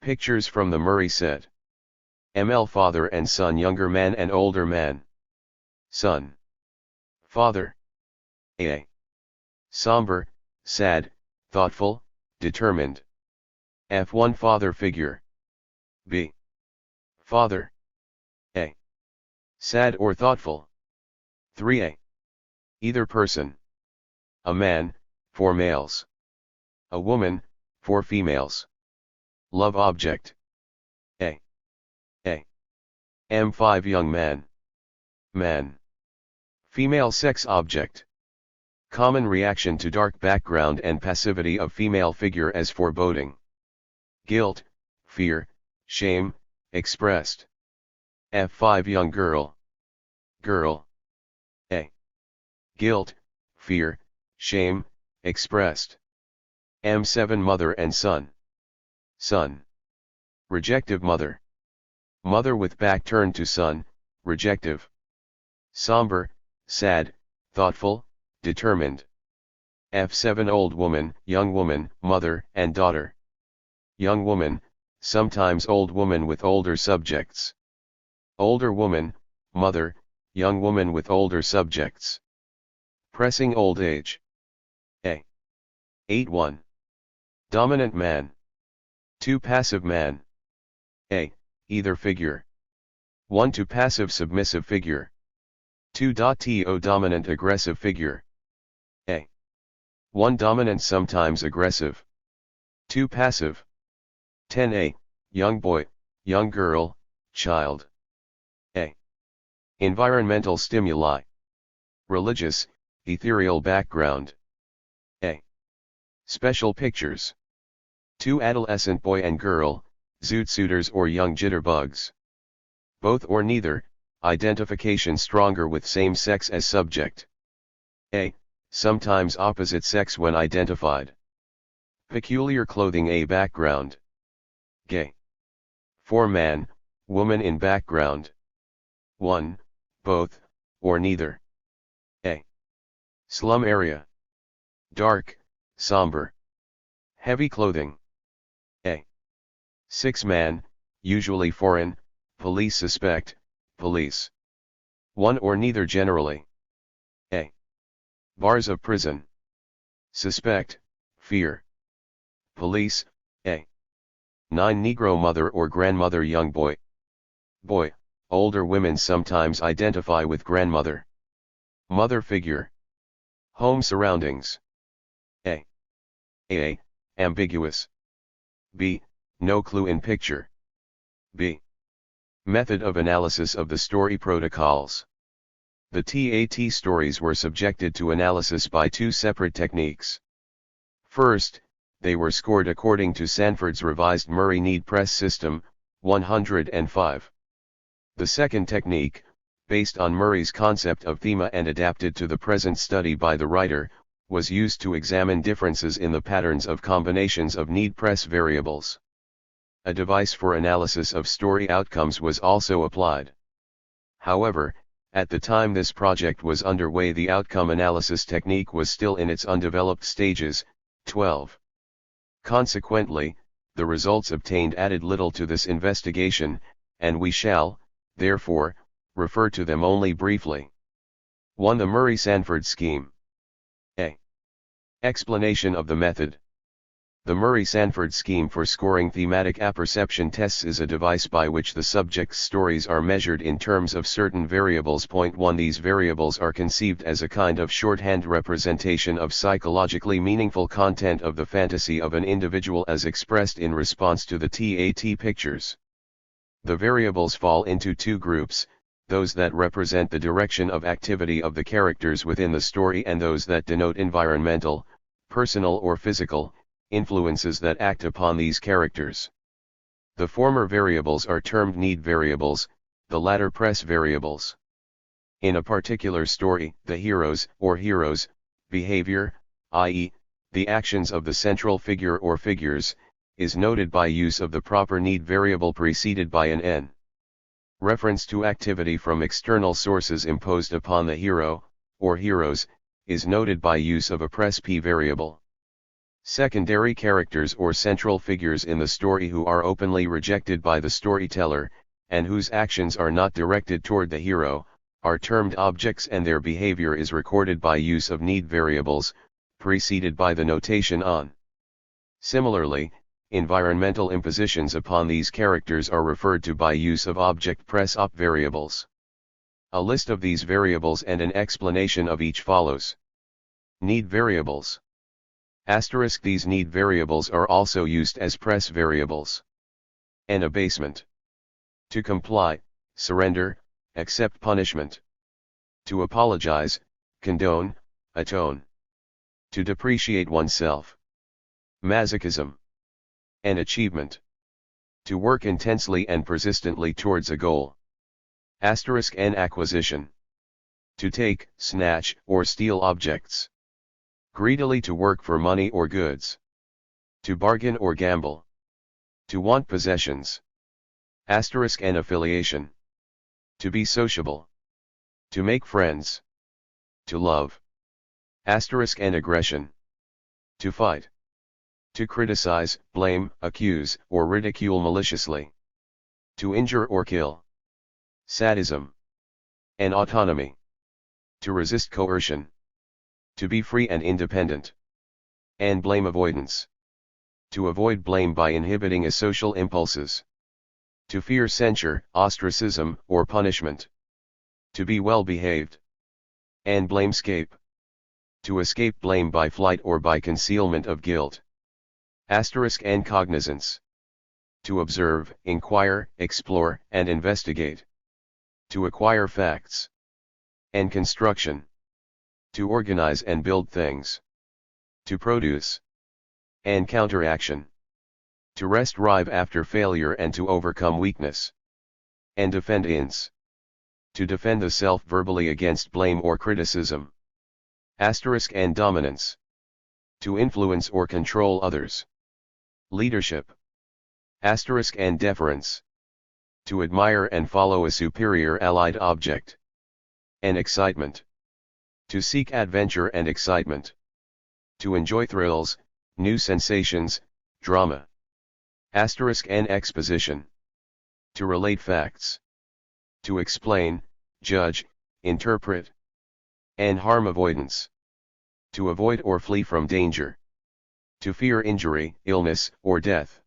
Pictures from the Murray set. ML Father and son, younger man and older man. Son. Father. A. Somber, sad, thoughtful, determined. F1 Father figure. B. Father. A. Sad or thoughtful. 3a. Either person. A man, for males. A woman, for females. Love object. A. M5 young man. Man. Female sex object. Common reaction to dark background and passivity of female figure as foreboding. Guilt, fear, shame, expressed. F5 young girl. Girl. A. Guilt, fear, shame, expressed. M7 mother and son. Son. Rejective mother. Mother with back turned to son, rejective. Somber, sad, thoughtful, determined. F7 old woman, young woman, mother and daughter. Young woman, sometimes old woman with older subjects. Older woman, mother, young woman with older subjects. Pressing old age. A. 8-1. Dominant man. 2 passive man. A. Either figure. 1 to passive submissive figure. 2. To dominant aggressive figure. A. 1 dominant sometimes aggressive. 2 passive. 10a. Young boy, young girl, child. A. Environmental stimuli. Religious, ethereal background. A. Special pictures. 2 adolescent boy and girl, zoot suitors or young jitterbugs. Both or neither, identification stronger with same sex as subject. A. Sometimes opposite sex when identified. Peculiar clothing. A background. Gay. 4 man, woman in background. 1, both, or neither. A. Slum area. Dark, somber. Heavy clothing. A. 6 man, usually foreign, police suspect, police. 1 or neither generally. A. Bars of prison. Suspect, fear. Police. A. 9 Negro mother or grandmother young boy. Boy, older women sometimes identify with grandmother. Mother figure. Home surroundings. A. Ambiguous. B. No clue in picture. B. Method of analysis of the story protocols. The TAT stories were subjected to analysis by 2 separate techniques. First, they were scored according to Sanford's revised Murray Need Press system, 105. The second technique, based on Murray's concept of thema and adapted to the present study by the writer, was used to examine differences in the patterns of combinations of need press variables. A device for analysis of story outcomes was also applied. However, at the time this project was underway, the outcome analysis technique was still in its undeveloped stages. 12. Consequently, the results obtained added little to this investigation, and we shall, therefore, refer to them only briefly. 1. The Murray-Sanford scheme. A. Explanation of the method. The Murray-Sanford scheme for scoring thematic apperception tests is a device by which the subject's stories are measured in terms of certain variables. 1. These variables are conceived as a kind of shorthand representation of psychologically meaningful content of the fantasy of an individual as expressed in response to the TAT pictures. The variables fall into 2 groups, those that represent the direction of activity of the characters within the story and those that denote environmental, personal or physical, influences that act upon these characters. The former variables are termed need variables, the latter press variables. In a particular story, the hero's or heroes' behavior, i.e., the actions of the central figure or figures, is noted by use of the proper need variable preceded by an N. Reference to activity from external sources imposed upon the hero, or heroes, is noted by use of a press P variable. Secondary characters or central figures in the story who are openly rejected by the storyteller, and whose actions are not directed toward the hero, are termed objects, and their behavior is recorded by use of need variables, preceded by the notation on. Similarly, environmental impositions upon these characters are referred to by use of object press-op variables. A list of these variables and an explanation of each follows. Need variables. Asterisk. These need variables are also used as press variables. An abasement. To comply, surrender, accept punishment. To apologize, condone, atone. To depreciate oneself. Masochism. An achievement. To work intensely and persistently towards a goal. Asterisk. An acquisition. To take, snatch, or steal objects. Greedily. To work for money or goods. To bargain or gamble. To want possessions. Asterisk. An affiliation. To be sociable. To make friends. To love. Asterisk. An aggression. To fight. To criticize, blame, accuse, or ridicule maliciously. To injure or kill. Sadism. An autonomy. To resist coercion. To be free and independent. And blame avoidance. To avoid blame by inhibiting asocial impulses. To fear censure, ostracism, or punishment. To be well behaved. And blamescape. To escape blame by flight or by concealment of guilt. Asterisk. And cognizance. To observe, inquire, explore, and investigate. To acquire facts. And construction. To organize and build things. To produce. And counteraction. To rest, rive after failure, and to overcome weakness. And defend ins. To defend the self verbally against blame or criticism. Asterisk. And dominance. To influence or control others. Leadership. Asterisk. And deference. To admire and follow a superior allied object. And excitement. To seek adventure and excitement. To enjoy thrills, new sensations, drama. Asterisk. And exposition. To relate facts. To explain, judge, interpret. And harm avoidance. To avoid or flee from danger. To fear injury, illness, or death.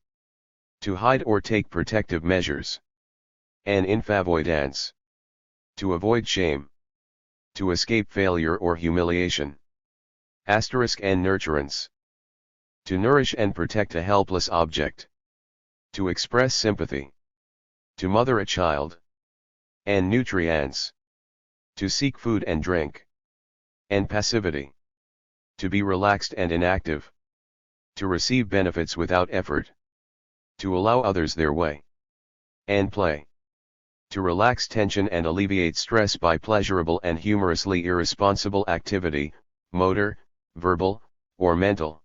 To hide or take protective measures. And infavoidance. To avoid shame. To escape failure or humiliation. Asterisk. And nurturance. To nourish and protect a helpless object. To express sympathy. To mother a child. And nutrients. To seek food and drink. And passivity. To be relaxed and inactive. To receive benefits without effort. To allow others their way. And play. To relax tension and alleviate stress by pleasurable and humorously irresponsible activity, motor, verbal, or mental.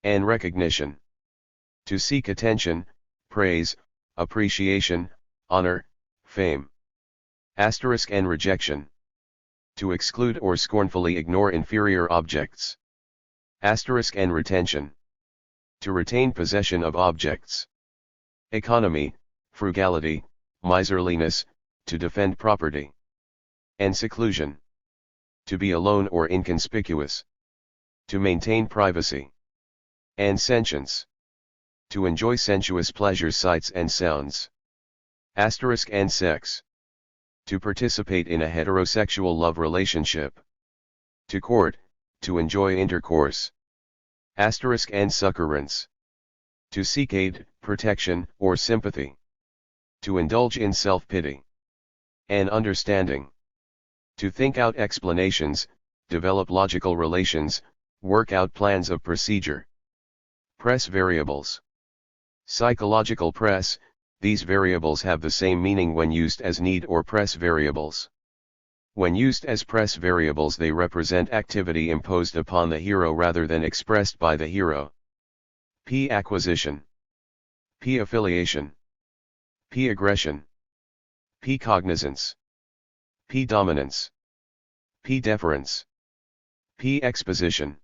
And recognition. To seek attention, praise, appreciation, honor, fame. Asterisk. And rejection. To exclude or scornfully ignore inferior objects. Asterisk. And retention. To retain possession of objects. Economy, frugality, miserliness, to defend property. And seclusion. To be alone or inconspicuous. To maintain privacy. And sentience. To enjoy sensuous pleasures, sights and sounds. Asterisk. And sex. To participate in a heterosexual love relationship. To court, to enjoy intercourse. Asterisk. And succurrence. To seek aid, protection, or sympathy. To indulge in self-pity. And understanding. To think out explanations, develop logical relations, work out plans of procedure. Press variables. Psychological press. These variables have the same meaning when used as need or press variables. When used as press variables, they represent activity imposed upon the hero rather than expressed by the hero. P. Acquisition. P. Affiliation. P. Aggression. P. Cognizance. P. Dominance. P. Deference. P. Exposition.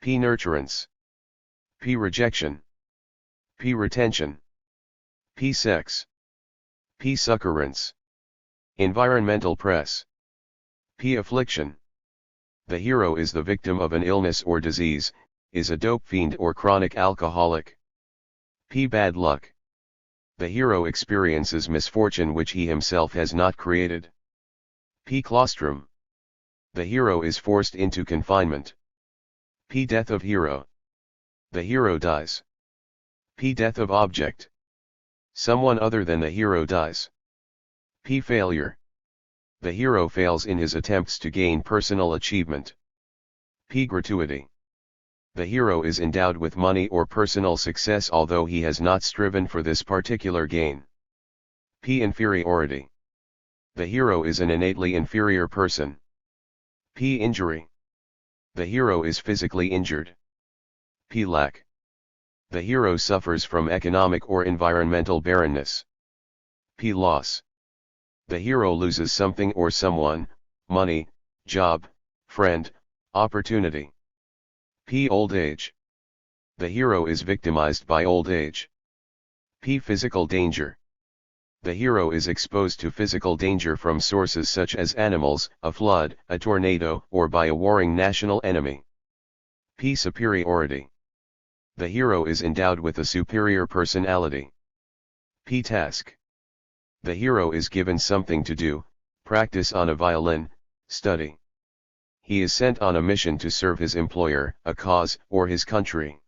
P. Nurturance. P. Rejection. P. Retention. P. Sex. P. Succurrence. Environmental press. P. Affliction. The hero is the victim of an illness or disease, is a dope fiend or chronic alcoholic. P. Bad luck. The hero experiences misfortune which he himself has not created. P. Claustrum. The hero is forced into confinement. P. Death of hero. The hero dies. P. Death of object. Someone other than the hero dies. P. Failure. The hero fails in his attempts to gain personal achievement. P. Gratuity. The hero is endowed with money or personal success although he has not striven for this particular gain. P. Inferiority. The hero is an innately inferior person. P. Injury. The hero is physically injured. P. Lack. The hero suffers from economic or environmental barrenness. P. Loss. The hero loses something or someone, money, job, friend, opportunity. P. Old age. The hero is victimized by old age. P. Physical danger. The hero is exposed to physical danger from sources such as animals, a flood, a tornado, or by a warring national enemy. P. Superiority. The hero is endowed with a superior personality. P. Task. The hero is given something to do, practice on a violin, study. He is sent on a mission to serve his employer, a cause, or his country.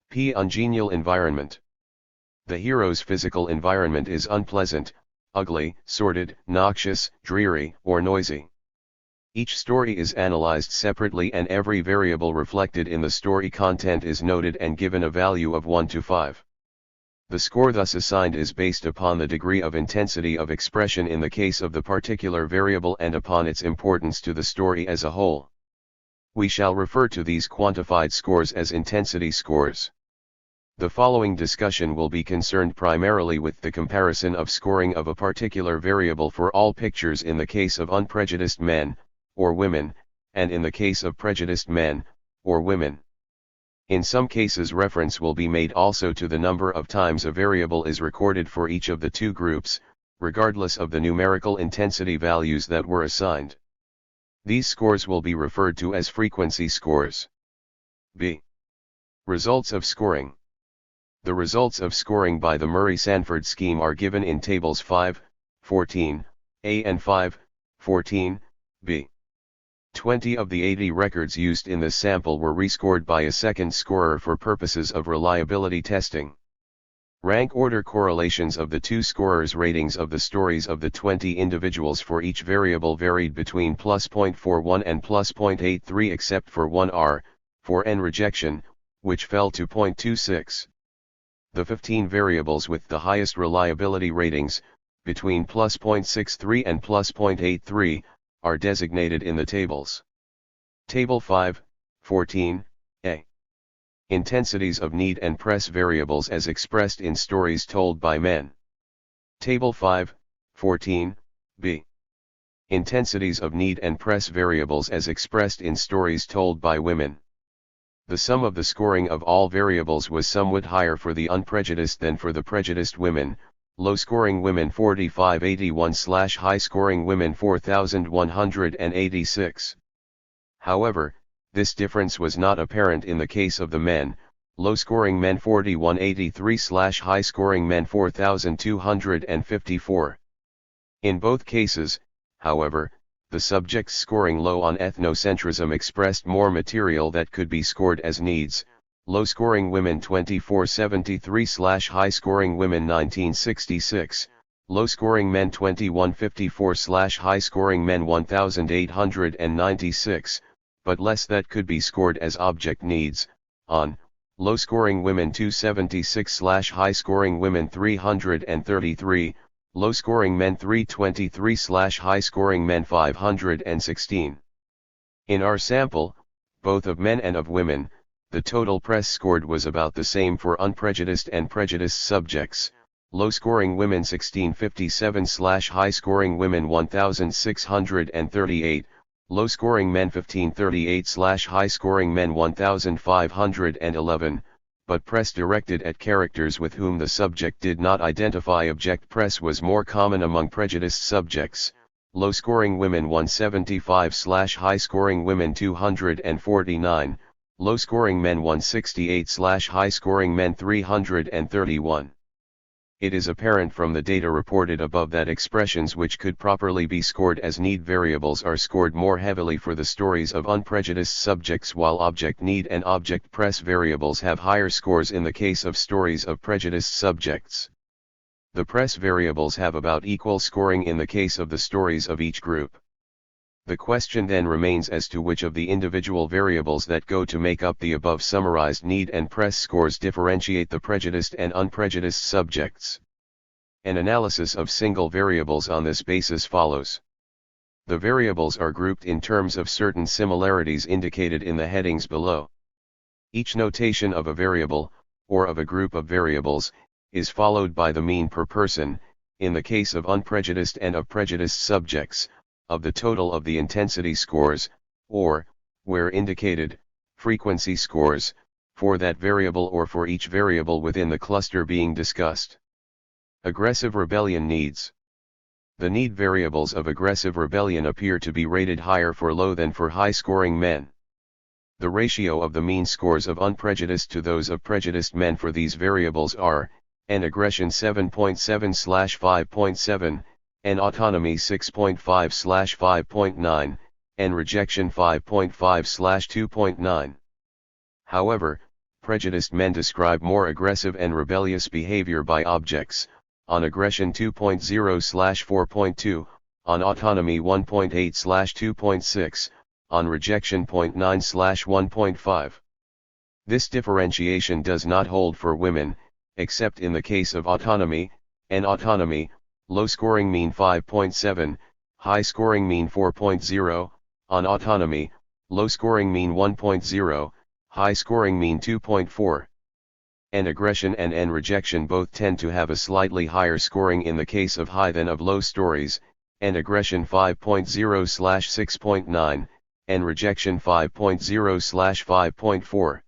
P. Ungenial environment. The hero's physical environment is unpleasant, ugly, sordid, noxious, dreary, or noisy. Each story is analyzed separately and every variable reflected in the story content is noted and given a value of 1 to 5. The score thus assigned is based upon the degree of intensity of expression in the case of the particular variable and upon its importance to the story as a whole. We shall refer to these quantified scores as intensity scores. The following discussion will be concerned primarily with the comparison of scoring of a particular variable for all pictures in the case of unprejudiced men, or women, and in the case of prejudiced men, or women. In some cases reference will be made also to the number of times a variable is recorded for each of the two groups, regardless of the numerical intensity values that were assigned. These scores will be referred to as frequency scores. B. Results of scoring. The results of scoring by the Murray-Sanford scheme are given in tables 5, 14, A and 5, 14, B. 20 of the 80 records used in this sample were rescored by a second scorer for purposes of reliability testing. Rank order correlations of the two scorers' ratings of the stories of the 20 individuals for each variable varied between +0.41 and +0.83 except for 1R, for N rejection, which fell to 0.26. The 15 variables with the highest reliability ratings, between +0.63 and +0.83, are designated in the tables. Table 5, 14, A. Intensities of need and press variables as expressed in stories told by men. Table 5, 14, B. Intensities of need and press variables as expressed in stories told by women. The sum of the scoring of all variables was somewhat higher for the unprejudiced than for the prejudiced women, low-scoring women 4581/high-scoring women 4186. However, this difference was not apparent in the case of the men, low-scoring men 4183/high-scoring men 4254. In both cases, however, the subjects scoring low on ethnocentrism expressed more material that could be scored as needs, low-scoring women 2473/high-scoring women 1966, low-scoring men 2154/high-scoring men 1896, but less that could be scored as object needs, on, low-scoring women 276/high-scoring women 333, low-scoring men 323/high-scoring men 516. In our sample, both of men and of women, the total press scored was about the same for unprejudiced and prejudiced subjects, low-scoring women 1657/high-scoring women 1638, low-scoring men 1538/high-scoring men 1511, but press directed at characters with whom the subject did not identify. Object press was more common among prejudiced subjects, low-scoring women 175/ high-scoring women 249, low-scoring men 168/ high-scoring men 331. It is apparent from the data reported above that expressions which could properly be scored as need variables are scored more heavily for the stories of unprejudiced subjects, while object need and object press variables have higher scores in the case of stories of prejudiced subjects. The press variables have about equal scoring in the case of the stories of each group. The question then remains as to which of the individual variables that go to make up the above summarized need and press scores differentiate the prejudiced and unprejudiced subjects. An analysis of single variables on this basis follows. The variables are grouped in terms of certain similarities indicated in the headings below. Each notation of a variable, or of a group of variables, is followed by the mean per person, in the case of unprejudiced and of prejudiced subjects, of the total of the intensity scores, or, where indicated, frequency scores, for that variable or for each variable within the cluster being discussed. Aggressive rebellion needs. The need variables of aggressive rebellion appear to be rated higher for low than for high-scoring men. The ratio of the mean scores of unprejudiced to those of prejudiced men for these variables are, N aggression 7.7/5.7, N autonomy 6.5/5.9, N rejection 5.5/2.9. However, prejudiced men describe more aggressive and rebellious behavior by objects, on aggression 2.0/4.2, on autonomy 1.8/2.6, on rejection 0.9/1.5. This differentiation does not hold for women, except in the case of autonomy. N autonomy, low scoring mean 5.7, high scoring mean 4.0, on autonomy, low scoring mean 1.0, high scoring mean 2.4. N aggression and N rejection both tend to have a slightly higher scoring in the case of high than of low stories, N aggression 5.0/6.9, N rejection 5.0/5.4.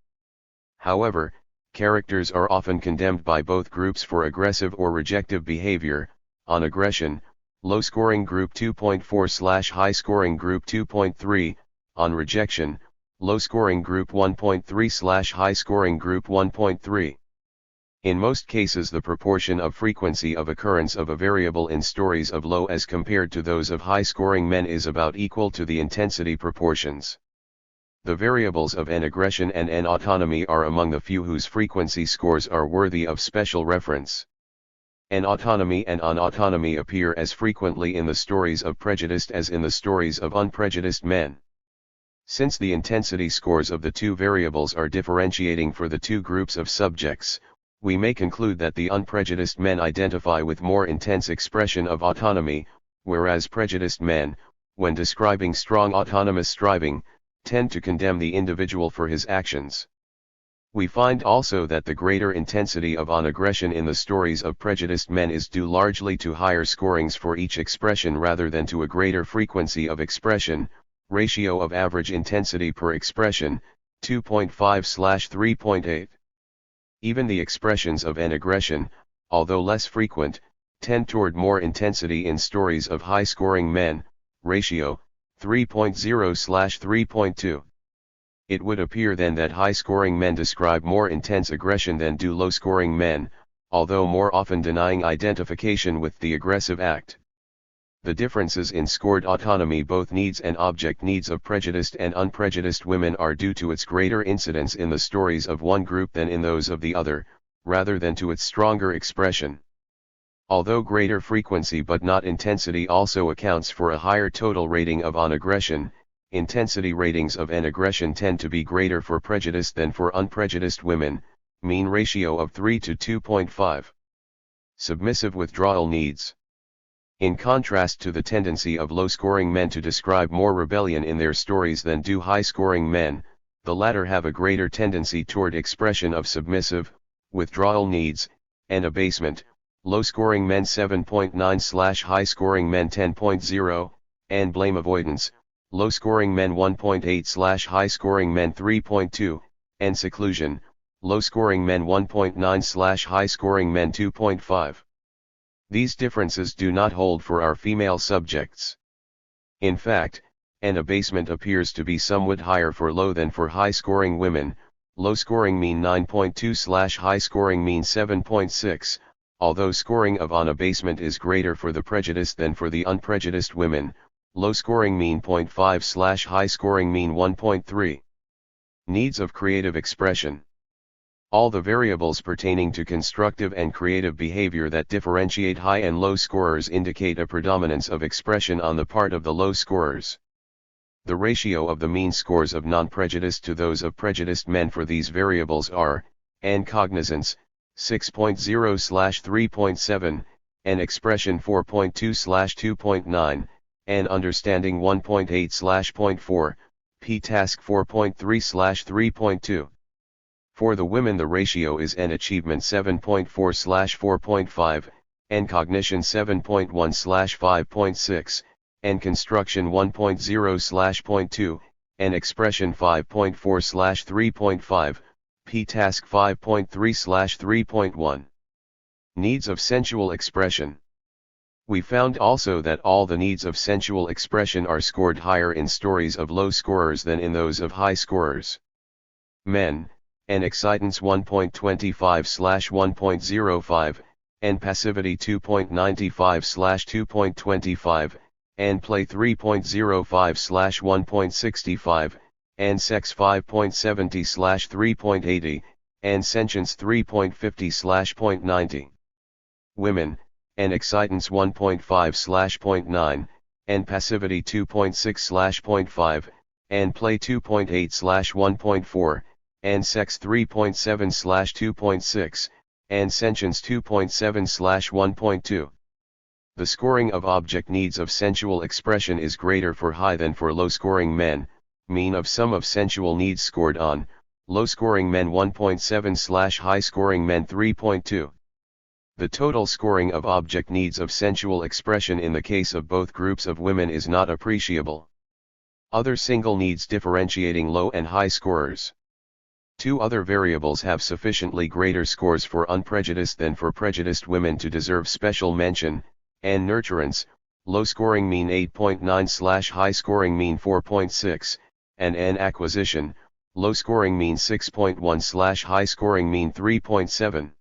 However, characters are often condemned by both groups for aggressive or rejective behavior. On aggression, low scoring group 2.4/ high scoring group 2.3, on rejection, low scoring group 1.3/ high scoring group 1.3. In most cases the proportion of frequency of occurrence of a variable in stories of low as compared to those of high scoring men is about equal to the intensity proportions. The variables of N aggression and N autonomy are among the few whose frequency scores are worthy of special reference. N autonomy and on autonomy appear as frequently in the stories of prejudiced as in the stories of unprejudiced men. Since the intensity scores of the two variables are differentiating for the two groups of subjects, we may conclude that the unprejudiced men identify with more intense expression of autonomy, whereas prejudiced men, when describing strong autonomous striving, tend to condemn the individual for his actions. We find also that the greater intensity of on aggression in the stories of prejudiced men is due largely to higher scorings for each expression rather than to a greater frequency of expression, ratio of average intensity per expression, 2.5/3.8. Even the expressions of N aggression, although less frequent, tend toward more intensity in stories of high-scoring men, ratio, 3.0/3.2. It would appear then that high-scoring men describe more intense aggression than do low-scoring men, although more often denying identification with the aggressive act. The differences in scored autonomy, both needs and object needs of prejudiced and unprejudiced women, are due to its greater incidence in the stories of one group than in those of the other, rather than to its stronger expression. Although greater frequency but not intensity also accounts for a higher total rating of on aggression, intensity ratings of N aggression tend to be greater for prejudiced than for unprejudiced women, mean ratio of 3 to 2.5. Submissive withdrawal needs. In contrast to the tendency of low-scoring men to describe more rebellion in their stories than do high-scoring men, the latter have a greater tendency toward expression of submissive, withdrawal needs, and abasement. Low-scoring men 7.9/ high-scoring men 10.0, and blame avoidance, low-scoring men 1.8/ high-scoring men 3.2, and seclusion, low-scoring men 1.9/high-scoring men 2.5. These differences do not hold for our female subjects. In fact, an abasement appears to be somewhat higher for low than for high-scoring women, low-scoring mean 9.2/high-scoring mean 7.6, although scoring of on abasement is greater for the prejudiced than for the unprejudiced women, low-scoring mean 0.5/high-scoring mean 1.3. Needs of creative expression. All the variables pertaining to constructive and creative behavior that differentiate high and low scorers indicate a predominance of expression on the part of the low scorers. The ratio of the mean scores of non-prejudiced to those of prejudiced men for these variables are, and cognizance, 6.0/3.7, and expression 4.2/2.9, and understanding 1.8/0.4, p-task 4.3/3.2. For the women the ratio is and achievement 7.4/4.5, and cognition 7.1/5.6, and construction 1.0/0.2, and expression 5.4/3.5, p-task 5.3/3.1. Needs of sensual expression. We found also that all the needs of sensual expression are scored higher in stories of low scorers than in those of high scorers. Men, and excitance 1.25/1.05, and passivity 2.95/2.25, and play 3.05/1.65, and sex 5.70/3.80, and sentience 3.50/0.90. Women, and excitance 1.5/0.9, and passivity 2.6/0.5, and play 2.8/1.4, and sex 3.7/2.6, and sentience 2.7/1.2. The scoring of object needs of sensual expression is greater for high than for low-scoring men, mean of sum of sensual needs scored on, low-scoring men 1.7/high-scoring men 3.2. The total scoring of object needs of sensual expression in the case of both groups of women is not appreciable. Other single needs differentiating low and high scorers. Two other variables have sufficiently greater scores for unprejudiced than for prejudiced women to deserve special mention, and nurturance, low-scoring mean 8.9/high-scoring mean 4.6, and acquisition, low-scoring mean 6.1/high-scoring mean 3.7.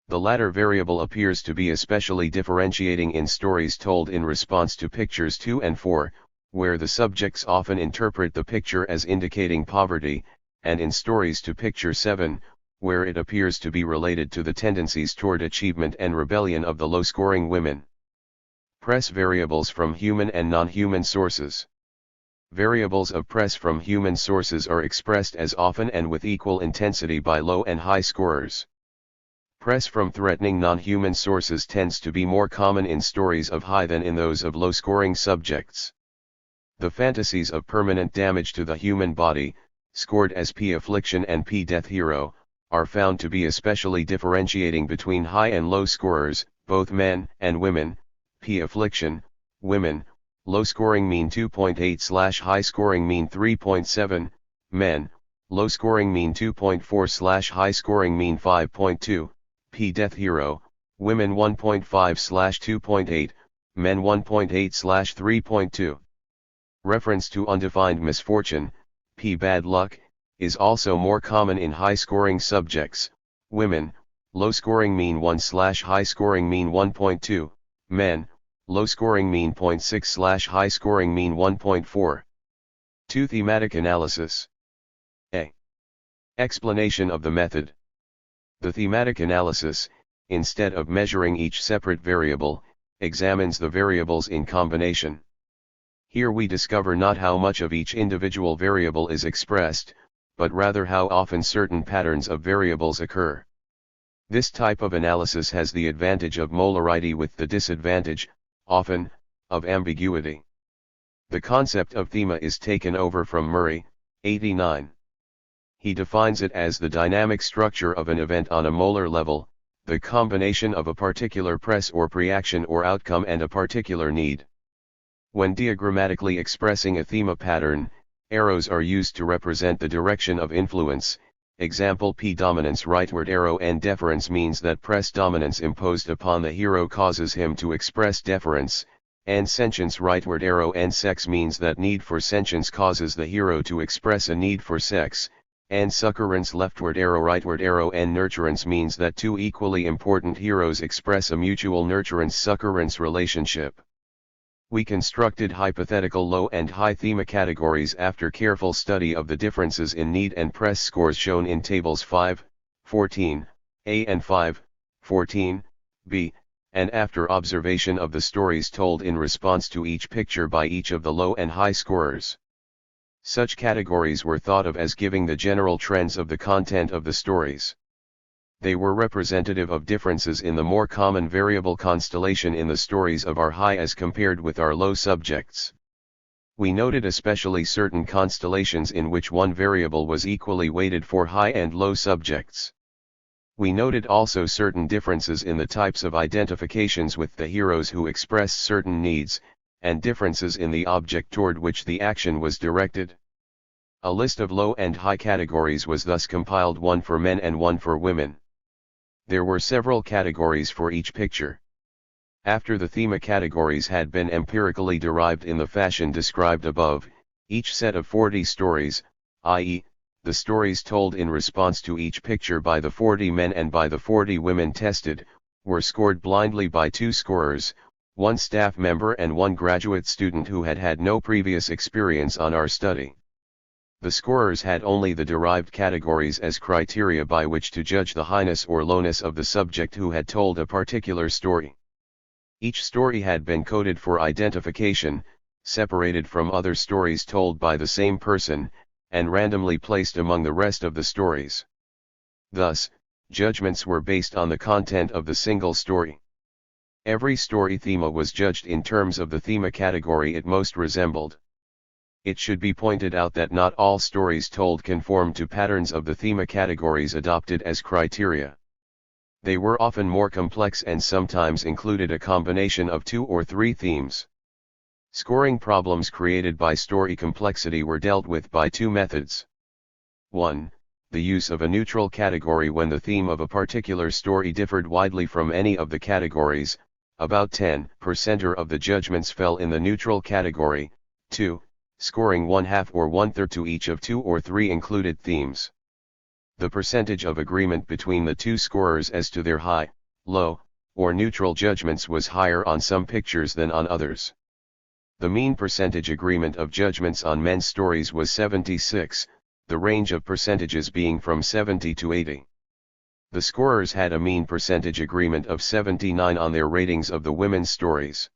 The latter variable appears to be especially differentiating in stories told in response to pictures 2 and 4, where the subjects often interpret the picture as indicating poverty, and in stories to picture 7, where it appears to be related to the tendencies toward achievement and rebellion of the low-scoring women. Press variables from human and non-human sources. Variables of press from human sources are expressed as often and with equal intensity by low and high scorers. Press from threatening non-human sources tends to be more common in stories of high than in those of low-scoring subjects. The fantasies of permanent damage to the human body, scored as P-affliction and P-death hero, are found to be especially differentiating between high and low scorers, both men and women. P-affliction, women, low-scoring mean 2.8/high-scoring mean 3.7, men, low-scoring mean 2.4/high-scoring mean 5.2, P-death hero, women 1.5/2.8, men 1.8/3.2. Reference to undefined misfortune, P-bad luck, is also more common in high-scoring subjects, women, low-scoring mean 1/high-scoring mean 1.2, men, low-scoring mean 0.6/high-scoring mean 1.4. 2. Thematic analysis. A. Explanation of the method. The thematic analysis, instead of measuring each separate variable, examines the variables in combination. Here we discover not how much of each individual variable is expressed, but rather how often certain patterns of variables occur. This type of analysis has the advantage of molarity with the disadvantage, often, of ambiguity. The concept of thema is taken over from Murray, 89. He defines it as the dynamic structure of an event on a molar level, the combination of a particular press or preaction or outcome and a particular need. When diagrammatically expressing a thema pattern, arrows are used to represent the direction of influence, Example P. Dominance rightward arrow and deference means that press dominance imposed upon the hero causes him to express deference, and sentience rightward arrow and sex means that need for sentience causes the hero to express a need for sex, and succurrence leftward arrow and nurturance means that two equally important heroes express a mutual nurturance-succurrence relationship. We constructed hypothetical low and high thema categories after careful study of the differences in need and press scores shown in tables 5, 14, A and 5, 14, B, and after observation of the stories told in response to each picture by each of the low and high scorers. Such categories were thought of as giving the general trends of the content of the stories. They were representative of differences in the more common variable constellation in the stories of our high as compared with our low subjects. We noted especially certain constellations in which one variable was equally weighted for high and low subjects. We noted also certain differences in the types of identifications with the heroes who expressed certain needs, and differences in the object toward which the action was directed. A list of low and high categories was thus compiled, one for men and one for women. There were several categories for each picture. After the thema categories had been empirically derived in the fashion described above, each set of 40 stories, i.e., the stories told in response to each picture by the 40 men and by the 40 women tested, were scored blindly by two scorers, one staff member and one graduate student who had had no previous experience on our study. The scorers had only the derived categories as criteria by which to judge the highness or lowness of the subject who had told a particular story. Each story had been coded for identification, separated from other stories told by the same person, and randomly placed among the rest of the stories. Thus, judgments were based on the content of the single story. Every story thema was judged in terms of the thema category it most resembled. It should be pointed out that not all stories told conformed to patterns of the thema categories adopted as criteria. They were often more complex and sometimes included a combination of 2 or 3 themes. Scoring problems created by story complexity were dealt with by 2 methods. 1. The use of a neutral category when the theme of a particular story differed widely from any of the categories. About 10% of the judgments fell in the neutral category. 2. Scoring 1/2 or 1/3 to each of 2 or 3 included themes. The percentage of agreement between the two scorers as to their high, low, or neutral judgments was higher on some pictures than on others. The mean percentage agreement of judgments on men's stories was 76, the range of percentages being from 70 to 80. The scorers had a mean percentage agreement of 79 on their ratings of the women's stories.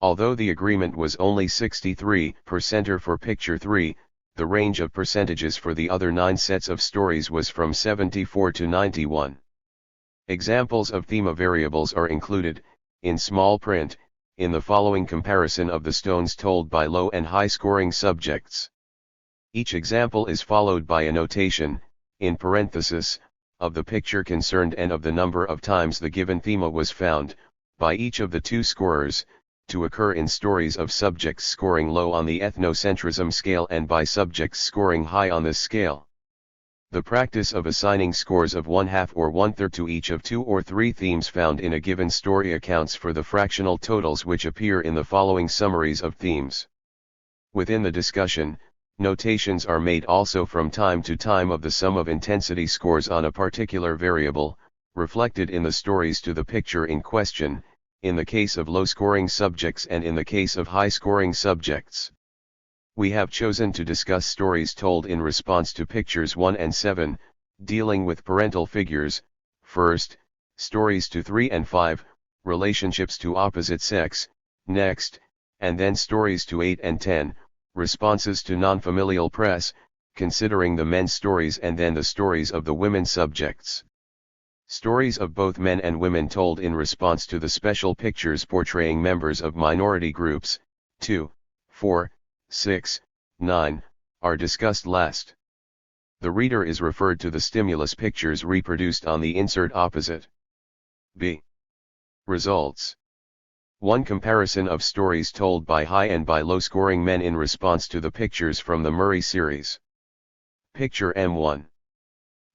Although the agreement was only 63% for picture 3, the range of percentages for the other 9 sets of stories was from 74 to 91. Examples of thema variables are included, in small print, in the following comparison of the stones told by low and high scoring subjects. Each example is followed by a notation, in parenthesis, of the picture concerned and of the number of times the given thema was found, by each of the two scorers, to occur in stories of subjects scoring low on the ethnocentrism scale and by subjects scoring high on this scale. The practice of assigning scores of 1/2 or 1/3 to each of 2 or 3 themes found in a given story accounts for the fractional totals which appear in the following summaries of themes. Within the discussion, notations are made also from time to time of the sum of intensity scores on a particular variable, reflected in the stories to the picture in question, in the case of low-scoring subjects and in the case of high-scoring subjects. We have chosen to discuss stories told in response to pictures 1 and 7, dealing with parental figures, first, stories to 3 and 5, relationships to opposite sex, next, and then stories to 8 and 10, responses to non-familial press, considering the men's stories and then the stories of the women's subjects. Stories of both men and women told in response to the special pictures portraying members of minority groups, 2, 4, 6, 9, are discussed last. The reader is referred to the stimulus pictures reproduced on the insert opposite. B. Results. 1. Comparison of stories told by high and by low scoring men in response to the pictures from the Murray series. Picture M1.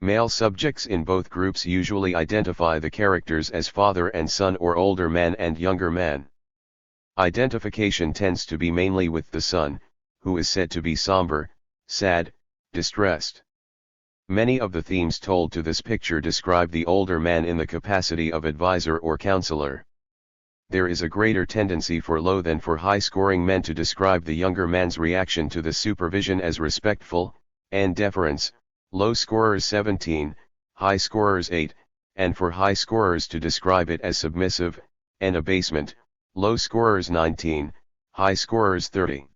Male subjects in both groups usually identify the characters as father and son or older man and younger man. Identification tends to be mainly with the son, who is said to be somber, sad, distressed. Many of the themes told to this picture describe the older man in the capacity of advisor or counselor. There is a greater tendency for low than for high-scoring men to describe the younger man's reaction to the supervision as respectful, and deference, low scorers 17, high scorers 8, and for high scorers to describe it as submissive, and abasement, low scorers 19, high scorers 30.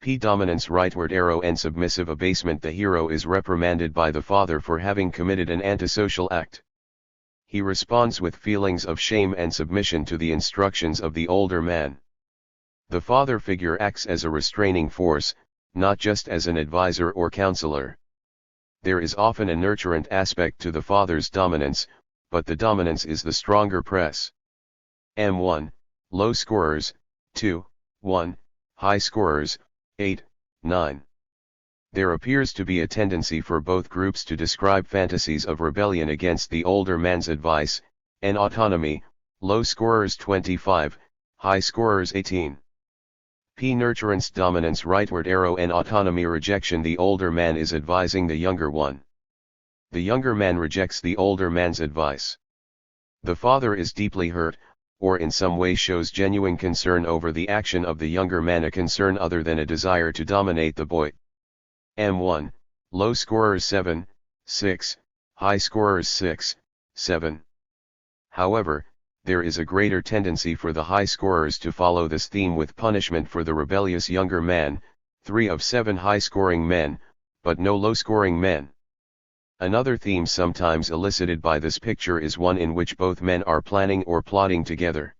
P. Dominance rightward arrow and submissive abasement. The hero is reprimanded by the father for having committed an antisocial act. He responds with feelings of shame and submission to the instructions of the older man. The father figure acts as a restraining force, not just as an advisor or counselor. There is often a nurturant aspect to the father's dominance, but the dominance is the stronger press. M1, low scorers, 2, 1, high scorers, 8, 9. There appears to be a tendency for both groups to describe fantasies of rebellion against the older man's advice, and autonomy, low scorers 25, high scorers 18. P. Nurturance dominance rightward arrow and autonomy rejection. The older man is advising the younger one. The younger man rejects the older man's advice. The father is deeply hurt, or in some way shows genuine concern over the action of the younger man, a concern other than a desire to dominate the boy. M1, low scorers 7, 6, high scorers 6, 7. However, there is a greater tendency for the high scorers to follow this theme with punishment for the rebellious younger man, 3 of 7 high-scoring men, but no low-scoring men. Another theme sometimes elicited by this picture is one in which both men are planning or plotting together.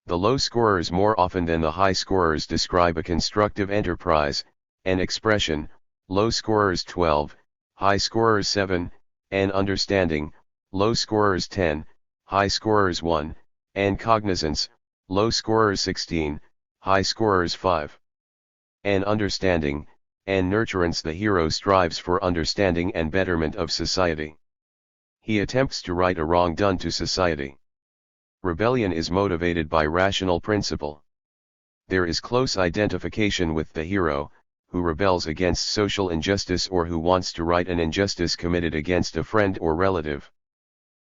The low scorers more often than the high scorers describe a constructive enterprise, an expression, low scorers 12, high scorers 7, and understanding, low scorers 10, high scorers 1, and cognizance, low scorers 16, high scorers 5. And understanding, and nurturance. The hero strives for understanding and betterment of society. He attempts to right a wrong done to society. Rebellion is motivated by rational principle. There is close identification with the hero, who rebels against social injustice or who wants to right an injustice committed against a friend or relative.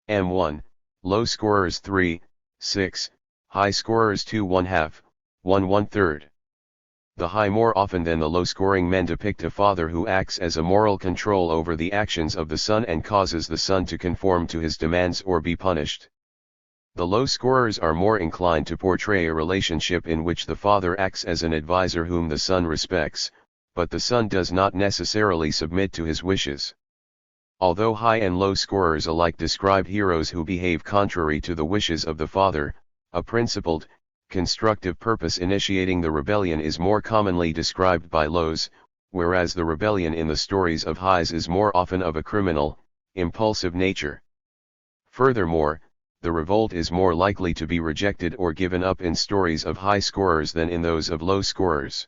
M1, low scorers 3, 6, high scorers 2 1/2, 1 1/3. The high more often than the low-scoring men depict a father who acts as a moral control over the actions of the son and causes the son to conform to his demands or be punished. The low scorers are more inclined to portray a relationship in which the father acts as an advisor whom the son respects, but the son does not necessarily submit to his wishes. Although high and low scorers alike describe heroes who behave contrary to the wishes of the father, a principled, constructive purpose initiating the rebellion is more commonly described by lows, whereas the rebellion in the stories of highs is more often of a criminal, impulsive nature. Furthermore, the revolt is more likely to be rejected or given up in stories of high scorers than in those of low scorers.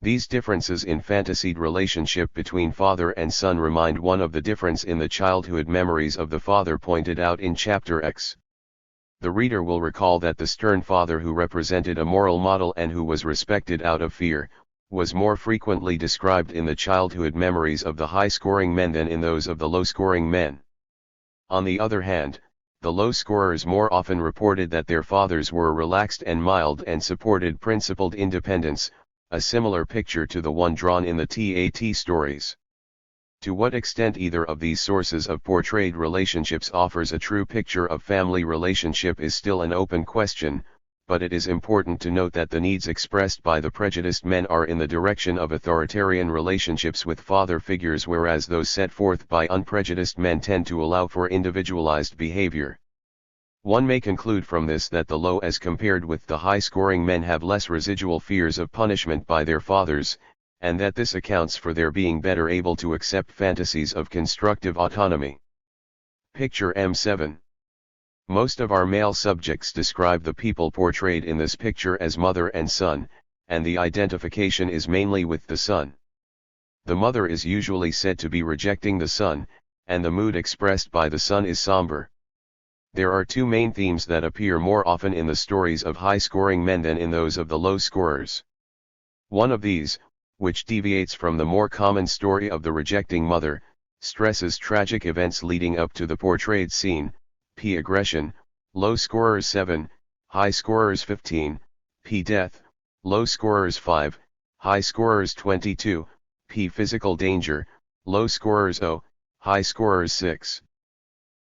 These differences in fantasied relationship between father and son remind one of the difference in the childhood memories of the father pointed out in Chapter X. The reader will recall that the stern father who represented a moral model and who was respected out of fear, was more frequently described in the childhood memories of the high-scoring men than in those of the low-scoring men. On the other hand, the low scorers more often reported that their fathers were relaxed and mild and supported principled independence, a similar picture to the one drawn in the TAT stories. To what extent either of these sources of portrayed relationships offers a true picture of family relationship is still an open question, but it is important to note that the needs expressed by the prejudiced men are in the direction of authoritarian relationships with father figures, whereas those set forth by unprejudiced men tend to allow for individualized behavior. One may conclude from this that the low as compared with the high-scoring men have less residual fears of punishment by their fathers, and that this accounts for their being better able to accept fantasies of constructive autonomy. Picture M7. Most of our male subjects describe the people portrayed in this picture as mother and son, and the identification is mainly with the son. The mother is usually said to be rejecting the son, and the mood expressed by the son is somber. There are two main themes that appear more often in the stories of high-scoring men than in those of the low scorers. One of these, which deviates from the more common story of the rejecting mother, stresses tragic events leading up to the portrayed scene, p. aggression, low scorers 7, high scorers 15, p. death, low scorers 5, high scorers 22, p. physical danger, low scorers 0, high scorers 6.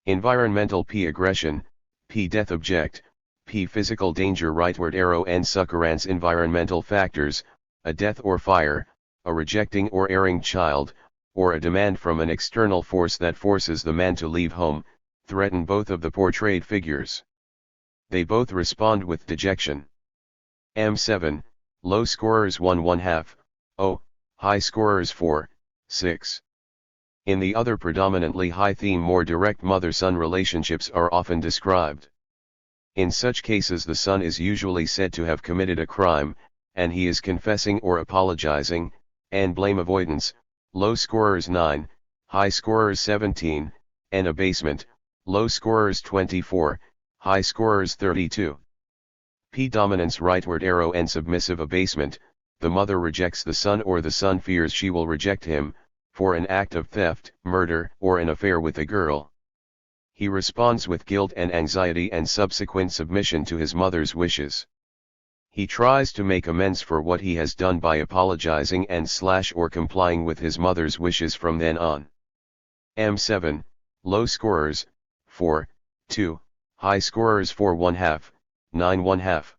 Environmental p. aggression, p. death object, p. physical danger rightward arrow and succurrence environmental factors, a death or fire, a rejecting or erring child, or a demand from an external force that forces the man to leave home, threaten both of the portrayed figures. They both respond with dejection. M7, low scorers 1/2, 0, high scorers 4, 6. In the other predominantly high theme, more direct mother-son relationships are often described. In such cases the son is usually said to have committed a crime, and he is confessing or apologizing, and blame avoidance, low scorers 9, high scorers 17, and abasement, low scorers 24, high scorers 32. P. dominance rightward arrow and submissive abasement, the mother rejects the son or the son fears she will reject him, for an act of theft, murder, or an affair with a girl. He responds with guilt and anxiety and subsequent submission to his mother's wishes. He tries to make amends for what he has done by apologizing and or complying with his mother's wishes from then on. M7, low scorers, 4, 2, high scorers 4/1/2, 9/1/2.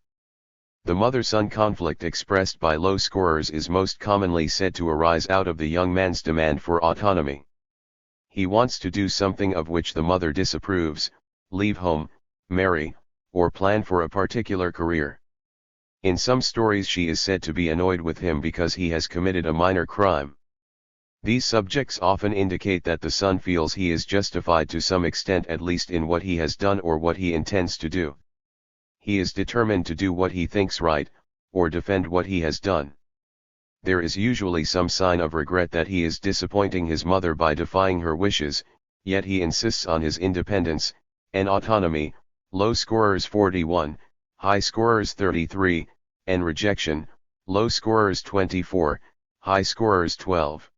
The mother-son conflict expressed by low scorers is most commonly said to arise out of the young man's demand for autonomy. He wants to do something of which the mother disapproves, leave home, marry, or plan for a particular career. In some stories she is said to be annoyed with him because he has committed a minor crime. These subjects often indicate that the son feels he is justified to some extent, at least in what he has done or what he intends to do. He is determined to do what he thinks right, or defend what he has done. There is usually some sign of regret that he is disappointing his mother by defying her wishes, yet he insists on his independence and autonomy, low scorers 41, high scorers 33, and rejection, low scorers 24, high scorers 12.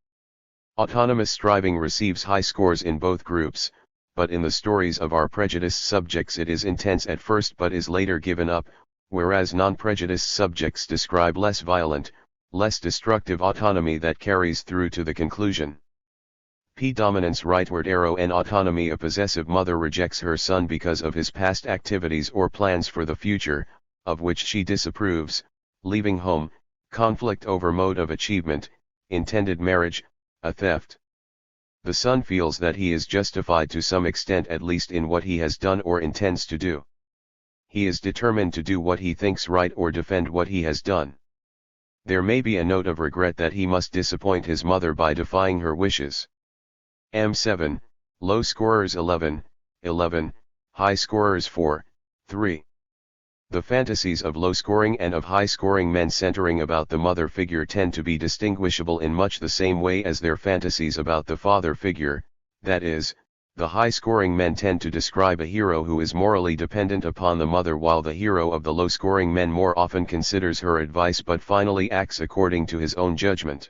Autonomous striving receives high scores in both groups, but in the stories of our prejudiced subjects it is intense at first but is later given up, whereas non-prejudiced subjects describe less violent, less destructive autonomy that carries through to the conclusion. P. dominance rightward arrow and autonomy. A possessive mother rejects her son because of his past activities or plans for the future, of which she disapproves, leaving home, conflict over mode of achievement, intended marriage, a theft. The son feels that he is justified to some extent, at least in what he has done or intends to do. He is determined to do what he thinks right or defend what he has done. There may be a note of regret that he must disappoint his mother by defying her wishes. M7, low scorers 11, 11, high scorers 4, 3. The fantasies of low-scoring and of high-scoring men centering about the mother figure tend to be distinguishable in much the same way as their fantasies about the father figure, that is, the high-scoring men tend to describe a hero who is morally dependent upon the mother, while the hero of the low-scoring men more often considers her advice but finally acts according to his own judgment.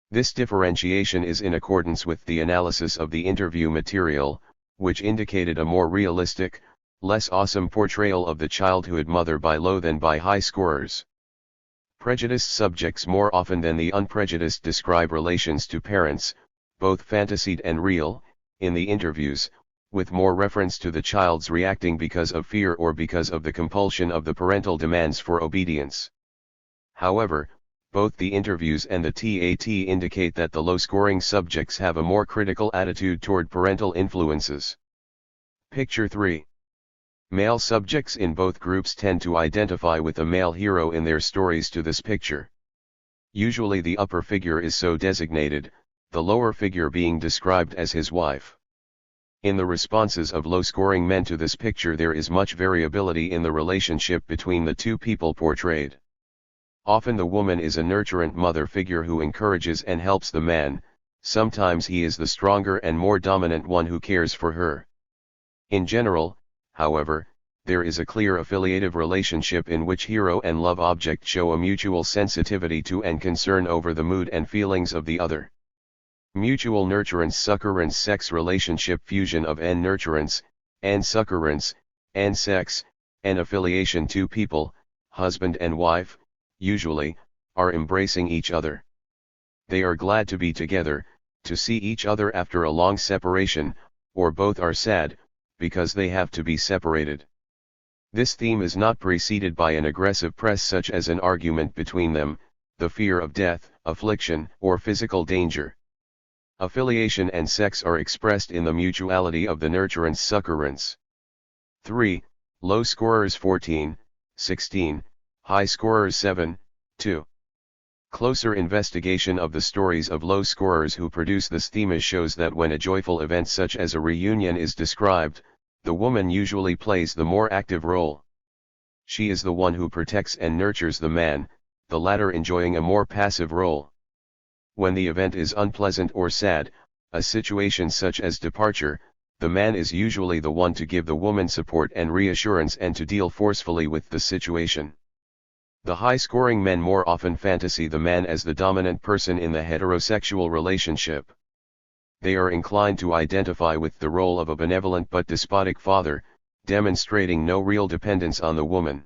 This differentiation is in accordance with the analysis of the interview material, which indicated a more realistic, less awesome portrayal of the childhood mother by low than by high scorers. Prejudiced subjects more often than the unprejudiced describe relations to parents, both fantasied and real, in the interviews, with more reference to the child's reacting because of fear or because of the compulsion of the parental demands for obedience. However, both the interviews and the TAT indicate that the low-scoring subjects have a more critical attitude toward parental influences. Picture 3. Male subjects in both groups tend to identify with a male hero in their stories to this picture. Usually the upper figure is so designated, the lower figure being described as his wife. In the responses of low-scoring men to this picture there is much variability in the relationship between the two people portrayed. Often the woman is a nurturant mother figure who encourages and helps the man, Sometimes he is the stronger and more dominant one who cares for her. In general, however, there is a clear affiliative relationship in which hero and love object show a mutual sensitivity to and concern over the mood and feelings of the other. Mutual nurturance-succorance sex relationship fusion of and nurturance, and succorance, and sex, and affiliation. Two people, husband and wife, usually, are embracing each other. They are glad to be together, to see each other after a long separation, or both are sad, because they have to be separated. This theme is not preceded by an aggressive press such as an argument between them, the fear of death, affliction, or physical danger. Affiliation and sex are expressed in the mutuality of the nurturance-succorance. 3. Low scorers 14, 16, high scorers 7, 2. Closer investigation of the stories of low scorers who produce this theme shows that when a joyful event such as a reunion is described, the woman usually plays the more active role. She is the one who protects and nurtures the man, the latter enjoying a more passive role. When the event is unpleasant or sad, a situation such as departure, the man is usually the one to give the woman support and reassurance and to deal forcefully with the situation. The high-scoring men more often fantasy the man as the dominant person in the heterosexual relationship. They are inclined to identify with the role of a benevolent but despotic father, demonstrating no real dependence on the woman.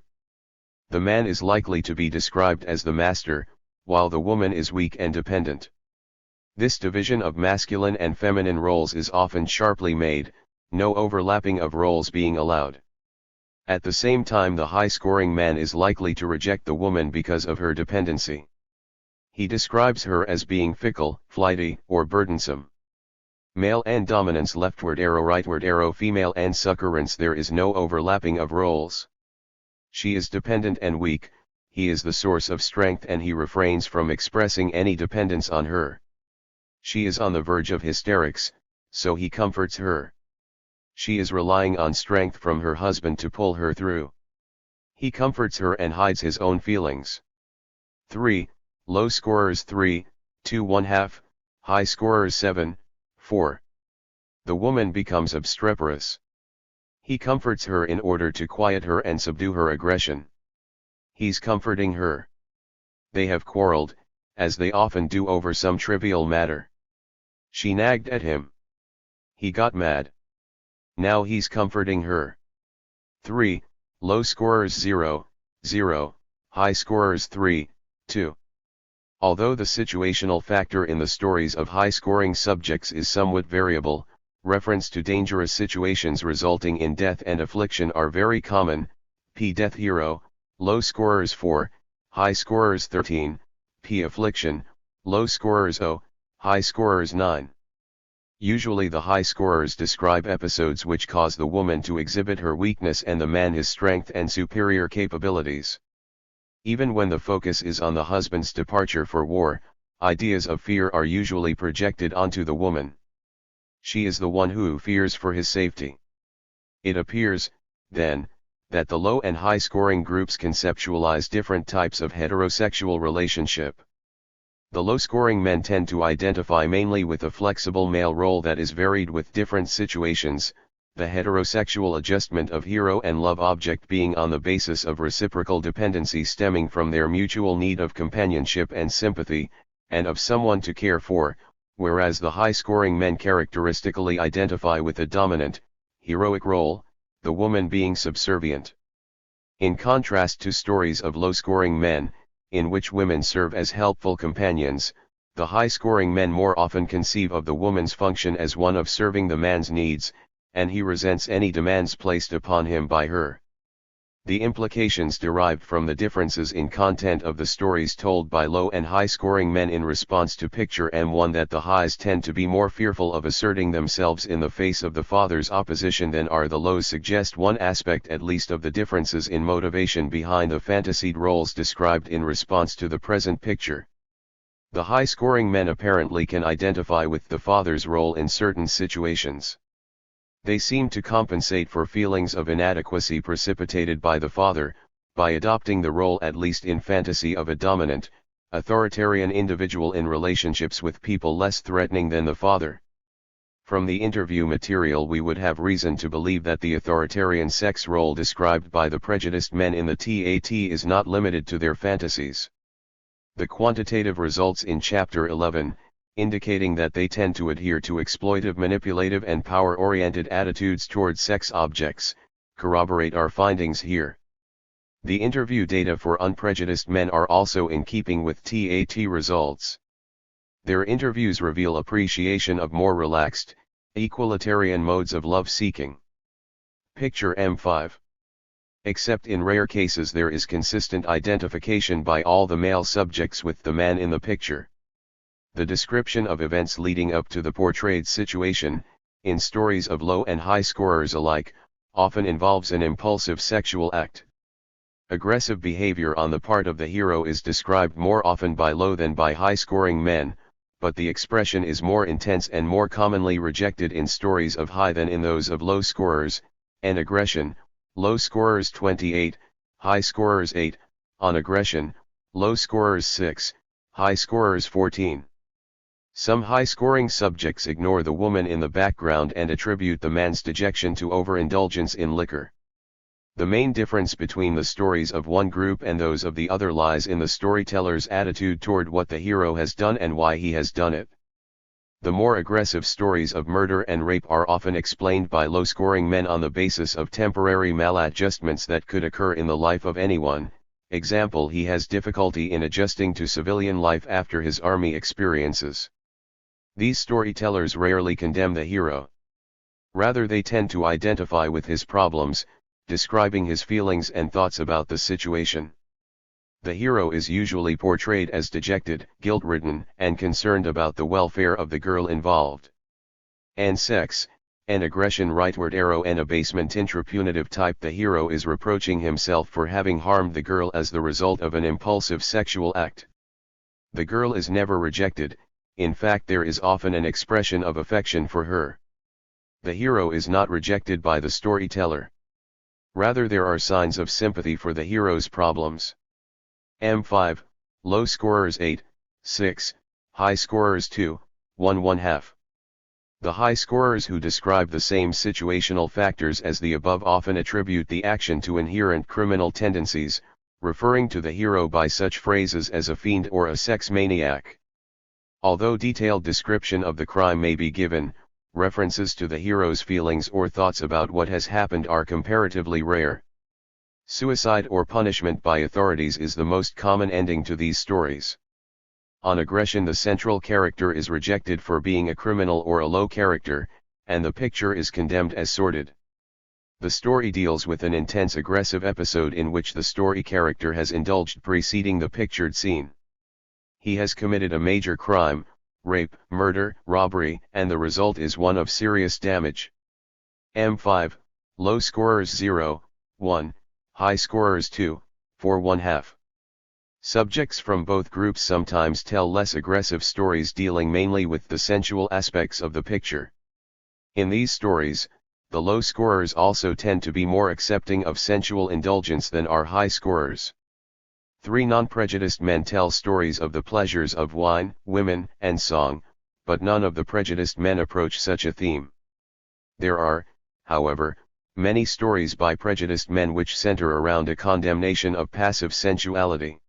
The man is likely to be described as the master, while the woman is weak and dependent. This division of masculine and feminine roles is often sharply made, no overlapping of roles being allowed. At the same time, the high-scoring man is likely to reject the woman because of her dependency. He describes her as being fickle, flighty, or burdensome. Male and dominance leftward arrow rightward arrow female and succorance. There is no overlapping of roles. She is dependent and weak, he is the source of strength and he refrains from expressing any dependence on her. She is on the verge of hysterics, so he comforts her. She is relying on strength from her husband to pull her through. He comforts her and hides his own feelings. 3. Low scorers 3, 2 1/2, high scorers 7, 4. The woman becomes obstreperous. He comforts her in order to quiet her and subdue her aggression. He's comforting her. They have quarreled, as they often do over some trivial matter. She nagged at him. He got mad. Now he's comforting her. 3. Low scorers 0, 0, high scorers 3, 2. Although the situational factor in the stories of high-scoring subjects is somewhat variable, reference to dangerous situations resulting in death and affliction are very common. P. Death hero, low scorers 4, high scorers 13, P. Affliction, low scorers 0, high scorers 9. Usually the high scorers describe episodes which cause the woman to exhibit her weakness and the man his strength and superior capabilities. Even when the focus is on the husband's departure for war, ideas of fear are usually projected onto the woman. She is the one who fears for his safety. It appears, then, that the low and high scoring groups conceptualize different types of heterosexual relationship. The low scoring men tend to identify mainly with a flexible male role that is varied with different situations, the heterosexual adjustment of hero and love object being on the basis of reciprocal dependency stemming from their mutual need of companionship and sympathy, and of someone to care for, whereas the high-scoring men characteristically identify with a dominant, heroic role, the woman being subservient. In contrast to stories of low-scoring men, in which women serve as helpful companions, the high-scoring men more often conceive of the woman's function as one of serving the man's needs, and he resents any demands placed upon him by her. The implications derived from the differences in content of the stories told by low and high-scoring men in response to picture M1 that the highs tend to be more fearful of asserting themselves in the face of the father's opposition than are the lows suggest one aspect at least of the differences in motivation behind the fantasied roles described in response to the present picture. The high-scoring men apparently can identify with the father's role in certain situations. They seem to compensate for feelings of inadequacy precipitated by the father, by adopting the role at least in fantasy of a dominant, authoritarian individual in relationships with people less threatening than the father. From the interview material we would have reason to believe that the authoritarian sex role described by the prejudiced men in the TAT is not limited to their fantasies. The quantitative results in Chapter 11, indicating that they tend to adhere to exploitive, manipulative and power-oriented attitudes toward sex objects, corroborate our findings here. The interview data for unprejudiced men are also in keeping with TAT results. Their interviews reveal appreciation of more relaxed, equalitarian modes of love-seeking. Picture M5. Except in rare cases there is consistent identification by all the male subjects with the man in the picture. The description of events leading up to the portrayed situation, in stories of low and high scorers alike, often involves an impulsive sexual act. Aggressive behavior on the part of the hero is described more often by low than by high-scoring men, but the expression is more intense and more commonly rejected in stories of high than in those of low scorers, and aggression, low scorers 28, high scorers 8, on aggression, low scorers 6, high scorers 14. Some high-scoring subjects ignore the woman in the background and attribute the man's dejection to overindulgence in liquor. The main difference between the stories of one group and those of the other lies in the storyteller's attitude toward what the hero has done and why he has done it. The more aggressive stories of murder and rape are often explained by low-scoring men on the basis of temporary maladjustments that could occur in the life of anyone. Example: he has difficulty in adjusting to civilian life after his army experiences. These storytellers rarely condemn the hero. Rather, they tend to identify with his problems, describing his feelings and thoughts about the situation. The hero is usually portrayed as dejected, guilt-ridden, and concerned about the welfare of the girl involved. And sex, and aggression rightward arrow and abasement intrapunitive type. The hero is reproaching himself for having harmed the girl as the result of an impulsive sexual act. The girl is never rejected, in fact there is often an expression of affection for her. The hero is not rejected by the storyteller. Rather, there are signs of sympathy for the hero's problems. M5, low scorers 8, 6, high scorers 2, 1/2. The high scorers who describe the same situational factors as the above often attribute the action to inherent criminal tendencies, referring to the hero by such phrases as a fiend or a sex maniac. Although detailed description of the crime may be given, references to the hero's feelings or thoughts about what has happened are comparatively rare. Suicide or punishment by authorities is the most common ending to these stories. On aggression, the central character is rejected for being a criminal or a low character, and the picture is condemned as sordid. The story deals with an intense aggressive episode in which the story character has indulged preceding the pictured scene. He has committed a major crime, rape, murder, robbery, and the result is one of serious damage. M5, low scorers 0, 1, high scorers 2, 4/1/2. Subjects from both groups sometimes tell less aggressive stories dealing mainly with the sensual aspects of the picture. In these stories, the low scorers also tend to be more accepting of sensual indulgence than are high scorers. 3 non-prejudiced men tell stories of the pleasures of wine, women, and song, but none of the prejudiced men approach such a theme. There are, however, many stories by prejudiced men which center around a condemnation of passive sensuality.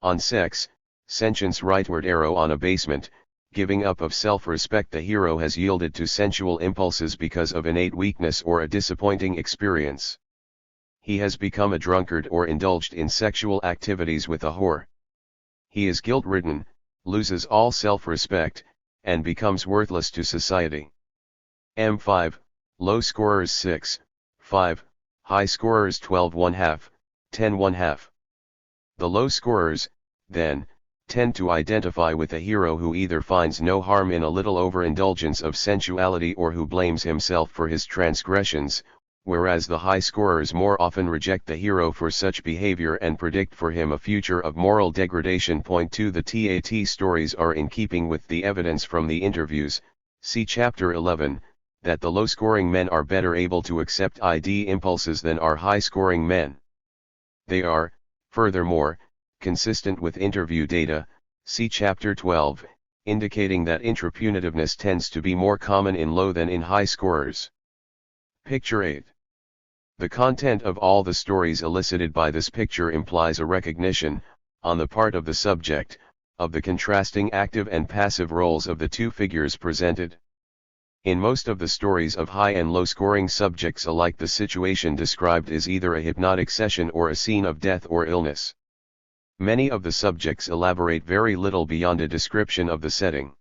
On sex, sentience rightward arrow on abasement, giving up of self-respect. The hero has yielded to sensual impulses because of innate weakness or a disappointing experience. He has become a drunkard or indulged in sexual activities with a whore. He is guilt-ridden, loses all self-respect, and becomes worthless to society. M5, low scorers 6, 5, high scorers 12/1/2, 10/1/2. The low scorers, then, tend to identify with a hero who either finds no harm in a little overindulgence of sensuality or who blames himself for his transgressions, whereas the high scorers more often reject the hero for such behavior and predict for him a future of moral degradation. Point 2. The TAT stories are in keeping with the evidence from the interviews, see Chapter 11, that the low-scoring men are better able to accept ID impulses than are high-scoring men. They are, furthermore, consistent with interview data, see Chapter 12, indicating that intrapunitiveness tends to be more common in low than in high scorers. Picture 8. The content of all the stories elicited by this picture implies a recognition, on the part of the subject, of the contrasting active and passive roles of the two figures presented. In most of the stories of high and low scoring subjects alike, the situation described is either a hypnotic session or a scene of death or illness. Many of the subjects elaborate very little beyond a description of the setting.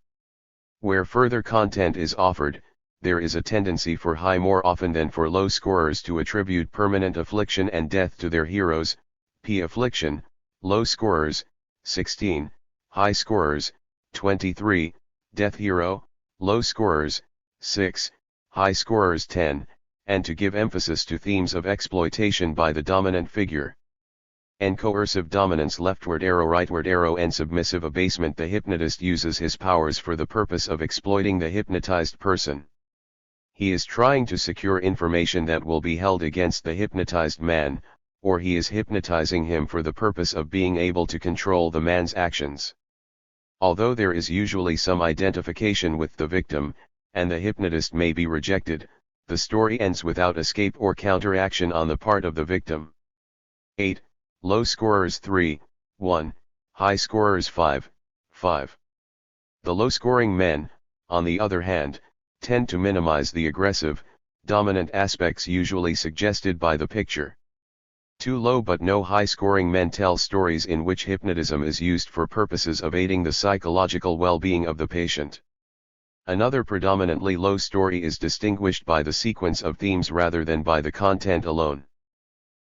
Where further content is offered, there is a tendency for high more often than for low scorers to attribute permanent affliction and death to their heroes, p. affliction, low scorers, 16, high scorers, 23, death hero, low scorers, 6, high scorers 10, and to give emphasis to themes of exploitation by the dominant figure. And coercive dominance, leftward arrow rightward arrow, and submissive abasement. The hypnotist uses his powers for the purpose of exploiting the hypnotized person. He is trying to secure information that will be held against the hypnotized man, or he is hypnotizing him for the purpose of being able to control the man's actions. Although there is usually some identification with the victim, and the hypnotist may be rejected, the story ends without escape or counteraction on the part of the victim. 8. Low scorers 3, 1, high scorers 5, 5. The low-scoring men, on the other hand, tend to minimize the aggressive, dominant aspects usually suggested by the picture. Two low but no high-scoring men tell stories in which hypnotism is used for purposes of aiding the psychological well-being of the patient. Another predominantly low story is distinguished by the sequence of themes rather than by the content alone.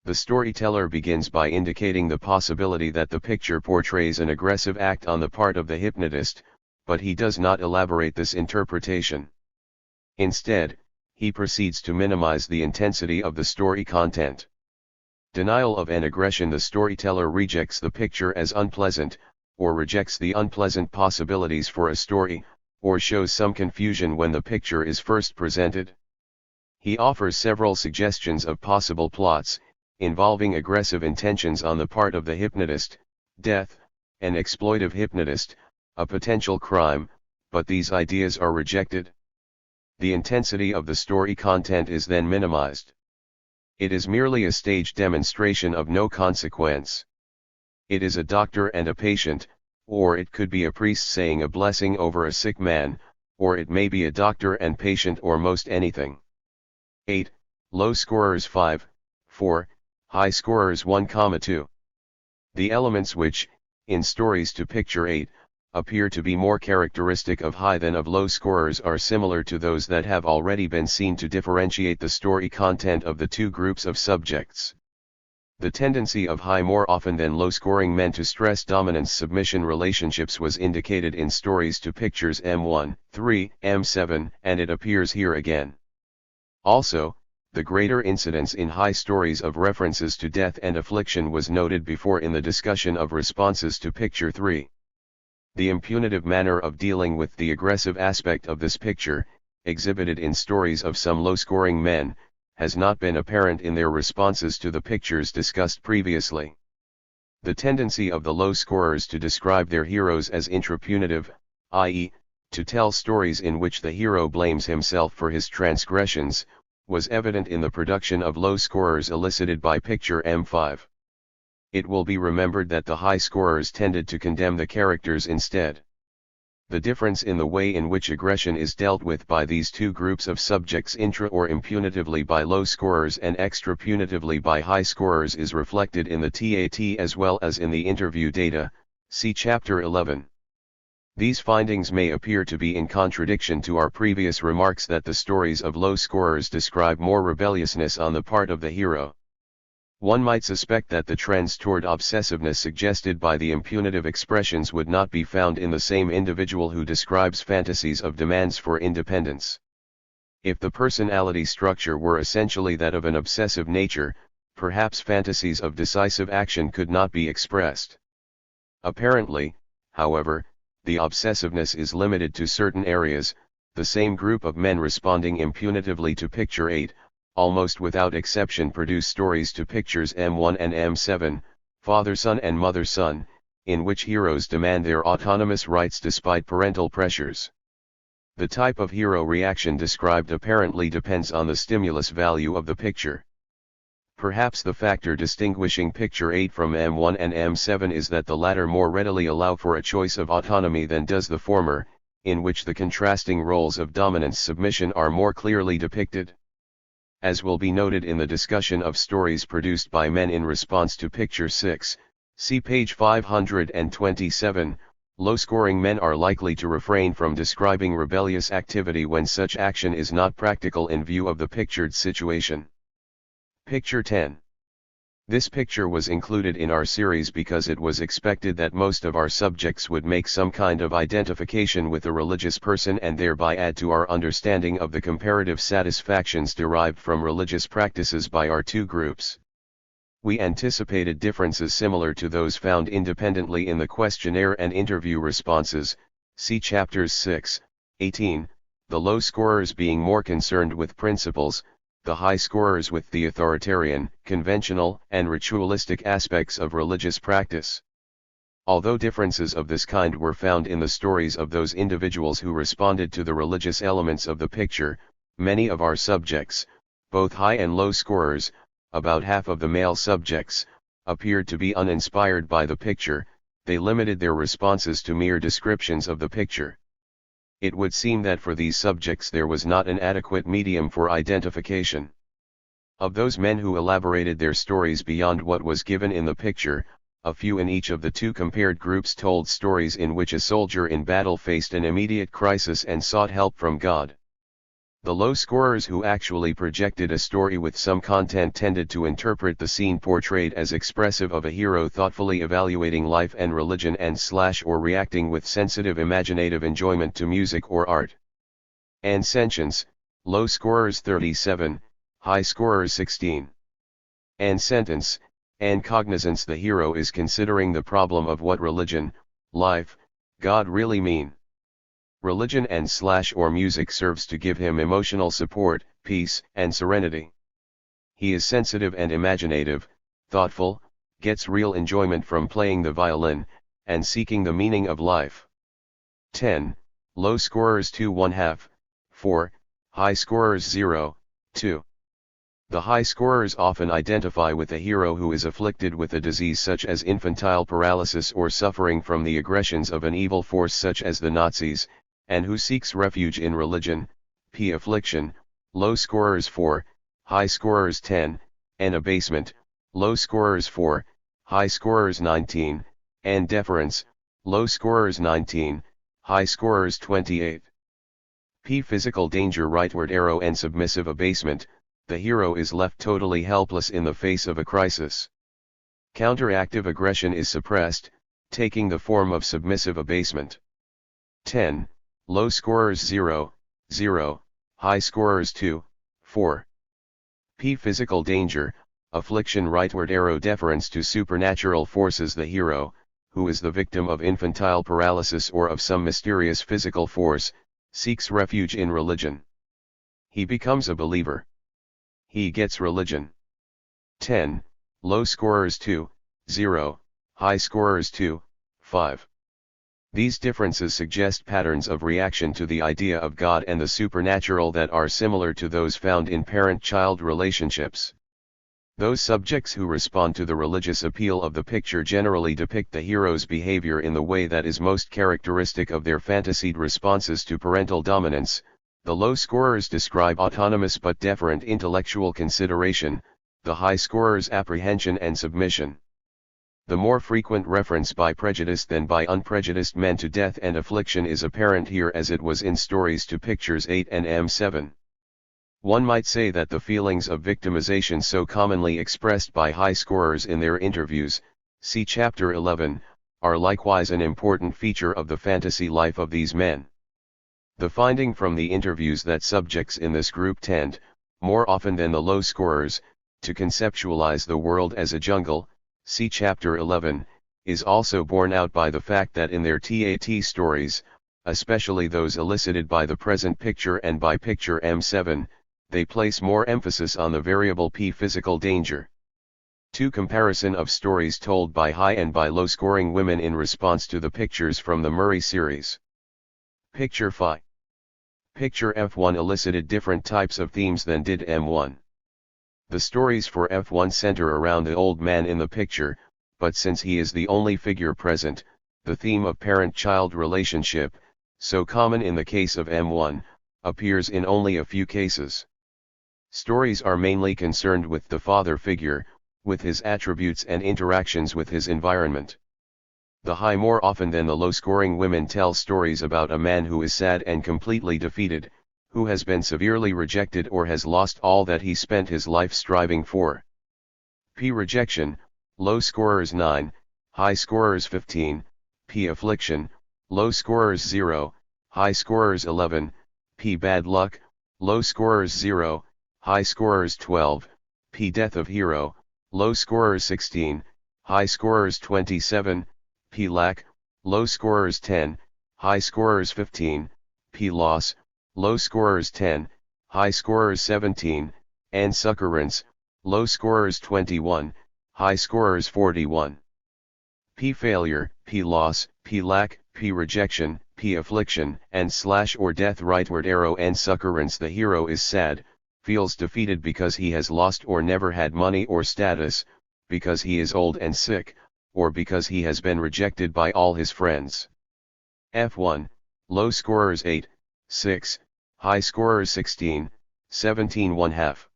The storyteller begins by indicating the possibility that the picture portrays an aggressive act on the part of the hypnotist, but he does not elaborate this interpretation. Instead, he proceeds to minimize the intensity of the story content. Denial of an aggression. The storyteller rejects the picture as unpleasant, or rejects the unpleasant possibilities for a story, or shows some confusion when the picture is first presented. He offers several suggestions of possible plots, involving aggressive intentions on the part of the hypnotist, death, an exploitive hypnotist, a potential crime, but these ideas are rejected. The intensity of the story content is then minimized. It is merely a stage demonstration of no consequence. It is a doctor and a patient, or it could be a priest saying a blessing over a sick man, or it may be a doctor and patient, or most anything. 8. Low scorers 5, 4, high scorers 1, 2. The elements which, in stories to picture 8, appear to be more characteristic of high than of low scorers are similar to those that have already been seen to differentiate the story content of the two groups of subjects. The tendency of high more often than low scoring men to stress dominance-submission relationships was indicated in stories to pictures M1, 3, M7, and it appears here again. Also, the greater incidence in high stories of references to death and affliction was noted before in the discussion of responses to picture 3. The impunitive manner of dealing with the aggressive aspect of this picture, exhibited in stories of some low-scoring men, has not been apparent in their responses to the pictures discussed previously. The tendency of the low scorers to describe their heroes as intrapunitive, i.e., to tell stories in which the hero blames himself for his transgressions, was evident in the production of low scorers elicited by picture M5. It will be remembered that the high scorers tended to condemn the characters instead. The difference in the way in which aggression is dealt with by these two groups of subjects, intra or impunitively by low scorers and extra punitively by high scorers, is reflected in the TAT as well as in the interview data, see Chapter 11. These findings may appear to be in contradiction to our previous remarks that the stories of low scorers describe more rebelliousness on the part of the hero. One might suspect that the trends toward obsessiveness suggested by the impunitive expressions would not be found in the same individual who describes fantasies of demands for independence. If the personality structure were essentially that of an obsessive nature, perhaps fantasies of decisive action could not be expressed. Apparently, however, the obsessiveness is limited to certain areas. The same group of men responding impunitively to picture 8, almost without exception, produce stories to pictures M1 and M7, father-son and mother-son, in which heroes demand their autonomous rights despite parental pressures. The type of hero reaction described apparently depends on the stimulus value of the picture. Perhaps the factor distinguishing picture 8 from M1 and M7 is that the latter more readily allow for a choice of autonomy than does the former, in which the contrasting roles of dominance-submission are more clearly depicted. As will be noted in the discussion of stories produced by men in response to picture 6, see page 527, low-scoring men are likely to refrain from describing rebellious activity when such action is not practical in view of the pictured situation. Picture 10. This picture was included in our series because it was expected that most of our subjects would make some kind of identification with a religious person and thereby add to our understanding of the comparative satisfactions derived from religious practices by our two groups. We anticipated differences similar to those found independently in the questionnaire and interview responses, see chapters 6, 18, the low scorers being more concerned with principles, the high scorers with the authoritarian, conventional, and ritualistic aspects of religious practice. Although differences of this kind were found in the stories of those individuals who responded to the religious elements of the picture, many of our subjects, both high and low scorers, about half of the male subjects, appeared to be uninspired by the picture. They limited their responses to mere descriptions of the picture. It would seem that for these subjects there was not an adequate medium for identification. Of those men who elaborated their stories beyond what was given in the picture, a few in each of the two compared groups told stories in which a soldier in battle faced an immediate crisis and sought help from God. The low scorers who actually projected a story with some content tended to interpret the scene portrayed as expressive of a hero thoughtfully evaluating life and religion or reacting with sensitive imaginative enjoyment to music or art. And sentience, low scorers 37, high scorers 16. And sentence, and cognizance, the hero is considering the problem of what religion, life, God really mean. Religion and/or music serves to give him emotional support, peace, and serenity. He is sensitive and imaginative, thoughtful, gets real enjoyment from playing the violin, and seeking the meaning of life. 10. Low scorers 2 1/2, 4, high scorers 0, 2. The high scorers often identify with a hero who is afflicted with a disease such as infantile paralysis or suffering from the aggressions of an evil force such as the Nazis, and who seeks refuge in religion, p. affliction, low scorers 4, high scorers 10, and abasement, low scorers 4, high scorers 19, and deference, low scorers 19, high scorers 28. P. Physical danger rightward arrow and submissive abasement, the hero is left totally helpless in the face of a crisis. Counteractive aggression is suppressed, taking the form of submissive abasement. 10. Low scorers 0, 0, high scorers 2, 4. P. Physical danger, affliction rightward arrow deference to supernatural forces, the hero, who is the victim of infantile paralysis or of some mysterious physical force, seeks refuge in religion. He becomes a believer. He gets religion. 10. Low scorers 2, 0, high scorers 2, 5. These differences suggest patterns of reaction to the idea of God and the supernatural that are similar to those found in parent-child relationships. Those subjects who respond to the religious appeal of the picture generally depict the hero's behavior in the way that is most characteristic of their fantasied responses to parental dominance. The low scorers describe autonomous but deferent intellectual consideration, the high scorers apprehension and submission. The more frequent reference by prejudiced than by unprejudiced men to death and affliction is apparent here as it was in stories to pictures 8 and M7. One might say that the feelings of victimization so commonly expressed by high scorers in their interviews, see chapter 11, are likewise an important feature of the fantasy life of these men. The finding from the interviews that subjects in this group tend, more often than the low scorers, to conceptualize the world as a jungle, see chapter 11, is also borne out by the fact that in their TAT stories, especially those elicited by the present picture and by picture M7, they place more emphasis on the variable P physical danger. 2. Comparison of stories told by high and by low scoring women in response to the pictures from the Murray series. Picture Phi. Picture F1 elicited different types of themes than did M1. The stories for F1 center around the old man in the picture, but since he is the only figure present, the theme of parent-child relationship, so common in the case of M1, appears in only a few cases. Stories are mainly concerned with the father figure, with his attributes and interactions with his environment. The high more often than the low-scoring women tell stories about a man who is sad and completely defeated, who has been severely rejected or has lost all that he spent his life striving for. P. Rejection, low scorers 9, high scorers 15, P. Affliction, low scorers 0, high scorers 11, P. Bad luck, low scorers 0, high scorers 12, P. Death of hero, low scorers 16, high scorers 27, P. Lack, low scorers 10, high scorers 15, P. Loss, low scorers 10, high scorers 17, and Succurrence, low scorers 21, high scorers 41. P. Failure, P. Loss, P. Lack, P. Rejection, P. Affliction, and / or death rightward arrow and Succurrence. The hero is sad, feels defeated because he has lost or never had money or status, because he is old and sick, or because he has been rejected by all his friends. F1, low scorers 8, 6, high scorers 16, 17 1/2.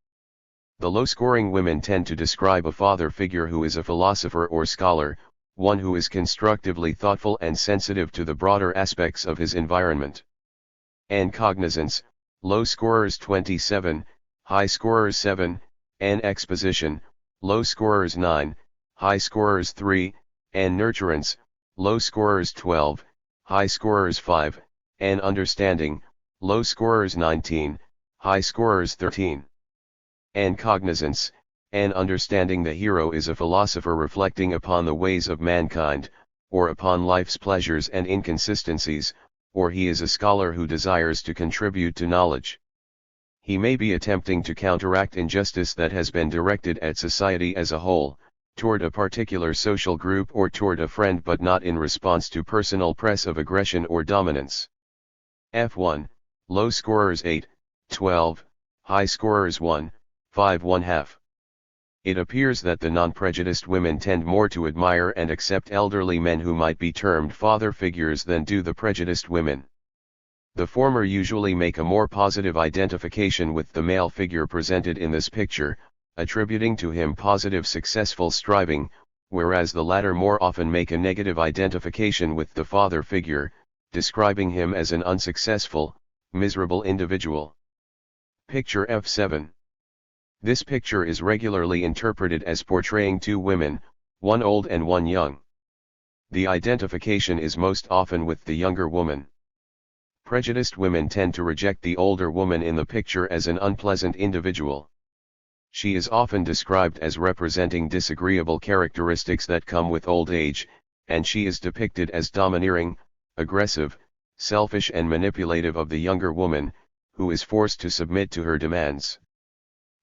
The low-scoring women tend to describe a father figure who is a philosopher or scholar, one who is constructively thoughtful and sensitive to the broader aspects of his environment. And cognizance, low scorers 27, high scorers 7, and exposition, low scorers 9, high scorers 3, and nurturance, low scorers 12, high scorers 5, and understanding, low scorers 19, high scorers 13. And cognizance, and understanding. The hero is a philosopher reflecting upon the ways of mankind, or upon life's pleasures and inconsistencies, or he is a scholar who desires to contribute to knowledge. He may be attempting to counteract injustice that has been directed at society as a whole, toward a particular social group or toward a friend, but not in response to personal press of aggression or dominance. F1, low scorers 8, 12, high scorers 1, 5 1/2. It appears that the non-prejudiced women tend more to admire and accept elderly men who might be termed father figures than do the prejudiced women. The former usually make a more positive identification with the male figure presented in this picture, attributing to him positive successful striving, whereas the latter more often make a negative identification with the father figure, describing him as an unsuccessful, miserable individual. Picture F7. This picture is regularly interpreted as portraying two women, one old and one young. The identification is most often with the younger woman. Prejudiced women tend to reject the older woman in the picture as an unpleasant individual. She is often described as representing disagreeable characteristics that come with old age, and she is depicted as domineering, aggressive, selfish and manipulative of the younger woman, who is forced to submit to her demands.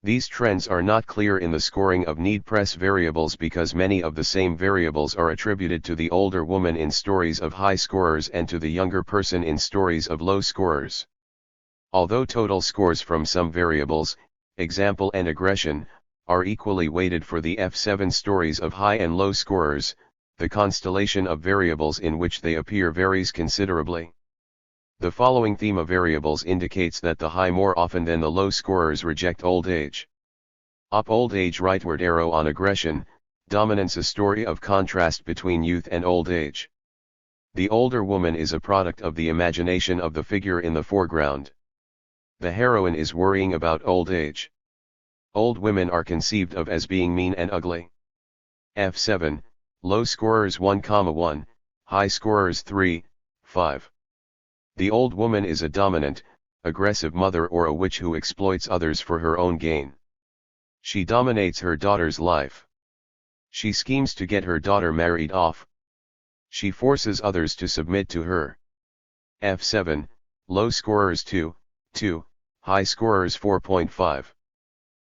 These trends are not clear in the scoring of need press variables because many of the same variables are attributed to the older woman in stories of high scorers and to the younger person in stories of low scorers. Although total scores from some variables, example and aggression, are equally weighted for the F7 stories of high and low scorers, the constellation of variables in which they appear varies considerably. The following theme of variables indicates that the high more often than the low scorers reject old age. Up old age rightward arrow on aggression, dominance a story of contrast between youth and old age. The older woman is a product of the imagination of the figure in the foreground. The heroine is worrying about old age. Old women are conceived of as being mean and ugly. F7, low scorers 1,1, high scorers 3, 5. The old woman is a dominant, aggressive mother or a witch who exploits others for her own gain. She dominates her daughter's life. She schemes to get her daughter married off. She forces others to submit to her. F7, low scorers 2, 2, high scorers 4.5.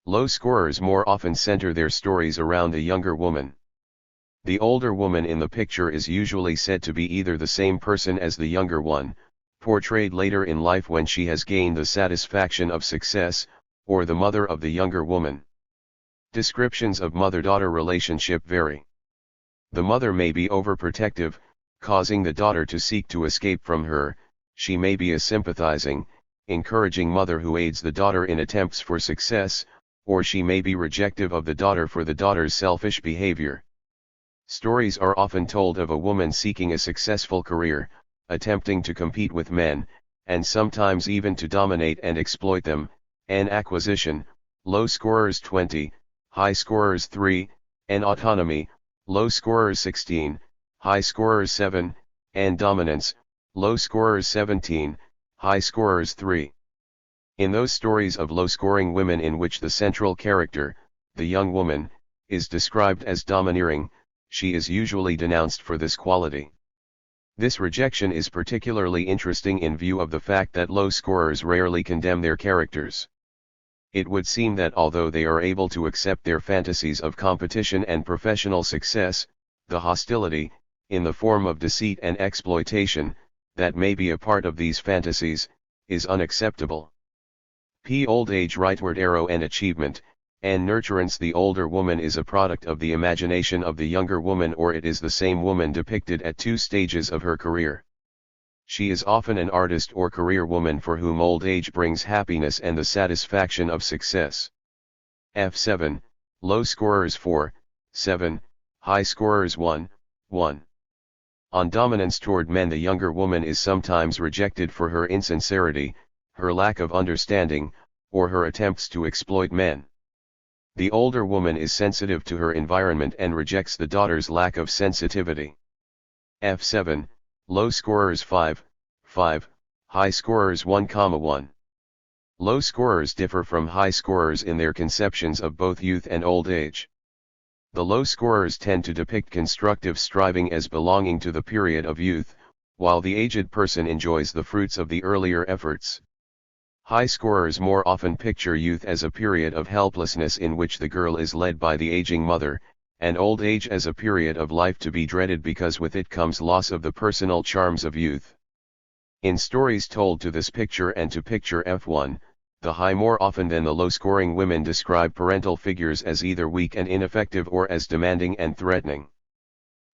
Low scorers more often center their stories around a younger woman. The older woman in the picture is usually said to be either the same person as the younger one, portrayed later in life when she has gained the satisfaction of success, or the mother of the younger woman. Descriptions of mother-daughter relationship vary. The mother may be overprotective, causing the daughter to seek to escape from her. She may be a sympathizing, encouraging mother who aids the daughter in attempts for success, or she may be rejective of the daughter for the daughter's selfish behavior. Stories are often told of a woman seeking a successful career, attempting to compete with men, and sometimes even to dominate and exploit them. N acquisition, low scorers 20, high scorers 3, N autonomy, low scorers 16, high scorers 7, N dominance, low scorers 17, high scorers 3. In those stories of low-scoring women in which the central character, the young woman, is described as domineering, she is usually denounced for this quality. This rejection is particularly interesting in view of the fact that low scorers rarely condemn their characters. It would seem that although they are able to accept their fantasies of competition and professional success, the hostility, in the form of deceit and exploitation, that may be a part of these fantasies, is unacceptable. Old age rightward arrow and achievement, and nurturance. The older woman is a product of the imagination of the younger woman, or it is the same woman depicted at two stages of her career. She is often an artist or career woman for whom old age brings happiness and the satisfaction of success. F7, low scorers 4, 7, high scorers 1, 1. On dominance toward men, the younger woman is sometimes rejected for her insincerity, her lack of understanding, or her attempts to exploit men. The older woman is sensitive to her environment and rejects the daughter's lack of sensitivity. F7, low scorers 5, 5, high scorers 1, 1. Low scorers differ from high scorers in their conceptions of both youth and old age. The low scorers tend to depict constructive striving as belonging to the period of youth, while the aged person enjoys the fruits of the earlier efforts. High scorers more often picture youth as a period of helplessness in which the girl is led by the aging mother, and old age as a period of life to be dreaded because with it comes loss of the personal charms of youth. In stories told to this picture and to picture F1, the high more often than the low-scoring women describe parental figures as either weak and ineffective or as demanding and threatening.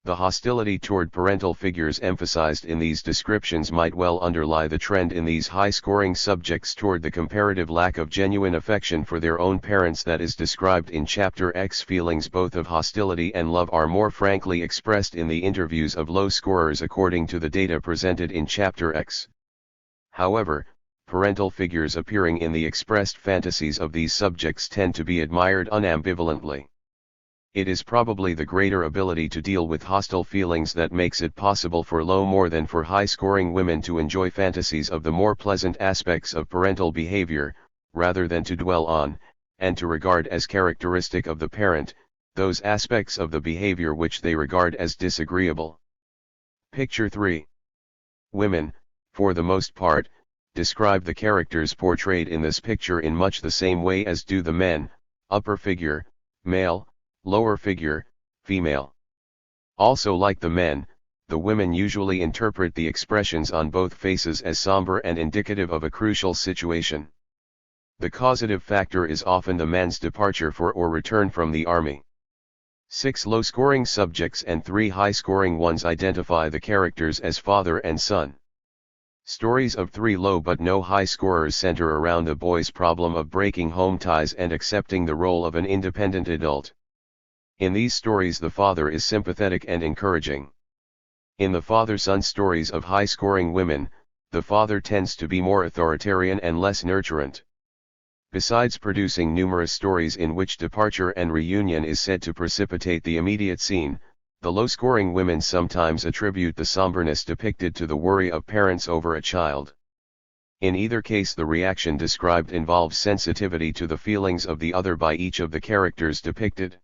The hostility toward parental figures emphasized in these descriptions might well underlie the trend in these high-scoring subjects toward the comparative lack of genuine affection for their own parents that is described in Chapter X. Feelings both of hostility and love are more frankly expressed in the interviews of low scorers according to the data presented in Chapter X. However, parental figures appearing in the expressed fantasies of these subjects tend to be admired unambivalently. It is probably the greater ability to deal with hostile feelings that makes it possible for low more than for high-scoring women to enjoy fantasies of the more pleasant aspects of parental behavior, rather than to dwell on, and to regard as characteristic of the parent, those aspects of the behavior which they regard as disagreeable. Picture 3. Women, for the most part, describe the characters portrayed in this picture in much the same way as do the men: upper figure, male, lower figure, female. Also, like the men, the women usually interpret the expressions on both faces as somber and indicative of a crucial situation. The causative factor is often the man's departure for or return from the army. 6 low-scoring subjects and 3 high-scoring ones identify the characters as father and son. Stories of 3 low but no high scorers center around the boy's problem of breaking home ties and accepting the role of an independent adult. In these stories, the father is sympathetic and encouraging. In the father-son stories of high-scoring women, the father tends to be more authoritarian and less nurturant. Besides producing numerous stories in which departure and reunion is said to precipitate the immediate scene, the low-scoring women sometimes attribute the somberness depicted to the worry of parents over a child. In either case, the reaction described involves sensitivity to the feelings of the other by each of the characters depicted.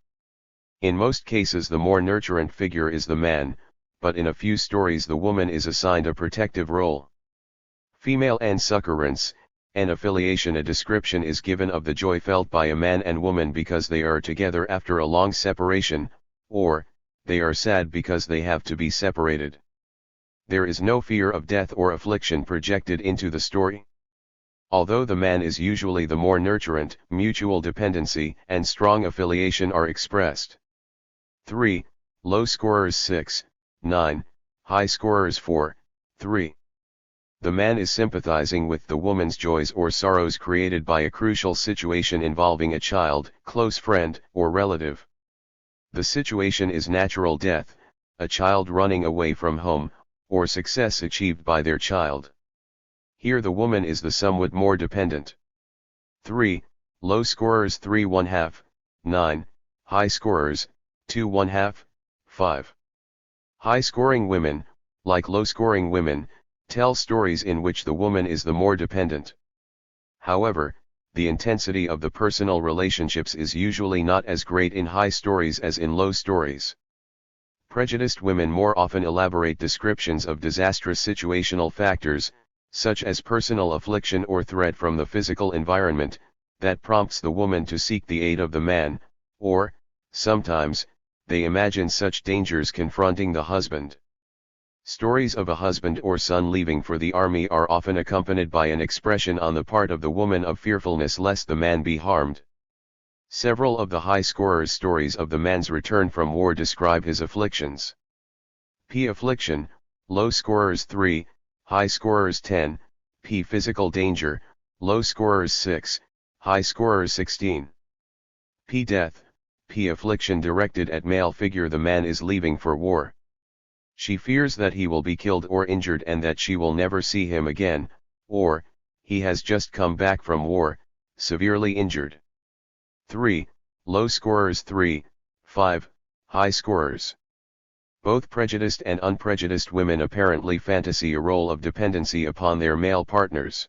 In most cases, the more nurturant figure is the man, but in a few stories the woman is assigned a protective role. Female and succurrence, An affiliation. A description is given of the joy felt by a man and woman because they are together after a long separation, or, they are sad because they have to be separated. There is no fear of death or affliction projected into the story. Although the man is usually the more nurturant, mutual dependency and strong affiliation are expressed. 3. Low scorers 6, 9, high scorers 4, 3. The man is sympathizing with the woman's joys or sorrows created by a crucial situation involving a child, close friend, or relative. The situation is natural death, a child running away from home, or success achieved by their child. Here the woman is the somewhat more dependent. 3. Low scorers 3 1/2, 9, high scorers, 2 1/2, 5. High-scoring women, like low-scoring women, tell stories in which the woman is the more dependent. However, the intensity of the personal relationships is usually not as great in high stories as in low stories. Prejudiced women more often elaborate descriptions of disastrous situational factors, such as personal affliction or threat from the physical environment, that prompts the woman to seek the aid of the man, or, sometimes, they imagine such dangers confronting the husband. Stories of a husband or son leaving for the army are often accompanied by an expression on the part of the woman of fearfulness lest the man be harmed. Several of the high scorers' stories of the man's return from war describe his afflictions. P. Affliction, low scorers 3, high scorers 10, P. Physical danger, low scorers 6, high scorers 16. P. Death, P. Affliction directed at male figure. The man is leaving for war. She fears that he will be killed or injured and that she will never see him again, or, he has just come back from war, severely injured. 3. Low scorers 3, 5, high scorers. Both prejudiced and unprejudiced women apparently fantasy a role of dependency upon their male partners.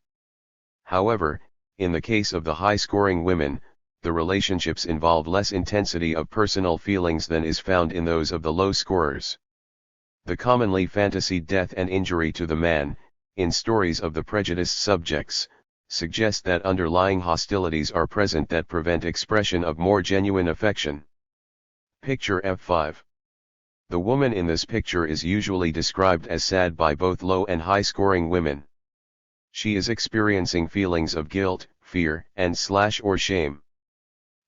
However, in the case of the high-scoring women, the relationships involve less intensity of personal feelings than is found in those of the low scorers. The commonly fantasied death and injury to the man, in stories of the prejudiced subjects, suggest that underlying hostilities are present that prevent expression of more genuine affection. Picture F5. The woman in this picture is usually described as sad by both low and high-scoring women. She is experiencing feelings of guilt, fear, and/or shame.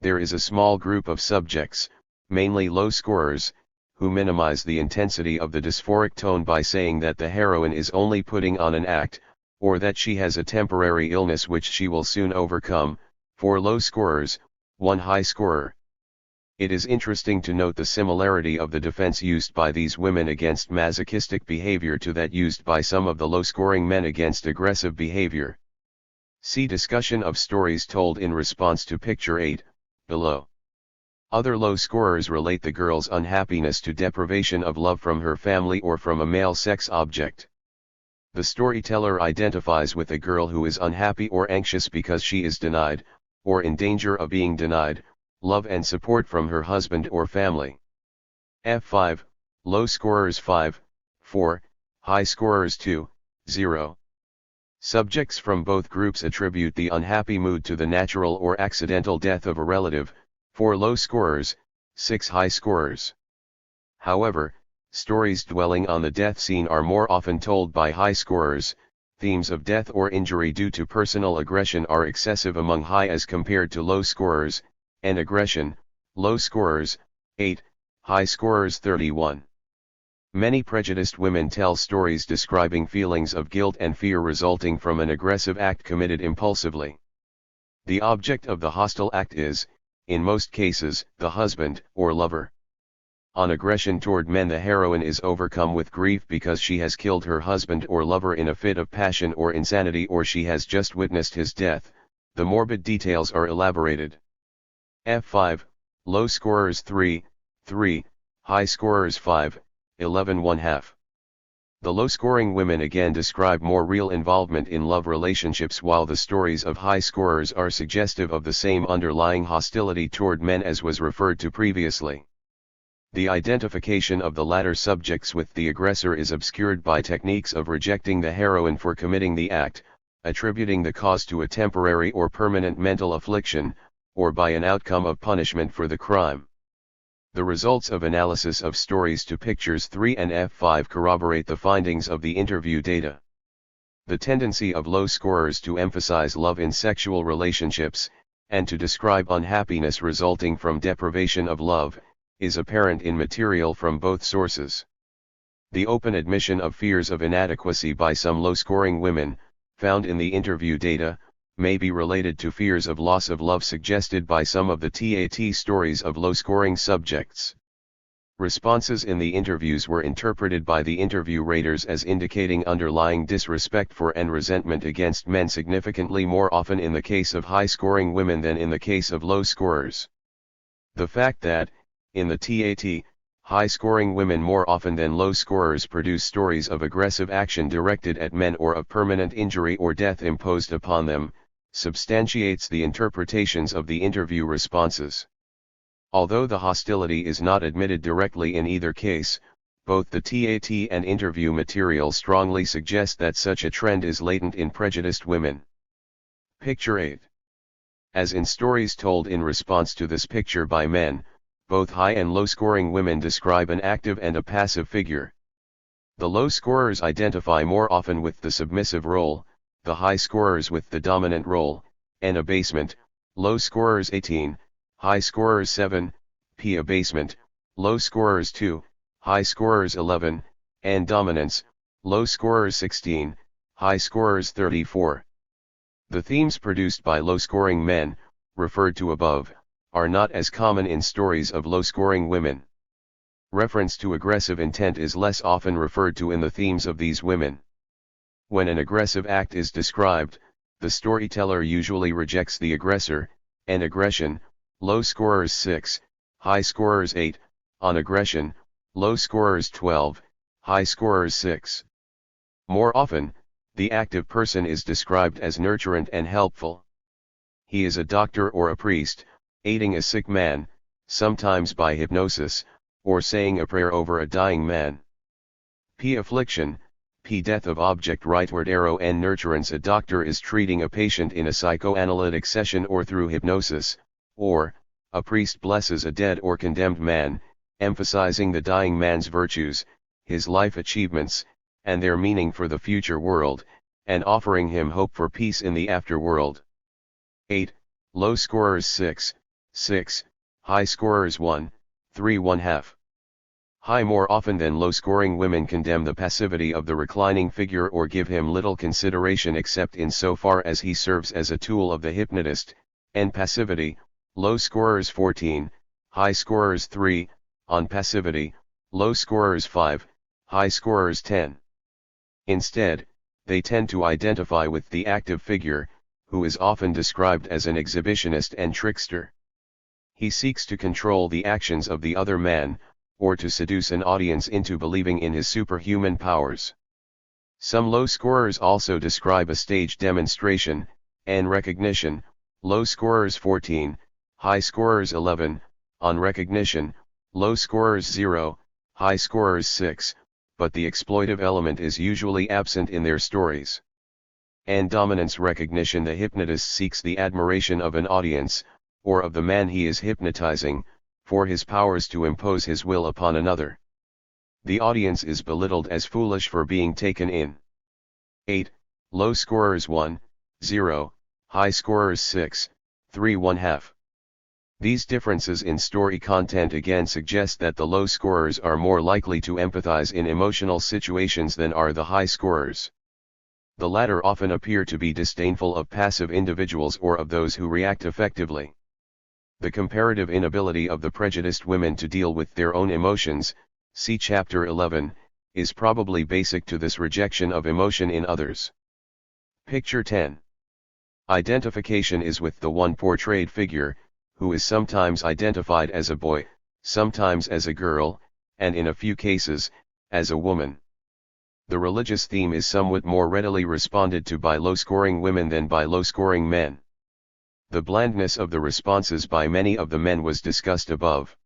There is a small group of subjects, mainly low scorers, who minimize the intensity of the dysphoric tone by saying that the heroine is only putting on an act, or that she has a temporary illness which she will soon overcome. 4 low scorers, 1 high scorer. It is interesting to note the similarity of the defense used by these women against masochistic behavior to that used by some of the low-scoring men against aggressive behavior. See discussion of stories told in response to picture 8, below. Other low scorers relate the girl's unhappiness to deprivation of love from her family or from a male sex object. The storyteller identifies with a girl who is unhappy or anxious because she is denied, or in danger of being denied, love and support from her husband or family. F5, low scorers 5, 4, high scorers 2, 0. Subjects from both groups attribute the unhappy mood to the natural or accidental death of a relative, 4 low scorers, 6 high scorers. However, stories dwelling on the death scene are more often told by high scorers. Themes of death or injury due to personal aggression are excessive among high as compared to low scorers, and aggression, low scorers, 8, high scorers 31. Many prejudiced women tell stories describing feelings of guilt and fear resulting from an aggressive act committed impulsively. The object of the hostile act is, in most cases, the husband or lover. On aggression toward men, the heroine is overcome with grief because she has killed her husband or lover in a fit of passion or insanity, or she has just witnessed his death. The morbid details are elaborated. F5, low scorers 3, 3, high scorers 5, 11 1/2. The low-scoring women again describe more real involvement in love relationships, while the stories of high scorers are suggestive of the same underlying hostility toward men as was referred to previously. The identification of the latter subjects with the aggressor is obscured by techniques of rejecting the heroine for committing the act, attributing the cause to a temporary or permanent mental affliction, or by an outcome of punishment for the crime. The results of analysis of stories to pictures 3 and F5 corroborate the findings of the interview data. The tendency of low scorers to emphasize love in sexual relationships, and to describe unhappiness resulting from deprivation of love, is apparent in material from both sources. The open admission of fears of inadequacy by some low-scoring women, found in the interview data, may be related to fears of loss of love suggested by some of the TAT stories of low-scoring subjects. Responses in the interviews were interpreted by the interview raters as indicating underlying disrespect for and resentment against men significantly more often in the case of high-scoring women than in the case of low scorers. The fact that, in the TAT, high-scoring women more often than low scorers produce stories of aggressive action directed at men or of permanent injury or death imposed upon them, substantiates the interpretations of the interview responses. Although the hostility is not admitted directly in either case, both the TAT and interview material strongly suggest that such a trend is latent in prejudiced women. Picture 8. As in stories told in response to this picture by men, both high and low-scoring women describe an active and a passive figure. The low scorers identify more often with the submissive role, the high scorers with the dominant role, and abasement, low scorers 18, high scorers 7, P abasement, low scorers 2, high scorers 11, and dominance, low scorers 16, high scorers 34. The themes produced by low-scoring men, referred to above, are not as common in stories of low-scoring women. Reference to aggressive intent is less often referred to in the themes of these women. When an aggressive act is described, the storyteller usually rejects the aggressor, and aggression, low scorers 6, high scorers 8, on aggression, low scorers 12, high scorers 6. More often, the active person is described as nurturant and helpful. He is a doctor or a priest, aiding a sick man, sometimes by hypnosis, or saying a prayer over a dying man. P affliction, P death of object rightward arrow and nurturance. A doctor is treating a patient in a psychoanalytic session or through hypnosis, or, a priest blesses a dead or condemned man, emphasizing the dying man's virtues, his life achievements, and their meaning for the future world, and offering him hope for peace in the afterworld. 8. Low scorers 6, 6, high scorers 1, 3 1/2. High more often than low-scoring women condemn the passivity of the reclining figure or give him little consideration except in so far as he serves as a tool of the hypnotist, and passivity, low scorers 14, high scorers 3, on passivity, low scorers 5, high scorers 10. Instead, they tend to identify with the active figure, who is often described as an exhibitionist and trickster. He seeks to control the actions of the other man, or to seduce an audience into believing in his superhuman powers. Some low scorers also describe a stage demonstration, and recognition, low scorers 14, high scorers 11, on recognition, low scorers 0, high scorers 6, but the exploitive element is usually absent in their stories. And dominance recognition. The hypnotist seeks the admiration of an audience, or of the man he is hypnotizing, for his powers to impose his will upon another. The audience is belittled as foolish for being taken in. 8. Low scorers 1, 0, high scorers 6, 3 1/2. These differences in story content again suggest that the low scorers are more likely to empathize in emotional situations than are the high scorers. The latter often appear to be disdainful of passive individuals or of those who react effectively. The comparative inability of the prejudiced women to deal with their own emotions, see Chapter 11, is probably basic to this rejection of emotion in others. Picture 10. Identification is with the one portrayed figure, who is sometimes identified as a boy, sometimes as a girl, and in a few cases, as a woman. The religious theme is somewhat more readily responded to by low-scoring women than by low-scoring men. The blandness of the responses by many of the men was discussed above.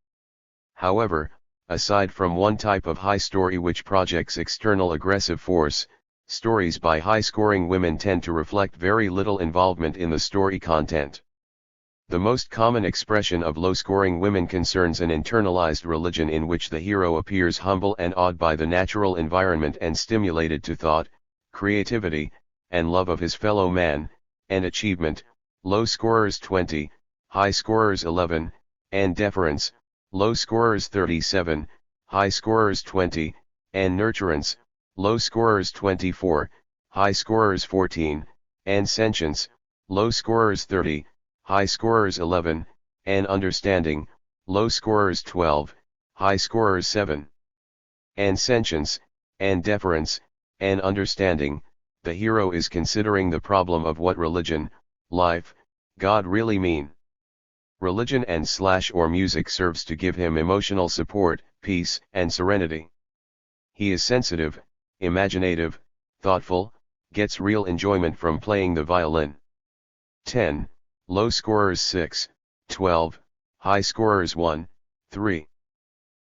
However, aside from one type of high story which projects external aggressive force, Stories by high-scoring women tend to reflect very little involvement in the story content. The most common expression of low-scoring women concerns an internalized religion in which the hero appears humble and awed by the natural environment and stimulated to thought, creativity, and love of his fellow man, and achievement. Low scorers 20, high scorers 11, and deference, low scorers 37, high scorers 20, and nurturance, low scorers 24, high scorers 14, and sentience, low scorers 30, high scorers 11, and understanding, low scorers 12, high scorers 7. And sentience, and deference, and understanding, the hero is considering the problem of what religion, life, God really mean. Religion and or music serves to give him emotional support, peace, and serenity. He is sensitive, imaginative, thoughtful, gets real enjoyment from playing the violin. 10. Low scorers 6, 12, high scorers 1, 3.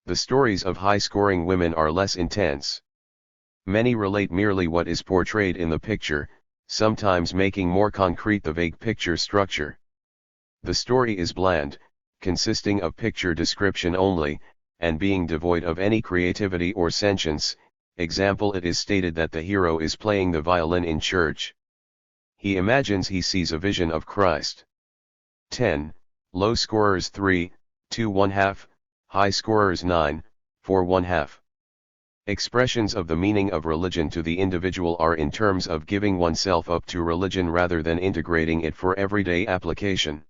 The stories of high-scoring women are less intense. Many relate merely what is portrayed in the picture, sometimes making more concrete the vague picture structure. The story is bland, consisting of picture description only, and being devoid of any creativity or sentience. Example: it is stated that the hero is playing the violin in church. He imagines he sees a vision of Christ. 10. Low scorers 3, 2 1/2, high scorers 9, 4 1/2. Expressions of the meaning of religion to the individual are in terms of giving oneself up to religion rather than integrating it for everyday application.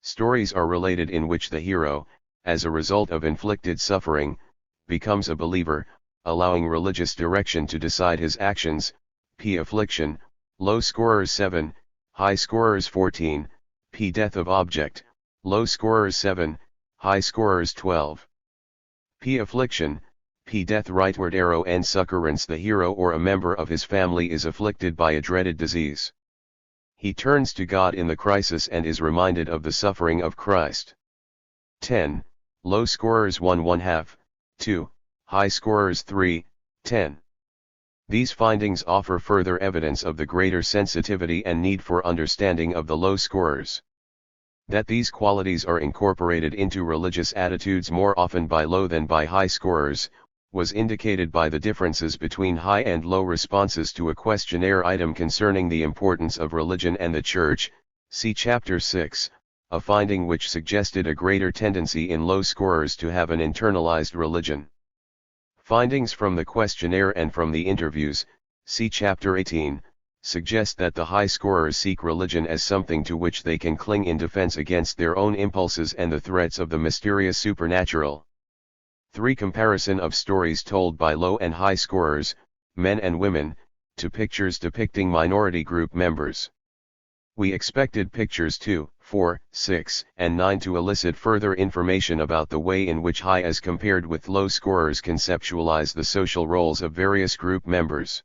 Stories are related in which the hero, as a result of inflicted suffering, becomes a believer, allowing religious direction to decide his actions. P. Affliction, low scorers 7, high scorers 14, P. Death of object, low scorers 7, high scorers 12. P. Affliction, P. Death rightward arrow and succurrence: the hero or a member of his family is afflicted by a dreaded disease. He turns to God in the crisis and is reminded of the suffering of Christ. 10. Low scorers 1 1/2, 2, high scorers 3, 10. These findings offer further evidence of the greater sensitivity and need for understanding of the low scorers. That these qualities are incorporated into religious attitudes more often by low than by high scorers, was indicated by the differences between high and low responses to a questionnaire item concerning the importance of religion and the Church, see Chapter 6, a finding which suggested a greater tendency in low scorers to have an internalized religion. Findings from the questionnaire and from the interviews, see Chapter 18, suggest that the high scorers seek religion as something to which they can cling in defense against their own impulses and the threats of the mysterious supernatural. 3. Comparison of stories told by low and high scorers, men and women, to pictures depicting minority group members. We expected pictures 2, 4, 6, and 9 to elicit further information about the way in which high as compared with low scorers conceptualize the social roles of various group members.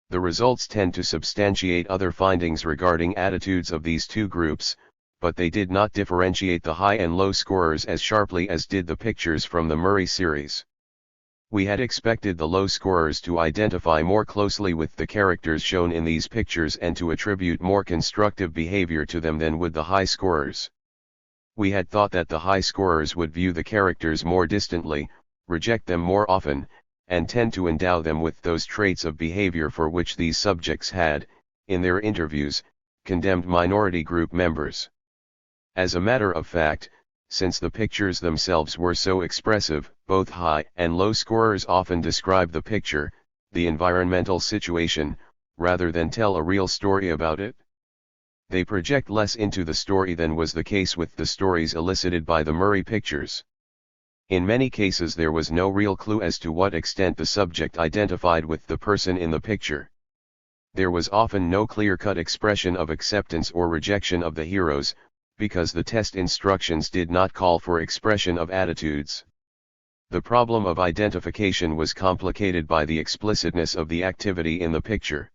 The results tend to substantiate other findings regarding attitudes of these two groups, but they did not differentiate the high and low scorers as sharply as did the pictures from the Murray series. We had expected the low scorers to identify more closely with the characters shown in these pictures and to attribute more constructive behavior to them than would the high scorers. We had thought that the high scorers would view the characters more distantly, reject them more often, and tend to endow them with those traits of behavior for which these subjects had, in their interviews, condemned minority group members. As a matter of fact, since the pictures themselves were so expressive, both high and low scorers often describe the picture, the environmental situation, rather than tell a real story about it. They project less into the story than was the case with the stories elicited by the Murray pictures. In many cases there was no real clue as to what extent the subject identified with the person in the picture. There was often no clear-cut expression of acceptance or rejection of the heroes, because the test instructions did not call for expression of attitudes. The problem of identification was complicated by the explicitness of the activity in the picture.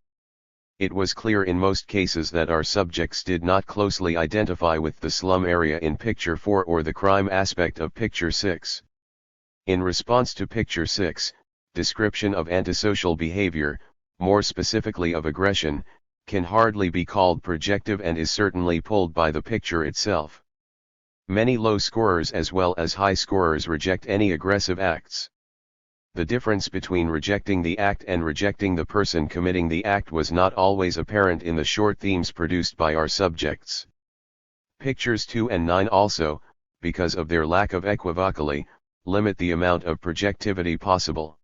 It was clear in most cases that our subjects did not closely identify with the slum area in Picture 4 or the crime aspect of Picture 6. In response to Picture 6, description of antisocial behavior, more specifically of aggression, can hardly be called projective and is certainly pulled by the picture itself. Many low scorers as well as high scorers reject any aggressive acts. The difference between rejecting the act and rejecting the person committing the act was not always apparent in the short themes produced by our subjects. Pictures 2 and 9 also, because of their lack of equivocally, limit the amount of projectivity possible.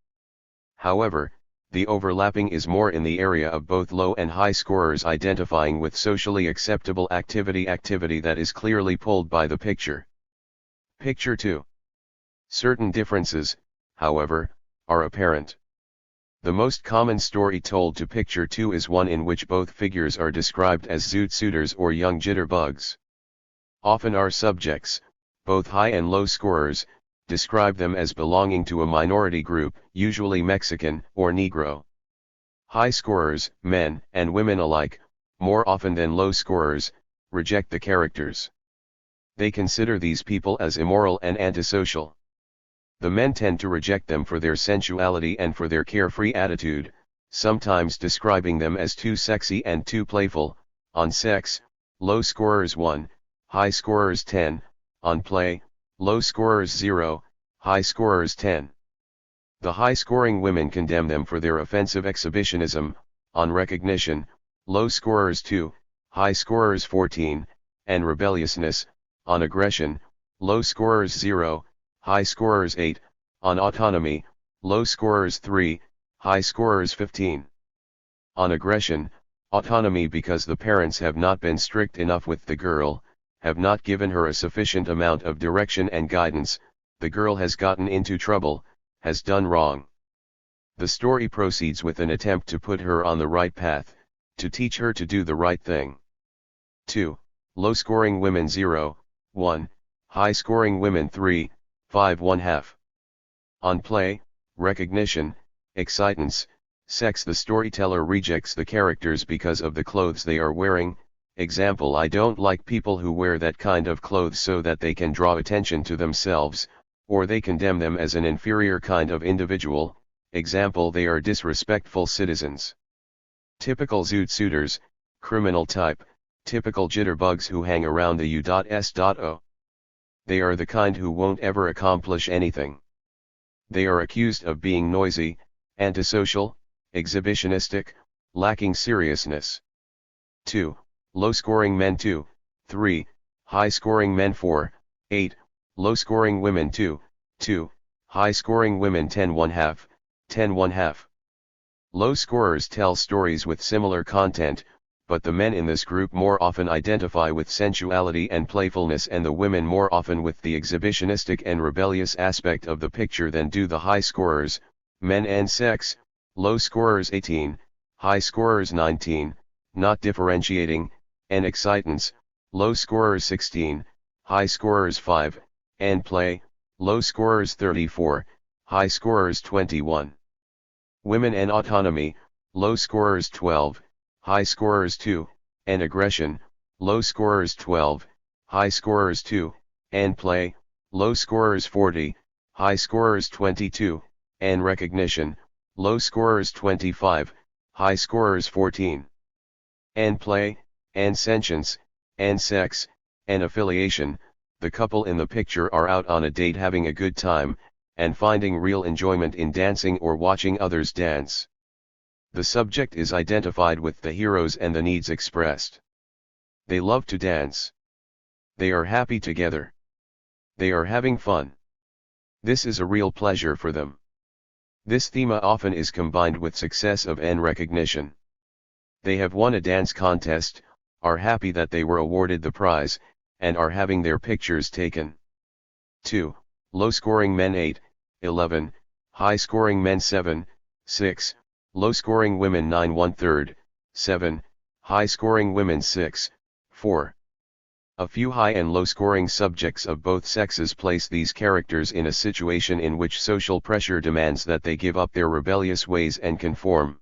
However, the overlapping is more in the area of both low and high scorers identifying with socially acceptable activity that is clearly pulled by the picture. Picture 2. Certain differences, however, are apparent. The most common story told to picture 2 is one in which both figures are described as zoot-suiters or young jitterbugs. Often our subjects, both high and low scorers, describe them as belonging to a minority group, usually Mexican or Negro. High scorers, men and women alike, more often than low scorers, reject the characters. They consider these people as immoral and antisocial. The men tend to reject them for their sensuality and for their carefree attitude, sometimes describing them as too sexy and too playful. On sex, low scorers 1, high scorers 10, on play, low scorers 0, high scorers 10. The high-scoring women condemn them for their offensive exhibitionism. On recognition, low scorers 2, high scorers 14, and rebelliousness. On aggression, low scorers 0, high scorers 8, on autonomy, low scorers 3, high scorers 15. On aggression, autonomy because the parents have not been strict enough with the girl, have not given her a sufficient amount of direction and guidance, the girl has gotten into trouble, has done wrong. The story proceeds with an attempt to put her on the right path, to teach her to do the right thing. 2. Low-scoring women 0, 1, high-scoring women 3, 5 1/2. On play, recognition, excitance, sex. The storyteller rejects the characters because of the clothes they are wearing. Example: I don't like people who wear that kind of clothes so that they can draw attention to themselves, or they condemn them as an inferior kind of individual. Example: they are disrespectful citizens. Typical zoot-suiters, criminal type, typical jitterbugs who hang around the U.S.O. They are the kind who won't ever accomplish anything. They are accused of being noisy, antisocial, exhibitionistic, lacking seriousness. 2. Low-scoring men 2, 3, high-scoring men 4, 8, low-scoring women 2, 2, high-scoring women 10 1/2, 10 1/2. Low scorers tell stories with similar content, but the men in this group more often identify with sensuality and playfulness and the women more often with the exhibitionistic and rebellious aspect of the picture than do the high scorers. Men and sex, low scorers 18, high scorers 19, not differentiating, and excitance, low scorers 16, high scorers 5, and play, low scorers 34, high scorers 21. Women and autonomy, low scorers 12, high scorers 2, and aggression, low scorers 12, high scorers 2, and play, low scorers 40, high scorers 22, and recognition, low scorers 25, high scorers 14. And play, and sentience, and sex, and affiliation. The couple in the picture are out on a date having a good time, and finding real enjoyment in dancing or watching others dance. The subject is identified with the heroes and the needs expressed. They love to dance. They are happy together. They are having fun. This is a real pleasure for them. This theme often is combined with success of and recognition. They have won a dance contest, are happy that they were awarded the prize, and are having their pictures taken. 2. Low-scoring men 8, 11, high-scoring men 7, 6, low-scoring women 9 1/3, 7, high-scoring women 6, 4. A few high and low-scoring subjects of both sexes place these characters in a situation in which social pressure demands that they give up their rebellious ways and conform.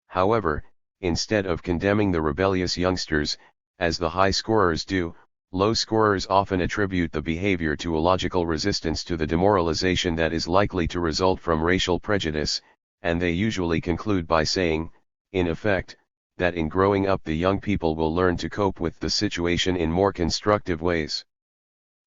However, instead of condemning the rebellious youngsters, as the high scorers do, low scorers often attribute the behavior to a logical resistance to the demoralization that is likely to result from racial prejudice, and they usually conclude by saying, in effect, that in growing up the young people will learn to cope with the situation in more constructive ways.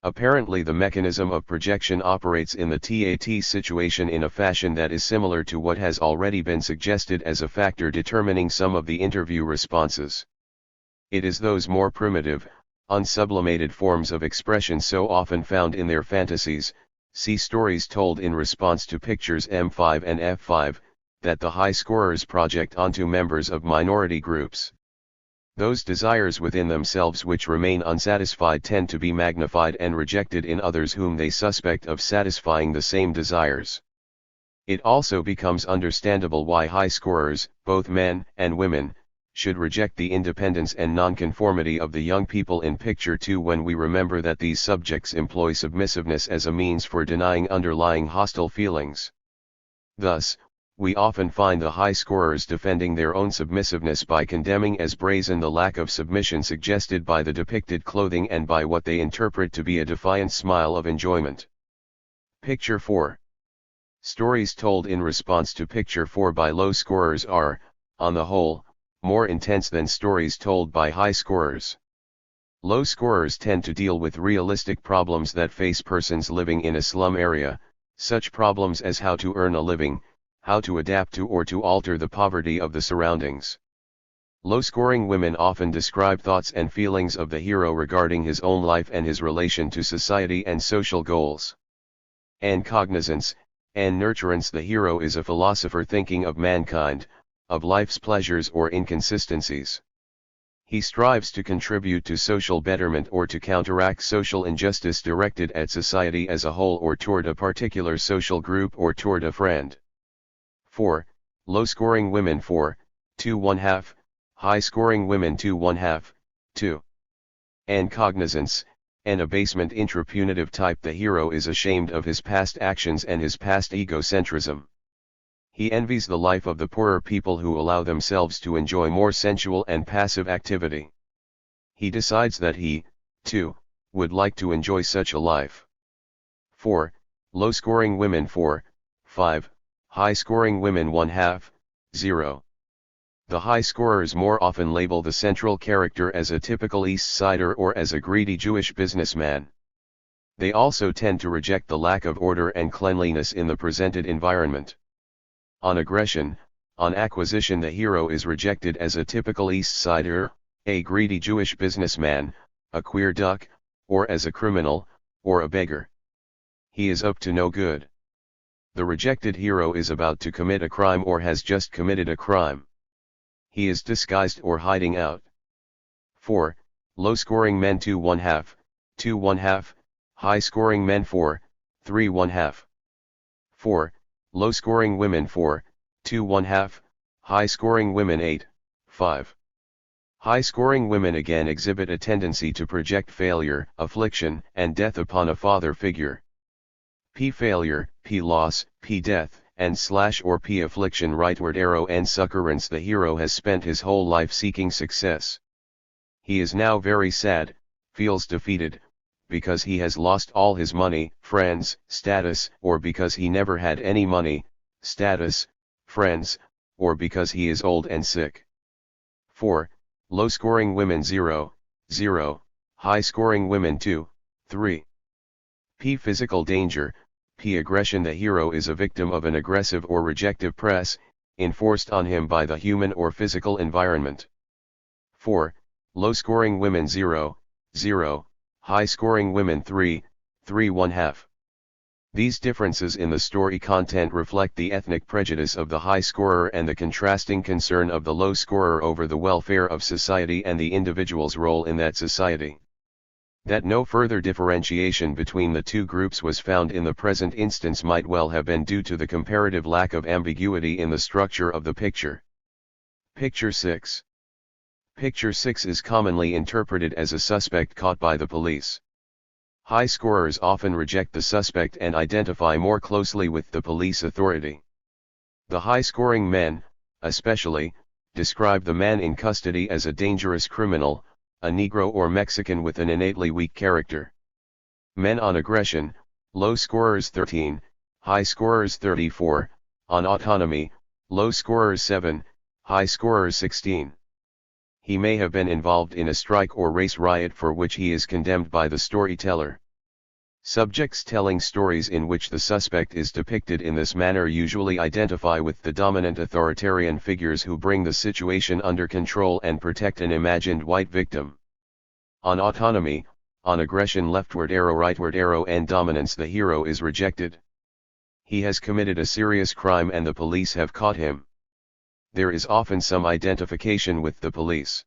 Apparently the mechanism of projection operates in the TAT situation in a fashion that is similar to what has already been suggested as a factor determining some of the interview responses. It is those more primitive, unsublimated forms of expression so often found in their fantasies, see stories told in response to pictures M5 and F5, that the high scorers project onto members of minority groups. Those desires within themselves which remain unsatisfied tend to be magnified and rejected in others whom they suspect of satisfying the same desires. It also becomes understandable why high scorers, both men and women, should reject the independence and nonconformity of the young people in picture 2 when we remember that these subjects employ submissiveness as a means for denying underlying hostile feelings. Thus, we often find the high scorers defending their own submissiveness by condemning as brazen the lack of submission suggested by the depicted clothing and by what they interpret to be a defiant smile of enjoyment. Picture 4. Stories told in response to picture 4 by low scorers are, on the whole, more intense than stories told by high scorers. Low scorers tend to deal with realistic problems that face persons living in a slum area, such problems as how to earn a living, how to adapt to or to alter the poverty of the surroundings. Low-scoring women often describe thoughts and feelings of the hero regarding his own life and his relation to society and social goals. And cognizance, and nurturance. The hero is a philosopher thinking of mankind, of life's pleasures or inconsistencies. He strives to contribute to social betterment or to counteract social injustice directed at society as a whole or toward a particular social group or toward a friend. 4. Low-scoring women 4, 2 1/2, high-scoring women 2 1/2, 2. And cognizance, an abasement intrapunitive type. The hero is ashamed of his past actions and his past egocentrism. He envies the life of the poorer people who allow themselves to enjoy more sensual and passive activity. He decides that he, too, would like to enjoy such a life. 4. Low-scoring women 4, 5, high-scoring women 1/2, 0. The high scorers more often label the central character as a typical East Sider or as a greedy Jewish businessman. They also tend to reject the lack of order and cleanliness in the presented environment. On aggression, on acquisition, the hero is rejected as a typical East Sider, a greedy Jewish businessman, a queer duck, or as a criminal, or a beggar. He is up to no good. The rejected hero is about to commit a crime or has just committed a crime. He is disguised or hiding out. 4. Low-scoring men 2 1/2, 2 1/2, high-scoring men 4, 3 1/2. 4. Low-scoring women 4, 2 1/2, high-scoring women 8, 5. High-scoring women again exhibit a tendency to project failure, affliction, and death upon a father figure. P failure, P loss, P death, and / or P affliction rightward arrow and succurrence. The hero has spent his whole life seeking success. He is now very sad, feels defeated, because he has lost all his money, friends, status, or because he never had any money, status, friends, or because he is old and sick. 4. Low-scoring women 0, 0, high-scoring women 2, 3. P physical danger, P aggression. The hero is a victim of an aggressive or rejective press, enforced on him by the human or physical environment. 4. Low-scoring women 0, 0, high-scoring women 3, 3 1/2. These differences in the story content reflect the ethnic prejudice of the high scorer and the contrasting concern of the low scorer over the welfare of society and the individual's role in that society. That no further differentiation between the two groups was found in the present instance might well have been due to the comparative lack of ambiguity in the structure of the picture. Picture 6. Picture 6 is commonly interpreted as a suspect caught by the police. High scorers often reject the suspect and identify more closely with the police authority. The high-scoring men, especially, describe the man in custody as a dangerous criminal, a Negro or Mexican with an innately weak character. Men on aggression, low scorers 13, high scorers 34, on autonomy, low scorers 7, high scorers 16. He may have been involved in a strike or race riot for which he is condemned by the storyteller. Subjects telling stories in which the suspect is depicted in this manner usually identify with the dominant authoritarian figures who bring the situation under control and protect an imagined white victim. On autonomy, on aggression leftward arrow rightward arrow and dominance the hero is rejected. He has committed a serious crime and the police have caught him. There is often some identification with the police.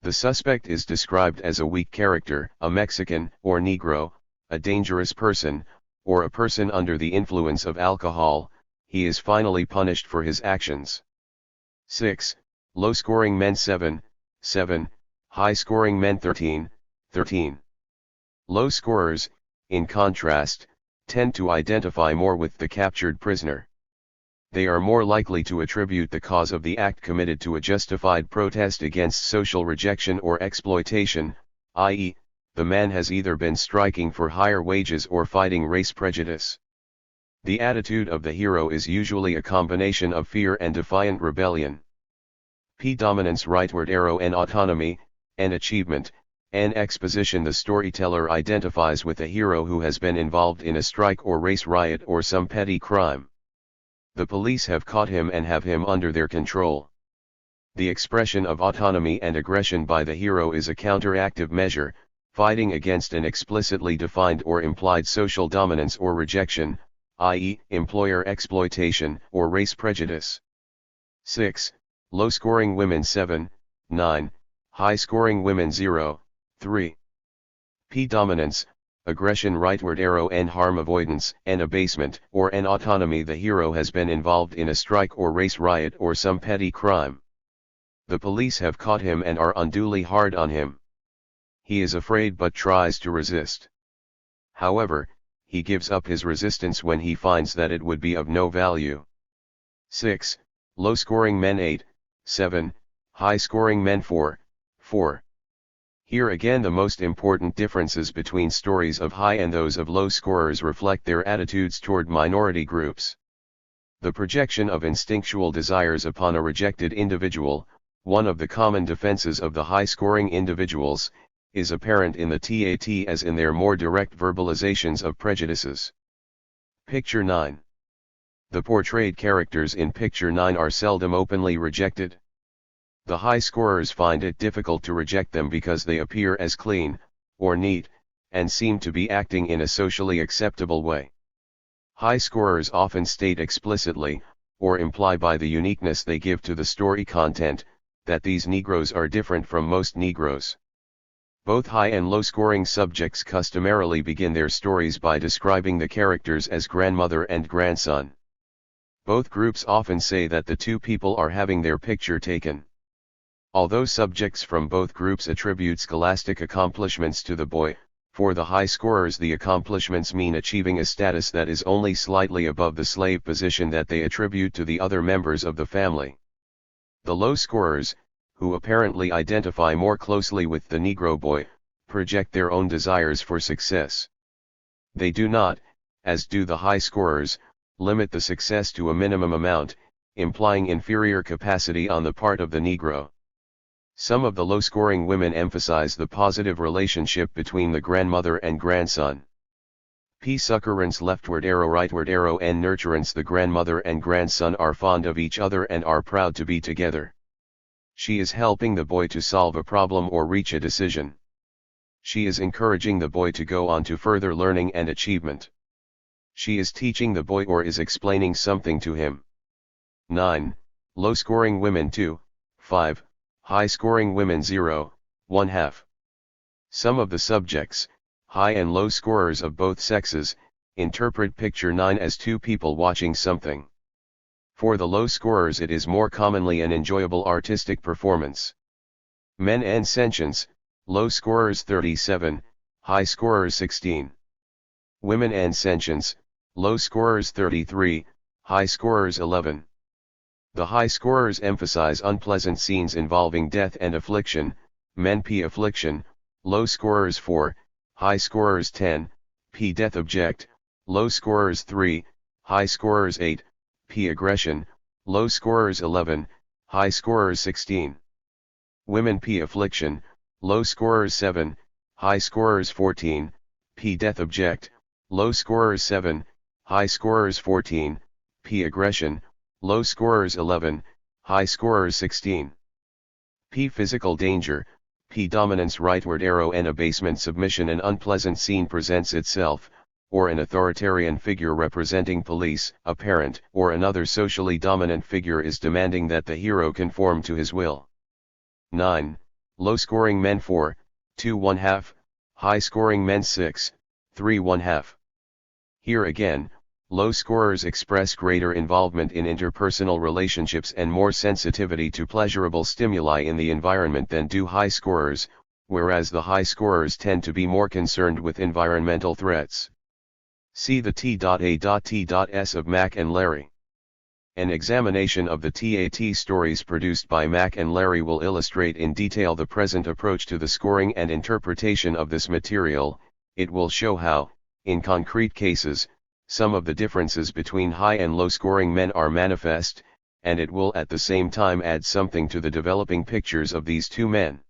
The suspect is described as a weak character, a Mexican or Negro, a dangerous person, or a person under the influence of alcohol. He is finally punished for his actions. 6. Low-scoring men 7, 7, high-scoring men 13, 13. Low scorers, in contrast, tend to identify more with the captured prisoner. They are more likely to attribute the cause of the act committed to a justified protest against social rejection or exploitation, i.e., the man has either been striking for higher wages or fighting race prejudice. The attitude of the hero is usually a combination of fear and defiant rebellion. P. Dominance rightward arrow N. Autonomy, N. Achievement, N. Exposition. The storyteller identifies with a hero who has been involved in a strike or race riot or some petty crime. The police have caught him and have him under their control. The expression of autonomy and aggression by the hero is a counteractive measure, fighting against an explicitly defined or implied social dominance or rejection, i.e., employer exploitation or race prejudice. 6. Low-scoring women 7, 9, high-scoring women 0, 3. P. Dominance, aggression rightward arrow N. Harm avoidance and abasement or N. Autonomy. The hero has been involved in a strike or race riot or some petty crime. The police have caught him and are unduly hard on him. He is afraid but tries to resist. However, he gives up his resistance when he finds that it would be of no value. 6. Low-scoring men 8, 7, high-scoring men 4, 4. Here again the most important differences between stories of high and those of low scorers reflect their attitudes toward minority groups. The projection of instinctual desires upon a rejected individual, one of the common defenses of the high-scoring individuals, is apparent in the TAT as in their more direct verbalizations of prejudices. Picture 9. The portrayed characters in Picture 9 are seldom openly rejected. The high scorers find it difficult to reject them because they appear as clean, or neat, and seem to be acting in a socially acceptable way. High scorers often state explicitly, or imply by the uniqueness they give to the story content, that these Negroes are different from most Negroes. Both high and low-scoring subjects customarily begin their stories by describing the characters as grandmother and grandson. Both groups often say that the two people are having their picture taken. Although subjects from both groups attribute scholastic accomplishments to the boy, for the high scorers the accomplishments mean achieving a status that is only slightly above the slave position that they attribute to the other members of the family. The low scorers, who apparently identify more closely with the Negro boy, project their own desires for success. They do not, as do the high scorers, limit the success to a minimum amount, implying inferior capacity on the part of the Negro. Some of the low-scoring women emphasize the positive relationship between the grandmother and grandson. P. Succorance leftward arrow rightward arrow N. Nurturance. The grandmother and grandson are fond of each other and are proud to be together. She is helping the boy to solve a problem or reach a decision. She is encouraging the boy to go on to further learning and achievement. She is teaching the boy or is explaining something to him. 9. Low-scoring women 2, 5. High-scoring women 0, 1/2. Some of the subjects, high and low scorers of both sexes, interpret Picture 9 as two people watching something. For the low scorers it is more commonly an enjoyable artistic performance. Men and sentience, low scorers 37, high scorers 16. Women and sentience, low scorers 33, high scorers 11. The high scorers emphasize unpleasant scenes involving death and affliction, men P. Affliction, low scorers 4, high scorers 10, P. Death object, low scorers 3, high scorers 8, P. Aggression, low scorers 11, high scorers 16. Women P affliction, low scorers 7, high scorers 14, P death object, low scorers 7, high scorers 14, P aggression, low scorers 11, high scorers 16. P physical danger, P dominance rightward arrow and abasement submission. An unpleasant scene presents itself, or an authoritarian figure representing police, a parent, or another socially dominant figure is demanding that the hero conform to his will. 9. Low scoring men 4, 2 1/2, high scoring men 6, 3 1/2. Here again, low scorers express greater involvement in interpersonal relationships and more sensitivity to pleasurable stimuli in the environment than do high scorers, whereas the high scorers tend to be more concerned with environmental threats. See the T.A.T.S of Mac and Larry. An examination of the TAT stories produced by Mac and Larry will illustrate in detail the present approach to the scoring and interpretation of this material. It will show how, in concrete cases, some of the differences between high and low scoring men are manifest, and it will at the same time add something to the developing pictures of these two men.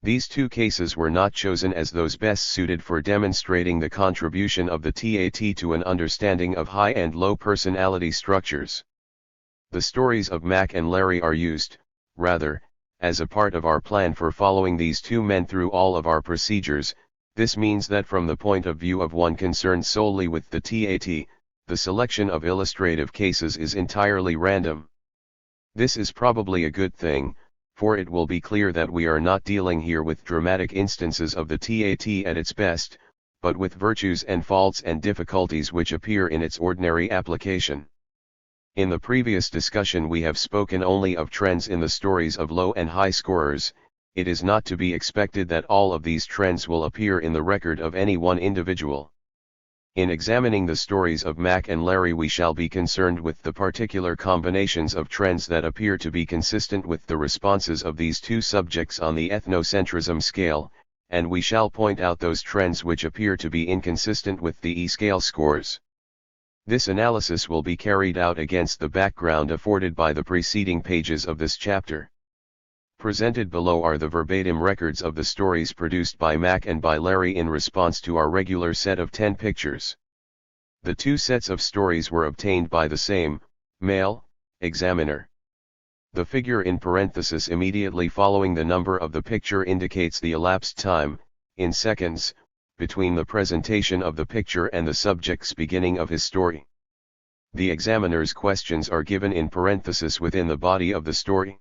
These two cases were not chosen as those best suited for demonstrating the contribution of the TAT to an understanding of high and low personality structures. The stories of Mac and Larry are used, rather, as a part of our plan for following these two men through all of our procedures. This means that from the point of view of one concerned solely with the TAT, the selection of illustrative cases is entirely random. This is probably a good thing, for it will be clear that we are not dealing here with dramatic instances of the TAT at its best, but with virtues and faults and difficulties which appear in its ordinary application. In the previous discussion we have spoken only of trends in the stories of low and high scorers. It is not to be expected that all of these trends will appear in the record of any one individual. In examining the stories of Mac and Larry we shall be concerned with the particular combinations of trends that appear to be consistent with the responses of these two subjects on the ethnocentrism scale, and we shall point out those trends which appear to be inconsistent with the E-scale scores. This analysis will be carried out against the background afforded by the preceding pages of this chapter. Presented below are the verbatim records of the stories produced by Mac and by Larry in response to our regular set of 10 pictures. The two sets of stories were obtained by the same, male, examiner. The figure in parenthesis immediately following the number of the picture indicates the elapsed time, in seconds, between the presentation of the picture and the subject's beginning of his story. The examiner's questions are given in parenthesis within the body of the story.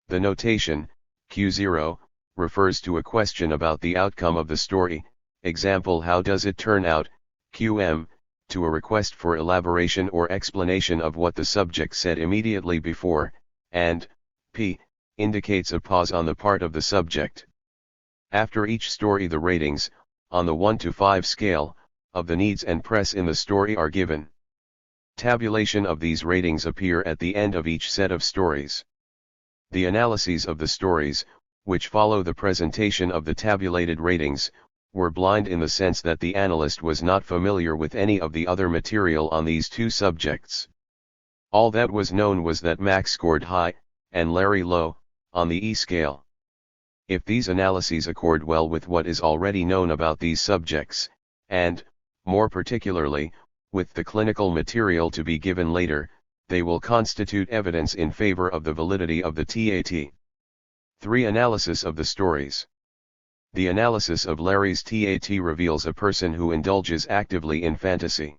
The notation, Q0, refers to a question about the outcome of the story, example how does it turn out, QM, to a request for elaboration or explanation of what the subject said immediately before, and, P, indicates a pause on the part of the subject. After each story the ratings, on the 1 to 5 scale, of the needs and press in the story are given. Tabulation of these ratings appear at the end of each set of stories. The analyses of the stories, which follow the presentation of the tabulated ratings, were blind in the sense that the analyst was not familiar with any of the other material on these two subjects. All that was known was that Mac scored high, and Larry low, on the E scale. If these analyses accord well with what is already known about these subjects, and, more particularly, with the clinical material to be given later, they will constitute evidence in favor of the validity of the TAT. 3. Analysis of the stories. The analysis of Larry's TAT reveals a person who indulges actively in fantasy.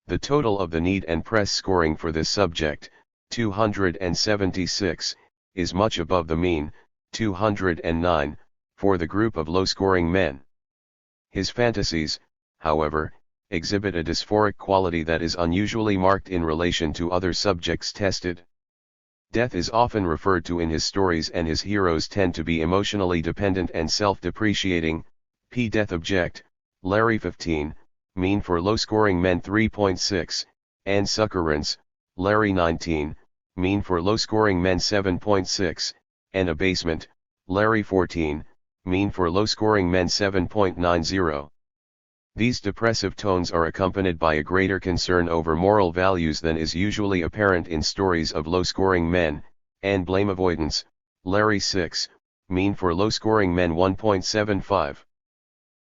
The total of the need and press scoring for this subject, 276, is much above the mean, 209, for the group of low-scoring men. His fantasies, however, exhibit a dysphoric quality that is unusually marked in relation to other subjects tested. Death is often referred to in his stories and his heroes tend to be emotionally dependent and self-depreciating. P. Death object, Larry 15, mean for low-scoring men 3.6, and succurrence, Larry 19, mean for low-scoring men 7.6, and abasement, Larry 14, mean for low-scoring men 7.90. These depressive tones are accompanied by a greater concern over moral values than is usually apparent in stories of low-scoring men, and blame avoidance, Larry 6, mean for low-scoring men 1.75.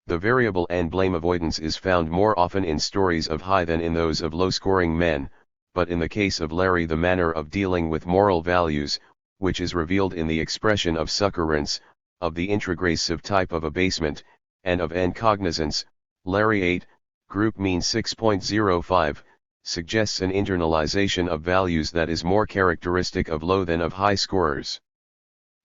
The variable and blame avoidance is found more often in stories of high than in those of low-scoring men, but in the case of Larry the manner of dealing with moral values, which is revealed in the expression of succurrence, of the introgressive type of abasement, and of incognizance, Larry 8, group mean 6.05, suggests an internalization of values that is more characteristic of low than of high scorers.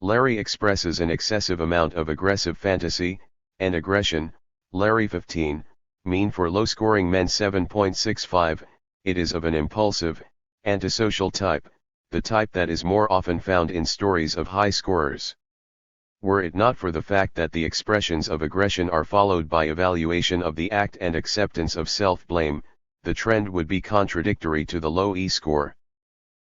Larry expresses an excessive amount of aggressive fantasy, and aggression, Larry 15, mean for low-scoring men 7.65, it is of an impulsive, antisocial type, the type that is more often found in stories of high scorers. Were it not for the fact that the expressions of aggression are followed by evaluation of the act and acceptance of self-blame, the trend would be contradictory to the low E score.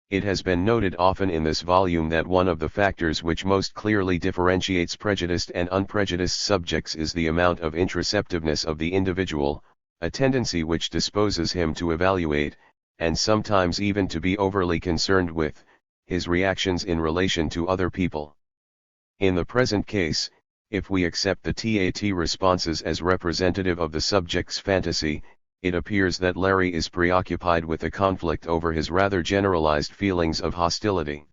It has been noted often in this volume that one of the factors which most clearly differentiates prejudiced and unprejudiced subjects is the amount of introspectiveness of the individual, a tendency which disposes him to evaluate, and sometimes even to be overly concerned with, his reactions in relation to other people. In the present case, if we accept the TAT responses as representative of the subject's fantasy, it appears that Larry is preoccupied with a conflict over his rather generalized feelings of hostility.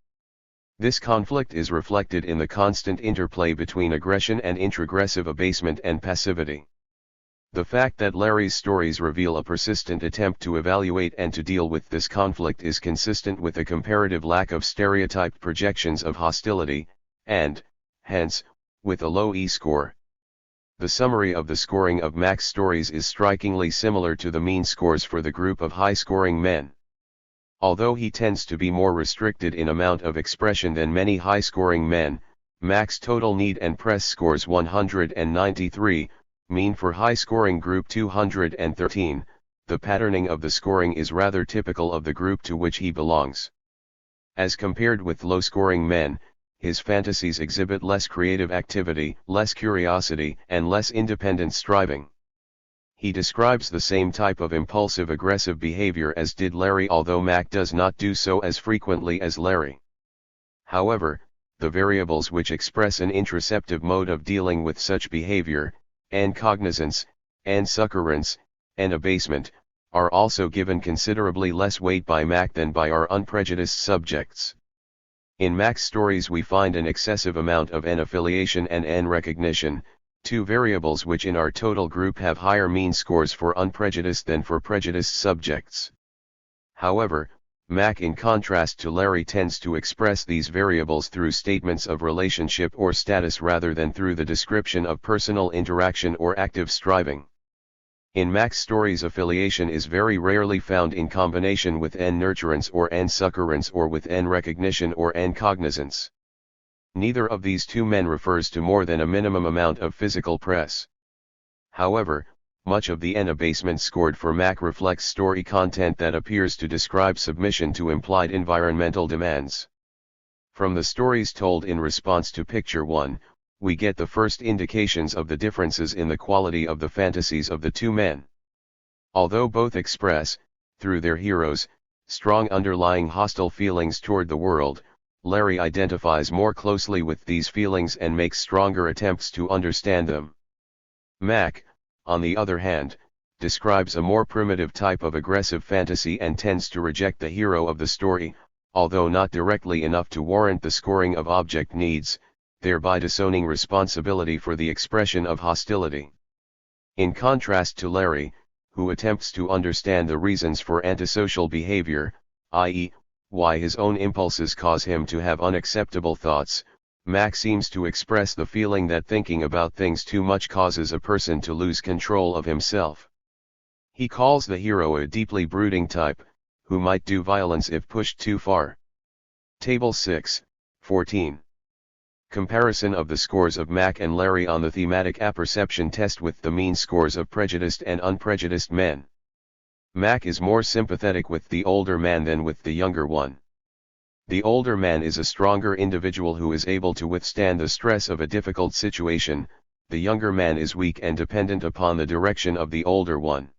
This conflict is reflected in the constant interplay between aggression and introgressive abasement and passivity. The fact that Larry's stories reveal a persistent attempt to evaluate and to deal with this conflict is consistent with a comparative lack of stereotyped projections of hostility, and, hence, with a low E score. The summary of the scoring of Mac's stories is strikingly similar to the mean scores for the group of high-scoring men. Although he tends to be more restricted in amount of expression than many high-scoring men, Mac's total need and press scores 193, mean for high-scoring group 213, the patterning of the scoring is rather typical of the group to which he belongs. As compared with low-scoring men, his fantasies exhibit less creative activity, less curiosity, and less independent striving. He describes the same type of impulsive aggressive behavior as did Larry, although Mac does not do so as frequently as Larry. However, the variables which express an introspective mode of dealing with such behavior, and cognizance, and succurrence, and abasement, are also given considerably less weight by Mac than by our unprejudiced subjects. In Mac's stories we find an excessive amount of N-affiliation and N-recognition, two variables which in our total group have higher mean scores for unprejudiced than for prejudiced subjects. However, Mac in contrast to Larry tends to express these variables through statements of relationship or status rather than through the description of personal interaction or active striving. In Mac's stories affiliation is very rarely found in combination with N-nurturance or N-succurrence or with N-recognition or N-cognizance. Neither of these two men refers to more than a minimum amount of physical press. However, much of the N-abasement scored for Mac reflects story content that appears to describe submission to implied environmental demands. From the stories told in response to Picture 1, we get the first indications of the differences in the quality of the fantasies of the two men. Although both express, through their heroes, strong underlying hostile feelings toward the world, Larry identifies more closely with these feelings and makes stronger attempts to understand them. Mac, on the other hand, describes a more primitive type of aggressive fantasy and tends to reject the hero of the story, although not directly enough to warrant the scoring of object needs, thereby disowning responsibility for the expression of hostility. In contrast to Larry, who attempts to understand the reasons for antisocial behavior, i.e., why his own impulses cause him to have unacceptable thoughts, Mac seems to express the feeling that thinking about things too much causes a person to lose control of himself. He calls the hero a deeply brooding type, who might do violence if pushed too far. Table 6, 14. Comparison of the scores of Mac and Larry on the thematic apperception test with the mean scores of prejudiced and unprejudiced men. Mac is more sympathetic with the older man than with the younger one. The older man is a stronger individual who is able to withstand the stress of a difficult situation, the younger man is weak and dependent upon the direction of the older one.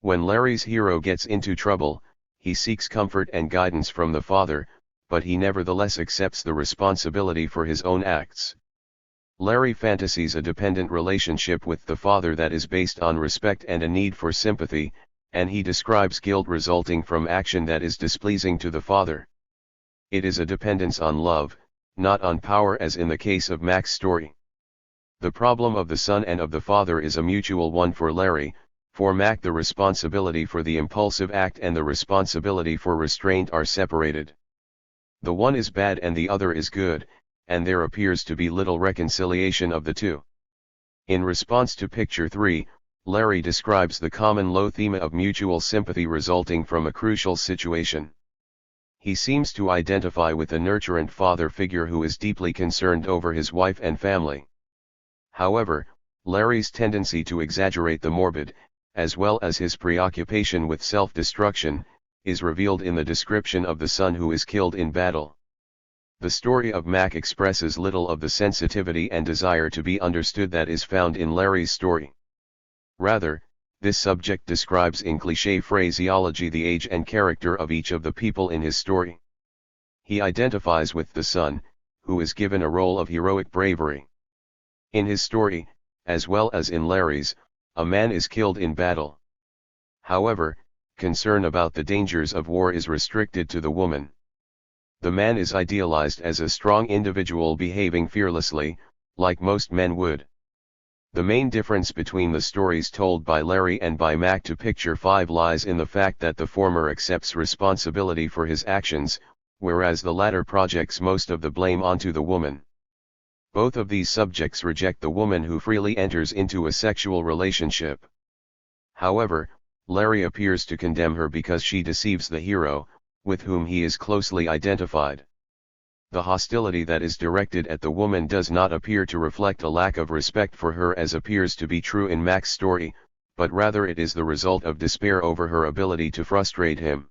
When Larry's hero gets into trouble, he seeks comfort and guidance from the father, but he nevertheless accepts the responsibility for his own acts. Larry fantasies a dependent relationship with the father that is based on respect and a need for sympathy, and he describes guilt resulting from action that is displeasing to the father. It is a dependence on love, not on power, as in the case of Mac's story. The problem of the son and of the father is a mutual one for Larry. For Mac, the responsibility for the impulsive act and the responsibility for restraint are separated. The one is bad and the other is good, and there appears to be little reconciliation of the two. In response to picture 3, Larry describes the common low theme of mutual sympathy resulting from a crucial situation. He seems to identify with a nurturant father figure who is deeply concerned over his wife and family. However, Larry's tendency to exaggerate the morbid, as well as his preoccupation with self-destruction, is revealed in the description of the son who is killed in battle. The story of Mac expresses little of the sensitivity and desire to be understood that is found in Larry's story. Rather, this subject describes in cliché phraseology the age and character of each of the people in his story. He identifies with the son, who is given a role of heroic bravery. In his story, as well as in Larry's, a man is killed in battle. However, concern about the dangers of war is restricted to the woman. The man is idealized as a strong individual behaving fearlessly, like most men would. The main difference between the stories told by Larry and by Mac to picture 5 lies in the fact that the former accepts responsibility for his actions, whereas the latter projects most of the blame onto the woman. Both of these subjects reject the woman who freely enters into a sexual relationship. However, Larry appears to condemn her because she deceives the hero, with whom he is closely identified. The hostility that is directed at the woman does not appear to reflect a lack of respect for her, as appears to be true in Mac's story, but rather it is the result of despair over her ability to frustrate him.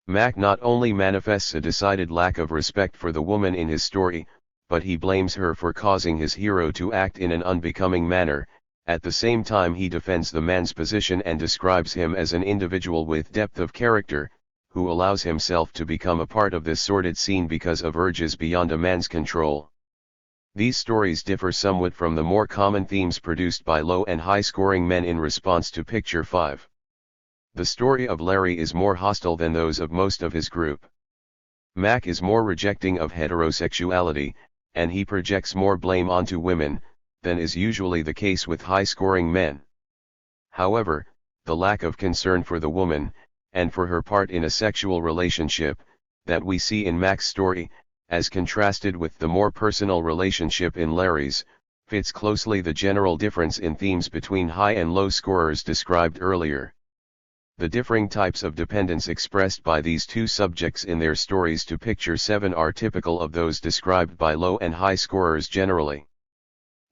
Mac not only manifests a decided lack of respect for the woman in his story, but he blames her for causing his hero to act in an unbecoming manner. At the same time, he defends the man's position and describes him as an individual with depth of character, who allows himself to become a part of this sordid scene because of urges beyond a man's control. These stories differ somewhat from the more common themes produced by low and high-scoring men in response to picture 5. The story of Larry is more hostile than those of most of his group. Mac is more rejecting of heterosexuality, and he projects more blame onto women, than is usually the case with high-scoring men. However, the lack of concern for the woman, and for her part in a sexual relationship, that we see in Mac's story, as contrasted with the more personal relationship in Larry's, fits closely the general difference in themes between high and low scorers described earlier. The differing types of dependence expressed by these two subjects in their stories to picture 7 are typical of those described by low and high scorers generally.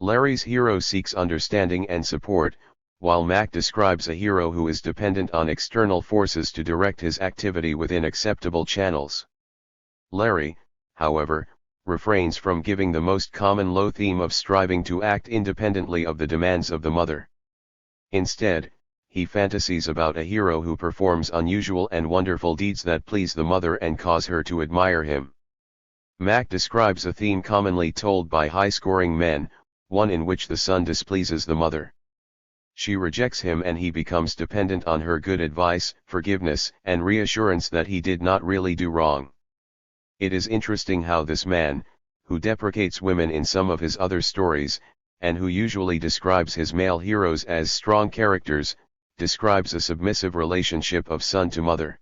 Larry's hero seeks understanding and support, while Mac describes a hero who is dependent on external forces to direct his activity within acceptable channels. Larry, however, refrains from giving the most common low theme of striving to act independently of the demands of the mother. Instead, he fantasies about a hero who performs unusual and wonderful deeds that please the mother and cause her to admire him. Mac describes a theme commonly told by high-scoring men, one in which the son displeases the mother. She rejects him and he becomes dependent on her good advice, forgiveness, and reassurance that he did not really do wrong. It is interesting how this man, who deprecates women in some of his other stories, and who usually describes his male heroes as strong characters, describes a submissive relationship of son to mother.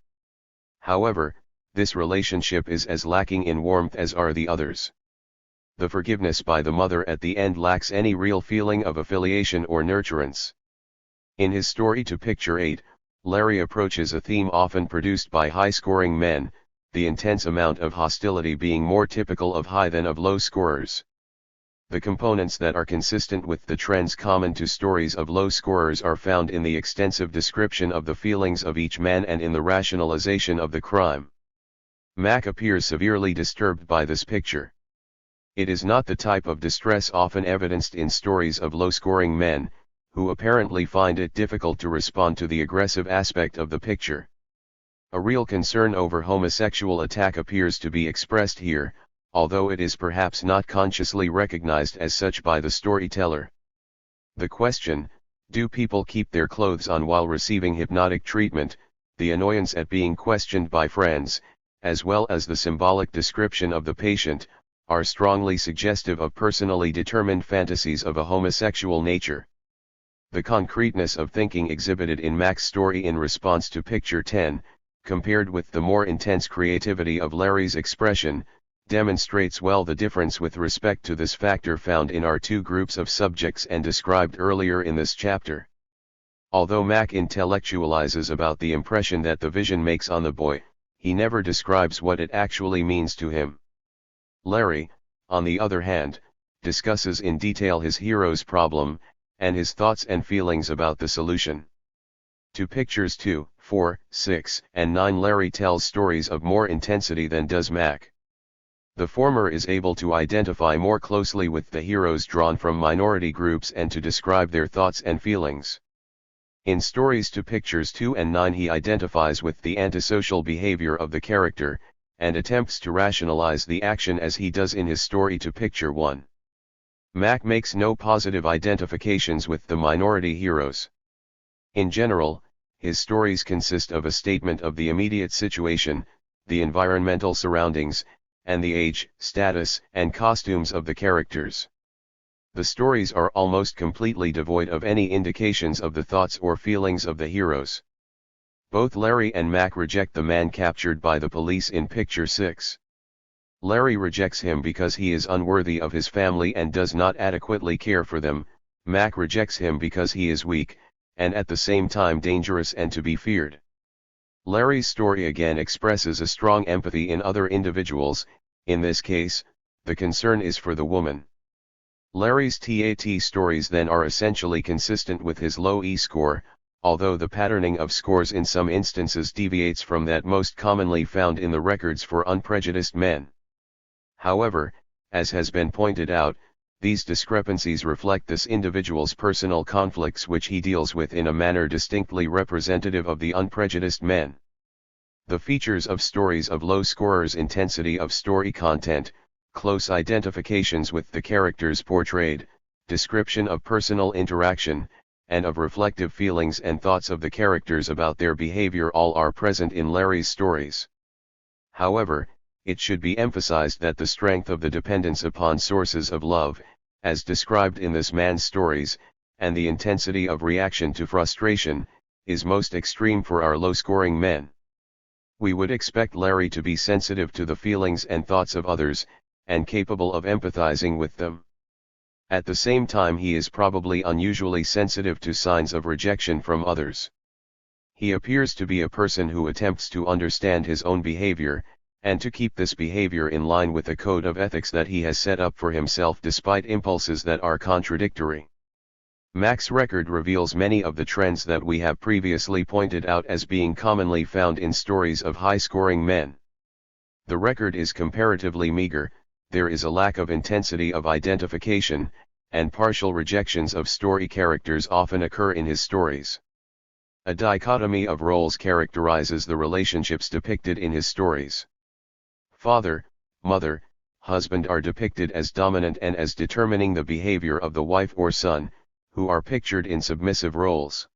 However, this relationship is as lacking in warmth as are the others. The forgiveness by the mother at the end lacks any real feeling of affiliation or nurturance. In his story to picture 8, Larry approaches a theme often produced by high-scoring men, the intense amount of hostility being more typical of high than of low scorers. The components that are consistent with the trends common to stories of low scorers are found in the extensive description of the feelings of each man and in the rationalization of the crime. Mac appears severely disturbed by this picture. It is not the type of distress often evidenced in stories of low-scoring men, who apparently find it difficult to respond to the aggressive aspect of the picture. A real concern over homosexual attack appears to be expressed here, although it is perhaps not consciously recognized as such by the storyteller. The question, do people keep their clothes on while receiving hypnotic treatment, the annoyance at being questioned by friends, as well as the symbolic description of the patient, are strongly suggestive of personally determined fantasies of a homosexual nature. The concreteness of thinking exhibited in Mac's story in response to picture 10, compared with the more intense creativity of Larry's expression, demonstrates well the difference with respect to this factor found in our two groups of subjects and described earlier in this chapter. Although Mac intellectualizes about the impression that the vision makes on the boy, he never describes what it actually means to him. Larry, on the other hand, discusses in detail his hero's problem, and his thoughts and feelings about the solution. To pictures 2, 4, 6, and 9 Larry tells stories of more intensity than does Mac. The former is able to identify more closely with the heroes drawn from minority groups and to describe their thoughts and feelings. In stories to pictures 2 and 9 he identifies with the antisocial behavior of the character, and attempts to rationalize the action as he does in his story to picture 1. Mac makes no positive identifications with the minority heroes. In general, his stories consist of a statement of the immediate situation, the environmental surroundings, and the age, status, and costumes of the characters. The stories are almost completely devoid of any indications of the thoughts or feelings of the heroes. Both Larry and Mac reject the man captured by the police in picture 6. Larry rejects him because he is unworthy of his family and does not adequately care for them. Mac rejects him because he is weak, and at the same time dangerous and to be feared. Larry's story again expresses a strong empathy in other individuals. In this case, the concern is for the woman. Larry's TAT stories then are essentially consistent with his low E score, although the patterning of scores in some instances deviates from that most commonly found in the records for unprejudiced men. However, as has been pointed out, these discrepancies reflect this individual's personal conflicts which he deals with in a manner distinctly representative of the unprejudiced men. The features of stories of low scorers: intensity of story content, close identifications with the characters portrayed, description of personal interaction, and of reflective feelings and thoughts of the characters about their behavior all are present in Larry's stories. However, it should be emphasized that the strength of the dependence upon sources of love, as described in this man's stories, and the intensity of reaction to frustration, is most extreme for our low-scoring men. We would expect Larry to be sensitive to the feelings and thoughts of others, and capable of empathizing with them. At the same time he is probably unusually sensitive to signs of rejection from others. He appears to be a person who attempts to understand his own behavior, and to keep this behavior in line with a code of ethics that he has set up for himself despite impulses that are contradictory. Mac's record reveals many of the trends that we have previously pointed out as being commonly found in stories of high-scoring men. The record is comparatively meager, there is a lack of intensity of identification, and partial rejections of story characters often occur in his stories. A dichotomy of roles characterizes the relationships depicted in his stories. Father, mother, husband are depicted as dominant and as determining the behavior of the wife or son, who are pictured in submissive roles.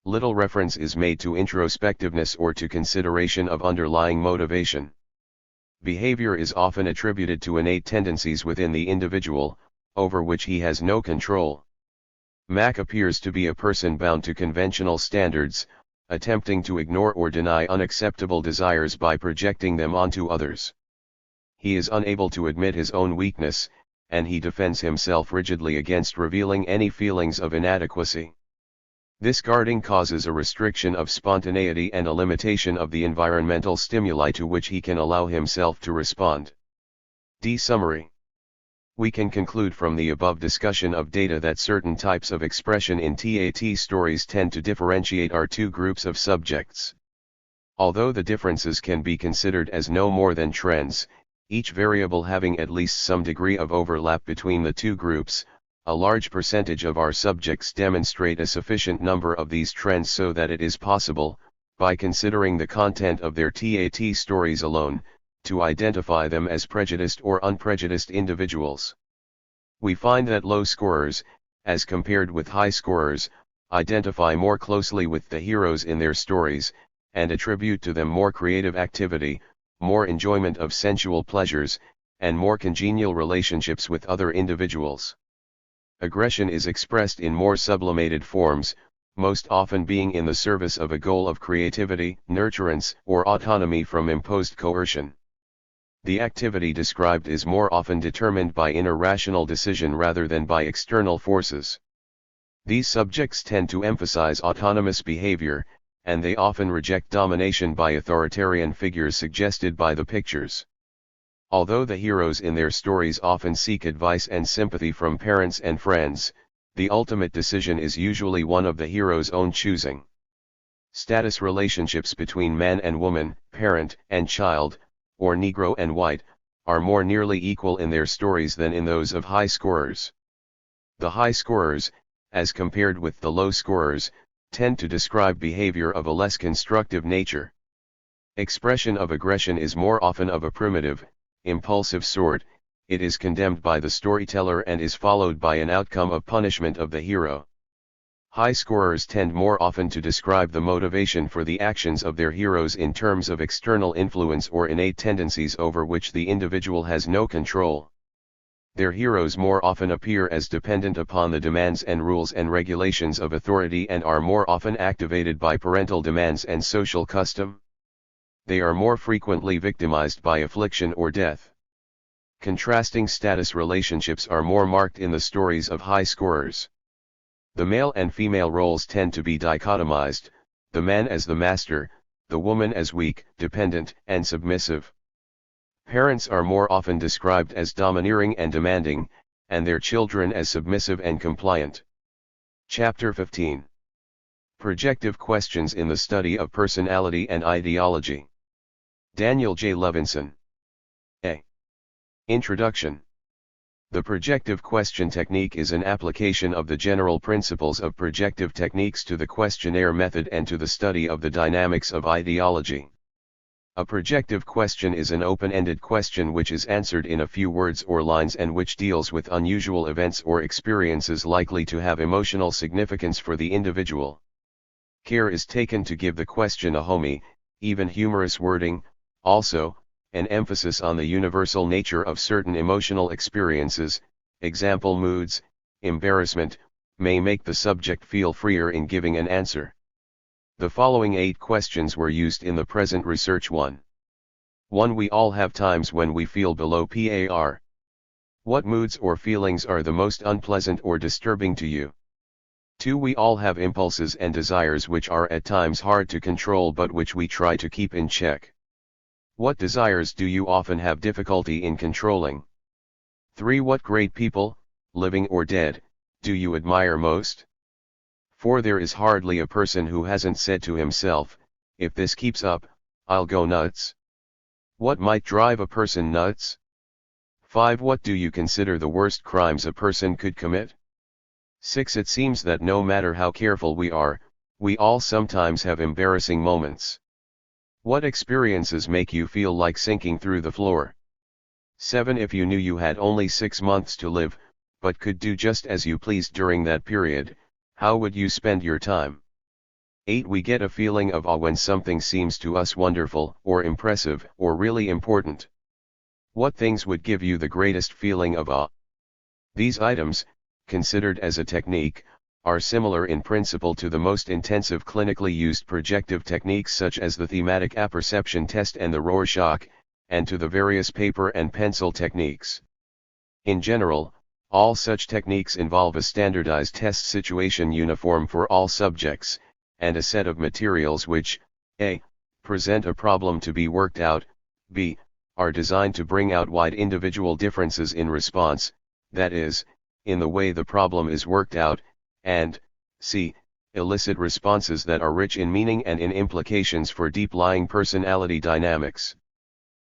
Little reference is made to introspectiveness or to consideration of underlying motivation. Behavior is often attributed to innate tendencies within the individual, over which he has no control. Mac appears to be a person bound to conventional standards, attempting to ignore or deny unacceptable desires by projecting them onto others. He is unable to admit his own weakness, and he defends himself rigidly against revealing any feelings of inadequacy. This guarding causes a restriction of spontaneity and a limitation of the environmental stimuli to which he can allow himself to respond. Summary. We can conclude from the above discussion of data that certain types of expression in TAT stories tend to differentiate our two groups of subjects. Although the differences can be considered as no more than trends, each variable having at least some degree of overlap between the two groups, a large percentage of our subjects demonstrate a sufficient number of these trends so that it is possible, by considering the content of their TAT stories alone, to identify them as prejudiced or unprejudiced individuals. We find that low scorers, as compared with high scorers, identify more closely with the heroes in their stories, and attribute to them more creative activity, more enjoyment of sensual pleasures, and more congenial relationships with other individuals. Aggression is expressed in more sublimated forms, most often being in the service of a goal of creativity, nurturance, or autonomy from imposed coercion. The activity described is more often determined by inner rational decision rather than by external forces. These subjects tend to emphasize autonomous behavior, and they often reject domination by authoritarian figures suggested by the pictures. Although the heroes in their stories often seek advice and sympathy from parents and friends, the ultimate decision is usually one of the hero's own choosing. Status relationships between man and woman, parent and child, or Negro and white, are more nearly equal in their stories than in those of high scorers. The high scorers, as compared with the low scorers, tend to describe behavior of a less constructive nature. Expression of aggression is more often of a primitive, impulsive sort. It is condemned by the storyteller and is followed by an outcome of punishment of the hero. High scorers tend more often to describe the motivation for the actions of their heroes in terms of external influence or innate tendencies over which the individual has no control. Their heroes more often appear as dependent upon the demands and rules and regulations of authority and are more often activated by parental demands and social custom. They are more frequently victimized by affliction or death. Contrasting status relationships are more marked in the stories of high scorers. The male and female roles tend to be dichotomized, the man as the master, the woman as weak, dependent, and submissive. Parents are more often described as domineering and demanding, and their children as submissive and compliant. Chapter 15. Projective questions in the study of personality and ideology. Daniel J. Levinson. A. Introduction. The projective question technique is an application of the general principles of projective techniques to the questionnaire method and to the study of the dynamics of ideology. A projective question is an open-ended question which is answered in a few words or lines and which deals with unusual events or experiences likely to have emotional significance for the individual. Care is taken to give the question a homey, even humorous wording. Also, an emphasis on the universal nature of certain emotional experiences, example moods, embarrassment, may make the subject feel freer in giving an answer. The following 8 questions were used in the present research. 1. We all have times when we feel below par. What moods or feelings are the most unpleasant or disturbing to you? 2. We all have impulses and desires which are at times hard to control but which we try to keep in check. What desires do you often have difficulty in controlling? 3. What great people, living or dead, do you admire most? 4. There is hardly a person who hasn't said to himself, if this keeps up, I'll go nuts. What might drive a person nuts? 5. What do you consider the worst crimes a person could commit? 6. It seems that no matter how careful we are, we all sometimes have embarrassing moments. What experiences make you feel like sinking through the floor? 7. If you knew you had only 6 months to live, but could do just as you pleased during that period, how would you spend your time? 8. We get a feeling of awe when something seems to us wonderful, or impressive, or really important. What things would give you the greatest feeling of awe? These items, considered as a technique, are similar in principle to the most intensive clinically used projective techniques such as the thematic apperception test and the Rorschach, and to the various paper and pencil techniques. In general, all such techniques involve a standardized test situation uniform for all subjects, and a set of materials which, a. present a problem to be worked out, b. are designed to bring out wide individual differences in response, that is, in the way the problem is worked out, and c. elicit responses that are rich in meaning and in implications for deep-lying personality dynamics.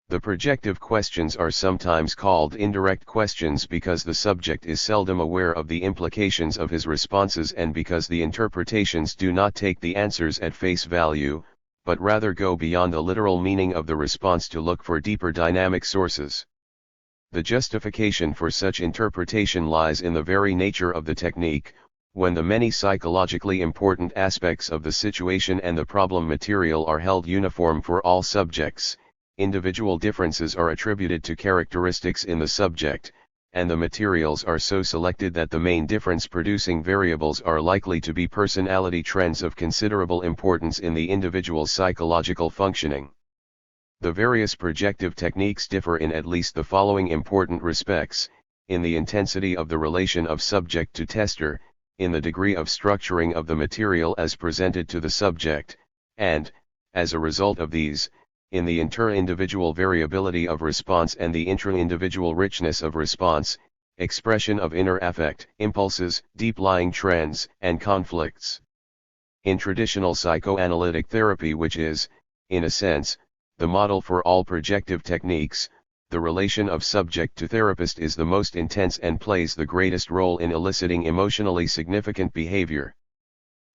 The projective questions are sometimes called indirect questions because the subject is seldom aware of the implications of his responses and because the interpretations do not take the answers at face value, but rather go beyond the literal meaning of the response to look for deeper dynamic sources. The justification for such interpretation lies in the very nature of the technique. When the many psychologically important aspects of the situation and the problem material are held uniform for all subjects, individual differences are attributed to characteristics in the subject, and the materials are so selected that the main difference-producing variables are likely to be personality trends of considerable importance in the individual's psychological functioning. The various projective techniques differ in at least the following important respects: in the intensity of the relation of subject to tester, in the degree of structuring of the material as presented to the subject, and, as a result of these, in the inter-individual variability of response and the intra-individual richness of response, expression of inner affect, impulses, deep-lying trends, and conflicts. In traditional psychoanalytic therapy, which is, in a sense, the model for all projective techniques, the relation of subject to therapist is the most intense and plays the greatest role in eliciting emotionally significant behavior.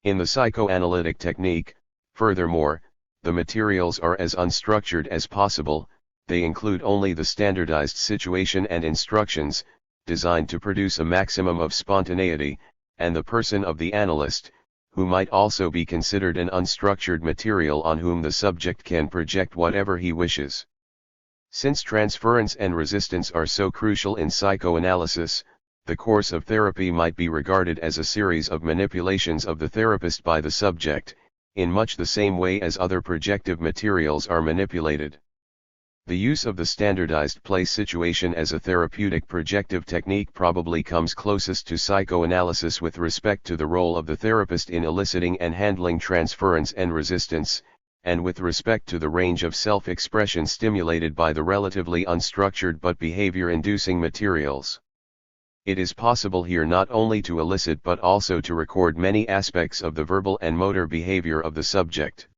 In the psychoanalytic technique, furthermore, the materials are as unstructured as possible. They include only the standardized situation and instructions, designed to produce a maximum of spontaneity, and the person of the analyst, who might also be considered an unstructured material on whom the subject can project whatever he wishes. Since transference and resistance are so crucial in psychoanalysis, the course of therapy might be regarded as a series of manipulations of the therapist by the subject, in much the same way as other projective materials are manipulated. The use of the standardized place situation as a therapeutic projective technique probably comes closest to psychoanalysis with respect to the role of the therapist in eliciting and handling transference and resistance, and with respect to the range of self-expression stimulated by the relatively unstructured but behavior-inducing materials. It is possible here not only to elicit but also to record many aspects of the verbal and motor behavior of the subject.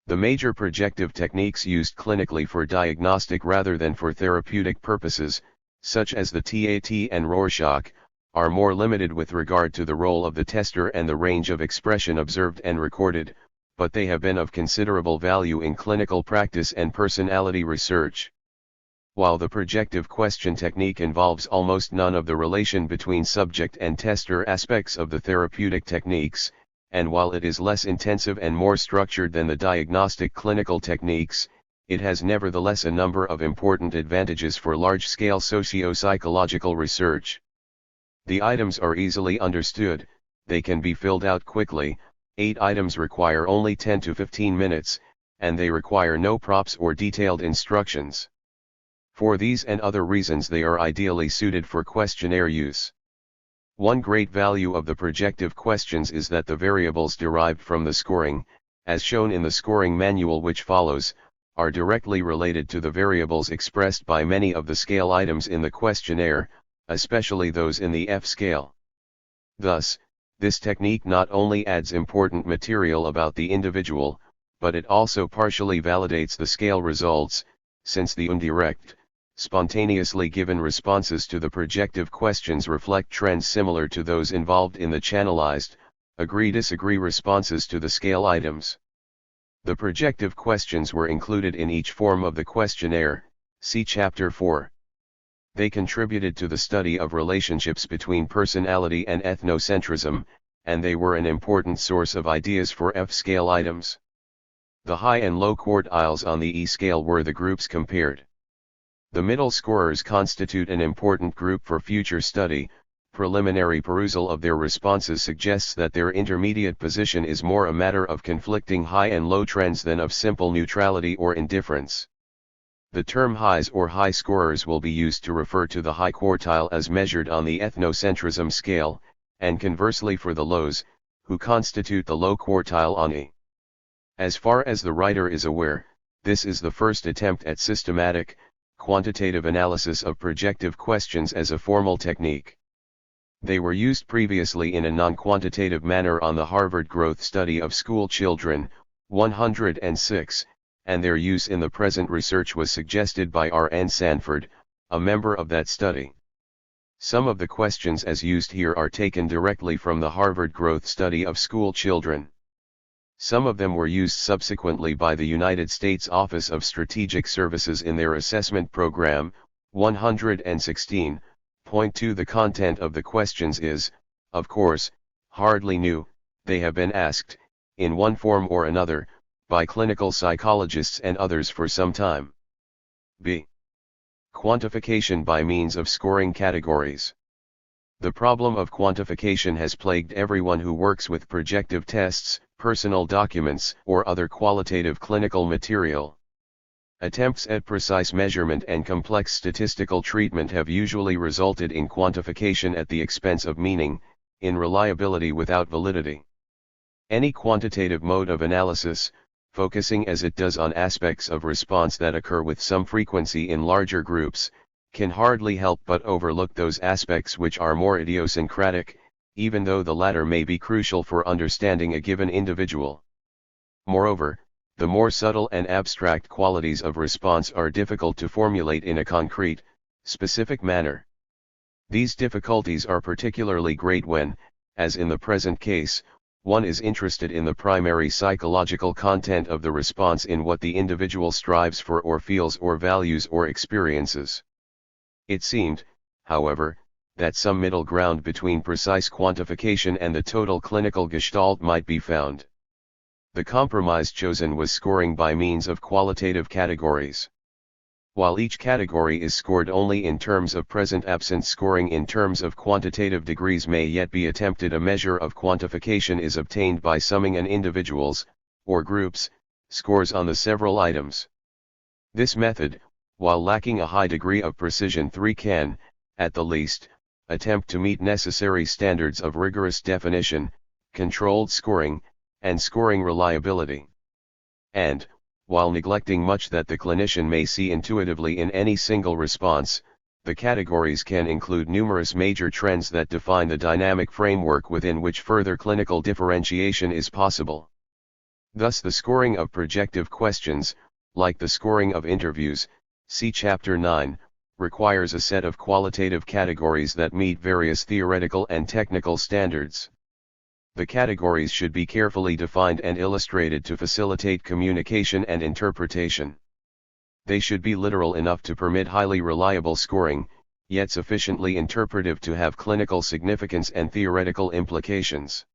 The major projective techniques used clinically for diagnostic rather than for therapeutic purposes, such as the TAT and Rorschach, are more limited with regard to the role of the tester and the range of expression observed and recorded, but they have been of considerable value in clinical practice and personality research. While the projective question technique involves almost none of the relation between subject and tester aspects of the therapeutic techniques, and while it is less intensive and more structured than the diagnostic clinical techniques, it has nevertheless a number of important advantages for large-scale socio-psychological research. The items are easily understood, they can be filled out quickly. 8 items require only 10 to 15 minutes, and they require no props or detailed instructions. For these and other reasons they are ideally suited for questionnaire use. One great value of the projective questions is that the variables derived from the scoring, as shown in the scoring manual which follows, are directly related to the variables expressed by many of the scale items in the questionnaire, especially those in the F scale. Thus, this technique not only adds important material about the individual, but it also partially validates the scale results, since the indirect, spontaneously given responses to the projective questions reflect trends similar to those involved in the channelized, agree-disagree responses to the scale items. The projective questions were included in each form of the questionnaire, see Chapter 4. They contributed to the study of relationships between personality and ethnocentrism, and they were an important source of ideas for F-scale items. The high and low quartiles on the E-scale were the groups compared. The middle scorers constitute an important group for future study. Preliminary perusal of their responses suggests that their intermediate position is more a matter of conflicting high and low trends than of simple neutrality or indifference. The term highs or high scorers will be used to refer to the high quartile as measured on the ethnocentrism scale, and conversely for the lows, who constitute the low quartile on E. As far as the writer is aware, this is the first attempt at systematic, quantitative analysis of projective questions as a formal technique. They were used previously in a non-quantitative manner on the Harvard Growth Study of School Children, 106, and their use in the present research was suggested by R.N. Sanford, a member of that study. Some of the questions as used here are taken directly from the Harvard Growth Study of School Children. Some of them were used subsequently by the United States Office of Strategic Services in their assessment program. 116.2 The content of the questions is, of course, hardly new. They have been asked, in one form or another, by clinical psychologists and others for some time. B. Quantification by means of scoring categories. The problem of quantification has plagued everyone who works with projective tests, personal documents, or other qualitative clinical material. Attempts at precise measurement and complex statistical treatment have usually resulted in quantification at the expense of meaning, in reliability without validity. Any quantitative mode of analysis, focusing as it does on aspects of response that occur with some frequency in larger groups, can hardly help but overlook those aspects which are more idiosyncratic, even though the latter may be crucial for understanding a given individual. Moreover, the more subtle and abstract qualities of response are difficult to formulate in a concrete, specific manner. These difficulties are particularly great when, as in the present case, one is interested in the primary psychological content of the response in what the individual strives for or feels or values or experiences. It seemed, however, that some middle ground between precise quantification and the total clinical gestalt might be found. The compromise chosen was scoring by means of qualitative categories. While each category is scored only in terms of present absence, scoring in terms of quantitative degrees may yet be attempted. A measure of quantification is obtained by summing an individual's, or group's, scores on the several items. This method, while lacking a high degree of precision, can, at the least, attempt to meet necessary standards of rigorous definition, controlled scoring, and scoring reliability. And, while neglecting much that the clinician may see intuitively in any single response, the categories can include numerous major trends that define the dynamic framework within which further clinical differentiation is possible. Thus, the scoring of projective questions, like the scoring of interviews, see Chapter 9, requires a set of qualitative categories that meet various theoretical and technical standards. The categories should be carefully defined and illustrated to facilitate communication and interpretation. They should be literal enough to permit highly reliable scoring, yet sufficiently interpretive to have clinical significance and theoretical implications.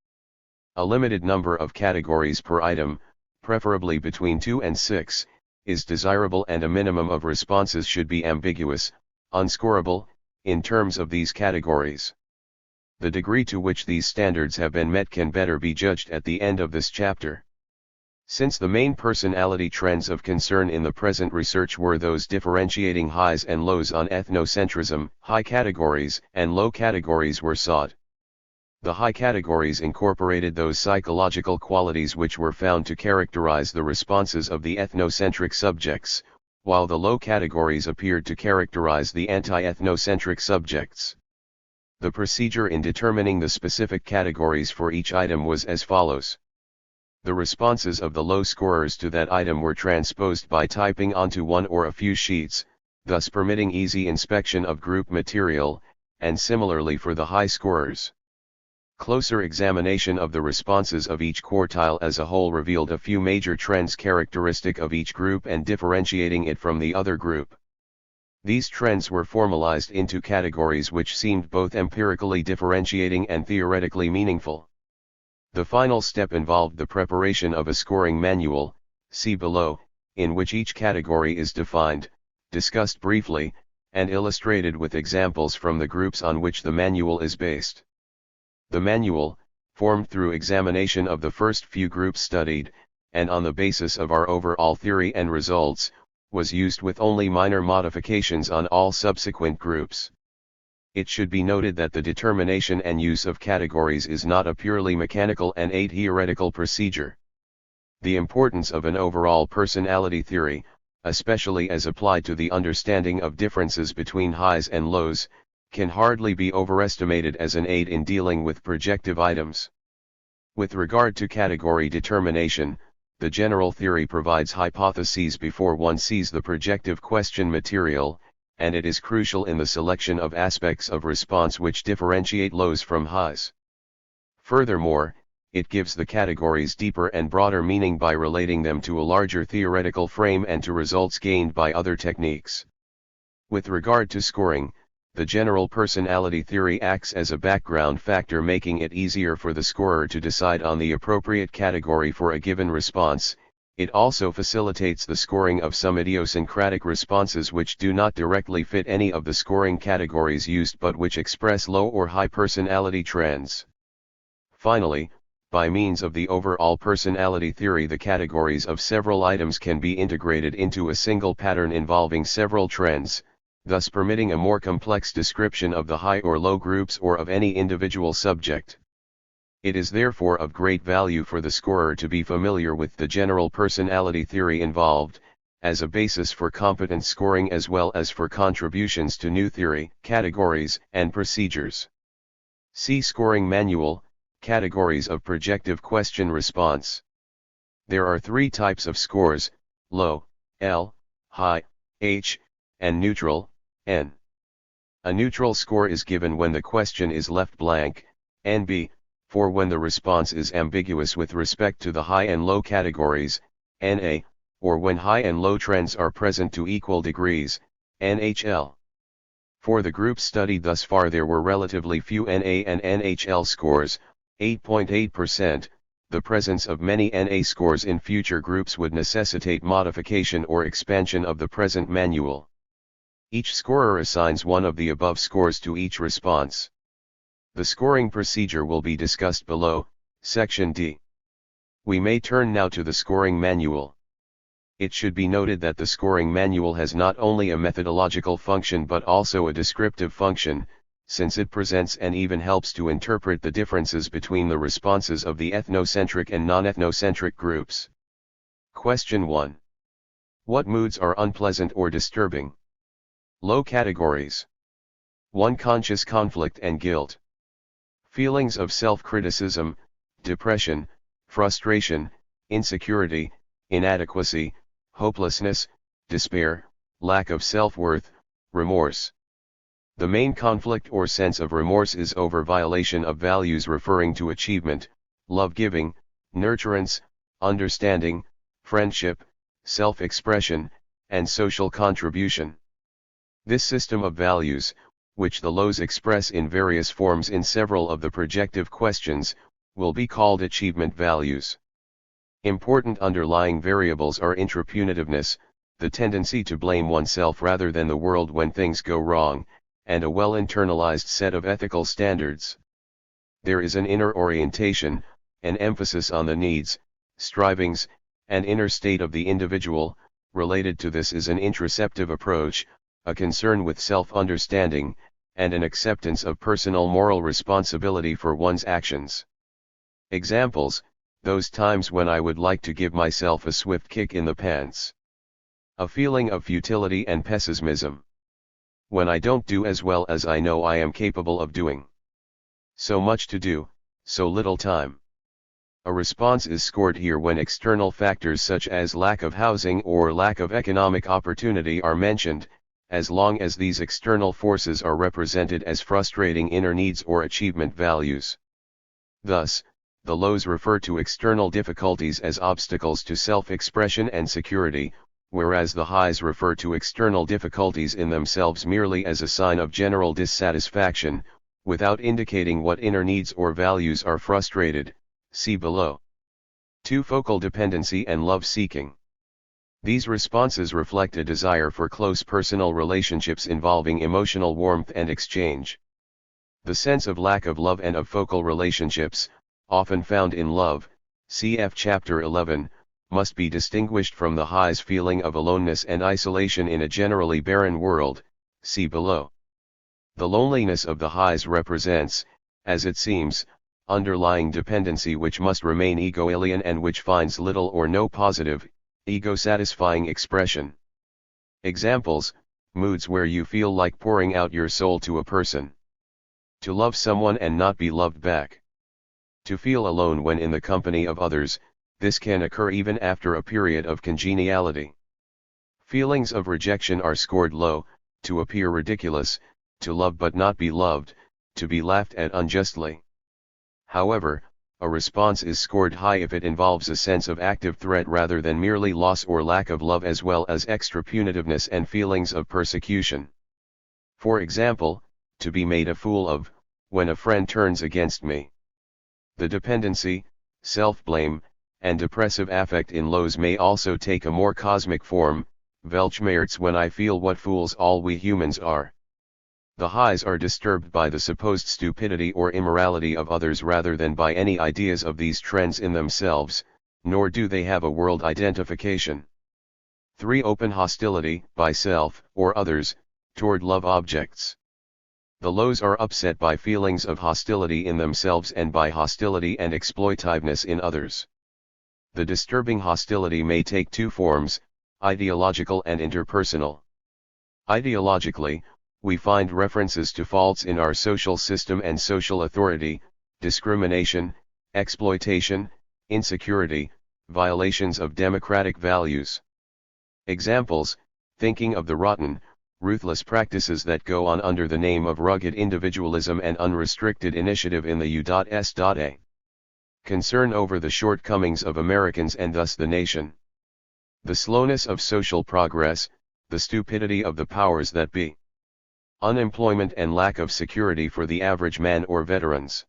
A limited number of categories per item, preferably between 2 and 6, is desirable, and a minimum of responses should be ambiguous, unscorable, in terms of these categories. The degree to which these standards have been met can better be judged at the end of this chapter. Since the main personality trends of concern in the present research were those differentiating highs and lows on ethnocentrism, high categories and low categories were sought. The high categories incorporated those psychological qualities which were found to characterize the responses of the ethnocentric subjects, while the low categories appeared to characterize the anti-ethnocentric subjects. The procedure in determining the specific categories for each item was as follows. The responses of the low scorers to that item were transposed by typing onto one or a few sheets, thus permitting easy inspection of group material, and similarly for the high scorers. Closer examination of the responses of each quartile as a whole revealed a few major trends characteristic of each group and differentiating it from the other group. These trends were formalized into categories which seemed both empirically differentiating and theoretically meaningful. The final step involved the preparation of a scoring manual, see below, in which each category is defined, discussed briefly, and illustrated with examples from the groups on which the manual is based. The manual, formed through examination of the first few groups studied, and on the basis of our overall theory and results, was used with only minor modifications on all subsequent groups. It should be noted that the determination and use of categories is not a purely mechanical and theoretical procedure. The importance of an overall personality theory, especially as applied to the understanding of differences between highs and lows, can hardly be overestimated as an aid in dealing with projective items. With regard to category determination, the general theory provides hypotheses before one sees the projective question material, and it is crucial in the selection of aspects of response which differentiate lows from highs. Furthermore, it gives the categories deeper and broader meaning by relating them to a larger theoretical frame and to results gained by other techniques. With regard to scoring, the general personality theory acts as a background factor, making it easier for the scorer to decide on the appropriate category for a given response. It also facilitates the scoring of some idiosyncratic responses which do not directly fit any of the scoring categories used but which express low or high personality trends. Finally, by means of the overall personality theory, the categories of several items can be integrated into a single pattern involving several trends, thus permitting a more complex description of the high or low groups or of any individual subject. It is therefore of great value for the scorer to be familiar with the general personality theory involved, as a basis for competent scoring as well as for contributions to new theory, categories, and procedures. See Scoring Manual, Categories of Projective Question Response. There are three types of scores: low, L, high, H, and neutral, N. A neutral score is given when the question is left blank, NB, for when the response is ambiguous with respect to the high and low categories, NA, or when high and low trends are present to equal degrees, NHL. For the groups studied thus far, there were relatively few NA and NHL scores, 8.8%. The presence of many NA scores in future groups would necessitate modification or expansion of the present manual. Each scorer assigns one of the above scores to each response. The scoring procedure will be discussed below, Section D. We may turn now to the scoring manual. It should be noted that the scoring manual has not only a methodological function but also a descriptive function, since it presents and even helps to interpret the differences between the responses of the ethnocentric and non-ethnocentric groups. Question 1. What moods are unpleasant or disturbing? Low categories. 1. Conscious conflict and guilt. Feelings of self-criticism, depression, frustration, insecurity, inadequacy, hopelessness, despair, lack of self-worth, remorse. The main conflict or sense of remorse is over violation of values referring to achievement, love-giving, nurturance, understanding, friendship, self-expression, and social contribution. This system of values, which the lows express in various forms in several of the projective questions, will be called achievement values. Important underlying variables are intrapunitiveness, the tendency to blame oneself rather than the world when things go wrong, and a well-internalized set of ethical standards. There is an inner orientation, an emphasis on the needs, strivings, and inner state of the individual. Related to this is an introspective approach, a concern with self-understanding, and an acceptance of personal moral responsibility for one's actions. Examples: those times when I would like to give myself a swift kick in the pants. A feeling of futility and pessimism. When I don't do as well as I know I am capable of doing. So much to do, so little time. A response is scored here when external factors such as lack of housing or lack of economic opportunity are mentioned, as long as these external forces are represented as frustrating inner needs or achievement values. Thus, the lows refer to external difficulties as obstacles to self-expression and security, whereas the highs refer to external difficulties in themselves merely as a sign of general dissatisfaction, without indicating what inner needs or values are frustrated. See below. 2. Focal dependency and love-seeking. These responses reflect a desire for close personal relationships involving emotional warmth and exchange. The sense of lack of love and of focal relationships, often found in love, cf. Chapter 11, must be distinguished from the highs feeling of aloneness and isolation in a generally barren world, see below. The loneliness of the highs represents, as it seems, underlying dependency which must remain ego-alien and which finds little or no positive, ego-satisfying expression. Examples: moods where you feel like pouring out your soul to a person. To love someone and not be loved back. To feel alone when in the company of others, this can occur even after a period of congeniality. Feelings of rejection are scored low: to appear ridiculous, to love but not be loved, to be laughed at unjustly. However, a response is scored high if it involves a sense of active threat rather than merely loss or lack of love, as well as extra punitiveness and feelings of persecution. For example, to be made a fool of, when a friend turns against me. The dependency, self-blame, and depressive affect in lows may also take a more cosmic form, Weltschmerz, when I feel what fools all we humans are. The highs are disturbed by the supposed stupidity or immorality of others rather than by any ideas of these trends in themselves, nor do they have a world identification. 3. Open hostility, by self, or others, toward love objects. The lows are upset by feelings of hostility in themselves and by hostility and exploitiveness in others. The disturbing hostility may take two forms, ideological and interpersonal. Ideologically, we find references to faults in our social system and social authority, discrimination, exploitation, insecurity, violations of democratic values. Examples: thinking of the rotten, ruthless practices that go on under the name of rugged individualism and unrestricted initiative in the U.S.A. Concern over the shortcomings of Americans and thus the nation. The slowness of social progress, the stupidity of the powers that be. Unemployment and lack of security for the average man or veterans.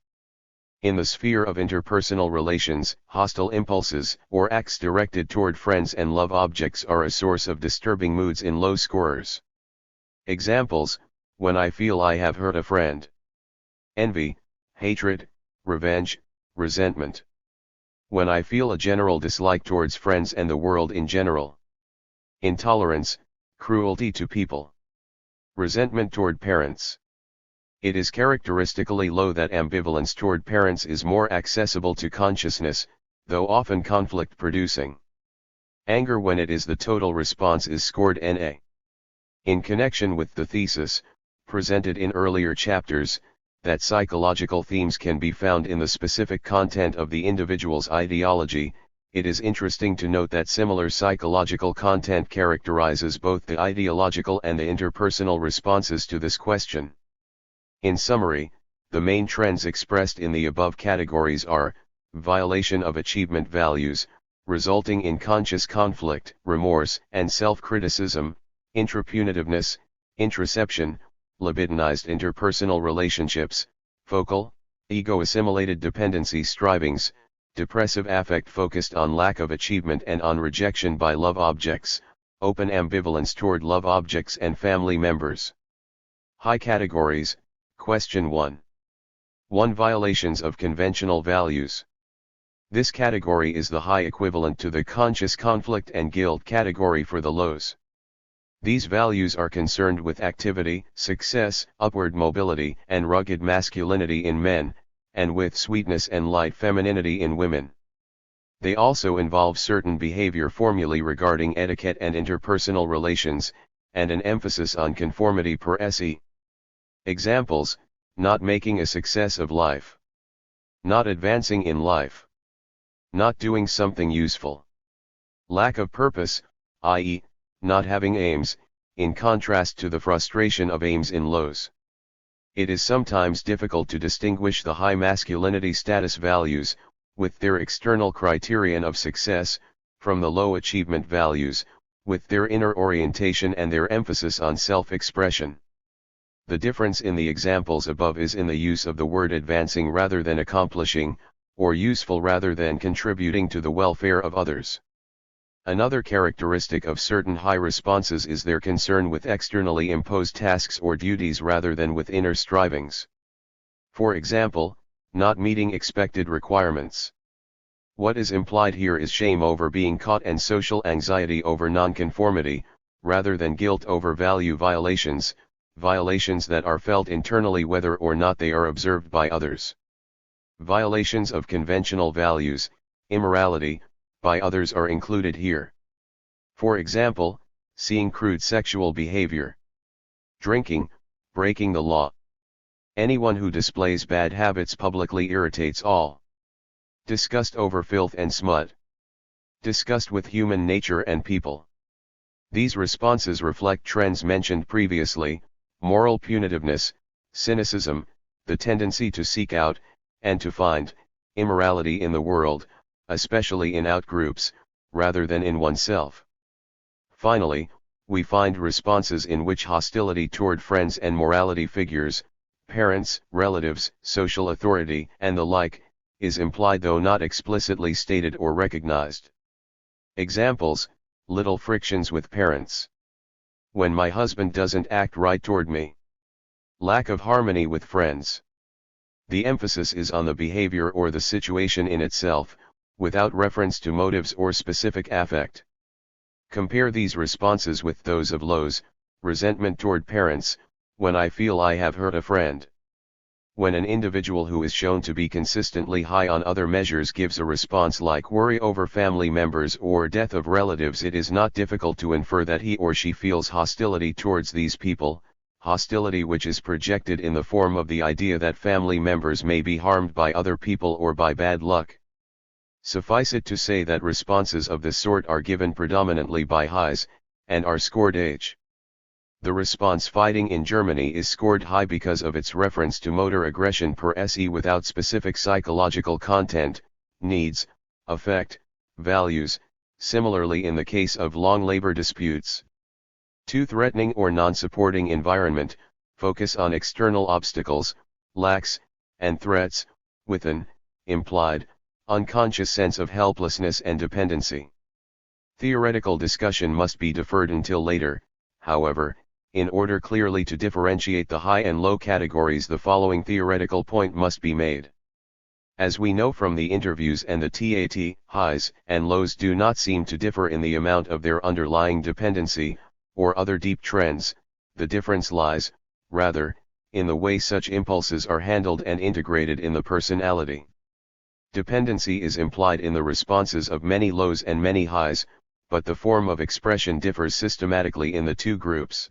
In the sphere of interpersonal relations, hostile impulses or acts directed toward friends and love objects are a source of disturbing moods in low scorers. Examples: when I feel I have hurt a friend. Envy, hatred, revenge, resentment. When I feel a general dislike towards friends and the world in general. Intolerance, cruelty to people. Resentment toward parents. It is characteristically low that ambivalence toward parents is more accessible to consciousness, though often conflict-producing. Anger, when it is the total response, is scored NA. In connection with the thesis, presented in earlier chapters, that psychological themes can be found in the specific content of the individual's ideology, it is interesting to note that similar psychological content characterizes both the ideological and the interpersonal responses to this question. In summary, the main trends expressed in the above categories are: violation of achievement values, resulting in conscious conflict, remorse, and self-criticism; intrapunitiveness, introception, libidinized interpersonal relationships, focal, ego-assimilated dependency strivings, depressive affect focused on lack of achievement and on rejection by love objects, open ambivalence toward love objects and family members. High categories. Question 1. 1. Violations of conventional values. This category is the high equivalent to the conscious conflict and guilt category for the lows. These values are concerned with activity, success, upward mobility, and rugged masculinity in men, and with sweetness and light femininity in women. They also involve certain behavior formulae regarding etiquette and interpersonal relations, and an emphasis on conformity per se. Examples: not making a success of life. Not advancing in life. Not doing something useful. Lack of purpose, i.e., not having aims, in contrast to the frustration of aims in lows. It is sometimes difficult to distinguish the high masculinity status values, with their external criterion of success, from the low achievement values, with their inner orientation and their emphasis on self-expression. The difference in the examples above is in the use of the word advancing rather than accomplishing, or useful rather than contributing to the welfare of others. Another characteristic of certain high responses is their concern with externally imposed tasks or duties rather than with inner strivings. For example, not meeting expected requirements. What is implied here is shame over being caught and social anxiety over nonconformity, rather than guilt over value violations, violations that are felt internally whether or not they are observed by others. Violations of conventional values, immorality, by others are included here. For example, seeing crude sexual behavior. Drinking, breaking the law. Anyone who displays bad habits publicly irritates all. Disgust over filth and smut. Disgust with human nature and people. These responses reflect trends mentioned previously: moral punitiveness, cynicism, the tendency to seek out, and to find, immorality in the world, especially in outgroups, rather than in oneself. Finally, we find responses in which hostility toward friends and morality figures, parents, relatives, social authority, and the like, is implied though not explicitly stated or recognized. Examples: little frictions with parents. When my husband doesn't act right toward me. Lack of harmony with friends. The emphasis is on the behavior or the situation in itself, without reference to motives or specific affect. Compare these responses with those of lows: resentment toward parents, when I feel I have hurt a friend. When an individual who is shown to be consistently high on other measures gives a response like worry over family members or death of relatives, it is not difficult to infer that he or she feels hostility towards these people, hostility which is projected in the form of the idea that family members may be harmed by other people or by bad luck. Suffice it to say that responses of this sort are given predominantly by highs, and are scored H. The response fighting in Germany is scored high because of its reference to motor aggression per se without specific psychological content, needs, affect, values, similarly in the case of long labor disputes. 2. Threatening or non-supporting environment, focus on external obstacles, lacks, and threats, with an implied, unconscious sense of helplessness and dependency. Theoretical discussion must be deferred until later, however, in order clearly to differentiate the high and low categories. The following theoretical point must be made. As we know from the interviews and the TAT, highs and lows do not seem to differ in the amount of their underlying dependency, or other deep trends. The difference lies, rather, in the way such impulses are handled and integrated in the personality. Dependency is implied in the responses of many lows and many highs, but the form of expression differs systematically in the two groups.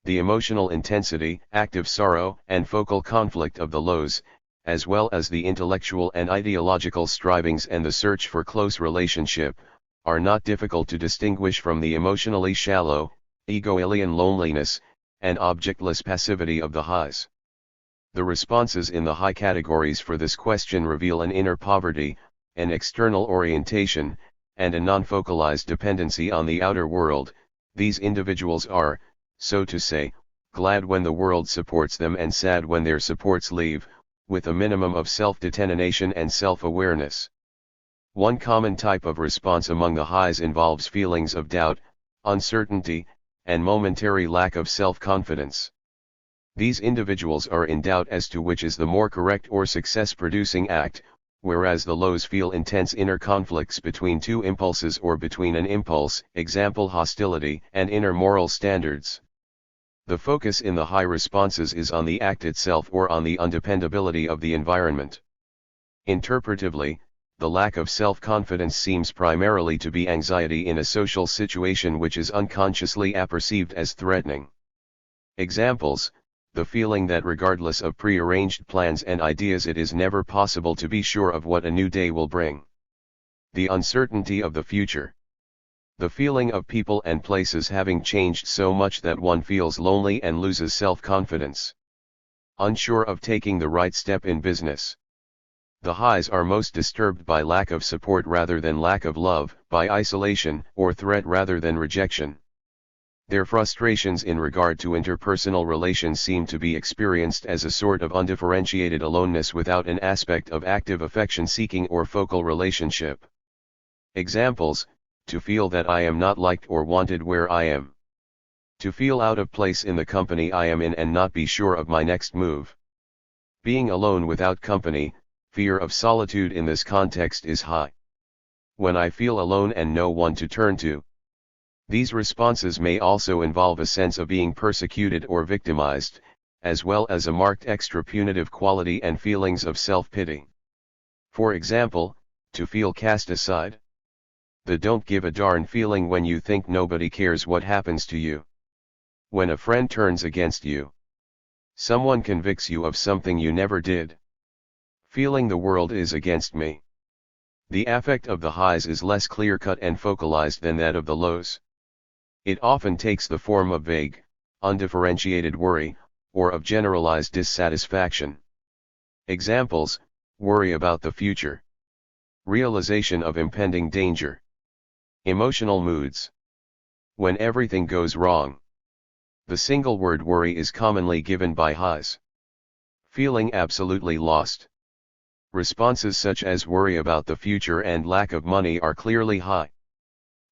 The emotional intensity, active sorrow, and focal conflict of the lows, as well as the intellectual and ideological strivings and the search for close relationship, are not difficult to distinguish from the emotionally shallow, ego-alien loneliness, and objectless passivity of the highs. The responses in the high categories for this question reveal an inner poverty, an external orientation, and a non-focalized dependency on the outer world. These individuals are, so to say, glad when the world supports them and sad when their supports leave, with a minimum of self-determination and self-awareness. One common type of response among the highs involves feelings of doubt, uncertainty, and momentary lack of self-confidence. These individuals are in doubt as to which is the more correct or success-producing act, whereas the lows feel intense inner conflicts between two impulses or between an impulse, example hostility, and inner moral standards. The focus in the high responses is on the act itself or on the undependability of the environment. Interpretively, the lack of self-confidence seems primarily to be anxiety in a social situation which is unconsciously apperceived as threatening. Examples: the feeling that regardless of prearranged plans and ideas it is never possible to be sure of what a new day will bring. The uncertainty of the future. The feeling of people and places having changed so much that one feels lonely and loses self-confidence. Unsure of taking the right step in business. The highs are most disturbed by lack of support rather than lack of love, by isolation or threat rather than rejection. Their frustrations in regard to interpersonal relations seem to be experienced as a sort of undifferentiated aloneness without an aspect of active affection-seeking or focal relationship. Examples: to feel that I am not liked or wanted where I am. To feel out of place in the company I am in and not be sure of my next move. Being alone without company, fear of solitude in this context is high. When I feel alone and no one to turn to. These responses may also involve a sense of being persecuted or victimized, as well as a marked extra punitive quality and feelings of self-pity. For example, to feel cast aside. The don't give a darn feeling when you think nobody cares what happens to you. When a friend turns against you. Someone convicts you of something you never did. Feeling the world is against me. The affect of the highs is less clear-cut and focalized than that of the lows. It often takes the form of vague, undifferentiated worry, or of generalized dissatisfaction. Examples: Worry about the future. Realization of impending danger. Emotional moods. When everything goes wrong. The single word worry is commonly given by highs. Feeling absolutely lost. Responses such as worry about the future and lack of money are clearly high.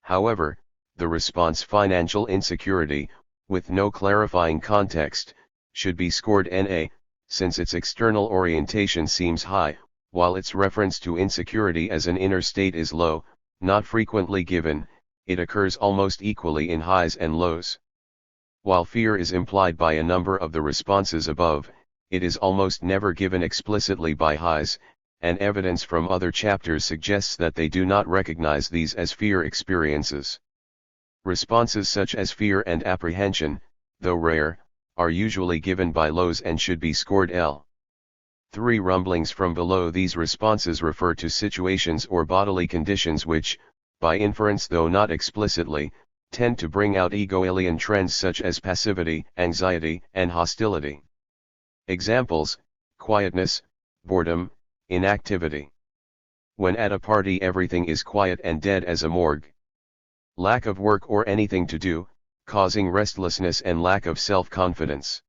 However, the response financial insecurity, with no clarifying context, should be scored NA, since its external orientation seems high, while its reference to insecurity as an inner state is low, not frequently given. It occurs almost equally in highs and lows. While fear is implied by a number of the responses above, it is almost never given explicitly by highs, and evidence from other chapters suggests that they do not recognize these as fear experiences. Responses such as fear and apprehension, though rare, are usually given by lows and should be scored L. 3 rumblings from below. These responses refer to situations or bodily conditions which, by inference though not explicitly, tend to bring out ego-alien trends such as passivity, anxiety, and hostility. Examples: quietness, boredom, inactivity. When at a party everything is quiet and dead as a morgue. Lack of work or anything to do, causing restlessness and lack of self-confidence.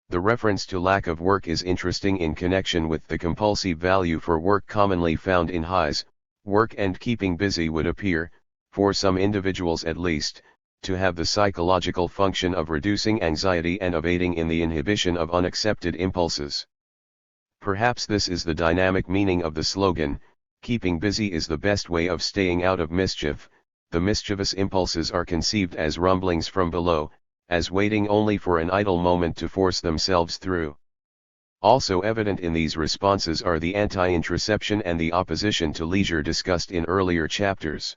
The reference to lack of work is interesting in connection with the compulsive value for work commonly found in highs. Work and keeping busy would appear, for some individuals at least, to have the psychological function of reducing anxiety and of aiding in the inhibition of unaccepted impulses. Perhaps this is the dynamic meaning of the slogan, "Keeping busy is the best way of staying out of mischief." The mischievous impulses are conceived as rumblings from below, as waiting only for an idle moment to force themselves through. Also evident in these responses are the anti-introception and the opposition to leisure discussed in earlier chapters.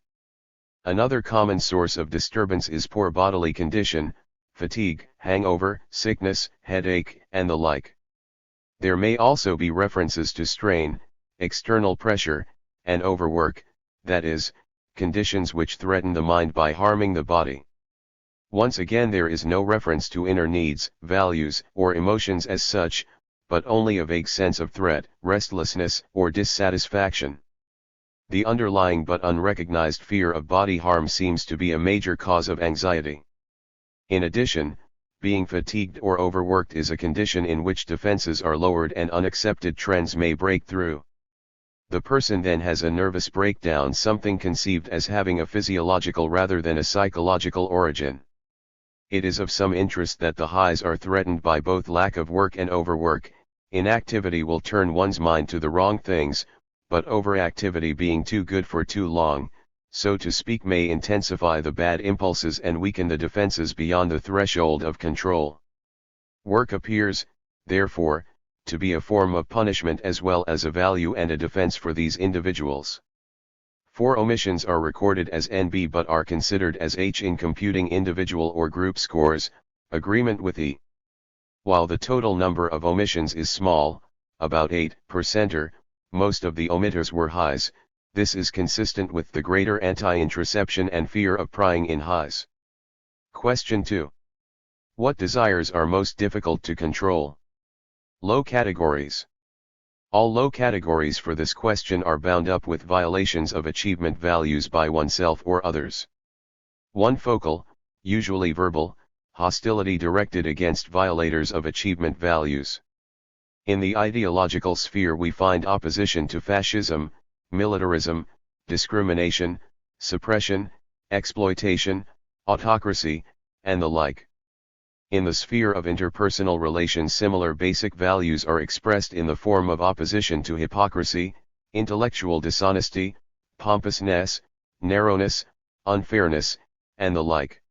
Another common source of disturbance is poor bodily condition, fatigue, hangover, sickness, headache, and the like. There may also be references to strain, external pressure, and overwork, that is, conditions which threaten the mind by harming the body. Once again, there is no reference to inner needs, values, or emotions as such, but only a vague sense of threat, restlessness, or dissatisfaction. The underlying but unrecognized fear of body harm seems to be a major cause of anxiety. In addition, being fatigued or overworked is a condition in which defenses are lowered and unaccepted trends may break through. The person then has a nervous breakdown, something conceived as having a physiological rather than a psychological origin. It is of some interest that the highs are threatened by both lack of work and overwork. Inactivity will turn one's mind to the wrong things, but overactivity, being too good for too long, so to speak, may intensify the bad impulses and weaken the defenses beyond the threshold of control. Work appears, therefore, to be a form of punishment as well as a value and a defense for these individuals. 4 omissions are recorded as NB but are considered as H in computing individual or group scores. Agreement with E. While the total number of omissions is small, about 8%, most of the omitters were highs. This is consistent with the greater anti-introception and fear of prying in highs. Question 2. What desires are most difficult to control? Low categories. All low categories for this question are bound up with violations of achievement values by oneself or others. 1. Focal, usually verbal, hostility directed against violators of achievement values. In the ideological sphere we find opposition to fascism, militarism, discrimination, suppression, exploitation, autocracy, and the like. In the sphere of interpersonal relations, similar basic values are expressed in the form of opposition to hypocrisy, intellectual dishonesty, pompousness, narrowness, unfairness, and the like.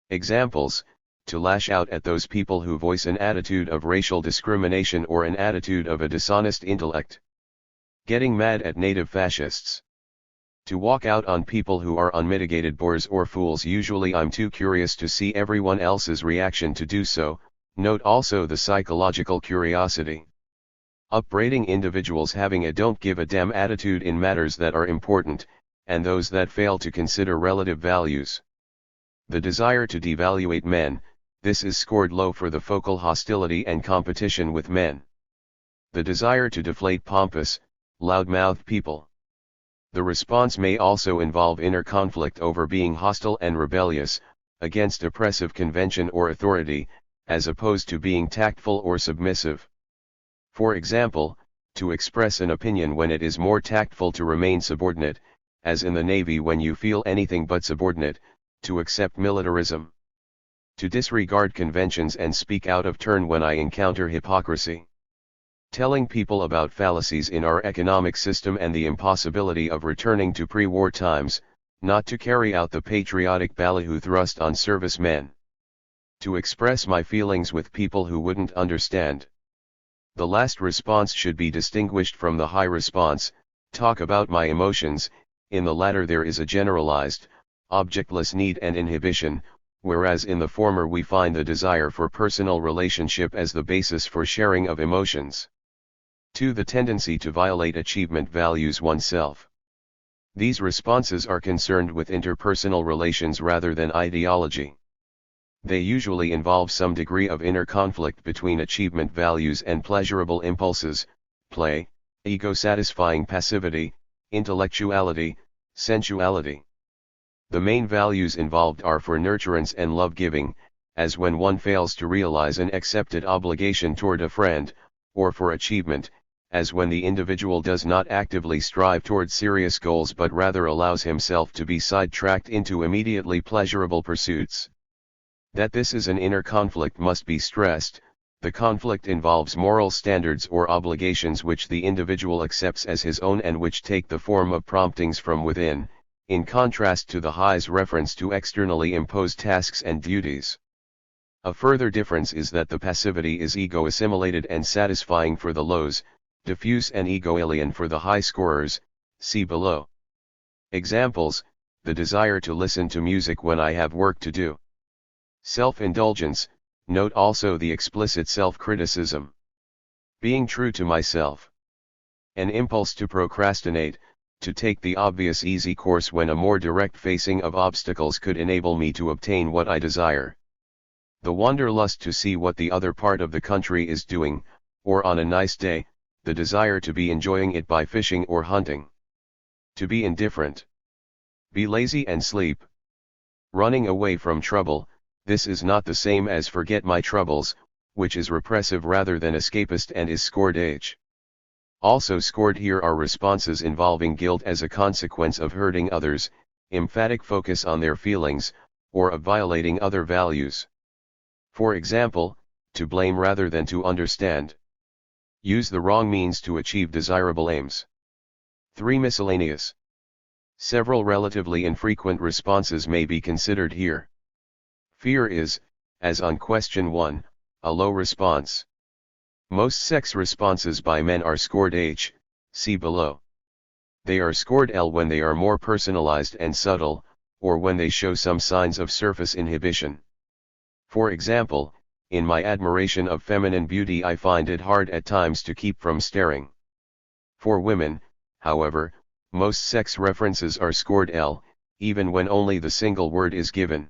Examples: to lash out at those people who voice an attitude of racial discrimination or an attitude of a dishonest intellect. Getting mad at native fascists. To walk out on people who are unmitigated bores or fools. Usually I'm too curious to see everyone else's reaction to do so. Note also the psychological curiosity. Upbraiding individuals having a don't give a damn attitude in matters that are important, and those that fail to consider relative values. The desire to devaluate men, this is scored low for the focal hostility and competition with men. The desire to deflate pompous, loud-mouthed people. The response may also involve inner conflict over being hostile and rebellious, against oppressive convention or authority, as opposed to being tactful or submissive. For example, to express an opinion when it is more tactful to remain subordinate, as in the Navy when you feel anything but subordinate, to accept militarism. To disregard conventions and speak out of turn when I encounter hypocrisy. Telling people about fallacies in our economic system and the impossibility of returning to pre-war times, not to carry out the patriotic ballyhoo thrust on servicemen. To express my feelings with people who wouldn't understand. The last response should be distinguished from the high response, talk about my emotions. In the latter there is a generalized, objectless need and inhibition, whereas in the former we find the desire for personal relationship as the basis for sharing of emotions. 2. The tendency to violate achievement values oneself. These responses are concerned with interpersonal relations rather than ideology. They usually involve some degree of inner conflict between achievement values and pleasurable impulses, play, ego-satisfying passivity, intellectuality, sensuality. The main values involved are for nurturance and love-giving, as when one fails to realize an accepted obligation toward a friend, or for achievement, as when the individual does not actively strive toward serious goals but rather allows himself to be sidetracked into immediately pleasurable pursuits. That this is an inner conflict must be stressed. The conflict involves moral standards or obligations which the individual accepts as his own and which take the form of promptings from within, in contrast to the high's reference to externally imposed tasks and duties. A further difference is that the passivity is ego-assimilated and satisfying for the lows, diffuse and ego-alien for the high scorers, see below. Examples: the desire to listen to music when I have work to do. Self-indulgence, note also the explicit self-criticism. Being true to myself. An impulse to procrastinate, to take the obvious easy course when a more direct facing of obstacles could enable me to obtain what I desire. The wanderlust to see what the other part of the country is doing, or on a nice day, the desire to be enjoying it by fishing or hunting. To be indifferent. Be lazy and sleep. Running away from trouble, this is not the same as forget my troubles, which is repressive rather than escapist and is scored H. Also scored here are responses involving guilt as a consequence of hurting others, emphatic focus on their feelings, or of violating other values. For example, to blame rather than to understand. Use the wrong means to achieve desirable aims. 3. Miscellaneous. Several relatively infrequent responses may be considered here. Fear is, as on question 1, a low response. Most sex responses by men are scored H, see below. They are scored L when they are more personalized and subtle, or when they show some signs of surface inhibition. For example, in my admiration of feminine beauty I find it hard at times to keep from staring. For women, however, most sex references are scored L, even when only the single word is given.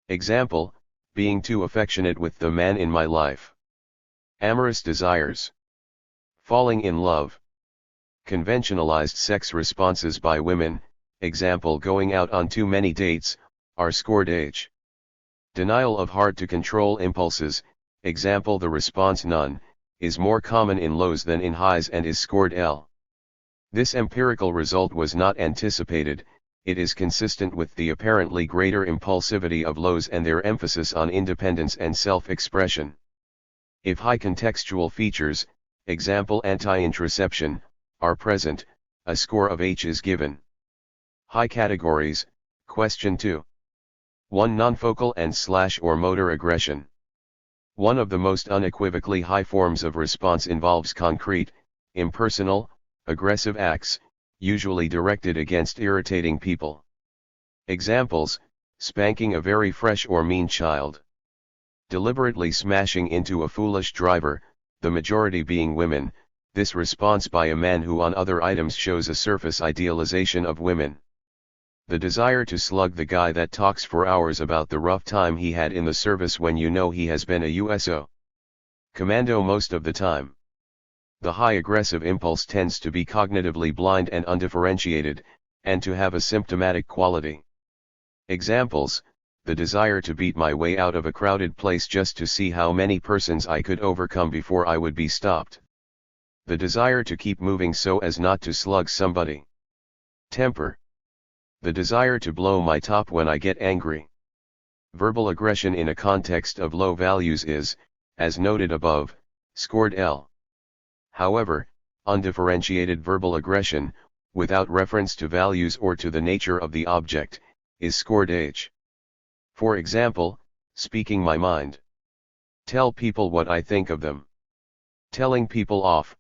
Example: being too affectionate with the man in my life. Amorous desires. Falling in love. Conventionalized sex responses by women, example going out on too many dates, are scored H. Denial of hard-to-control impulses, example the response none, is more common in lows than in highs and is scored L. This empirical result was not anticipated. It is consistent with the apparently greater impulsivity of lows and their emphasis on independence and self-expression. If high contextual features, example anti-introception, are present, a score of H is given. High categories, question 2. 1. Nonfocal and or motor aggression. One of the most unequivocally high forms of response involves concrete, impersonal, aggressive acts, usually directed against irritating people. Examples: spanking a very fresh or mean child. Deliberately smashing into a foolish driver, the majority being women. This response by a man who on other items shows a surface idealization of women. The desire to slug the guy that talks for hours about the rough time he had in the service when you know he has been a USO Commando most of the time. The high aggressive impulse tends to be cognitively blind and undifferentiated, and to have a symptomatic quality. Examples: the desire to beat my way out of a crowded place just to see how many persons I could overcome before I would be stopped. The desire to keep moving so as not to slug somebody. Temper. The desire to blow my top when I get angry. Verbal aggression in a context of low values is, as noted above, scored L. However, undifferentiated verbal aggression, without reference to values or to the nature of the object, is scored H. For example, speaking my mind. Tell people what I think of them. Telling people off.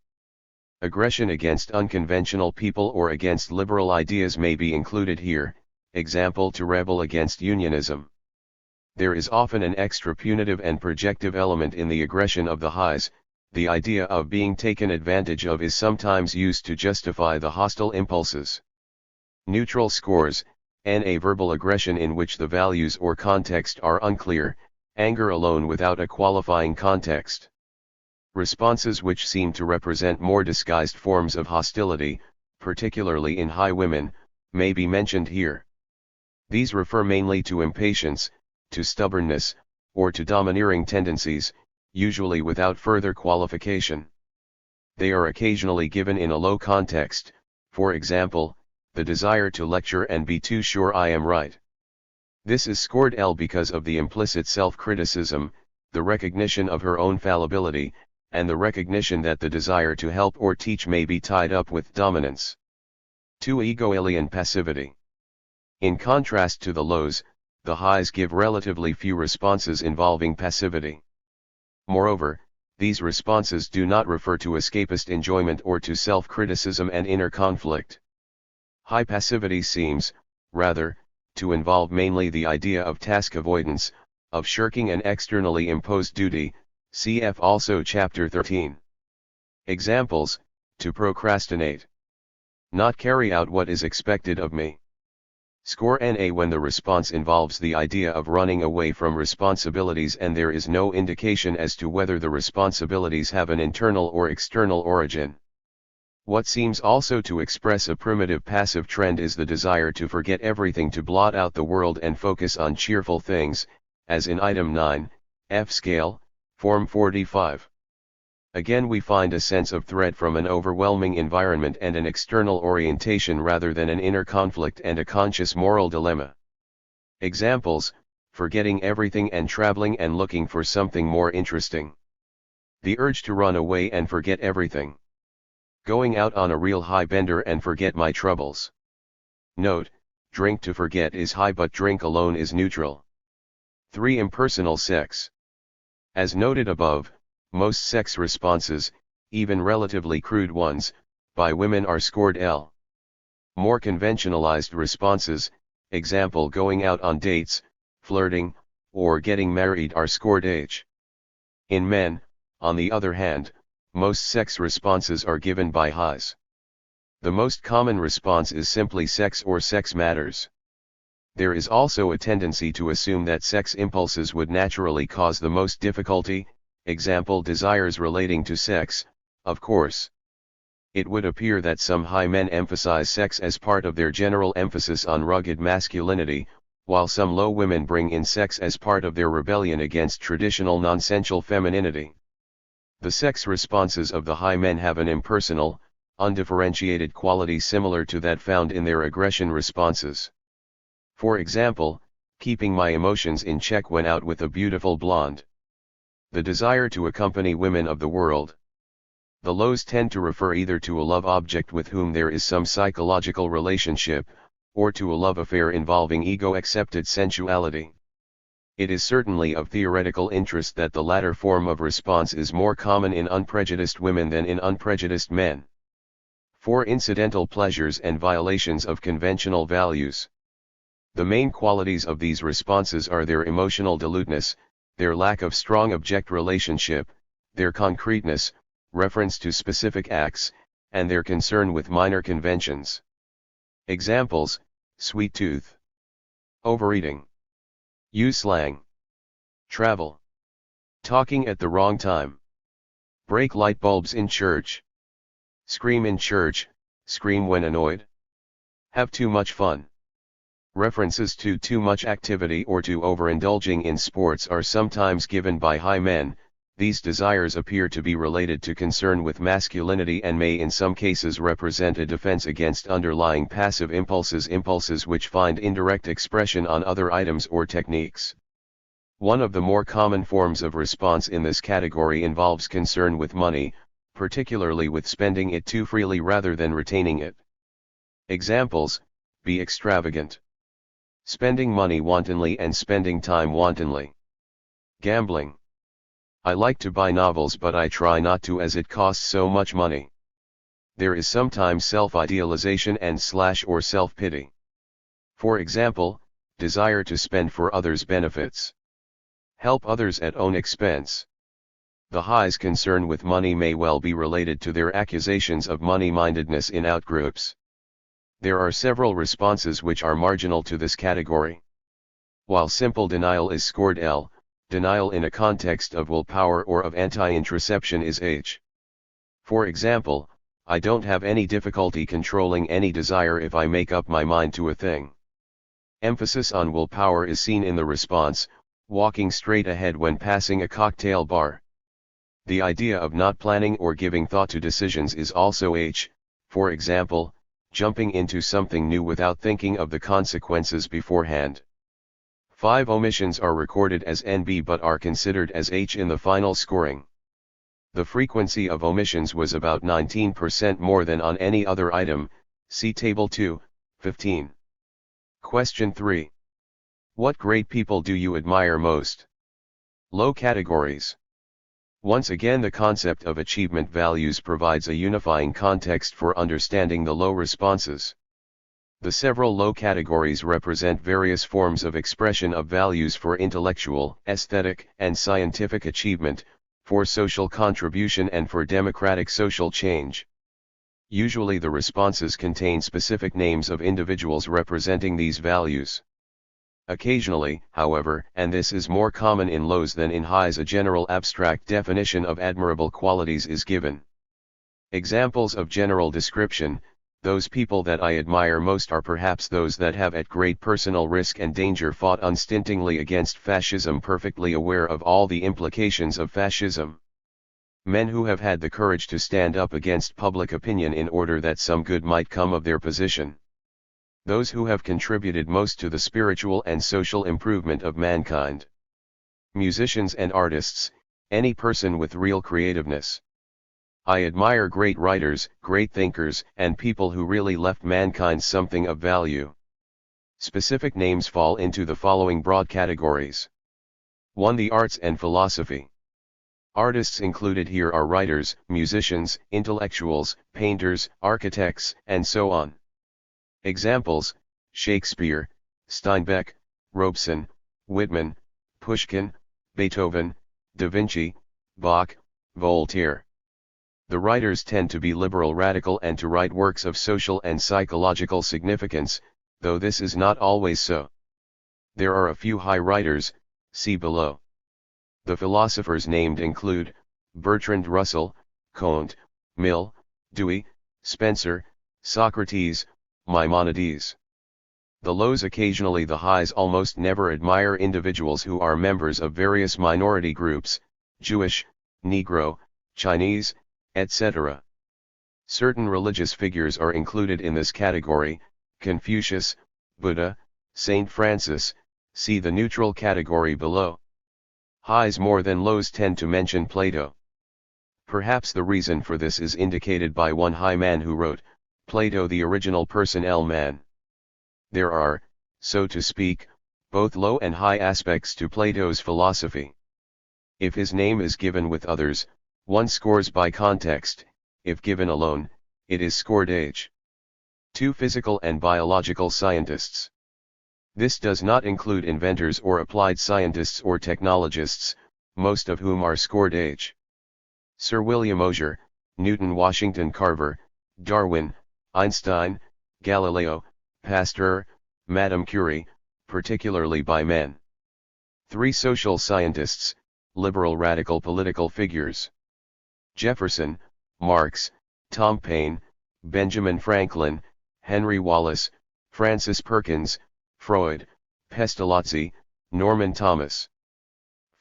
Aggression against unconventional people or against liberal ideas may be included here, example to rebel against unionism. There is often an extra punitive and projective element in the aggression of the highs. The idea of being taken advantage of is sometimes used to justify the hostile impulses. Neutral scores, NA verbal aggression in which the values or context are unclear, anger alone without a qualifying context. Responses which seem to represent more disguised forms of hostility, particularly in high women, may be mentioned here. These refer mainly to impatience, to stubbornness, or to domineering tendencies, usually without further qualification. They are occasionally given in a low context, for example, the desire to lecture and be too sure I am right. This is scored L because of the implicit self-criticism, the recognition of her own fallibility, and the recognition that the desire to help or teach may be tied up with dominance. 2. Ego-alien passivity. In contrast to the lows, the highs give relatively few responses involving passivity. Moreover, these responses do not refer to escapist enjoyment or to self-criticism and inner conflict. High passivity seems, rather, to involve mainly the idea of task avoidance, of shirking an externally imposed duty, cf. also Chapter 13. Examples: to procrastinate. Not carry out what is expected of me. Score NA when the response involves the idea of running away from responsibilities and there is no indication as to whether the responsibilities have an internal or external origin. What seems also to express a primitive passive trend is the desire to forget everything, to blot out the world and focus on cheerful things, as in item 9, F scale, form 45. Again we find a sense of threat from an overwhelming environment and an external orientation rather than an inner conflict and a conscious moral dilemma. Examples: forgetting everything and traveling and looking for something more interesting. The urge to run away and forget everything. Going out on a real high bender and forget my troubles. Note: drink to forget is high but drink alone is neutral. 3. Impersonal sex. As noted above, most sex responses, even relatively crude ones, by women are scored L. More conventionalized responses, example going out on dates, flirting, or getting married, are scored H. In men, on the other hand, most sex responses are given by highs. The most common response is simply sex or sex matters. There is also a tendency to assume that sex impulses would naturally cause the most difficulty, example desires relating to sex, of course. It would appear that some high men emphasize sex as part of their general emphasis on rugged masculinity, while some low women bring in sex as part of their rebellion against traditional nonsensical femininity. The sex responses of the high men have an impersonal, undifferentiated quality similar to that found in their aggression responses. For example, keeping my emotions in check when out with a beautiful blonde. The desire to accompany women of the world. The lows tend to refer either to a love object with whom there is some psychological relationship, or to a love affair involving ego-accepted sensuality. It is certainly of theoretical interest that the latter form of response is more common in unprejudiced women than in unprejudiced men. 4. Incidental pleasures and violations of conventional values. The main qualities of these responses are their emotional diluteness, their lack of strong object relationship, their concreteness, reference to specific acts, and their concern with minor conventions. Examples: sweet tooth, overeating, use slang, travel, talking at the wrong time, break light bulbs in church. Scream in church, scream when annoyed. Have too much fun. References to too much activity or to overindulging in sports are sometimes given by high men. These desires appear to be related to concern with masculinity and may in some cases represent a defense against underlying passive impulses which find indirect expression on other items or techniques. One of the more common forms of response in this category involves concern with money, particularly with spending it too freely rather than retaining it. Examples: be extravagant. Spending money wantonly and spending time wantonly. Gambling. I like to buy novels but I try not to as it costs so much money. There is sometimes self-idealization and/or self-pity. For example, desire to spend for others' benefits. Help others at own expense. The high's concern with money may well be related to their accusations of money-mindedness in outgroups. There are several responses which are marginal to this category. While simple denial is scored L, denial in a context of willpower or of anti-introception is H. For example, I don't have any difficulty controlling any desire if I make up my mind to a thing. Emphasis on willpower is seen in the response, walking straight ahead when passing a cocktail bar. The idea of not planning or giving thought to decisions is also H, for example, jumping into something new without thinking of the consequences beforehand. 5 omissions are recorded as NB but are considered as H in the final scoring. The frequency of omissions was about 19% more than on any other item, see Table 2, 15. Question 3. What great people do you admire most? Low categories. Once again, the concept of achievement values provides a unifying context for understanding the low responses. The several low categories represent various forms of expression of values for intellectual, aesthetic, and scientific achievement, for social contribution and for democratic social change. Usually the responses contain specific names of individuals representing these values. Occasionally, however, and this is more common in lows than in highs, a general abstract definition of admirable qualities is given. Examples of general description: those people that I admire most are perhaps those that have at great personal risk and danger fought unstintingly against fascism, perfectly aware of all the implications of fascism. Men who have had the courage to stand up against public opinion in order that some good might come of their position. Those who have contributed most to the spiritual and social improvement of mankind. Musicians and artists, any person with real creativeness. I admire great writers, great thinkers, and people who really left mankind something of value. Specific names fall into the following broad categories. 1. The arts and philosophy. Artists included here are writers, musicians, intellectuals, painters, architects, and so on. Examples: Shakespeare, Steinbeck, Robeson, Whitman, Pushkin, Beethoven, Da Vinci, Bach, Voltaire. The writers tend to be liberal radical and to write works of social and psychological significance, though this is not always so. There are a few high writers, see below. The philosophers named include Bertrand Russell, Comte, Mill, Dewey, Spencer, Socrates, Maimonides. The lows, occasionally the highs, almost never admire individuals who are members of various minority groups, Jewish, Negro, Chinese, etc. Certain religious figures are included in this category: Confucius, Buddha, Saint Francis. See the neutral category below. Highs more than lows tend to mention Plato. Perhaps the reason for this is indicated by one high man who wrote, Plato the original personnel man. There are, so to speak, both low and high aspects to Plato's philosophy. If his name is given with others, one scores by context; if given alone, it is scored H. 2. Physical and biological scientists. This does not include inventors or applied scientists or technologists, most of whom are scored H. Sir William Osier, Newton, Washington Carver, Darwin, Einstein, Galileo, Pasteur, Madame Curie, particularly by men. 3. Social scientists, liberal radical political figures. Jefferson, Marx, Tom Paine, Benjamin Franklin, Henry Wallace, Francis Perkins, Freud, Pestalozzi, Norman Thomas.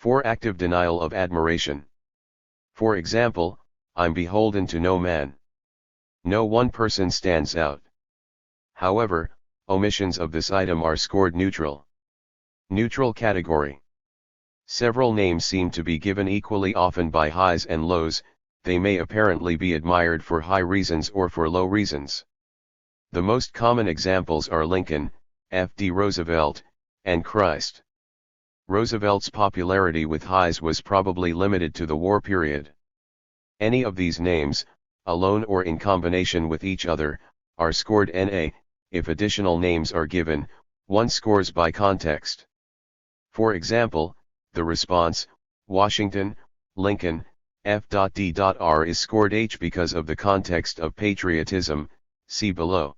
4. Active denial of admiration. For example, I'm beholden to no man. No one person stands out. However, omissions of this item are scored neutral. Neutral category. Several names seem to be given equally often by highs and lows. They may apparently be admired for high reasons or for low reasons. The most common examples are Lincoln, F.D. Roosevelt, and Christ. Roosevelt's popularity with highs was probably limited to the war period. Any of these names, alone or in combination with each other, are scored NA. If additional names are given, one scores by context. For example, the response, Washington, Lincoln, F.D.R is scored H because of the context of patriotism, see below.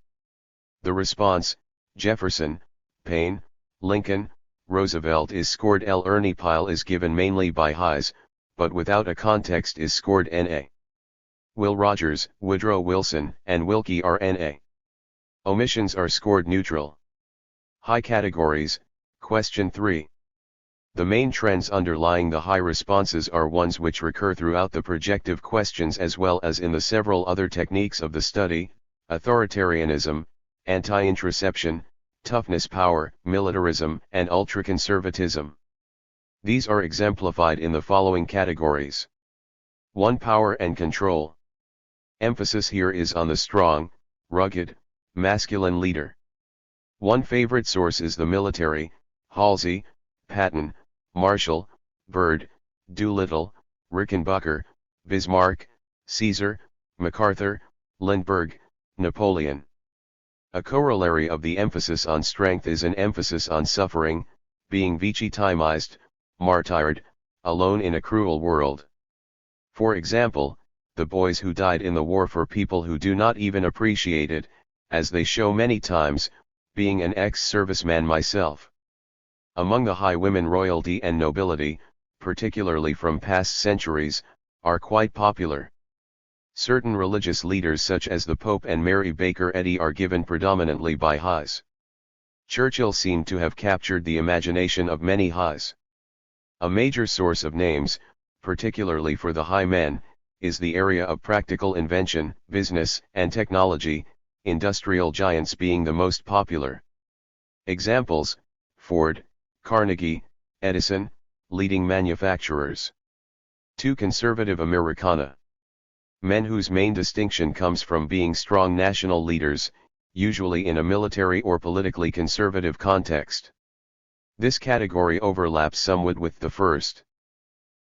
The response, Jefferson, Paine, Lincoln, Roosevelt is scored L. Ernie Pyle is given mainly by highs, but without a context is scored NA. Will Rogers, Woodrow Wilson, and Wilkie are NA. Omissions are scored neutral. High categories. Question 3. The main trends underlying the high responses are ones which recur throughout the projective questions as well as in the several other techniques of the study: authoritarianism, anti-introception, toughness power, militarism, and ultraconservatism. These are exemplified in the following categories. 1. Power and control. Emphasis here is on the strong, rugged, masculine leader. One favorite source is the military: Halsey, Patton, Marshall, Byrd, Doolittle, Rickenbacker, Bismarck, Caesar, MacArthur, Lindbergh, Napoleon. A corollary of the emphasis on strength is an emphasis on suffering, being victimized, martyred, alone in a cruel world. For example, the boys who died in the war for people who do not even appreciate it, as they show many times, being an ex-serviceman myself. Among the high, women royalty and nobility, particularly from past centuries, are quite popular. Certain religious leaders such as the Pope and Mary Baker Eddy are given predominantly by highs. Churchill seemed to have captured the imagination of many highs. A major source of names, particularly for the high men, is the area of practical invention, business, and technology, industrial giants being the most popular. Examples: Ford, Carnegie, Edison, leading manufacturers. 2. Conservative Americana. Men whose main distinction comes from being strong national leaders, usually in a military or politically conservative context. This category overlaps somewhat with the first.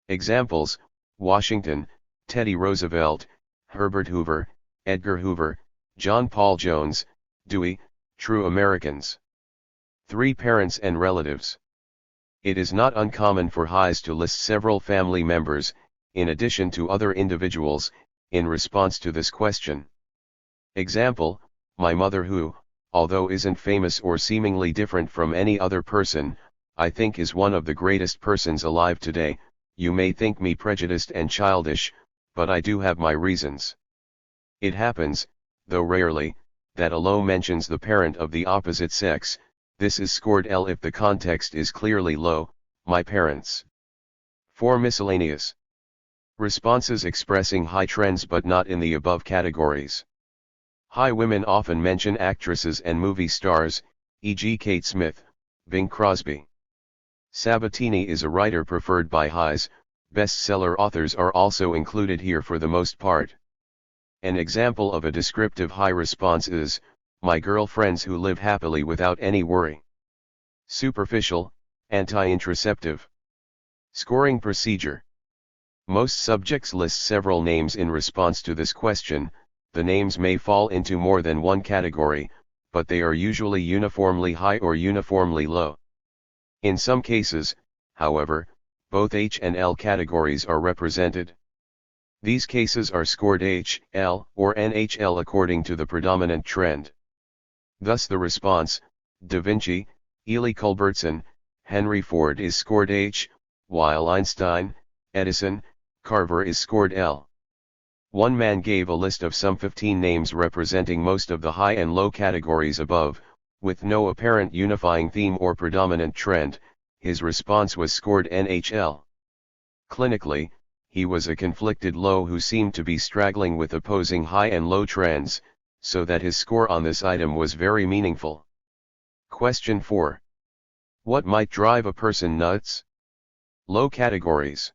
Examples: Washington, Teddy Roosevelt, Herbert Hoover, Edgar Hoover, John Paul Jones, Dewey, true Americans. 3. Parents and relatives. It is not uncommon for highs to list several family members, in addition to other individuals, in response to this question. Example: my mother, who, although isn't famous or seemingly different from any other person, I think is one of the greatest persons alive today. You may think me prejudiced and childish, but I do have my reasons. It happens, though rarely, that a low mentions the parent of the opposite sex. This is scored L if the context is clearly low: my parents. 4. Miscellaneous. Responses expressing high trends but not in the above categories. High women often mention actresses and movie stars, e.g. Kate Smith, Bing Crosby. Sabatini is a writer preferred by highs. Bestseller authors are also included here for the most part. An example of a descriptive high response is, my girlfriends who live happily without any worry. Superficial, anti-introceptive. Scoring procedure. Most subjects list several names in response to this question. The names may fall into more than one category, but they are usually uniformly high or uniformly low. In some cases, however, both H and L categories are represented. These cases are scored H, L, or NHL according to the predominant trend. Thus the response, Da Vinci, Ely Culbertson, Henry Ford is scored H, while Einstein, Edison, Carver is scored L. One man gave a list of some 15 names representing most of the high and low categories above, with no apparent unifying theme or predominant trend. His response was scored NHL. Clinically, he was a conflicted low who seemed to be straggling with opposing high and low trends, so that his score on this item was very meaningful. Question 4. What might drive a person nuts? Low categories.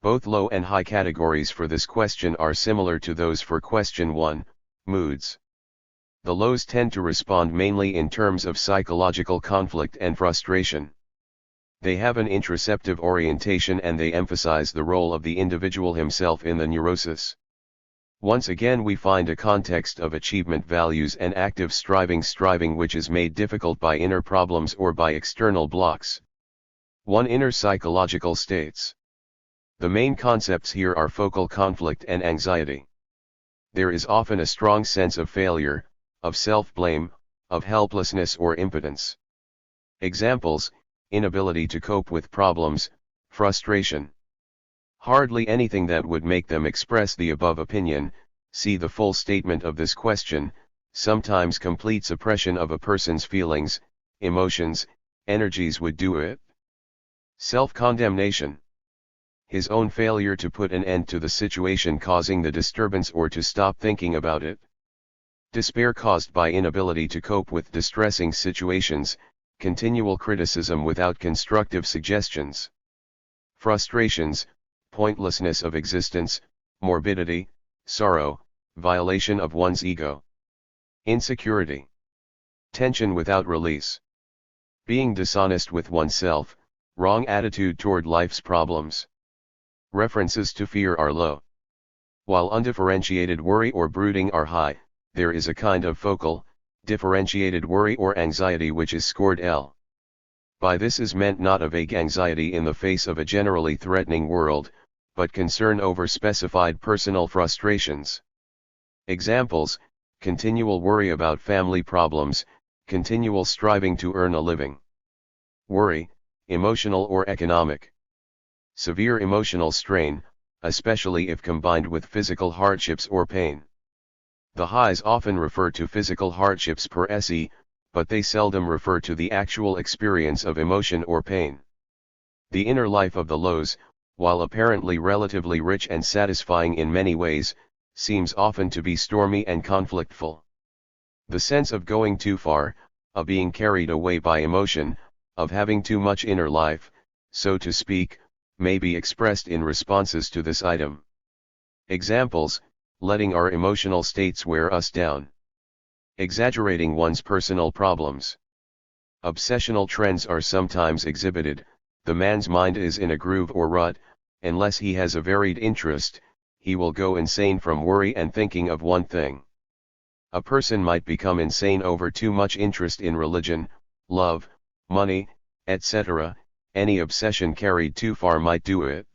Both low and high categories for this question are similar to those for question 1, moods. The lows tend to respond mainly in terms of psychological conflict and frustration. They have an introspective orientation and they emphasize the role of the individual himself in the neurosis. Once again we find a context of achievement values and active striving which is made difficult by inner problems or by external blocks. 1. Inner psychological states. The main concepts here are focal conflict and anxiety. There is often a strong sense of failure, of self-blame, of helplessness or impotence. Examples: inability to cope with problems, frustration. Hardly anything that would make them express the above opinion, see the full statement of this question, sometimes complete suppression of a person's feelings, emotions, energies would do it. Self-condemnation. His own failure to put an end to the situation causing the disturbance or to stop thinking about it. Despair caused by inability to cope with distressing situations, continual criticism without constructive suggestions. Frustrations, pointlessness of existence, morbidity, sorrow, violation of one's ego. Insecurity. Tension without release. Being dishonest with oneself, wrong attitude toward life's problems. References to fear are low. While undifferentiated worry or brooding are high, there is a kind of focal, differentiated worry or anxiety which is scored L. By this is meant not a vague anxiety in the face of a generally threatening world, but concern over specified personal frustrations. Examples: continual worry about family problems, continual striving to earn a living. Worry, emotional or economic. Severe emotional strain, especially if combined with physical hardships or pain. The highs often refer to physical hardships per se, but they seldom refer to the actual experience of emotion or pain. The inner life of the lows, while apparently relatively rich and satisfying in many ways, seems often to be stormy and conflictful. The sense of going too far, of being carried away by emotion, of having too much inner life, so to speak, may be expressed in responses to this item. Examples: letting our emotional states wear us down. Exaggerating one's personal problems. Obsessional trends are sometimes exhibited. The man's mind is in a groove or rut, unless he has a varied interest, he will go insane from worry and thinking of one thing. A person might become insane over too much interest in religion, love, money, etc. Any obsession carried too far might do it.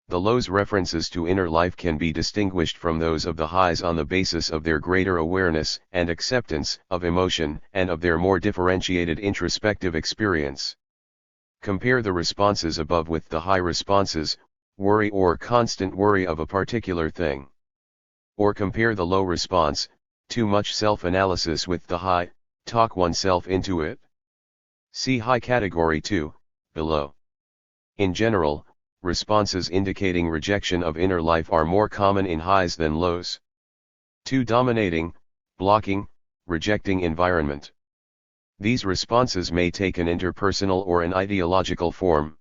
The lows' references to inner life can be distinguished from those of the highs on the basis of their greater awareness and acceptance of emotion and of their more differentiated introspective experience. Compare the responses above with the high responses, worry or constant worry of a particular thing. Or compare the low response, too much self-analysis, with the high, talk oneself into it. See high category 2, below. In general, responses indicating rejection of inner life are more common in highs than lows. 2. Dominating, blocking, rejecting environment. These responses may take an interpersonal or an ideological form.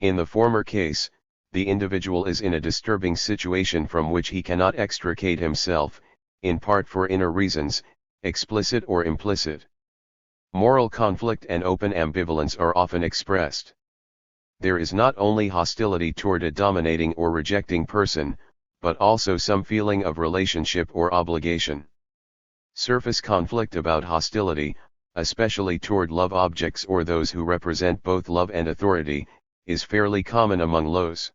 In the former case, the individual is in a disturbing situation from which he cannot extricate himself, in part for inner reasons, explicit or implicit. Moral conflict and open ambivalence are often expressed. There is not only hostility toward a dominating or rejecting person, but also some feeling of relationship or obligation. Surface conflict about hostility, especially toward love objects or those who represent both love and authority, is fairly common among lows.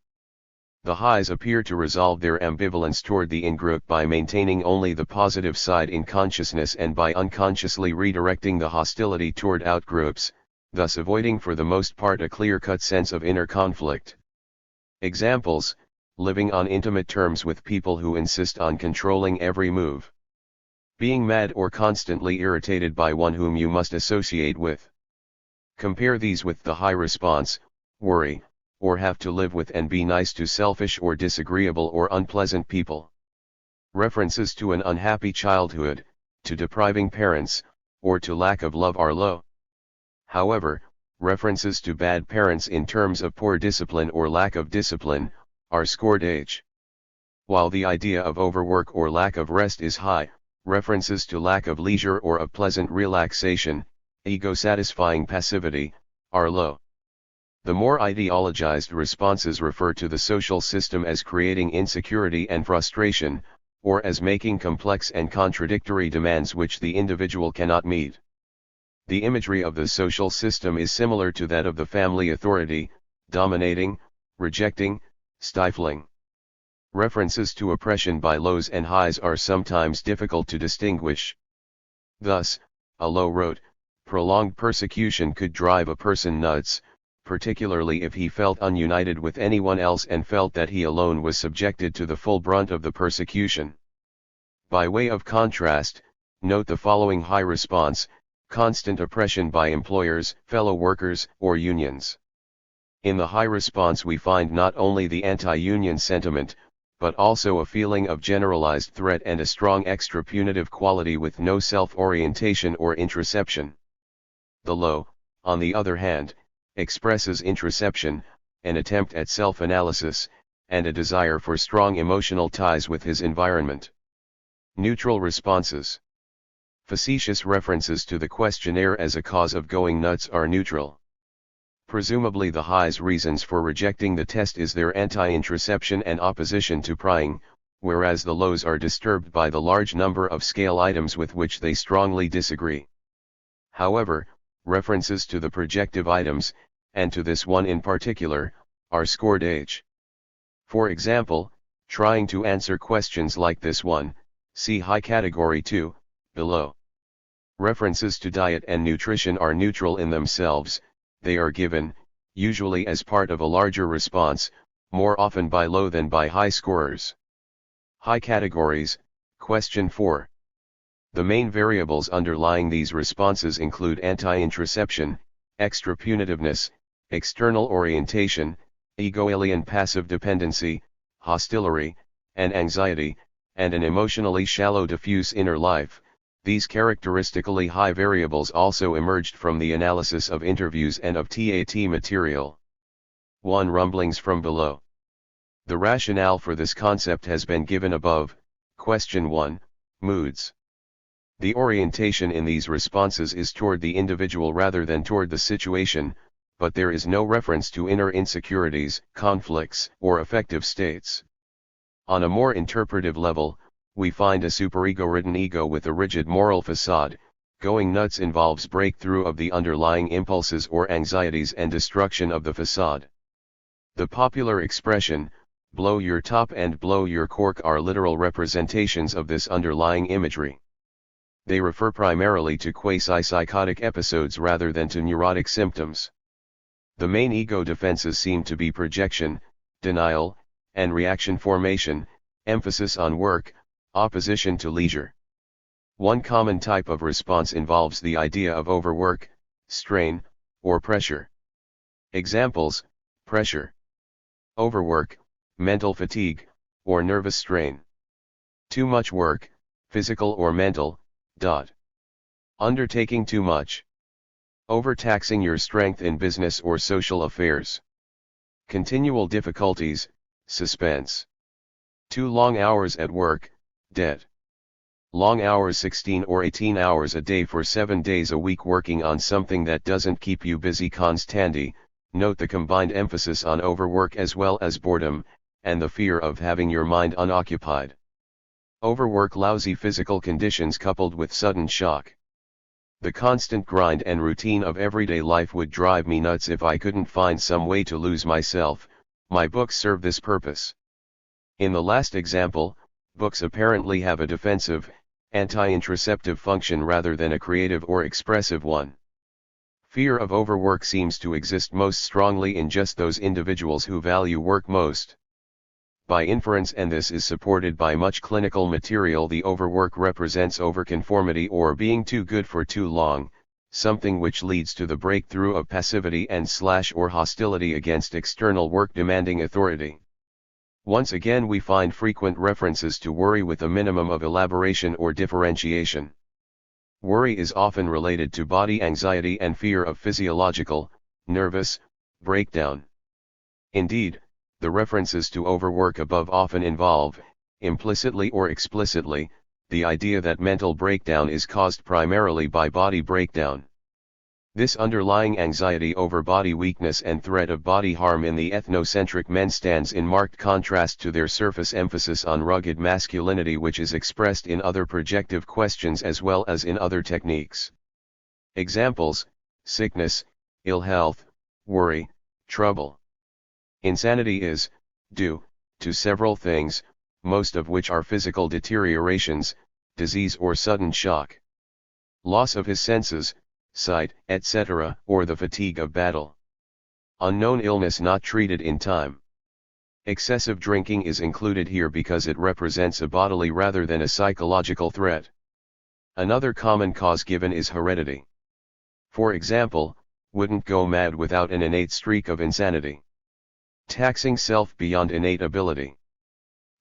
The highs appear to resolve their ambivalence toward the in-group by maintaining only the positive side in consciousness and by unconsciously redirecting the hostility toward outgroups, thus avoiding for the most part a clear-cut sense of inner conflict. Examples: living on intimate terms with people who insist on controlling every move. Being mad or constantly irritated by one whom you must associate with. Compare these with the high response, worry, or have to live with and be nice to selfish or disagreeable or unpleasant people. References to an unhappy childhood, to depriving parents, or to lack of love are low. However, references to bad parents in terms of poor discipline or lack of discipline, are scored H. While the idea of overwork or lack of rest is high, references to lack of leisure or of pleasant relaxation, ego-satisfying passivity, are low. The more ideologized responses refer to the social system as creating insecurity and frustration, or as making complex and contradictory demands which the individual cannot meet. The imagery of the social system is similar to that of the family authority, dominating, rejecting, stifling. References to oppression by lows and highs are sometimes difficult to distinguish. Thus, a low wrote, prolonged persecution could drive a person nuts, particularly if he felt ununited with anyone else and felt that he alone was subjected to the full brunt of the persecution. By way of contrast, note the following high response: constant oppression by employers, fellow workers, or unions. In the high response we find not only the anti-union sentiment, but also a feeling of generalized threat and a strong extra-punitive quality with no self-orientation or introception. The low, on the other hand, expresses introception, an attempt at self-analysis, and a desire for strong emotional ties with his environment. Neutral responses. Facetious references to the questionnaire as a cause of going nuts are neutral. Presumably the high's reasons for rejecting the test is their anti-introception and opposition to prying, whereas the lows are disturbed by the large number of scale items with which they strongly disagree. However, references to the projective items, and to this one in particular, are scored H. For example, trying to answer questions like this one, see high category 2, below. References to diet and nutrition are neutral in themselves. They are given, usually as part of a larger response, more often by low than by high scorers. High categories, question 4. The main variables underlying these responses include anti-introception, extra-punitiveness, external orientation, ego-alien passive dependency, hostility, and anxiety, and an emotionally shallow diffuse inner life. These characteristically high variables also emerged from the analysis of interviews and of TAT material. 1. Rumblings from below. The rationale for this concept has been given above. Question 1, moods. The orientation in these responses is toward the individual rather than toward the situation, but there is no reference to inner insecurities, conflicts, or affective states. On a more interpretive level, we find a superego-ridden ego with a rigid moral facade. Going nuts involves breakthrough of the underlying impulses or anxieties and destruction of the facade. The popular expression, blow your top and blow your cork, are literal representations of this underlying imagery. They refer primarily to quasi-psychotic episodes rather than to neurotic symptoms. The main ego defenses seem to be projection, denial, and reaction formation, emphasis on work, opposition to leisure. One common type of response involves the idea of overwork, strain, or pressure. Examples: pressure, overwork, mental fatigue, or nervous strain. Too much work, physical or mental. Undertaking too much. Overtaxing your strength in business or social affairs. Continual difficulties, suspense. Too long hours at work, debt. Long hours, 16 or 18 hours a day for 7 days a week working on something that doesn't keep you busy constantly. Note the combined emphasis on overwork as well as boredom, and the fear of having your mind unoccupied. Overwork, lousy physical conditions coupled with sudden shock. The constant grind and routine of everyday life would drive me nuts if I couldn't find some way to lose myself. My books serve this purpose. In the last example, books apparently have a defensive, anti-introceptive function rather than a creative or expressive one. Fear of overwork seems to exist most strongly in just those individuals who value work most. By inference, and this is supported by much clinical material, the overwork represents overconformity or being too good for too long, something which leads to the breakthrough of passivity and or hostility against external work demanding authority. Once again we find frequent references to worry with a minimum of elaboration or differentiation. Worry is often related to body anxiety and fear of physiological, nervous, breakdown. Indeed, the references to overwork above often involve, implicitly or explicitly, the idea that mental breakdown is caused primarily by body breakdown. This underlying anxiety over body weakness and threat of body harm in the ethnocentric men stands in marked contrast to their surface emphasis on rugged masculinity, which is expressed in other projective questions as well as in other techniques. Examples: sickness, ill health, worry, trouble. Insanity is due to several things, most of which are physical deteriorations, disease or sudden shock, loss of his senses, sight, etc., or the fatigue of battle. Unknown illness not treated in time. Excessive drinking is included here because it represents a bodily rather than a psychological threat. Another common cause given is heredity. For example, wouldn't go mad without an innate streak of insanity. Taxing self beyond innate ability.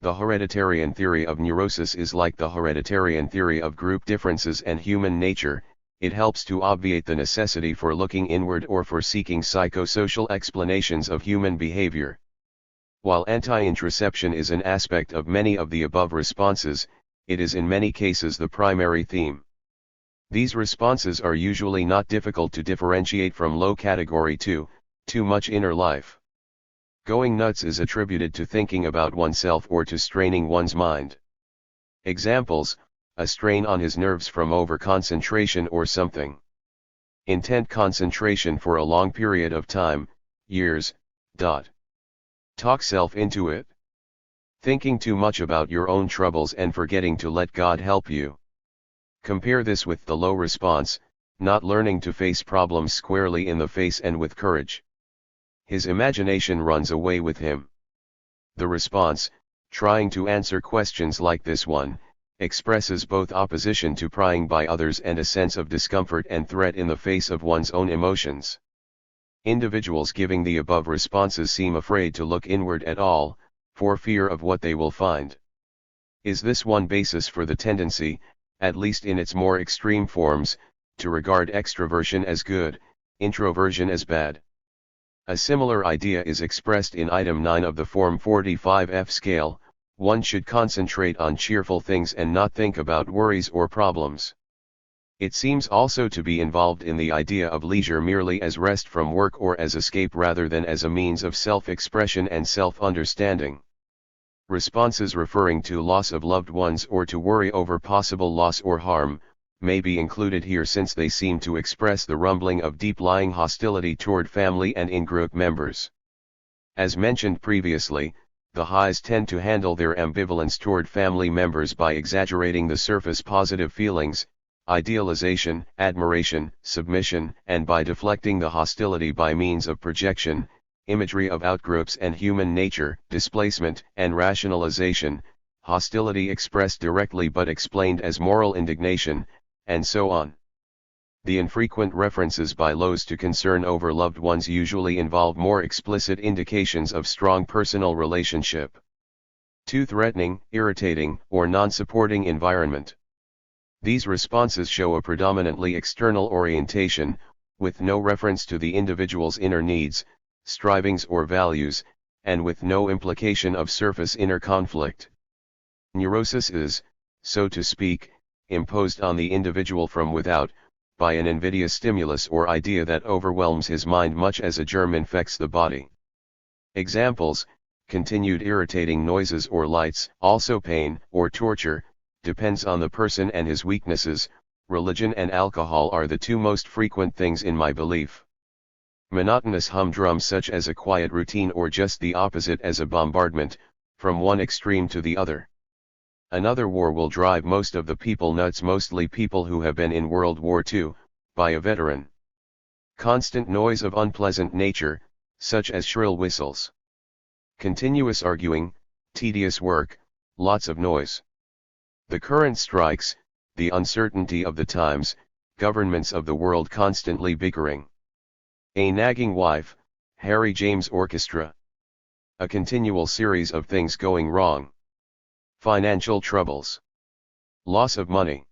The hereditarian theory of neurosis is like the hereditarian theory of group differences and human nature. It helps to obviate the necessity for looking inward or for seeking psychosocial explanations of human behavior. While anti-introception is an aspect of many of the above responses, it is in many cases the primary theme. These responses are usually not difficult to differentiate from low category 2, too much inner life. Going nuts is attributed to thinking about oneself or to straining one's mind. Examples: a strain on his nerves from over-concentration or something. Intent concentration for a long period of time, years. Talk self into it. Thinking too much about your own troubles and forgetting to let God help you. Compare this with the low response, not learning to face problems squarely in the face and with courage. His imagination runs away with him. The response, trying to answer questions like this one, expresses both opposition to prying by others and a sense of discomfort and threat in the face of one's own emotions. Individuals giving the above responses seem afraid to look inward at all, for fear of what they will find. Is this one basis for the tendency, at least in its more extreme forms, to regard extroversion as good, introversion as bad? A similar idea is expressed in item 9 of the Form 45F scale. One should concentrate on cheerful things and not think about worries or problems. It seems also to be involved in the idea of leisure merely as rest from work or as escape rather than as a means of self-expression and self-understanding. Responses referring to loss of loved ones or to worry over possible loss or harm may be included here, since they seem to express the rumbling of deep-lying hostility toward family and in-group members. As mentioned previously, the highs tend to handle their ambivalence toward family members by exaggerating the surface positive feelings, idealization, admiration, submission, and by deflecting the hostility by means of projection, imagery of outgroups and human nature, displacement, and rationalization, hostility expressed directly but explained as moral indignation, and so on. The infrequent references by lows to concern over loved ones usually involve more explicit indications of strong personal relationship. Too threatening, irritating, or non-supporting environment. These responses show a predominantly external orientation, with no reference to the individual's inner needs, strivings or values, and with no implication of surface inner conflict. Neurosis is, so to speak, imposed on the individual from without, by an invidious stimulus or idea that overwhelms his mind much as a germ infects the body. Examples: continued irritating noises or lights. Also pain, or torture, depends on the person and his weaknesses. Religion and alcohol are the two most frequent things in my belief. Monotonous humdrum such as a quiet routine or just the opposite as a bombardment, from one extreme to the other. Another war will drive most of the people nuts, mostly people who have been in World War II, by a veteran. Constant noise of unpleasant nature, such as shrill whistles. Continuous arguing, tedious work, lots of noise. The current strikes, the uncertainty of the times, governments of the world constantly bickering. A nagging wife, Harry James Orchestra. A continual series of things going wrong. Financial troubles. Loss of money.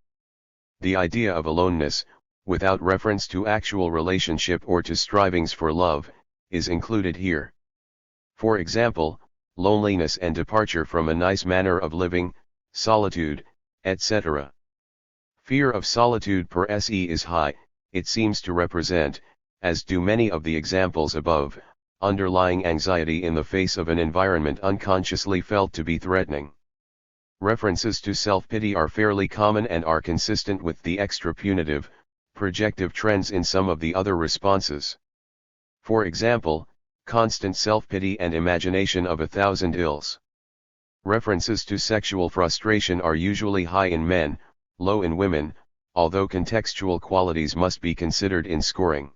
The idea of aloneness, without reference to actual relationship or to strivings for love, is included here. For example, loneliness and departure from a nice manner of living, solitude, etc. Fear of solitude per se is high. It seems to represent, as do many of the examples above, underlying anxiety in the face of an environment unconsciously felt to be threatening. References to self-pity are fairly common and are consistent with the extra-punitive, projective trends in some of the other responses. For example, constant self-pity and imagination of 1,000 ills. References to sexual frustration are usually high in men, low in women, although contextual qualities must be considered in scoring.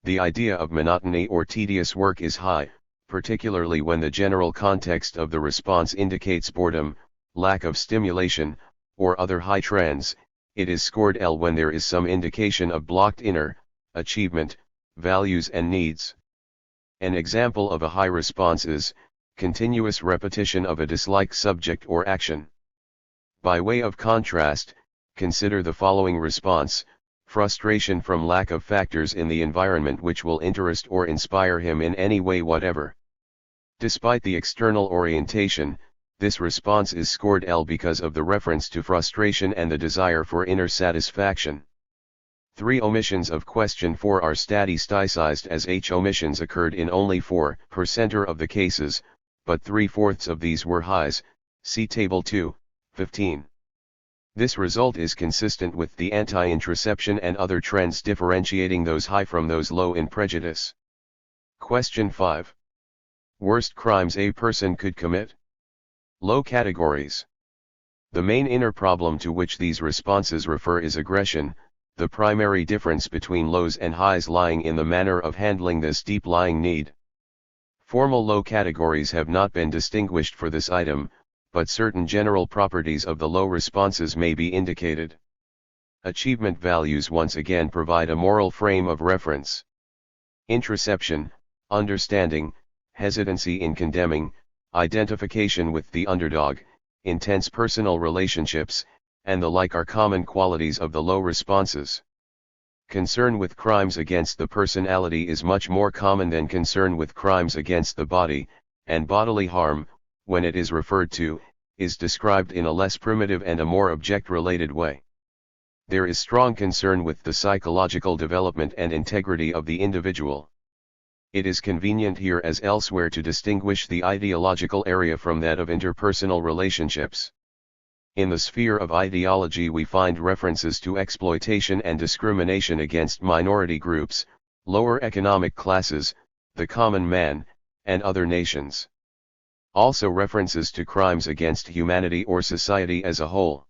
The idea of monotony or tedious work is high, particularly when the general context of the response indicates boredom, lack of stimulation, or other high trends. It is scored L when there is some indication of blocked inner achievement, values and needs. An example of a high response is continuous repetition of a disliked subject or action. By way of contrast, consider the following response: frustration from lack of factors in the environment which will interest or inspire him in any way whatever. Despite the external orientation, this response is scored L because of the reference to frustration and the desire for inner satisfaction. 3 omissions of question 4 are statisticized as H. Omissions occurred in only 4% of the cases, but 3/4 of these were highs, see Table 2, 15. This result is consistent with the anti-introception and other trends differentiating those high from those low in prejudice. Question 5. Worst crimes a person could commit? Low categories. The main inner problem to which these responses refer is aggression, the primary difference between lows and highs lying in the manner of handling this deep-lying need. Formal low categories have not been distinguished for this item, but certain general properties of the low responses may be indicated. Achievement values once again provide a moral frame of reference. Introception, understanding, hesitancy in condemning, identification with the underdog, intense personal relationships, and the like are common qualities of the low responses. Concern with crimes against the personality is much more common than concern with crimes against the body, and bodily harm, when it is referred to, is described in a less primitive and a more object-related way. There is strong concern with the psychological development and integrity of the individual. It is convenient here as elsewhere to distinguish the ideological area from that of interpersonal relationships. In the sphere of ideology we find references to exploitation and discrimination against minority groups, lower economic classes, the common man, and other nations. Also references to crimes against humanity or society as a whole.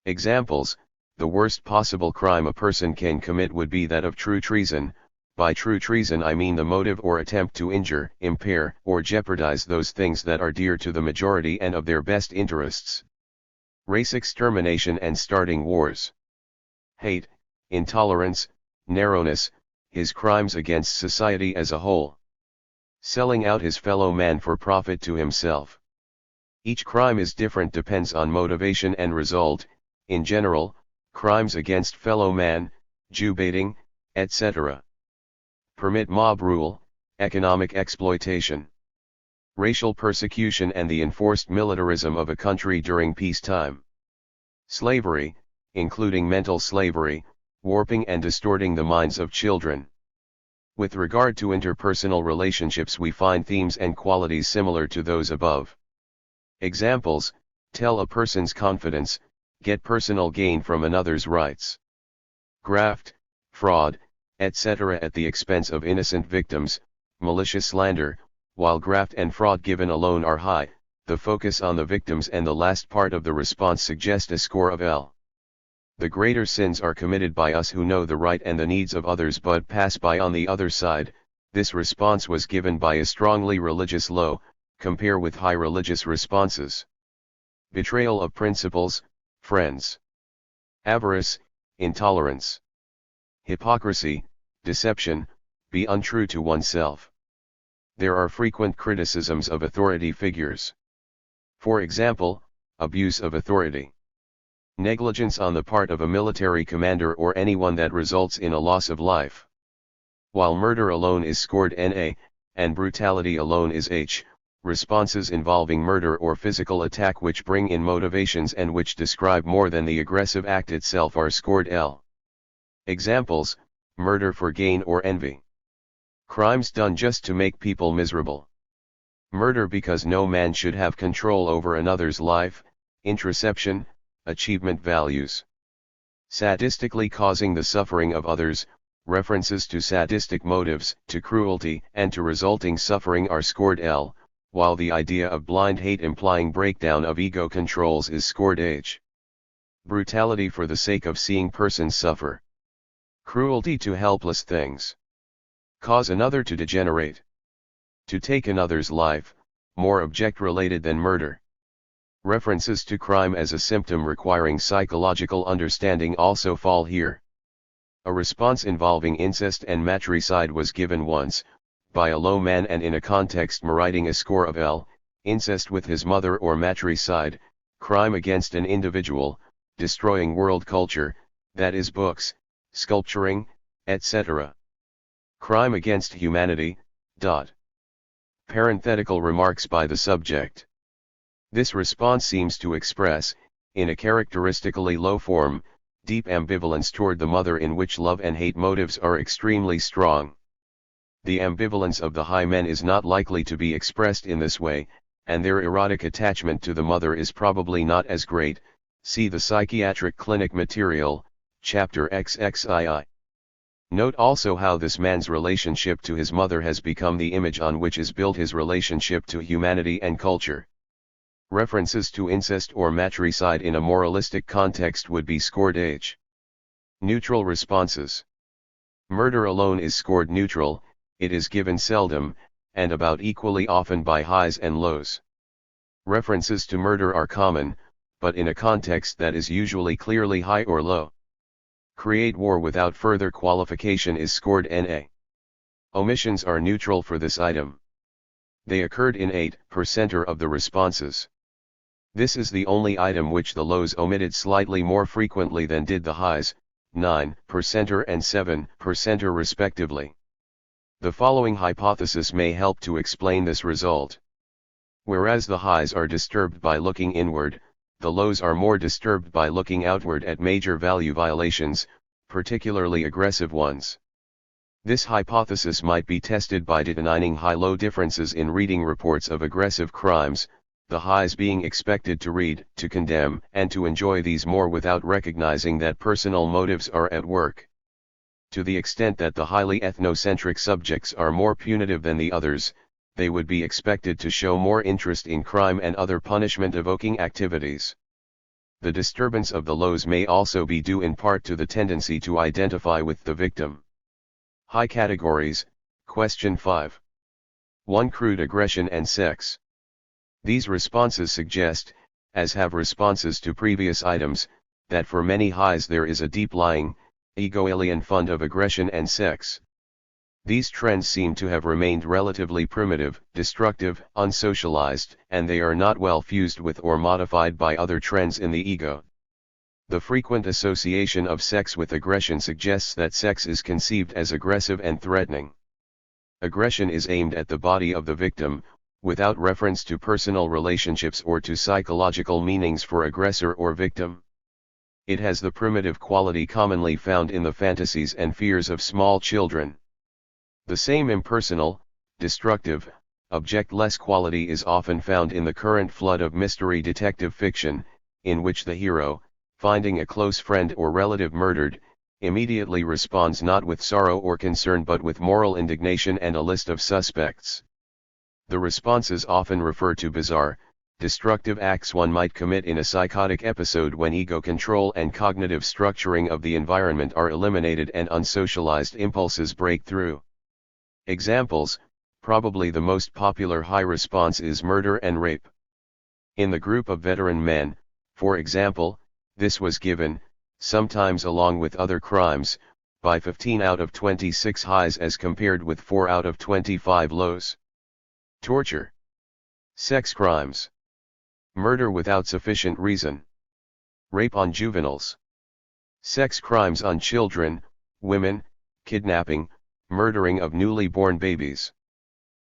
Examples: the worst possible crime a person can commit would be that of true treason. By true treason I mean the motive or attempt to injure, impair, or jeopardize those things that are dear to the majority and of their best interests. Race extermination and starting wars. Hate, intolerance, narrowness, his crimes against society as a whole. Selling out his fellow man for profit to himself. Each crime is different, depends on motivation and result. In general, crimes against fellow man, Jew baiting, etc. Permit mob rule, economic exploitation. Racial persecution and the enforced militarism of a country during peacetime. Slavery, including mental slavery, warping and distorting the minds of children. With regard to interpersonal relationships we find themes and qualities similar to those above. Examples: tell a person's confidence, get personal gain from another's rights. Graft, fraud, etc. at the expense of innocent victims, malicious slander. While graft and fraud given alone are high, the focus on the victims and the last part of the response suggest a score of L. The greater sins are committed by us who know the right and the needs of others but pass by on the other side. This response was given by a strongly religious low, Compare with high religious responses. Betrayal of principles, friends. Avarice, intolerance. Hypocrisy, deception, be untrue to oneself. There are frequent criticisms of authority figures. For example, abuse of authority. Negligence on the part of a military commander or anyone that results in a loss of life. While murder alone is scored NA, and brutality alone is H, responses involving murder or physical attack which bring in motivations and which describe more than the aggressive act itself are scored L. Examples: murder for gain or envy. Crimes done just to make people miserable. Murder because no man should have control over another's life, intraception, achievement values. Sadistically causing the suffering of others, references to sadistic motives, to cruelty and to resulting suffering are scored L, while the idea of blind hate implying breakdown of ego controls is scored H. Brutality for the sake of seeing persons suffer. Cruelty to helpless things. Cause another to degenerate. To take another's life, more object-related than murder. References to crime as a symptom requiring psychological understanding also fall here. A response involving incest and matricide was given once, by a low man and in a context meriting a score of L, incest with his mother or matricide, crime against an individual, destroying world culture, that is books, sculpturing, etc. Crime against humanity. Parenthetical remarks by the subject. This response seems to express, in a characteristically low form, deep ambivalence toward the mother in which love and hate motives are extremely strong. The ambivalence of the high men is not likely to be expressed in this way, and their erotic attachment to the mother is probably not as great. See the psychiatric clinic material, chapter XXII. Note also how this man's relationship to his mother has become the image on which is built his relationship to humanity and culture. References to incest or matricide in a moralistic context would be scored H. Neutral responses. Murder alone is scored neutral, it is given seldom, and about equally often by highs and lows. References to murder are common, but in a context that is usually clearly high or low. Create war without further qualification is scored NA. Omissions are neutral for this item. They occurred in 8% of the responses. This is the only item which the lows omitted slightly more frequently than did the highs, 9% and 7% respectively. The following hypothesis may help to explain this result. Whereas the highs are disturbed by looking inward, the lows are more disturbed by looking outward at major value violations, particularly aggressive ones. This hypothesis might be tested by determining high-low differences in reading reports of aggressive crimes, the highs being expected to read, to condemn, and to enjoy these more without recognizing that personal motives are at work. To the extent that the highly ethnocentric subjects are more punitive than the others, they would be expected to show more interest in crime and other punishment-evoking activities. The disturbance of the lows may also be due in part to the tendency to identify with the victim. High categories, question 5. 1. Crude aggression and sex. These responses suggest, as have responses to previous items, that for many highs there is a deep-lying, ego-alien fund of aggression and sex. These trends seem to have remained relatively primitive, destructive, unsocialized, and they are not well fused with or modified by other trends in the ego. The frequent association of sex with aggression suggests that sex is conceived as aggressive and threatening. Aggression is aimed at the body of the victim, without reference to personal relationships or to psychological meanings for aggressor or victim. It has the primitive quality commonly found in the fantasies and fears of small children. The same impersonal, destructive, objectless quality is often found in the current flood of mystery detective fiction, in which the hero, finding a close friend or relative murdered, immediately responds not with sorrow or concern but with moral indignation and a list of suspects. The responses often refer to bizarre, destructive acts one might commit in a psychotic episode when ego control and cognitive structuring of the environment are eliminated and unsocialized impulses break through. Examples: Probably the most popular high response is murder and rape. In the group of veteran men, for example, this was given, sometimes along with other crimes, by 15 out of 26 highs as compared with 4 out of 25 lows. Torture. Sex crimes. Murder without sufficient reason. Rape on juveniles. Sex crimes on children, women, kidnapping, murdering of newly born babies.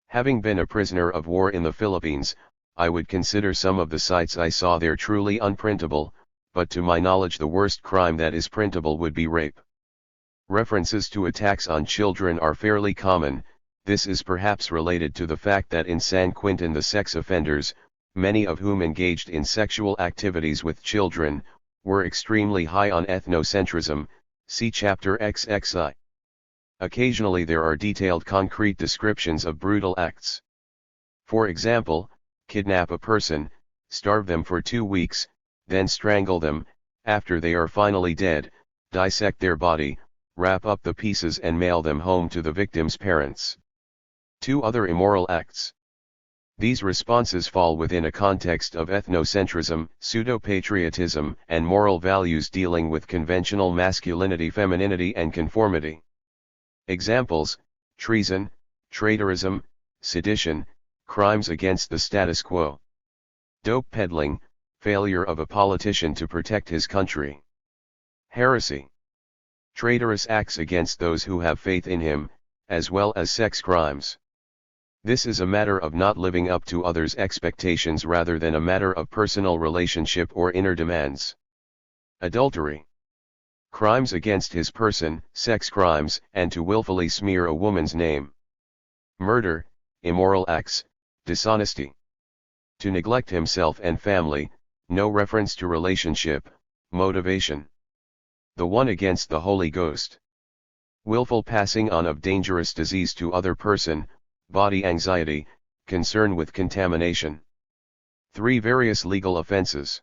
Having been a prisoner of war in the Philippines, I would consider some of the sites I saw there truly unprintable, but to my knowledge the worst crime that is printable would be rape. References to attacks on children are fairly common. This is perhaps related to the fact that in San Quintin the sex offenders, many of whom engaged in sexual activities with children, were extremely high on ethnocentrism, see chapter XXI. Occasionally there are detailed concrete descriptions of brutal acts. For example, kidnap a person, starve them for 2 weeks, then strangle them, after they are finally dead, dissect their body, wrap up the pieces and mail them home to the victim's parents. 2 other immoral acts. These responses fall within a context of ethnocentrism, pseudo-patriotism, and moral values dealing with conventional masculinity, femininity, and conformity. Examples: treason, traitorism, sedition, crimes against the status quo. Dope peddling, failure of a politician to protect his country. Heresy. Traitorous acts against those who have faith in him, as well as sex crimes. This is a matter of not living up to others' expectations rather than a matter of personal relationship or inner demands. Adultery. Crimes against his person, sex crimes, and to willfully smear a woman's name. Murder, immoral acts, dishonesty. To neglect himself and family, no reference to relationship, motivation. The one against the Holy Ghost. Willful passing on of dangerous disease to other person, body anxiety, concern with contamination. 3 various legal offenses.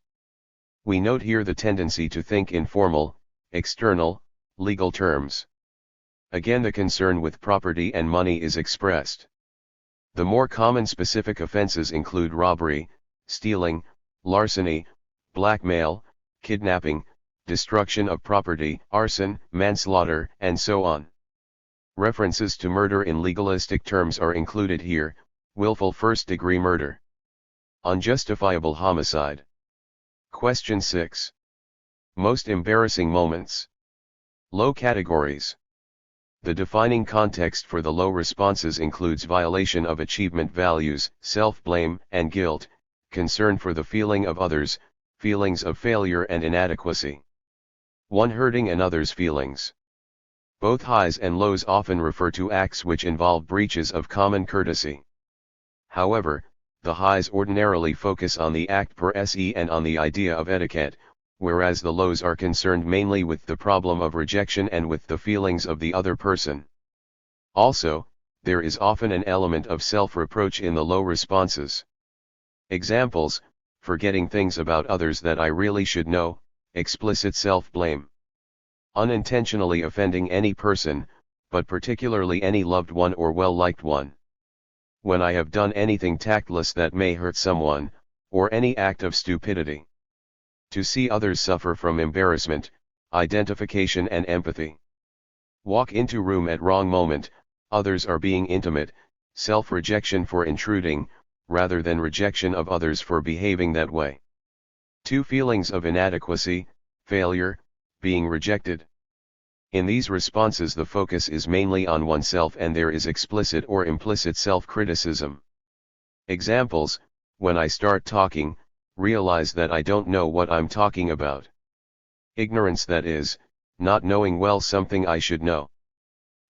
We note here the tendency to think in formal, external, legal terms. Again, the concern with property and money is expressed. The more common specific offenses include robbery, stealing, larceny, blackmail, kidnapping, destruction of property, arson, manslaughter, and so on. References to murder in legalistic terms are included here: willful first-degree murder, unjustifiable homicide. Question 6. Most embarrassing moments. Low categories. The defining context for the low responses includes violation of achievement values, self-blame and guilt, concern for the feeling of others, feelings of failure and inadequacy. 1. Hurting another's feelings. Both highs and lows often refer to acts which involve breaches of common courtesy. However, the highs ordinarily focus on the act per se and on the idea of etiquette, whereas the lows are concerned mainly with the problem of rejection and with the feelings of the other person. Also, there is often an element of self-reproach in the low responses. Examples: forgetting things about others that I really should know, explicit self-blame. Unintentionally offending any person, but particularly any loved one or well-liked one. When I have done anything tactless that may hurt someone, or any act of stupidity. To see others suffer from embarrassment, identification and empathy. Walk into room at wrong moment, others are being intimate, self-rejection for intruding, rather than rejection of others for behaving that way. 2. Feelings of inadequacy, failure, being rejected. In these responses the focus is mainly on oneself and there is explicit or implicit self-criticism. Examples: when I start talking, realize that I don't know what I'm talking about. Ignorance, that is, not knowing well something I should know.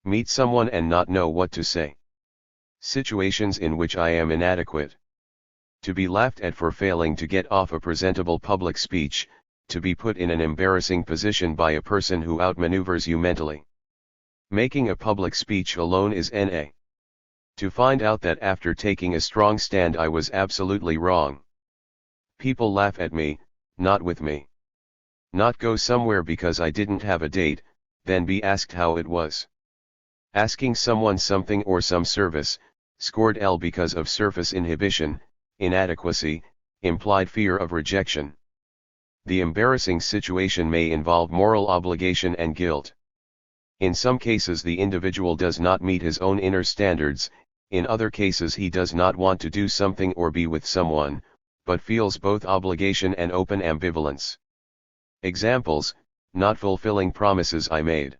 Meet someone and not know what to say. Situations in which I am inadequate. To be laughed at for failing to get off a presentable public speech, to be put in an embarrassing position by a person who outmaneuvers you mentally. Making a public speech alone is NA. To find out that after taking a strong stand I was absolutely wrong. People laugh at me, not with me. Not go somewhere because I didn't have a date, then be asked how it was. Asking someone something or some service, Scored L because of surface inhibition, inadequacy, implied fear of rejection. The embarrassing situation may involve moral obligation and guilt. In some cases the individual does not meet his own inner standards, in other cases he does not want to do something or be with someone, but feels both obligation and open ambivalence. Examples: not fulfilling promises I made.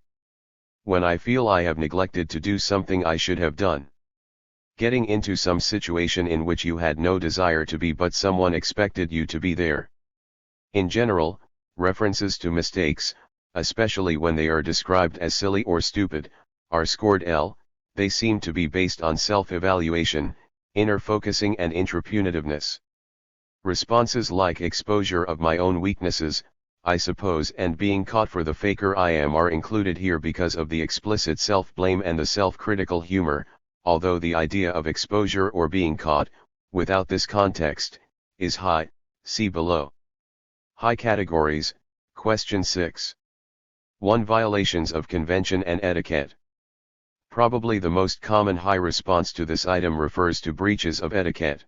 When I feel I have neglected to do something I should have done. Getting into some situation in which you had no desire to be but someone expected you to be there. In general, references to mistakes, especially when they are described as silly or stupid, are scored L. They seem to be based on self-evaluation, inner focusing and intrapunitiveness. Responses like exposure of my own weaknesses, I suppose, and being caught for the faker I am are included here because of the explicit self-blame and the self-critical humor, although the idea of exposure or being caught, without this context, is high. See below. High categories. Question 6. 1. Violations of convention and etiquette. Probably the most common high response to this item refers to breaches of etiquette.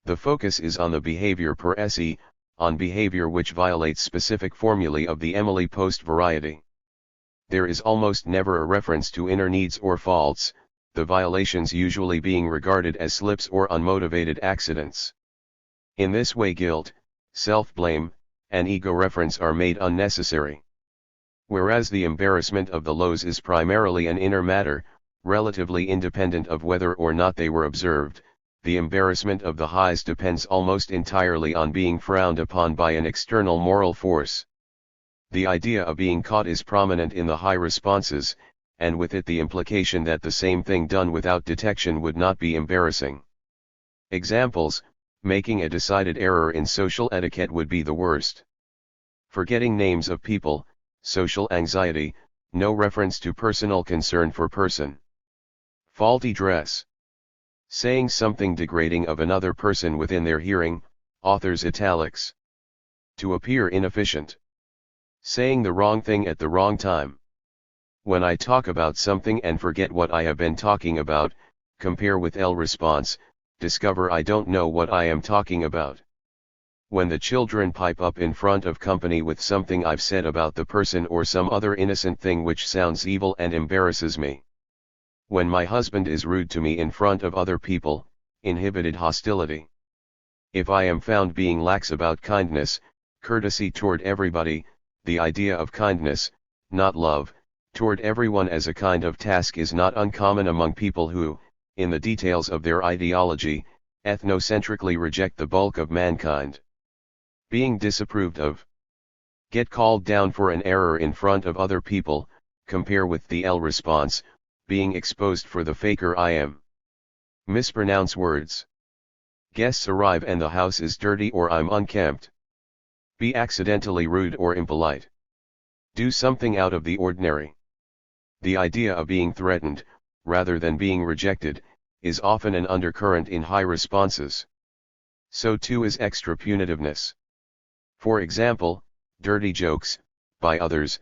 The focus is on the behavior per se, on behavior which violates specific formulae of the Emily Post variety. There is almost never a reference to inner needs or faults, the violations usually being regarded as slips or unmotivated accidents. In this way guilt, self-blame, and ego reference are made unnecessary. Whereas the embarrassment of the lows is primarily an inner matter, relatively independent of whether or not they were observed, the embarrassment of the highs depends almost entirely on being frowned upon by an external moral force. The idea of being caught is prominent in the high responses, and with it the implication that the same thing done without detection would not be embarrassing. Examples: making a decided error in social etiquette would be the worst. Forgetting names of people, social anxiety, no reference to personal concern for person. Faulty dress. Saying something degrading of another person within their hearing, author's italics. To appear inefficient. Saying the wrong thing at the wrong time. When I talk about something and forget what I have been talking about, compare with L response, discover I don't know what I am talking about. When the children pipe up in front of company with something I've said about the person or some other innocent thing which sounds evil and embarrasses me. When my husband is rude to me in front of other people, inhibited hostility. If I am found being lax about kindness, courtesy toward everybody, the idea of kindness, not love, toward everyone as a kind of task is not uncommon among people who, in the details of their ideology, ethnocentrically reject the bulk of mankind. Being disapproved of. Get called down for an error in front of other people, compare with the L response, being exposed for the faker I am. Mispronounce words. Guests arrive and the house is dirty or I'm unkempt. Be accidentally rude or impolite. Do something out of the ordinary. The idea of being threatened, rather than being rejected, is often an undercurrent in high responses. So too is extra punitiveness. For example, dirty jokes, by others.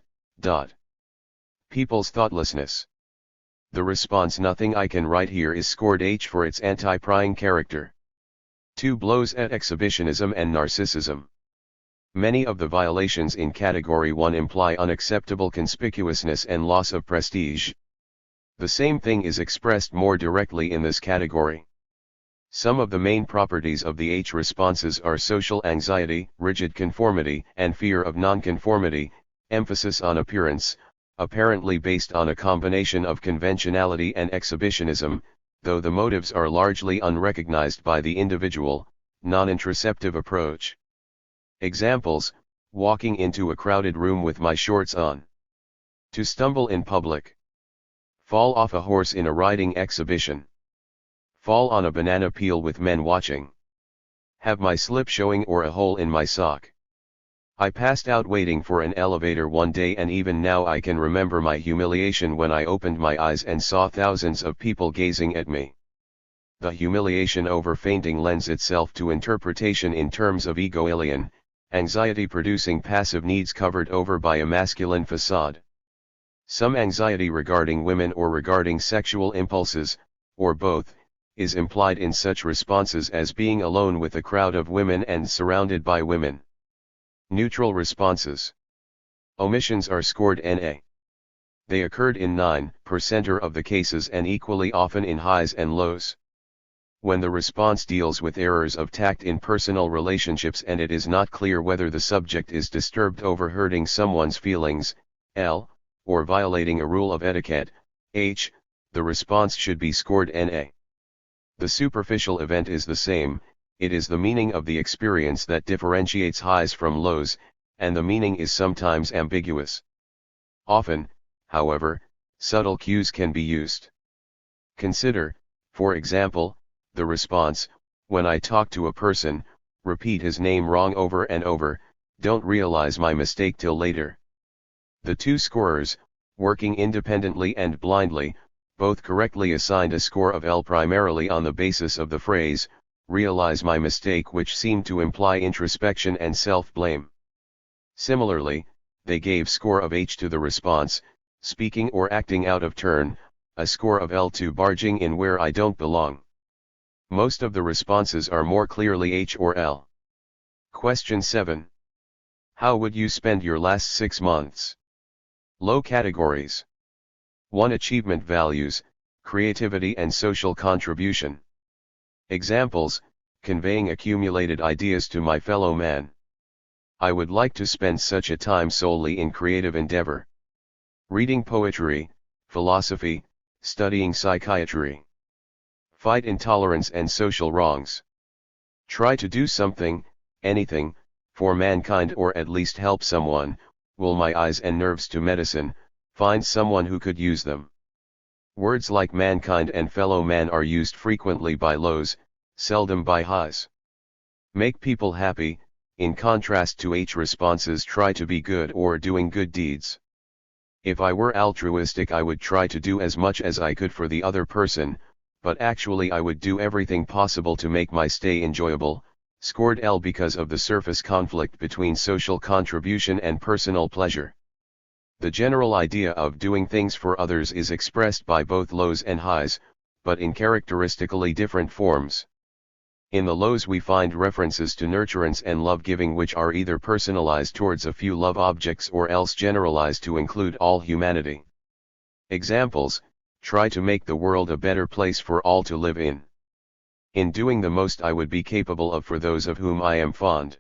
People's thoughtlessness. The response nothing I can write here is scored H for its anti-prying character. 2. Blows at exhibitionism and narcissism. Many of the violations in Category 1 imply unacceptable conspicuousness and loss of prestige. The same thing is expressed more directly in this category. Some of the main properties of the H responses are social anxiety, rigid conformity, and fear of nonconformity, emphasis on appearance, apparently based on a combination of conventionality and exhibitionism, though the motives are largely unrecognized by the individual, non-introspective approach. Examples: walking into a crowded room with my shorts on. To stumble in public. Fall off a horse in a riding exhibition. Fall on a banana peel with men watching. Have my slip showing or a hole in my sock. I passed out waiting for an elevator one day and even now I can remember my humiliation when I opened my eyes and saw thousands of people gazing at me. The humiliation over fainting lends itself to interpretation in terms of ego alien, anxiety-producing passive needs covered over by a masculine facade. Some anxiety regarding women or regarding sexual impulses, or both, is implied in such responses as being alone with a crowd of women and surrounded by women. Neutral responses. Omissions are scored NA. They occurred in 9% of the cases and equally often in highs and lows. When the response deals with errors of tact in personal relationships and it is not clear whether the subject is disturbed over hurting someone's feelings, L, or violating a rule of etiquette, H, the response should be scored NA. The superficial event is the same, it is the meaning of the experience that differentiates highs from lows, and the meaning is sometimes ambiguous. Often, however, subtle cues can be used. Consider, for example, the response, when I talk to a person, repeat his name wrong over and over, don't realize my mistake till later. The two scorers, working independently and blindly, both correctly assigned a score of L primarily on the basis of the phrase, realize my mistake, which seemed to imply introspection and self-blame. Similarly, they gave score of H to the response, speaking or acting out of turn, a score of L to barging in where I don't belong. Most of the responses are more clearly H or L. Question 7. How would you spend your last 6 months? Low categories. 1. Achievement values, creativity and social contribution. Examples, conveying accumulated ideas to my fellow man. I would like to spend such a time solely in creative endeavor. Reading poetry, philosophy, studying psychiatry. Fight intolerance and social wrongs. Try to do something, anything, for mankind or at least help someone, will my eyes and nerves to medicine, find someone who could use them. Words like mankind and fellow man are used frequently by lows, seldom by highs. Make people happy, in contrast to H responses, try to be good or doing good deeds. If I were altruistic I would try to do as much as I could for the other person, but actually I would do everything possible to make my stay enjoyable, scored L because of the surface conflict between social contribution and personal pleasure. The general idea of doing things for others is expressed by both lows and highs, but in characteristically different forms. In the lows we find references to nurturance and love-giving, which are either personalized towards a few love objects or else generalized to include all humanity. Examples, try to make the world a better place for all to live in. In doing the most I would be capable of for those of whom I am fond.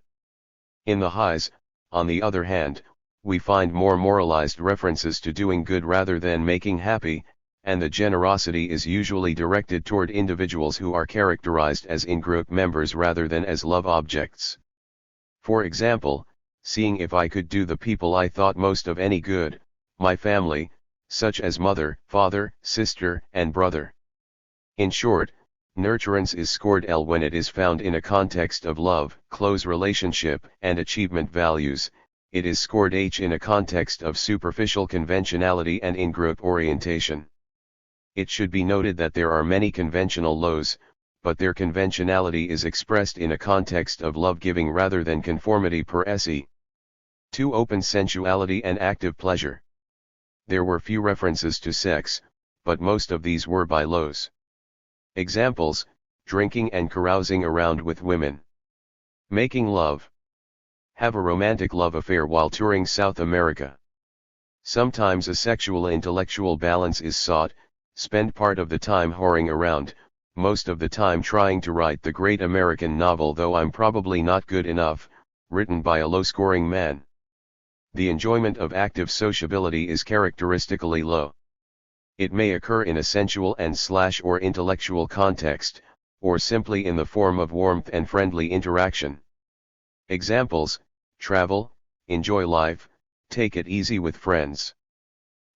In the highs, on the other hand, we find more moralized references to doing good rather than making happy, and the generosity is usually directed toward individuals who are characterized as in-group members rather than as love objects. For example, seeing if I could do the people I thought most of any good, my family, such as mother, father, sister, and brother. In short, nurturance is scored L when it is found in a context of love, close relationship, and achievement values. It is scored H in a context of superficial conventionality and in-group orientation. It should be noted that there are many conventional lows, but their conventionality is expressed in a context of love-giving rather than conformity per se. 2. Open sensuality and active pleasure. There were few references to sex, but most of these were by lows. Examples, drinking and carousing around with women. Making love. Have a romantic love affair while touring South America. Sometimes a sexual intellectual balance is sought, spend part of the time whoring around, most of the time trying to write the great American novel, though I'm probably not good enough, written by a low-scoring man. The enjoyment of active sociability is characteristically low. It may occur in a sensual and/or intellectual context, or simply in the form of warmth and friendly interaction. Examples, travel, enjoy life, take it easy with friends.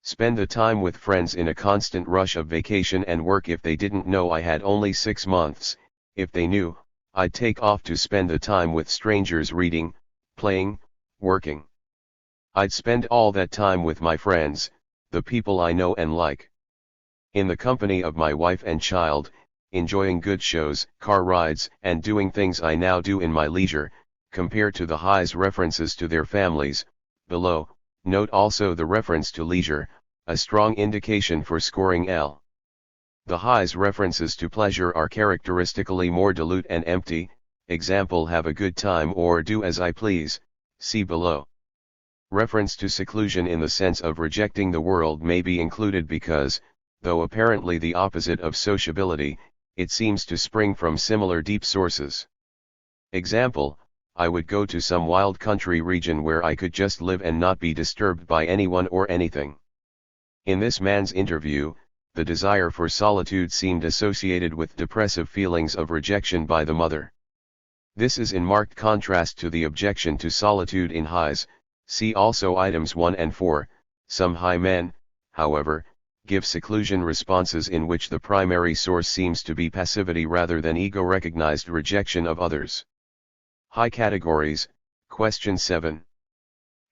Spend the time with friends in a constant rush of vacation and work. If they didn't know I had only 6 months, if they knew, I'd take off to spend the time with strangers reading, playing, working. I'd spend all that time with my friends, the people I know and like. In the company of my wife and child, enjoying good shows, car rides, and doing things I now do in my leisure, compared to the highs references to their families, below. Note also the reference to leisure, a strong indication for scoring L. The highs references to pleasure are characteristically more dilute and empty, example have a good time or do as I please, see below. Reference to seclusion in the sense of rejecting the world may be included because, though apparently the opposite of sociability, it seems to spring from similar deep sources. Example, I would go to some wild country region where I could just live and not be disturbed by anyone or anything. In this man's interview, the desire for solitude seemed associated with depressive feelings of rejection by the mother. This is in marked contrast to the objection to solitude in highs, see also items 1 and 4. Some high men, however, give seclusion responses in which the primary source seems to be passivity rather than ego-recognized rejection of others. High categories, question 7.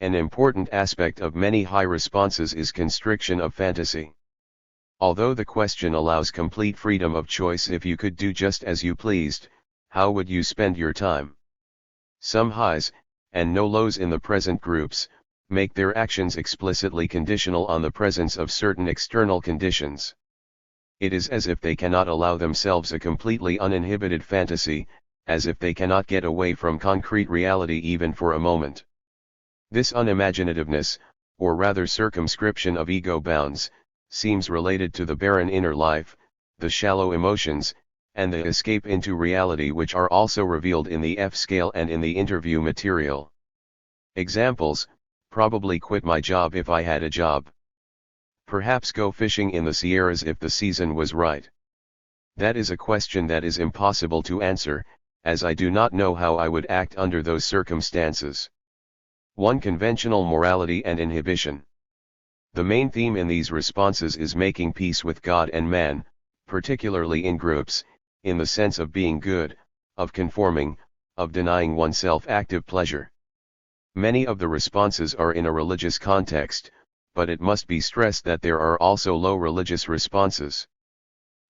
An important aspect of many high responses is constriction of fantasy. Although the question allows complete freedom of choice if you could do just as you pleased, how would you spend your time? Some highs, and no lows in the present groups, make their actions explicitly conditional on the presence of certain external conditions. It is as if they cannot allow themselves a completely uninhibited fantasy, as if they cannot get away from concrete reality even for a moment. This unimaginativeness, or rather circumscription of ego bounds, seems related to the barren inner life, the shallow emotions, and the escape into reality which are also revealed in the F scale and in the interview material. Examples, probably quit my job if I had a job. Perhaps go fishing in the Sierras if the season was right. That is a question that is impossible to answer, as I do not know how I would act under those circumstances. 1. Conventional morality and inhibition. The main theme in these responses is making peace with God and man, particularly in groups, in the sense of being good, of conforming, of denying oneself active pleasure. Many of the responses are in a religious context, but it must be stressed that there are also low religious responses.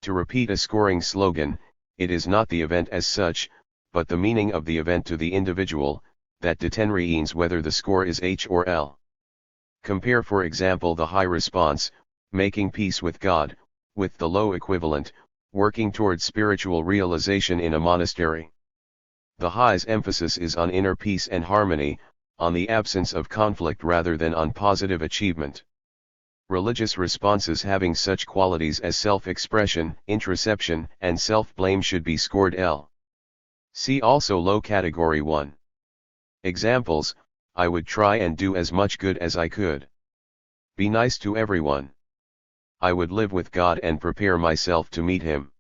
To repeat a scoring slogan, it is not the event as such, but the meaning of the event to the individual, that determines whether the score is H or L. Compare for example the high response, making peace with God, with the low equivalent, working towards spiritual realization in a monastery. The high's emphasis is on inner peace and harmony, on the absence of conflict rather than on positive achievement. Religious responses having such qualities as self-expression, introspection, and self-blame should be scored L. See also low category 1. Examples, I would try and do as much good as I could. Be nice to everyone. I would live with God and prepare myself to meet Him.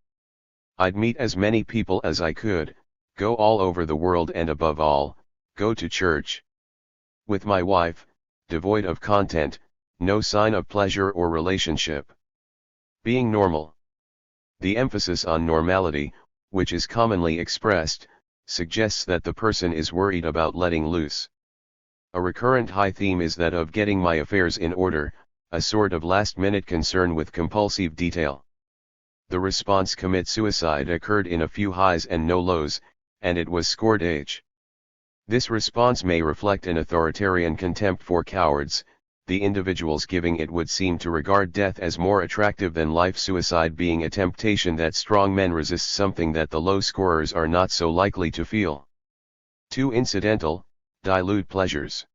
I'd meet as many people as I could, go all over the world and above all, go to church. With my wife, devoid of content, no sign of pleasure or relationship. Being normal. The emphasis on normality, which is commonly expressed, suggests that the person is worried about letting loose. A recurrent high theme is that of getting my affairs in order, a sort of last-minute concern with compulsive detail. The response commit suicide occurred in a few highs and no lows, and it was scored H. This response may reflect an authoritarian contempt for cowards. The individuals giving it would seem to regard death as more attractive than life, suicide being a temptation that strong men resist, something that the low scorers are not so likely to feel. 2. Incidental, dilute pleasures.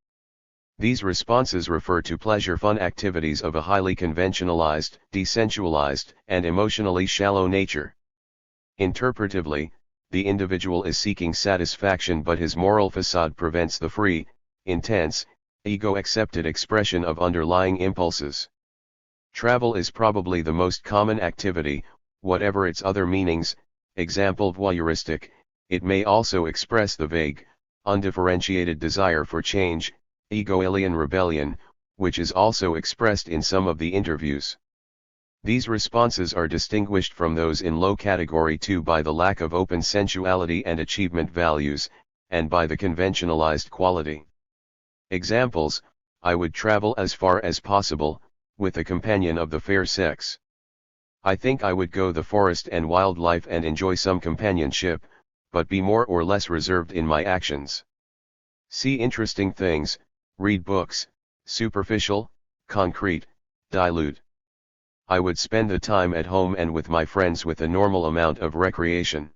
These responses refer to pleasure-fun activities of a highly conventionalized, desensualized, and emotionally shallow nature. Interpretively, the individual is seeking satisfaction, but his moral facade prevents the free, intense, ego-accepted expression of underlying impulses. Travel is probably the most common activity, whatever its other meanings. Example, voyeuristic. It may also express the vague, undifferentiated desire for change, ego-alien rebellion, which is also expressed in some of the interviews. These responses are distinguished from those in low category 2 by the lack of open sensuality and achievement values, and by the conventionalized quality. Examples, I would travel as far as possible, with a companion of the fair sex. I think I would go the forest and wildlife and enjoy some companionship, but be more or less reserved in my actions. See interesting things, read books, superficial, concrete, dilute. I would spend the time at home and with my friends with a normal amount of recreation.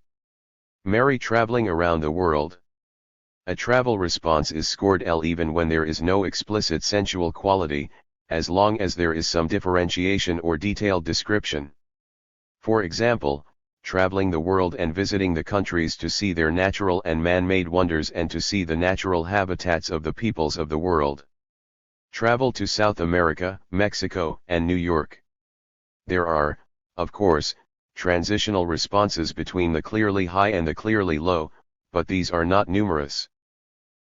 Merry traveling around the world. A travel response is scored L even when there is no explicit sensual quality, as long as there is some differentiation or detailed description. For example, traveling the world and visiting the countries to see their natural and man-made wonders and to see the natural habitats of the peoples of the world. Travel to South America, Mexico, and New York. There are, of course, transitional responses between the clearly high and the clearly low, but these are not numerous.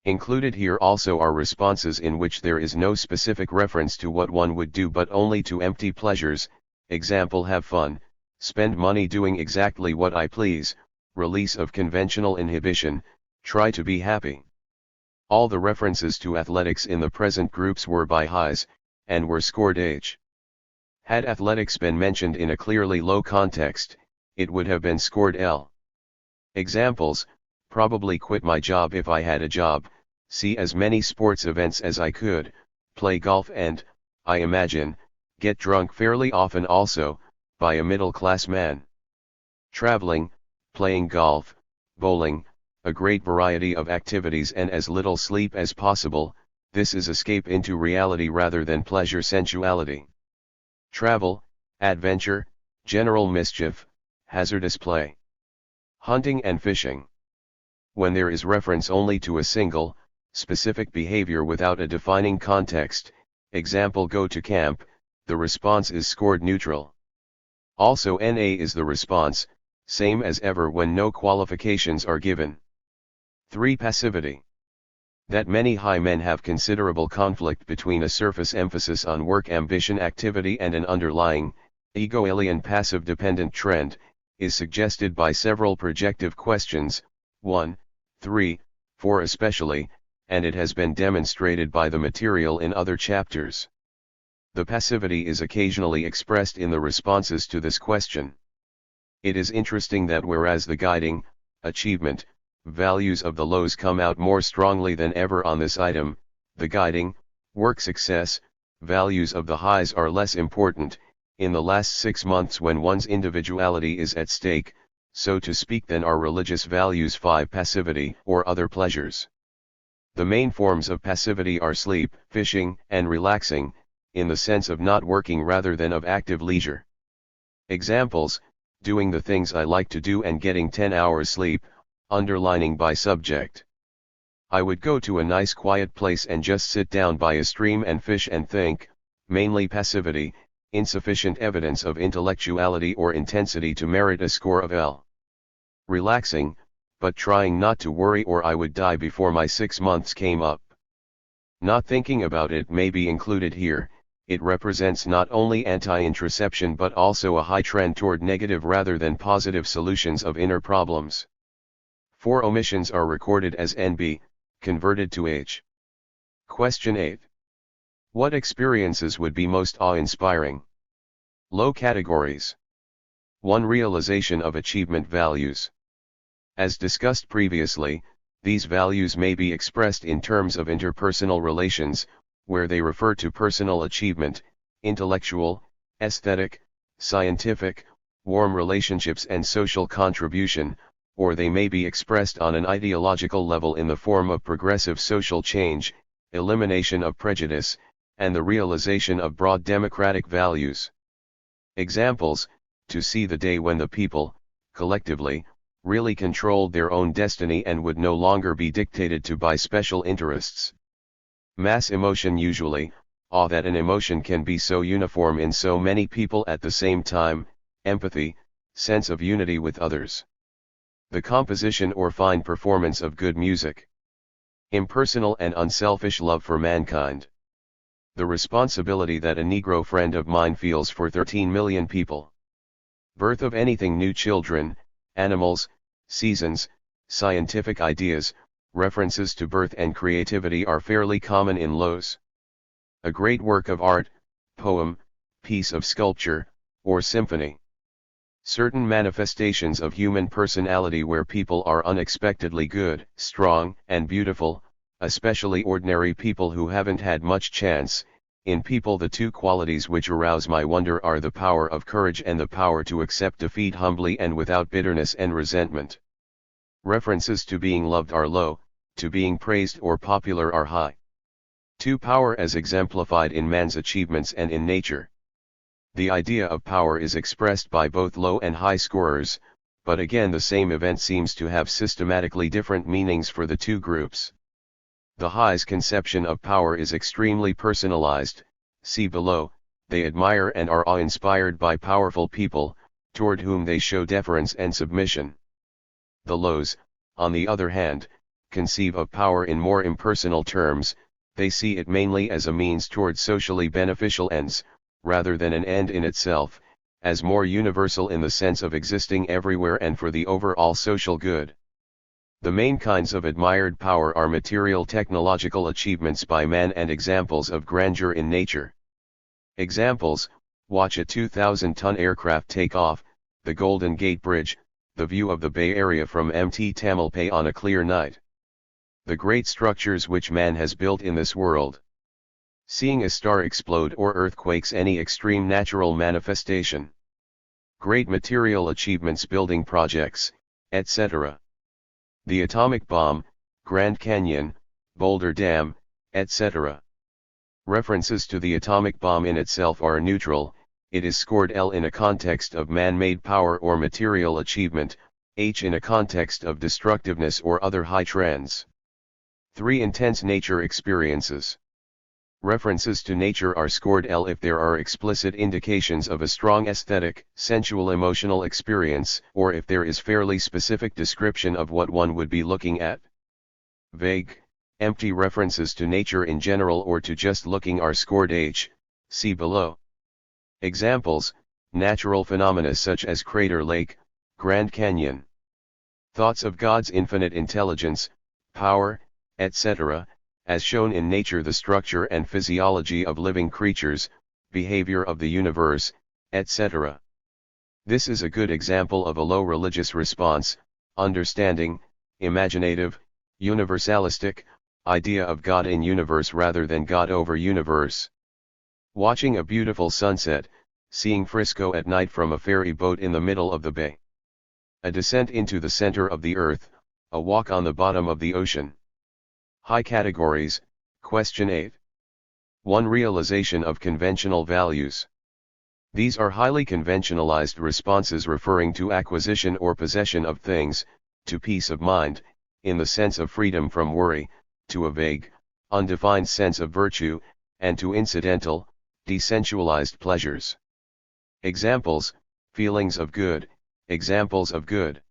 Included here also are responses in which there is no specific reference to what one would do but only to empty pleasures, example have fun, spend money doing exactly what I please, release of conventional inhibition, try to be happy. All the references to athletics in the present groups were by highs, and were scored H. Had athletics been mentioned in a clearly low context, it would have been scored L. Examples: probably quit my job if I had a job, see as many sports events as I could, play golf and, I imagine, get drunk fairly often also, by a middle-class man. Traveling, playing golf, bowling, a great variety of activities and as little sleep as possible, this is escape into reality rather than pleasure sensuality. Travel, adventure, general mischief, hazardous play. Hunting and fishing. When there is reference only to a single, specific behavior without a defining context, example go to camp, the response is scored neutral. Also NA is the response, same as ever when no qualifications are given. 3. Passivity. That many high men have considerable conflict between a surface emphasis on work ambition activity and an underlying, ego-alien passive dependent trend, is suggested by several projective questions, 1, 3, 4 especially, and it has been demonstrated by the material in other chapters. The passivity is occasionally expressed in the responses to this question. It is interesting that whereas the guiding, achievement, values of the lows come out more strongly than ever on this item, the guiding, work success, values of the highs are less important, in the last 6 months when one's individuality is at stake, so to speak, than are religious values 5 passivity or other pleasures. The main forms of passivity are sleep, fishing, and relaxing, in the sense of not working rather than of active leisure. Examples: doing the things I like to do and getting 10 hours sleep, underlining by subject. I would go to a nice quiet place and just sit down by a stream and fish and think, mainly passivity, insufficient evidence of intellectuality or intensity to merit a score of L. Relaxing, but trying not to worry or I would die before my 6 months came up. Not thinking about it may be included here. It represents not only anti-introception but also a high trend toward negative rather than positive solutions of inner problems. 4 omissions are recorded as NB, converted to H. Question 8. What experiences would be most awe-inspiring? Low categories. 1. Realization of achievement values. As discussed previously, these values may be expressed in terms of interpersonal relations, where they refer to personal achievement, intellectual, aesthetic, scientific, warm relationships and social contribution, or they may be expressed on an ideological level in the form of progressive social change, elimination of prejudice, and the realization of broad democratic values. Examples: to see the day when the people, collectively, really controlled their own destiny and would no longer be dictated to by special interests. Mass emotion usually, awe that an emotion can be so uniform in so many people at the same time, empathy, sense of unity with others. The composition or fine performance of good music. Impersonal and unselfish love for mankind. The responsibility that a Negro friend of mine feels for 13 million people. Birth of anything new: children, animals, seasons, scientific ideas. References to birth and creativity are fairly common in lows. A great work of art, poem, piece of sculpture, or symphony. Certain manifestations of human personality where people are unexpectedly good, strong, and beautiful, especially ordinary people who haven't had much chance, In people, the two qualities which arouse my wonder are the power of courage and the power to accept defeat humbly and without bitterness and resentment. References to being loved are low, to being praised or popular are high. 2. Power as exemplified in man's achievements and in nature. The idea of power is expressed by both low and high scorers, but again the same event seems to have systematically different meanings for the two groups. The high's conception of power is extremely personalized. See below. They admire and are awe-inspired by powerful people, toward whom they show deference and submission. The lows, on the other hand, conceive of power in more impersonal terms. They see it mainly as a means toward socially beneficial ends, rather than an end in itself, as more universal in the sense of existing everywhere and for the overall social good. The main kinds of admired power are material technological achievements by man and examples of grandeur in nature. Examples: watch a 2,000-ton aircraft take off, the Golden Gate Bridge, the view of the Bay Area from Mt. Tamalpais on a clear night. The great structures which man has built in this world. Seeing a star explode or earthquakes, any extreme natural manifestation. Great material achievements, building projects, etc. The atomic bomb, Grand Canyon, Boulder Dam, etc. References to the atomic bomb in itself are neutral. It is scored L in a context of man-made power or material achievement, H in a context of destructiveness or other high trends. 3. Intense nature experiences. References to nature are scored L if there are explicit indications of a strong aesthetic, sensual emotional experience, or if there is fairly specific description of what one would be looking at. Vague, empty references to nature in general or to just looking are scored H, see below. Examples: natural phenomena such as Crater Lake, Grand Canyon. Thoughts of God's infinite intelligence, power, etc., as shown in nature, the structure and physiology of living creatures, behavior of the universe, etc. This is a good example of a low religious response, understanding, imaginative, universalistic, idea of God in universe rather than God over universe. Watching a beautiful sunset, seeing Frisco at night from a ferry boat in the middle of the bay. A descent into the center of the earth, a walk on the bottom of the ocean. High categories. Question 8. 1. Realization of conventional values. These are highly conventionalized responses referring to acquisition or possession of things, to peace of mind, in the sense of freedom from worry, to a vague, undefined sense of virtue, and to incidental, desensualized pleasures. Examples: feelings of good, examples of good.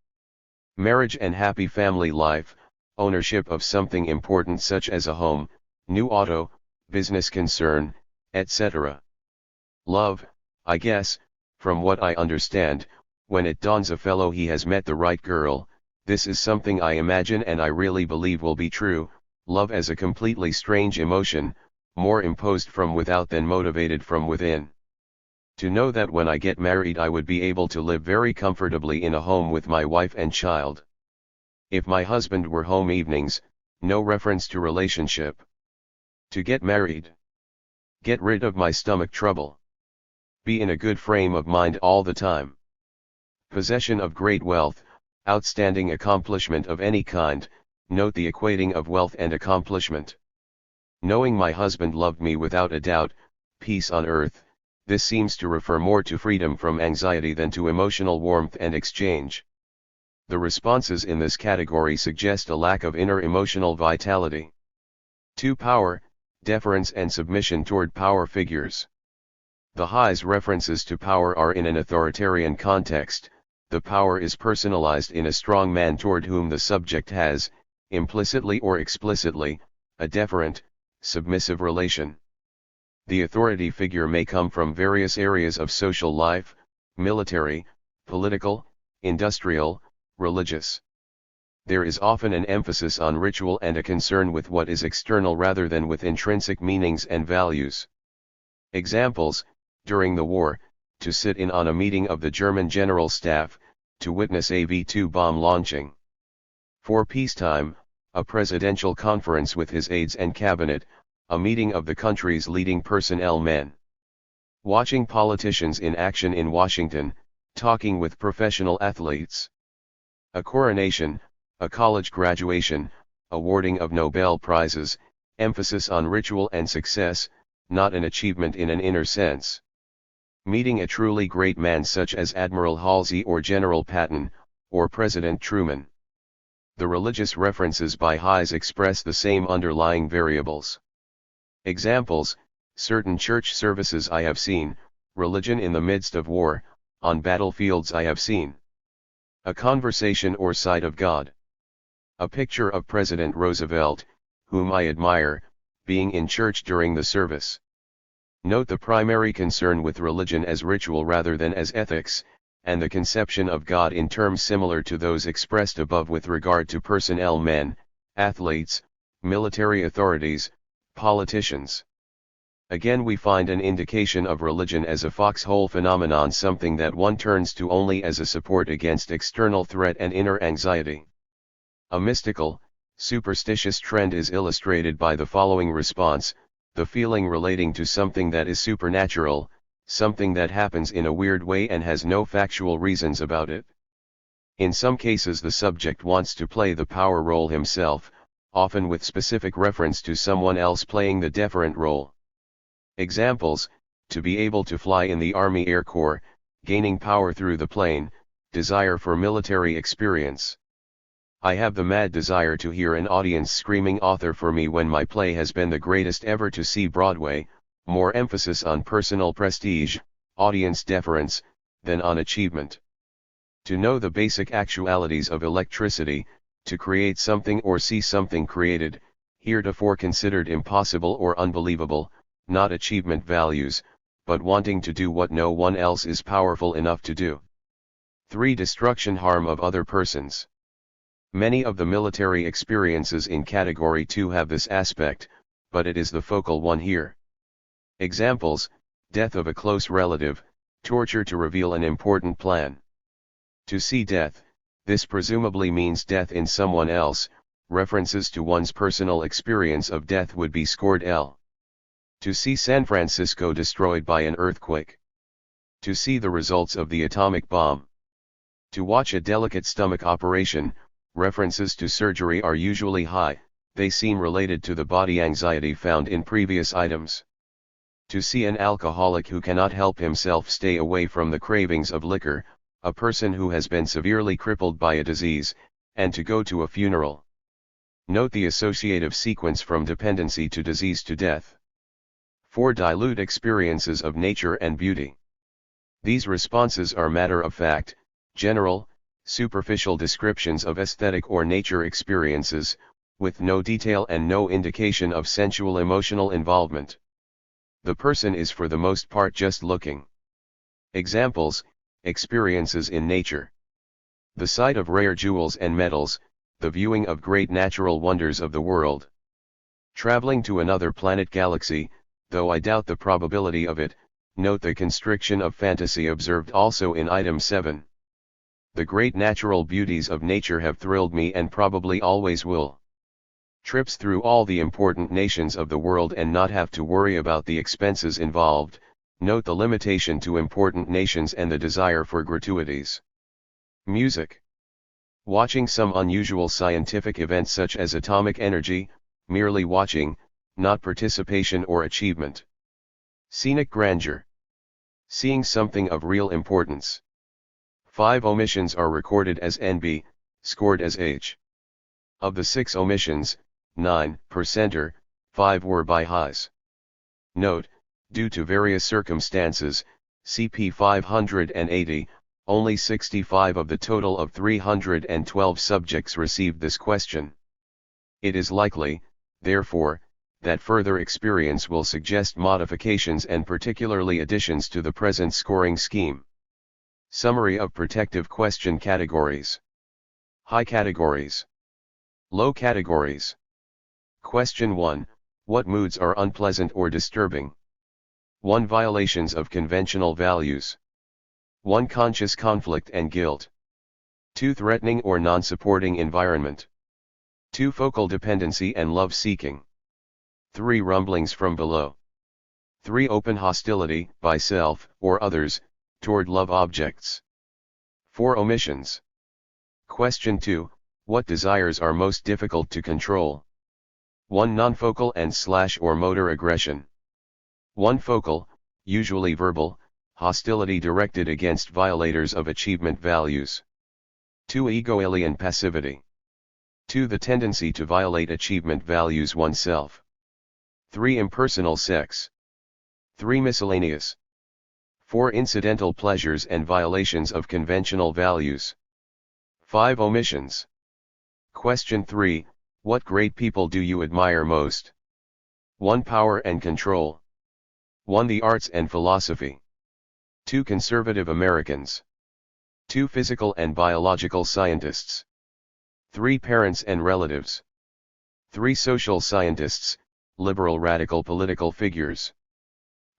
Marriage and happy family life, ownership of something important such as a home, new auto, business concern, etc. Love, I guess, from what I understand, when it dawns a fellow he has met the right girl. This is something I imagine and I really believe will be true. Love as a completely strange emotion, more imposed from without than motivated from within. To know that when I get married I would be able to live very comfortably in a home with my wife and child. If my husband were home evenings, no reference to relationship. To get married. Get rid of my stomach trouble. Be in a good frame of mind all the time. Possession of great wealth, outstanding accomplishment of any kind. Note the equating of wealth and accomplishment. Knowing my husband loved me without a doubt, peace on earth. This seems to refer more to freedom from anxiety than to emotional warmth and exchange. The responses in this category suggest a lack of inner emotional vitality. 2. Power, deference and submission toward power figures. The high's references to power are in an authoritarian context. The power is personalized in a strong man toward whom the subject has, implicitly or explicitly, a deferent, submissive relation. The authority figure may come from various areas of social life: military, political, industrial, religious. There is often an emphasis on ritual and a concern with what is external rather than with intrinsic meanings and values. Examples: during the war, to sit in on a meeting of the German General Staff, to witness a V-2 bomb launching. For peacetime, a presidential conference with his aides and cabinet, a meeting of the country's leading personnel men. Watching politicians in action in Washington, talking with professional athletes. A coronation, a college graduation, awarding of Nobel Prizes, emphasis on ritual and success, not an achievement in an inner sense. Meeting a truly great man such as Admiral Halsey or General Patton, or President Truman. The religious references by Hayes express the same underlying variables. Examples: certain church services I have seen, religion in the midst of war, on battlefields I have seen. A conversation or sight of God. A picture of President Roosevelt, whom I admire, being in church during the service. Note the primary concern with religion as ritual rather than as ethics, and the conception of God in terms similar to those expressed above with regard to personnel men, athletes, military authorities, politicians. Again we find an indication of religion as a foxhole phenomenon, something that one turns to only as a support against external threat and inner anxiety. A mystical, superstitious trend is illustrated by the following response: the feeling relating to something that is supernatural, something that happens in a weird way and has no factual reasons about it. In some cases the subject wants to play the power role himself, often with specific reference to someone else playing the deferent role. Examples: to be able to fly in the Army Air Corps, gaining power through the plane, desire for military experience. I have the mad desire to hear an audience screaming author for me when my play has been the greatest ever to see Broadway, more emphasis on personal prestige, audience deference, than on achievement. To know the basic actualities of electricity, to create something or see something created, heretofore considered impossible or unbelievable, not achievement values, but wanting to do what no one else is powerful enough to do. 3. Destruction, harm of other persons. Many of the military experiences in Category 2 have this aspect, but it is the focal one here. Examples: death of a close relative, torture to reveal an important plan. To see death, this presumably means death in someone else, references to one's personal experience of death would be scored L. To see San Francisco destroyed by an earthquake. To see the results of the atomic bomb. To watch a delicate stomach operation, references to surgery are usually high, they seem related to the body anxiety found in previous items. To see an alcoholic who cannot help himself stay away from the cravings of liquor, a person who has been severely crippled by a disease, and to go to a funeral. Note the associative sequence from dependency to disease to death. 4. Dilute experiences of nature and beauty. These responses are matter-of-fact, general, superficial descriptions of aesthetic or nature experiences, with no detail and no indication of sensual emotional involvement. The person is for the most part just looking. Examples: experiences in nature. The sight of rare jewels and metals, the viewing of great natural wonders of the world. Traveling to another planet galaxy, though I doubt the probability of it, note the constriction of fantasy observed also in item 7. The great natural beauties of nature have thrilled me and probably always will. Trips through all the important nations of the world and not have to worry about the expenses involved, note the limitation to important nations and the desire for gratuities. Music. Watching some unusual scientific event such as atomic energy, merely watching, not participation or achievement. Scenic grandeur. Seeing something of real importance. 5 omissions are recorded as NB, scored as H. Of the 6 omissions, 9%, 5 were by Hayes. Note, due to various circumstances, CP 580, only 65 of the total of 312 subjects received this question. It is likely, therefore, that further experience will suggest modifications and particularly additions to the present scoring scheme. Summary of protective question categories. High categories. Low categories. Question 1. What moods are unpleasant or disturbing? 1. Violations of conventional values. 1. Conscious conflict and guilt. 2. Threatening or non-supporting environment. 2. Focal dependency and love-seeking. 3 rumblings from below. 3 open hostility, by self, or others, toward love objects. 4 omissions. Question 2, what desires are most difficult to control? 1 nonfocal and / or motor aggression. 1 focal, usually verbal, hostility directed against violators of achievement values. 2 ego-alien passivity. 2 the tendency to violate achievement values oneself. 3 impersonal sex. 3 miscellaneous. 4 incidental pleasures and violations of conventional values. 5 omissions. Question 3, what great people do you admire most? 1 power and control. 1 the arts and philosophy. 2 conservative Americans. 2 physical and biological scientists. 3 parents and relatives. 3 social scientists, liberal radical political figures.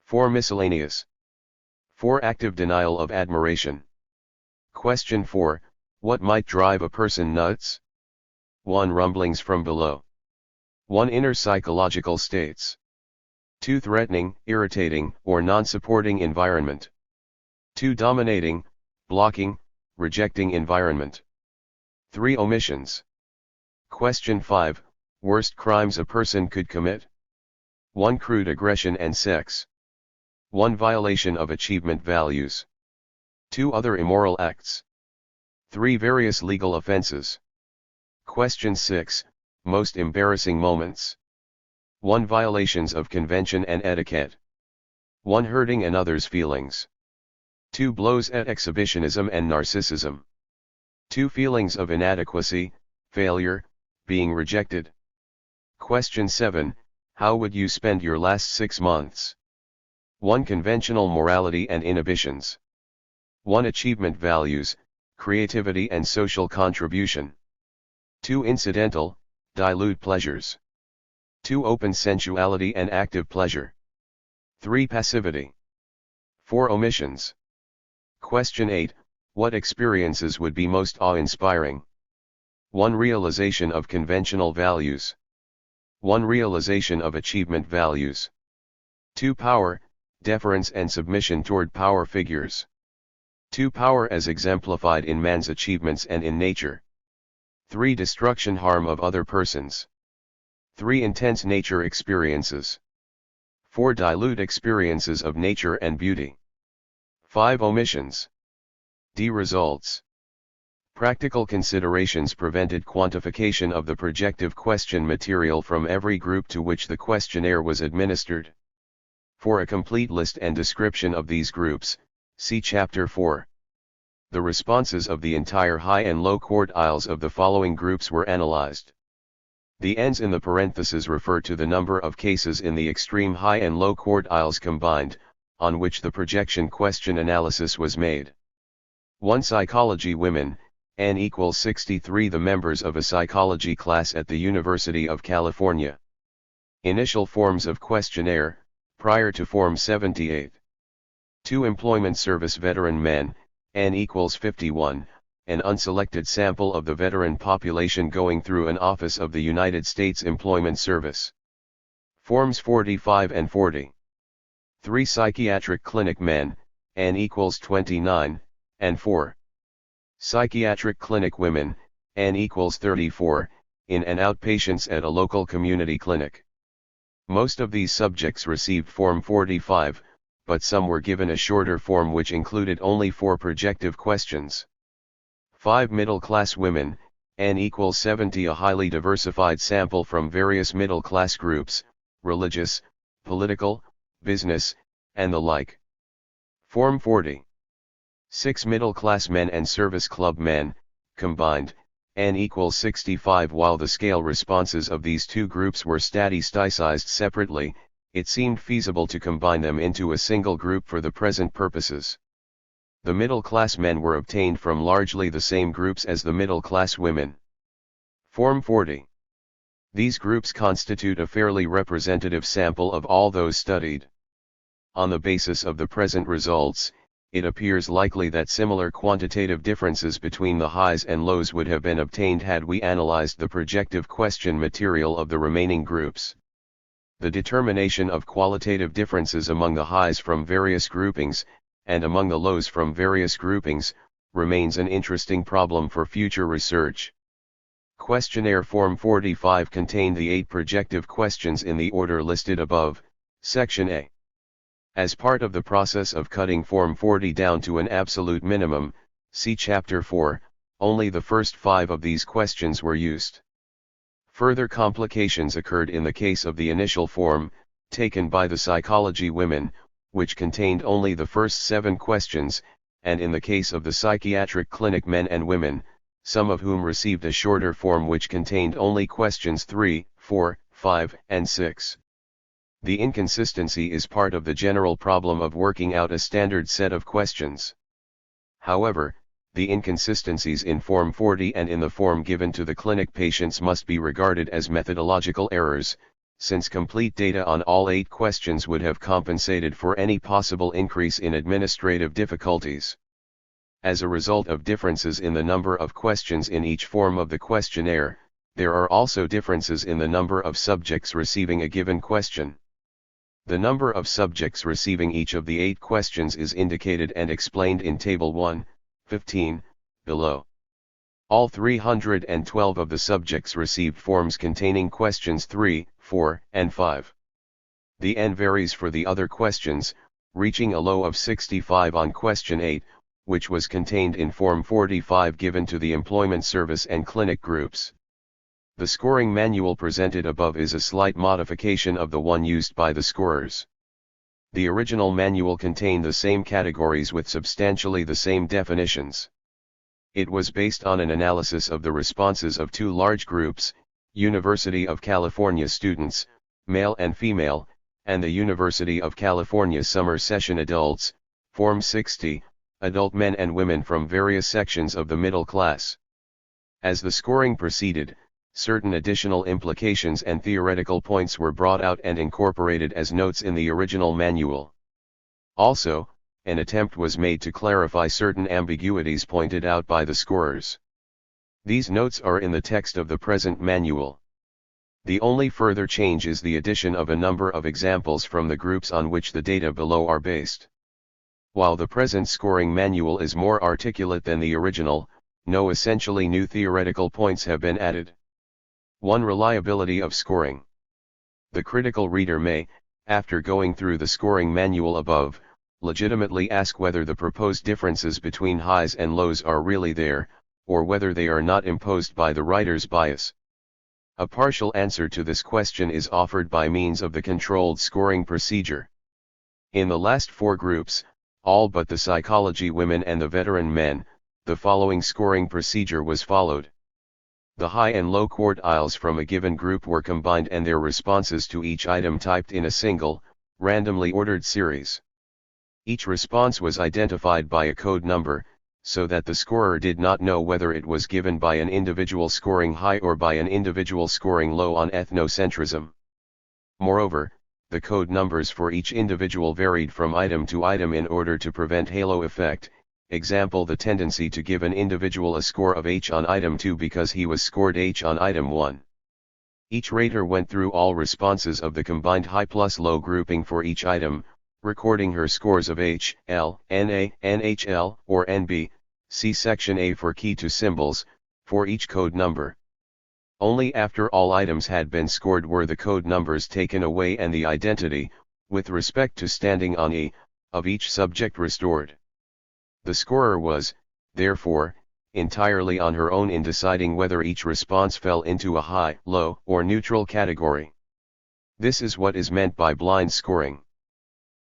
4 miscellaneous. 4 active denial of admiration. Question 4, what might drive a person nuts? 1 rumblings from below. 1 inner psychological states. 2 threatening, irritating, or non-supporting environment. 2 dominating, blocking, rejecting environment. 3 omissions. Question 5, worst crimes a person could commit? 1 crude aggression and sex. 1 violation of achievement values. 2 other immoral acts. 3 various legal offenses. Question 6, most embarrassing moments. 1 violations of convention and etiquette. 1 hurting another's feelings. 2 blows at exhibitionism and narcissism. 2 feelings of inadequacy, failure, being rejected. Question 7, how would you spend your last 6 months? 1 conventional morality and inhibitions. 1 achievement values, creativity and social contribution. 2 incidental, dilute pleasures. 2 open sensuality and active pleasure. 3 passivity. 4 omissions. Question 8, what experiences would be most awe-inspiring? 1 realization of conventional values. 1 realization of achievement values. 2 power, deference and submission toward power figures. 2 power as exemplified in man's achievements and in nature. 3 destruction harm of other persons. 3 intense nature experiences. 4 dilute experiences of nature and beauty. 5 omissions. D results. Practical considerations prevented quantification of the projective question material from every group to which the questionnaire was administered. For a complete list and description of these groups, see Chapter 4. The responses of the entire high and low quartiles of the following groups were analyzed. The n's in the parentheses refer to the number of cases in the extreme high and low quartiles combined, on which the projection question analysis was made. 1 Psychology women, n equals 63 the members of a psychology class at the University of California. Initial forms of questionnaire, prior to Form 78. 2 Employment Service veteran men, n equals 51, an unselected sample of the veteran population going through an office of the United States Employment Service. Forms 45 and 40. 3 Psychiatric clinic men, n equals 29, and 4 Psychiatric clinic women, n equals 34, in and outpatients at a local community clinic. Most of these subjects received Form 45, but some were given a shorter form which included only 4 projective questions. 5 Middle-class women, n equals 70 a highly diversified sample from various middle-class groups, religious, political, business, and the like. Form 40. 6 Middle-class men and service club men, combined, n equals 65 while the scale responses of these 2 groups were statisticized separately, it seemed feasible to combine them into a single group for the present purposes. The middle-class men were obtained from largely the same groups as the middle-class women. Form 40. These groups constitute a fairly representative sample of all those studied. On the basis of the present results, it appears likely that similar quantitative differences between the highs and lows would have been obtained had we analyzed the projective question material of the remaining groups. The determination of qualitative differences among the highs from various groupings, and among the lows from various groupings, remains an interesting problem for future research. Questionnaire Form 45 contained the 8 projective questions in the order listed above, Section A. As part of the process of cutting Form 40 down to an absolute minimum, see Chapter 4, only the first 5 of these questions were used. Further complications occurred in the case of the initial form, taken by the psychology women, which contained only the first 7 questions, and in the case of the psychiatric clinic men and women, some of whom received a shorter form which contained only questions 3, 4, 5, and 6. The inconsistency is part of the general problem of working out a standard set of questions. However, the inconsistencies in Form 40 and in the form given to the clinic patients must be regarded as methodological errors, since complete data on all 8 questions would have compensated for any possible increase in administrative difficulties. As a result of differences in the number of questions in each form of the questionnaire, there are also differences in the number of subjects receiving a given question. The number of subjects receiving each of the 8 questions is indicated and explained in Table 1:15, below. All 312 of the subjects received forms containing questions 3, 4, and 5. The N varies for the other questions, reaching a low of 65 on question 8, which was contained in Form 45 given to the employment service and clinic groups. The scoring manual presented above is a slight modification of the one used by the scorers. The original manual contained the same categories with substantially the same definitions. It was based on an analysis of the responses of 2 large groups, University of California students, male and female, and the University of California summer session adults, Form 60, adult men and women from various sections of the middle class. As the scoring proceeded, certain additional implications and theoretical points were brought out and incorporated as notes in the original manual. Also, an attempt was made to clarify certain ambiguities pointed out by the scorers. These notes are in the text of the present manual. The only further change is the addition of a number of examples from the groups on which the data below are based. While the present scoring manual is more articulate than the original, no essentially new theoretical points have been added. 1. Reliability of scoring. The critical reader may, after going through the scoring manual above, legitimately ask whether the proposed differences between highs and lows are really there, or whether they are not imposed by the writer's bias. A partial answer to this question is offered by means of the controlled scoring procedure. In the last 4 groups, all but the psychology women and the veteran men, the following scoring procedure was followed. The high and low quartiles from a given group were combined and their responses to each item typed in a single, randomly ordered series. Each response was identified by a code number, so that the scorer did not know whether it was given by an individual scoring high or by an individual scoring low on ethnocentrism. Moreover, the code numbers for each individual varied from item to item in order to prevent halo effect. Example: the tendency to give an individual a score of H on item 2 because he was scored H on item 1. Each rater went through all responses of the combined high plus low grouping for each item, recording her scores of H, L, NA, NHL, or NB, see Section A for key to symbols, for each code number. Only after all items had been scored were the code numbers taken away and the identity, with respect to standing on E, of each subject restored. The scorer was, therefore, entirely on her own in deciding whether each response fell into a high, low, or neutral category. This is what is meant by blind scoring.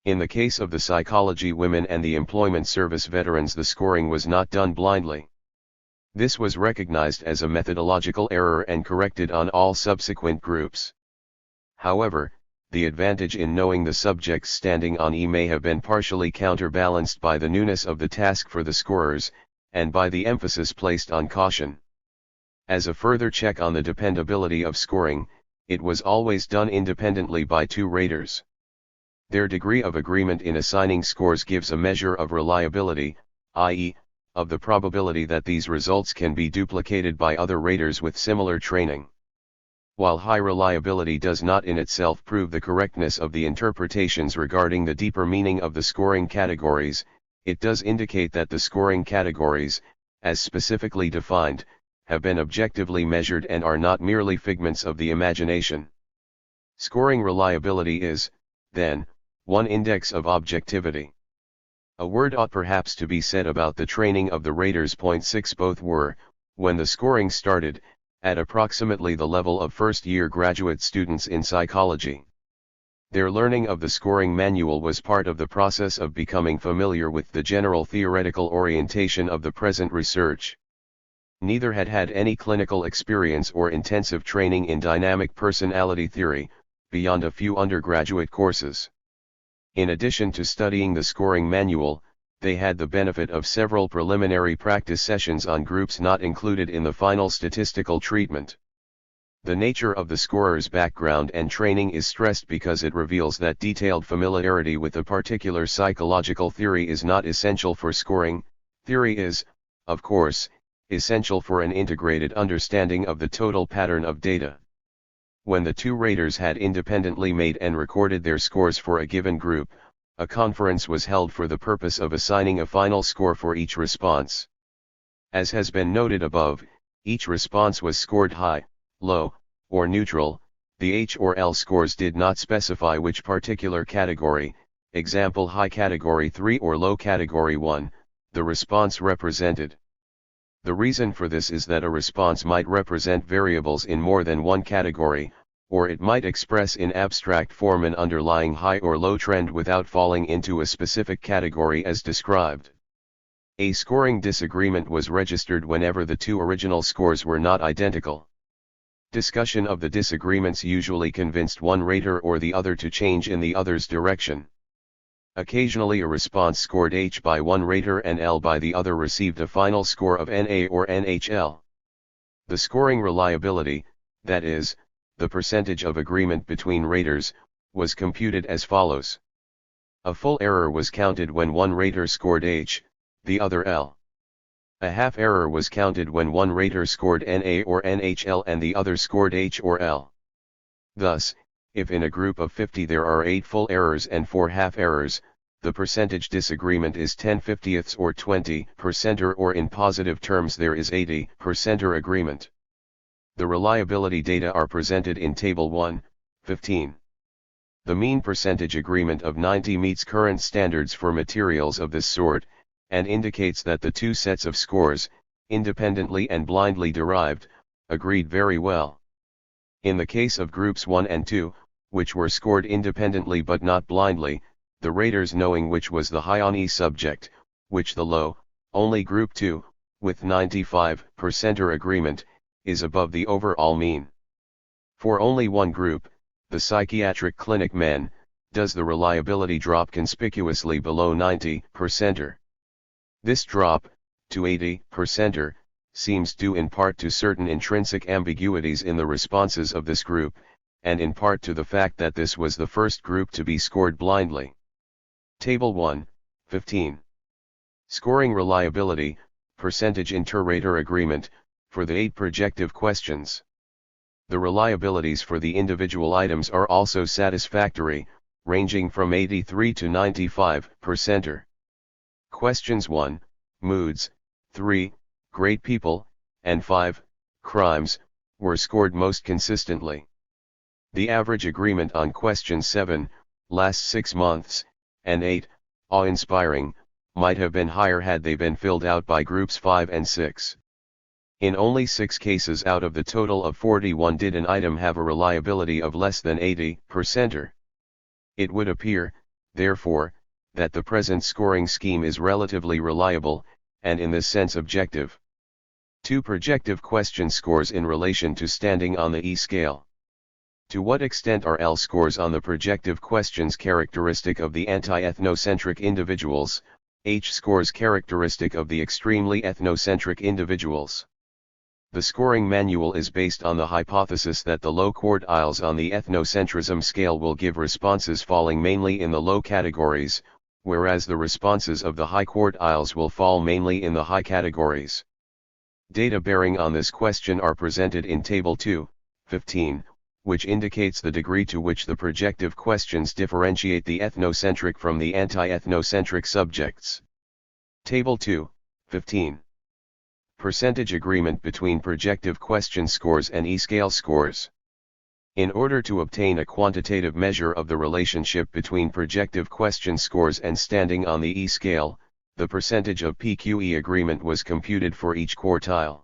In the case of the psychology women and the employment service veterans, the scoring was not done blindly. This was recognized as a methodological error and corrected on all subsequent groups. However, the advantage in knowing the subjects standing on E may have been partially counterbalanced by the newness of the task for the scorers, and by the emphasis placed on caution. As a further check on the dependability of scoring, it was always done independently by 2 raters. Their degree of agreement in assigning scores gives a measure of reliability, i.e., of the probability that these results can be duplicated by other raters with similar training. While high reliability does not in itself prove the correctness of the interpretations regarding the deeper meaning of the scoring categories, it does indicate that the scoring categories, as specifically defined, have been objectively measured and are not merely figments of the imagination. Scoring reliability is, then, one index of objectivity. A word ought perhaps to be said about the training of the raters. 6 Both were, when the scoring started, at approximately the level of first-year graduate students in psychology. Their learning of the scoring manual was part of the process of becoming familiar with the general theoretical orientation of the present research. Neither had had any clinical experience or intensive training in dynamic personality theory, beyond a few undergraduate courses. In addition to studying the scoring manual, they had the benefit of several preliminary practice sessions on groups not included in the final statistical treatment. The nature of the scorer's background and training is stressed because it reveals that detailed familiarity with a particular psychological theory is not essential for scoring. Theory is, of course, essential for an integrated understanding of the total pattern of data. When the two raters had independently made and recorded their scores for a given group, a conference was held for the purpose of assigning a final score for each response. As has been noted above, each response was scored high, low, or neutral. The H or L scores did not specify which particular category, example high category 3 or low category 1, the response represented. The reason for this is that a response might represent variables in more than one category, or it might express in abstract form an underlying high or low trend without falling into a specific category as described. A scoring disagreement was registered whenever the two original scores were not identical. Discussion of the disagreements usually convinced one rater or the other to change in the other's direction. Occasionally a response scored H by one rater and L by the other received a final score of NA or NHL. The scoring reliability, that is, the percentage of agreement between raters, was computed as follows. A full error was counted when one rater scored H, the other L. A half error was counted when one rater scored NA or NHL and the other scored H or L. Thus, if in a group of 50 there are 8 full errors and 4 half errors, the percentage disagreement is 10/50ths or 20%, or in positive terms there is 80% agreement. The reliability data are presented in Table 1:15. The mean percentage agreement of 90 meets current standards for materials of this sort, and indicates that the two sets of scores, independently and blindly derived, agreed very well. In the case of groups 1 and 2, which were scored independently but not blindly, the raters knowing which was the high on each subject, which the low, only group 2, with 95% agreement, is above the overall mean. For only one group, the psychiatric clinic men, does the reliability drop conspicuously below 90%. This drop, to 80%, seems due in part to certain intrinsic ambiguities in the responses of this group, and in part to the fact that this was the first group to be scored blindly. Table 1:15. Scoring reliability, percentage inter-rater agreement, for the 8 projective questions. The reliabilities for the individual items are also satisfactory, ranging from 83 to 95%. Questions 1, moods, 3, great people, and 5, crimes, were scored most consistently. The average agreement on question 7, last 6 months, and 8, awe-inspiring, might have been higher had they been filled out by groups 5 and 6. In only 6 cases out of the total of 41 did an item have a reliability of less than 80%. It would appear, therefore, that the present scoring scheme is relatively reliable, and in this sense objective. 2 projective question scores in relation to standing on the E scale. To what extent are L scores on the projective questions characteristic of the anti-ethnocentric individuals, H scores characteristic of the extremely ethnocentric individuals? The scoring manual is based on the hypothesis that the low quartiles on the ethnocentrism scale will give responses falling mainly in the low categories, whereas the responses of the high quartiles will fall mainly in the high categories. Data bearing on this question are presented in Table 2, 15, which indicates the degree to which the projective questions differentiate the ethnocentric from the anti-ethnocentric subjects. Table 2, 15. Percentage agreement between projective question scores and E-scale scores. In order to obtain a quantitative measure of the relationship between projective question scores and standing on the E-scale, the percentage of PQE agreement was computed for each quartile.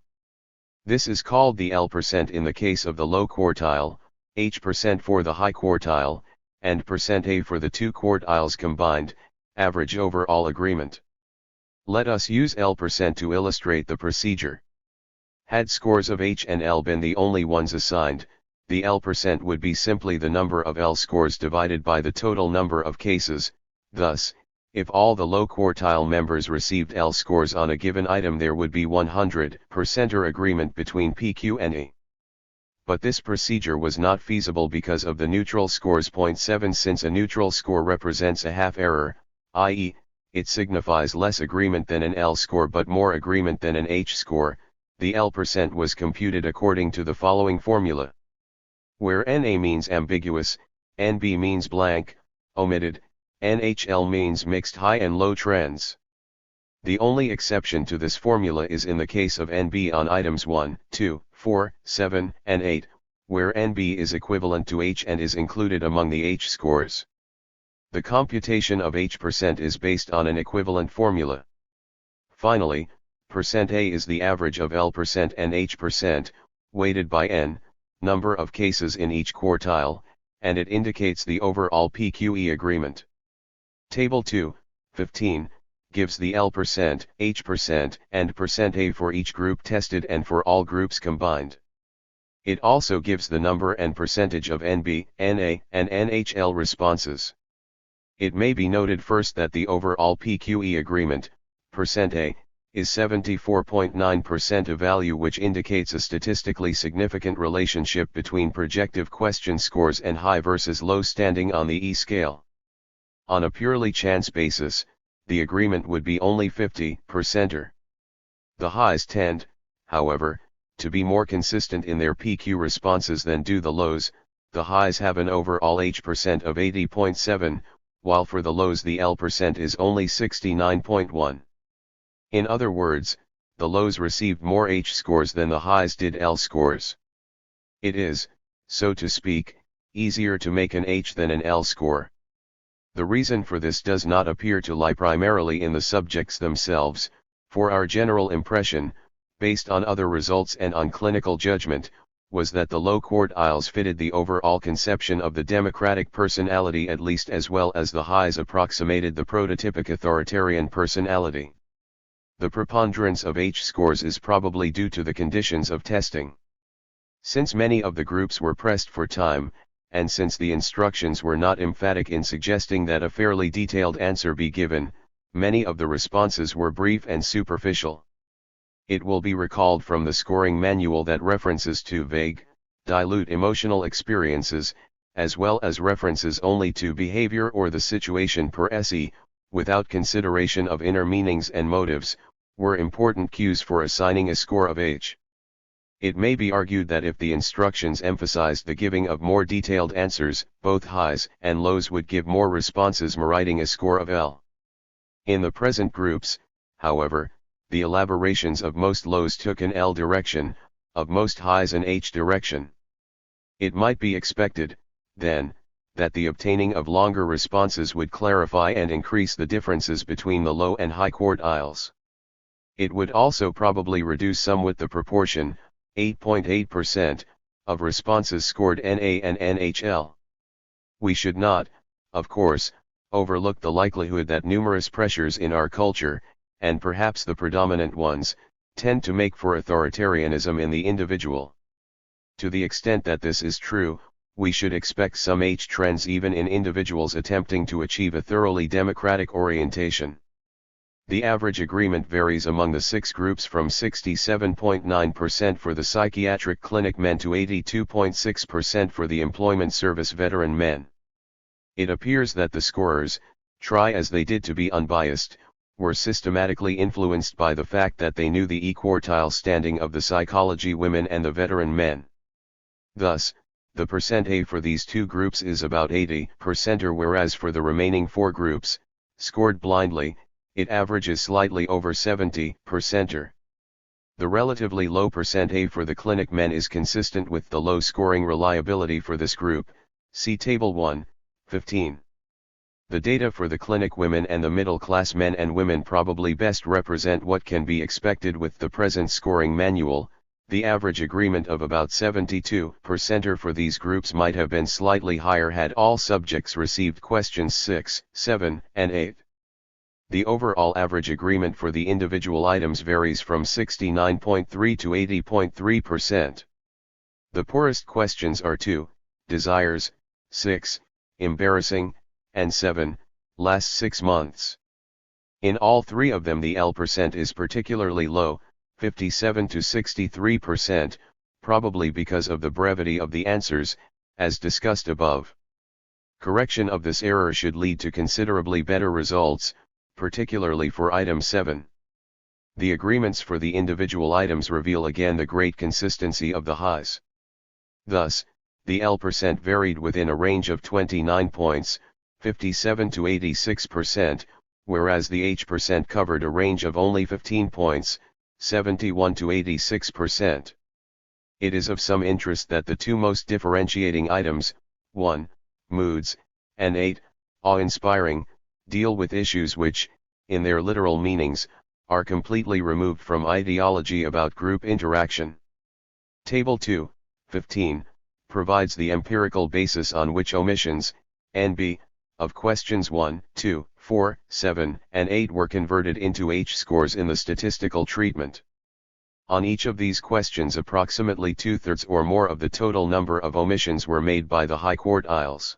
This is called the L% in the case of the low quartile, H% for the high quartile, and %A for the two quartiles combined, average overall agreement. Let us use L% to illustrate the procedure. Had scores of H and L been the only ones assigned, the L% would be simply the number of L scores divided by the total number of cases. Thus, if all the low quartile members received L scores on a given item, there would be 100% agreement between PQ and E. But this procedure was not feasible because of the neutral scores. 0.7 Since a neutral score represents a half error, i.e., it signifies less agreement than an L score but more agreement than an H score, the L% was computed according to the following formula. Where NA means ambiguous, NB means blank, omitted, NHL means mixed high and low trends. The only exception to this formula is in the case of NB on items 1, 2, 4, 7, and 8, where NB is equivalent to H and is included among the H scores. The computation of H% is based on an equivalent formula. Finally, %A is the average of L% and H%, weighted by N, number of cases in each quartile, and it indicates the overall PQE agreement. Table 2, 15, gives the L%, H%, and %A for each group tested and for all groups combined. It also gives the number and percentage of NB, NA, and NHL responses. It may be noted first that the overall PQE agreement, %A, is 74.9% a value which indicates a statistically significant relationship between projective question scores and high versus low standing on the E-scale. On a purely chance basis, the agreement would be only 50%. The highs tend, however, to be more consistent in their PQ responses than do the lows. The highs have an overall H% of 80.7, while for the lows the L% is only 69.1. In other words, the lows received more H scores than the highs did L scores. It is, so to speak, easier to make an H than an L score. The reason for this does not appear to lie primarily in the subjects themselves, for our general impression, based on other results and on clinical judgment, was that the low quartiles fitted the overall conception of the democratic personality at least as well as the highs approximated the prototypic authoritarian personality. The preponderance of H scores is probably due to the conditions of testing. Since many of the groups were pressed for time, and since the instructions were not emphatic in suggesting that a fairly detailed answer be given, many of the responses were brief and superficial. It will be recalled from the scoring manual that references to vague, dilute emotional experiences, as well as references only to behavior or the situation per se, without consideration of inner meanings and motives, were important cues for assigning a score of H. It may be argued that if the instructions emphasized the giving of more detailed answers, both highs and lows would give more responses meriting a score of L. In the present groups, however, the elaborations of most lows took an L direction, of most highs an H direction. It might be expected, then, that the obtaining of longer responses would clarify and increase the differences between the low and high quartiles. It would also probably reduce somewhat the proportion, 8.8%, of responses scored NA and NHL. We should not, of course, overlook the likelihood that numerous pressures in our culture, and perhaps the predominant ones, tend to make for authoritarianism in the individual. To the extent that this is true, we should expect some H trends even in individuals attempting to achieve a thoroughly democratic orientation. The average agreement varies among the 6 groups from 67.9% for the psychiatric clinic men to 82.6% for the employment service veteran men. It appears that the scorers, try as they did to be unbiased, were systematically influenced by the fact that they knew the E-quartile standing of the psychology women and the veteran men. Thus, the percent A for these two groups is about 80%, whereas for the remaining four groups, scored blindly, it averages slightly over 70%. The relatively low percent A for the clinic men is consistent with the low scoring reliability for this group, see Table 1:15. The data for the clinic women and the middle-class men and women probably best represent what can be expected with the present scoring manual. The average agreement of about 72% for these groups might have been slightly higher had all subjects received questions 6, 7, and 8. The overall average agreement for the individual items varies from 69.3 to 80.3%. The poorest questions are 2, desires, 6, embarrassing, and 7, last 6 months. In all three of them the L% is particularly low, 57 to 63%, probably because of the brevity of the answers, as discussed above. Correction of this error should lead to considerably better results, particularly for item 7. The agreements for the individual items reveal again the great consistency of the highs. Thus, the L% varied within a range of 29 points, 57 to 86%, whereas the H% covered a range of only 15 points, 71 to 86%. It is of some interest that the two most differentiating items, 1, moods, and 8, awe-inspiring, deal with issues which, in their literal meanings, are completely removed from ideology about group interaction. Table 2:15, provides the empirical basis on which omissions, NB, of questions 1, 2, 4, 7, and 8 were converted into H-scores in the statistical treatment. On each of these questions approximately 2/3 or more of the total number of omissions were made by the high quartiles.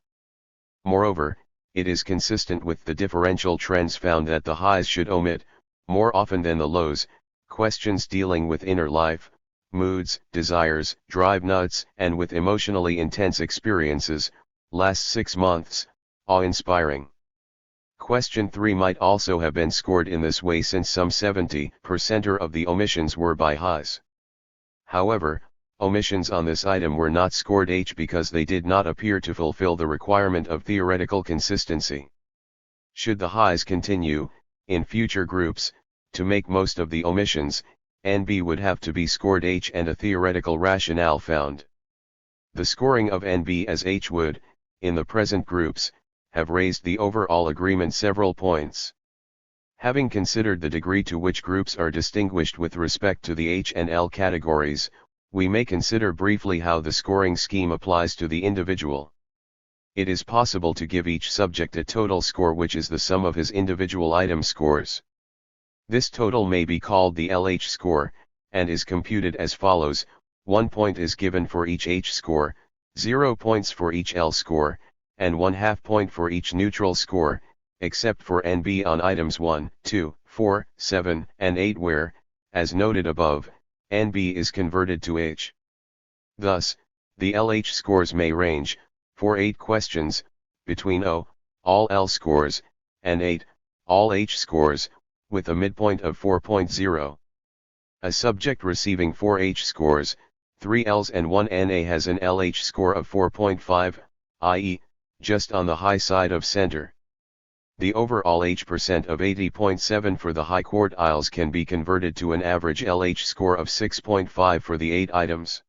Moreover, it is consistent with the differential trends found that the highs should omit, more often than the lows, questions dealing with inner life, moods, desires, drive nuts, and with emotionally intense experiences, last 6 months, awe-inspiring. Question 3 might also have been scored in this way since some 70% of the omissions were by highs. However, omissions on this item were not scored H because they did not appear to fulfill the requirement of theoretical consistency. Should the highs continue, in future groups, to make most of the omissions, NB would have to be scored H and a theoretical rationale found. The scoring of NB as H would, in the present groups, have raised the overall agreement several points. Having considered the degree to which groups are distinguished with respect to the H and L categories, we may consider briefly how the scoring scheme applies to the individual. It is possible to give each subject a total score which is the sum of his individual item scores. This total may be called the LH score, and is computed as follows: 1 point is given for each H score, 0 points for each L score, and 1/2 point for each neutral score, except for NB on items 1, 2, 4, 7, and 8 where, as noted above, NB is converted to H. Thus, the LH scores may range, for 8 questions, between O, all L scores, and 8, all H scores, with a midpoint of 4.0. A subject receiving 4 H scores, 3 Ls and 1 NA has an LH score of 4.5, i.e., just on the high side of center. The overall H% of 80.7 for the high quartiles can be converted to an average LH score of 6.5 for the 8 items.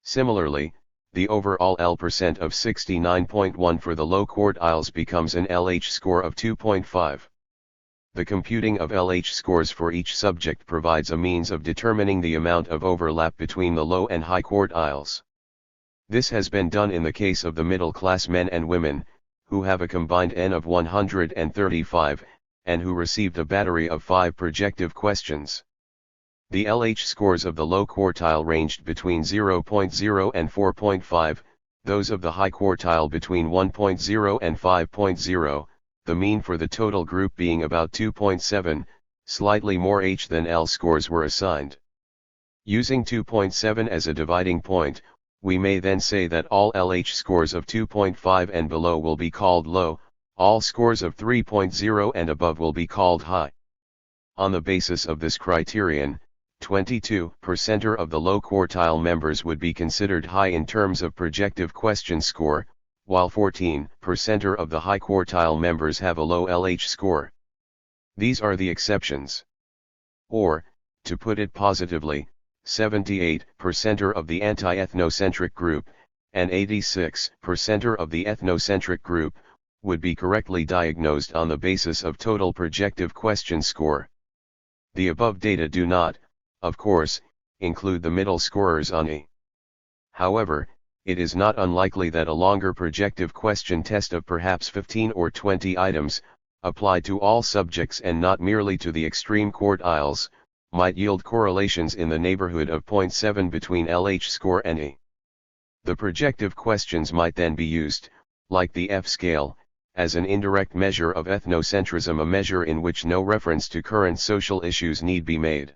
Similarly, the overall L% of 69.1 for the low quartiles becomes an LH score of 2.5. The computing of LH scores for each subject provides a means of determining the amount of overlap between the low and high quartiles. This has been done in the case of the middle-class men and women, who have a combined N of 135, and who received a battery of 5 projective questions. The LH scores of the low quartile ranged between 0.0 and 4.5, those of the high quartile between 1.0 and 5.0, the mean for the total group being about 2.7, slightly more H than L scores were assigned. Using 2.7 as a dividing point, we may then say that all LH scores of 2.5 and below will be called low, all scores of 3.0 and above will be called high. On the basis of this criterion, 22% of the low quartile members would be considered high in terms of projective question score, while 14% of the high quartile members have a low LH score. These are the exceptions. Or, to put it positively, 78% of the anti-ethnocentric group, and 86% of the ethnocentric group, would be correctly diagnosed on the basis of total projective question score. The above data do not, of course, include the middle scorers on E. However, it is not unlikely that a longer projective question test of perhaps 15 or 20 items, applied to all subjects and not merely to the extreme quartiles, might yield correlations in the neighborhood of 0.7 between LH score and E. The projective questions might then be used, like the F scale, as an indirect measure of ethnocentrism, a measure in which no reference to current social issues need be made.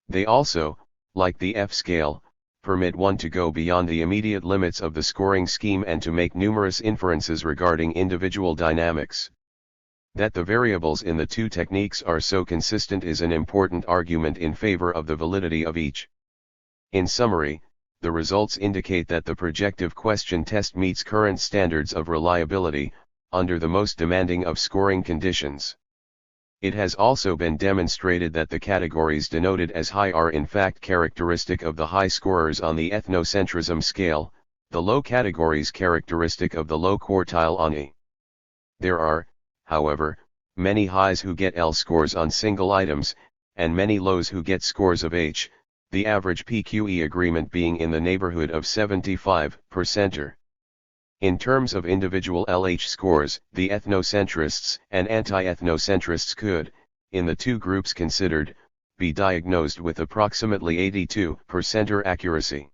They also, like the F scale, permit one to go beyond the immediate limits of the scoring scheme and to make numerous inferences regarding individual dynamics. That the variables in the two techniques are so consistent is an important argument in favor of the validity of each. In summary, the results indicate that the projective question test meets current standards of reliability, under the most demanding of scoring conditions. It has also been demonstrated that the categories denoted as high are in fact characteristic of the high scorers on the ethnocentrism scale, the low categories characteristic of the low quartile on E. There are, however, many highs who get L scores on single items, and many lows who get scores of H, the average PQE agreement being in the neighborhood of 75%. In terms of individual LH scores, the ethnocentrists and anti-ethnocentrists could, in the two groups considered, be diagnosed with approximately 82% accuracy.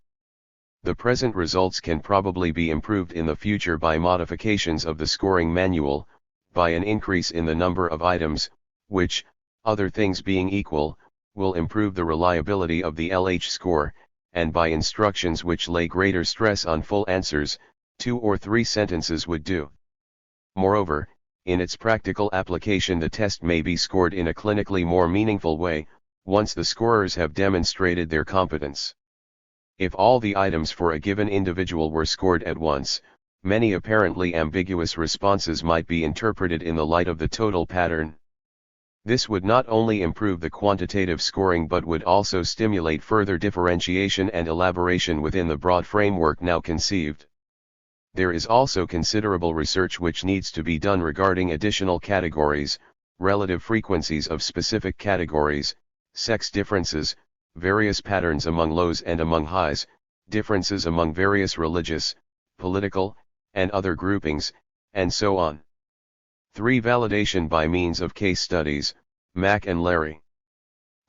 The present results can probably be improved in the future by modifications of the scoring manual, by an increase in the number of items, which, other things being equal, will improve the reliability of the LH score, and by instructions which lay greater stress on full answers. 2 or 3 sentences would do. Moreover, in its practical application the test may be scored in a clinically more meaningful way, once the scorers have demonstrated their competence. If all the items for a given individual were scored at once, many apparently ambiguous responses might be interpreted in the light of the total pattern. This would not only improve the quantitative scoring but would also stimulate further differentiation and elaboration within the broad framework now conceived. There is also considerable research which needs to be done regarding additional categories, relative frequencies of specific categories, sex differences, various patterns among lows and among highs, differences among various religious, political, and other groupings, and so on. 3. Validation by means of case studies, Mack and Larry.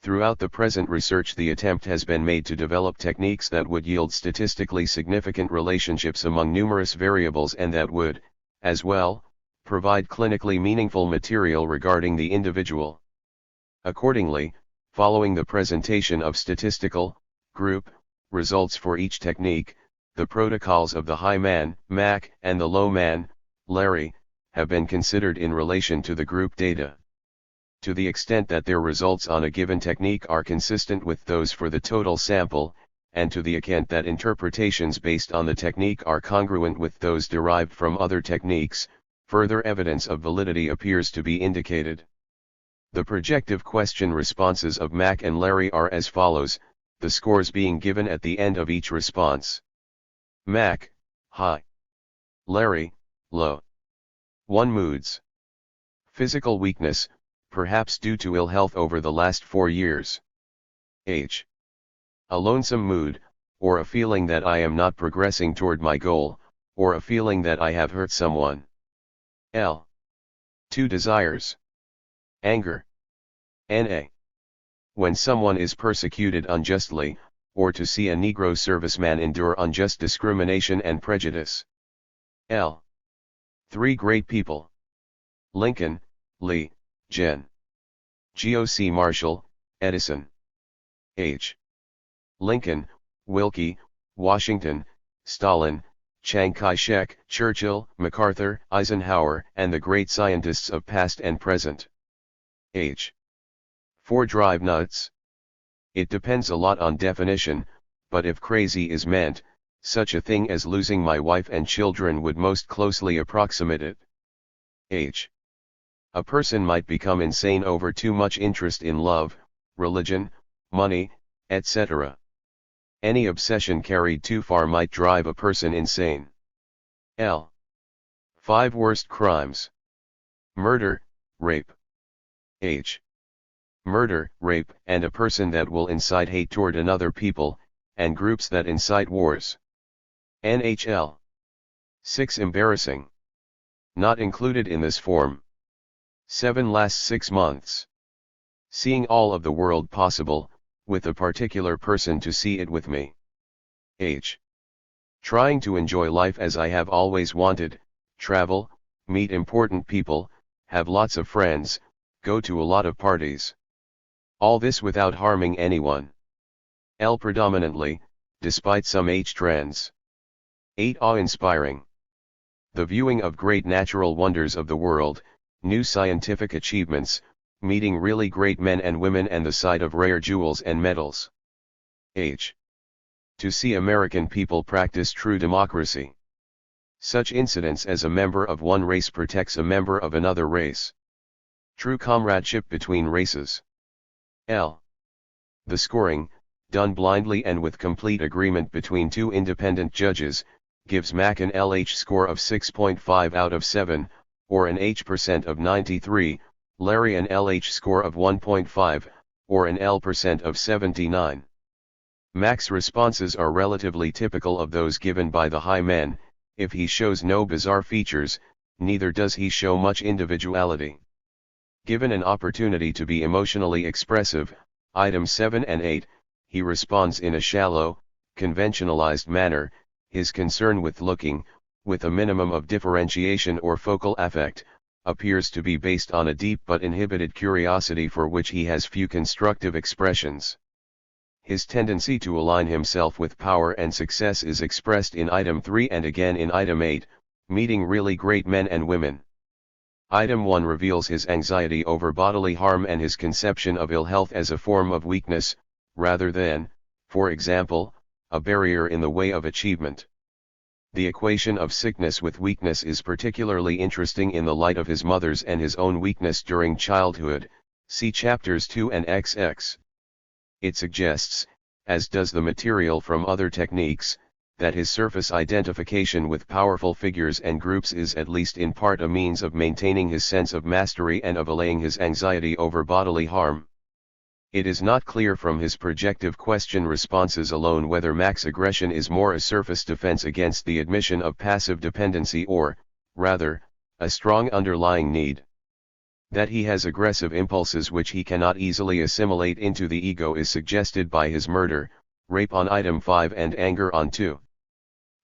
Throughout the present research the attempt has been made to develop techniques that would yield statistically significant relationships among numerous variables and that would, as well, provide clinically meaningful material regarding the individual. Accordingly, following the presentation of statistical, group, results for each technique, the protocols of the high man, Mack, and the low man, Larry, have been considered in relation to the group data. To the extent that their results on a given technique are consistent with those for the total sample, and to the extent that interpretations based on the technique are congruent with those derived from other techniques, further evidence of validity appears to be indicated. The projective question responses of Mack and Larry are as follows, the scores being given at the end of each response. Mack, high. Larry, low. 1. Moods. Physical weakness, perhaps due to ill health over the last 4 years. H. A lonesome mood, or a feeling that I am not progressing toward my goal, or a feeling that I have hurt someone. L. 2. Desires. Anger. Na. When someone is persecuted unjustly, or to see a Negro serviceman endure unjust discrimination and prejudice. L. 3. Great people. Lincoln, Lee, Gen. G.O.C. Marshall, Edison. H. Lincoln, Wilkie, Washington, Stalin, Chiang Kai-shek, Churchill, MacArthur, Eisenhower, and the great scientists of past and present. H. 4. Drive nuts. It depends a lot on definition, but if crazy is meant, such a thing as losing my wife and children would most closely approximate it. H. A person might become insane over too much interest in love, religion, money, etc. Any obsession carried too far might drive a person insane. L. 5 worst crimes. Murder, rape. H. Murder, rape, and a person that will incite hate toward another people, and groups that incite wars. NHL. 6 embarrassing. Not included in this form. 7 last 6 months. Seeing all of the world possible, with a particular person to see it with me. H. Trying to enjoy life as I have always wanted, travel, meet important people, have lots of friends, go to a lot of parties. All this without harming anyone. L. Predominantly, despite some H trends. 8 awe-inspiring. The viewing of great natural wonders of the world, new scientific achievements, meeting really great men and women and the sight of rare jewels and metals. H. To see American people practice true democracy. Such incidents as a member of one race protects a member of another race. True comradeship between races. L. The scoring, done blindly and with complete agreement between 2 independent judges, gives Mac an LH score of 6.5 out of 7, or an H% of 93, Larry an LH score of 1.5, or an L% of 79. Mac's responses are relatively typical of those given by the high men. If he shows no bizarre features, neither does he show much individuality. Given an opportunity to be emotionally expressive, items 7 and 8, he responds in a shallow, conventionalized manner. His concern with looking, with a minimum of differentiation or focal affect, appears to be based on a deep but inhibited curiosity for which he has few constructive expressions. His tendency to align himself with power and success is expressed in item 3 and again in item 8, meeting really great men and women. Item 1 reveals his anxiety over bodily harm and his conception of ill health as a form of weakness, rather than, for example, a barrier in the way of achievement. The equation of sickness with weakness is particularly interesting in the light of his mother's and his own weakness during childhood, see chapters 2 and XX. It suggests, as does the material from other techniques, that his surface identification with powerful figures and groups is at least in part a means of maintaining his sense of mastery and of allaying his anxiety over bodily harm. It is not clear from his projective question responses alone whether Mac's aggression is more a surface defense against the admission of passive dependency or, rather, a strong underlying need. That he has aggressive impulses which he cannot easily assimilate into the ego is suggested by his murder, rape on item 5 and anger on 2.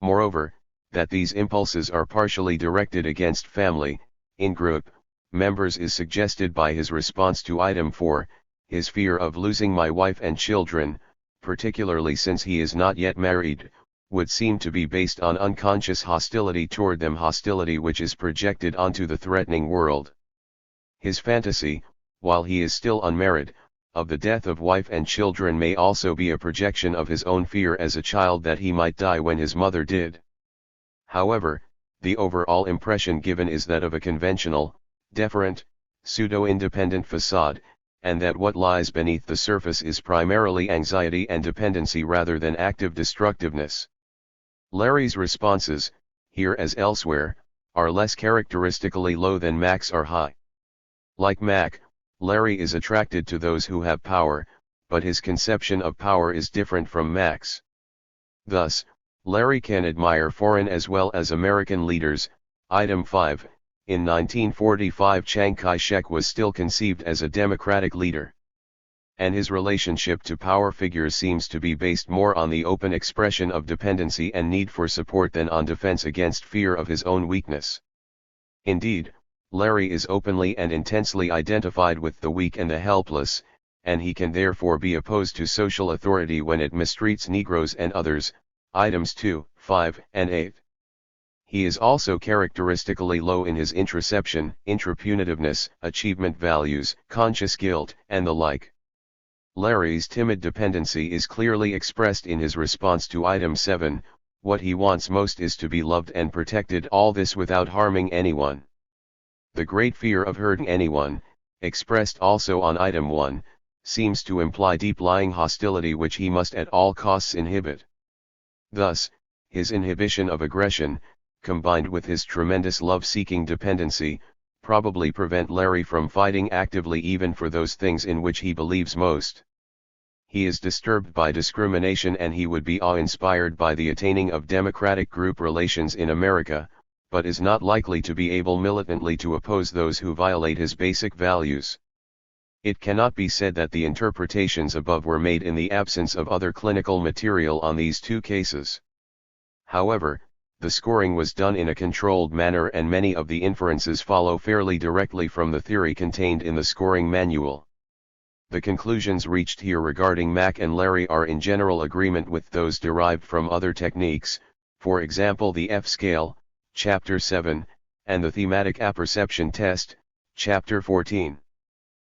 Moreover, that these impulses are partially directed against family, in-group, members is suggested by his response to item 4, his fear of losing my wife and children, particularly since he is not yet married, would seem to be based on unconscious hostility toward them, hostility which is projected onto the threatening world. His fantasy, while he is still unmarried, of the death of wife and children may also be a projection of his own fear as a child that he might die when his mother did. However, the overall impression given is that of a conventional, deferent, pseudo-independent facade, and that what lies beneath the surface is primarily anxiety and dependency rather than active destructiveness. Larry's responses, here as elsewhere, are less characteristically low than Mac's are high. Like Mac, Larry is attracted to those who have power, but his conception of power is different from Mac's. Thus, Larry can admire foreign as well as American leaders. Item 5, in 1945 Chiang Kai-shek was still conceived as a democratic leader. And his relationship to power figures seems to be based more on the open expression of dependency and need for support than on defense against fear of his own weakness. Indeed, Larry is openly and intensely identified with the weak and the helpless, and he can therefore be opposed to social authority when it mistreats Negroes and others, items 2, 5, and 8. He is also characteristically low in his introception, intrapunitiveness, achievement values, conscious guilt, and the like. Larry's timid dependency is clearly expressed in his response to item 7, what he wants most is to be loved and protected, all this without harming anyone. The great fear of hurting anyone, expressed also on item 1, seems to imply deep-lying hostility which he must at all costs inhibit. Thus, his inhibition of aggression, combined with his tremendous love-seeking dependency, probably prevent Larry from fighting actively even for those things in which he believes most. He is disturbed by discrimination and he would be awe-inspired by the attaining of democratic group relations in America, but is not likely to be able militantly to oppose those who violate his basic values. It cannot be said that the interpretations above were made in the absence of other clinical material on these two cases. However, the scoring was done in a controlled manner and many of the inferences follow fairly directly from the theory contained in the scoring manual. The conclusions reached here regarding Mac and Larry are in general agreement with those derived from other techniques, for example the F-scale, Chapter 7, and the thematic apperception test, Chapter 14.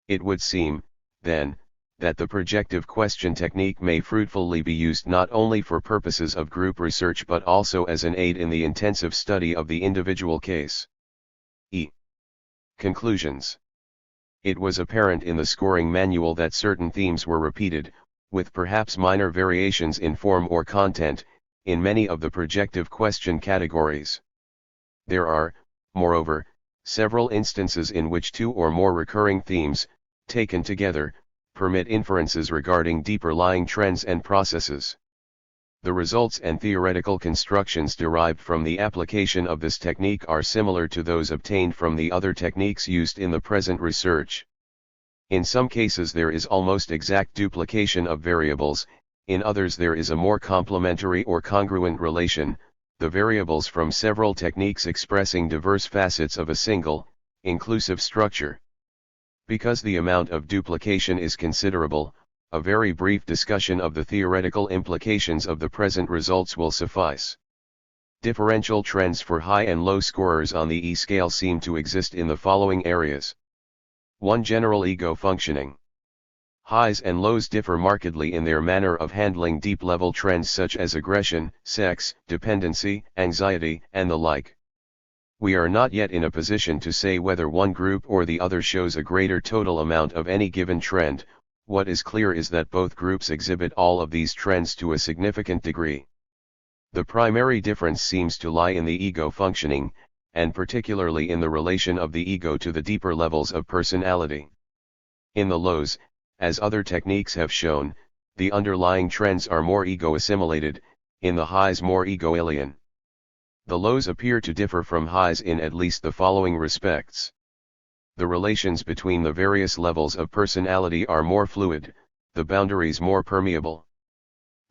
It would seem, then, that the projective question technique may fruitfully be used not only for purposes of group research but also as an aid in the intensive study of the individual case. Conclusions. It was apparent in the scoring manual that certain themes were repeated, with perhaps minor variations in form or content, in many of the projective question categories. There are, moreover, several instances in which two or more recurring themes, taken together, permit inferences regarding deeper-lying trends and processes. The results and theoretical constructions derived from the application of this technique are similar to those obtained from the other techniques used in the present research. In some cases there is almost exact duplication of variables, in others there is a more complementary or congruent relation, the variables from several techniques expressing diverse facets of a single, inclusive structure. Because the amount of duplication is considerable, a very brief discussion of the theoretical implications of the present results will suffice. Differential trends for high and low scorers on the E-scale seem to exist in the following areas. 1. General ego functioning. Highs and lows differ markedly in their manner of handling deep-level trends such as aggression, sex, dependency, anxiety, and the like. We are not yet in a position to say whether one group or the other shows a greater total amount of any given trend. What is clear is that both groups exhibit all of these trends to a significant degree. The primary difference seems to lie in the ego functioning, and particularly in the relation of the ego to the deeper levels of personality. In the lows, as other techniques have shown, the underlying trends are more ego-assimilated, in the highs more ego-alien. The lows appear to differ from highs in at least the following respects. The relations between the various levels of personality are more fluid, the boundaries more permeable.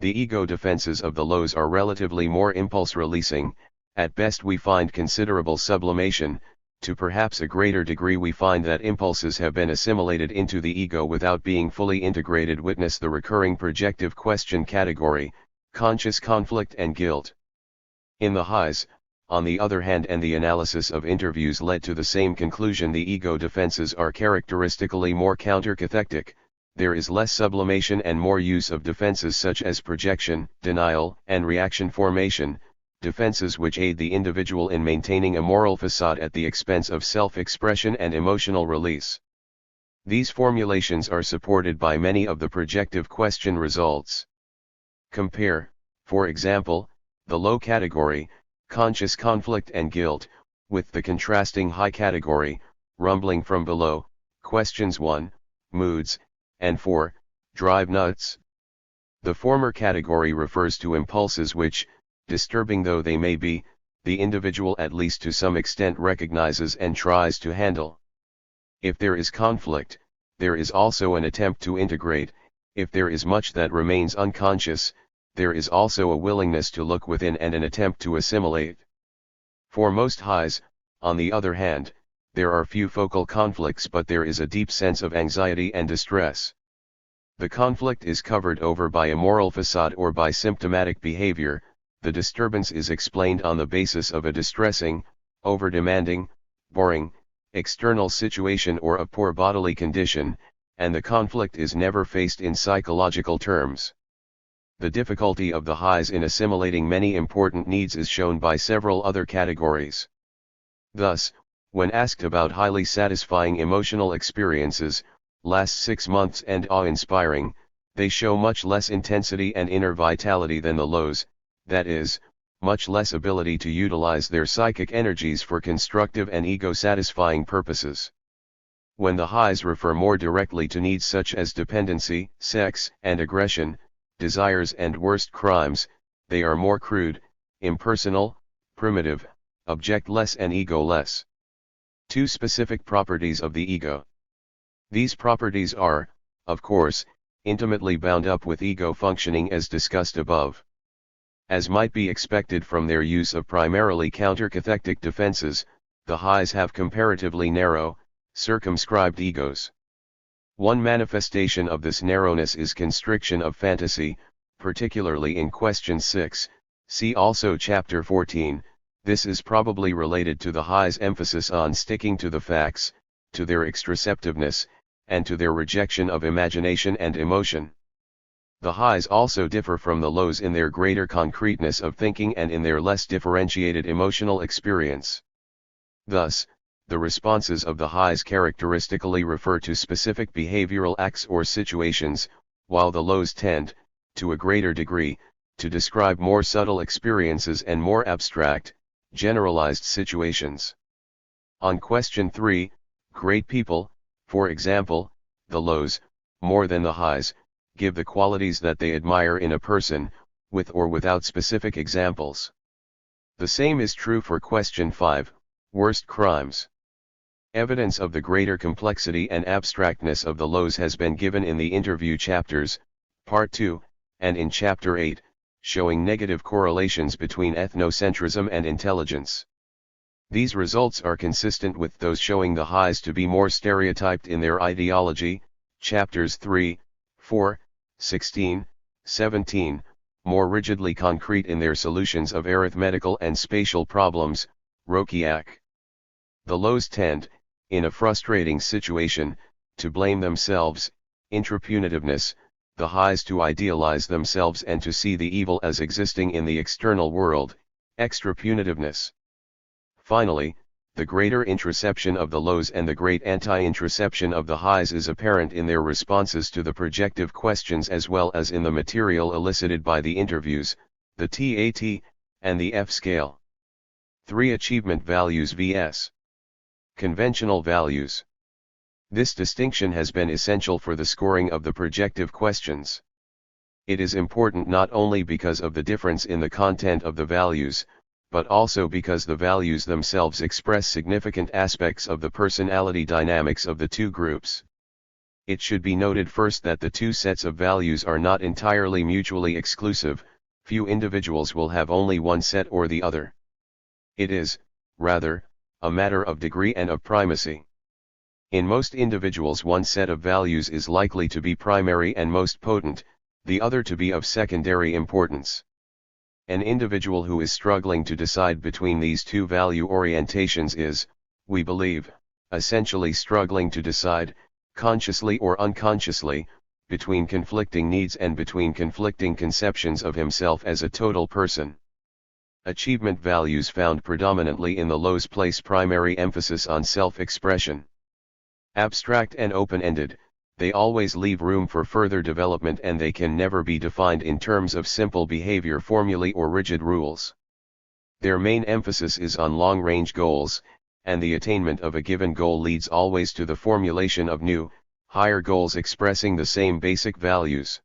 The ego defenses of the lows are relatively more impulse-releasing, at best we find considerable sublimation, to perhaps a greater degree we find that impulses have been assimilated into the ego without being fully integrated. Witness the recurring projective question category, conscious conflict and guilt. In the highs, on the other hand, and the analysis of interviews led to the same conclusion, the ego defenses are characteristically more countercathectic, there is less sublimation and more use of defenses such as projection, denial, and reaction formation, defenses which aid the individual in maintaining a moral facade at the expense of self-expression and emotional release. These formulations are supported by many of the projective question results. Compare, for example, the low category, conscious conflict and guilt, with the contrasting high category, rumbling from below, questions 1, moods, and 4, drive nuts. The former category refers to impulses which, disturbing though they may be, the individual at least to some extent recognizes and tries to handle. If there is conflict, there is also an attempt to integrate. If there is much that remains unconscious, there is also a willingness to look within and an attempt to assimilate. For most highs, on the other hand, there are few focal conflicts, but there is a deep sense of anxiety and distress. The conflict is covered over by a moral facade or by symptomatic behavior. The disturbance is explained on the basis of a distressing, over-demanding, boring, external situation or a poor bodily condition, and the conflict is never faced in psychological terms. The difficulty of the highs in assimilating many important needs is shown by several other categories. Thus, when asked about highly satisfying emotional experiences, last 6 months and awe-inspiring, they show much less intensity and inner vitality than the lows, that is, much less ability to utilize their psychic energies for constructive and ego-satisfying purposes. When the highs refer more directly to needs such as dependency, sex, and aggression, desires and worst crimes, they are more crude, impersonal, primitive, object-less and ego-less. 2 specific properties of the ego. These properties are, of course, intimately bound up with ego functioning as discussed above. As might be expected from their use of primarily counter-cathectic defenses, the highs have comparatively narrow, circumscribed egos. One manifestation of this narrowness is constriction of fantasy, particularly in question 6, see also chapter 14. This is probably related to the highs' emphasis on sticking to the facts, to their extraceptiveness, and to their rejection of imagination and emotion. The highs also differ from the lows in their greater concreteness of thinking and in their less differentiated emotional experience. Thus, the responses of the highs characteristically refer to specific behavioral acts or situations, while the lows tend, to a greater degree, to describe more subtle experiences and more abstract, generalized situations. On question 3, great people, for example, the lows, more than the highs, give the qualities that they admire in a person, with or without specific examples. The same is true for question 5, worst crimes. Evidence of the greater complexity and abstractness of the lows has been given in the interview chapters, part 2, and in chapter 8, showing negative correlations between ethnocentrism and intelligence. These results are consistent with those showing the highs to be more stereotyped in their ideology, chapters 3, 4, 16, 17, more rigidly concrete in their solutions of arithmetical and spatial problems, Rokiak. The lows tend, in a frustrating situation, to blame themselves, intrapunitiveness, the highs to idealize themselves and to see the evil as existing in the external world, extrapunitiveness. Finally, the greater introception of the lows and the great anti-introception of the highs is apparent in their responses to the projective questions as well as in the material elicited by the interviews, the TAT, and the F-scale. 3 Achievement values vs. Conventional values. This distinction has been essential for the scoring of the projective questions. It is important not only because of the difference in the content of the values, but also because the values themselves express significant aspects of the personality dynamics of the two groups. It should be noted first that the two sets of values are not entirely mutually exclusive. Few individuals will have only one set or the other. It is, rather, a matter of degree and of primacy. In most individuals one set of values is likely to be primary and most potent, the other to be of secondary importance. An individual who is struggling to decide between these two value orientations is, we believe, essentially struggling to decide, consciously or unconsciously, between conflicting needs and between conflicting conceptions of himself as a total person. Achievement values found predominantly in the lows place primary emphasis on self-expression. Abstract and open-ended, they always leave room for further development and they can never be defined in terms of simple behavior formulae or rigid rules. Their main emphasis is on long-range goals, and the attainment of a given goal leads always to the formulation of new, higher goals expressing the same basic values.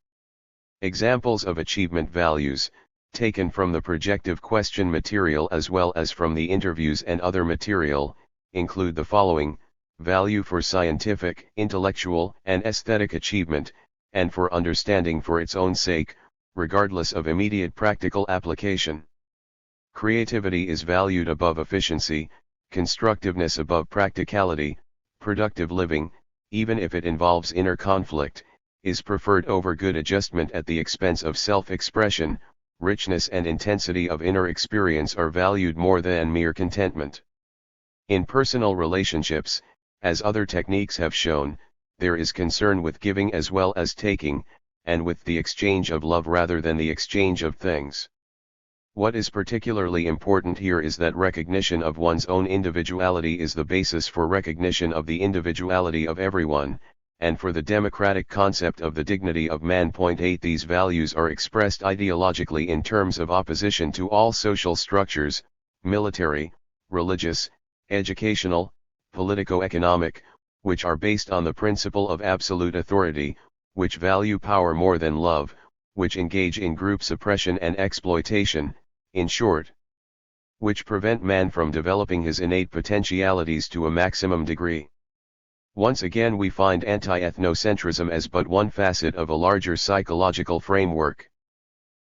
Examples of achievement values, taken from the projective question material as well as from the interviews and other material, include the following: value for scientific, intellectual, and aesthetic achievement, and for understanding for its own sake, regardless of immediate practical application. Creativity is valued above efficiency, constructiveness above practicality, productive living, even if it involves inner conflict, is preferred over good adjustment at the expense of self-expression. Richness and intensity of inner experience are valued more than mere contentment. In personal relationships, as other techniques have shown, there is concern with giving as well as taking, and with the exchange of love rather than the exchange of things. What is particularly important here is that recognition of one's own individuality is the basis for recognition of the individuality of everyone, and for the democratic concept of the dignity of man. 8 These values are expressed ideologically in terms of opposition to all social structures, military, religious, educational, politico-economic, which are based on the principle of absolute authority, which value power more than love, which engage in group suppression and exploitation, in short, which prevent man from developing his innate potentialities to a maximum degree. Once again we find anti-ethnocentrism as but one facet of a larger psychological framework.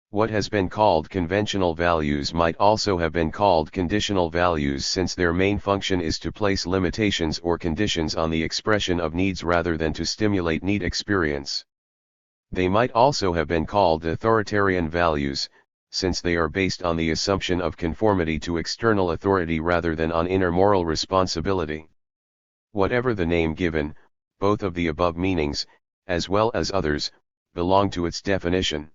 What has been called conventional values might also have been called conditional values, since their main function is to place limitations or conditions on the expression of needs rather than to stimulate need experience. They might also have been called authoritarian values, since they are based on the assumption of conformity to external authority rather than on inner moral responsibility. Whatever the name given, both of the above meanings, as well as others, belong to its definition.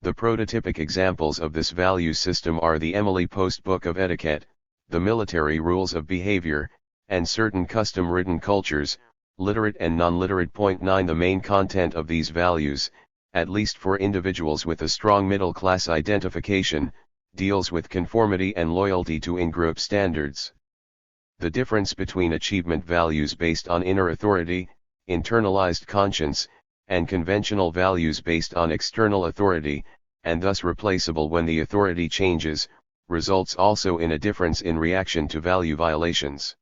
The prototypic examples of this value system are the Emily Post Book of Etiquette, the military rules of behavior, and certain custom-ridden cultures, literate and non-literate. 9 The main content of these values, at least for individuals with a strong middle-class identification, deals with conformity and loyalty to in-group standards. The difference between achievement values based on inner authority, internalized conscience, and conventional values based on external authority, and thus replaceable when the authority changes, results also in a difference in reaction to value violations.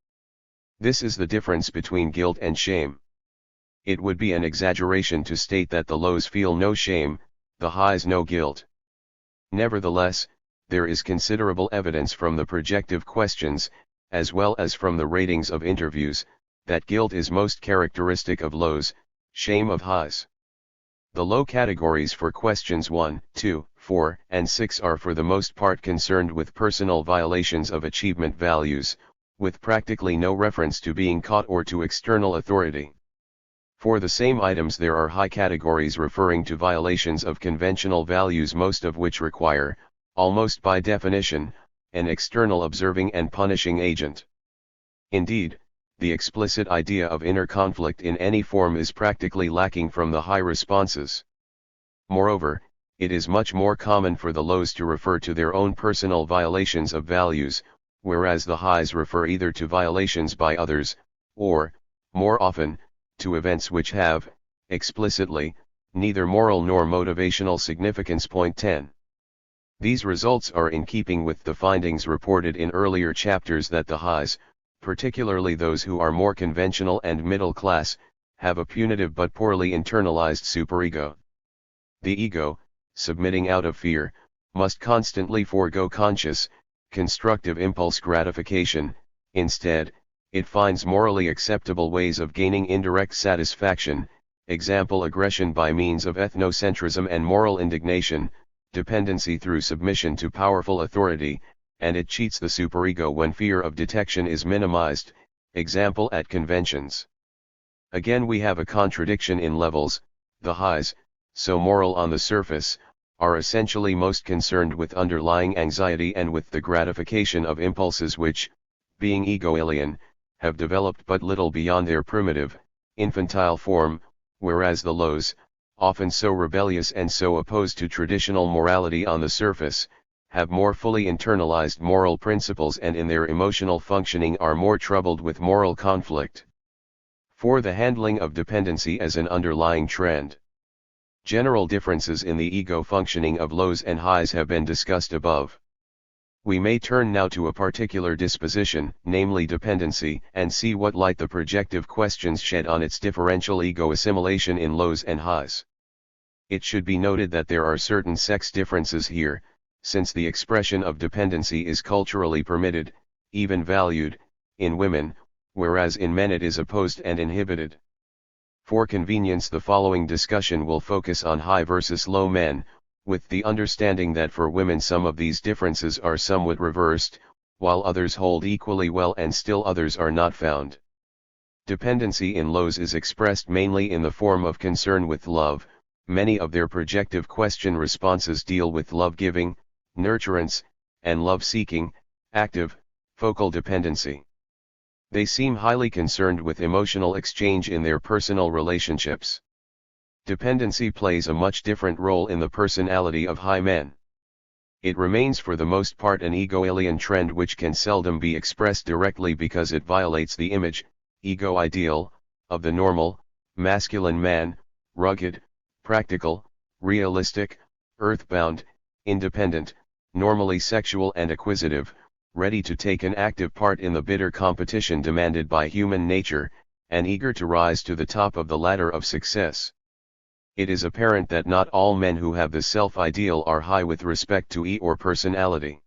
This is the difference between guilt and shame. It would be an exaggeration to state that the lows feel no shame, the highs no guilt. Nevertheless, there is considerable evidence from the projective questions, as well as from the ratings of interviews, that guilt is most characteristic of lows, shame of highs. The low categories for questions 1, 2, 4, and 6 are for the most part concerned with personal violations of achievement values, with practically no reference to being caught or to external authority. For the same items there are high categories referring to violations of conventional values, most of which require, almost by definition, an external observing and punishing agent. Indeed, the explicit idea of inner conflict in any form is practically lacking from the high responses. Moreover, it is much more common for the lows to refer to their own personal violations of values, whereas the highs refer either to violations by others, or, more often, to events which have, explicitly, neither moral nor motivational significance. 10. These results are in keeping with the findings reported in earlier chapters that the highs, particularly those who are more conventional and middle class, have a punitive but poorly internalized superego. The ego, submitting out of fear, must constantly forego conscious, constructive impulse gratification. Instead, it finds morally acceptable ways of gaining indirect satisfaction, example aggression by means of ethnocentrism and moral indignation, dependency through submission to powerful authority, and it cheats the superego when fear of detection is minimized, example at conventions. Again we have a contradiction in levels. The highs, so moral on the surface, are essentially most concerned with underlying anxiety and with the gratification of impulses which, being ego-alien, have developed but little beyond their primitive, infantile form, whereas the lows, often so rebellious and so opposed to traditional morality on the surface, have more fully internalized moral principles and in their emotional functioning are more troubled with moral conflict. For the handling of dependency as an underlying trend. General differences in the ego functioning of lows and highs have been discussed above. We may turn now to a particular disposition, namely dependency, and see what light the projective questions shed on its differential ego assimilation in lows and highs. It should be noted that there are certain sex differences here, since the expression of dependency is culturally permitted, even valued, in women, whereas in men it is opposed and inhibited. For convenience the following discussion will focus on high versus low men, with the understanding that for women some of these differences are somewhat reversed, while others hold equally well and still others are not found. Dependency in lows is expressed mainly in the form of concern with love. Many of their projective question responses deal with love-giving, nurturance, and love-seeking, active, focal dependency. They seem highly concerned with emotional exchange in their personal relationships. Dependency plays a much different role in the personality of high men. It remains for the most part an ego-alien trend which can seldom be expressed directly because it violates the image, ego ideal, of the normal, masculine man, rugged, practical, realistic, earthbound, independent, normally sexual and acquisitive, ready to take an active part in the bitter competition demanded by human nature, and eager to rise to the top of the ladder of success. It is apparent that not all men who have this self-ideal are high with respect to or personality.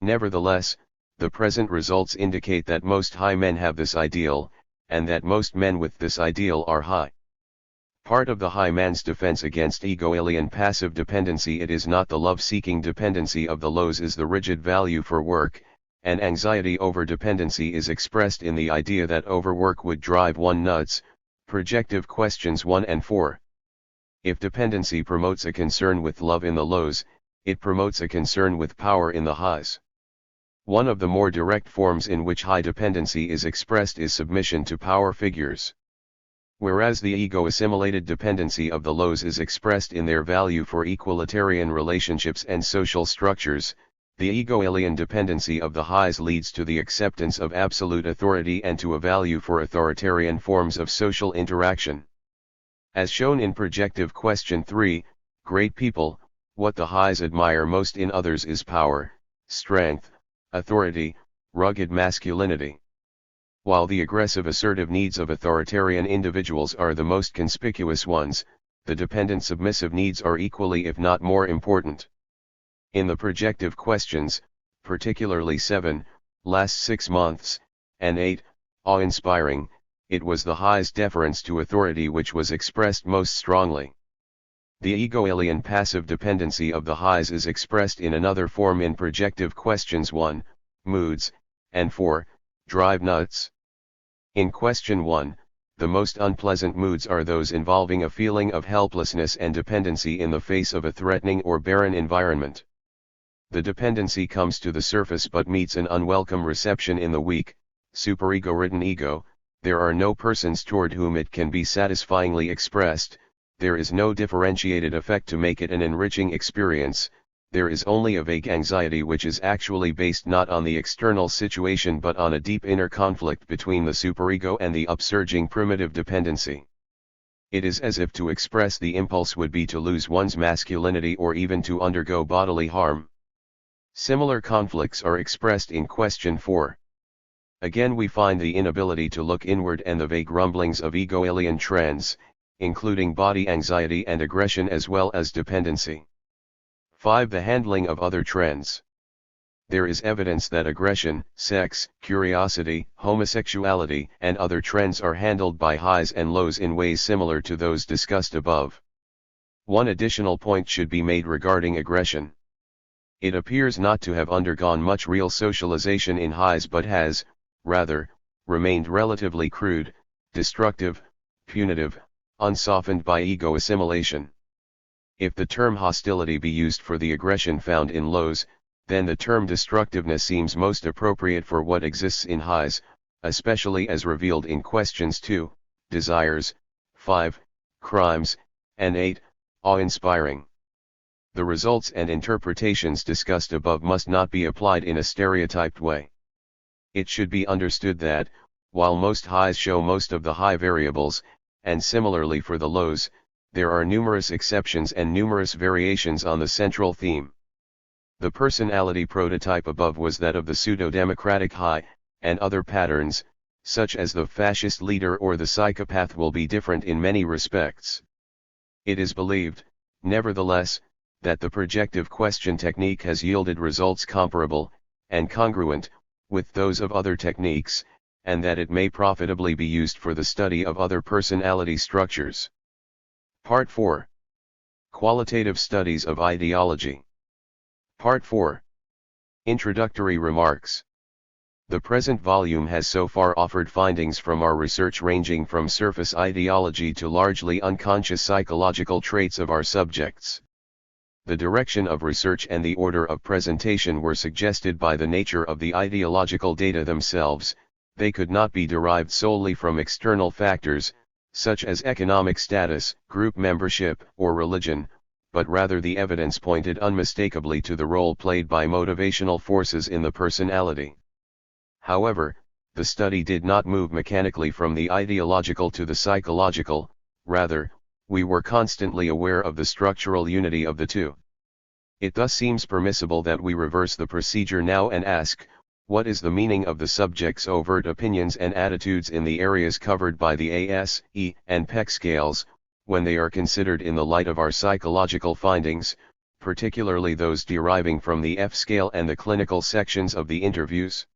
Nevertheless, the present results indicate that most high men have this ideal, and that most men with this ideal are high. Part of the high man's defense against ego-alien passive dependency, it is not the love-seeking dependency of the lows, is the rigid value for work, and anxiety over dependency is expressed in the idea that overwork would drive one nuts. Projective questions 1 and 4. If dependency promotes a concern with love in the lows, it promotes a concern with power in the highs. One of the more direct forms in which high dependency is expressed is submission to power figures. Whereas the ego-assimilated dependency of the lows is expressed in their value for equalitarian relationships and social structures, the ego-alien dependency of the highs leads to the acceptance of absolute authority and to a value for authoritarian forms of social interaction. As shown in projective question 3, great people, what the highs admire most in others is power, strength, authority, rugged masculinity. While the aggressive assertive needs of authoritarian individuals are the most conspicuous ones, the dependent submissive needs are equally if not more important. In the projective questions, particularly 7, last 6 months, and 8, awe-inspiring, it was the high's deference to authority which was expressed most strongly. The ego-alien passive dependency of the highs is expressed in another form in projective questions 1, moods, and 4, drive nuts. In question 1, the most unpleasant moods are those involving a feeling of helplessness and dependency in the face of a threatening or barren environment. The dependency comes to the surface but meets an unwelcome reception in the weak, superego-ridden ego. There are no persons toward whom it can be satisfyingly expressed. There is no differentiated effect to make it an enriching experience. There is only a vague anxiety which is actually based not on the external situation but on a deep inner conflict between the superego and the upsurging primitive dependency. It is as if to express the impulse would be to lose one's masculinity or even to undergo bodily harm. Similar conflicts are expressed in question 4. Again we find the inability to look inward and the vague rumblings of ego-alien trends, including body anxiety and aggression as well as dependency. 5. The handling of other trends. There is evidence that aggression, sex, curiosity, homosexuality, and other trends are handled by highs and lows in ways similar to those discussed above. One additional point should be made regarding aggression. It appears not to have undergone much real socialization in highs but has, rather, remained relatively crude, destructive, punitive, unsoftened by ego assimilation. If the term hostility be used for the aggression found in lows, then the term destructiveness seems most appropriate for what exists in highs, especially as revealed in questions 2, desires, 5, crimes, and 8, awe-inspiring. The results and interpretations discussed above must not be applied in a stereotyped way. It should be understood that, while most highs show most of the high variables, and similarly for the lows, there are numerous exceptions and numerous variations on the central theme. The personality prototype above was that of the pseudo-democratic high, and other patterns, such as the fascist leader or the psychopath, will be different in many respects. It is believed, nevertheless, that the projective question technique has yielded results comparable, and congruent, with those of other techniques, and that it may profitably be used for the study of other personality structures. Part 4. Qualitative Studies of Ideology. Part 4. Introductory Remarks. The present volume has so far offered findings from our research ranging from surface ideology to largely unconscious psychological traits of our subjects. The direction of research and the order of presentation were suggested by the nature of the ideological data themselves. They could not be derived solely from external factors, such as economic status, group membership, or religion, but rather the evidence pointed unmistakably to the role played by motivational forces in the personality. However, the study did not move mechanically from the ideological to the psychological, rather, we were constantly aware of the structural unity of the two. It thus seems permissible that we reverse the procedure now and ask, what is the meaning of the subject's overt opinions and attitudes in the areas covered by the AS, E, and PEC scales, when they are considered in the light of our psychological findings, particularly those deriving from the F scale and the clinical sections of the interviews?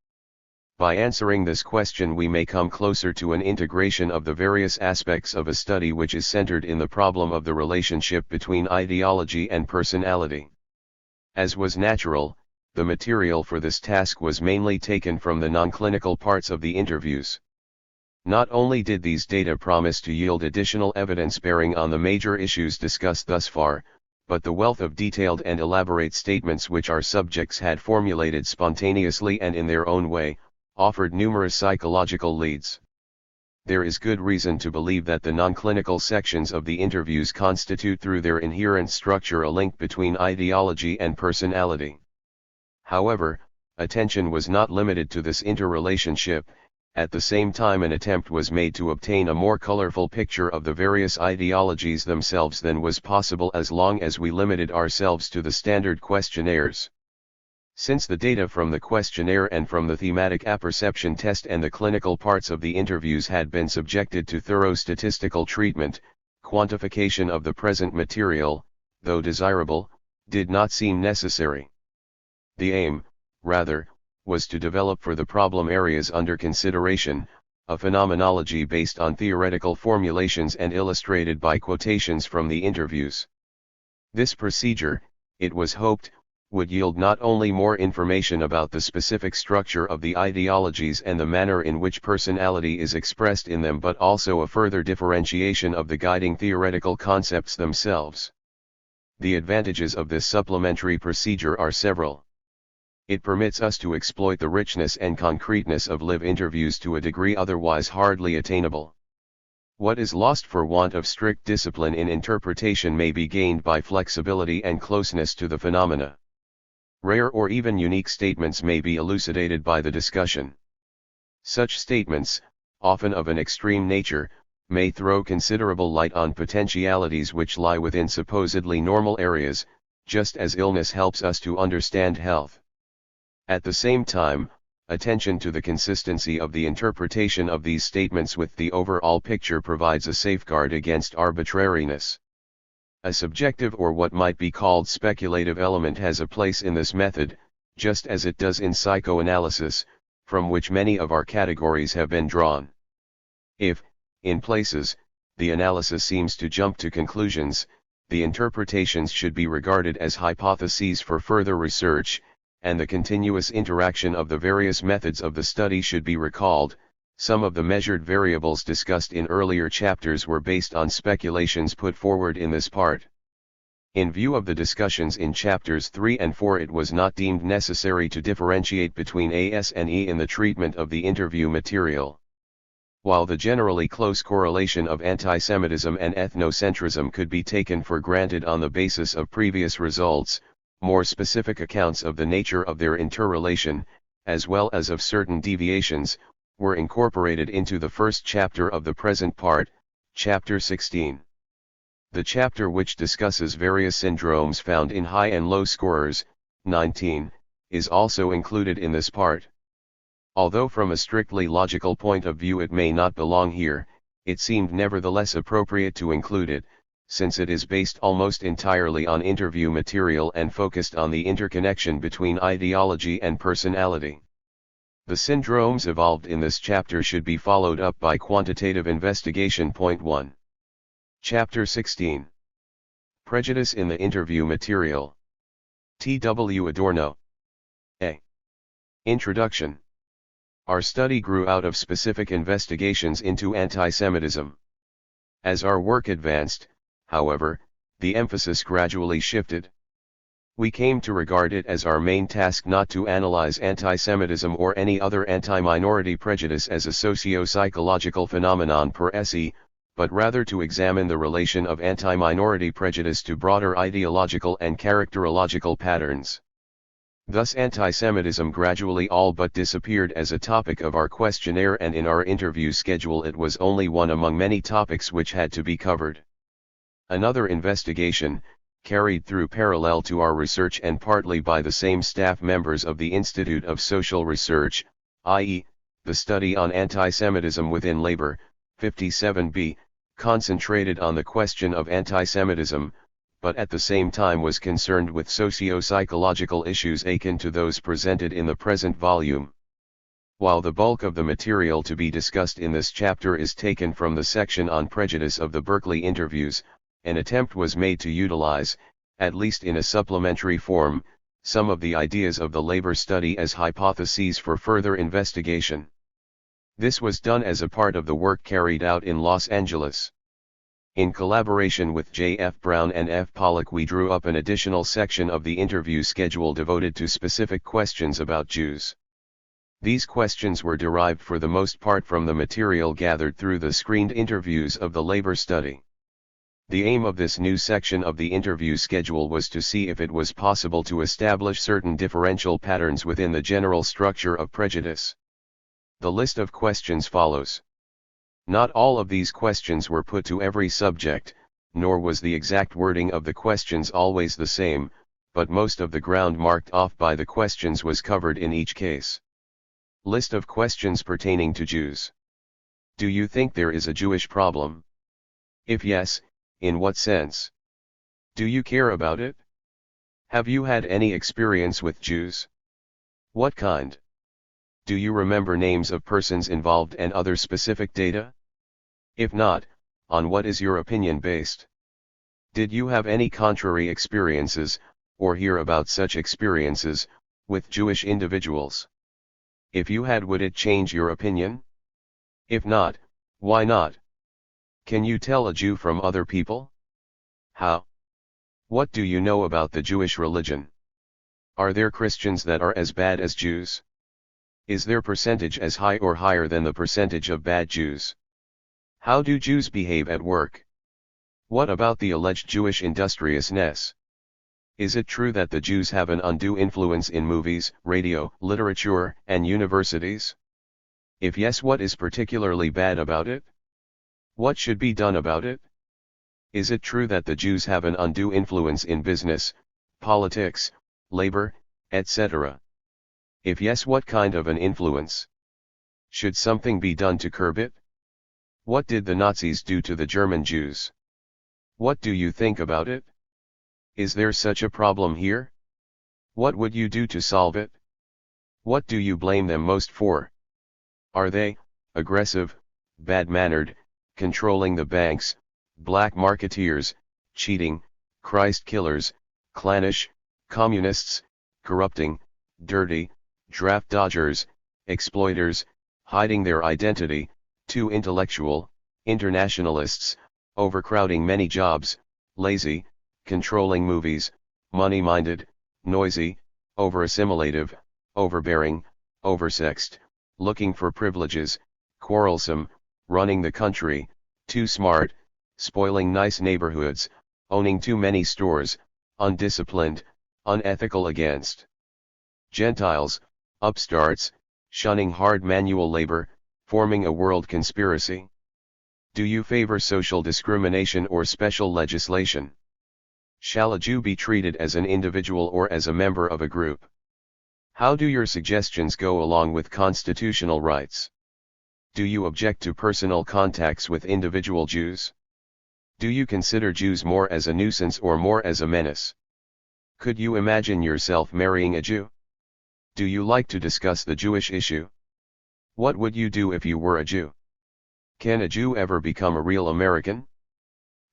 By answering this question we may come closer to an integration of the various aspects of a study which is centered in the problem of the relationship between ideology and personality. As was natural, the material for this task was mainly taken from the non-clinical parts of the interviews. Not only did these data promise to yield additional evidence bearing on the major issues discussed thus far, but the wealth of detailed and elaborate statements which our subjects had formulated spontaneously and in their own way, offered numerous psychological leads. There is good reason to believe that the non-clinical sections of the interviews constitute through their inherent structure a link between ideology and personality. However, attention was not limited to this interrelationship. At the same time an attempt was made to obtain a more colorful picture of the various ideologies themselves than was possible as long as we limited ourselves to the standard questionnaires. Since the data from the questionnaire and from the thematic apperception test and the clinical parts of the interviews had been subjected to thorough statistical treatment, quantification of the present material, though desirable, did not seem necessary. The aim, rather, was to develop for the problem areas under consideration, a phenomenology based on theoretical formulations and illustrated by quotations from the interviews. This procedure, it was hoped, would yield not only more information about the specific structure of the ideologies and the manner in which personality is expressed in them but also a further differentiation of the guiding theoretical concepts themselves. The advantages of this supplementary procedure are several. It permits us to exploit the richness and concreteness of live interviews to a degree otherwise hardly attainable. What is lost for want of strict discipline in interpretation may be gained by flexibility and closeness to the phenomena. Rare or even unique statements may be elucidated by the discussion. Such statements, often of an extreme nature, may throw considerable light on potentialities which lie within supposedly normal areas, just as illness helps us to understand health. At the same time, attention to the consistency of the interpretation of these statements with the overall picture provides a safeguard against arbitrariness. A subjective or what might be called speculative element has a place in this method, just as it does in psychoanalysis, from which many of our categories have been drawn. If, in places, the analysis seems to jump to conclusions, the interpretations should be regarded as hypotheses for further research, and the continuous interaction of the various methods of the study should be recalled. Some of the measured variables discussed in earlier chapters were based on speculations put forward in this part. In view of the discussions in chapters 3 and 4, it was not deemed necessary to differentiate between AS and E in the treatment of the interview material. While the generally close correlation of antisemitism and ethnocentrism could be taken for granted on the basis of previous results, more specific accounts of the nature of their interrelation, as well as of certain deviations, were incorporated into the first chapter of the present part, chapter 16. The chapter which discusses various syndromes found in high and low scorers, 19, is also included in this part. Although from a strictly logical point of view it may not belong here, it seemed nevertheless appropriate to include it, since it is based almost entirely on interview material and focused on the interconnection between ideology and personality. The syndromes evolved in this chapter should be followed up by quantitative investigation. Point 1. Chapter 16. Prejudice in the interview material. T.W. Adorno. A. Introduction. Our study grew out of specific investigations into anti-Semitism. As our work advanced, however, the emphasis gradually shifted. We came to regard it as our main task not to analyze anti-Semitism or any other anti-minority prejudice as a socio-psychological phenomenon per se, but rather to examine the relation of anti-minority prejudice to broader ideological and characterological patterns. Thus anti-Semitism gradually all but disappeared as a topic of our questionnaire, and in our interview schedule it was only one among many topics which had to be covered. Another investigation, carried through parallel to our research and partly by the same staff members of the Institute of Social Research, i.e., the study on anti-Semitism within labor, 57b, concentrated on the question of anti-Semitism, but at the same time was concerned with socio-psychological issues akin to those presented in the present volume. While the bulk of the material to be discussed in this chapter is taken from the section on prejudice of the Berkeley interviews, an attempt was made to utilize, at least in a supplementary form, some of the ideas of the labor study as hypotheses for further investigation. This was done as a part of the work carried out in Los Angeles. In collaboration with J. F. Brown and F. Pollack, we drew up an additional section of the interview schedule devoted to specific questions about Jews. These questions were derived for the most part from the material gathered through the screened interviews of the labor study. The aim of this new section of the interview schedule was to see if it was possible to establish certain differential patterns within the general structure of prejudice. The list of questions follows. Not all of these questions were put to every subject, nor was the exact wording of the questions always the same, but most of the ground marked off by the questions was covered in each case. List of questions pertaining to Jews. Do you think there is a Jewish problem? If yes, in what sense? Do you care about it? Have you had any experience with Jews? What kind? Do you remember names of persons involved and other specific data? If not, on what is your opinion based? Did you have any contrary experiences, or hear about such experiences, with Jewish individuals? If you had, would it change your opinion? If not, why not? Can you tell a Jew from other people? How? What do you know about the Jewish religion? Are there Christians that are as bad as Jews? Is their percentage as high or higher than the percentage of bad Jews? How do Jews behave at work? What about the alleged Jewish industriousness? Is it true that the Jews have an undue influence in movies, radio, literature, and universities? If yes, what is particularly bad about it? What should be done about it? Is it true that the Jews have an undue influence in business, politics, labor, etc.? If yes, what kind of an influence? Should something be done to curb it? What did the Nazis do to the German Jews? What do you think about it? Is there such a problem here? What would you do to solve it? What do you blame them most for? Are they aggressive, bad-mannered, controlling the banks, black marketeers, cheating, Christ killers, clannish, communists, corrupting, dirty, draft dodgers, exploiters, hiding their identity, too intellectual, internationalists, overcrowding many jobs, lazy, controlling movies, money-minded, noisy, over-assimilative, overbearing, oversexed, looking for privileges, quarrelsome, running the country, too smart, spoiling nice neighborhoods, owning too many stores, undisciplined, unethical against Gentiles, upstarts, shunning hard manual labor, forming a world conspiracy? Do you favor social discrimination or special legislation? Shall a Jew be treated as an individual or as a member of a group? How do your suggestions go along with constitutional rights? Do you object to personal contacts with individual Jews? Do you consider Jews more as a nuisance or more as a menace? Could you imagine yourself marrying a Jew? Do you like to discuss the Jewish issue? What would you do if you were a Jew? Can a Jew ever become a real American?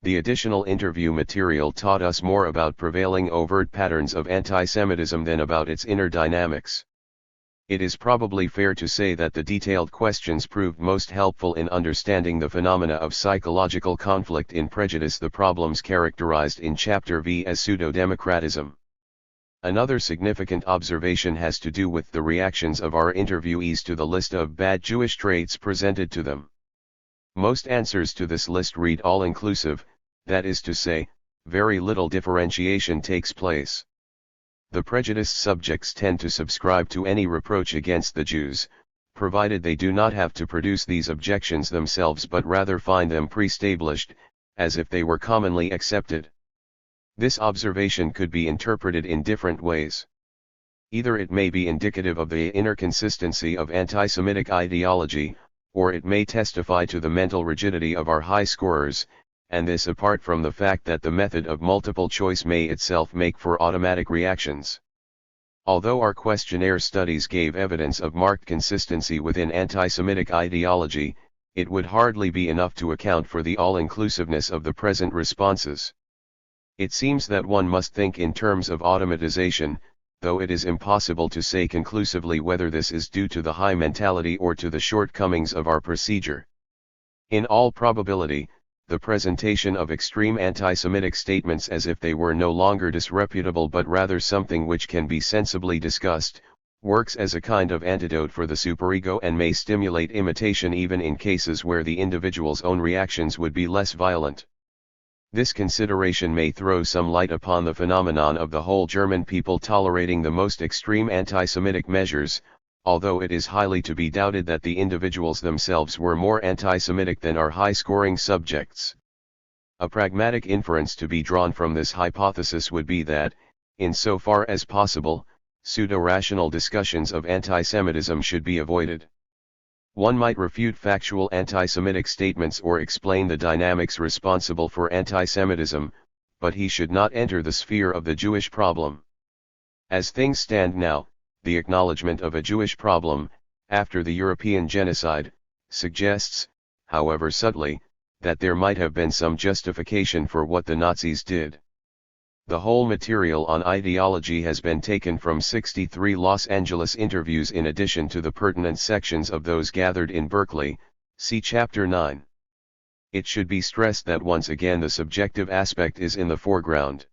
The additional interview material taught us more about prevailing overt patterns of anti-Semitism than about its inner dynamics. It is probably fair to say that the detailed questions proved most helpful in understanding the phenomena of psychological conflict in prejudice, the problems characterized in Chapter V as pseudo-democratism. Another significant observation has to do with the reactions of our interviewees to the list of bad Jewish traits presented to them. Most answers to this list read all-inclusive, that is to say, very little differentiation takes place. The prejudiced subjects tend to subscribe to any reproach against the Jews, provided they do not have to produce these objections themselves but rather find them pre-established, as if they were commonly accepted. This observation could be interpreted in different ways. Either it may be indicative of the inner consistency of anti-Semitic ideology, or it may testify to the mental rigidity of our high scorers, and this apart from the fact that the method of multiple choice may itself make for automatic reactions. Although our questionnaire studies gave evidence of marked consistency within anti-Semitic ideology, it would hardly be enough to account for the all-inclusiveness of the present responses. It seems that one must think in terms of automatization, though it is impossible to say conclusively whether this is due to the high mentality or to the shortcomings of our procedure. In all probability, the presentation of extreme anti-Semitic statements as if they were no longer disreputable but rather something which can be sensibly discussed, works as a kind of antidote for the superego and may stimulate imitation even in cases where the individual's own reactions would be less violent. This consideration may throw some light upon the phenomenon of the whole German people tolerating the most extreme anti-Semitic measures, although it is highly to be doubted that the individuals themselves were more anti-Semitic than our high-scoring subjects. A pragmatic inference to be drawn from this hypothesis would be that, insofar as possible, pseudo-rational discussions of anti-Semitism should be avoided. One might refute factual anti-Semitic statements or explain the dynamics responsible for anti-Semitism, but he should not enter the sphere of the Jewish problem. As things stand now, the acknowledgement of a Jewish problem, after the European genocide, suggests, however subtly, that there might have been some justification for what the Nazis did. The whole material on ideology has been taken from 63 Los Angeles interviews in addition to the pertinent sections of those gathered in Berkeley, see Chapter 9. It should be stressed that once again the subjective aspect is in the foreground.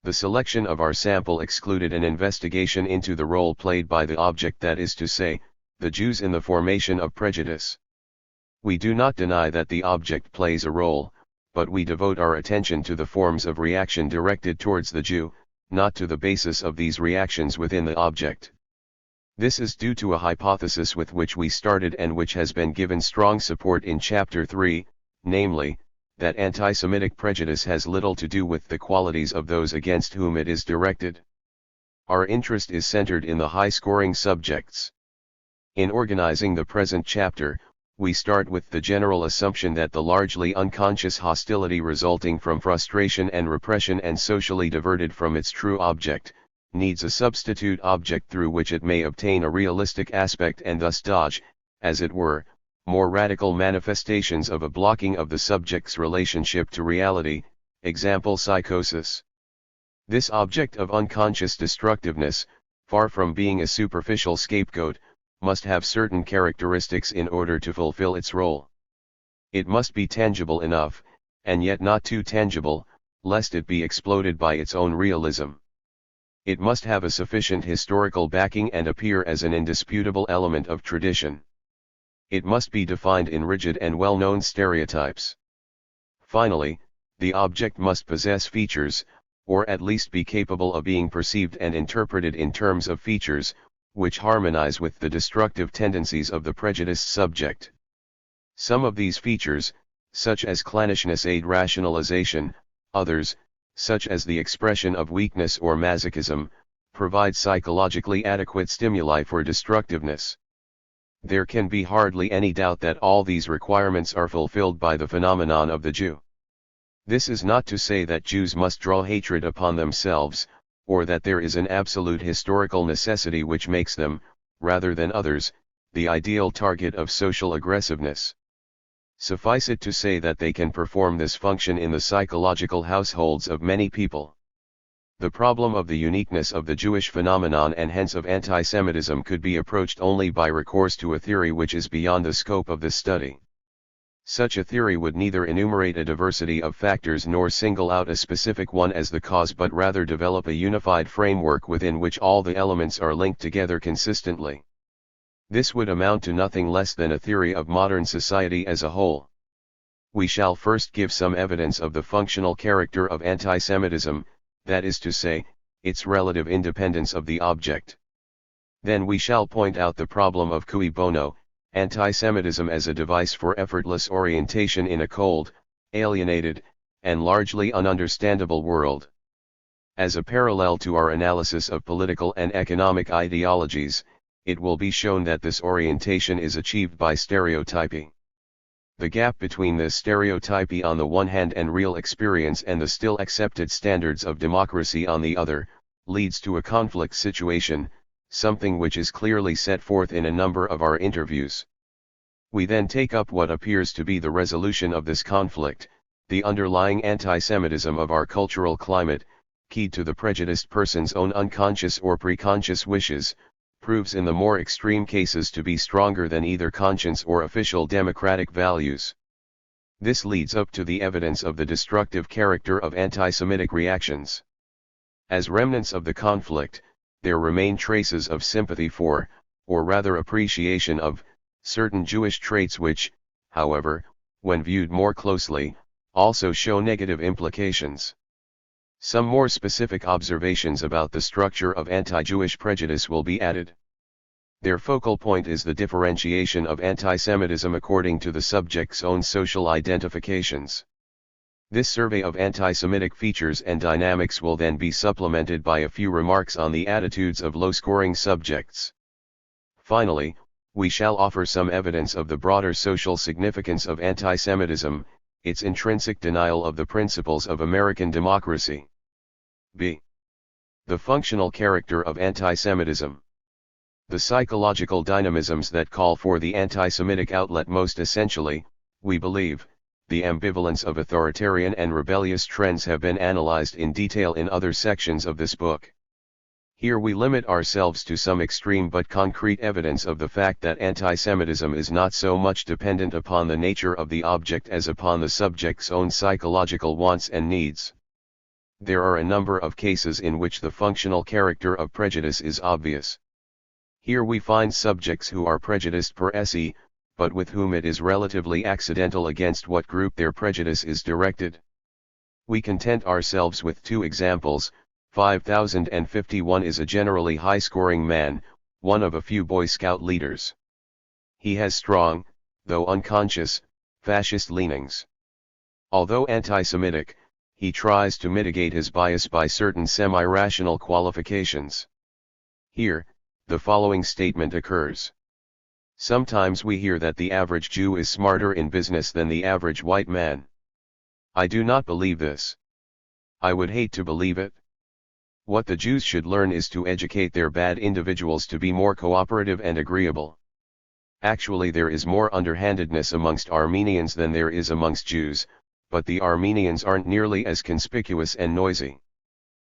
The selection of our sample excluded an investigation into the role played by the object, that is to say, the Jews, in the formation of prejudice. We do not deny that the object plays a role, but we devote our attention to the forms of reaction directed towards the Jew, not to the basis of these reactions within the object. This is due to a hypothesis with which we started and which has been given strong support in Chapter 3, namely, that anti-Semitic prejudice has little to do with the qualities of those against whom it is directed. Our interest is centered in the high-scoring subjects. In organizing the present chapter, we start with the general assumption that the largely unconscious hostility resulting from frustration and repression and socially diverted from its true object, needs a substitute object through which it may obtain a realistic aspect and thus dodge, as it were, more radical manifestations of a blocking of the subject's relationship to reality, example psychosis. This object of unconscious destructiveness, far from being a superficial scapegoat, must have certain characteristics in order to fulfill its role. It must be tangible enough, and yet not too tangible, lest it be exploded by its own realism. It must have a sufficient historical backing and appear as an indisputable element of tradition. It must be defined in rigid and well-known stereotypes. Finally, the object must possess features, or at least be capable of being perceived and interpreted in terms of features, which harmonize with the destructive tendencies of the prejudiced subject. Some of these features, such as clannishness, aid rationalization; others, such as the expression of weakness or masochism, provide psychologically adequate stimuli for destructiveness. There can be hardly any doubt that all these requirements are fulfilled by the phenomenon of the Jew. This is not to say that Jews must draw hatred upon themselves, or that there is an absolute historical necessity which makes them, rather than others, the ideal target of social aggressiveness. Suffice it to say that they can perform this function in the psychological households of many people. The problem of the uniqueness of the Jewish phenomenon and hence of anti-Semitism could be approached only by recourse to a theory which is beyond the scope of this study. Such a theory would neither enumerate a diversity of factors nor single out a specific one as the cause, but rather develop a unified framework within which all the elements are linked together consistently. This would amount to nothing less than a theory of modern society as a whole. We shall first give some evidence of the functional character of anti-Semitism, that is to say, its relative independence of the object. Then we shall point out the problem of cui bono, anti-Semitism as a device for effortless orientation in a cold, alienated, and largely ununderstandable world. As a parallel to our analysis of political and economic ideologies, it will be shown that this orientation is achieved by stereotyping. The gap between this stereotypy on the one hand and real experience and the still accepted standards of democracy on the other, leads to a conflict situation, something which is clearly set forth in a number of our interviews. We then take up what appears to be the resolution of this conflict, the underlying anti-Semitism of our cultural climate, keyed to the prejudiced person's own unconscious or preconscious wishes, proves in the more extreme cases to be stronger than either conscience or official democratic values. This leads up to the evidence of the destructive character of anti-Semitic reactions. As remnants of the conflict, there remain traces of sympathy for, or rather appreciation of, certain Jewish traits which, however, when viewed more closely, also show negative implications. Some more specific observations about the structure of anti-Jewish prejudice will be added. Their focal point is the differentiation of anti-Semitism according to the subject's own social identifications. This survey of anti-Semitic features and dynamics will then be supplemented by a few remarks on the attitudes of low-scoring subjects. Finally, we shall offer some evidence of the broader social significance of anti-Semitism, its intrinsic denial of the principles of American democracy. b. The functional character of anti-Semitism. The psychological dynamisms that call for the anti-Semitic outlet most essentially, we believe, the ambivalence of authoritarian and rebellious trends have been analyzed in detail in other sections of this book. Here we limit ourselves to some extreme but concrete evidence of the fact that anti-Semitism is not so much dependent upon the nature of the object as upon the subject's own psychological wants and needs. There are a number of cases in which the functional character of prejudice is obvious. Here we find subjects who are prejudiced per se, but with whom it is relatively accidental against what group their prejudice is directed. We content ourselves with two examples. 5051 is a generally high-scoring man, one of a few Boy Scout leaders. He has strong, though unconscious, fascist leanings. Although anti-Semitic, he tries to mitigate his bias by certain semi-rational qualifications. Here, the following statement occurs. Sometimes we hear that the average Jew is smarter in business than the average white man. I do not believe this. I would hate to believe it. What the Jews should learn is to educate their bad individuals to be more cooperative and agreeable. Actually, there is more underhandedness amongst Armenians than there is amongst Jews, but the Armenians aren't nearly as conspicuous and noisy.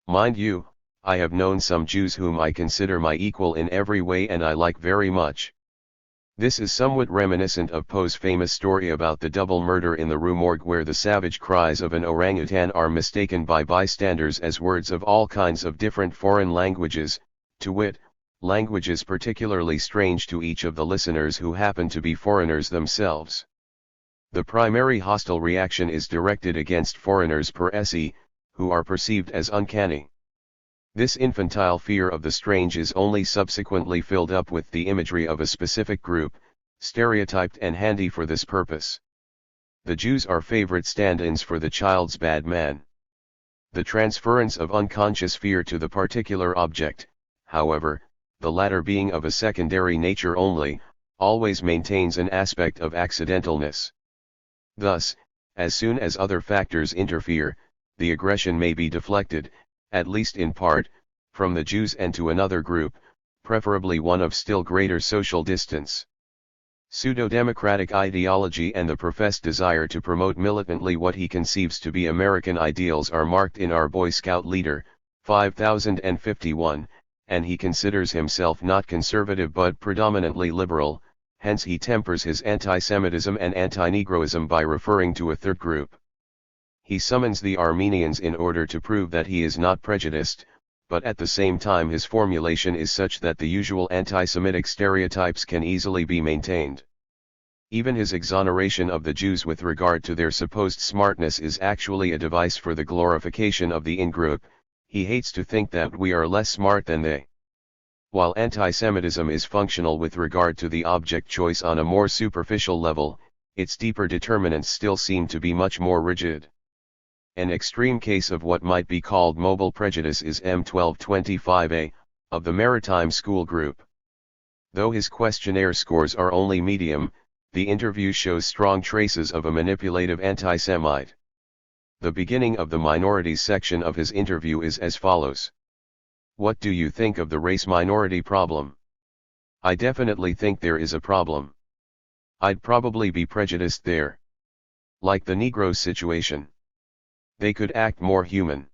Mind you, I have known some Jews whom I consider my equal in every way and I like very much. This is somewhat reminiscent of Poe's famous story about the double murder in the Rue Morgue, where the savage cries of an orangutan are mistaken by bystanders as words of all kinds of different foreign languages, to wit, languages particularly strange to each of the listeners who happen to be foreigners themselves. The primary hostile reaction is directed against foreigners per se, who are perceived as uncanny. This infantile fear of the strange is only subsequently filled up with the imagery of a specific group, stereotyped and handy for this purpose. The Jews are favorite stand-ins for the child's bad man. The transference of unconscious fear to the particular object, however, the latter being of a secondary nature only, always maintains an aspect of accidentalness. Thus, as soon as other factors interfere, the aggression may be deflected, at least in part, from the Jews and to another group, preferably one of still greater social distance. Pseudo-democratic ideology and the professed desire to promote militantly what he conceives to be American ideals are marked in our Boy Scout leader, 5051, and he considers himself not conservative but predominantly liberal, hence he tempers his anti-Semitism and anti-Negroism by referring to a third group. He summons the Armenians in order to prove that he is not prejudiced, but at the same time his formulation is such that the usual anti-Semitic stereotypes can easily be maintained. Even his exoneration of the Jews with regard to their supposed smartness is actually a device for the glorification of the in-group. He hates to think that we are less smart than they. While anti-Semitism is functional with regard to the object choice on a more superficial level, its deeper determinants still seem to be much more rigid. An extreme case of what might be called mobile prejudice is M1225A, of the Maritime School Group. Though his questionnaire scores are only medium, the interview shows strong traces of a manipulative anti-Semite. The beginning of the minorities section of his interview is as follows. What do you think of the race minority problem? I definitely think there is a problem. I'd probably be prejudiced there. Like the Negroes situation. They could act more human.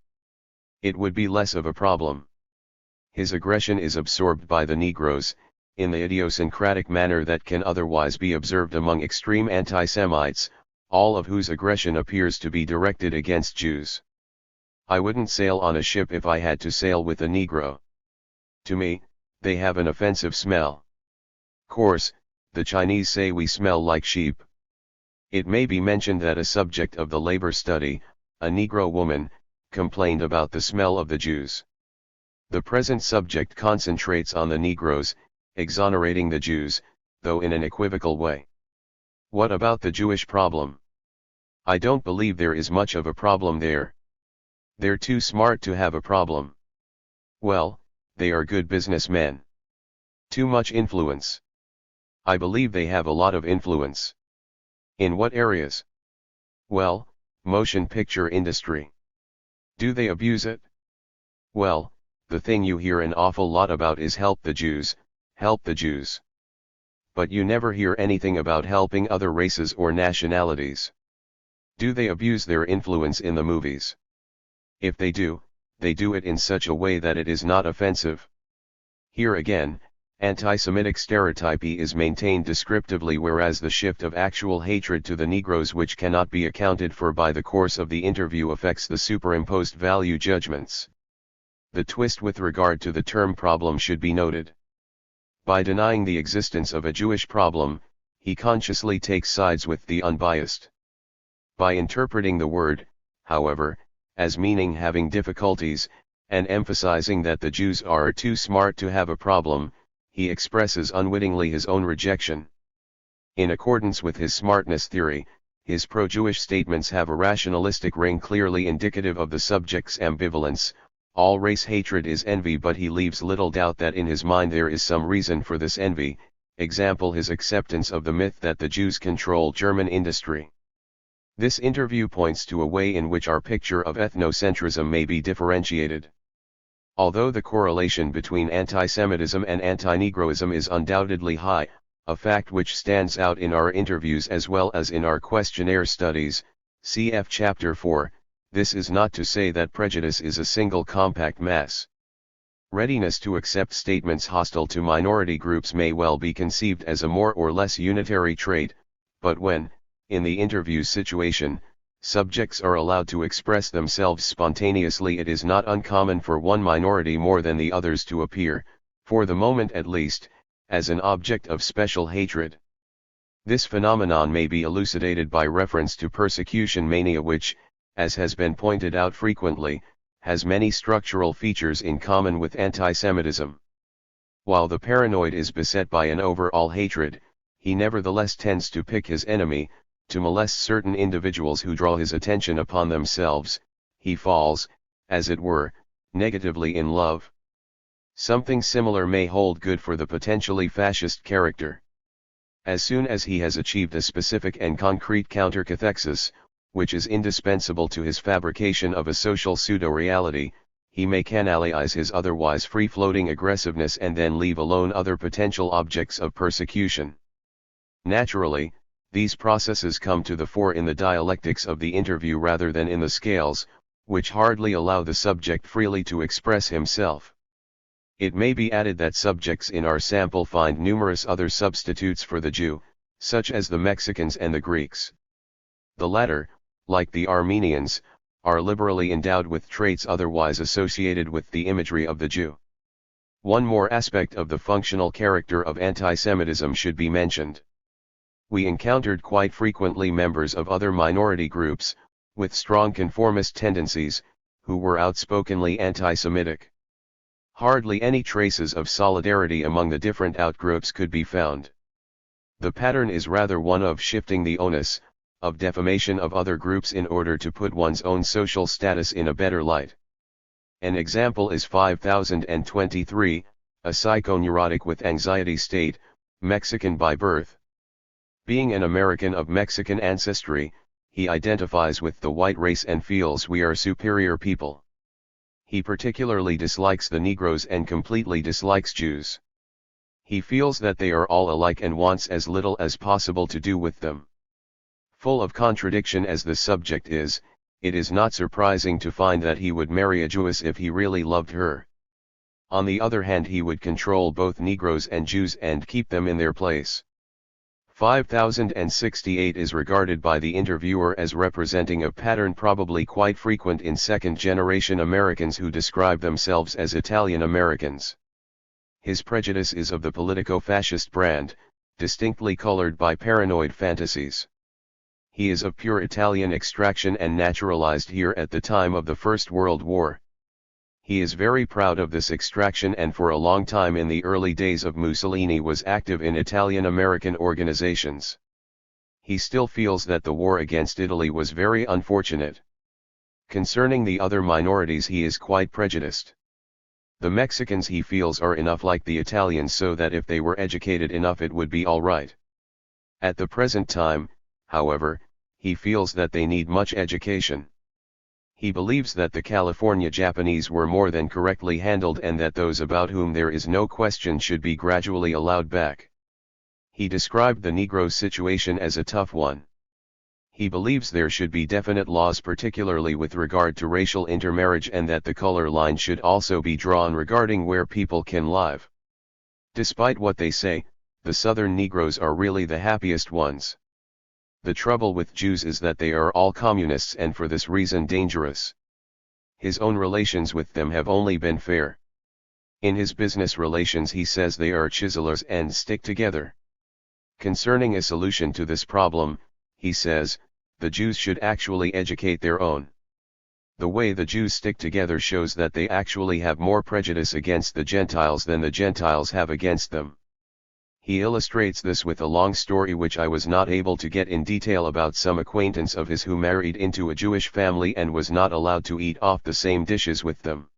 It would be less of a problem. His aggression is absorbed by the Negroes, in the idiosyncratic manner that can otherwise be observed among extreme anti-Semites, all of whose aggression appears to be directed against Jews. I wouldn't sail on a ship if I had to sail with a Negro. To me, they have an offensive smell. Course, the Chinese say we smell like sheep. It may be mentioned that a subject of the labor study, a Negro woman, complained about the smell of the Jews. The present subject concentrates on the Negroes, exonerating the Jews, though in an equivocal way. What about the Jewish problem? I don't believe there is much of a problem there. They're too smart to have a problem. Well, they are good businessmen. Too much influence. I believe they have a lot of influence. In what areas? Well, motion picture industry. Do they abuse it? Well, the thing you hear an awful lot about is help the Jews, help the Jews. But you never hear anything about helping other races or nationalities. Do they abuse their influence in the movies? If they do it in such a way that it is not offensive. Here again, anti-Semitic stereotypy is maintained descriptively, whereas the shift of actual hatred to the Negroes, which cannot be accounted for by the course of the interview, affects the superimposed value judgments. The twist with regard to the term problem should be noted. By denying the existence of a Jewish problem, he consciously takes sides with the unbiased. By interpreting the word, however, as meaning having difficulties, and emphasizing that the Jews are too smart to have a problem, he expresses unwittingly his own rejection. In accordance with his smartness theory, his pro-Jewish statements have a rationalistic ring clearly indicative of the subject's ambivalence. All race hatred is envy, but he leaves little doubt that in his mind there is some reason for this envy, example his acceptance of the myth that the Jews control German industry. This interview points to a way in which our picture of ethnocentrism may be differentiated. Although the correlation between anti-Semitism and anti-Negroism is undoubtedly high, a fact which stands out in our interviews as well as in our questionnaire studies, cf. Chapter 4, this is not to say that prejudice is a single compact mass. Readiness to accept statements hostile to minority groups may well be conceived as a more or less unitary trait, but when, in the interview situation, subjects are allowed to express themselves spontaneously, it is not uncommon for one minority more than the others to appear, for the moment at least, as an object of special hatred. This phenomenon may be elucidated by reference to persecution mania, which, as has been pointed out frequently, has many structural features in common with anti-Semitism. While the paranoid is beset by an overall hatred, he nevertheless tends to pick his enemy, to molest certain individuals who draw his attention upon themselves. He falls, as it were, negatively in love. Something similar may hold good for the potentially fascist character. As soon as he has achieved a specific and concrete counter-cathexis, which is indispensable to his fabrication of a social pseudo-reality, he may canalize his otherwise free-floating aggressiveness and then leave alone other potential objects of persecution. Naturally, these processes come to the fore in the dialectics of the interview rather than in the scales, which hardly allow the subject freely to express himself. It may be added that subjects in our sample find numerous other substitutes for the Jew, such as the Mexicans and the Greeks. The latter, like the Armenians, are liberally endowed with traits otherwise associated with the imagery of the Jew. One more aspect of the functional character of antisemitism should be mentioned. We encountered quite frequently members of other minority groups, with strong conformist tendencies, who were outspokenly anti-Semitic. Hardly any traces of solidarity among the different outgroups could be found. The pattern is rather one of shifting the onus, of defamation of other groups in order to put one's own social status in a better light. An example is 5023, a psychoneurotic with anxiety state, Mexican by birth. Being an American of Mexican ancestry, he identifies with the white race and feels we are superior people. He particularly dislikes the Negroes and completely dislikes Jews. He feels that they are all alike and wants as little as possible to do with them. Full of contradiction as the subject is, it is not surprising to find that he would marry a Jewess if he really loved her. On the other hand, he would control both Negroes and Jews and keep them in their place. 5068 is regarded by the interviewer as representing a pattern probably quite frequent in second-generation Americans who describe themselves as Italian Americans. His prejudice is of the politico-fascist brand, distinctly colored by paranoid fantasies. He is of pure Italian extraction and naturalized here at the time of the First World War. He is very proud of this extraction and for a long time in the early days of Mussolini was active in Italian-American organizations. He still feels that the war against Italy was very unfortunate. Concerning the other minorities he is quite prejudiced. The Mexicans he feels are enough like the Italians so that if they were educated enough it would be all right. At the present time, however, he feels that they need much education. He believes that the California Japanese were more than correctly handled and that those about whom there is no question should be gradually allowed back. He described the Negro situation as a tough one. He believes there should be definite laws particularly with regard to racial intermarriage and that the color line should also be drawn regarding where people can live. Despite what they say, the Southern Negroes are really the happiest ones. The trouble with Jews is that they are all communists and for this reason dangerous. His own relations with them have only been fair. In his business relations he says they are chiselers and stick together. Concerning a solution to this problem, he says, the Jews should actually educate their own. The way the Jews stick together shows that they actually have more prejudice against the Gentiles than the Gentiles have against them. He illustrates this with a long story which I was not able to get in detail about some acquaintance of his who married into a Jewish family and was not allowed to eat off the same dishes with them.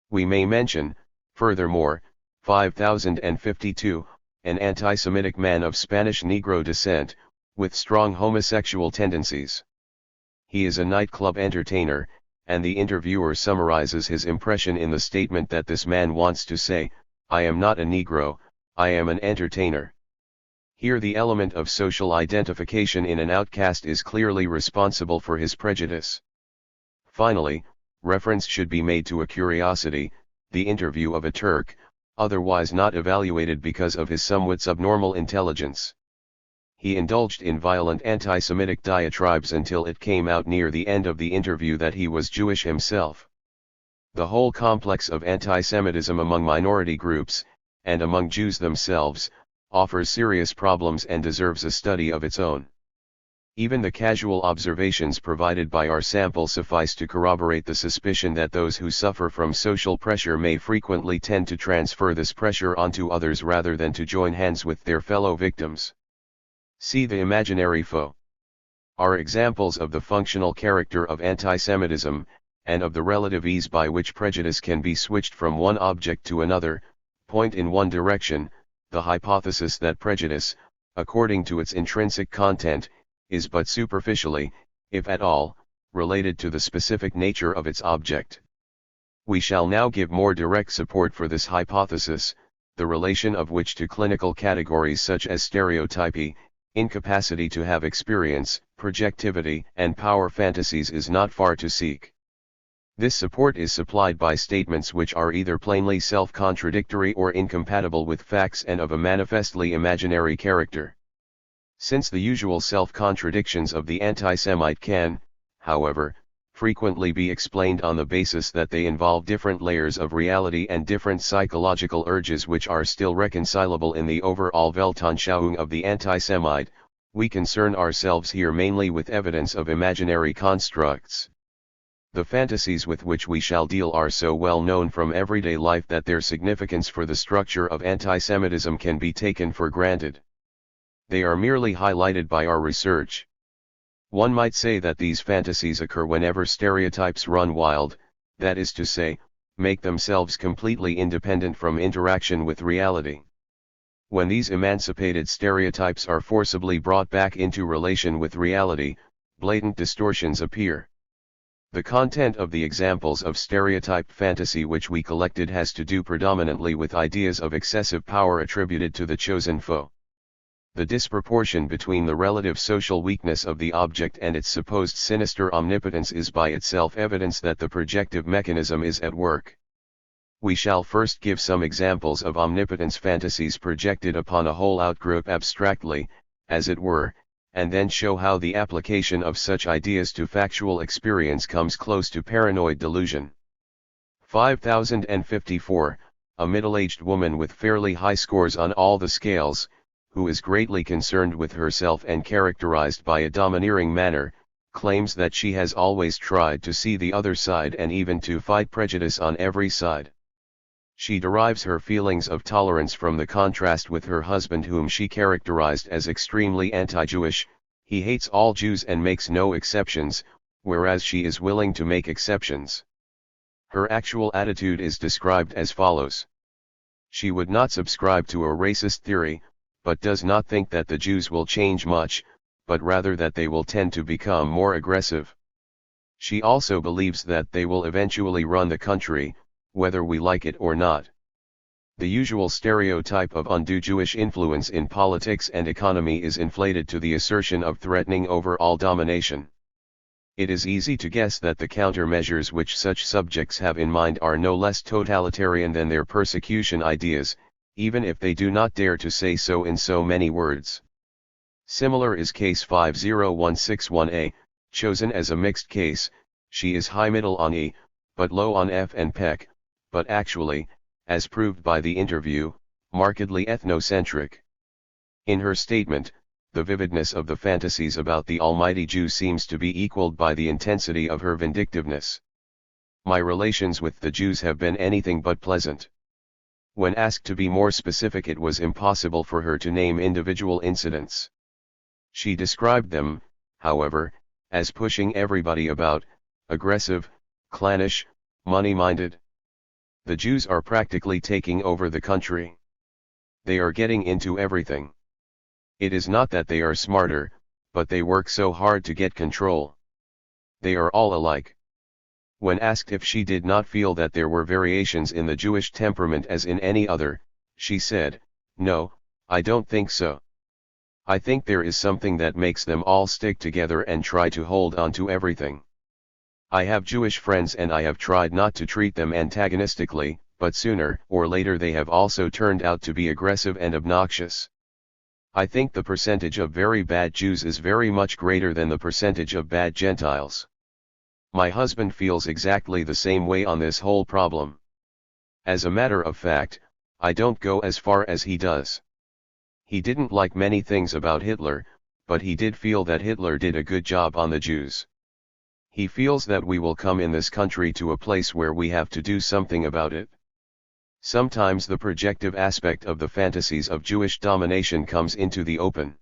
We may mention, furthermore, 5052, an anti-Semitic man of Spanish Negro descent, with strong homosexual tendencies. He is a nightclub entertainer, and the interviewer summarizes his impression in the statement that this man wants to say, "I am not a Negro, I am an entertainer." Here the element of social identification in an outcast is clearly responsible for his prejudice. Finally, reference should be made to a curiosity, the interview of a Turk, otherwise not evaluated because of his somewhat subnormal intelligence. He indulged in violent anti-Semitic diatribes until it came out near the end of the interview that he was Jewish himself. The whole complex of anti-Semitism among minority groups, and among Jews themselves, offers serious problems and deserves a study of its own. Even the casual observations provided by our sample suffice to corroborate the suspicion that those who suffer from social pressure may frequently tend to transfer this pressure onto others rather than to join hands with their fellow victims. See the imaginary foe. Are examples of the functional character of anti-Semitism, and of the relative ease by which prejudice can be switched from one object to another, point in one direction, the hypothesis that prejudice, according to its intrinsic content, is but superficially, if at all, related to the specific nature of its object. We shall now give more direct support for this hypothesis, the relation of which to clinical categories such as stereotypy, incapacity to have experience, projectivity, and power fantasies is not far to seek. This support is supplied by statements which are either plainly self-contradictory or incompatible with facts and of a manifestly imaginary character. Since the usual self-contradictions of the anti-Semite can, however, frequently be explained on the basis that they involve different layers of reality and different psychological urges which are still reconcilable in the overall Weltanschauung of the anti-Semite, we concern ourselves here mainly with evidence of imaginary constructs. The fantasies with which we shall deal are so well known from everyday life that their significance for the structure of antisemitism can be taken for granted. They are merely highlighted by our research. One might say that these fantasies occur whenever stereotypes run wild, that is to say, make themselves completely independent from interaction with reality. When these emancipated stereotypes are forcibly brought back into relation with reality, blatant distortions appear. The content of the examples of stereotyped fantasy which we collected has to do predominantly with ideas of excessive power attributed to the chosen foe. The disproportion between the relative social weakness of the object and its supposed sinister omnipotence is by itself evidence that the projective mechanism is at work. We shall first give some examples of omnipotence fantasies projected upon a whole outgroup abstractly, as it were, and then show how the application of such ideas to factual experience comes close to paranoid delusion. 5054, a middle-aged woman with fairly high scores on all the scales, who is greatly concerned with herself and characterized by a domineering manner, claims that she has always tried to see the other side and even to fight prejudice on every side. She derives her feelings of tolerance from the contrast with her husband, whom she characterized as extremely anti-Jewish. He hates all Jews and makes no exceptions, whereas she is willing to make exceptions. Her actual attitude is described as follows. She would not subscribe to a racist theory, but does not think that the Jews will change much, but rather that they will tend to become more aggressive. She also believes that they will eventually run the country, whether we like it or not. The usual stereotype of undue Jewish influence in politics and economy is inflated to the assertion of threatening overall domination. It is easy to guess that the countermeasures which such subjects have in mind are no less totalitarian than their persecution ideas, even if they do not dare to say so in so many words. Similar is case 50161A, chosen as a mixed case. She is high middle on E, but low on F and PEC, but actually, as proved by the interview, markedly ethnocentric. In her statement, the vividness of the fantasies about the Almighty Jew seems to be equaled by the intensity of her vindictiveness. My relations with the Jews have been anything but pleasant. When asked to be more specific, it was impossible for her to name individual incidents. She described them, however, as pushing everybody about, aggressive, clannish, money-minded. The Jews are practically taking over the country. They are getting into everything. It is not that they are smarter, but they work so hard to get control. They are all alike. When asked if she did not feel that there were variations in the Jewish temperament as in any other, she said, "No, I don't think so. I think there is something that makes them all stick together and try to hold on to everything. I have Jewish friends and I have tried not to treat them antagonistically, but sooner or later they have also turned out to be aggressive and obnoxious. I think the percentage of very bad Jews is very much greater than the percentage of bad Gentiles. My husband feels exactly the same way on this whole problem. As a matter of fact, I don't go as far as he does. He didn't like many things about Hitler, but he did feel that Hitler did a good job on the Jews. He feels that we will come in this country to a place where we have to do something about it. Sometimes the projective aspect of the fantasies of Jewish domination comes into the open.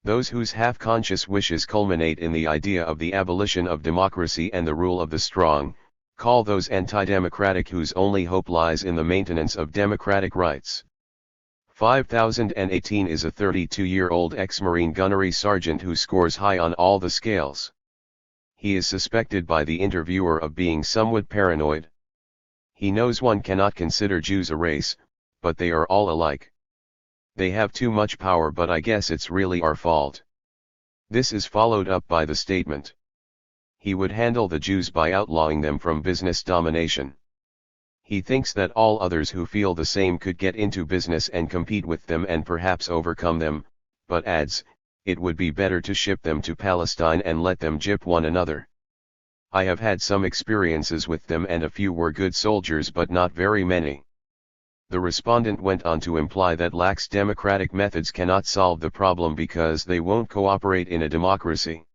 Those whose half-conscious wishes culminate in the idea of the abolition of democracy and the rule of the strong, call those anti-democratic whose only hope lies in the maintenance of democratic rights. 5018 is a 32-year-old ex-Marine gunnery sergeant who scores high on all the scales. He is suspected by the interviewer of being somewhat paranoid. He knows one cannot consider Jews a race, but they are all alike. They have too much power, but I guess it's really our fault. This is followed up by the statement. he would handle the Jews by outlawing them from business domination. He thinks that all others who feel the same could get into business and compete with them and perhaps overcome them, but adds, it would be better to ship them to Palestine and let them gyp one another. I have had some experiences with them and a few were good soldiers but not very many. The respondent went on to imply that lax democratic methods cannot solve the problem because they won't cooperate in a democracy.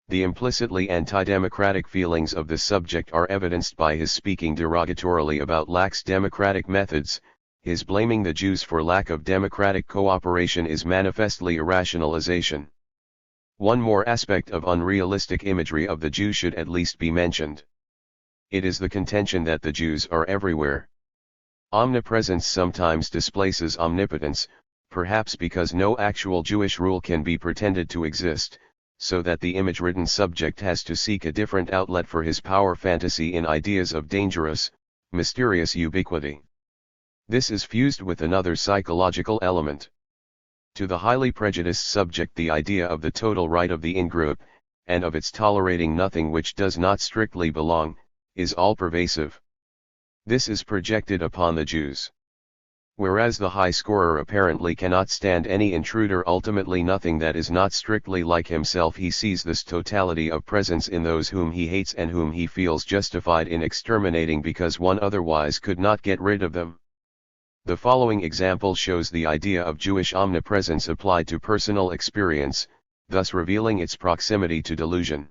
The implicitly anti-democratic feelings of the subject are evidenced by his speaking derogatorily about lax democratic methods. His blaming the Jews for lack of democratic cooperation is manifestly irrationalization. One more aspect of unrealistic imagery of the Jew should at least be mentioned. It is the contention that the Jews are everywhere. Omnipresence sometimes displaces omnipotence, perhaps because no actual Jewish rule can be pretended to exist, so that the image-ridden subject has to seek a different outlet for his power fantasy in ideas of dangerous, mysterious ubiquity. This is fused with another psychological element. To the highly prejudiced subject, the idea of the total right of the in-group, and of its tolerating nothing which does not strictly belong, is all-pervasive. This is projected upon the Jews. Whereas the high scorer apparently cannot stand any intruder, ultimately nothing that is not strictly like himself, he sees this totality of presence in those whom he hates and whom he feels justified in exterminating because one otherwise could not get rid of them. The following example shows the idea of Jewish omnipresence applied to personal experience, thus revealing its proximity to delusion.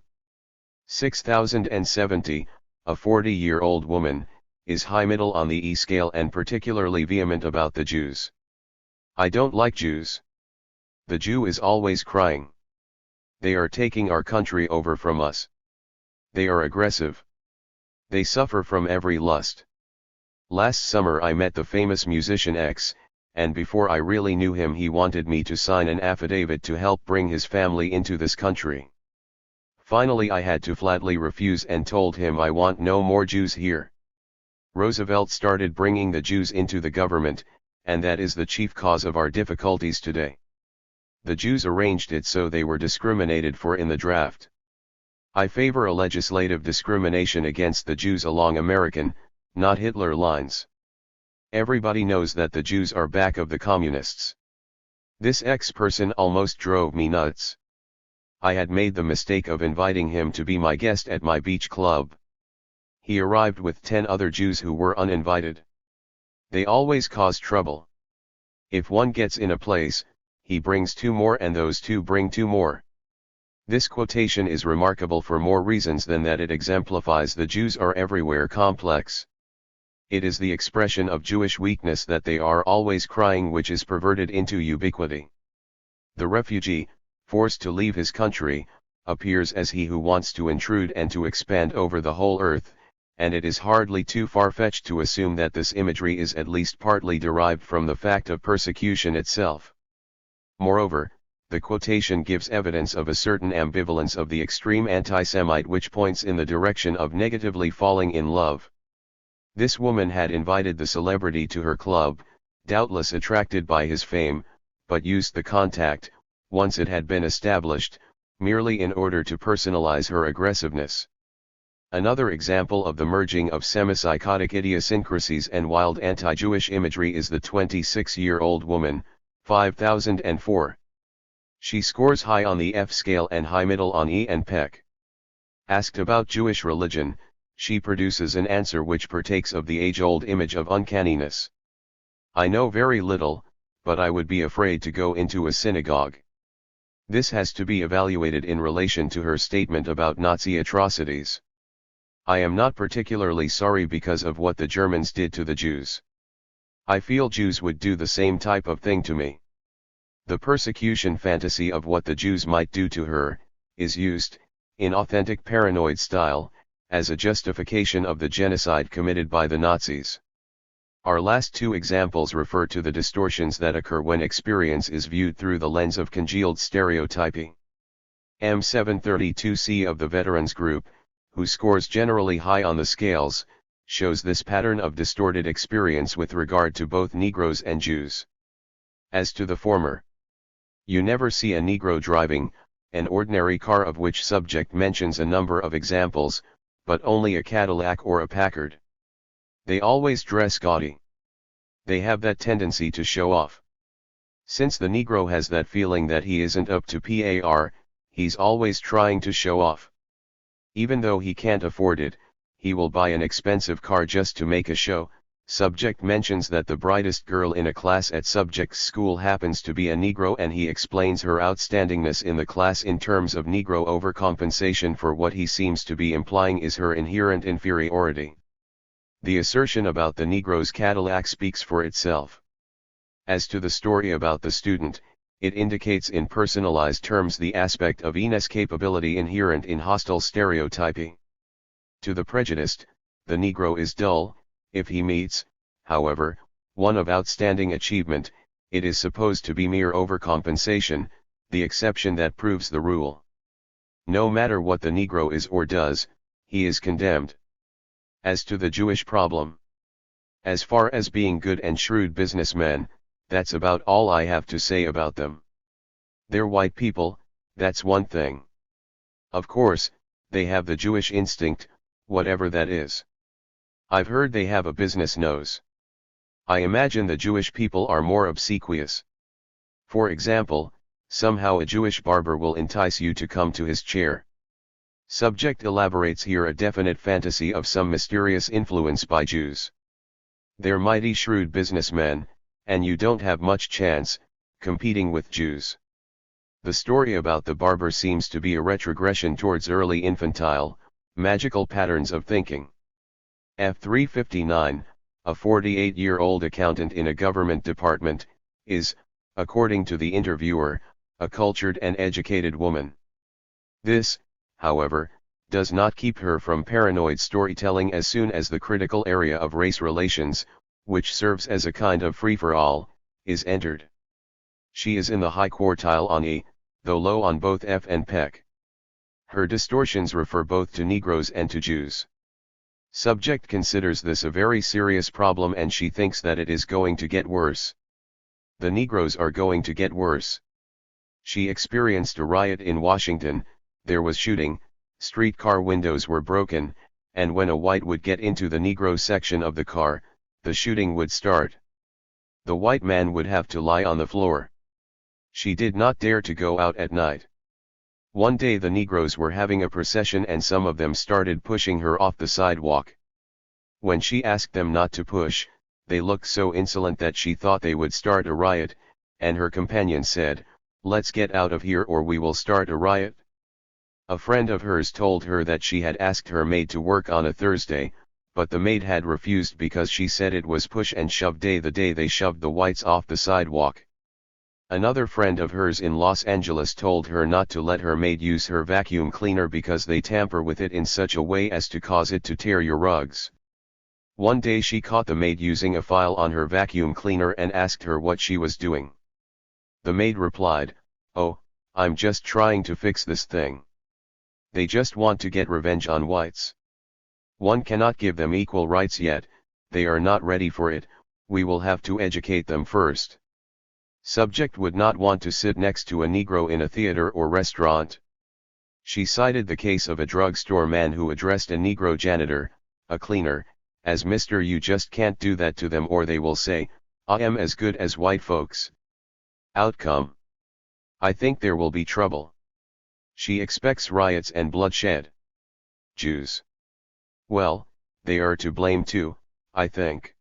6070, a 40-year-old woman, is high middle on the E scale and particularly vehement about the Jews. I don't like Jews. The Jew is always crying. They are taking our country over from us. They are aggressive. They suffer from every lust. Last summer I met the famous musician X, and before I really knew him he wanted me to sign an affidavit to help bring his family into this country. Finally I had to flatly refuse and told him I want no more Jews here. Roosevelt started bringing the Jews into the government, and that is the chief cause of our difficulties today. The Jews arranged it so they were discriminated for in the draft. I favor a legislative discrimination against the Jews along American, not Hitler lines. Everybody knows that the Jews are back of the communists. This ex-person almost drove me nuts. I had made the mistake of inviting him to be my guest at my beach club. He arrived with 10 other Jews who were uninvited. They always cause trouble. If one gets in a place, he brings 2 more and those 2 bring 2 more. This quotation is remarkable for more reasons than that it exemplifies the Jews are everywhere complex. It is the expression of Jewish weakness that they are always crying which is perverted into ubiquity. The refugee, forced to leave his country, appears as he who wants to intrude and to expand over the whole earth, and it is hardly too far-fetched to assume that this imagery is at least partly derived from the fact of persecution itself. Moreover, the quotation gives evidence of a certain ambivalence of the extreme anti-Semite which points in the direction of negatively falling in love. This woman had invited the celebrity to her club, doubtless attracted by his fame, but used the contact, once it had been established, merely in order to personalize her aggressiveness. Another example of the merging of semi-psychotic idiosyncrasies and wild anti-Jewish imagery is the 26-year-old woman, 5004. She scores high on the F scale and high middle on E and PEC. Asked about Jewish religion, she produces an answer which partakes of the age-old image of uncanniness. I know very little, but I would be afraid to go into a synagogue. This has to be evaluated in relation to her statement about Nazi atrocities. I am not particularly sorry because of what the Germans did to the Jews. I feel Jews would do the same type of thing to me. The persecution fantasy of what the Jews might do to her, is used, in authentic paranoid style, as a justification of the genocide committed by the Nazis. Our last 2 examples refer to the distortions that occur when experience is viewed through the lens of congealed stereotyping. M732C of the veterans group, who scores generally high on the scales, shows this pattern of distorted experience with regard to both Negroes and Jews. As to the former, you never see a Negro driving, an ordinary car of which subject mentions a number of examples, but only a Cadillac or a Packard. They always dress gaudy. They have that tendency to show off. Since the Negro has that feeling that he isn't up to par, he's always trying to show off. Even though he can't afford it, he will buy an expensive car just to make a show. Subject mentions that the brightest girl in a class at subject's school happens to be a Negro, and he explains her outstandingness in the class in terms of Negro overcompensation for what he seems to be implying is her inherent inferiority. The assertion about the Negro's Cadillac speaks for itself. As to the story about the student, it indicates in personalized terms the aspect of inescapability inherent in hostile stereotyping. To the prejudiced, the Negro is dull. If he meets, however, one of outstanding achievement, it is supposed to be mere overcompensation, the exception that proves the rule. No matter what the Negro is or does, he is condemned. As to the Jewish problem, as far as being good and shrewd businessmen, that's about all I have to say about them. They're white people, that's one thing. Of course, they have the Jewish instinct, whatever that is. I've heard they have a business nose. I imagine the Jewish people are more obsequious. For example, somehow a Jewish barber will entice you to come to his chair. Subject elaborates here a definite fantasy of some mysterious influence by Jews. They're mighty shrewd businessmen, and you don't have much chance, competing with Jews. The story about the barber seems to be a retrogression towards early infantile, magical patterns of thinking. F359, a 48-year-old accountant in a government department, is, according to the interviewer, a cultured and educated woman. This, however, does not keep her from paranoid storytelling as soon as the critical area of race relations, which serves as a kind of free-for-all, is entered. She is in the high quartile on E, though low on both F and PEC. Her distortions refer both to Negroes and to Jews. Subject considers this a very serious problem, and she thinks that it is going to get worse. The Negroes are going to get worse. She experienced a riot in Washington, there was shooting, streetcar windows were broken, and when a white would get into the Negro section of the car, the shooting would start. The white man would have to lie on the floor. She did not dare to go out at night. One day the Negroes were having a procession and some of them started pushing her off the sidewalk. When she asked them not to push, they looked so insolent that she thought they would start a riot, and her companion said, "Let's get out of here or we will start a riot." A friend of hers told her that she had asked her maid to work on a Thursday, but the maid had refused because she said it was push and shove day the day they shoved the whites off the sidewalk. Another friend of hers in Los Angeles told her not to let her maid use her vacuum cleaner because they tamper with it in such a way as to cause it to tear your rugs. One day she caught the maid using a file on her vacuum cleaner and asked her what she was doing. The maid replied, "Oh, I'm just trying to fix this thing. They just want to get revenge on whites. One cannot give them equal rights yet, they are not ready for it, we will have to educate them first." Subject would not want to sit next to a Negro in a theater or restaurant. She cited the case of a drugstore man who addressed a Negro janitor, a cleaner, as "Mr. You just can't do that to them or they will say, I am as good as white folks." Outcome: I think there will be trouble. She expects riots and bloodshed. Jews. Well, they are to blame too, I think.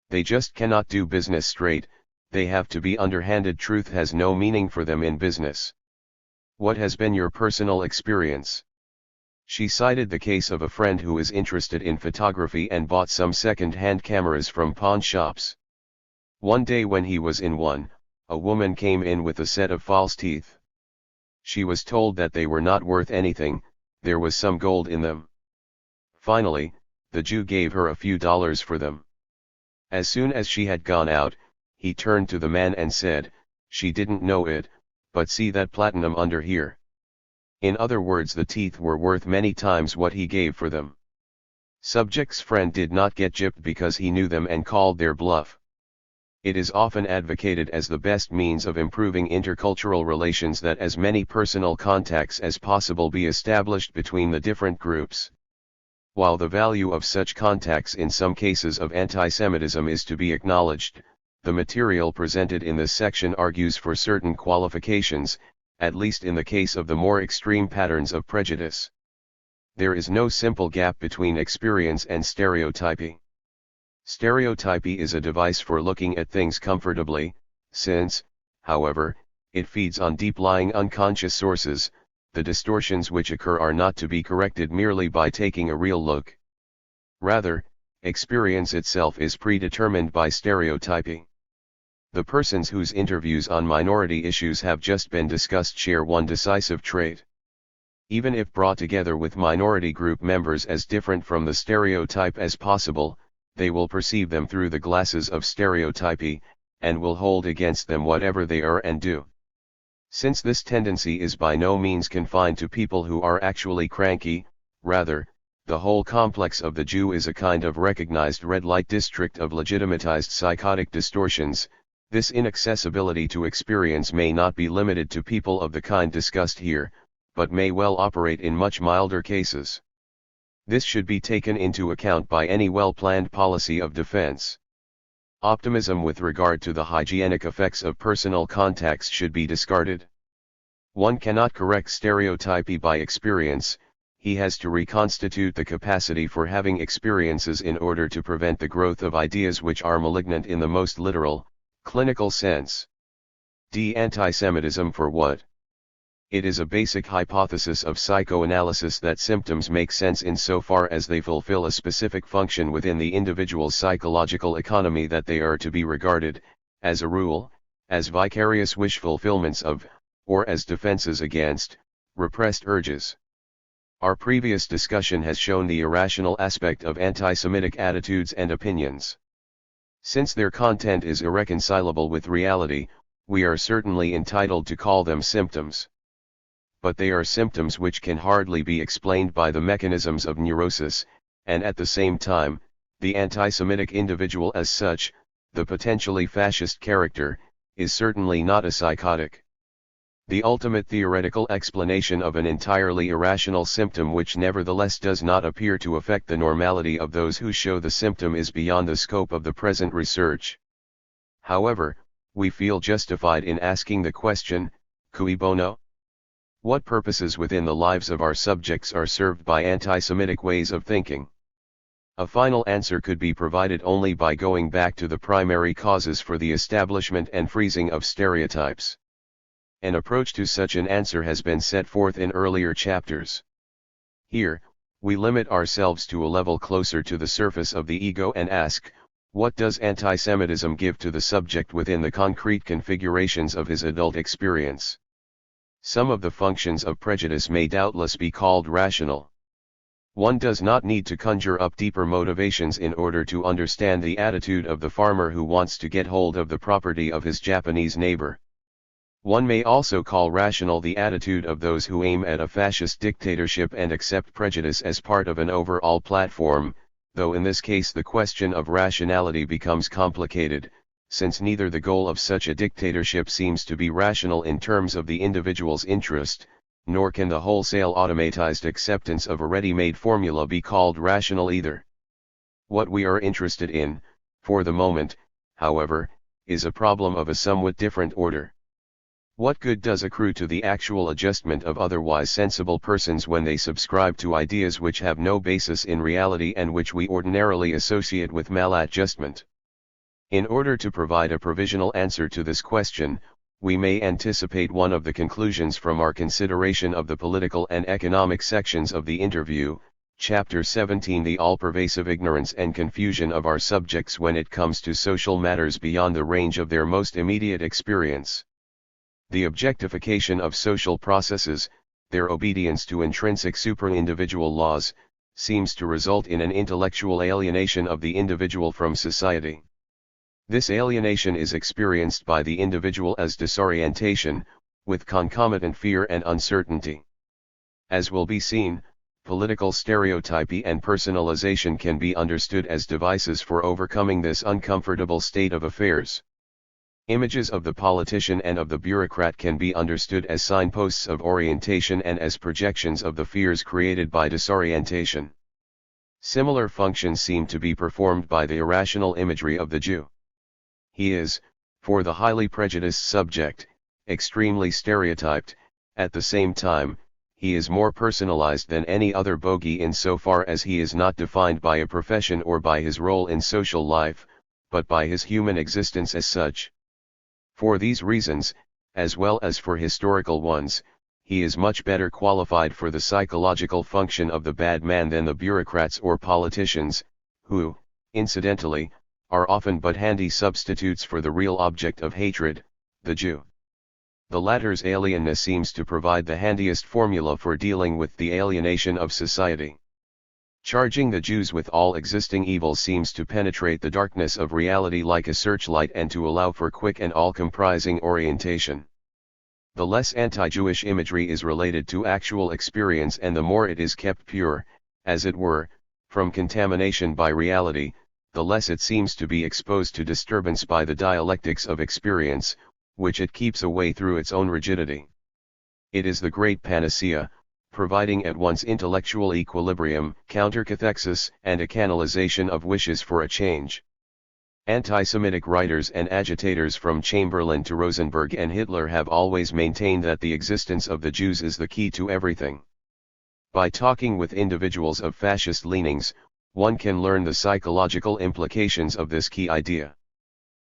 They just cannot do business straight, they have to be underhanded. Truth has no meaning for them in business. What has been your personal experience? She cited the case of a friend who is interested in photography and bought some second-hand cameras from pawn shops. One day when he was in one, a woman came in with a set of false teeth. She was told that they were not worth anything, there was some gold in them. Finally, the Jew gave her a few dollars for them. As soon as she had gone out, he turned to the man and said, "She didn't know it, but see that platinum under here." In other words, the teeth were worth many times what he gave for them. Subject's friend did not get gypped because he knew them and called their bluff. It is often advocated as the best means of improving intercultural relations that as many personal contacts as possible be established between the different groups. While the value of such contacts in some cases of antisemitism is to be acknowledged, the material presented in this section argues for certain qualifications, at least in the case of the more extreme patterns of prejudice. There is no simple gap between experience and stereotyping. Stereotypy is a device for looking at things comfortably, since, however, it feeds on deep-lying unconscious sources. The distortions which occur are not to be corrected merely by taking a real look. Rather, experience itself is predetermined by stereotyping. The persons whose interviews on minority issues have just been discussed share one decisive trait. Even if brought together with minority group members as different from the stereotype as possible, they will perceive them through the glasses of stereotypy, and will hold against them whatever they are and do. Since this tendency is by no means confined to people who are actually cranky, rather, the whole complex of the Jew is a kind of recognized red light district of legitimatized psychotic distortions. This inaccessibility to experience may not be limited to people of the kind discussed here, but may well operate in much milder cases. This should be taken into account by any well-planned policy of defense. Optimism with regard to the hygienic effects of personal contacts should be discarded. One cannot correct stereotypy by experience. He has to reconstitute the capacity for having experiences in order to prevent the growth of ideas which are malignant in the most literal, clinical sense. Antisemitism for what? It is a basic hypothesis of psychoanalysis that symptoms make sense insofar as they fulfill a specific function within the individual's psychological economy, that they are to be regarded, as a rule, as vicarious wish fulfillments of, or as defenses against, repressed urges. Our previous discussion has shown the irrational aspect of anti-Semitic attitudes and opinions. Since their content is irreconcilable with reality, we are certainly entitled to call them symptoms. But they are symptoms which can hardly be explained by the mechanisms of neurosis, and at the same time, the anti-Semitic individual as such, the potentially fascist character, is certainly not a psychotic. The ultimate theoretical explanation of an entirely irrational symptom which nevertheless does not appear to affect the normality of those who show the symptom is beyond the scope of the present research. However, we feel justified in asking the question, cui bono? What purposes within the lives of our subjects are served by anti-Semitic ways of thinking? A final answer could be provided only by going back to the primary causes for the establishment and freezing of stereotypes. An approach to such an answer has been set forth in earlier chapters. Here, we limit ourselves to a level closer to the surface of the ego and ask, what does anti-Semitism give to the subject within the concrete configurations of his adult experience? Some of the functions of prejudice may doubtless be called rational. One does not need to conjure up deeper motivations in order to understand the attitude of the farmer who wants to get hold of the property of his Japanese neighbor. One may also call rational the attitude of those who aim at a fascist dictatorship and accept prejudice as part of an overall platform, though in this case the question of rationality becomes complicated, since neither the goal of such a dictatorship seems to be rational in terms of the individual's interest, nor can the wholesale automatized acceptance of a ready-made formula be called rational either. What we are interested in, for the moment, however, is a problem of a somewhat different order. What good does accrue to the actual adjustment of otherwise sensible persons when they subscribe to ideas which have no basis in reality and which we ordinarily associate with maladjustment? In order to provide a provisional answer to this question, we may anticipate one of the conclusions from our consideration of the political and economic sections of the interview, Chapter 17. The all-pervasive ignorance and confusion of our subjects when it comes to social matters beyond the range of their most immediate experience. The objectification of social processes, their obedience to intrinsic supra-individual laws, seems to result in an intellectual alienation of the individual from society. This alienation is experienced by the individual as disorientation, with concomitant fear and uncertainty. As will be seen, political stereotypy and personalization can be understood as devices for overcoming this uncomfortable state of affairs. Images of the politician and of the bureaucrat can be understood as signposts of orientation and as projections of the fears created by disorientation. Similar functions seem to be performed by the irrational imagery of the Jew. He is, for the highly prejudiced subject, extremely stereotyped. At the same time, he is more personalized than any other bogey insofar as he is not defined by a profession or by his role in social life, but by his human existence as such. For these reasons, as well as for historical ones, he is much better qualified for the psychological function of the bad man than the bureaucrats or politicians, who, incidentally, are often but handy substitutes for the real object of hatred, the Jew. The latter's alienness seems to provide the handiest formula for dealing with the alienation of society. Charging the Jews with all existing evils seems to penetrate the darkness of reality like a searchlight and to allow for quick and all-comprising orientation. The less anti-Jewish imagery is related to actual experience and the more it is kept pure, as it were, from contamination by reality, the less it seems to be exposed to disturbance by the dialectics of experience, which it keeps away through its own rigidity. It is the great panacea, providing at once intellectual equilibrium, counter-cathexis, and a canalization of wishes for a change. Anti-Semitic writers and agitators from Chamberlain to Rosenberg and Hitler have always maintained that the existence of the Jews is the key to everything. By talking with individuals of fascist leanings, one can learn the psychological implications of this key idea.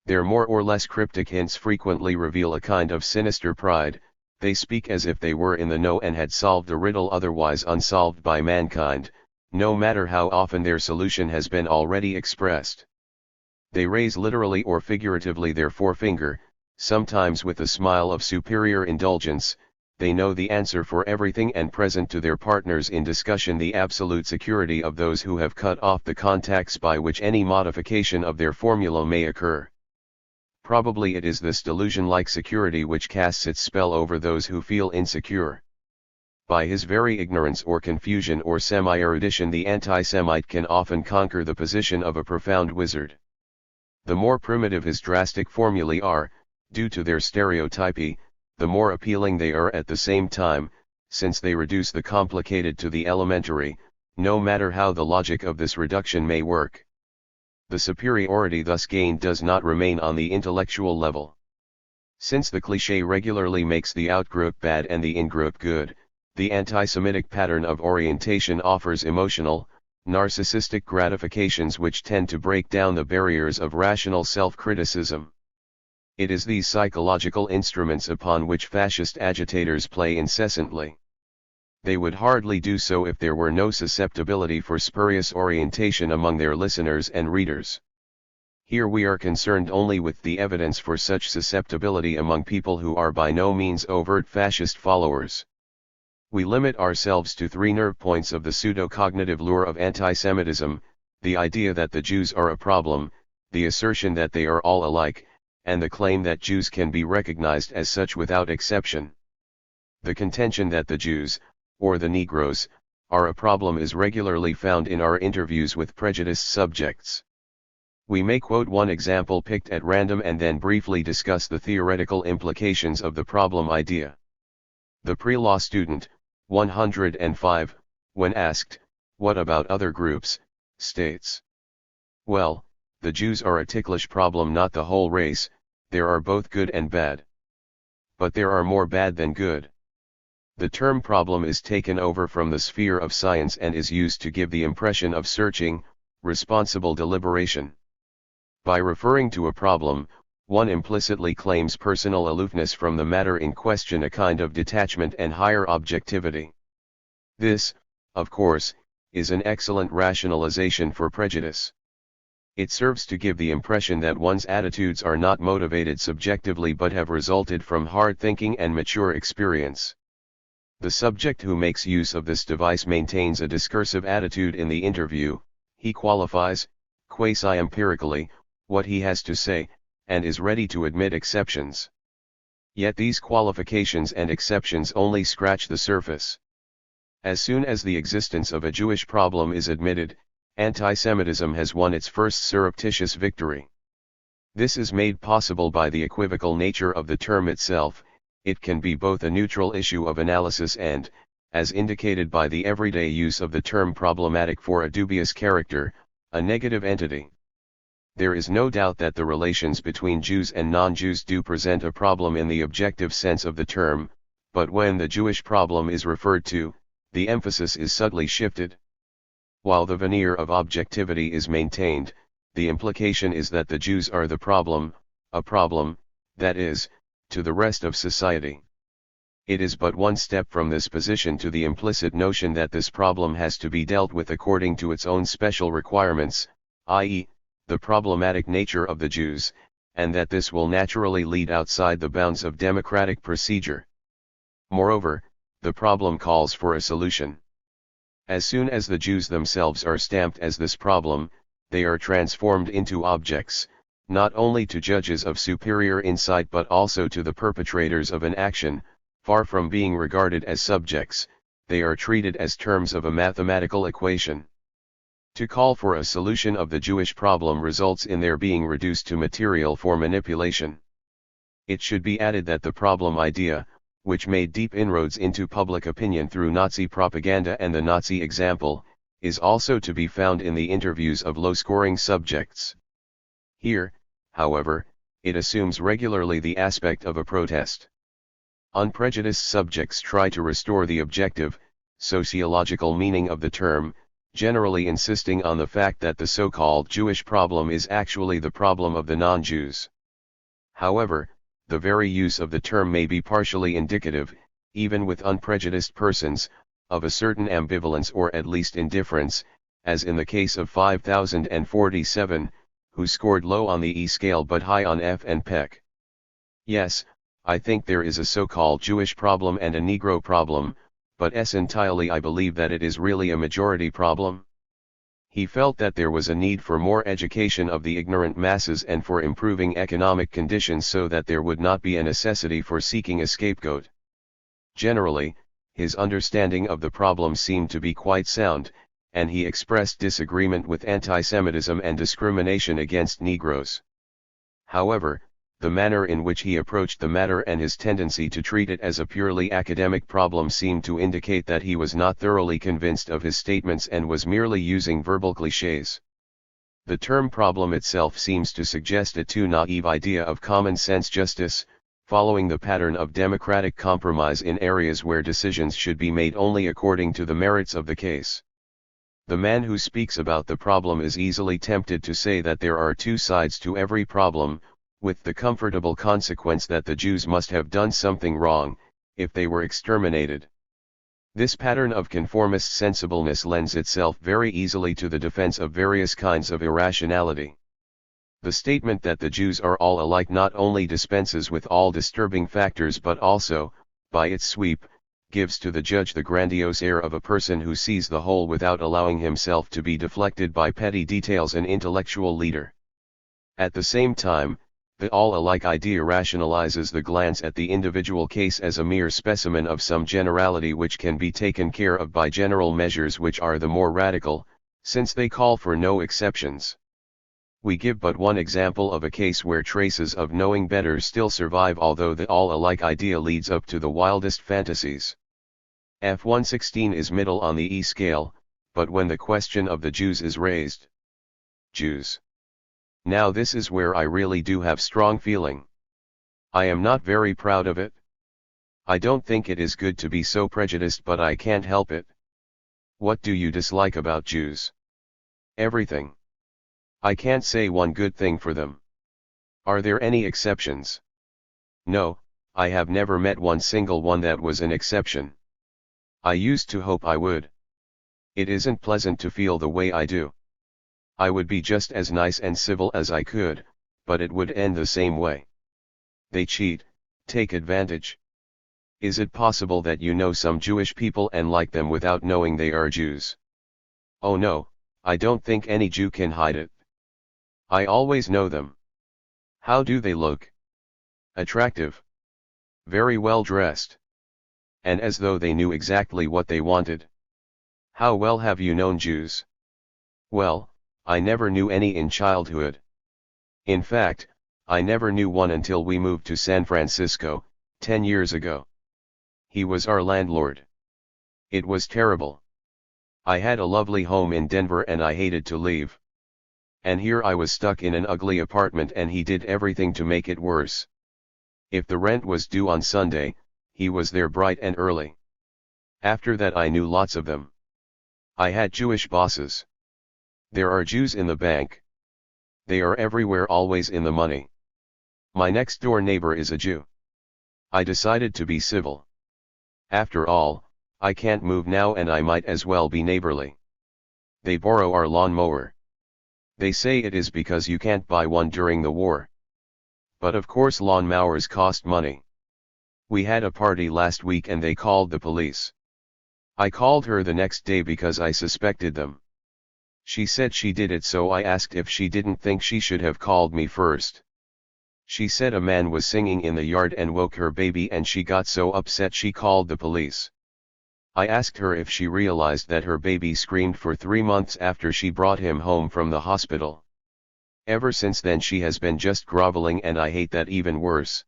Their more or less cryptic hints frequently reveal a kind of sinister pride. They speak as if they were in the know and had solved a riddle otherwise unsolved by mankind, no matter how often their solution has been already expressed. They raise literally or figuratively their forefinger, sometimes with a smile of superior indulgence. They know the answer for everything and present to their partners in discussion the absolute security of those who have cut off the contacts by which any modification of their formula may occur. Probably it is this delusion-like security which casts its spell over those who feel insecure. By his very ignorance or confusion or semi-erudition the anti-Semite can often conquer the position of a profound wizard. The more primitive his drastic formulae are, due to their stereotypy, the more appealing they are at the same time, since they reduce the complicated to the elementary, no matter how the logic of this reduction may work. The superiority thus gained does not remain on the intellectual level. Since the cliché regularly makes the out-group bad and the in-group good, the anti-Semitic pattern of orientation offers emotional, narcissistic gratifications which tend to break down the barriers of rational self-criticism. It is these psychological instruments upon which fascist agitators play incessantly. They would hardly do so if there were no susceptibility for spurious orientation among their listeners and readers. Here we are concerned only with the evidence for such susceptibility among people who are by no means overt fascist followers. We limit ourselves to three nerve points of the pseudo-cognitive lure of anti-Semitism: the idea that the Jews are a problem, the assertion that they are all alike, and the claim that Jews can be recognized as such without exception. The contention that the Jews, or the Negroes, are a problem is regularly found in our interviews with prejudiced subjects. We may quote one example picked at random and then briefly discuss the theoretical implications of the problem idea. The pre-law student, 105, when asked, "What about other groups?" states, "Well, the Jews are a ticklish problem, not the whole race. There are both good and bad. But there are more bad than good." The term problem is taken over from the sphere of science and is used to give the impression of searching, responsible deliberation. By referring to a problem, one implicitly claims personal aloofness from the matter in question, a kind of detachment and higher objectivity. This, of course, is an excellent rationalization for prejudice. It serves to give the impression that one's attitudes are not motivated subjectively but have resulted from hard thinking and mature experience. The subject who makes use of this device maintains a discursive attitude in the interview. He qualifies, quasi-empirically, what he has to say, and is ready to admit exceptions. Yet these qualifications and exceptions only scratch the surface. As soon as the existence of a Jewish problem is admitted, anti-Semitism has won its first surreptitious victory. This is made possible by the equivocal nature of the term itself. It can be both a neutral issue of analysis and, as indicated by the everyday use of the term problematic for a dubious character, a negative entity. There is no doubt that the relations between Jews and non-Jews do present a problem in the objective sense of the term, but when the Jewish problem is referred to, the emphasis is subtly shifted. While the veneer of objectivity is maintained, the implication is that the Jews are the problem, a problem, that is, to the rest of society. It is but one step from this position to the implicit notion that this problem has to be dealt with according to its own special requirements, i.e., the problematic nature of the Jews, and that this will naturally lead outside the bounds of democratic procedure. Moreover, the problem calls for a solution. As soon as the Jews themselves are stamped as this problem, they are transformed into objects, not only to judges of superior insight but also to the perpetrators of an action. Far from being regarded as subjects, they are treated as terms of a mathematical equation. To call for a solution of the Jewish problem results in their being reduced to material for manipulation. It should be added that the problem idea, which made deep inroads into public opinion through Nazi propaganda and the Nazi example, is also to be found in the interviews of low-scoring subjects. Here, however, it assumes regularly the aspect of a protest. Unprejudiced subjects try to restore the objective, sociological meaning of the term, generally insisting on the fact that the so-called Jewish problem is actually the problem of the non-Jews. However, the very use of the term may be partially indicative, even with unprejudiced persons, of a certain ambivalence or at least indifference, as in the case of 5047, who scored low on the E scale but high on F and PEC. Yes, I think there is a so-called Jewish problem and a Negro problem, but entirely I believe that it is really a majority problem. He felt that there was a need for more education of the ignorant masses and for improving economic conditions so that there would not be a necessity for seeking a scapegoat. Generally, his understanding of the problem seemed to be quite sound, and he expressed disagreement with anti-Semitism and discrimination against Negroes. However, the manner in which he approached the matter and his tendency to treat it as a purely academic problem seemed to indicate that he was not thoroughly convinced of his statements and was merely using verbal clichés. The term problem itself seems to suggest a too naive idea of common sense justice, following the pattern of democratic compromise in areas where decisions should be made only according to the merits of the case. The man who speaks about the problem is easily tempted to say that there are two sides to every problem, with the comfortable consequence that the Jews must have done something wrong, if they were exterminated. This pattern of conformist sensibleness lends itself very easily to the defense of various kinds of irrationality. The statement that the Jews are all alike not only dispenses with all disturbing factors but also, by its sweep, gives to the judge the grandiose air of a person who sees the whole without allowing himself to be deflected by petty details, an intellectual leader. At the same time, the all-alike idea rationalizes the glance at the individual case as a mere specimen of some generality which can be taken care of by general measures which are the more radical, since they call for no exceptions. We give but one example of a case where traces of knowing better still survive, although the all-alike idea leads up to the wildest fantasies. F116 is middle on the E scale, but when the question of the Jews is raised, Jews. Now this is where I really do have strong feeling. I am not very proud of it. I don't think it is good to be so prejudiced, but I can't help it. What do you dislike about Jews? Everything. I can't say one good thing for them. Are there any exceptions? No, I have never met one single one that was an exception. I used to hope I would. It isn't pleasant to feel the way I do. I would be just as nice and civil as I could, but it would end the same way. They cheat, take advantage. Is it possible that you know some Jewish people and like them without knowing they are Jews? Oh no, I don't think any Jew can hide it. I always know them. How do they look? Attractive. Very well dressed. And as though they knew exactly what they wanted. How well have you known Jews? Well, I never knew any in childhood. In fact, I never knew one until we moved to San Francisco, 10 years ago. He was our landlord. It was terrible. I had a lovely home in Denver and I hated to leave. And here I was stuck in an ugly apartment and he did everything to make it worse. If the rent was due on Sunday, he was there bright and early. After that I knew lots of them. I had Jewish bosses. There are Jews in the bank. They are everywhere, always in the money. My next door neighbor is a Jew. I decided to be civil. After all, I can't move now and I might as well be neighborly. They borrow our lawnmower. They say it is because you can't buy one during the war. But of course lawnmowers cost money. We had a party last week and they called the police. I called her the next day because I suspected them. She said she did it, so I asked if she didn't think she should have called me first. She said a man was singing in the yard and woke her baby and she got so upset she called the police. I asked her if she realized that her baby screamed for 3 months after she brought him home from the hospital. Ever since then she has been just groveling and I hate that even worse.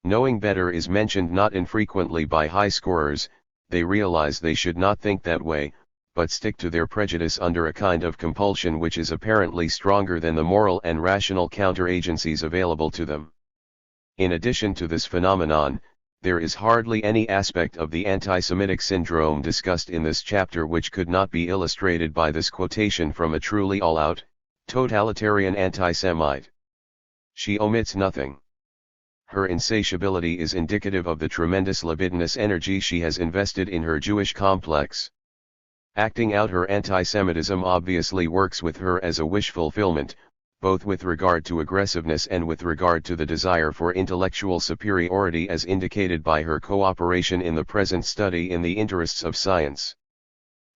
Knowing better is mentioned not infrequently by high scorers. They realize they should not think that way, but stick to their prejudice under a kind of compulsion which is apparently stronger than the moral and rational counter-agencies available to them. In addition to this phenomenon, there is hardly any aspect of the anti-Semitic syndrome discussed in this chapter which could not be illustrated by this quotation from a truly all-out, totalitarian anti-Semite. She omits nothing. Her insatiability is indicative of the tremendous libidinous energy she has invested in her Jewish complex. Acting out her anti-Semitism obviously works with her as a wish fulfillment, both with regard to aggressiveness and with regard to the desire for intellectual superiority as indicated by her cooperation in the present study in the interests of science.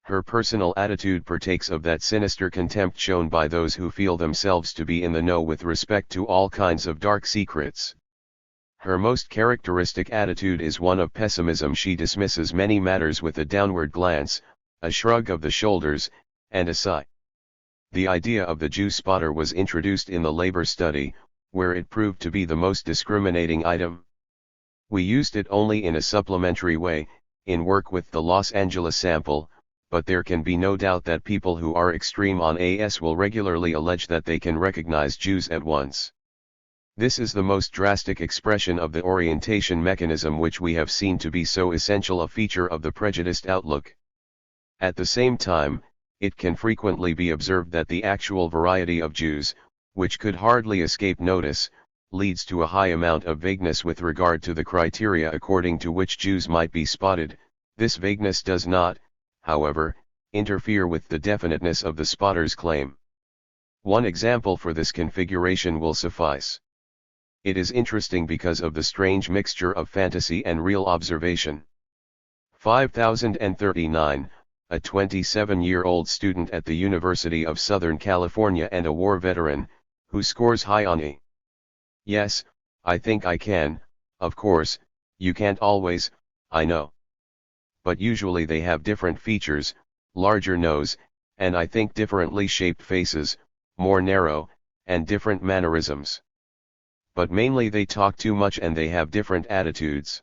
Her personal attitude partakes of that sinister contempt shown by those who feel themselves to be in the know with respect to all kinds of dark secrets. Her most characteristic attitude is one of pessimism. She dismisses many matters with a downward glance, a shrug of the shoulders, and a sigh. The idea of the Jew spotter was introduced in the labor study, where it proved to be the most discriminating item. We used it only in a supplementary way, in work with the Los Angeles sample, but there can be no doubt that people who are extreme on AS will regularly allege that they can recognize Jews at once. This is the most drastic expression of the orientation mechanism which we have seen to be so essential a feature of the prejudiced outlook. At the same time, it can frequently be observed that the actual variety of Jews, which could hardly escape notice, leads to a high amount of vagueness with regard to the criteria according to which Jews might be spotted. This vagueness does not, however, interfere with the definiteness of the spotter's claim. One example for this configuration will suffice. It is interesting because of the strange mixture of fantasy and real observation. 5039, a 27-year-old student at the University of Southern California and a war veteran, who scores high on E. Yes, I think I can. Of course, you can't always, I know. But usually they have different features, larger nose, and I think differently shaped faces, more narrow, and different mannerisms. But mainly they talk too much and they have different attitudes.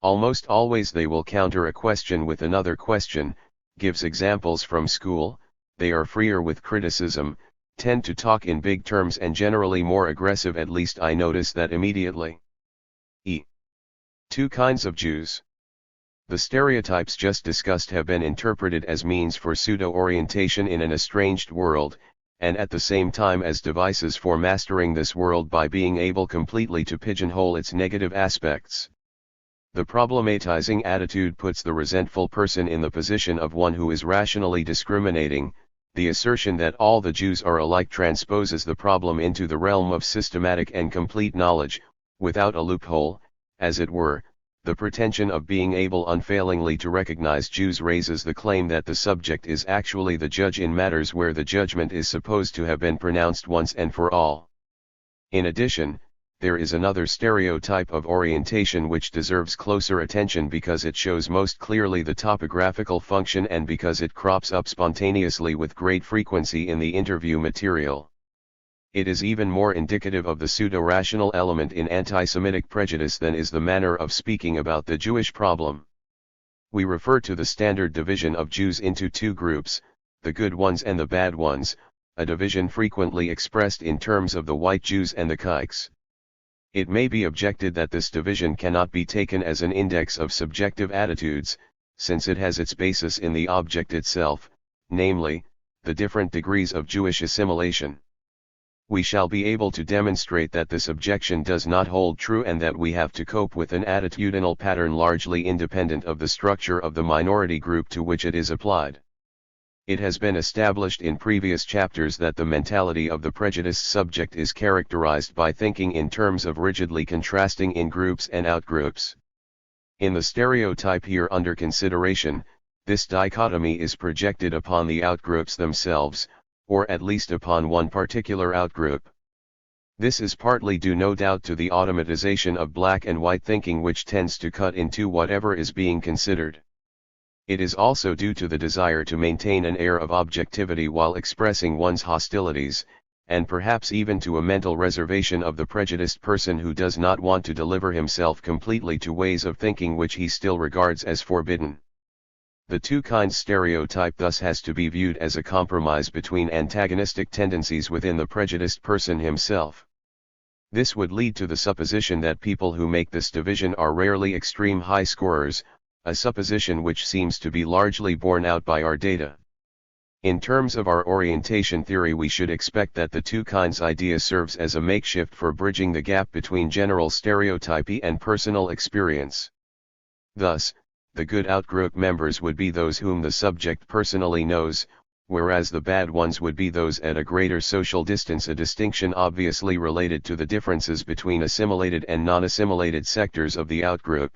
Almost always they will counter a question with another question, gives examples from school, they are freer with criticism, tend to talk in big terms and generally more aggressive, at least I notice that immediately. E. Two kinds of Jews. The stereotypes just discussed have been interpreted as means for pseudo-orientation in an estranged world, and at the same time as devices for mastering this world by being able completely to pigeonhole its negative aspects. The problematizing attitude puts the resentful person in the position of one who is rationally discriminating. The assertion that all the Jews are alike transposes the problem into the realm of systematic and complete knowledge, without a loophole, as it were. The pretension of being able unfailingly to recognize Jews raises the claim that the subject is actually the judge in matters where the judgment is supposed to have been pronounced once and for all. In addition, there is another stereotype of orientation which deserves closer attention because it shows most clearly the topographical function and because it crops up spontaneously with great frequency in the interview material. It is even more indicative of the pseudo-rational element in anti-Semitic prejudice than is the manner of speaking about the Jewish problem. We refer to the standard division of Jews into two groups, the good ones and the bad ones, a division frequently expressed in terms of the white Jews and the kikes. It may be objected that this division cannot be taken as an index of subjective attitudes, since it has its basis in the object itself, namely, the different degrees of Jewish assimilation. We shall be able to demonstrate that this objection does not hold true and that we have to cope with an attitudinal pattern largely independent of the structure of the minority group to which it is applied. It has been established in previous chapters that the mentality of the prejudiced subject is characterized by thinking in terms of rigidly contrasting in-groups and out-groups. In the stereotype here under consideration, this dichotomy is projected upon the outgroups themselves, or at least upon one particular outgroup. This is partly due no doubt to the automatization of black and white thinking which tends to cut into whatever is being considered. It is also due to the desire to maintain an air of objectivity while expressing one's hostilities, and perhaps even to a mental reservation of the prejudiced person who does not want to deliver himself completely to ways of thinking which he still regards as forbidden. The two kinds stereotype thus has to be viewed as a compromise between antagonistic tendencies within the prejudiced person himself. This would lead to the supposition that people who make this division are rarely extreme high scorers, a supposition which seems to be largely borne out by our data. In terms of our orientation theory, we should expect that the two kinds idea serves as a makeshift for bridging the gap between general stereotypy and personal experience. Thus, the good outgroup members would be those whom the subject personally knows, whereas the bad ones would be those at a greater social distance, a distinction obviously related to the differences between assimilated and non-assimilated sectors of the outgroup.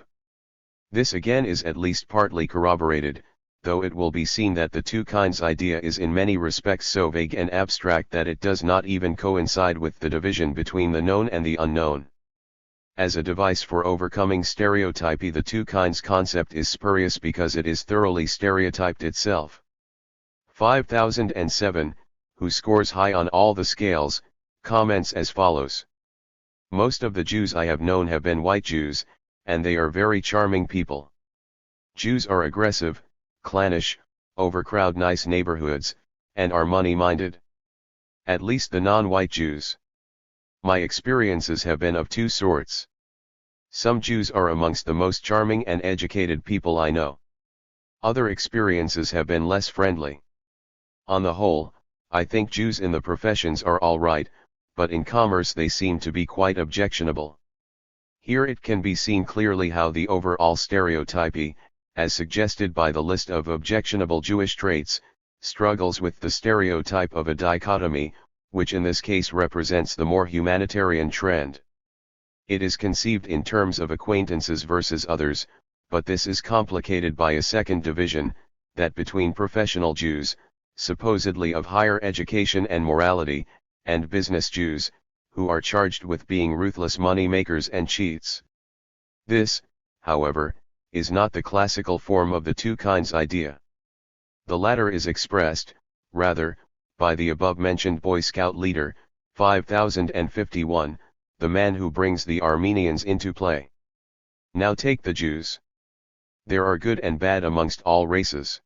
This again is at least partly corroborated, though it will be seen that the two kinds idea is in many respects so vague and abstract that it does not even coincide with the division between the known and the unknown. As a device for overcoming stereotypy, the two kinds concept is spurious because it is thoroughly stereotyped itself. 5007, who scores high on all the scales, comments as follows. Most of the Jews I have known have been white Jews, and they are very charming people. Jews are aggressive, clannish, overcrowd nice neighborhoods, and are money-minded. At least the non-white Jews. My experiences have been of two sorts. Some Jews are amongst the most charming and educated people I know. Other experiences have been less friendly. On the whole, I think Jews in the professions are all right, but in commerce they seem to be quite objectionable. Here it can be seen clearly how the overall stereotypy, as suggested by the list of objectionable Jewish traits, struggles with the stereotype of a dichotomy, which in this case represents the more humanitarian trend. It is conceived in terms of acquaintances versus others, but this is complicated by a second division, that between professional Jews, supposedly of higher education and morality, and business Jews, who are charged with being ruthless money makers and cheats. This, however, is not the classical form of the two kinds idea. The latter is expressed, rather, by the above-mentioned Boy Scout leader, 5051, the man who brings the Armenians into play. Now take the Jews. There are good and bad amongst all races.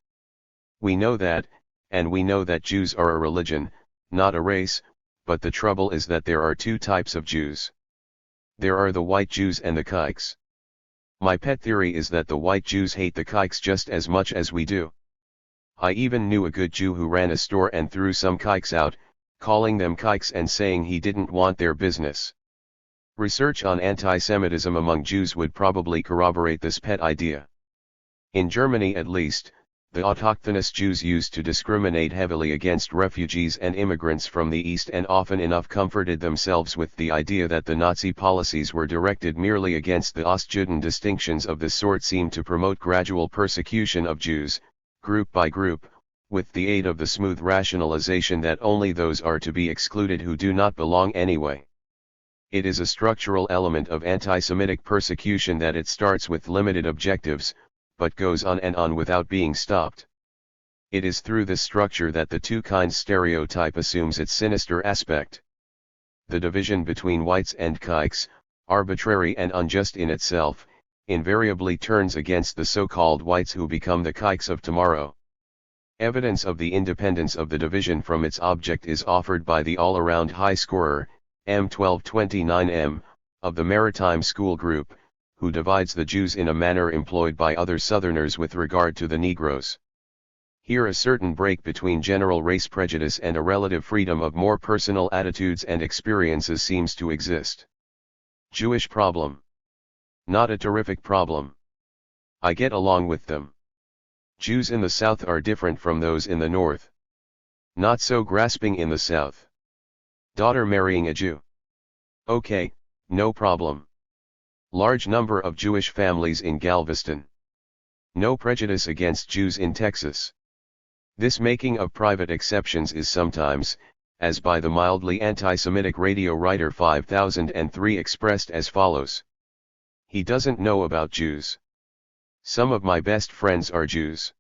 We know that, and we know that Jews are a religion, not a race, but the trouble is that there are two types of Jews. There are the white Jews and the kikes. My pet theory is that the white Jews hate the kikes just as much as we do. I even knew a good Jew who ran a store and threw some kikes out, calling them kikes and saying he didn't want their business. Research on anti-Semitism among Jews would probably corroborate this pet idea. In Germany at least, the autochthonous Jews used to discriminate heavily against refugees and immigrants from the East and often enough comforted themselves with the idea that the Nazi policies were directed merely against the Ostjuden. Distinctions of this sort seem to promote gradual persecution of Jews, group by group, with the aid of the smooth rationalization that only those are to be excluded who do not belong anyway. It is a structural element of anti-Semitic persecution that it starts with limited objectives, but goes on and on without being stopped. It is through this structure that the two kinds stereotype assumes its sinister aspect. The division between whites and kikes, arbitrary and unjust in itself, invariably turns against the so-called whites who become the kikes of tomorrow. Evidence of the independence of the division from its object is offered by the all-around high scorer, M1229M, of the Maritime School Group, who divides the Jews in a manner employed by other Southerners with regard to the Negroes. Here a certain break between general race prejudice and a relative freedom of more personal attitudes and experiences seems to exist. Jewish problem. Not a terrific problem. I get along with them. Jews in the South are different from those in the North. Not so grasping in the South. Daughter marrying a Jew. Okay, no problem. Large number of Jewish families in Galveston. No prejudice against Jews in Texas. This making of private exceptions is sometimes, as by the mildly anti-Semitic radio writer 5003 expressed as follows. He doesn't know about Jews. Some of my best friends are Jews.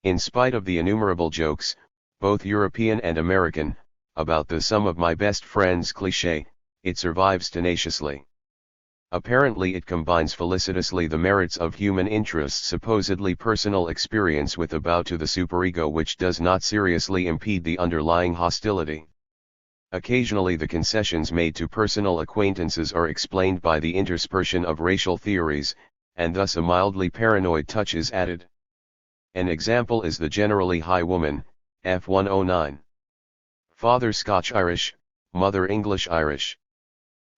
In spite of the innumerable jokes, both European and American, about the "some of my best friends" cliché, it survives tenaciously. Apparently it combines felicitously the merits of human interest, supposedly personal experience, with a bow to the superego which does not seriously impede the underlying hostility. Occasionally the concessions made to personal acquaintances are explained by the interspersion of racial theories, and thus a mildly paranoid touch is added. An example is the generally high woman, F109. Father Scotch-Irish, mother English-Irish.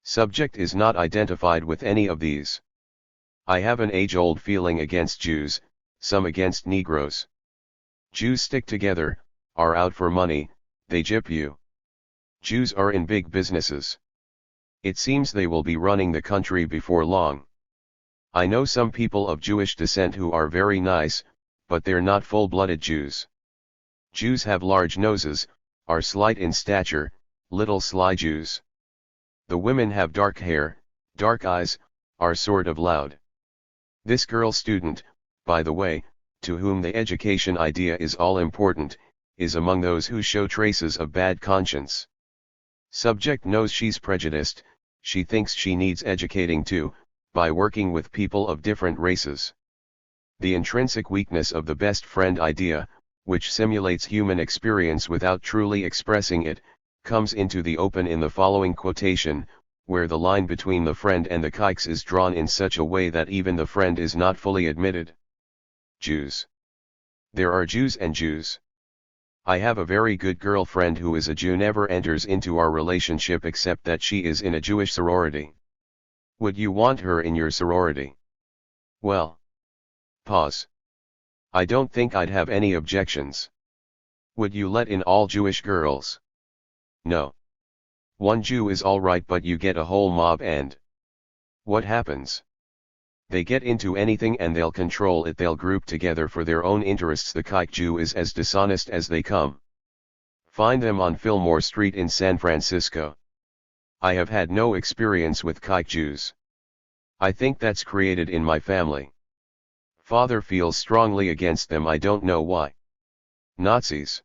Subject is not identified with any of these. I have an age-old feeling against Jews, some against Negroes. Jews stick together, are out for money, they gyp you. Jews are in big businesses. It seems they will be running the country before long. I know some people of Jewish descent who are very nice, but they're not full-blooded Jews. Jews have large noses, are slight in stature, little sly Jews. The women have dark hair, dark eyes, are sort of loud. This girl student, by the way, to whom the education idea is all important, is among those who show traces of bad conscience. Subject knows she's prejudiced, she thinks she needs educating too, by working with people of different races. The intrinsic weakness of the best friend idea, which simulates human experience without truly expressing it, comes into the open in the following quotation, where the line between the friend and the kikes is drawn in such a way that even the friend is not fully admitted. Jews. There are Jews and Jews. I have a very good girlfriend who is a Jew, never enters into our relationship except that she is in a Jewish sorority. Would you want her in your sorority? Well. Pause. I don't think I'd have any objections. Would you let in all Jewish girls? No. One Jew is all right, but you get a whole mob and what happens? They get into anything and they'll control it, they'll group together for their own interests. The kike Jew is as dishonest as they come. Find them on Fillmore Street in San Francisco. I have had no experience with kike Jews. I think that's created in my family. Father feels strongly against them, I don't know why. Nazis.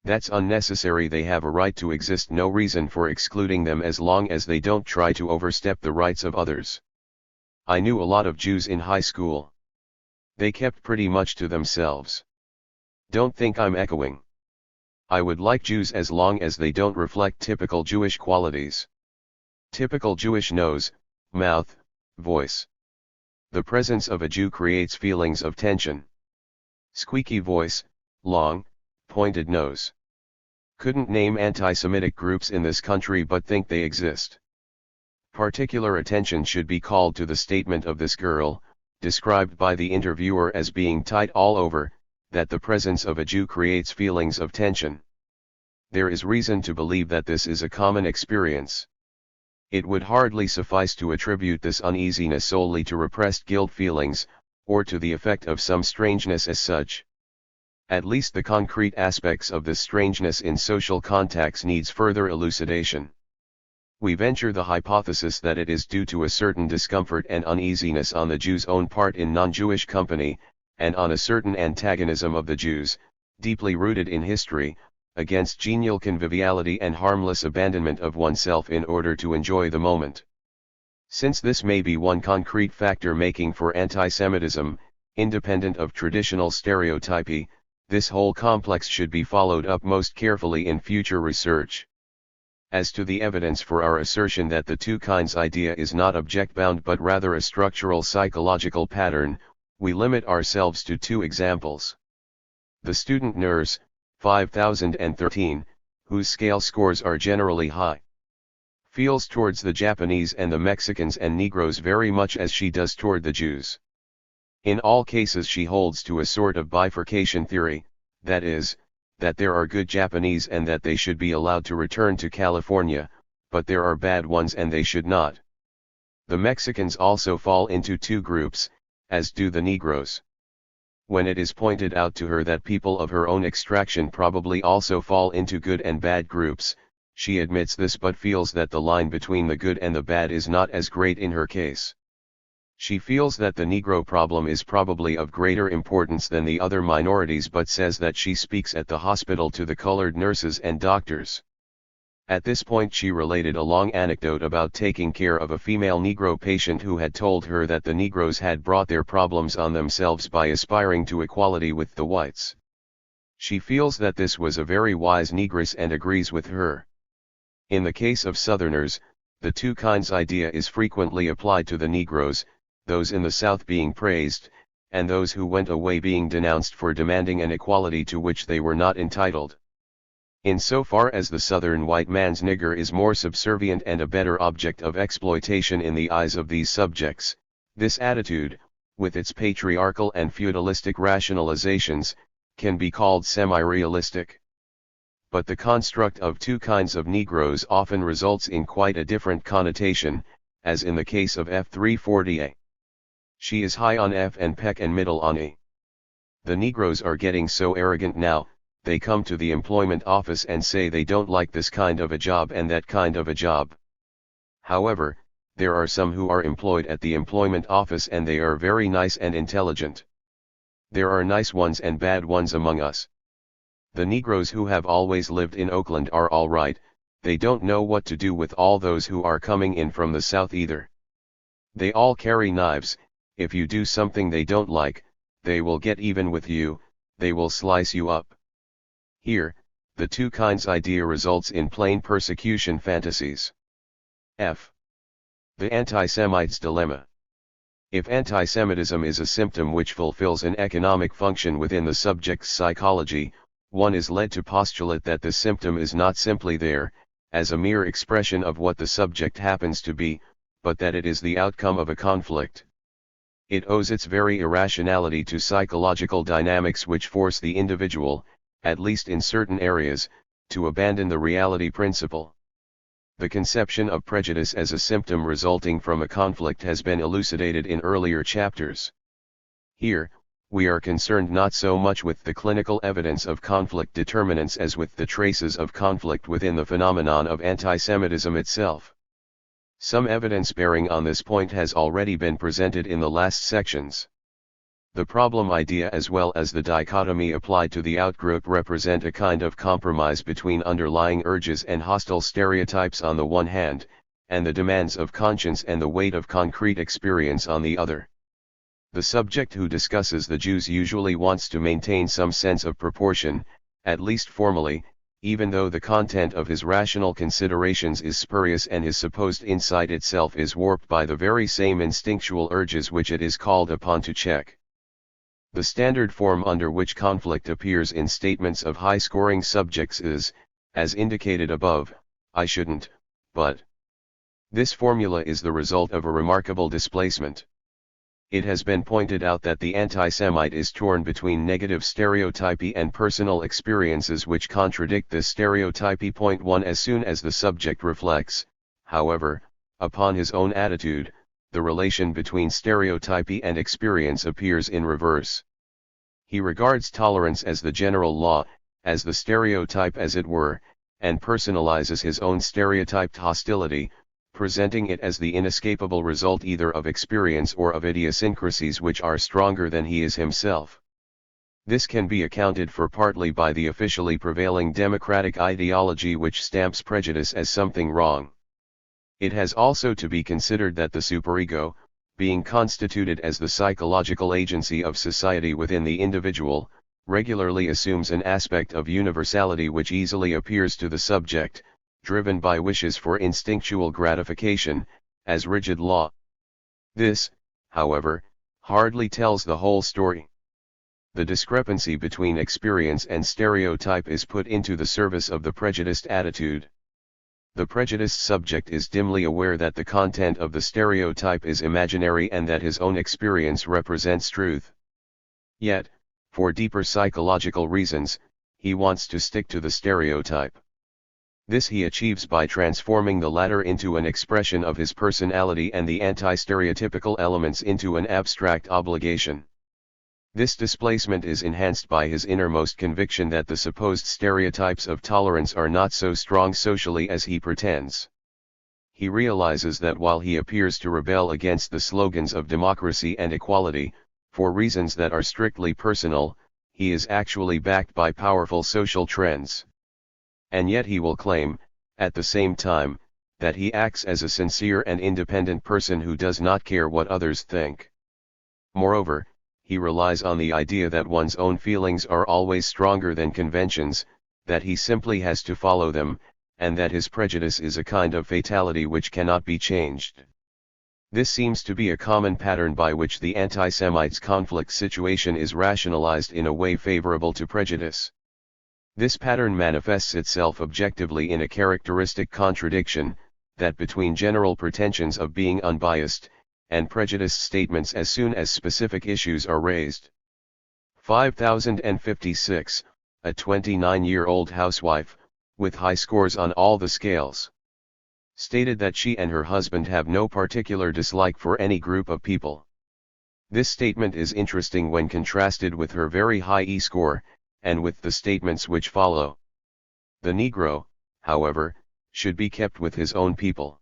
That's unnecessary, they have a right to exist, no reason for excluding them as long as they don't try to overstep the rights of others. I knew a lot of Jews in high school. They kept pretty much to themselves. Don't think I'm echoing. I would like Jews as long as they don't reflect typical Jewish qualities. Typical Jewish nose, mouth, voice. The presence of a Jew creates feelings of tension. Squeaky voice, long, pointed nose. Couldn't name anti-Semitic groups in this country but think they exist. Particular attention should be called to the statement of this girl, described by the interviewer as being tight all over, that the presence of a Jew creates feelings of tension. There is reason to believe that this is a common experience. It would hardly suffice to attribute this uneasiness solely to repressed guilt feelings, or to the effect of some strangeness as such. At least the concrete aspects of this strangeness in social contacts needs further elucidation. We venture the hypothesis that it is due to a certain discomfort and uneasiness on the Jews' own part in non-Jewish company, and on a certain antagonism of the Jews, deeply rooted in history, against genial conviviality and harmless abandonment of oneself in order to enjoy the moment. Since this may be one concrete factor making for antisemitism, independent of traditional stereotypy, this whole complex should be followed up most carefully in future research. As to the evidence for our assertion that the two kinds idea is not object-bound but rather a structural psychological pattern, we limit ourselves to two examples. The student nurse, 5013, whose scale scores are generally high, feels towards the Japanese and the Mexicans and Negroes very much as she does toward the Jews. In all cases she holds to a sort of bifurcation theory, that is, that there are good Japanese and that they should be allowed to return to California, but there are bad ones and they should not. The Mexicans also fall into two groups, as do the Negroes. When it is pointed out to her that people of her own extraction probably also fall into good and bad groups, she admits this but feels that the line between the good and the bad is not as great in her case. She feels that the Negro problem is probably of greater importance than the other minorities but says that she speaks at the hospital to the colored nurses and doctors. At this point she related a long anecdote about taking care of a female Negro patient who had told her that the Negroes had brought their problems on themselves by aspiring to equality with the whites. She feels that this was a very wise negress and agrees with her. In the case of Southerners, the two kinds idea is frequently applied to the Negroes, those in the South being praised, and those who went away being denounced for demanding an equality to which they were not entitled. Insofar as the Southern white man's nigger is more subservient and a better object of exploitation in the eyes of these subjects, this attitude, with its patriarchal and feudalistic rationalizations, can be called semi-realistic. But the construct of two kinds of Negroes often results in quite a different connotation, as in the case of F340A. She is high on F and peck and middle on E. The Negroes are getting so arrogant now, they come to the employment office and say they don't like this kind of a job and that kind of a job. However, there are some who are employed at the employment office and they are very nice and intelligent. There are nice ones and bad ones among us. The Negroes who have always lived in Oakland are all right, they don't know what to do with all those who are coming in from the South either. They all carry knives. If you do something they don't like, they will get even with you, they will slice you up. Here, the two kinds idea results in plain persecution fantasies. F. The anti-Semite's dilemma. If antisemitism is a symptom which fulfills an economic function within the subject's psychology, one is led to postulate that the symptom is not simply there, as a mere expression of what the subject happens to be, but that it is the outcome of a conflict. It owes its very irrationality to psychological dynamics which force the individual, at least in certain areas, to abandon the reality principle. The conception of prejudice as a symptom resulting from a conflict has been elucidated in earlier chapters. Here, we are concerned not so much with the clinical evidence of conflict determinants as with the traces of conflict within the phenomenon of antisemitism itself. Some evidence bearing on this point has already been presented in the last sections. The problem idea as well as the dichotomy applied to the outgroup represent a kind of compromise between underlying urges and hostile stereotypes on the one hand, and the demands of conscience and the weight of concrete experience on the other. The subject who discusses the Jews usually wants to maintain some sense of proportion, at least formally, even though the content of his rational considerations is spurious and his supposed insight itself is warped by the very same instinctual urges which it is called upon to check. The standard form under which conflict appears in statements of high-scoring subjects is, as indicated above, I shouldn't, but. This formula is the result of a remarkable displacement. It has been pointed out that the anti-Semite is torn between negative stereotypy and personal experiences which contradict this stereotypy. Point 1. As soon as the subject reflects, however, upon his own attitude, the relation between stereotypy and experience appears in reverse. He regards tolerance as the general law, as the stereotype as it were, and personalizes his own stereotyped hostility, presenting it as the inescapable result either of experience or of idiosyncrasies which are stronger than he is himself. This can be accounted for partly by the officially prevailing democratic ideology which stamps prejudice as something wrong. It has also to be considered that the superego, being constituted as the psychological agency of society within the individual, regularly assumes an aspect of universality which easily appears to the subject, driven by wishes for instinctual gratification, as rigid law. This, however, hardly tells the whole story. The discrepancy between experience and stereotype is put into the service of the prejudiced attitude. The prejudiced subject is dimly aware that the content of the stereotype is imaginary and that his own experience represents truth. Yet, for deeper psychological reasons, he wants to stick to the stereotype. This he achieves by transforming the latter into an expression of his personality and the anti-stereotypical elements into an abstract obligation. This displacement is enhanced by his innermost conviction that the supposed stereotypes of tolerance are not so strong socially as he pretends. He realizes that while he appears to rebel against the slogans of democracy and equality, for reasons that are strictly personal, he is actually backed by powerful social trends. And yet he will claim, at the same time, that he acts as a sincere and independent person who does not care what others think. Moreover, he relies on the idea that one's own feelings are always stronger than conventions, that he simply has to follow them, and that his prejudice is a kind of fatality which cannot be changed. This seems to be a common pattern by which the anti-Semites' conflict situation is rationalized in a way favorable to prejudice. This pattern manifests itself objectively in a characteristic contradiction, that between general pretensions of being unbiased, and prejudiced statements as soon as specific issues are raised. 5056, a 29-year-old housewife, with high scores on all the scales, stated that she and her husband have no particular dislike for any group of people. This statement is interesting when contrasted with her very high E-score, and with the statements which follow. The Negro, however, should be kept with his own people.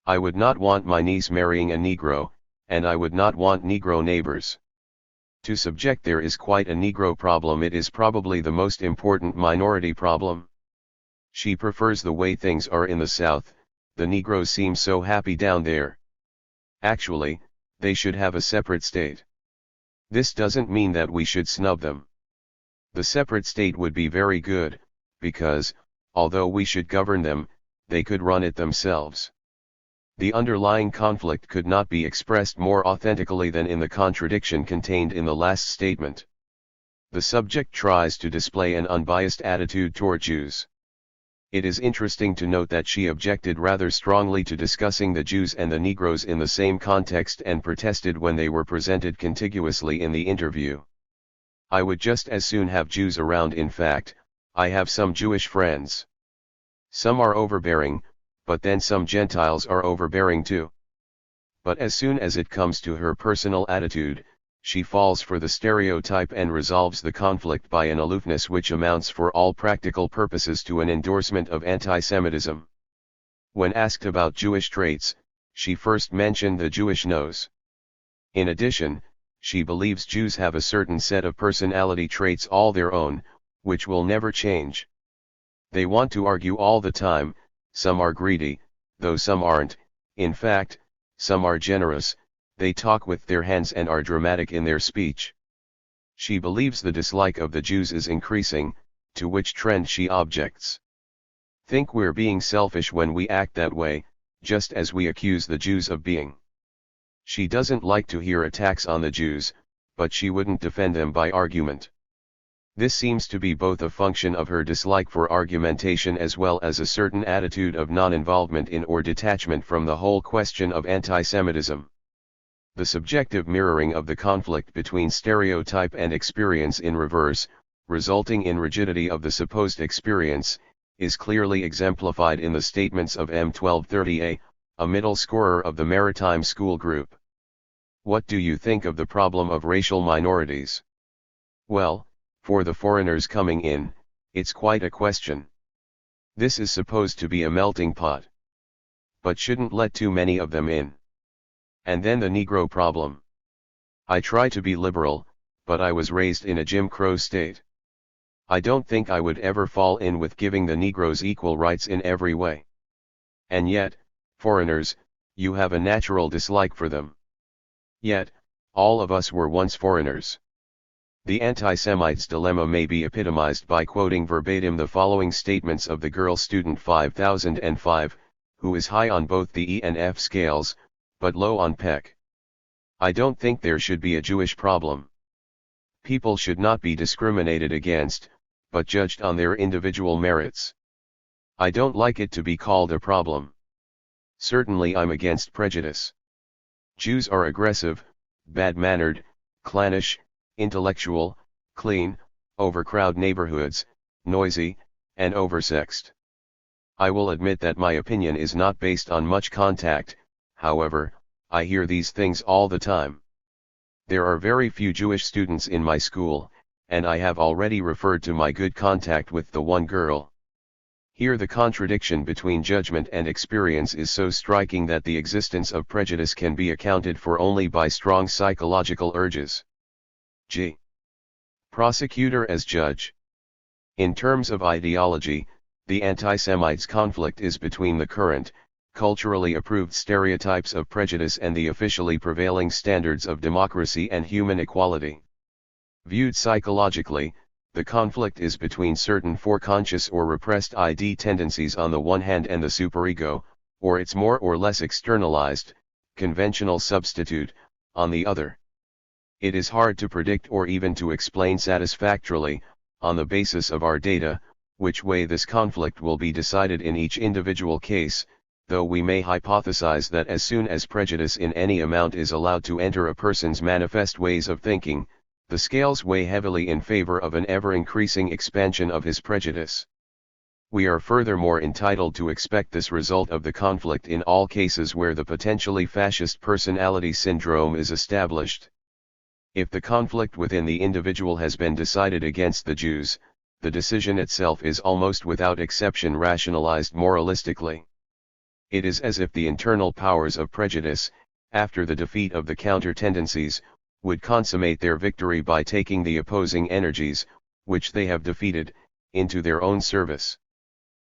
I would not want my niece marrying a Negro, and I would not want Negro neighbors. To subject there is quite a Negro problem. It is probably the most important minority problem. She prefers the way things are in the South, the Negroes seem so happy down there. Actually, they should have a separate state. This doesn't mean that we should snub them. The separate state would be very good, because, although we should govern them, they could run it themselves. The underlying conflict could not be expressed more authentically than in the contradiction contained in the last statement. The subject tries to display an unbiased attitude toward Jews. It is interesting to note that she objected rather strongly to discussing the Jews and the Negroes in the same context and protested when they were presented contiguously in the interview. I would just as soon have Jews around. In fact, I have some Jewish friends. Some are overbearing, but then some Gentiles are overbearing too. But as soon as it comes to her personal attitude, she falls for the stereotype and resolves the conflict by an aloofness which amounts for all practical purposes to an endorsement of anti-Semitism. When asked about Jewish traits, she first mentioned the Jewish nose. In addition, she believes Jews have a certain set of personality traits all their own, which will never change. They want to argue all the time. Some are greedy, though some aren't. In fact, some are generous, they talk with their hands and are dramatic in their speech. She believes the dislike of the Jews is increasing, to which trend she objects. Think we're being selfish when we act that way, just as we accuse the Jews of being. She doesn't like to hear attacks on the Jews, but she wouldn't defend them by argument. This seems to be both a function of her dislike for argumentation as well as a certain attitude of non-involvement in or detachment from the whole question of anti-Semitism. The subjective mirroring of the conflict between stereotype and experience in reverse, resulting in rigidity of the supposed experience, is clearly exemplified in the statements of M1230A, a middle scorer of the Maritime School Group. What do you think of the problem of racial minorities? Well, for the foreigners coming in, it's quite a question. This is supposed to be a melting pot. But shouldn't let too many of them in. And then the Negro problem. I try to be liberal, but I was raised in a Jim Crow state. I don't think I would ever fall in with giving the Negroes equal rights in every way. And yet, foreigners, you have a natural dislike for them. Yet, all of us were once foreigners. The anti-Semite's dilemma may be epitomized by quoting verbatim the following statements of the girl student 5005, who is high on both the E and F scales, but low on PEC. I don't think there should be a Jewish problem. People should not be discriminated against, but judged on their individual merits. I don't like it to be called a problem. Certainly I'm against prejudice. Jews are aggressive, bad-mannered, clannish, intellectual, clean, overcrowded neighborhoods, noisy, and oversexed. I will admit that my opinion is not based on much contact, however, I hear these things all the time. There are very few Jewish students in my school, and I have already referred to my good contact with the one girl. Here the contradiction between judgment and experience is so striking that the existence of prejudice can be accounted for only by strong psychological urges. G. Prosecutor as judge. In terms of ideology, the anti-Semites' conflict is between the current, culturally approved stereotypes of prejudice and the officially prevailing standards of democracy and human equality. Viewed psychologically, the conflict is between certain foreconscious or repressed ID tendencies on the one hand and the superego, or its more or less externalized, conventional substitute, on the other. It is hard to predict or even to explain satisfactorily, on the basis of our data, which way this conflict will be decided in each individual case, though we may hypothesize that as soon as prejudice in any amount is allowed to enter a person's manifest ways of thinking, the scales weigh heavily in favor of an ever-increasing expansion of his prejudice. We are furthermore entitled to expect this result of the conflict in all cases where the potentially fascist personality syndrome is established. If the conflict within the individual has been decided against the Jews, the decision itself is almost without exception rationalized moralistically. It is as if the internal powers of prejudice, after the defeat of the counter-tendencies, would consummate their victory by taking the opposing energies, which they have defeated, into their own service.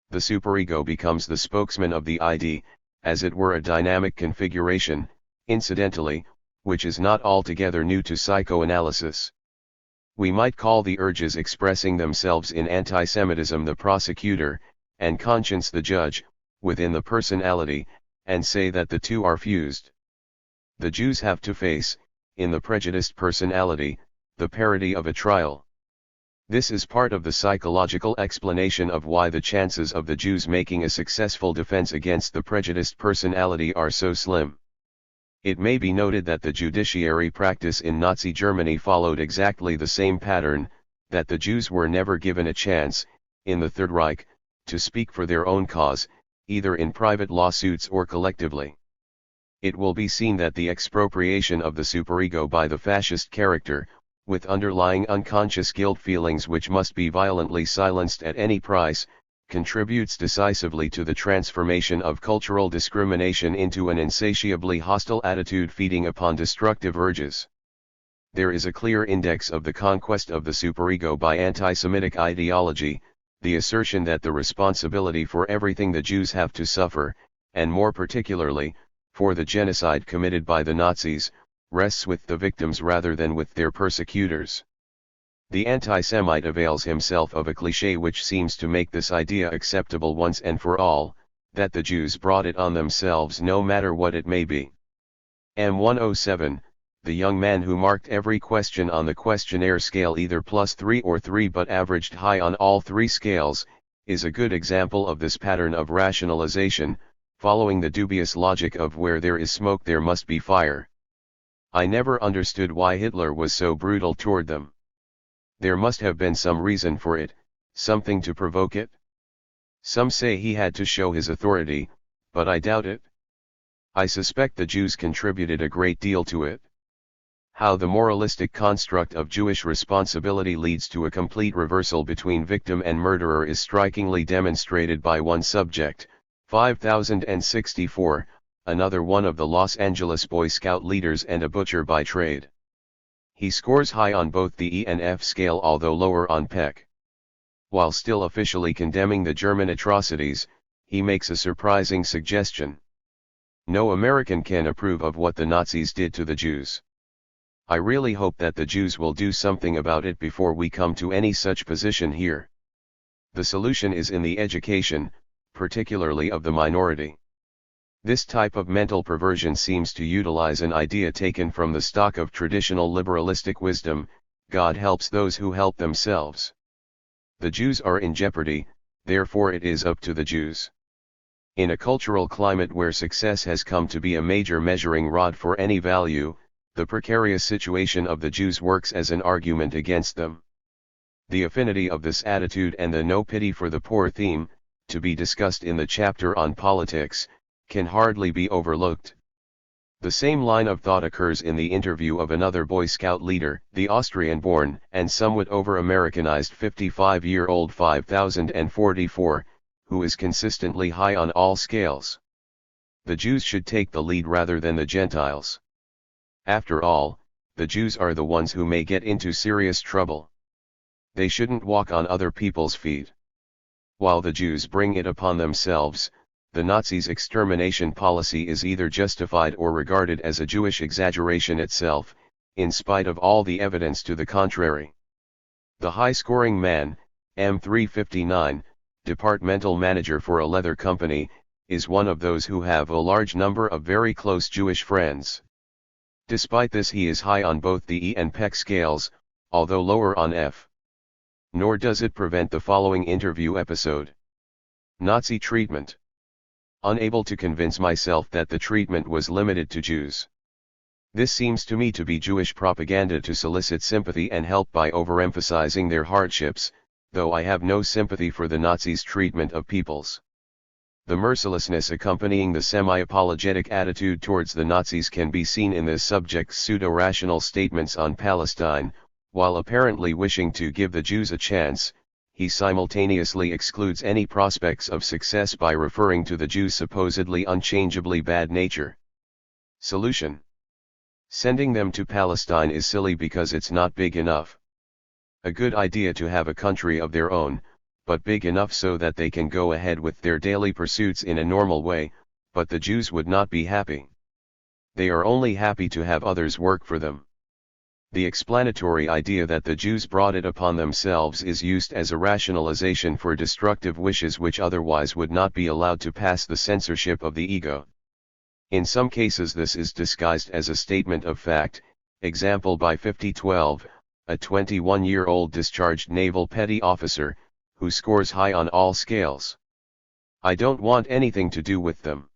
The superego becomes the spokesman of the ID, as it were a dynamic configuration, incidentally, which is not altogether new to psychoanalysis. We might call the urges expressing themselves in anti-Semitism the prosecutor, and conscience the judge, within the personality, and say that the two are fused. The Jews have to face, in the prejudiced personality, the parody of a trial. This is part of the psychological explanation of why the chances of the Jews making a successful defense against the prejudiced personality are so slim. It may be noted that the judiciary practice in Nazi Germany followed exactly the same pattern, that the Jews were never given a chance, in the Third Reich, to speak for their own cause, either in private lawsuits or collectively. It will be seen that the expropriation of the superego by the fascist character, with underlying unconscious guilt feelings which must be violently silenced at any price, contributes decisively to the transformation of cultural discrimination into an insatiably hostile attitude feeding upon destructive urges. There is a clear index of the conquest of the superego by anti-Semitic ideology, the assertion that the responsibility for everything the Jews have to suffer, and more particularly, for the genocide committed by the Nazis, rests with the victims rather than with their persecutors. The anti-Semite avails himself of a cliché which seems to make this idea acceptable once and for all, that the Jews brought it on themselves no matter what it may be. M107, the young man who marked every question on the questionnaire scale either +3 or 3 but averaged high on all three scales, is a good example of this pattern of rationalization, following the dubious logic of where there is smoke there must be fire. I never understood why Hitler was so brutal toward them. There must have been some reason for it, something to provoke it. Some say he had to show his authority, but I doubt it. I suspect the Jews contributed a great deal to it. How the moralistic construct of Jewish responsibility leads to a complete reversal between victim and murderer is strikingly demonstrated by one subject, 5064, another one of the Los Angeles Boy Scout leaders and a butcher by trade. He scores high on both the E and F scale, although lower on Peck. While still officially condemning the German atrocities, he makes a surprising suggestion. No American can approve of what the Nazis did to the Jews. I really hope that the Jews will do something about it before we come to any such position here. The solution is in the education, particularly of the minority. This type of mental perversion seems to utilize an idea taken from the stock of traditional liberalistic wisdom: God helps those who help themselves. The Jews are in jeopardy, therefore it is up to the Jews. In a cultural climate where success has come to be a major measuring rod for any value, the precarious situation of the Jews works as an argument against them. The affinity of this attitude and the no pity for the poor theme, to be discussed in the chapter on politics, can hardly be overlooked. The same line of thought occurs in the interview of another Boy Scout leader, the Austrian-born and somewhat over-Americanized 55-year-old 5044, who is consistently high on all scales. The Jews should take the lead rather than the Gentiles. After all, the Jews are the ones who may get into serious trouble. They shouldn't walk on other people's feet. While the Jews bring it upon themselves, the Nazis' extermination policy is either justified or regarded as a Jewish exaggeration itself, in spite of all the evidence to the contrary. The high-scoring man, M359, departmental manager for a leather company, is one of those who have a large number of very close Jewish friends. Despite this, he is high on both the E and Peck scales, although lower on F. Nor does it prevent the following interview episode. Nazi treatment. Unable to convince myself that the treatment was limited to Jews. This seems to me to be Jewish propaganda to solicit sympathy and help by overemphasizing their hardships, though I have no sympathy for the Nazis' treatment of peoples. The mercilessness accompanying the semi-apologetic attitude towards the Nazis can be seen in the subject's pseudo-rational statements on Palestine. While apparently wishing to give the Jews a chance, he simultaneously excludes any prospects of success by referring to the Jews' supposedly unchangeably bad nature. Solution: sending them to Palestine is silly because it's not big enough. A good idea to have a country of their own, but big enough so that they can go ahead with their daily pursuits in a normal way, but the Jews would not be happy. They are only happy to have others work for them. The explanatory idea that the Jews brought it upon themselves is used as a rationalization for destructive wishes which otherwise would not be allowed to pass the censorship of the ego. In some cases this is disguised as a statement of fact, example by 5012, a 21-year-old discharged naval petty officer, who scores high on all scales. I don't want anything to do with them.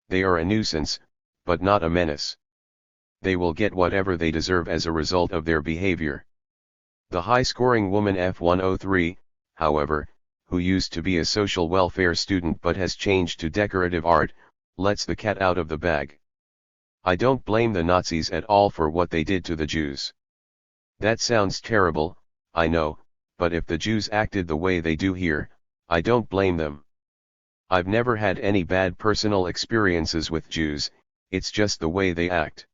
They are a nuisance, but not a menace. They will get whatever they deserve as a result of their behavior. The high-scoring woman F103, however, who used to be a social welfare student but has changed to decorative art, lets the cat out of the bag. I don't blame the Nazis at all for what they did to the Jews. That sounds terrible, I know, but if the Jews acted the way they do here, I don't blame them. I've never had any bad personal experiences with Jews, it's just the way they act.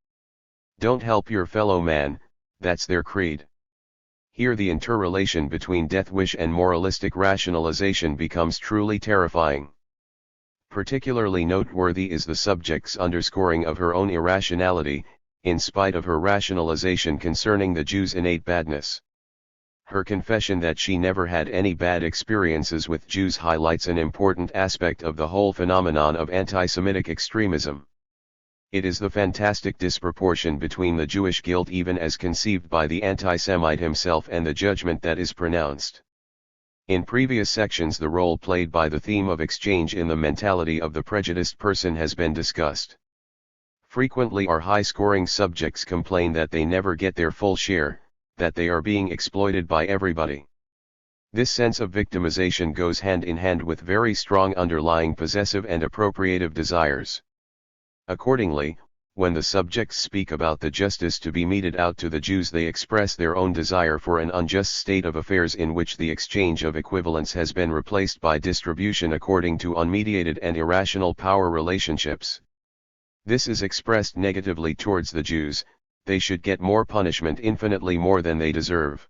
Don't help your fellow man, that's their creed. Here the interrelation between death wish and moralistic rationalization becomes truly terrifying. Particularly noteworthy is the subject's underscoring of her own irrationality, in spite of her rationalization concerning the Jews' innate badness. Her confession that she never had any bad experiences with Jews highlights an important aspect of the whole phenomenon of anti-Semitic extremism. It is the fantastic disproportion between the Jewish guilt even as conceived by the anti-Semite himself and the judgment that is pronounced. In previous sections the role played by the theme of exchange in the mentality of the prejudiced person has been discussed. Frequently our high-scoring subjects complain that they never get their full share, that they are being exploited by everybody. This sense of victimization goes hand in hand with very strong underlying possessive and appropriative desires. Accordingly, when the subjects speak about the justice to be meted out to the Jews, they express their own desire for an unjust state of affairs in which the exchange of equivalents has been replaced by distribution according to unmediated and irrational power relationships. This is expressed negatively towards the Jews, they should get more punishment, infinitely more than they deserve.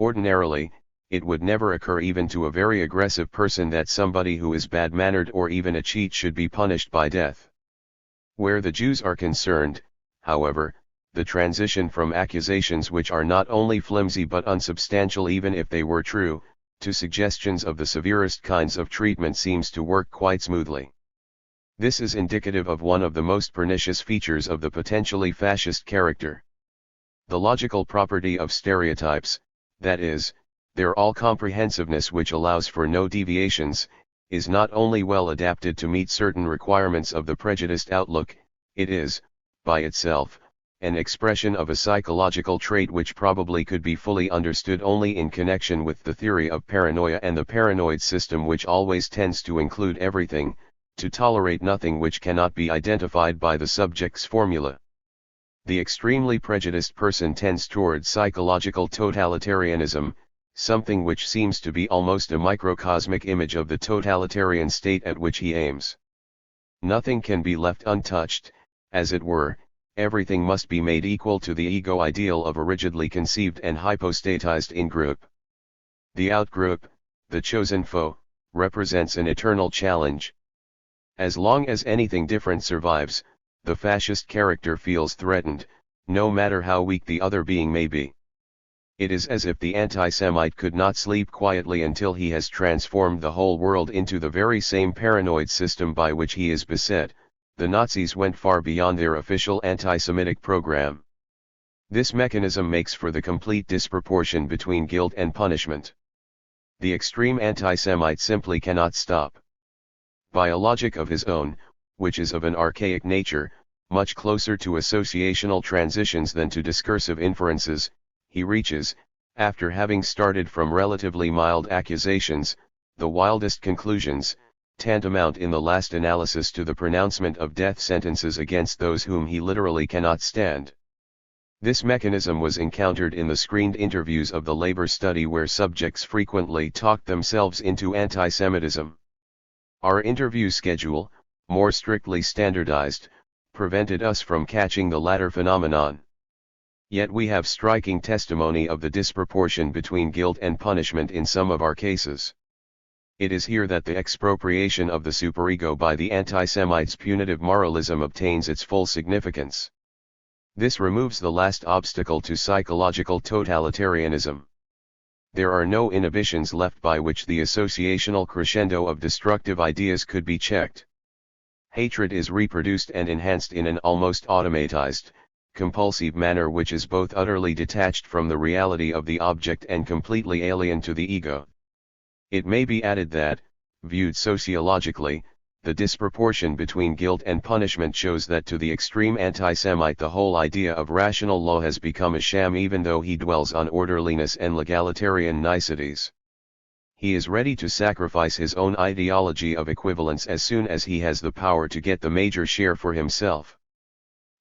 Ordinarily, it would never occur even to a very aggressive person that somebody who is bad-mannered or even a cheat should be punished by death. Where the Jews are concerned, however, the transition from accusations which are not only flimsy but unsubstantial even if they were true, to suggestions of the severest kinds of treatment seems to work quite smoothly. This is indicative of one of the most pernicious features of the potentially fascist character. The logical property of stereotypes, that is, their all-comprehensiveness which allows for no deviations, is not only well adapted to meet certain requirements of the prejudiced outlook, it is, by itself, an expression of a psychological trait which probably could be fully understood only in connection with the theory of paranoia and the paranoid system, which always tends to include everything, to tolerate nothing which cannot be identified by the subject's formula. The extremely prejudiced person tends toward psychological totalitarianism, something which seems to be almost a microcosmic image of the totalitarian state at which he aims. Nothing can be left untouched, as it were. Everything must be made equal to the ego ideal of a rigidly conceived and hypostatized in-group. The out-group, the chosen foe, represents an eternal challenge. As long as anything different survives, the fascist character feels threatened, no matter how weak the other being may be. It is as if the anti-Semite could not sleep quietly until he has transformed the whole world into the very same paranoid system by which he is beset. The Nazis went far beyond their official anti-Semitic program. This mechanism makes for the complete disproportion between guilt and punishment. The extreme anti-Semite simply cannot stop. By a logic of his own, which is of an archaic nature, much closer to associational transitions than to discursive inferences, he reaches, after having started from relatively mild accusations, the wildest conclusions, tantamount in the last analysis to the pronouncement of death sentences against those whom he literally cannot stand. This mechanism was encountered in the screened interviews of the labor study, where subjects frequently talked themselves into anti-Semitism. Our interview schedule, more strictly standardized, prevented us from catching the latter phenomenon. Yet we have striking testimony of the disproportion between guilt and punishment in some of our cases. It is here that the expropriation of the superego by the anti-Semite's punitive moralism obtains its full significance. This removes the last obstacle to psychological totalitarianism. There are no inhibitions left by which the associational crescendo of destructive ideas could be checked. Hatred is reproduced and enhanced in an almost automatized, compulsive manner which is both utterly detached from the reality of the object and completely alien to the ego. It may be added that, viewed sociologically, the disproportion between guilt and punishment shows that to the extreme anti-Semite the whole idea of rational law has become a sham, even though he dwells on orderliness and legalitarian niceties. He is ready to sacrifice his own ideology of equivalence as soon as he has the power to get the major share for himself.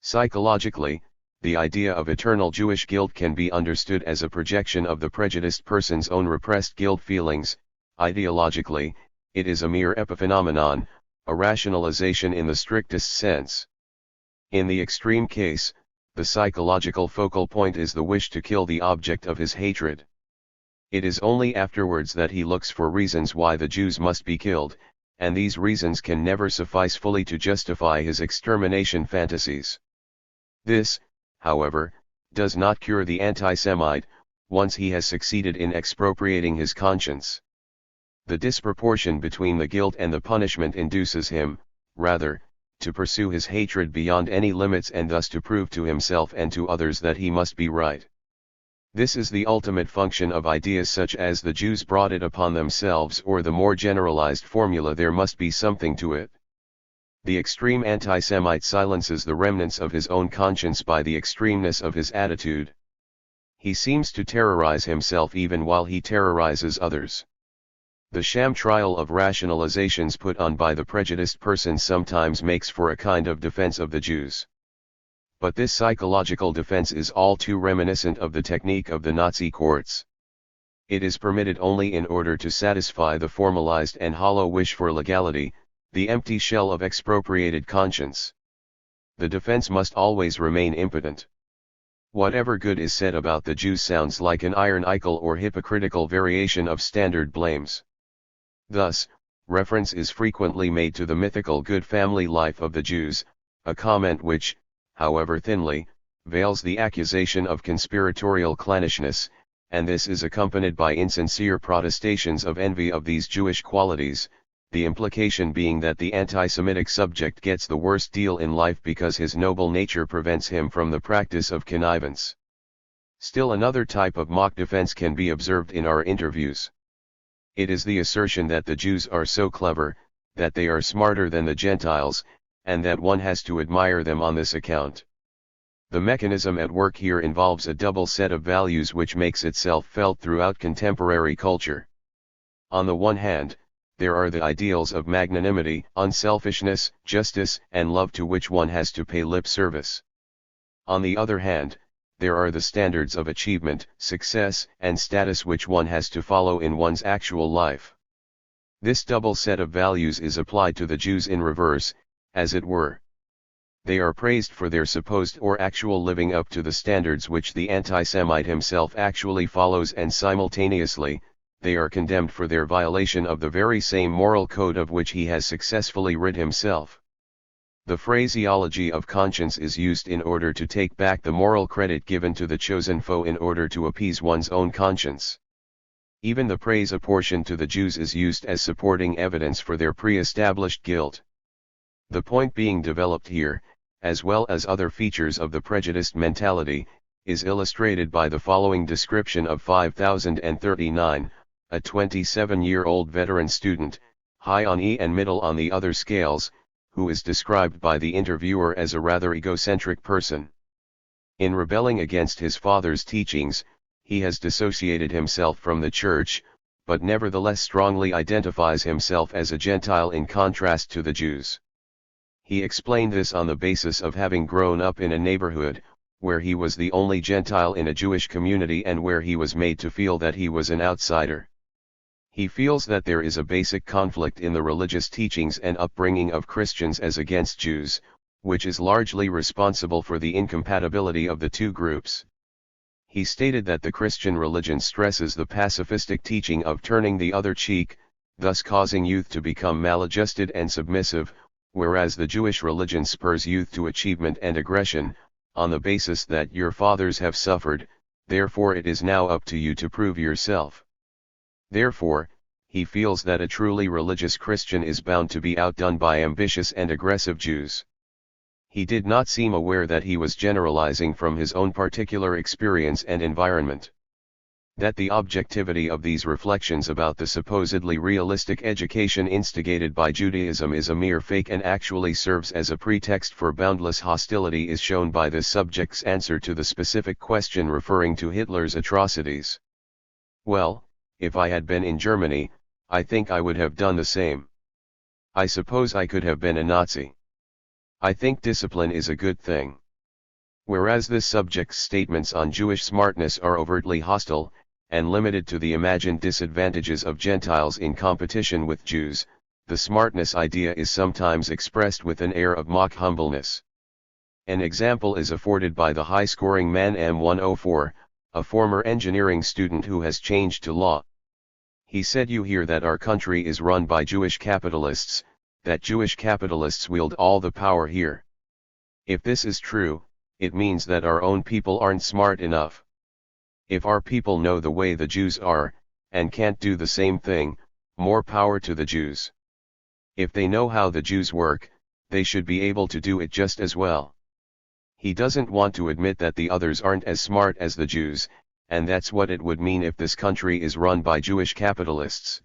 Psychologically, the idea of eternal Jewish guilt can be understood as a projection of the prejudiced person's own repressed guilt feelings. Ideologically, it is a mere epiphenomenon, a rationalization in the strictest sense. In the extreme case, the psychological focal point is the wish to kill the object of his hatred. It is only afterwards that he looks for reasons why the Jews must be killed, and these reasons can never suffice fully to justify his extermination fantasies. This, however, does not cure the anti-Semite, once he has succeeded in expropriating his conscience. The disproportion between the guilt and the punishment induces him, rather, to pursue his hatred beyond any limits and thus to prove to himself and to others that he must be right. This is the ultimate function of ideas such as the Jews brought it upon themselves, or the more generalized formula there must be something to it. The extreme anti-Semite silences the remnants of his own conscience by the extremeness of his attitude. He seems to terrorize himself even while he terrorizes others. The sham trial of rationalizations put on by the prejudiced person sometimes makes for a kind of defense of the Jews. But this psychological defense is all too reminiscent of the technique of the Nazi courts. It is permitted only in order to satisfy the formalized and hollow wish for legality, the empty shell of expropriated conscience. The defense must always remain impotent. Whatever good is said about the Jews sounds like an ironical or hypocritical variation of standard blames. Thus, reference is frequently made to the mythical good family life of the Jews, a comment which, however thinly, veils the accusation of conspiratorial clannishness, and this is accompanied by insincere protestations of envy of these Jewish qualities, the implication being that the anti-Semitic subject gets the worst deal in life because his noble nature prevents him from the practice of connivance. Still another type of mock defense can be observed in our interviews. It is the assertion that the Jews are so clever, that they are smarter than the Gentiles, and that one has to admire them on this account. The mechanism at work here involves a double set of values which makes itself felt throughout contemporary culture. On the one hand, there are the ideals of magnanimity, unselfishness, justice, and love to which one has to pay lip service. On the other hand, there are the standards of achievement, success, and status which one has to follow in one's actual life. This double set of values is applied to the Jews in reverse, as it were. They are praised for their supposed or actual living up to the standards which the anti-Semite himself actually follows, and simultaneously, they are condemned for their violation of the very same moral code of which he has successfully rid himself. The phraseology of conscience is used in order to take back the moral credit given to the chosen foe in order to appease one's own conscience. Even the praise apportioned to the Jews is used as supporting evidence for their pre-established guilt. The point being developed here, as well as other features of the prejudiced mentality, is illustrated by the following description of 5039, a 27-year-old veteran student, high on E and middle on the other scales, who is described by the interviewer as a rather egocentric person. In rebelling against his father's teachings, he has dissociated himself from the church, but nevertheless strongly identifies himself as a Gentile in contrast to the Jews. He explained this on the basis of having grown up in a neighborhood, where he was the only Gentile in a Jewish community and where he was made to feel that he was an outsider. He feels that there is a basic conflict in the religious teachings and upbringing of Christians as against Jews, which is largely responsible for the incompatibility of the two groups. He stated that the Christian religion stresses the pacifistic teaching of turning the other cheek, thus causing youth to become maladjusted and submissive, whereas the Jewish religion spurs youth to achievement and aggression, on the basis that your fathers have suffered, therefore it is now up to you to prove yourself. Therefore, he feels that a truly religious Christian is bound to be outdone by ambitious and aggressive Jews. He did not seem aware that he was generalizing from his own particular experience and environment. That the objectivity of these reflections about the supposedly realistic education instigated by Judaism is a mere fake and actually serves as a pretext for boundless hostility is shown by this subject's answer to the specific question referring to Hitler's atrocities. Well, if I had been in Germany, I think I would have done the same. I suppose I could have been a Nazi. I think discipline is a good thing. Whereas this subject's statements on Jewish smartness are overtly hostile, and limited to the imagined disadvantages of Gentiles in competition with Jews, the smartness idea is sometimes expressed with an air of mock humbleness. An example is afforded by the high-scoring man M104, a former engineering student who has changed to law. He said, "You hear that our country is run by Jewish capitalists, that Jewish capitalists wield all the power here. If this is true, it means that our own people aren't smart enough. If our people know the way the Jews are, and can't do the same thing, more power to the Jews. If they know how the Jews work, they should be able to do it just as well." He doesn't want to admit that the others aren't as smart as the Jews, and that's what it would mean if this country is run by Jewish capitalists.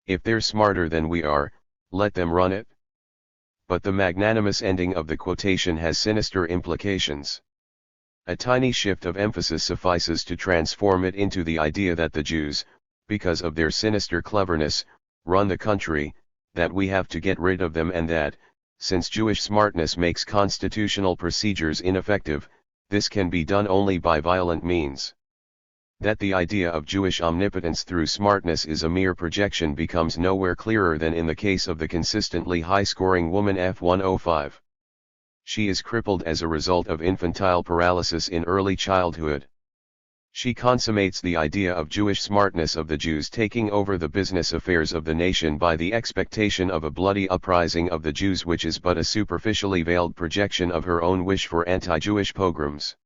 If they're smarter than we are, let them run it. But the magnanimous ending of the quotation has sinister implications. A tiny shift of emphasis suffices to transform it into the idea that the Jews, because of their sinister cleverness, run the country, that we have to get rid of them, and that, since Jewish smartness makes constitutional procedures ineffective, this can be done only by violent means. That the idea of Jewish omnipotence through smartness is a mere projection becomes nowhere clearer than in the case of the consistently high-scoring woman F105. She is crippled as a result of infantile paralysis in early childhood. She consummates the idea of Jewish smartness of the Jews taking over the business affairs of the nation by the expectation of a bloody uprising of the Jews, which is but a superficially veiled projection of her own wish for anti-Jewish pogroms.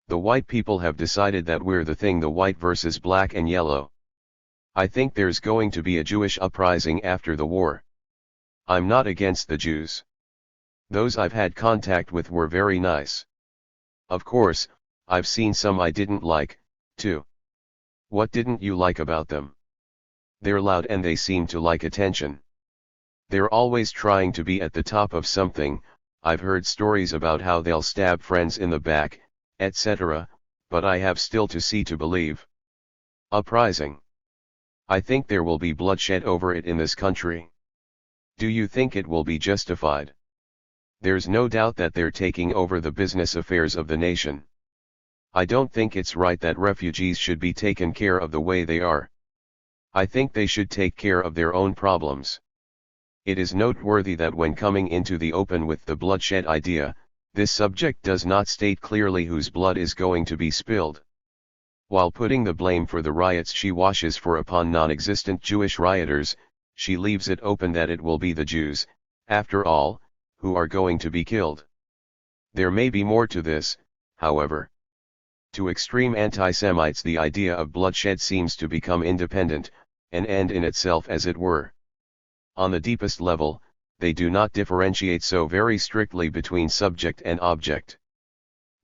The white people have decided that we're the thing, the white versus black and yellow. I think there's going to be a Jewish uprising after the war. I'm not against the Jews. Those I've had contact with were very nice. Of course, I've seen some I didn't like, too. What didn't you like about them? They're loud and they seem to like attention. They're always trying to be at the top of something. I've heard stories about how they'll stab friends in the back, etc., but I have still to see to believe. Uprising. I think there will be bloodshed over it in this country. Do you think it will be justified? There's no doubt that they're taking over the business affairs of the nation. I don't think it's right that refugees should be taken care of the way they are. I think they should take care of their own problems. It is noteworthy that when coming into the open with the bloodshed idea, this subject does not state clearly whose blood is going to be spilled. While putting the blame for the riots she washes for upon non-existent Jewish rioters, she leaves it open that it will be the Jews, after all, who are going to be killed. There may be more to this, however. To extreme anti-Semites the idea of bloodshed seems to become independent, an end in itself as it were. On the deepest level, they do not differentiate so very strictly between subject and object.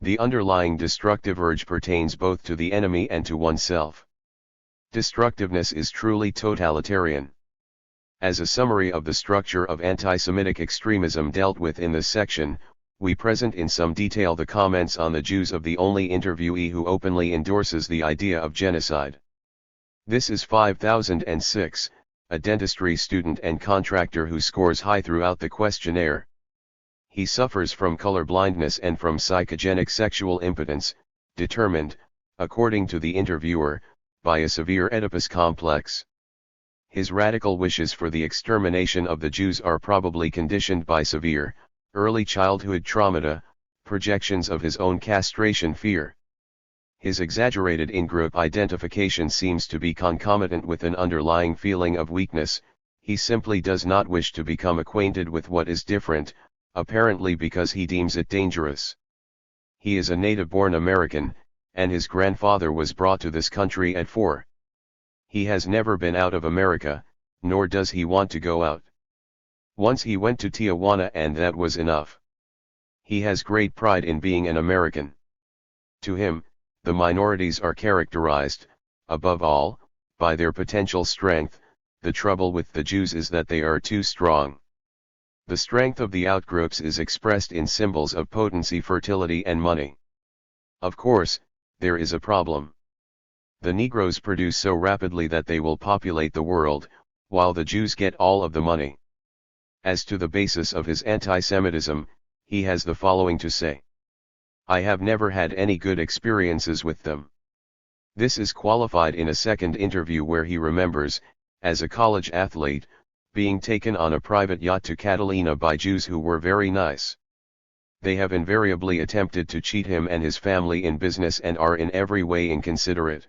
The underlying destructive urge pertains both to the enemy and to oneself. Destructiveness is truly totalitarian. As a summary of the structure of anti-Semitic extremism dealt with in this section, we present in some detail the comments on the Jews of the only interviewee who openly endorses the idea of genocide. This is 5006, a dentistry student and contractor who scores high throughout the questionnaire. He suffers from color blindness and from psychogenic sexual impotence, determined, according to the interviewer, by a severe Oedipus complex. His radical wishes for the extermination of the Jews are probably conditioned by severe, early childhood traumata, projections of his own castration fear. His exaggerated in-group identification seems to be concomitant with an underlying feeling of weakness. He simply does not wish to become acquainted with what is different, apparently because he deems it dangerous. He is a native-born American, and his grandfather was brought to this country at 4. He has never been out of America, nor does he want to go out. Once he went to Tijuana and that was enough. He has great pride in being an American. To him, the minorities are characterized, above all, by their potential strength. The trouble with the Jews is that they are too strong. The strength of the outgroups is expressed in symbols of potency, fertility and money. Of course, there is a problem. The Negroes produce so rapidly that they will populate the world, while the Jews get all of the money. As to the basis of his anti-Semitism, he has the following to say. I have never had any good experiences with them. This is qualified in a second interview where he remembers, as a college athlete, being taken on a private yacht to Catalina by Jews who were very nice. They have invariably attempted to cheat him and his family in business and are in every way inconsiderate.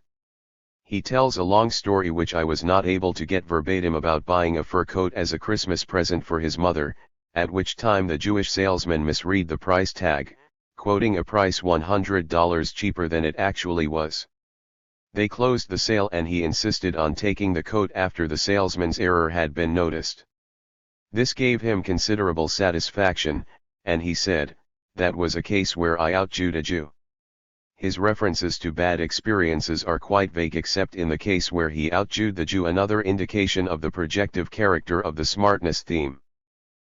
He tells a long story which I was not able to get verbatim about buying a fur coat as a Christmas present for his mother, at which time the Jewish salesman misread the price tag, quoting a price $100 cheaper than it actually was. They closed the sale and he insisted on taking the coat after the salesman's error had been noticed. This gave him considerable satisfaction, and he said, that was a case where I outjewed a Jew. His references to bad experiences are quite vague except in the case where he outjewed the Jew, another indication of the projective character of the smartness theme.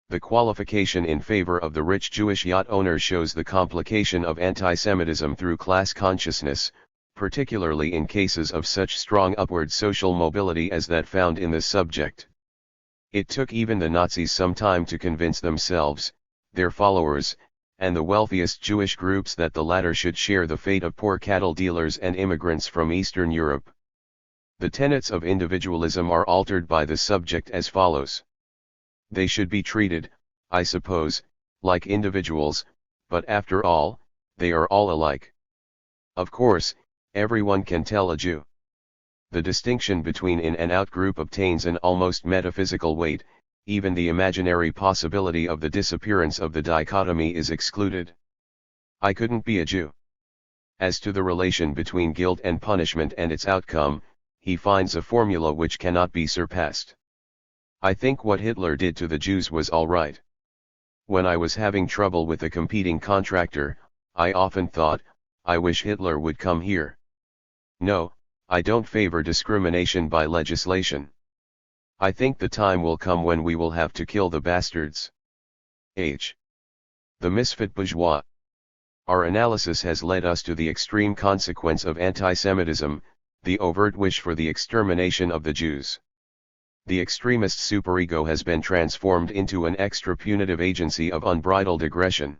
The qualification in favor of the rich Jewish yacht owner shows the complication of anti-Semitism through class consciousness, particularly in cases of such strong upward social mobility as that found in this subject. It took even the Nazis some time to convince themselves, their followers, and the wealthiest Jewish groups that the latter should share the fate of poor cattle dealers and immigrants from Eastern Europe. The tenets of individualism are altered by the subject as follows. They should be treated, I suppose, like individuals, but after all, they are all alike. Of course, everyone can tell a Jew. The distinction between in and out group obtains an almost metaphysical weight, even the imaginary possibility of the disappearance of the dichotomy is excluded. I couldn't be a Jew. As to the relation between guilt and punishment and its outcome, he finds a formula which cannot be surpassed. I think what Hitler did to the Jews was all right. When I was having trouble with a competing contractor, I often thought, I wish Hitler would come here. No, I don't favor discrimination by legislation. I think the time will come when we will have to kill the bastards. H. The misfit bourgeois. Our analysis has led us to the extreme consequence of anti-Semitism, the overt wish for the extermination of the Jews. The extremist superego has been transformed into an extra-punitive agency of unbridled aggression.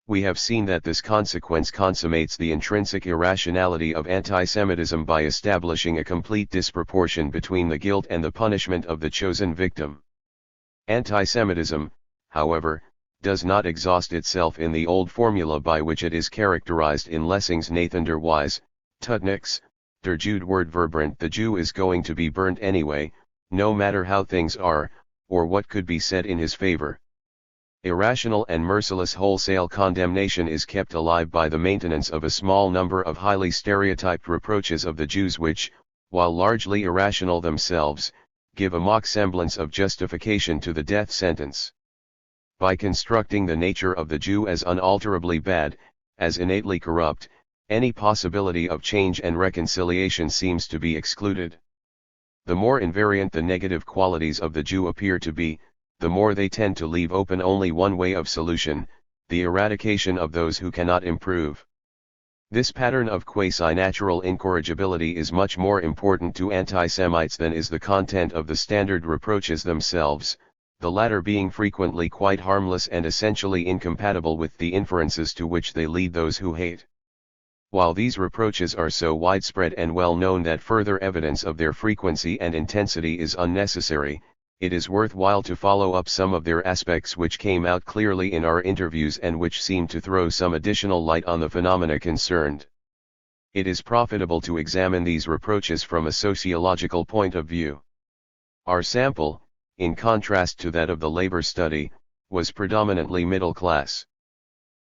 We have seen that this consequence consummates the intrinsic irrationality of anti-Semitism by establishing a complete disproportion between the guilt and the punishment of the chosen victim. Anti-Semitism, however, does not exhaust itself in the old formula by which it is characterized in Lessing's Nathan der Wise, Tutniks, der Jude word verbrannt. The Jew is going to be burnt anyway, no matter how things are, or what could be said in his favor. Irrational and merciless wholesale condemnation is kept alive by the maintenance of a small number of highly stereotyped reproaches of the Jews which, while largely irrational themselves, give a mock semblance of justification to the death sentence. By constructing the nature of the Jew as unalterably bad, as innately corrupt, any possibility of change and reconciliation seems to be excluded. The more invariant the negative qualities of the Jew appear to be, the more they tend to leave open only one way of solution, the eradication of those who cannot improve. This pattern of quasi-natural incorrigibility is much more important to anti-Semites than is the content of the standard reproaches themselves, the latter being frequently quite harmless and essentially incompatible with the inferences to which they lead those who hate. While these reproaches are so widespread and well known that further evidence of their frequency and intensity is unnecessary, it is worthwhile to follow up some of their aspects which came out clearly in our interviews and which seem to throw some additional light on the phenomena concerned. It is profitable to examine these reproaches from a sociological point of view. Our sample, in contrast to that of the labor study, was predominantly middle class.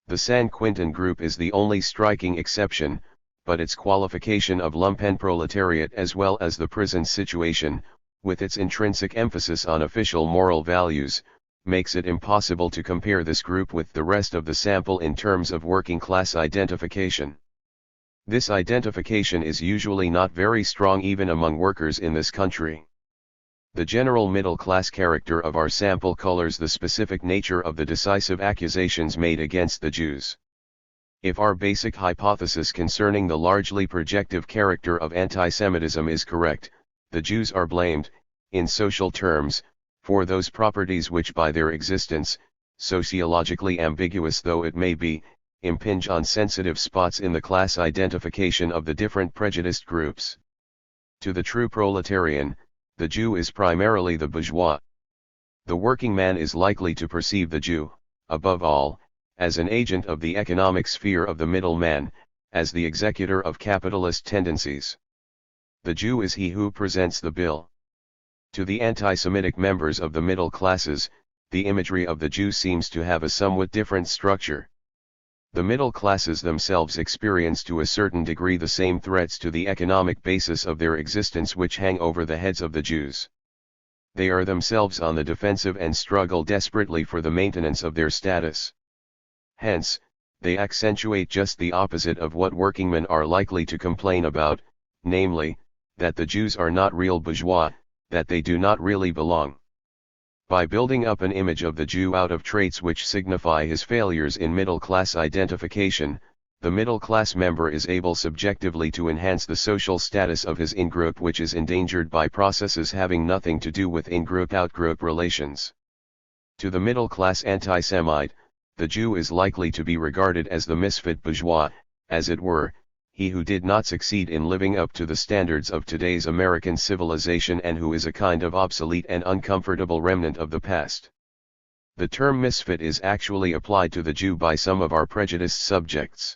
The San Quintin group is the only striking exception, but its qualification of lumpenproletariat as well as the prison situation, with its intrinsic emphasis on official moral values, makes it impossible to compare this group with the rest of the sample in terms of working class identification. This identification is usually not very strong even among workers in this country. The general middle-class character of our sample colors the specific nature of the decisive accusations made against the Jews. If our basic hypothesis concerning the largely projective character of anti-Semitism is correct, the Jews are blamed, in social terms, for those properties which by their existence, sociologically ambiguous though it may be, impinge on sensitive spots in the class identification of the different prejudiced groups. To the true proletarian, the Jew is primarily the bourgeois. The working man is likely to perceive the Jew, above all, as an agent of the economic sphere of the middleman, as the executor of capitalist tendencies. The Jew is he who presents the bill. To the anti-Semitic members of the middle classes, the imagery of the Jew seems to have a somewhat different structure. The middle classes themselves experience to a certain degree the same threats to the economic basis of their existence which hang over the heads of the Jews. They are themselves on the defensive and struggle desperately for the maintenance of their status. Hence, they accentuate just the opposite of what workingmen are likely to complain about, namely, that the Jews are not real bourgeois, that they do not really belong. By building up an image of the Jew out of traits which signify his failures in middle-class identification, the middle-class member is able subjectively to enhance the social status of his in-group which is endangered by processes having nothing to do with in-group-out-group relations. To the middle-class anti-Semite, the Jew is likely to be regarded as the misfit bourgeois, as it were, he who did not succeed in living up to the standards of today's American civilization and who is a kind of obsolete and uncomfortable remnant of the past. The term misfit is actually applied to the Jew by some of our prejudiced subjects.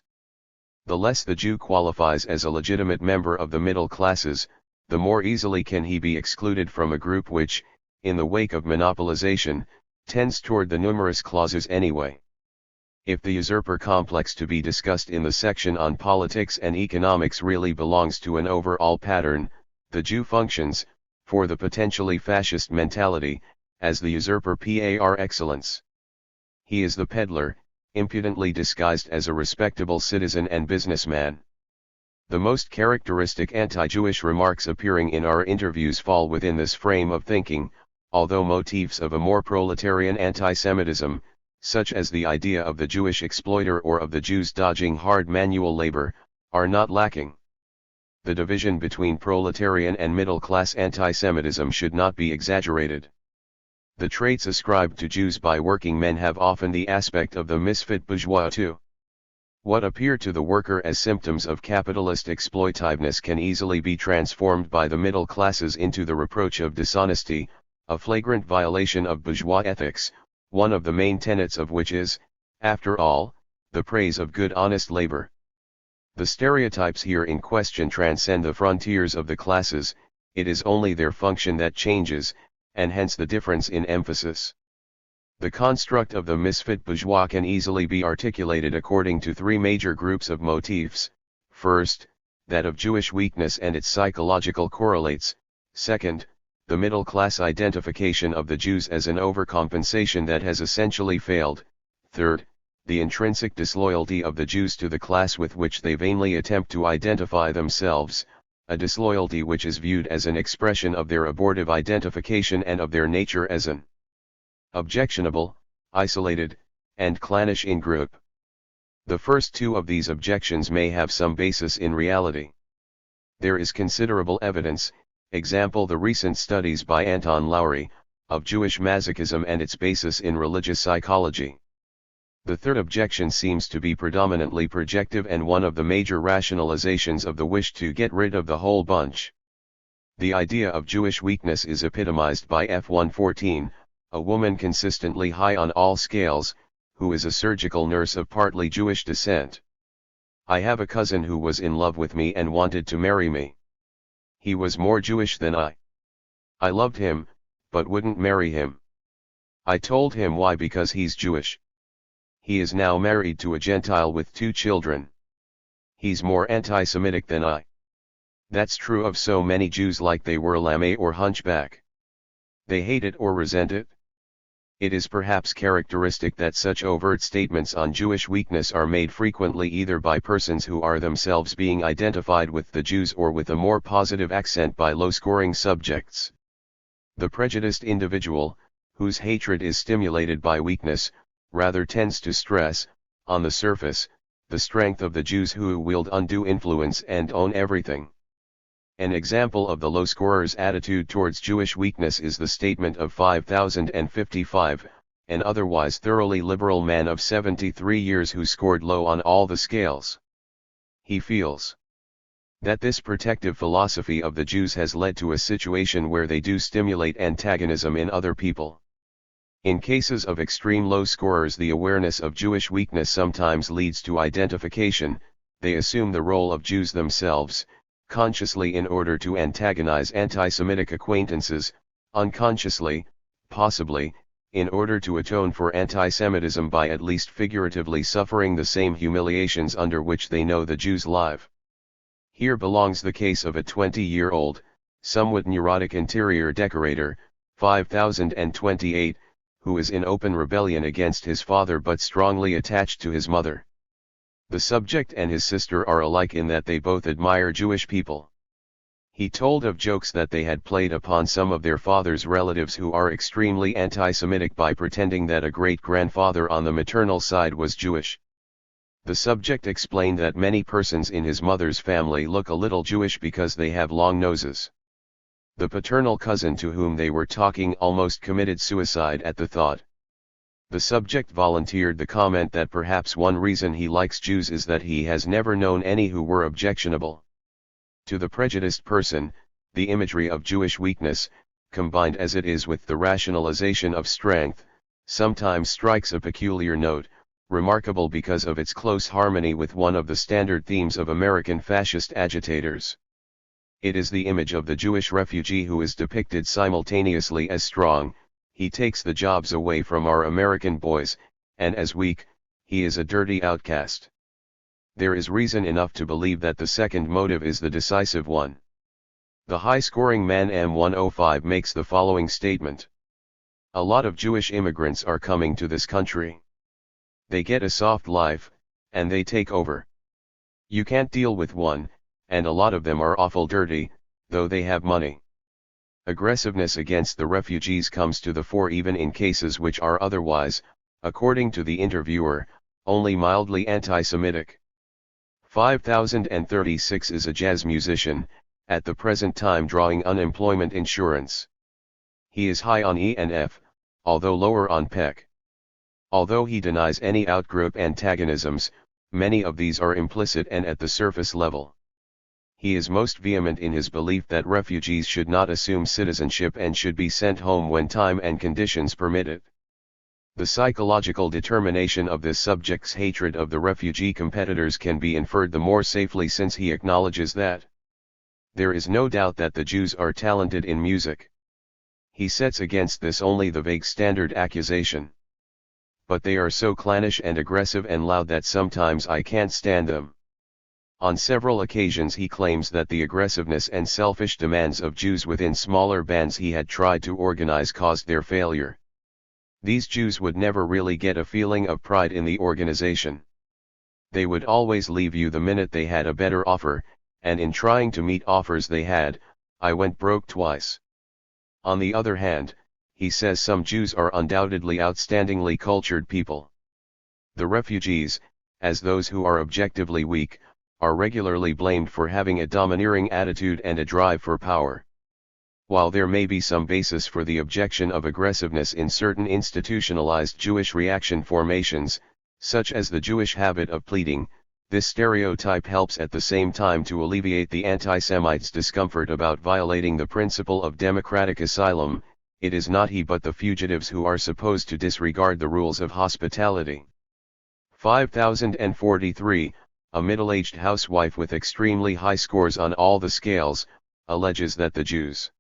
The less the Jew qualifies as a legitimate member of the middle classes, the more easily can he be excluded from a group which, in the wake of monopolization, tends toward the numerous clauses anyway. If the usurper complex to be discussed in the section on politics and economics really belongs to an overall pattern, the Jew functions, for the potentially fascist mentality, as the usurper par excellence. He is the peddler, impudently disguised as a respectable citizen and businessman. The most characteristic anti-Jewish remarks appearing in our interviews fall within this frame of thinking, although motifs of a more proletarian anti-Semitism, such as the idea of the Jewish exploiter or of the Jews dodging hard manual labor, are not lacking. The division between proletarian and middle-class anti-Semitism should not be exaggerated. The traits ascribed to Jews by working men have often the aspect of the misfit bourgeois too. What appear to the worker as symptoms of capitalist exploitiveness can easily be transformed by the middle classes into the reproach of dishonesty, a flagrant violation of bourgeois ethics, one of the main tenets of which is, after all, the praise of good honest labor. The stereotypes here in question transcend the frontiers of the classes, it is only their function that changes, and hence the difference in emphasis. The construct of the misfit bourgeois can easily be articulated according to three major groups of motifs: first, that of Jewish weakness and its psychological correlates; second, the middle-class identification of the Jews as an overcompensation that has essentially failed; third, the intrinsic disloyalty of the Jews to the class with which they vainly attempt to identify themselves, a disloyalty which is viewed as an expression of their abortive identification and of their nature as an objectionable, isolated, and clannish in-group. The first two of these objections may have some basis in reality. There is considerable evidence, example the recent studies by Anton Lowry, of Jewish masochism and its basis in religious psychology. The third objection seems to be predominantly projective and one of the major rationalizations of the wish to get rid of the whole bunch. The idea of Jewish weakness is epitomized by F114, a woman consistently high on all scales, who is a surgical nurse of partly Jewish descent. I have a cousin who was in love with me and wanted to marry me. He was more Jewish than I. I loved him, but wouldn't marry him. I told him why, because he's Jewish. He is now married to a Gentile with 2 children. He's more anti-Semitic than I. That's true of so many Jews, like they were lame or hunchback. They hate it or resent it. It is perhaps characteristic that such overt statements on Jewish weakness are made frequently either by persons who are themselves being identified with the Jews or with a more positive accent by low-scoring subjects. The prejudiced individual, whose hatred is stimulated by weakness, rather tends to stress, on the surface, the strength of the Jews who wield undue influence and own everything. An example of the low scorer's attitude towards Jewish weakness is the statement of 5055, an otherwise thoroughly liberal man of 73 years who scored low on all the scales. He feels that this protective philosophy of the Jews has led to a situation where they do stimulate antagonism in other people. In cases of extreme low scorers, the awareness of Jewish weakness sometimes leads to identification. They assume the role of Jews themselves, consciously in order to antagonize anti-Semitic acquaintances, unconsciously, possibly, in order to atone for anti-Semitism by at least figuratively suffering the same humiliations under which they know the Jews live. Here belongs the case of a 20-year-old, somewhat neurotic interior decorator, 5028, who is in open rebellion against his father but strongly attached to his mother. The subject and his sister are alike in that they both admire Jewish people. He told of jokes that they had played upon some of their father's relatives who are extremely anti-Semitic by pretending that a great-grandfather on the maternal side was Jewish. The subject explained that many persons in his mother's family look a little Jewish because they have long noses. The paternal cousin to whom they were talking almost committed suicide at the thought. The subject volunteered the comment that perhaps one reason he likes Jews is that he has never known any who were objectionable. To the prejudiced person, the imagery of Jewish weakness, combined as it is with the rationalization of strength, sometimes strikes a peculiar note, remarkable because of its close harmony with one of the standard themes of American fascist agitators. It is the image of the Jewish refugee who is depicted simultaneously as strong, he takes the jobs away from our American boys, and as weak, he is a dirty outcast. There is reason enough to believe that the second motive is the decisive one. The high-scoring man M105 makes the following statement. A lot of Jewish immigrants are coming to this country. They get a soft life, and they take over. You can't deal with one, and a lot of them are awful dirty, though they have money. Aggressiveness against the refugees comes to the fore even in cases which are otherwise, according to the interviewer, only mildly anti-Semitic. 5036 is a jazz musician, at the present time drawing unemployment insurance. He is high on E and F, although lower on PEC. Although he denies any outgroup antagonisms, many of these are implicit and at the surface level. He is most vehement in his belief that refugees should not assume citizenship and should be sent home when time and conditions permit it. The psychological determination of this subject's hatred of the refugee competitors can be inferred the more safely since he acknowledges that there is no doubt that the Jews are talented in music. He sets against this only the vague standard accusation. But they are so clannish and aggressive and loud that sometimes I can't stand them. On several occasions he claims that the aggressiveness and selfish demands of Jews within smaller bands he had tried to organize caused their failure. These Jews would never really get a feeling of pride in the organization. They would always leave you the minute they had a better offer, and in trying to meet offers they had, I went broke twice. On the other hand, he says some Jews are undoubtedly outstandingly cultured people. The refugees, as those who are objectively weak, are regularly blamed for having a domineering attitude and a drive for power. While there may be some basis for the objection of aggressiveness in certain institutionalized Jewish reaction formations, such as the Jewish habit of pleading, this stereotype helps at the same time to alleviate the anti-Semites' discomfort about violating the principle of democratic asylum. It is not he but the fugitives who are supposed to disregard the rules of hospitality. 5043, a middle-aged housewife with extremely high scores on all the scales, alleges that the Jews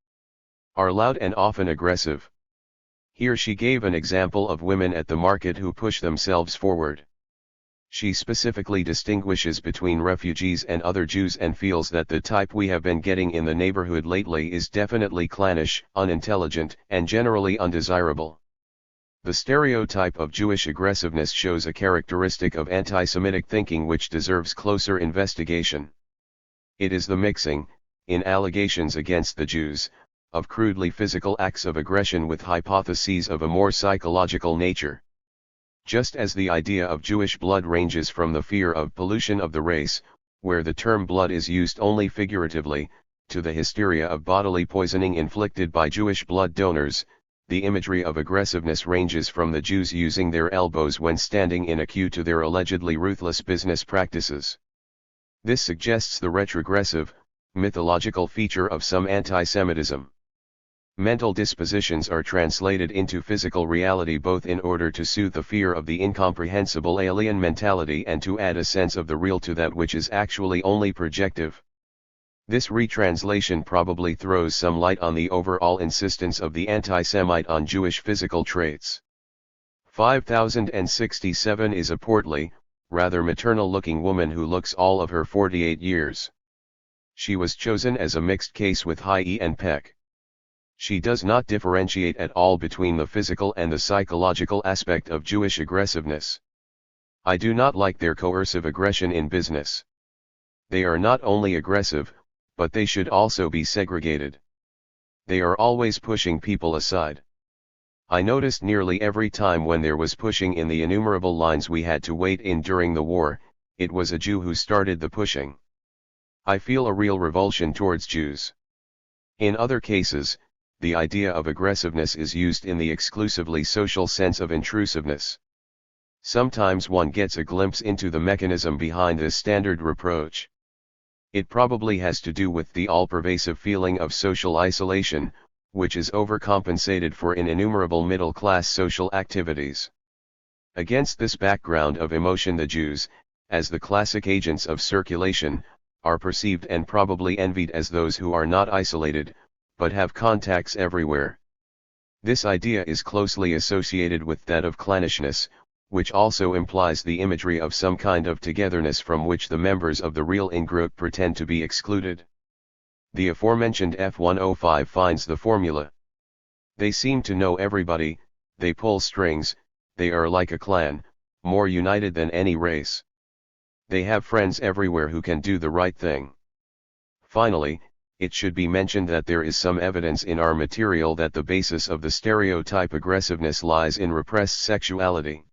are loud and often aggressive. Here she gave an example of women at the market who push themselves forward. She specifically distinguishes between refugees and other Jews and feels that the type we have been getting in the neighborhood lately is definitely clannish, unintelligent, and generally undesirable. The stereotype of Jewish aggressiveness shows a characteristic of anti-Semitic thinking which deserves closer investigation. It is the mixing, in allegations against the Jews, of crudely physical acts of aggression with hypotheses of a more psychological nature. Just as the idea of Jewish blood ranges from the fear of pollution of the race, where the term blood is used only figuratively, to the hysteria of bodily poisoning inflicted by Jewish blood donors, the imagery of aggressiveness ranges from the Jews using their elbows when standing in a queue to their allegedly ruthless business practices. This suggests the retrogressive, mythological feature of some anti-Semitism. Mental dispositions are translated into physical reality both in order to soothe the fear of the incomprehensible alien mentality and to add a sense of the real to that which is actually only projective. This retranslation probably throws some light on the overall insistence of the anti-Semite on Jewish physical traits. 5067 is a portly, rather maternal-looking woman who looks all of her 48 years. She was chosen as a mixed case with high E and PEC. She does not differentiate at all between the physical and the psychological aspect of Jewish aggressiveness. I do not like their coercive aggression in business. They are not only aggressive, but they should also be segregated. They are always pushing people aside. I noticed nearly every time when there was pushing in the innumerable lines we had to wait in during the war, it was a Jew who started the pushing. I feel a real revulsion towards Jews. In other cases, the idea of aggressiveness is used in the exclusively social sense of intrusiveness. Sometimes one gets a glimpse into the mechanism behind this standard reproach. It probably has to do with the all-pervasive feeling of social isolation, which is overcompensated for in innumerable middle-class social activities. Against this background of emotion, the Jews, as the classic agents of circulation, are perceived and probably envied as those who are not isolated, but have contacts everywhere. This idea is closely associated with that of clannishness, which also implies the imagery of some kind of togetherness from which the members of the real in-group pretend to be excluded. The aforementioned F105 finds the formula. They seem to know everybody, they pull strings, they are like a clan, more united than any race. They have friends everywhere who can do the right thing. Finally, it should be mentioned that there is some evidence in our material that the basis of the stereotype aggressiveness lies in repressed sexuality.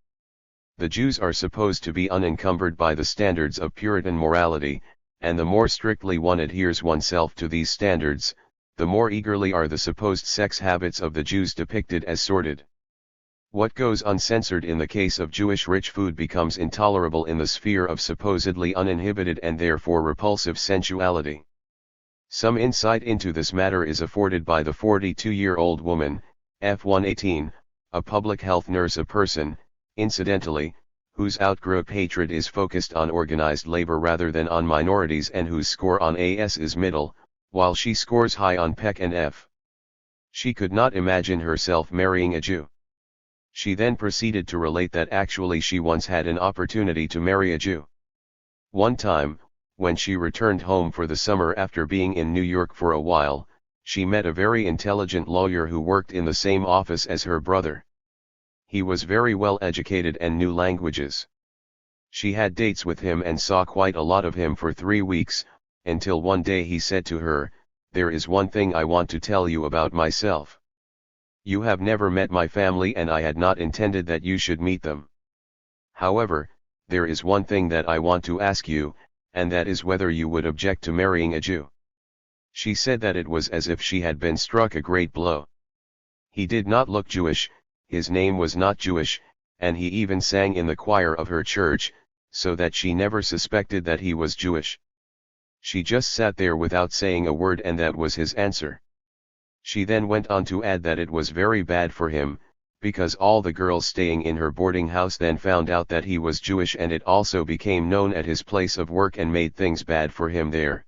The Jews are supposed to be unencumbered by the standards of Puritan morality, and the more strictly one adheres oneself to these standards, the more eagerly are the supposed sex habits of the Jews depicted as sordid. What goes uncensored in the case of Jewish rich food becomes intolerable in the sphere of supposedly uninhibited and therefore repulsive sensuality. Some insight into this matter is afforded by the 42-year-old woman, F118, a public health nurse, a person, incidentally, whose outgroup hatred is focused on organized labor rather than on minorities and whose score on AS is middle, while she scores high on PEC and F. She could not imagine herself marrying a Jew. She then proceeded to relate that actually she once had an opportunity to marry a Jew. One time, when she returned home for the summer after being in New York for a while, she met a very intelligent lawyer who worked in the same office as her brother. He was very well educated and knew languages. She had dates with him and saw quite a lot of him for 3 weeks, until one day he said to her, "There is one thing I want to tell you about myself. You have never met my family and I had not intended that you should meet them. However, there is one thing that I want to ask you, and that is whether you would object to marrying a Jew." She said that it was as if she had been struck a great blow. He did not look Jewish, his name was not Jewish, and he even sang in the choir of her church, so that she never suspected that he was Jewish. She just sat there without saying a word, and that was his answer. She then went on to add that it was very bad for him, because all the girls staying in her boarding house then found out that he was Jewish, and it also became known at his place of work and made things bad for him there.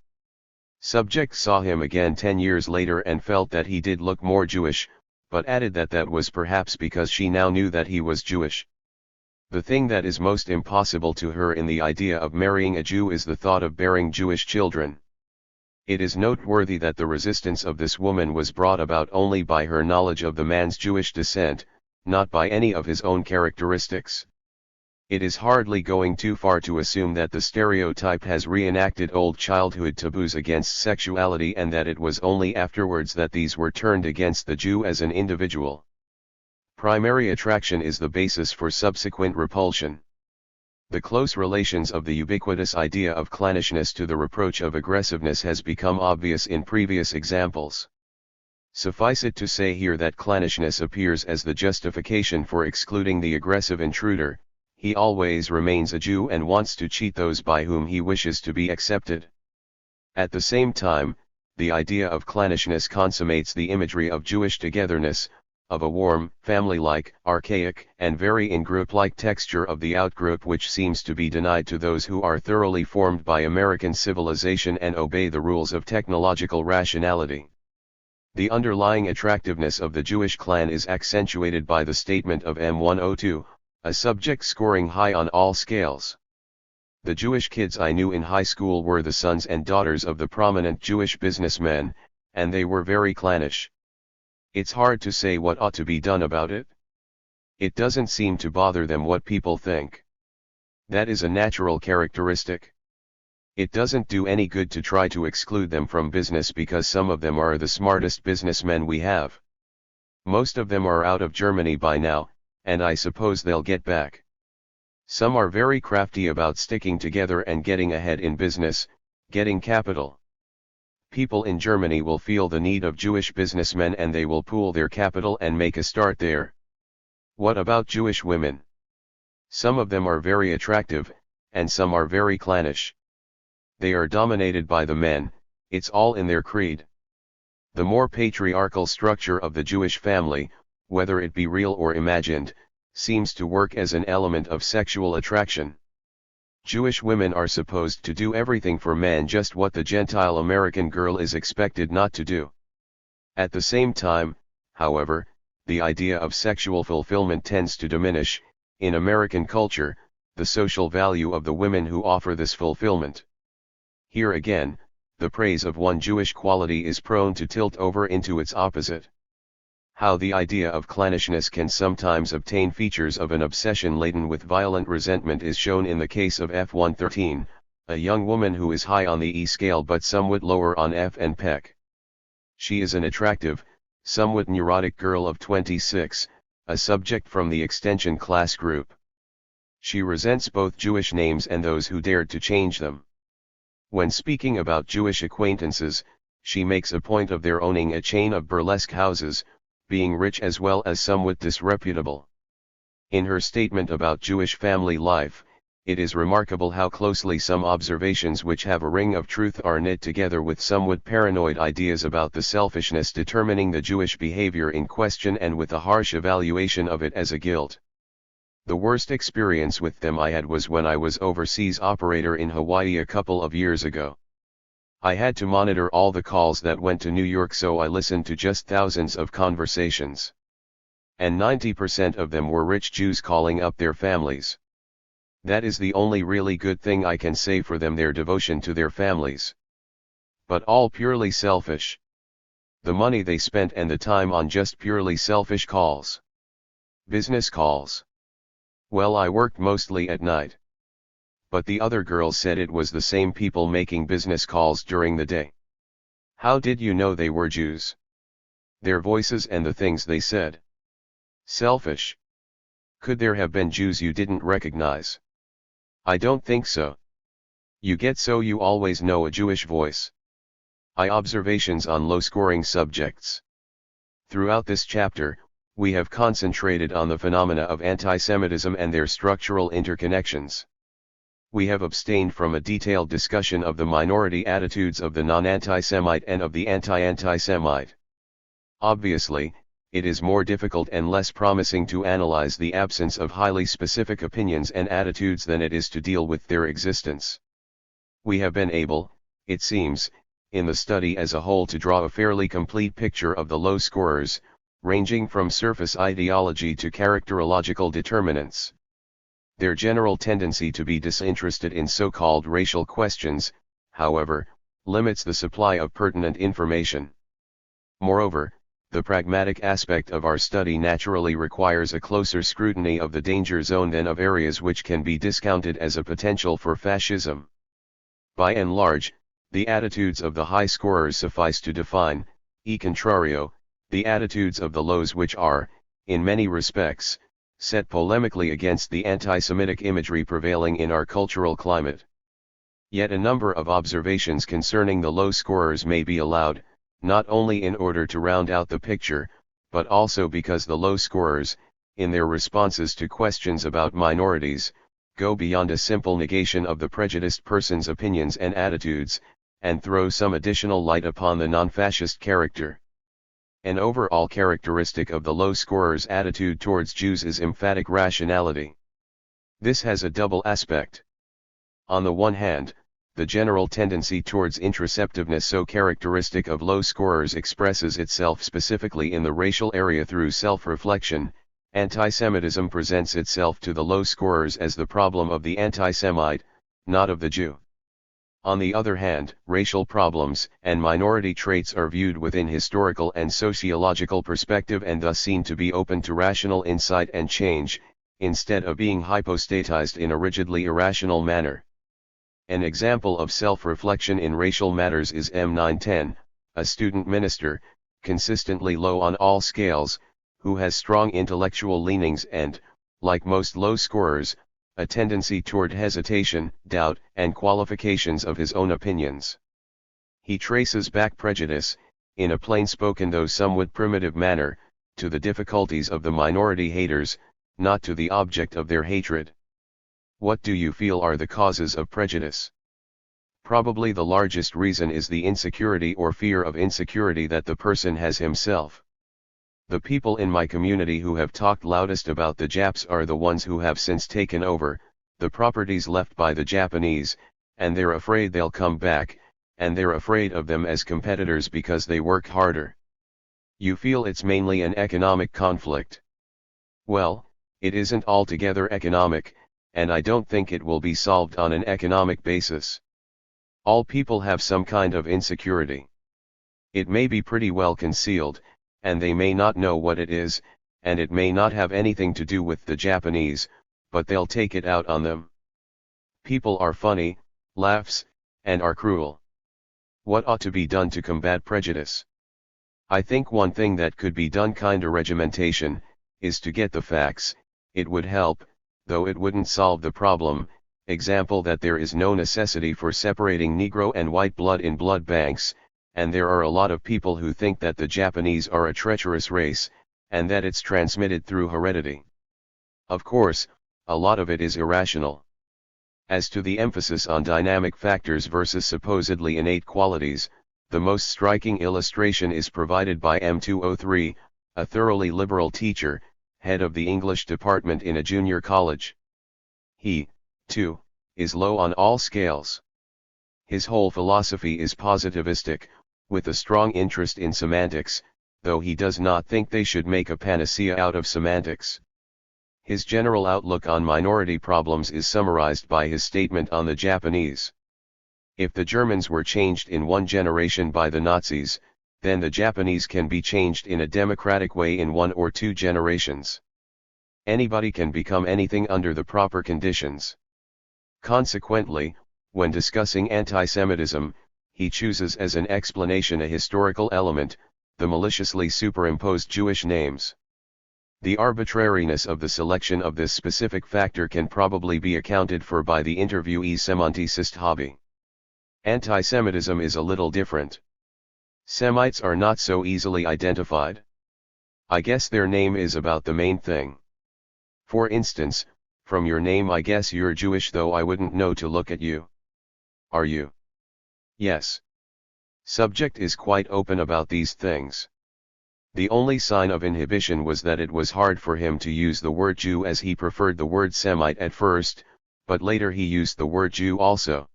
Subject saw him again 10 years later and felt that he did look more Jewish, but added that that was perhaps because she now knew that he was Jewish. The thing that is most impossible to her in the idea of marrying a Jew is the thought of bearing Jewish children. It is noteworthy that the resistance of this woman was brought about only by her knowledge of the man's Jewish descent, not by any of his own characteristics. It is hardly going too far to assume that the stereotype has reenacted old childhood taboos against sexuality, and that it was only afterwards that these were turned against the Jew as an individual. Primary attraction is the basis for subsequent repulsion. The close relations of the ubiquitous idea of clannishness to the reproach of aggressiveness has become obvious in previous examples. Suffice it to say here that clannishness appears as the justification for excluding the aggressive intruder. He always remains a Jew and wants to cheat those by whom he wishes to be accepted. At the same time, the idea of clannishness consummates the imagery of Jewish togetherness, of a warm, family-like, archaic, and very in-group-like texture of the outgroup, which seems to be denied to those who are thoroughly formed by American civilization and obey the rules of technological rationality. The underlying attractiveness of the Jewish clan is accentuated by the statement of M102, a subject scoring high on all scales. The Jewish kids I knew in high school were the sons and daughters of the prominent Jewish businessmen, and they were very clannish. It's hard to say what ought to be done about it. It doesn't seem to bother them what people think. That is a natural characteristic. It doesn't do any good to try to exclude them from business because some of them are the smartest businessmen we have. Most of them are out of Germany by now, and I suppose they'll get back. Some are very crafty about sticking together and getting ahead in business, getting capital. People in Germany will feel the need of Jewish businessmen and they will pool their capital and make a start there. What about Jewish women? Some of them are very attractive, and some are very clannish. They are dominated by the men, it's all in their creed. The more patriarchal structure of the Jewish family, whether it be real or imagined, seems to work as an element of sexual attraction. Jewish women are supposed to do everything for men, just what the Gentile American girl is expected not to do. At the same time, however, the idea of sexual fulfillment tends to diminish, in American culture, the social value of the women who offer this fulfillment. Here again, the praise of one Jewish quality is prone to tilt over into its opposite. How the idea of clannishness can sometimes obtain features of an obsession laden with violent resentment is shown in the case of F113, a young woman who is high on the E scale but somewhat lower on F and PEC. She is an attractive, somewhat neurotic girl of 26, a subject from the extension class group. She resents both Jewish names and those who dared to change them. When speaking about Jewish acquaintances, she makes a point of their owning a chain of burlesque houses, being rich as well as somewhat disreputable. In her statement about Jewish family life, it is remarkable how closely some observations which have a ring of truth are knit together with somewhat paranoid ideas about the selfishness determining the Jewish behavior in question and with a harsh evaluation of it as a guilt. The worst experience with them I had was when I was overseas operator in Hawaii a couple of years ago. I had to monitor all the calls that went to New York, so I listened to just thousands of conversations. And 90% of them were rich Jews calling up their families. That is the only really good thing I can say for them, their devotion to their families. But all purely selfish. The money they spent and the time on just purely selfish calls. Business calls. Well, I worked mostly at night. But the other girls said it was the same people making business calls during the day. How did you know they were Jews? Their voices and the things they said. Selfish. Could there have been Jews you didn't recognize? I don't think so. You get so you always know a Jewish voice. Observations on low-scoring subjects. Throughout this chapter, we have concentrated on the phenomena of antisemitism and their structural interconnections. We have abstained from a detailed discussion of the minority attitudes of the non-anti-Semite and of the anti-anti-Semite. Obviously, it is more difficult and less promising to analyze the absence of highly specific opinions and attitudes than it is to deal with their existence. We have been able, it seems, in the study as a whole to draw a fairly complete picture of the low scorers, ranging from surface ideology to characterological determinants. Their general tendency to be disinterested in so-called racial questions, however, limits the supply of pertinent information. Moreover, the pragmatic aspect of our study naturally requires a closer scrutiny of the danger zone than of areas which can be discounted as a potential for fascism. By and large, the attitudes of the high scorers suffice to define, e contrario, the attitudes of the lows, which are, in many respects, set polemically against the anti-Semitic imagery prevailing in our cultural climate. Yet a number of observations concerning the low scorers may be allowed, not only in order to round out the picture, but also because the low scorers, in their responses to questions about minorities, go beyond a simple negation of the prejudiced person's opinions and attitudes, and throw some additional light upon the non-fascist character. An overall characteristic of the low scorers' attitude towards Jews is emphatic rationality. This has a double aspect. On the one hand, the general tendency towards introspectiveness so characteristic of low scorers expresses itself specifically in the racial area through self-reflection. Antisemitism presents itself to the low scorers as the problem of the anti-Semite, not of the Jew. On the other hand, racial problems and minority traits are viewed within historical and sociological perspective and thus seen to be open to rational insight and change, instead of being hypostatized in a rigidly irrational manner. An example of self-reflection in racial matters is M910, a student minister, consistently low on all scales, who has strong intellectual leanings and, like most low scorers, a tendency toward hesitation, doubt, and qualifications of his own opinions. He traces back prejudice, in a plain-spoken though somewhat primitive manner, to the difficulties of the minority haters, not to the object of their hatred. What do you feel are the causes of prejudice? Probably the largest reason is the insecurity or fear of insecurity that the person has himself. The people in my community who have talked loudest about the Japs are the ones who have since taken over the properties left by the Japanese, and they're afraid they'll come back, and they're afraid of them as competitors because they work harder. You feel it's mainly an economic conflict. Well, it isn't altogether economic, and I don't think it will be solved on an economic basis. All people have some kind of insecurity. It may be pretty well concealed, and they may not know what it is, and it may not have anything to do with the Japanese, but they'll take it out on them. People are funny, laughs, and are cruel. What ought to be done to combat prejudice? I think one thing that could be done, kinda regimentation, is to get the facts. It would help, though it wouldn't solve the problem. Example, that there is no necessity for separating Negro and white blood in blood banks, and there are a lot of people who think that the Japanese are a treacherous race, and that it's transmitted through heredity. Of course, a lot of it is irrational. As to the emphasis on dynamic factors versus supposedly innate qualities, the most striking illustration is provided by M203, a thoroughly liberal teacher, head of the English department in a junior college. He, too, is low on all scales. His whole philosophy is positivistic, with a strong interest in semantics, though he does not think they should make a panacea out of semantics. His general outlook on minority problems is summarized by his statement on the Japanese. If the Germans were changed in one generation by the Nazis, then the Japanese can be changed in a democratic way in 1 or 2 generations. Anybody can become anything under the proper conditions. Consequently, when discussing anti-Semitism, he chooses as an explanation a historical element, the maliciously superimposed Jewish names. The arbitrariness of the selection of this specific factor can probably be accounted for by the interviewee's semanticist hobby. Anti-Semitism is a little different. Semites are not so easily identified. I guess their name is about the main thing. For instance, from your name I guess you're Jewish, though I wouldn't know to look at you. Are you? Yes. Subject is quite open about these things. The only sign of inhibition was that it was hard for him to use the word Jew, as he preferred the word Semite at first, but later he used the word Jew also.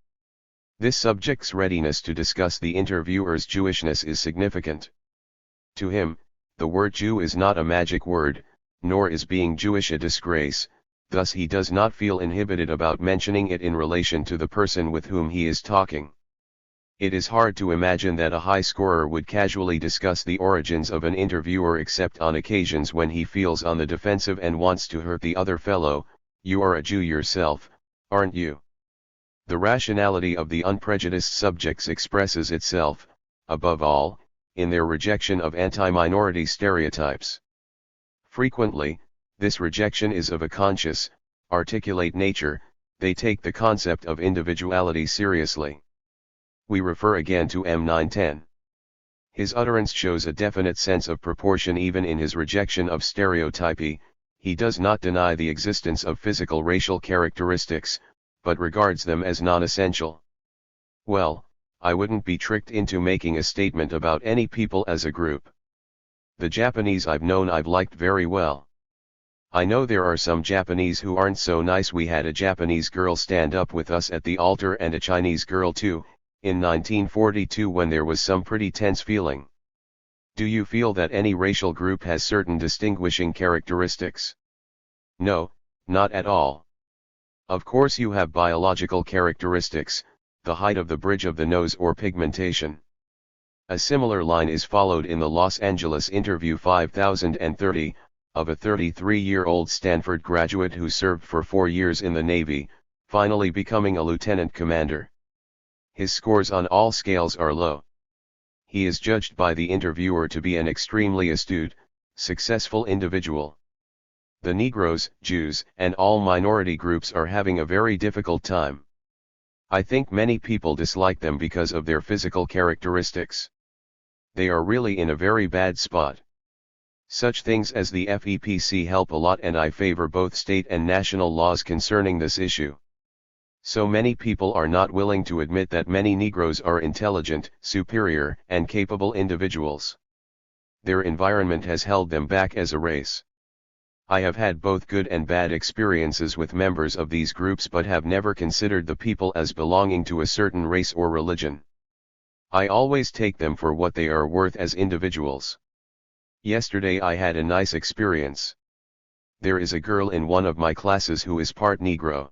This subject's readiness to discuss the interviewer's Jewishness is significant. To him, the word Jew is not a magic word, nor is being Jewish a disgrace, thus he does not feel inhibited about mentioning it in relation to the person with whom he is talking. It is hard to imagine that a high scorer would casually discuss the origins of an interviewer except on occasions when he feels on the defensive and wants to hurt the other fellow. You are a Jew yourself, aren't you? The rationality of the unprejudiced subjects expresses itself, above all, in their rejection of anti-minority stereotypes. Frequently, this rejection is of a conscious, articulate nature. They take the concept of individuality seriously. We refer again to M910. His utterance shows a definite sense of proportion even in his rejection of stereotypy. He does not deny the existence of physical racial characteristics, but regards them as non-essential. Well, I wouldn't be tricked into making a statement about any people as a group. The Japanese I've known I've liked very well. I know there are some Japanese who aren't so nice. We had a Japanese girl stand up with us at the altar, and a Chinese girl too, in 1942, when there was some pretty tense feeling. Do you feel that any racial group has certain distinguishing characteristics? No, not at all. Of course you have biological characteristics, the height of the bridge of the nose or pigmentation. A similar line is followed in the Los Angeles interview 5030, of a 33-year-old Stanford graduate who served for 4 years in the Navy, finally becoming a lieutenant commander. His scores on all scales are low. He is judged by the interviewer to be an extremely astute, successful individual. The Negroes, Jews, and all minority groups are having a very difficult time. I think many people dislike them because of their physical characteristics. They are really in a very bad spot. Such things as the FEPC help a lot, and I favor both state and national laws concerning this issue. So many people are not willing to admit that many Negroes are intelligent, superior, and capable individuals. Their environment has held them back as a race. I have had both good and bad experiences with members of these groups but have never considered the people as belonging to a certain race or religion. I always take them for what they are worth as individuals. Yesterday I had a nice experience. There is a girl in one of my classes who is part Negro.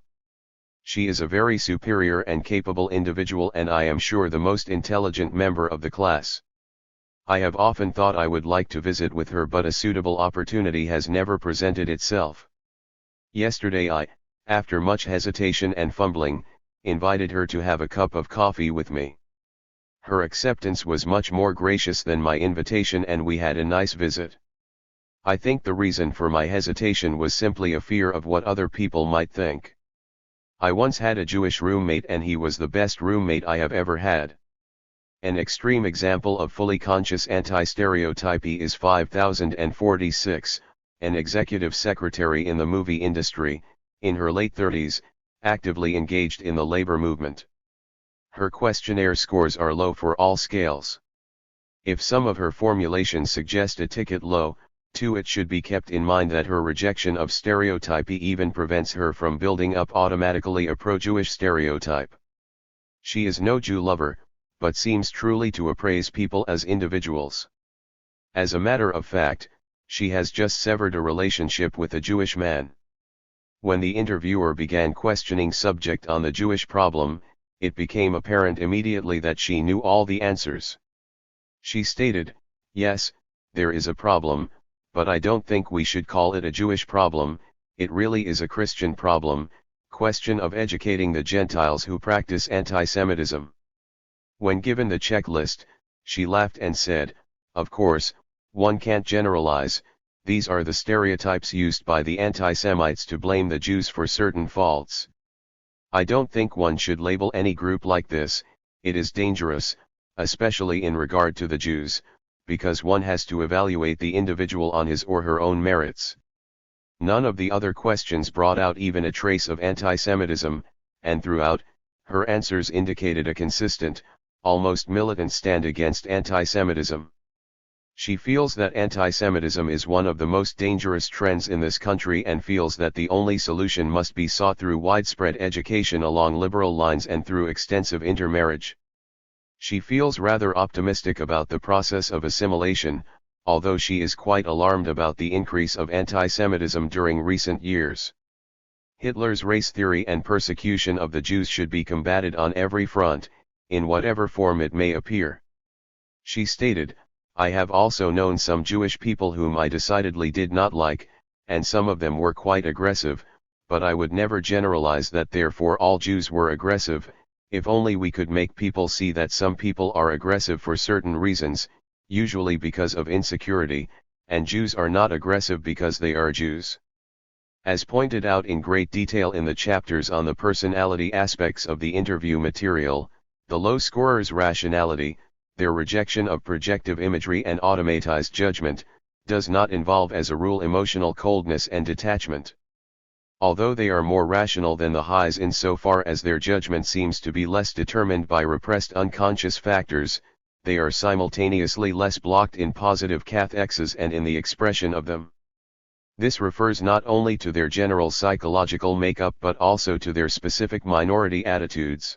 She is a very superior and capable individual and I am sure the most intelligent member of the class. I have often thought I would like to visit with her but a suitable opportunity has never presented itself. Yesterday I, after much hesitation and fumbling, invited her to have a cup of coffee with me. Her acceptance was much more gracious than my invitation and we had a nice visit. I think the reason for my hesitation was simply a fear of what other people might think. I once had a Jewish roommate and he was the best roommate I have ever had. An extreme example of fully conscious anti-stereotypy is 5046, an executive secretary in the movie industry, in her late 30s, actively engaged in the labor movement. Her questionnaire scores are low for all scales. If some of her formulations suggest a ticket low, too, it should be kept in mind that her rejection of stereotypy even prevents her from building up automatically a pro-Jewish stereotype. She is no Jew lover, but seems truly to appraise people as individuals. As a matter of fact, she has just severed a relationship with a Jewish man. When the interviewer began questioning subject on the Jewish problem, it became apparent immediately that she knew all the answers. She stated, "Yes, there is a problem, but I don't think we should call it a Jewish problem, it really is a Christian problem, question of educating the Gentiles who practice anti-Semitism." When given the checklist, she laughed and said, "Of course, one can't generalize, these are the stereotypes used by the anti-Semites to blame the Jews for certain faults. I don't think one should label any group like this, it is dangerous, especially in regard to the Jews, because one has to evaluate the individual on his or her own merits." None of the other questions brought out even a trace of anti-Semitism, and throughout, her answers indicated a consistent, almost militant stand against anti-Semitism. She feels that anti-Semitism is one of the most dangerous trends in this country and feels that the only solution must be sought through widespread education along liberal lines and through extensive intermarriage. She feels rather optimistic about the process of assimilation, although she is quite alarmed about the increase of anti-Semitism during recent years. Hitler's race theory and persecution of the Jews should be combated on every front, in whatever form it may appear. She stated, "I have also known some Jewish people whom I decidedly did not like, and some of them were quite aggressive, but I would never generalize that therefore all Jews were aggressive. If only we could make people see that some people are aggressive for certain reasons, usually because of insecurity, and Jews are not aggressive because they are Jews." As pointed out in great detail in the chapters on the personality aspects of the interview material, the low scorers' rationality, their rejection of projective imagery and automatized judgment, does not involve as a rule emotional coldness and detachment. Although they are more rational than the highs insofar as their judgment seems to be less determined by repressed unconscious factors, they are simultaneously less blocked in positive cathexes and in the expression of them. This refers not only to their general psychological makeup but also to their specific minority attitudes.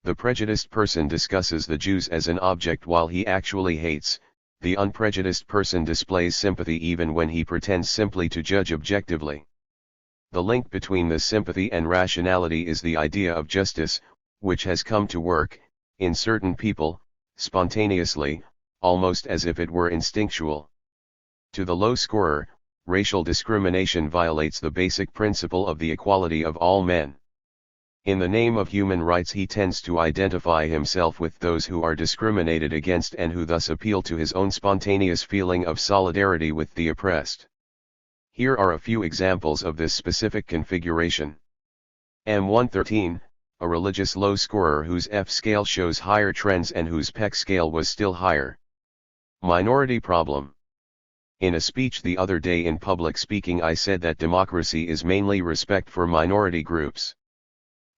The prejudiced person discusses the Jews as an object while he actually hates, the unprejudiced person displays sympathy even when he pretends simply to judge objectively. The link between this sympathy and rationality is the idea of justice, which has come to work, in certain people, spontaneously, almost as if it were instinctual. To the low scorer, racial discrimination violates the basic principle of the equality of all men. In the name of human rights he tends to identify himself with those who are discriminated against and who thus appeal to his own spontaneous feeling of solidarity with the oppressed. Here are a few examples of this specific configuration. M113, a religious low scorer whose F scale shows higher trends and whose PEC scale was still higher. Minority problem. In a speech the other day in public speaking I said that democracy is mainly respect for minority groups.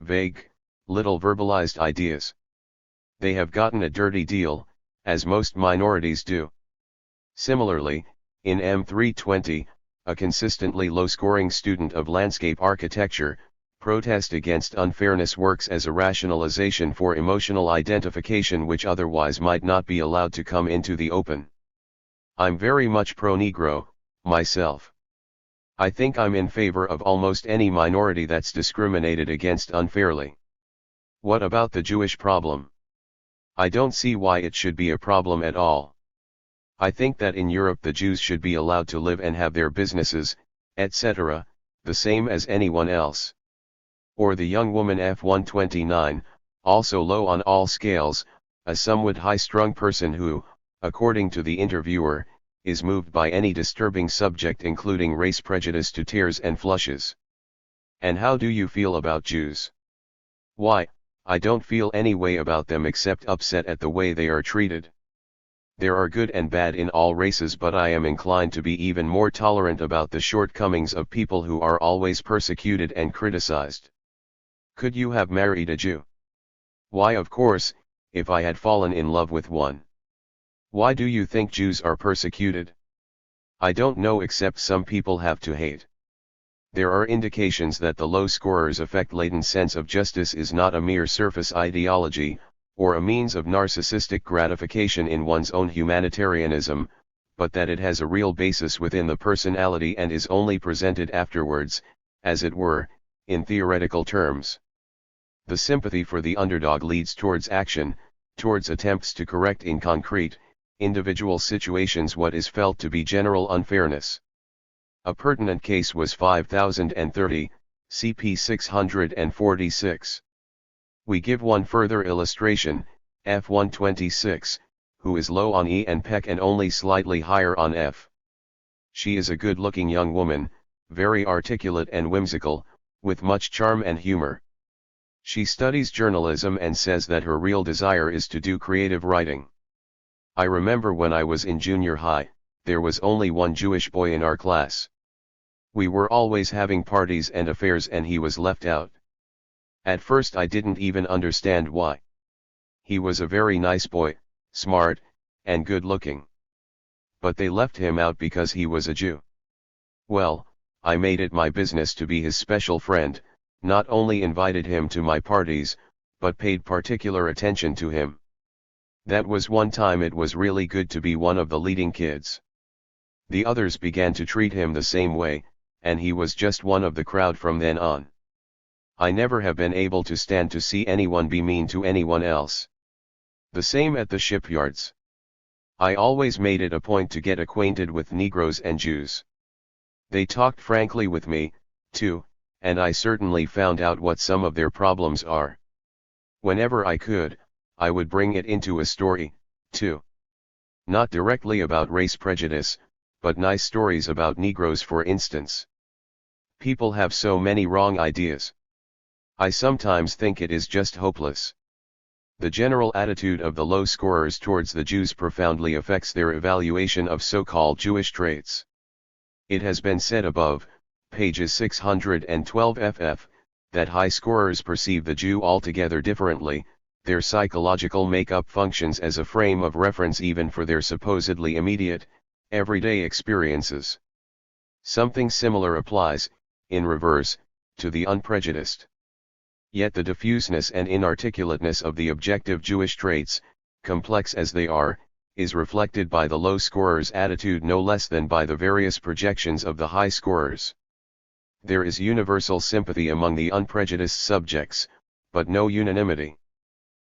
vague, little verbalized ideas. They have gotten a dirty deal, as most minorities do. Similarly, in M320, a consistently low-scoring student of landscape architecture, protest against unfairness works as a rationalization for emotional identification which otherwise might not be allowed to come into the open. I'm very much pro-Negro, myself. I think I'm in favor of almost any minority that's discriminated against unfairly. What about the Jewish problem? I don't see why it should be a problem at all. I think that in Europe the Jews should be allowed to live and have their businesses, etc., the same as anyone else. Or the young woman F129, also low on all scales, a somewhat high-strung person who, according to the interviewer, is moved by any disturbing subject including race prejudice to tears and flushes. And how do you feel about Jews? Why, I don't feel any way about them except upset at the way they are treated. There are good and bad in all races, but I am inclined to be even more tolerant about the shortcomings of people who are always persecuted and criticized. Could you have married a Jew? Why, of course, if I had fallen in love with one. Why do you think Jews are persecuted? I don't know, except some people have to hate. There are indications that the low scorers' affect-laden sense of justice is not a mere surface ideology, or a means of narcissistic gratification in one's own humanitarianism, but that it has a real basis within the personality and is only presented afterwards, as it were, in theoretical terms. The sympathy for the underdog leads towards action, towards attempts to correct in concrete, individual situations what is felt to be general unfairness. A pertinent case was 5030, CP 646. We give one further illustration, F126, who is low on E and PEC and only slightly higher on F. She is a good-looking young woman, very articulate and whimsical, with much charm and humor. She studies journalism and says that her real desire is to do creative writing. I remember when I was in junior high, there was only one Jewish boy in our class. We were always having parties and affairs and he was left out. At first I didn't even understand why. He was a very nice boy, smart, and good-looking. But they left him out because he was a Jew. Well, I made it my business to be his special friend, not only invited him to my parties, but paid particular attention to him. That was one time it was really good to be one of the leading kids. The others began to treat him the same way, and he was just one of the crowd from then on. I never have been able to stand to see anyone be mean to anyone else. The same at the shipyards. I always made it a point to get acquainted with Negroes and Jews. They talked frankly with me, too, and I certainly found out what some of their problems are. Whenever I could, I would bring it into a story, too. Not directly about race prejudice, but nice stories about Negroes, for instance. People have so many wrong ideas. I sometimes think it is just hopeless. The general attitude of the low scorers towards the Jews profoundly affects their evaluation of so-called Jewish traits. It has been said above, pages 612 ff, that high scorers perceive the Jew altogether differently. Their psychological makeup functions as a frame of reference even for their supposedly immediate, everyday experiences. Something similar applies, in reverse, to the unprejudiced. Yet the diffuseness and inarticulateness of the objective Jewish traits, complex as they are, is reflected by the low scorers' attitude no less than by the various projections of the high scorers. There is universal sympathy among the unprejudiced subjects, but no unanimity.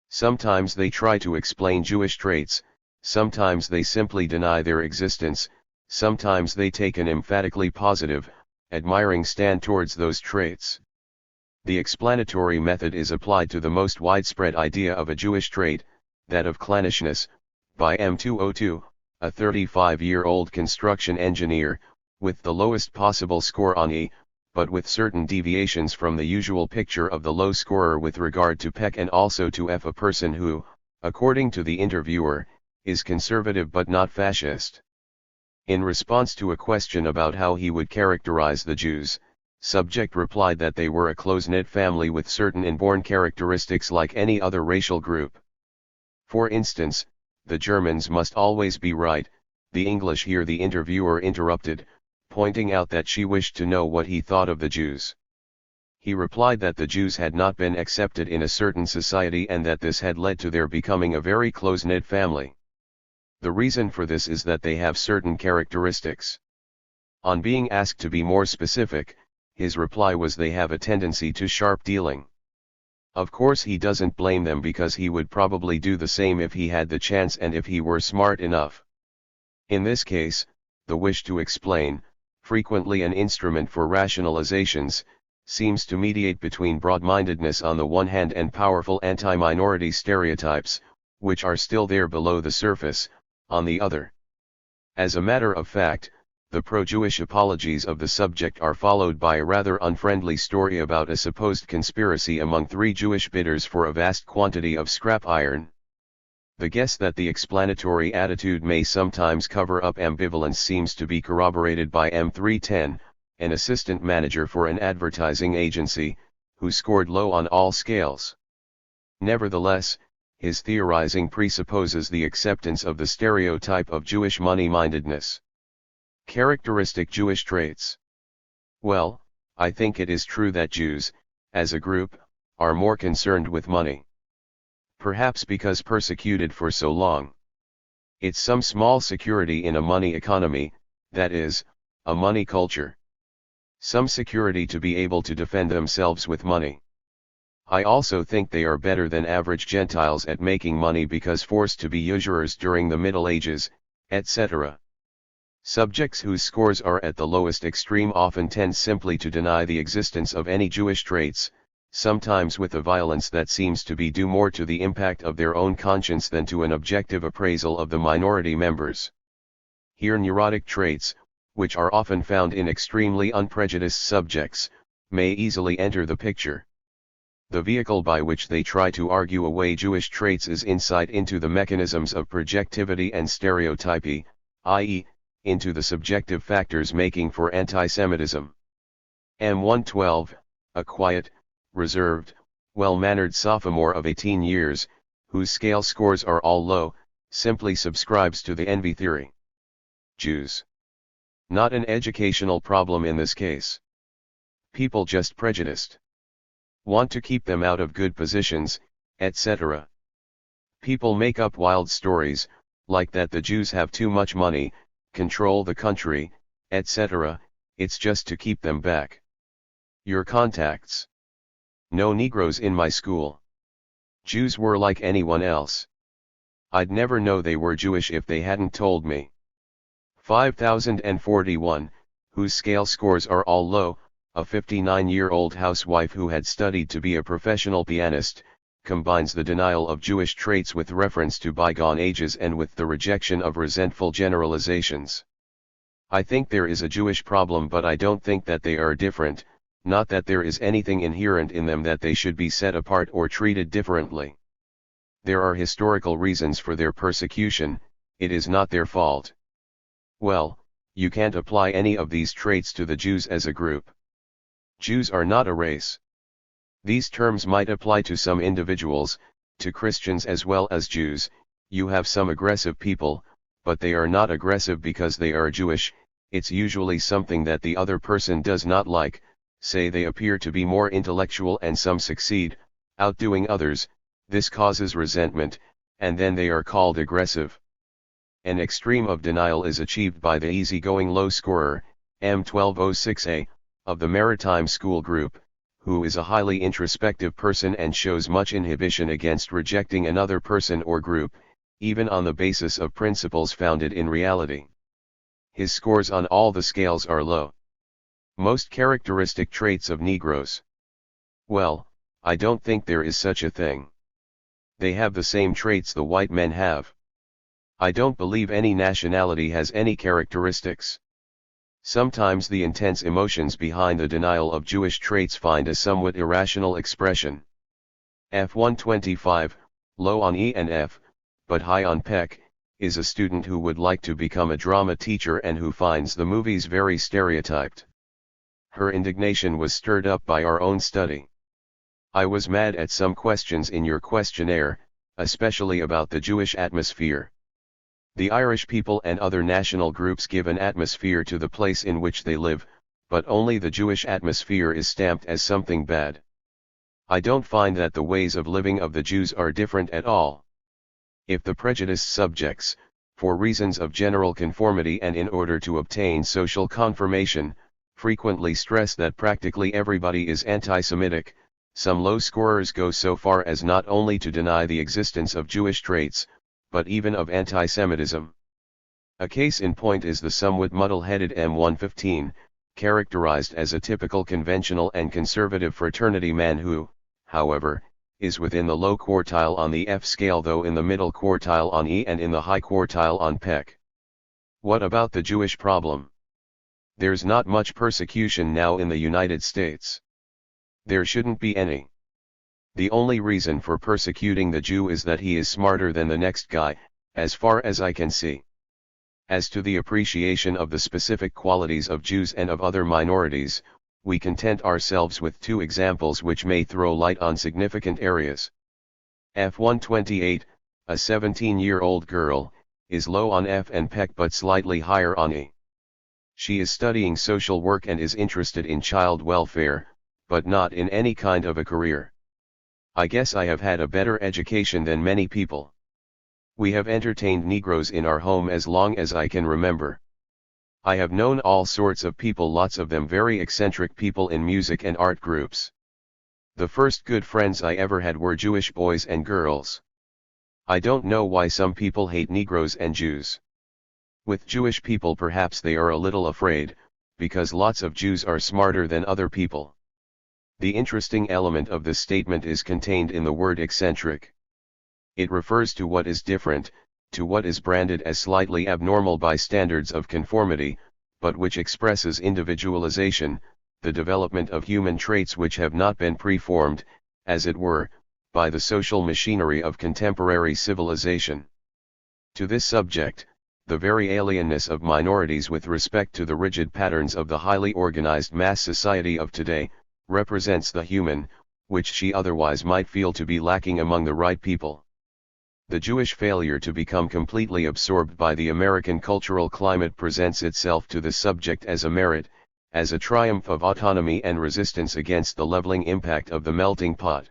Sometimes they try to explain Jewish traits, sometimes they simply deny their existence, sometimes they take an emphatically positive, admiring stand towards those traits. The explanatory method is applied to the most widespread idea of a Jewish trait, that of clannishness, by M202, a 35-year-old construction engineer, with the lowest possible score on E, but with certain deviations from the usual picture of the low scorer with regard to PEC and also to F, a person who, according to the interviewer, is conservative but not fascist. In response to a question about how he would characterize the Jews, Subject replied that they were a close-knit family with certain inborn characteristics like any other racial group. For instance, the Germans must always be right. The English. Here the interviewer interrupted, pointing out that she wished to know what he thought of the Jews. He replied that the Jews had not been accepted in a certain society and that this had led to their becoming a very close-knit family. The reason for this is that they have certain characteristics. On being asked to be more specific, his reply was they have a tendency to sharp dealing. Of course he doesn't blame them because he would probably do the same if he had the chance and if he were smart enough. In this case, the wish to explain, frequently an instrument for rationalizations, seems to mediate between broad-mindedness on the one hand and powerful anti-minority stereotypes, which are still there below the surface, on the other. As a matter of fact, the pro-Jewish apologies of the subject are followed by a rather unfriendly story about a supposed conspiracy among 3 Jewish bidders for a vast quantity of scrap iron. The guess that the explanatory attitude may sometimes cover up ambivalence seems to be corroborated by M310, an assistant manager for an advertising agency, who scored low on all scales. Nevertheless, his theorizing presupposes the acceptance of the stereotype of Jewish money-mindedness. Characteristic Jewish traits. Well, I think it is true that Jews, as a group, are more concerned with money. Perhaps because persecuted for so long. It's some small security in a money economy, that is, a money culture. Some security to be able to defend themselves with money. I also think they are better than average Gentiles at making money because forced to be usurers during the Middle Ages, etc. Subjects whose scores are at the lowest extreme often tend simply to deny the existence of any Jewish traits, sometimes with a violence that seems to be due more to the impact of their own conscience than to an objective appraisal of the minority members. Here neurotic traits, which are often found in extremely unprejudiced subjects, may easily enter the picture. The vehicle by which they try to argue away Jewish traits is insight into the mechanisms of projectivity and stereotypy, i.e., into the subjective factors making for antisemitism. M112, a quiet, reserved, well-mannered sophomore of 18 years, whose scale scores are all low, simply subscribes to the envy theory. Jews. Not an educational problem in this case. People just prejudiced. Want to keep them out of good positions, etc. People make up wild stories, like that the Jews have too much money, control the country, etc. It's just to keep them back. Your contacts. No Negroes in my school. Jews were like anyone else. I'd never know they were Jewish if they hadn't told me. 5041, whose scale scores are all low, a 59-year-old housewife who had studied to be a professional pianist, combines the denial of Jewish traits with reference to bygone ages and with the rejection of resentful generalizations. I think there is a Jewish problem, but I don't think that they are different, not that there is anything inherent in them that they should be set apart or treated differently. There are historical reasons for their persecution, it is not their fault. Well, you can't apply any of these traits to the Jews as a group. Jews are not a race. These terms might apply to some individuals, to Christians as well as Jews. You have some aggressive people, but they are not aggressive because they are Jewish. It's usually something that the other person does not like. Say they appear to be more intellectual and some succeed, outdoing others, this causes resentment, and then they are called aggressive. An extreme of denial is achieved by the easygoing low scorer, M1206A, of the Maritime School Group, who is a highly introspective person and shows much inhibition against rejecting another person or group, even on the basis of principles founded in reality. His scores on all the scales are low. Most characteristic traits of Negroes. Well, I don't think there is such a thing. They have the same traits the white men have. I don't believe any nationality has any characteristics. Sometimes the intense emotions behind the denial of Jewish traits find a somewhat irrational expression. F125, low on E and F, but high on PEC, is a student who would like to become a drama teacher and who finds the movies very stereotyped. Her indignation was stirred up by our own study. I was mad at some questions in your questionnaire, especially about the Jewish atmosphere. The Irish people and other national groups give an atmosphere to the place in which they live, but only the Jewish atmosphere is stamped as something bad. I don't find that the ways of living of the Jews are different at all. If the prejudiced subjects, for reasons of general conformity and in order to obtain social confirmation, frequently stress that practically everybody is anti-Semitic, some low scorers go so far as not only to deny the existence of Jewish traits, but even of anti-Semitism. A case in point is the somewhat muddle-headed M115, characterized as a typical conventional and conservative fraternity man who, however, is within the low quartile on the F scale though in the middle quartile on E and in the high quartile on PEC. What about the Jewish problem? There's not much persecution now in the United States. There shouldn't be any. The only reason for persecuting the Jew is that he is smarter than the next guy, as far as I can see. As to the appreciation of the specific qualities of Jews and of other minorities, we content ourselves with two examples which may throw light on significant areas. F128, a 17-year-old girl, is low on F and PEC but slightly higher on E. She is studying social work and is interested in child welfare, but not in any kind of a career. I guess I have had a better education than many people. We have entertained Negroes in our home as long as I can remember. I have known all sorts of people, lots of them very eccentric people in music and art groups. The first good friends I ever had were Jewish boys and girls. I don't know why some people hate Negroes and Jews. With Jewish people perhaps they are a little afraid, because lots of Jews are smarter than other people. The interesting element of this statement is contained in the word eccentric. It refers to what is different, to what is branded as slightly abnormal by standards of conformity, but which expresses individualization, the development of human traits which have not been preformed, as it were, by the social machinery of contemporary civilization. To this subject, the very alienness of minorities with respect to the rigid patterns of the highly organized mass society of today, represents the human, which she otherwise might feel to be lacking among the right people. The Jewish failure to become completely absorbed by the American cultural climate presents itself to the subject as a merit, as a triumph of autonomy and resistance against the leveling impact of the melting pot.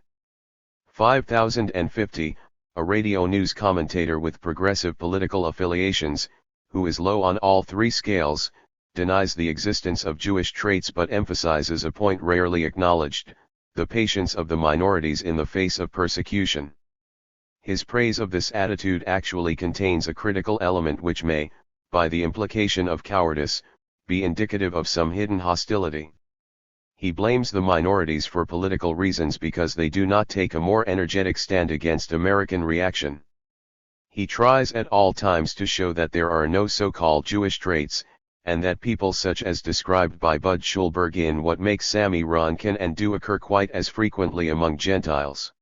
5050, a radio news commentator with progressive political affiliations, who is low on all three scales, denies the existence of Jewish traits but emphasizes a point rarely acknowledged, the patience of the minorities in the face of persecution. His praise of this attitude actually contains a critical element which may, by the implication of cowardice, be indicative of some hidden hostility. He blames the minorities for political reasons because they do not take a more energetic stand against American reaction. He tries at all times to show that there are no so-called Jewish traits, and that people such as described by Bud Schulberg in What Makes Sammy Run can and do occur quite as frequently among Gentiles.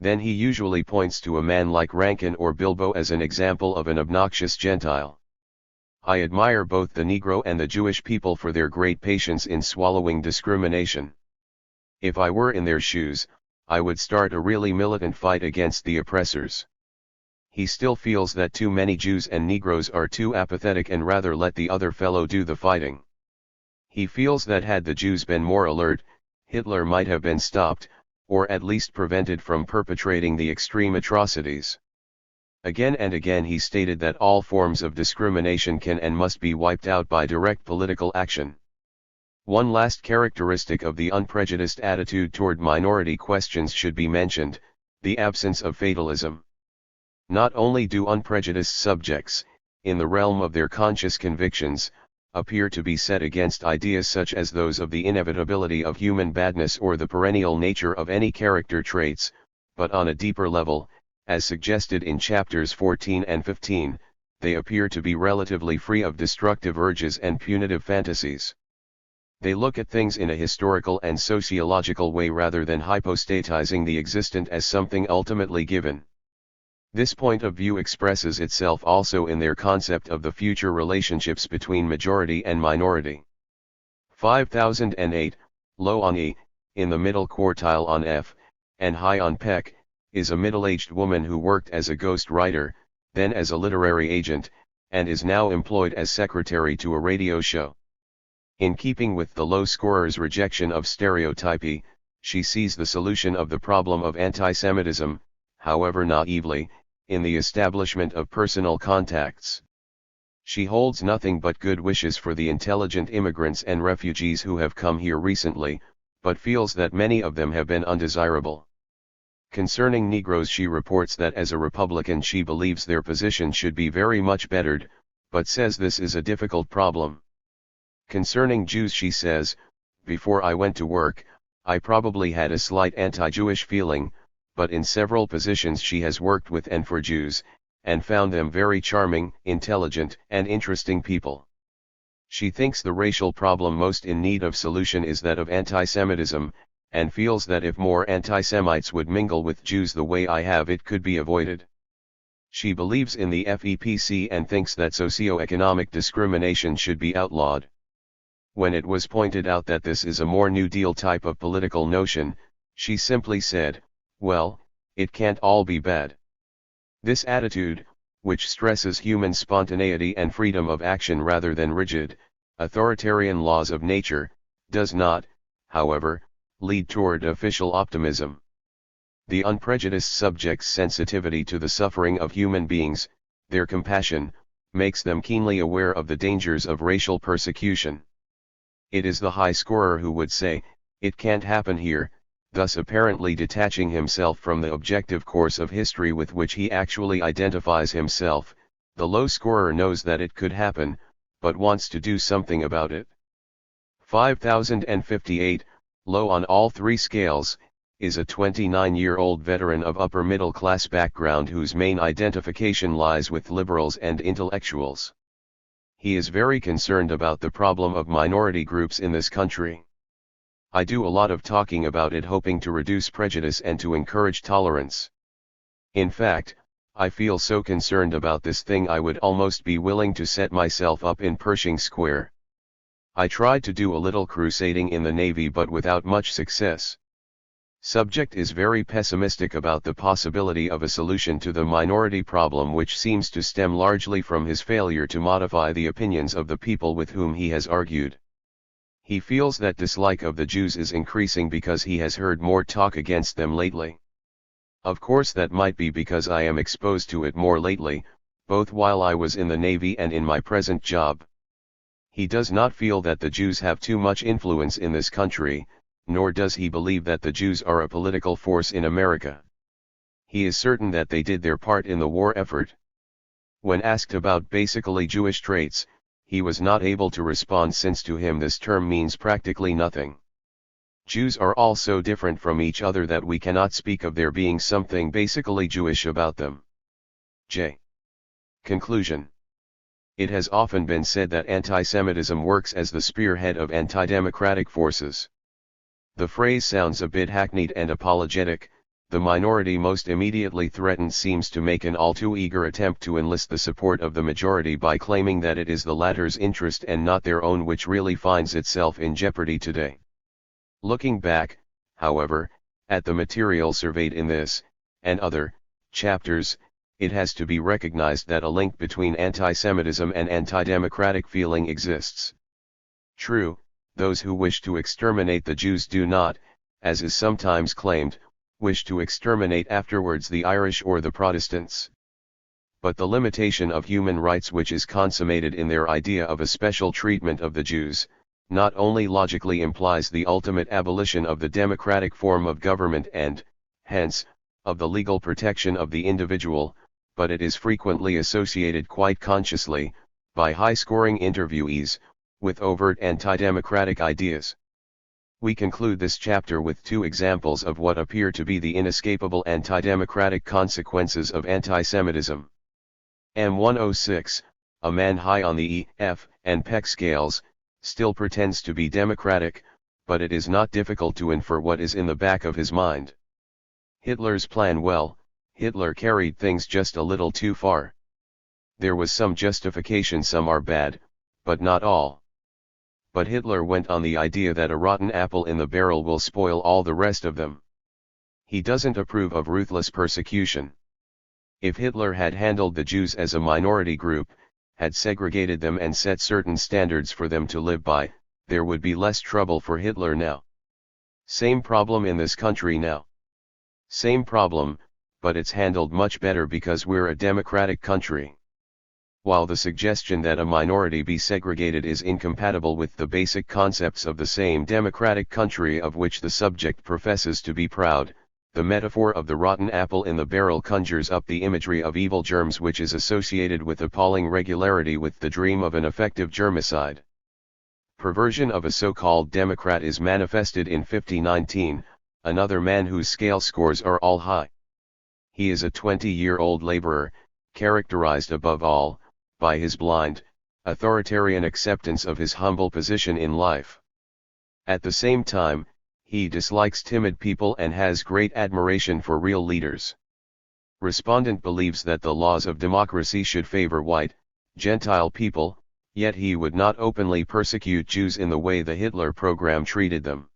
Then he usually points to a man like Rankin or Bilbo as an example of an obnoxious Gentile. I admire both the Negro and the Jewish people for their great patience in swallowing discrimination. If I were in their shoes, I would start a really militant fight against the oppressors. He still feels that too many Jews and Negroes are too apathetic and rather let the other fellow do the fighting. He feels that had the Jews been more alert, Hitler might have been stopped, or at least prevented from perpetrating the extreme atrocities. Again and again he stated that all forms of discrimination can and must be wiped out by direct political action. One last characteristic of the unprejudiced attitude toward minority questions should be mentioned, the absence of fatalism. Not only do unprejudiced subjects, in the realm of their conscious convictions, appear to be set against ideas such as those of the inevitability of human badness or the perennial nature of any character traits, but on a deeper level, as suggested in chapters 14 and 15, they appear to be relatively free of destructive urges and punitive fantasies. They look at things in a historical and sociological way rather than hypostatizing the existent as something ultimately given. This point of view expresses itself also in their concept of the future relationships between majority and minority. 5008, low on E, in the middle quartile on F, and high on PEC, is a middle-aged woman who worked as a ghost writer, then as a literary agent, and is now employed as secretary to a radio show. In keeping with the low scorer's rejection of stereotypy, she sees the solution of the problem of anti-Semitism, however naively, in the establishment of personal contacts. She holds nothing but good wishes for the intelligent immigrants and refugees who have come here recently, but feels that many of them have been undesirable. Concerning Negroes, she reports that as a Republican she believes their position should be very much bettered, but says this is a difficult problem. Concerning Jews, she says, "Before I went to work, I probably had a slight anti-Jewish feeling, but in several positions she has worked with and for Jews, and found them very charming, intelligent, and interesting people. She thinks the racial problem most in need of solution is that of anti-Semitism, and feels that if more anti-Semites would mingle with Jews the way I have, it could be avoided." She believes in the FEPC and thinks that socio-economic discrimination should be outlawed. When it was pointed out that this is a more New Deal type of political notion, she simply said, "Well, it can't all be bad." This attitude, which stresses human spontaneity and freedom of action rather than rigid, authoritarian laws of nature, does not, however, lead toward official optimism. The unprejudiced subject's sensitivity to the suffering of human beings, their compassion, makes them keenly aware of the dangers of racial persecution. It is the high scorer who would say, "It can't happen here," thus apparently detaching himself from the objective course of history with which he actually identifies himself. The low scorer knows that it could happen, but wants to do something about it. 5058, low on all three scales, is a 29-year-old veteran of upper-middle-class background whose main identification lies with liberals and intellectuals. He is very concerned about the problem of minority groups in this country. "I do a lot of talking about it, hoping to reduce prejudice and to encourage tolerance. In fact, I feel so concerned about this thing I would almost be willing to set myself up in Pershing Square. I tried to do a little crusading in the Navy but without much success." Subject is very pessimistic about the possibility of a solution to the minority problem, which seems to stem largely from his failure to modify the opinions of the people with whom he has argued. He feels that dislike of the Jews is increasing because he has heard more talk against them lately. Of course that might be because I am exposed to it more lately, both while I was in the Navy and in my present job. He does not feel that the Jews have too much influence in this country, nor does he believe that the Jews are a political force in America. He is certain that they did their part in the war effort. When asked about basically Jewish traits, he was not able to respond since to him this term means practically nothing. Jews are all so different from each other that we cannot speak of there being something basically Jewish about them. J. Conclusion. It has often been said that anti-Semitism works as the spearhead of anti-democratic forces. The phrase sounds a bit hackneyed and apologetic. The minority most immediately threatened seems to make an all too eager attempt to enlist the support of the majority by claiming that it is the latter's interest and not their own which really finds itself in jeopardy today. Looking back, however, at the material surveyed in this, and other, chapters, it has to be recognized that a link between anti-Semitism and anti-democratic feeling exists. True, those who wish to exterminate the Jews do not, as is sometimes claimed, wish to exterminate afterwards the Irish or the Protestants. But the limitation of human rights which is consummated in their idea of a special treatment of the Jews, not only logically implies the ultimate abolition of the democratic form of government and, hence, of the legal protection of the individual, but it is frequently associated quite consciously, by high-scoring interviewees, with overt anti-democratic ideas. We conclude this chapter with two examples of what appear to be the inescapable anti-democratic consequences of anti-Semitism. M106, a man high on the E, F, and PEC scales, still pretends to be democratic, but it is not difficult to infer what is in the back of his mind. Hitler's plan. Well, Hitler carried things just a little too far. There was some justification. Some are bad, but not all. but Hitler went on the idea that a rotten apple in the barrel will spoil all the rest of them. He doesn't approve of ruthless persecution. If Hitler had handled the Jews as a minority group, had segregated them and set certain standards for them to live by, there would be less trouble for Hitler now. Same problem in this country now. Same problem, but it's handled much better because we're a democratic country. While the suggestion that a minority be segregated is incompatible with the basic concepts of the same democratic country of which the subject professes to be proud, the metaphor of the rotten apple in the barrel conjures up the imagery of evil germs which is associated with appalling regularity with the dream of an effective germicide. Perversion of a so-called Democrat is manifested in 5019, another man whose scale scores are all high. He is a 20-year-old laborer, characterized above all, by his blind, authoritarian acceptance of his humble position in life. At the same time, he dislikes timid people and has great admiration for real leaders. Respondent believes that the laws of democracy should favor white, Gentile people, yet he would not openly persecute Jews in the way the Hitler program treated them.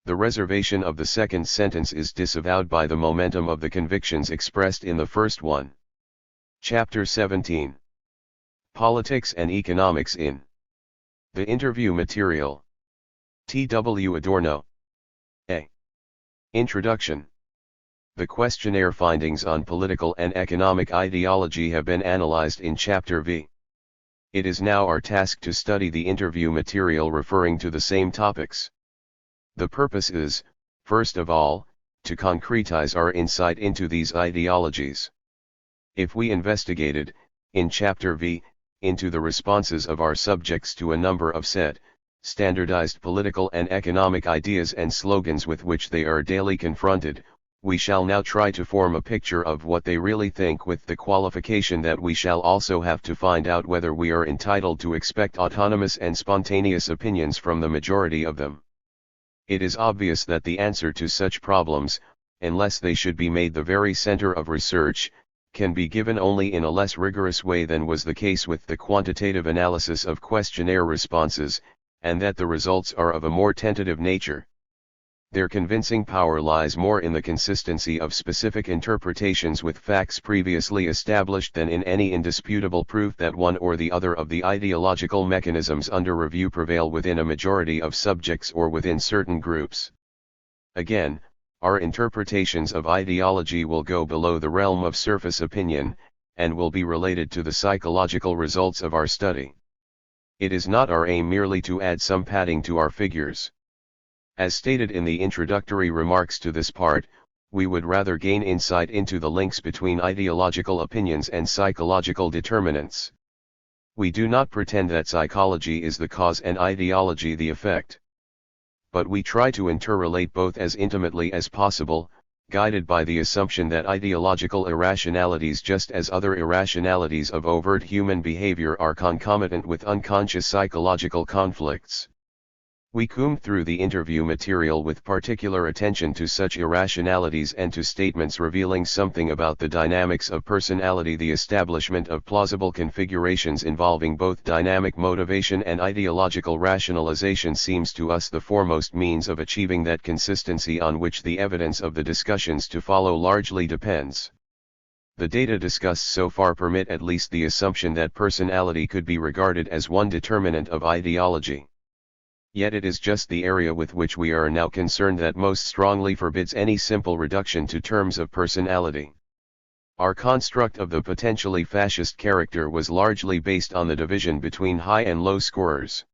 The reservation of the second sentence is disavowed by the momentum of the convictions expressed in the first one. Chapter 17. Politics and Economics in the Interview Material. T.W. Adorno. A. Introduction. The questionnaire findings on political and economic ideology have been analyzed in Chapter V. It is now our task to study the interview material referring to the same topics. The purpose is, first of all, to concretize our insight into these ideologies. If we investigated, in Chapter V, into the responses of our subjects to a number of set, standardized political and economic ideas and slogans with which they are daily confronted, we shall now try to form a picture of what they really think, with the qualification that we shall also have to find out whether we are entitled to expect autonomous and spontaneous opinions from the majority of them. It is obvious that the answer to such problems, unless they should be made the very center of research, can be given only in a less rigorous way than was the case with the quantitative analysis of questionnaire responses, and that the results are of a more tentative nature. Their convincing power lies more in the consistency of specific interpretations with facts previously established than in any indisputable proof that one or the other of the ideological mechanisms under review prevail within a majority of subjects or within certain groups. Again, our interpretations of ideology will go below the realm of surface opinion, and will be related to the psychological results of our study. It is not our aim merely to add some padding to our figures. As stated in the introductory remarks to this part, we would rather gain insight into the links between ideological opinions and psychological determinants. We do not pretend that psychology is the cause and ideology the effect. But we try to interrelate both as intimately as possible, guided by the assumption that ideological irrationalities, just as other irrationalities of overt human behavior, are concomitant with unconscious psychological conflicts. We combed through the interview material with particular attention to such irrationalities and to statements revealing something about the dynamics of personality. The establishment of plausible configurations involving both dynamic motivation and ideological rationalization seems to us the foremost means of achieving that consistency on which the evidence of the discussions to follow largely depends. The data discussed so far permit at least the assumption that personality could be regarded as one determinant of ideology. Yet it is just the area with which we are now concerned that most strongly forbids any simple reduction to terms of personality. Our construct of the potentially fascist character was largely based on the division between high and low scorers.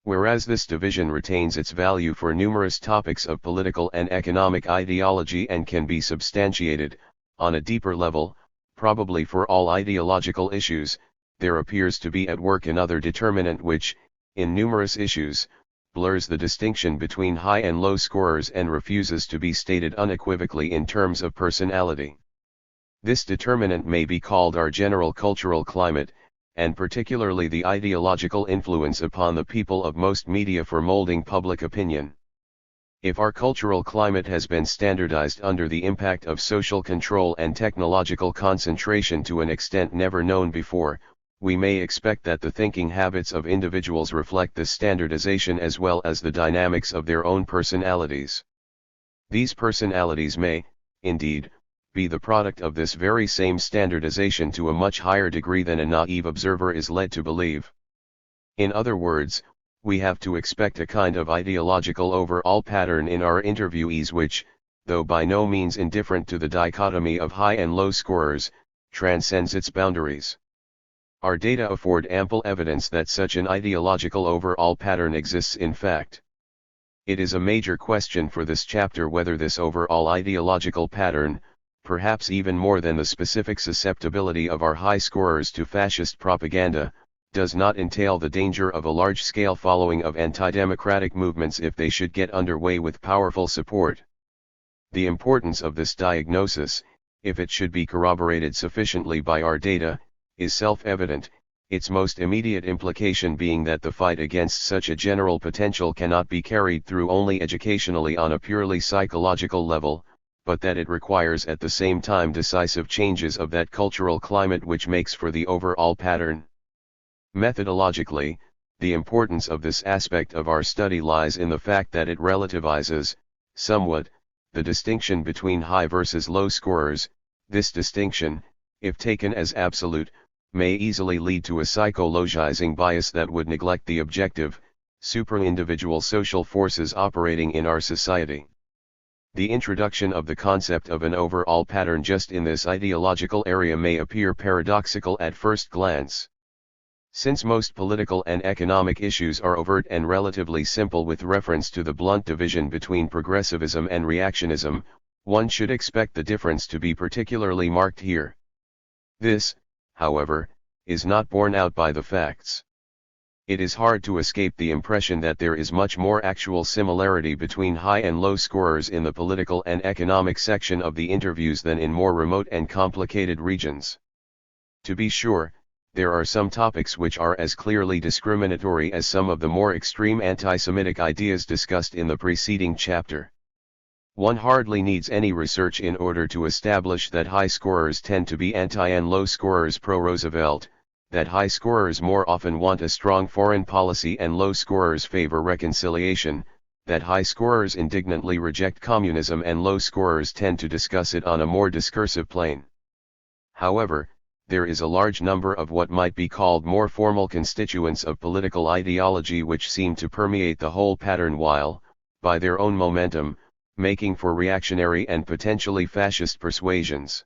Whereas this division retains its value for numerous topics of political and economic ideology and can be substantiated, on a deeper level, probably for all ideological issues, there appears to be at work another determinant which, in numerous issues, blurs the distinction between high and low scorers and refuses to be stated unequivocally in terms of personality. This determinant may be called our general cultural climate, and particularly the ideological influence upon the people of most media for molding public opinion. If our cultural climate has been standardized under the impact of social control and technological concentration to an extent never known before, we may expect that the thinking habits of individuals reflect this standardization as well as the dynamics of their own personalities. These personalities may, indeed, be the product of this very same standardization to a much higher degree than a naive observer is led to believe. In other words, we have to expect a kind of ideological overall pattern in our interviewees which, though by no means indifferent to the dichotomy of high and low scorers, transcends its boundaries. Our data afford ample evidence that such an ideological overall pattern exists in fact. It is a major question for this chapter whether this overall ideological pattern, perhaps even more than the specific susceptibility of our high scorers to fascist propaganda, does not entail the danger of a large-scale following of anti-democratic movements if they should get underway with powerful support. The importance of this diagnosis, if it should be corroborated sufficiently by our data, is self-evident, its most immediate implication being that the fight against such a general potential cannot be carried through only educationally on a purely psychological level, but that it requires at the same time decisive changes of that cultural climate which makes for the overall pattern. Methodologically, the importance of this aspect of our study lies in the fact that it relativizes, somewhat, the distinction between high versus low scorers. This distinction, if taken as absolute, may easily lead to a psychologizing bias that would neglect the objective, supra-individual social forces operating in our society. The introduction of the concept of an overall pattern just in this ideological area may appear paradoxical at first glance. Since most political and economic issues are overt and relatively simple with reference to the blunt division between progressivism and reactionism, one should expect the difference to be particularly marked here. This, however, is not borne out by the facts. It is hard to escape the impression that there is much more actual similarity between high and low scorers in the political and economic section of the interviews than in more remote and complicated regions. To be sure, there are some topics which are as clearly discriminatory as some of the more extreme anti-Semitic ideas discussed in the preceding chapter. One hardly needs any research in order to establish that high scorers tend to be anti and low scorers pro-Roosevelt, that high scorers more often want a strong foreign policy and low scorers favor reconciliation, that high scorers indignantly reject communism and low scorers tend to discuss it on a more discursive plane. However, there is a large number of what might be called more formal constituents of political ideology which seem to permeate the whole pattern while, by their own momentum, making for reactionary and potentially fascist persuasions.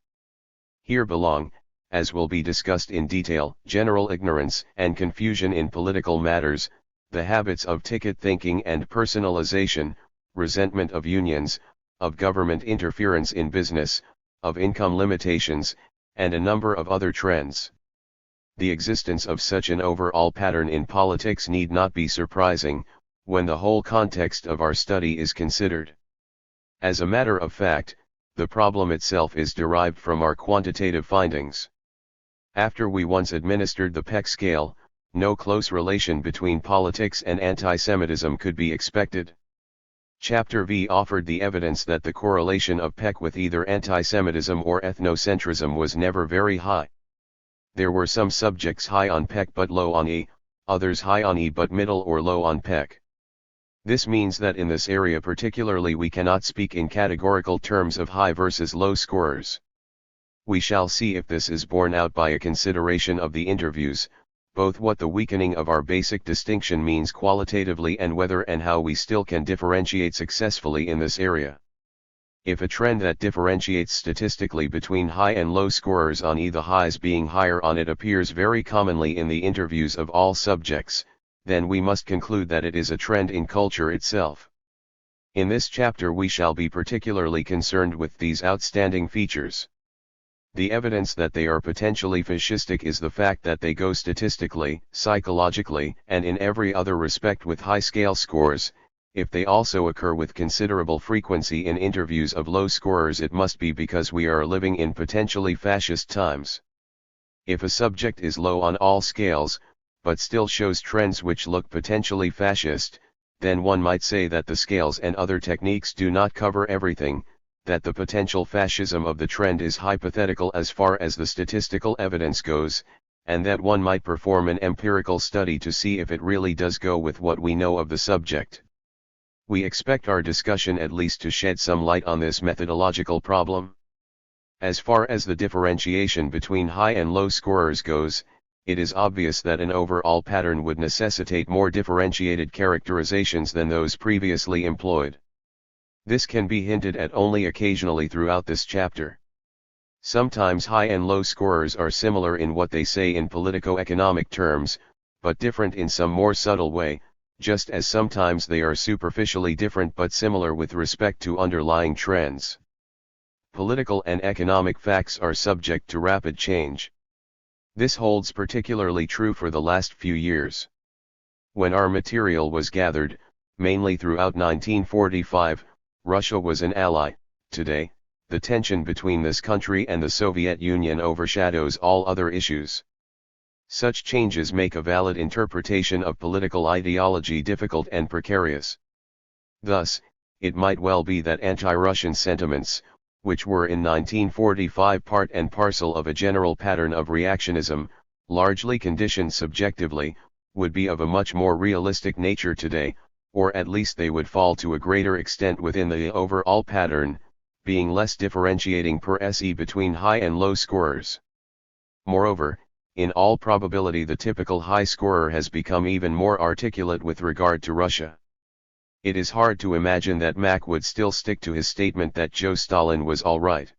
Here belong, as will be discussed in detail, general ignorance and confusion in political matters, the habits of ticket thinking and personalization, resentment of unions, of government interference in business, of income limitations, and a number of other trends. The existence of such an overall pattern in politics need not be surprising, when the whole context of our study is considered. As a matter of fact, the problem itself is derived from our quantitative findings. After we once administered the Peck scale, no close relation between politics and anti-Semitism could be expected. Chapter V offered the evidence that the correlation of Peck with either anti-Semitism or ethnocentrism was never very high. There were some subjects high on Peck but low on E, others high on E but middle or low on Peck. This means that in this area particularly we cannot speak in categorical terms of high versus low scorers. We shall see if this is borne out by a consideration of the interviews, both what the weakening of our basic distinction means qualitatively and whether and how we still can differentiate successfully in this area. If a trend that differentiates statistically between high and low scorers on E, the highs being higher on it, appears very commonly in the interviews of all subjects, then we must conclude that it is a trend in culture itself. In this chapter we shall be particularly concerned with these outstanding features. The evidence that they are potentially fascistic is the fact that they go statistically, psychologically, and in every other respect with high-scale scores. If they also occur with considerable frequency in interviews of low scorers, it must be because we are living in potentially fascist times. If a subject is low on all scales, but still shows trends which look potentially fascist, then one might say that the scales and other techniques do not cover everything, that the potential fascism of the trend is hypothetical as far as the statistical evidence goes, and that one might perform an empirical study to see if it really does go with what we know of the subject. We expect our discussion at least to shed some light on this methodological problem. As far as the differentiation between high and low scorers goes, it is obvious that an overall pattern would necessitate more differentiated characterizations than those previously employed. This can be hinted at only occasionally throughout this chapter. Sometimes high and low scorers are similar in what they say in politico-economic terms, but different in some more subtle way, just as sometimes they are superficially different but similar with respect to underlying trends. Political and economic facts are subject to rapid change. This holds particularly true for the last few years. When our material was gathered, mainly throughout 1945, Russia was an ally. Today, the tension between this country and the Soviet Union overshadows all other issues. Such changes make a valid interpretation of political ideology difficult and precarious. Thus, it might well be that anti-Russian sentiments, which were in 1945 part and parcel of a general pattern of reactionism, largely conditioned subjectively, would be of a much more realistic nature today, or at least they would fall to a greater extent within the overall pattern, being less differentiating per se between high and low scorers. Moreover, in all probability the typical high scorer has become even more articulate with regard to Russia. It is hard to imagine that Mack would still stick to his statement that Joe Stalin was all right.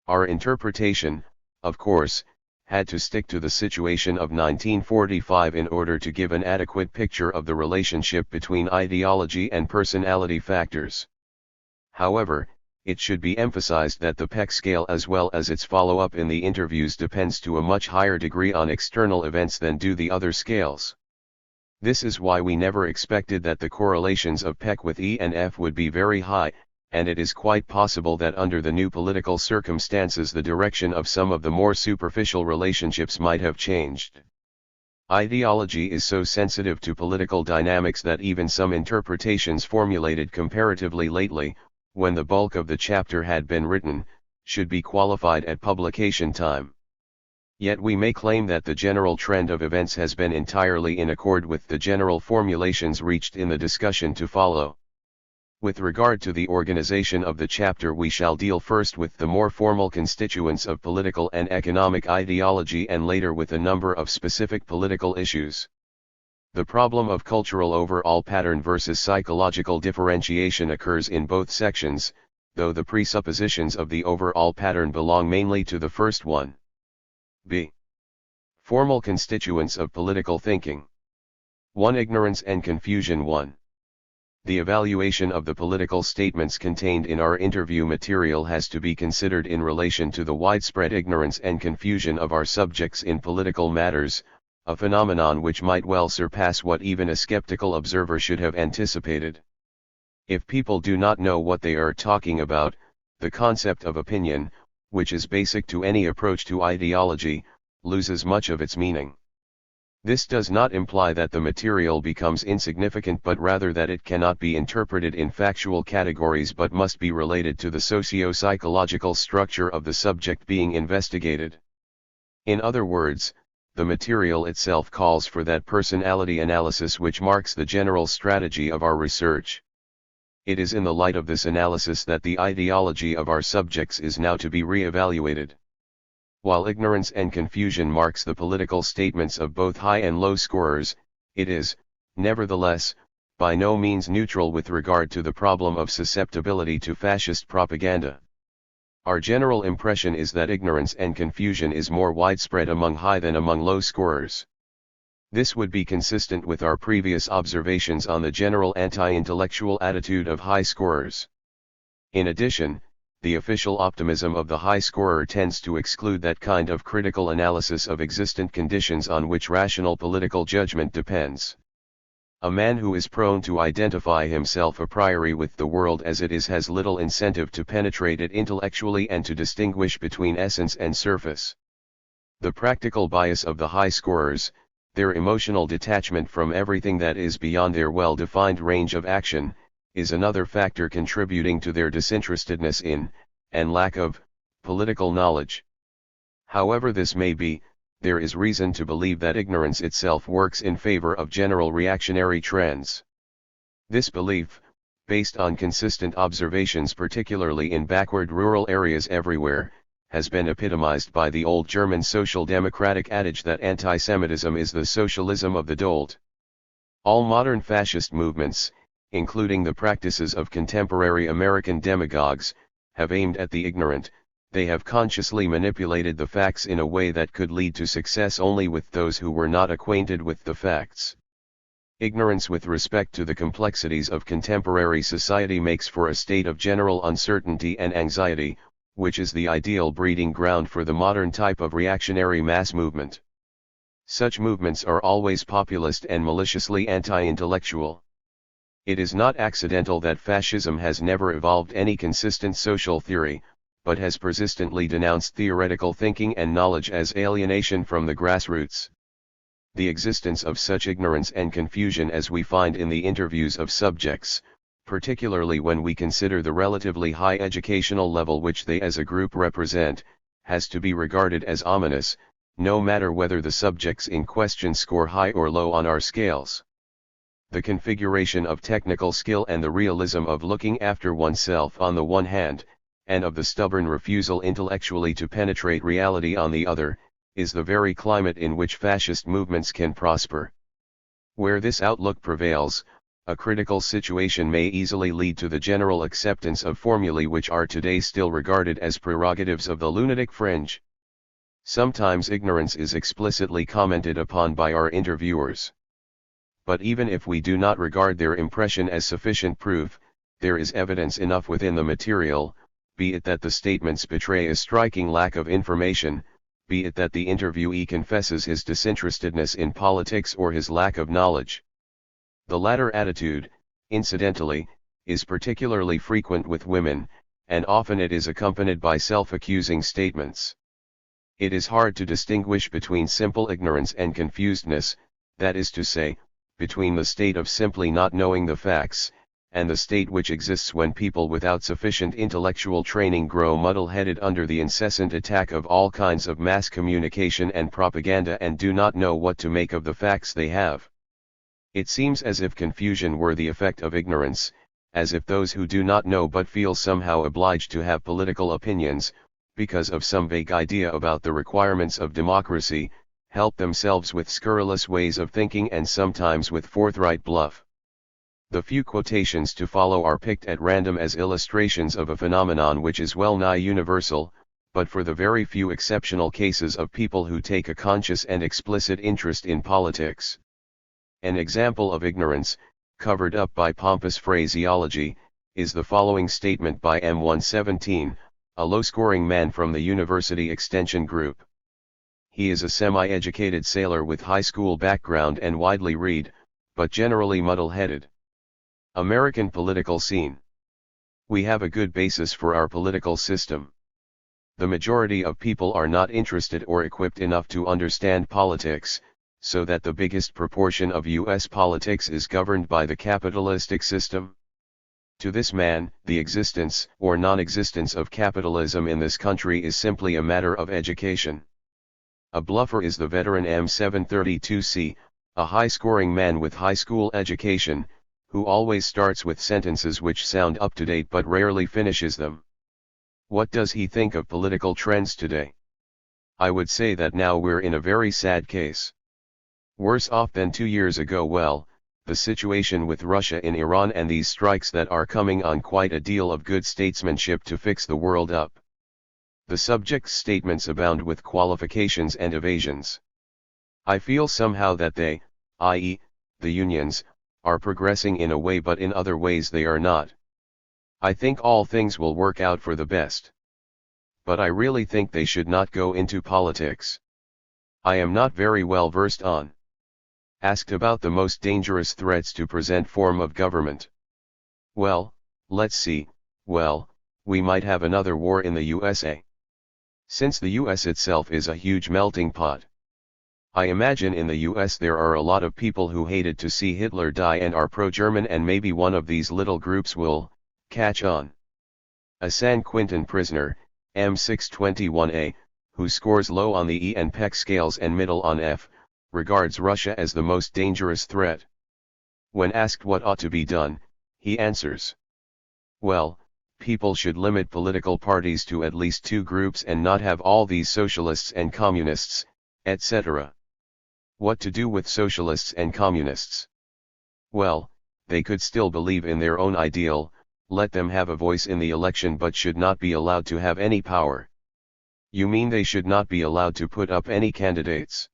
Our interpretation, of course, had to stick to the situation of 1945 in order to give an adequate picture of the relationship between ideology and personality factors. However, it should be emphasized that the Peck scale as well as its follow-up in the interviews depends to a much higher degree on external events than do the other scales. This is why we never expected that the correlations of Peck with E and F would be very high, and it is quite possible that under the new political circumstances the direction of some of the more superficial relationships might have changed. Ideology is so sensitive to political dynamics that even some interpretations formulated comparatively lately, when the bulk of the chapter had been written, should be qualified at publication time. Yet we may claim that the general trend of events has been entirely in accord with the general formulations reached in the discussion to follow. With regard to the organization of the chapter, we shall deal first with the more formal constituents of political and economic ideology and later with a number of specific political issues. The problem of cultural overall pattern versus psychological differentiation occurs in both sections, though the presuppositions of the overall pattern belong mainly to the first one. B. Formal constituents of political thinking. 1. Ignorance and confusion. 1. The evaluation of the political statements contained in our interview material has to be considered in relation to the widespread ignorance and confusion of our subjects in political matters, a phenomenon which might well surpass what even a skeptical observer should have anticipated. If people do not know what they are talking about, the concept of opinion, which is basic to any approach to ideology, loses much of its meaning. This does not imply that the material becomes insignificant, but rather that it cannot be interpreted in factual categories but must be related to the socio-psychological structure of the subject being investigated. In other words, the material itself calls for that personality analysis which marks the general strategy of our research. It is in the light of this analysis that the ideology of our subjects is now to be re-evaluated. While ignorance and confusion marks the political statements of both high and low scorers, it is, nevertheless, by no means neutral with regard to the problem of susceptibility to fascist propaganda. Our general impression is that ignorance and confusion is more widespread among high than among low scorers. This would be consistent with our previous observations on the general anti-intellectual attitude of high scorers. In addition, the official optimism of the high scorer tends to exclude that kind of critical analysis of existent conditions on which rational political judgment depends. A man who is prone to identify himself a priori with the world as it is has little incentive to penetrate it intellectually and to distinguish between essence and surface. The practical bias of the high scorers, their emotional detachment from everything that is beyond their well-defined range of action, is another factor contributing to their disinterestedness in, and lack of, political knowledge. However this may be, there is reason to believe that ignorance itself works in favor of general reactionary trends. This belief, based on consistent observations particularly in backward rural areas everywhere, has been epitomized by the old German social democratic adage that anti-Semitism is the socialism of the dolt. All modern fascist movements, including the practices of contemporary American demagogues, have aimed at the ignorant. They have consciously manipulated the facts in a way that could lead to success only with those who were not acquainted with the facts. Ignorance with respect to the complexities of contemporary society makes for a state of general uncertainty and anxiety, which is the ideal breeding ground for the modern type of reactionary mass movement. Such movements are always populist and maliciously anti-intellectual. It is not accidental that fascism has never evolved any consistent social theory, but has persistently denounced theoretical thinking and knowledge as alienation from the grassroots. The existence of such ignorance and confusion as we find in the interviews of subjects, particularly when we consider the relatively high educational level which they as a group represent, has to be regarded as ominous, no matter whether the subjects in question score high or low on our scales. The configuration of technical skill and the realism of looking after oneself on the one hand, and of the stubborn refusal intellectually to penetrate reality on the other, is the very climate in which fascist movements can prosper. Where this outlook prevails, a critical situation may easily lead to the general acceptance of formulae which are today still regarded as prerogatives of the lunatic fringe. Sometimes ignorance is explicitly commented upon by our interviewers. But even if we do not regard their impression as sufficient proof, there is evidence enough within the material, be it that the statements betray a striking lack of information, be it that the interviewee confesses his disinterestedness in politics or his lack of knowledge. The latter attitude, incidentally, is particularly frequent with women, and often it is accompanied by self-accusing statements. It is hard to distinguish between simple ignorance and confusedness, that is to say, between the state of simply not knowing the facts, and the state which exists when people without sufficient intellectual training grow muddle-headed under the incessant attack of all kinds of mass communication and propaganda and do not know what to make of the facts they have. It seems as if confusion were the effect of ignorance, as if those who do not know but feel somehow obliged to have political opinions, because of some vague idea about the requirements of democracy, help themselves with scurrilous ways of thinking and sometimes with forthright bluff. The few quotations to follow are picked at random as illustrations of a phenomenon which is well nigh universal, but for the very few exceptional cases of people who take a conscious and explicit interest in politics. An example of ignorance, covered up by pompous phraseology, is the following statement by M117, a low-scoring man from the University Extension Group. He is a semi-educated sailor with high school background and widely read, but generally muddle-headed. American political scene. We have a good basis for our political system. The majority of people are not interested or equipped enough to understand politics, so that the biggest proportion of U.S. politics is governed by the capitalistic system. To this man, the existence or non-existence of capitalism in this country is simply a matter of education. A bluffer is the veteran M732C, a high-scoring man with high school education, who always starts with sentences which sound up-to-date but rarely finishes them. What does he think of political trends today? I would say that now we're in a very sad case. Worse off than 2 years ago. Well, the situation with Russia in Iran and these strikes that are coming on, quite a deal of good statesmanship to fix the world up. The subject's statements abound with qualifications and evasions. I feel somehow that they, i.e., the unions, are progressing in a way, but in other ways they are not. I think all things will work out for the best. But I really think they should not go into politics. I am not very well versed on. Asked about the most dangerous threats to present form of government. Well, let's see, we might have another war in the USA. Since the US itself is a huge melting pot. I imagine in the US there are a lot of people who hated to see Hitler die and are pro-German, and maybe one of these little groups will catch on. A San Quentin prisoner, M621A, who scores low on the E and Peck scales and middle on F, regards Russia as the most dangerous threat. When asked what ought to be done, he answers, well, people should limit political parties to at least 2 groups and not have all these socialists and communists, etc. What to do with socialists and communists? Well, they could still believe in their own ideal, let them have a voice in the election but should not be allowed to have any power. You mean they should not be allowed to put up any candidates?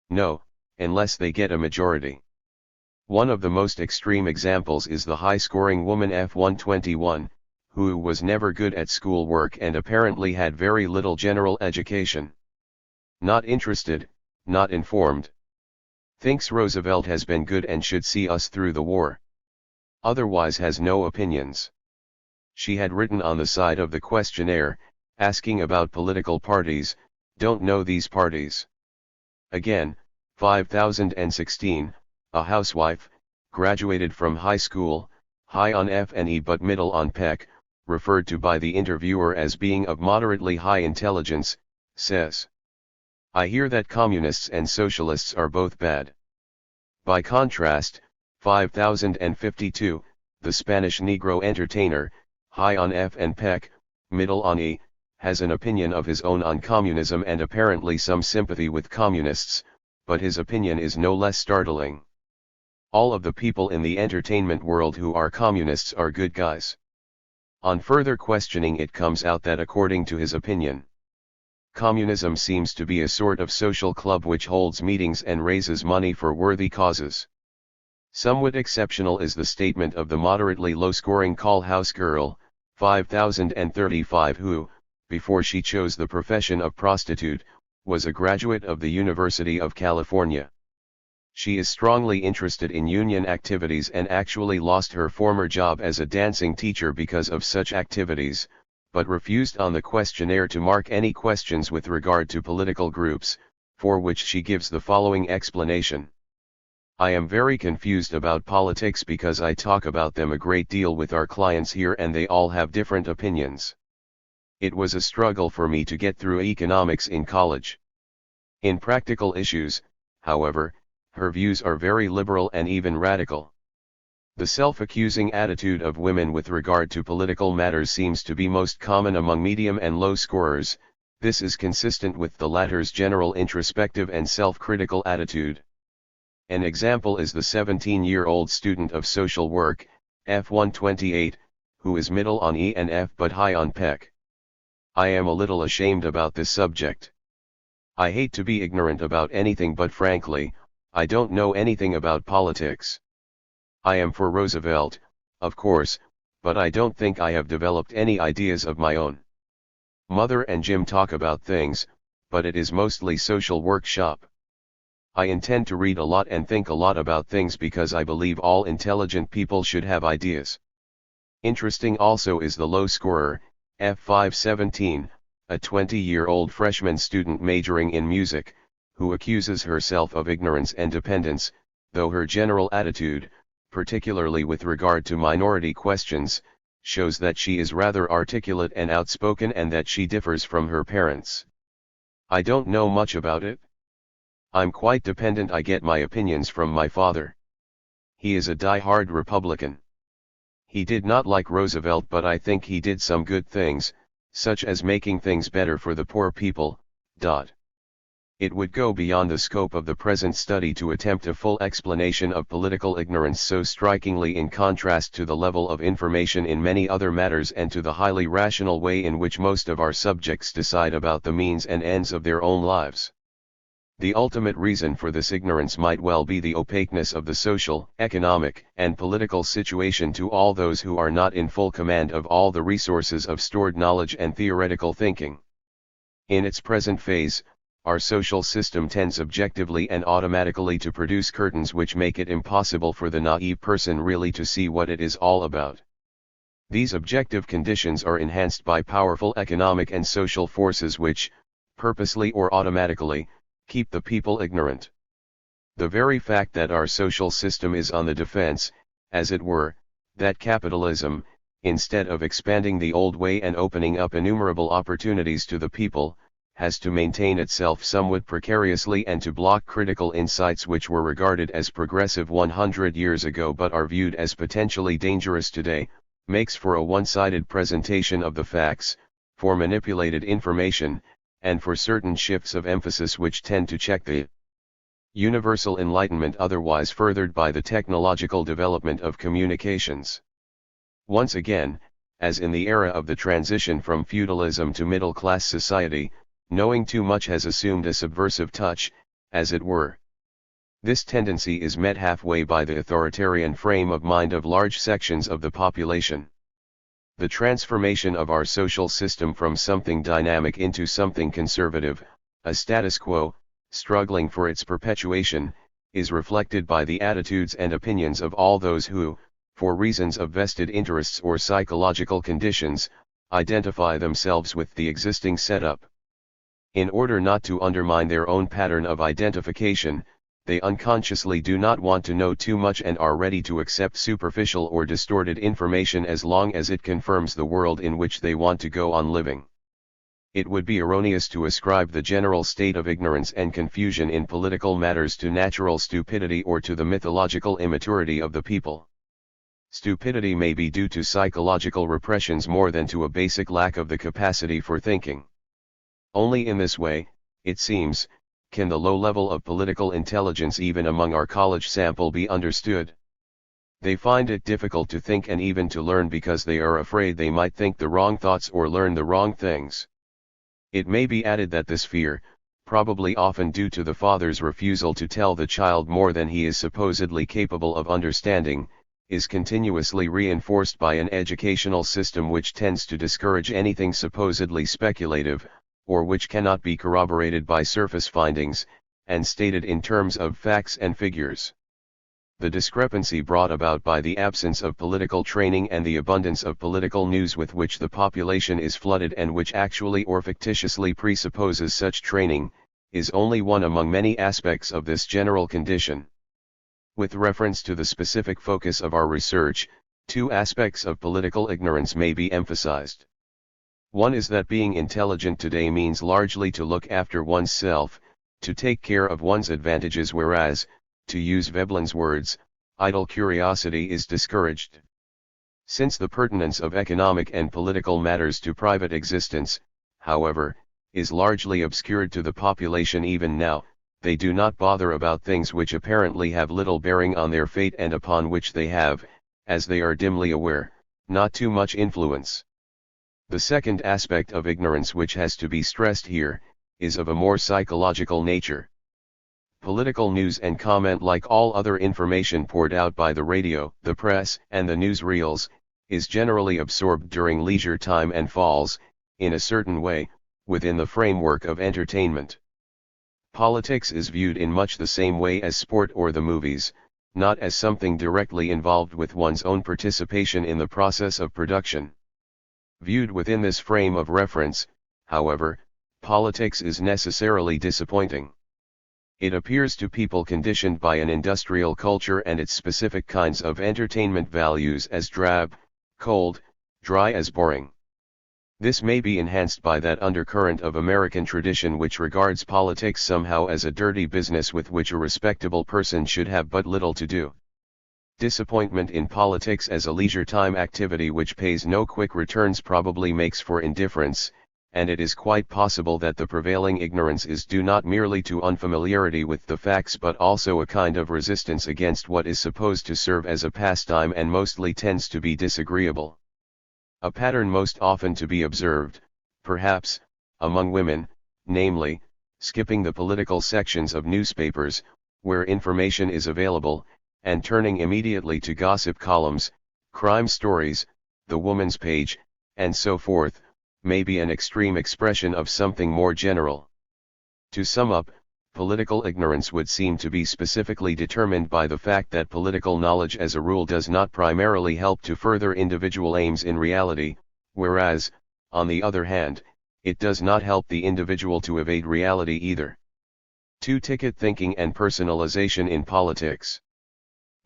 No, unless they get a majority. One of the most extreme examples is the high-scoring woman F121, who was never good at schoolwork and apparently had very little general education. Not interested, not informed. Thinks Roosevelt has been good and should see us through the war. Otherwise has no opinions. She had written on the side of the questionnaire, asking about political parties, don't know these parties. Again, 5016, a housewife, graduated from high school, high on F and E but middle on Peck, referred to by the interviewer as being of moderately high intelligence, says, I hear that communists and socialists are both bad. By contrast, 5052, the Spanish Negro entertainer, high on F and Peck, middle on E, has an opinion of his own on communism and apparently some sympathy with communists, but his opinion is no less startling. All of the people in the entertainment world who are communists are good guys. On further questioning it comes out that according to his opinion, communism seems to be a sort of social club which holds meetings and raises money for worthy causes. Somewhat exceptional is the statement of the moderately low-scoring call house girl, 5035 who, before she chose the profession of prostitute, was a graduate of the University of California. She is strongly interested in union activities and actually lost her former job as a dancing teacher because of such activities, but refused on the questionnaire to mark any questions with regard to political groups, for which she gives the following explanation. I am very confused about politics because I talk about them a great deal with our clients here and they all have different opinions. It was a struggle for me to get through economics in college. In practical issues, however, her views are very liberal and even radical. The self-accusing attitude of women with regard to political matters seems to be most common among medium and low scorers. This is consistent with the latter's general introspective and self-critical attitude. An example is the 17-year-old student of social work, F128, who is middle on E and F but high on Peck. I am a little ashamed about this subject. I hate to be ignorant about anything but frankly, I don't know anything about politics. I am for Roosevelt, of course, but I don't think I have developed any ideas of my own. Mother and Jim talk about things, but it is mostly social workshop. I intend to read a lot and think a lot about things because I believe all intelligent people should have ideas. Interesting also is the low scorer, F517, a 20-year-old freshman student majoring in music, who accuses herself of ignorance and dependence, though her general attitude, particularly with regard to minority questions, shows that she is rather articulate and outspoken and that she differs from her parents. I don't know much about it. I'm quite dependent. I get my opinions from my father. He is a die-hard Republican. He did not like Roosevelt, but I think he did some good things, such as making things better for the poor people. It would go beyond the scope of the present study to attempt a full explanation of political ignorance so strikingly in contrast to the level of information in many other matters and to the highly rational way in which most of our subjects decide about the means and ends of their own lives. The ultimate reason for this ignorance might well be the opaqueness of the social, economic, and political situation to all those who are not in full command of all the resources of stored knowledge and theoretical thinking. In its present phase, our social system tends objectively and automatically to produce curtains which make it impossible for the naive person really to see what it is all about. These objective conditions are enhanced by powerful economic and social forces which, purposely or automatically, keep the people ignorant. The very fact that our social system is on the defense, as it were, that capitalism, instead of expanding the old way and opening up innumerable opportunities to the people, has to maintain itself somewhat precariously and to block critical insights which were regarded as progressive 100 years ago but are viewed as potentially dangerous today, makes for a one-sided presentation of the facts, for manipulated information, and for certain shifts of emphasis which tend to check the universal enlightenment otherwise furthered by the technological development of communications. Once again, as in the era of the transition from feudalism to middle-class society, knowing too much has assumed a subversive touch, as it were. This tendency is met halfway by the authoritarian frame of mind of large sections of the population. The transformation of our social system from something dynamic into something conservative, a status quo, struggling for its perpetuation, is reflected by the attitudes and opinions of all those who, for reasons of vested interests or psychological conditions, identify themselves with the existing setup. In order not to undermine their own pattern of identification, they unconsciously do not want to know too much and are ready to accept superficial or distorted information as long as it confirms the world in which they want to go on living. It would be erroneous to ascribe the general state of ignorance and confusion in political matters to natural stupidity or to the mythological immaturity of the people. Stupidity may be due to psychological repressions more than to a basic lack of the capacity for thinking. Only in this way, it seems, can the low level of political intelligence even among our college sample be understood. They find it difficult to think and even to learn because they are afraid they might think the wrong thoughts or learn the wrong things. It may be added that this fear, probably often due to the father's refusal to tell the child more than he is supposedly capable of understanding, is continuously reinforced by an educational system which tends to discourage anything supposedly speculative, or which cannot be corroborated by surface findings, and stated in terms of facts and figures. The discrepancy brought about by the absence of political training and the abundance of political news with which the population is flooded and which actually or fictitiously presupposes such training, is only one among many aspects of this general condition. With reference to the specific focus of our research, two aspects of political ignorance may be emphasized. One is that being intelligent today means largely to look after oneself, to take care of one's advantages, whereas, to use Veblen's words, idle curiosity is discouraged. Since the pertinence of economic and political matters to private existence, however, is largely obscured to the population even now, they do not bother about things which apparently have little bearing on their fate and upon which they have, as they are dimly aware, not too much influence. The second aspect of ignorance which has to be stressed here, is of a more psychological nature. Political news and comment, like all other information poured out by the radio, the press, and the newsreels, is generally absorbed during leisure time and falls, in a certain way, within the framework of entertainment. Politics is viewed in much the same way as sport or the movies, not as something directly involved with one's own participation in the process of production. Viewed within this frame of reference, however, politics is necessarily disappointing. It appears to people conditioned by an industrial culture and its specific kinds of entertainment values as drab, cold, dry, as boring. This may be enhanced by that undercurrent of American tradition which regards politics somehow as a dirty business with which a respectable person should have but little to do. Disappointment in politics as a leisure time activity which pays no quick returns probably makes for indifference, and it is quite possible that the prevailing ignorance is due not merely to unfamiliarity with the facts but also a kind of resistance against what is supposed to serve as a pastime and mostly tends to be disagreeable. A pattern most often to be observed, perhaps, among women, namely, skipping the political sections of newspapers, where information is available, and turning immediately to gossip columns, crime stories, the woman's page, and so forth, may be an extreme expression of something more general. To sum up, political ignorance would seem to be specifically determined by the fact that political knowledge as a rule does not primarily help to further individual aims in reality, whereas, on the other hand, it does not help the individual to evade reality either. 2. Ticket thinking and personalization in politics.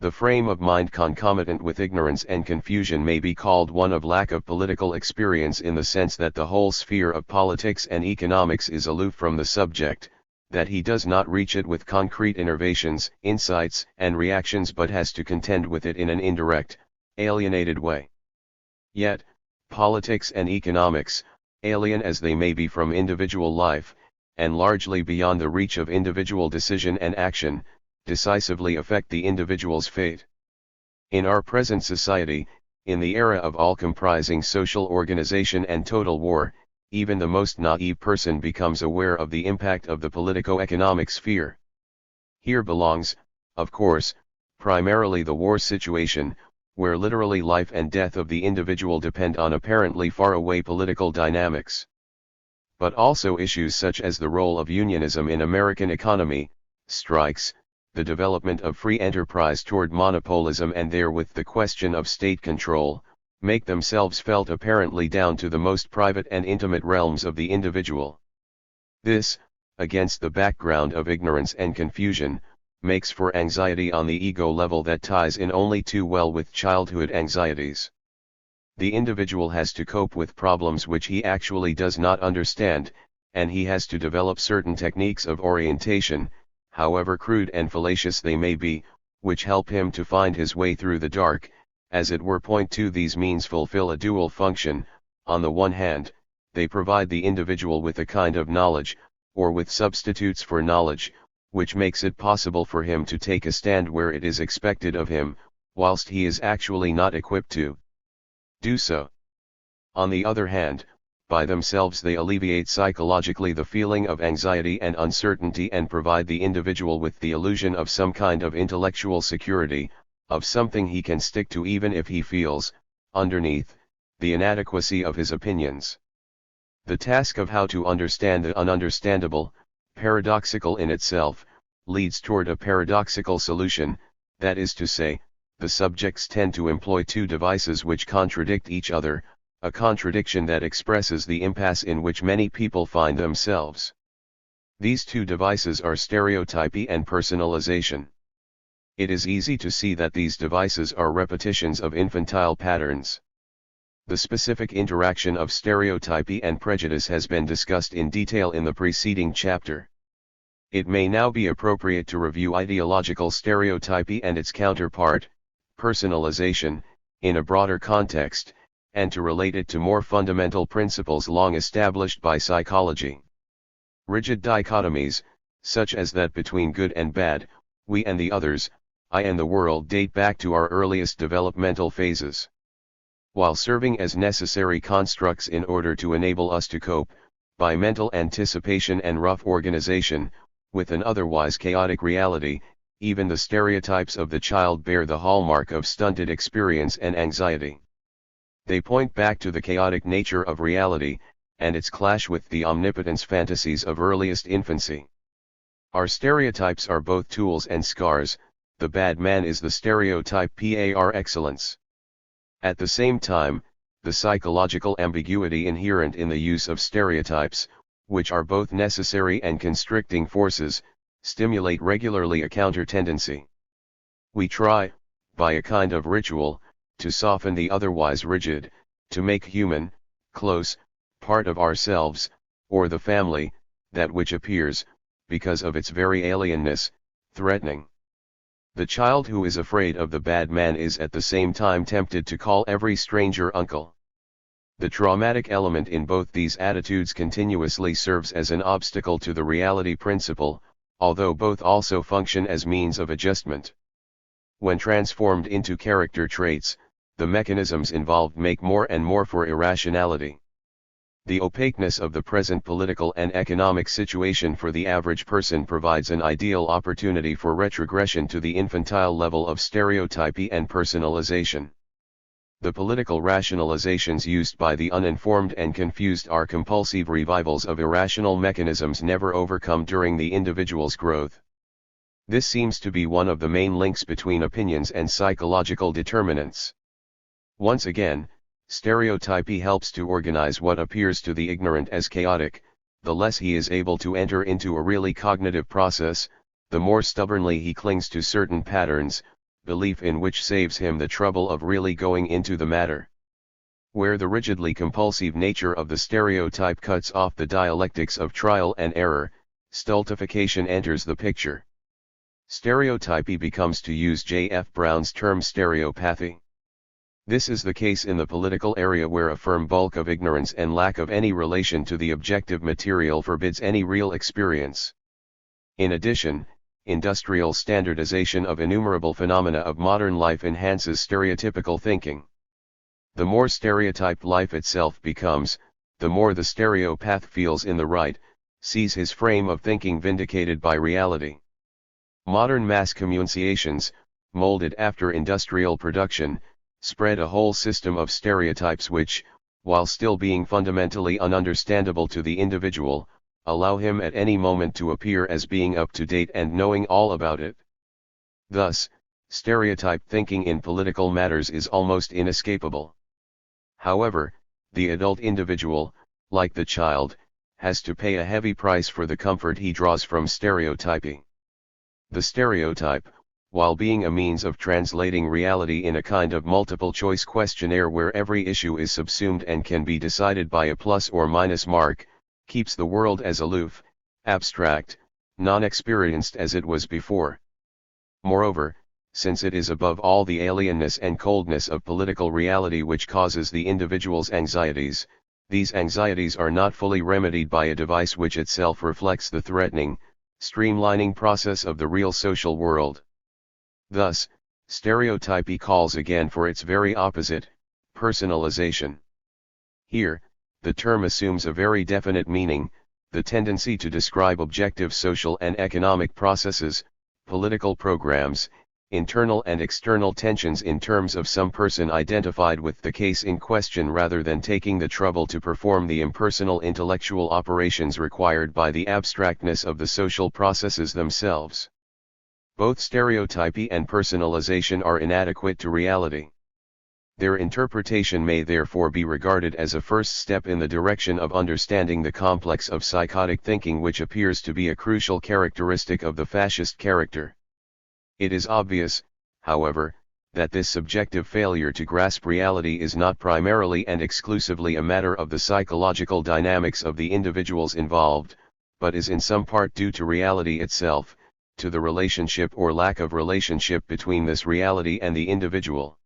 The frame of mind concomitant with ignorance and confusion may be called one of lack of political experience, in the sense that the whole sphere of politics and economics is aloof from the subject, that he does not reach it with concrete innovations, insights, and reactions, but has to contend with it in an indirect, alienated way. Yet, politics and economics, alien as they may be from individual life, and largely beyond the reach of individual decision and action, decisively affect the individual's fate. In our present society, in the era of all-comprising social organization and total war, even the most naive person becomes aware of the impact of the politico-economic sphere. Here belongs, of course, primarily the war situation, where literally life and death of the individual depend on apparently far-away political dynamics. But also issues such as the role of unionism in American economy, strikes, the development of free enterprise toward monopolism, and therewith the question of state control, make themselves felt apparently down to the most private and intimate realms of the individual. This, against the background of ignorance and confusion, makes for anxiety on the ego level that ties in only too well with childhood anxieties. The individual has to cope with problems which he actually does not understand, and he has to develop certain techniques of orientation, however crude and fallacious they may be, which help him to find his way through the dark. As it were, point to these means fulfill a dual function. On the one hand, they provide the individual with a kind of knowledge, or with substitutes for knowledge, which makes it possible for him to take a stand where it is expected of him, whilst he is actually not equipped to do so. On the other hand, by themselves they alleviate psychologically the feeling of anxiety and uncertainty, and provide the individual with the illusion of some kind of intellectual security, of something he can stick to even if he feels, underneath, the inadequacy of his opinions. The task of how to understand the ununderstandable, paradoxical in itself, leads toward a paradoxical solution, that is to say, the subjects tend to employ two devices which contradict each other, a contradiction that expresses the impasse in which many people find themselves. These two devices are stereotypy and personalization. It is easy to see that these devices are repetitions of infantile patterns. The specific interaction of stereotypy and prejudice has been discussed in detail in the preceding chapter. It may now be appropriate to review ideological stereotypy and its counterpart, personalization, in a broader context, and to relate it to more fundamental principles long established by psychology. Rigid dichotomies, such as that between good and bad, we and the others, I and the world, date back to our earliest developmental phases. While serving as necessary constructs in order to enable us to cope, by mental anticipation and rough organization, with an otherwise chaotic reality, even the stereotypes of the child bear the hallmark of stunted experience and anxiety. They point back to the chaotic nature of reality, and its clash with the omnipotence fantasies of earliest infancy. Our stereotypes are both tools and scars. The bad man is the stereotype par excellence. At the same time, the psychological ambiguity inherent in the use of stereotypes, which are both necessary and constricting forces, stimulate regularly a counter-tendency. We try, by a kind of ritual, to soften the otherwise rigid, to make human, close, part of ourselves, or the family, that which appears, because of its very alienness, threatening. The child who is afraid of the bad man is at the same time tempted to call every stranger uncle. The traumatic element in both these attitudes continuously serves as an obstacle to the reality principle, although both also function as means of adjustment. When transformed into character traits, the mechanisms involved make more and more for irrationality. The opaqueness of the present political and economic situation for the average person provides an ideal opportunity for retrogression to the infantile level of stereotypy and personalization. The political rationalizations used by the uninformed and confused are compulsive revivals of irrational mechanisms never overcome during the individual's growth. This seems to be one of the main links between opinions and psychological determinants. Once again, stereotypy helps to organize what appears to the ignorant as chaotic. The less he is able to enter into a really cognitive process, the more stubbornly he clings to certain patterns, belief in which saves him the trouble of really going into the matter. Where the rigidly compulsive nature of the stereotype cuts off the dialectics of trial and error, stultification enters the picture. Stereotypy becomes, to use J.F. Brown's term, stereopathy. This is the case in the political area, where a firm bulk of ignorance and lack of any relation to the objective material forbids any real experience. In addition, industrial standardization of innumerable phenomena of modern life enhances stereotypical thinking. The more stereotyped life itself becomes, the more the stereopath feels in the right, sees his frame of thinking vindicated by reality. Modern mass communications, molded after industrial production, spread a whole system of stereotypes which, while still being fundamentally ununderstandable to the individual, allow him at any moment to appear as being up to date and knowing all about it. Thus, stereotype thinking in political matters is almost inescapable. However, the adult individual, like the child, has to pay a heavy price for the comfort he draws from stereotyping. The stereotype, while being a means of translating reality in a kind of multiple-choice questionnaire where every issue is subsumed and can be decided by a plus or minus mark, keeps the world as aloof, abstract, non-experienced as it was before. Moreover, since it is above all the alienness and coldness of political reality which causes the individual's anxieties, these anxieties are not fully remedied by a device which itself reflects the threatening, streamlining process of the real social world. Thus, stereotypy calls again for its very opposite, personalization. Here, the term assumes a very definite meaning, the tendency to describe objective social and economic processes, political programs, internal and external tensions in terms of some person identified with the case in question, rather than taking the trouble to perform the impersonal intellectual operations required by the abstractness of the social processes themselves. Both stereotypy and personalization are inadequate to reality. Their interpretation may therefore be regarded as a first step in the direction of understanding the complex of psychotic thinking which appears to be a crucial characteristic of the fascist character. It is obvious, however, that this subjective failure to grasp reality is not primarily and exclusively a matter of the psychological dynamics of the individuals involved, but is in some part due to reality itself, to the relationship or lack of relationship between this reality and the individual.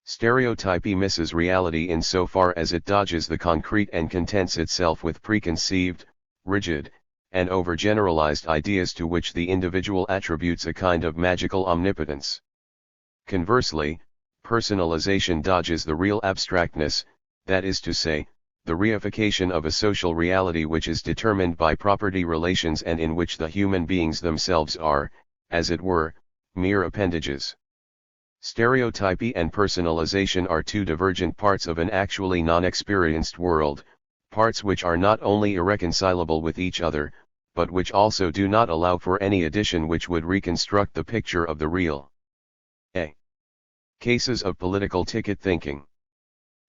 Stereotypy misses reality insofar as it dodges the concrete and contents itself with preconceived, rigid, and overgeneralized ideas to which the individual attributes a kind of magical omnipotence. Conversely, personalization dodges the real abstractness, that is to say, the reification of a social reality which is determined by property relations and in which the human beings themselves are, as it were, mere appendages. Stereotypy and personalization are two divergent parts of an actually non-experienced world, parts which are not only irreconcilable with each other, but which also do not allow for any addition which would reconstruct the picture of the real. A. Cases of political ticket thinking.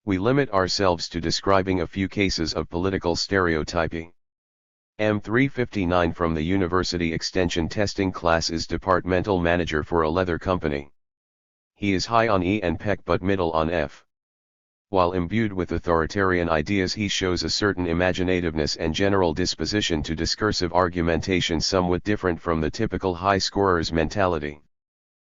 We limit ourselves to describing a few cases of political stereotyping. M359 from the University Extension Testing class is departmental manager for a leather company. He is high on E and PEC but middle on F. While imbued with authoritarian ideas, he shows a certain imaginativeness and general disposition to discursive argumentation somewhat different from the typical high scorer's mentality.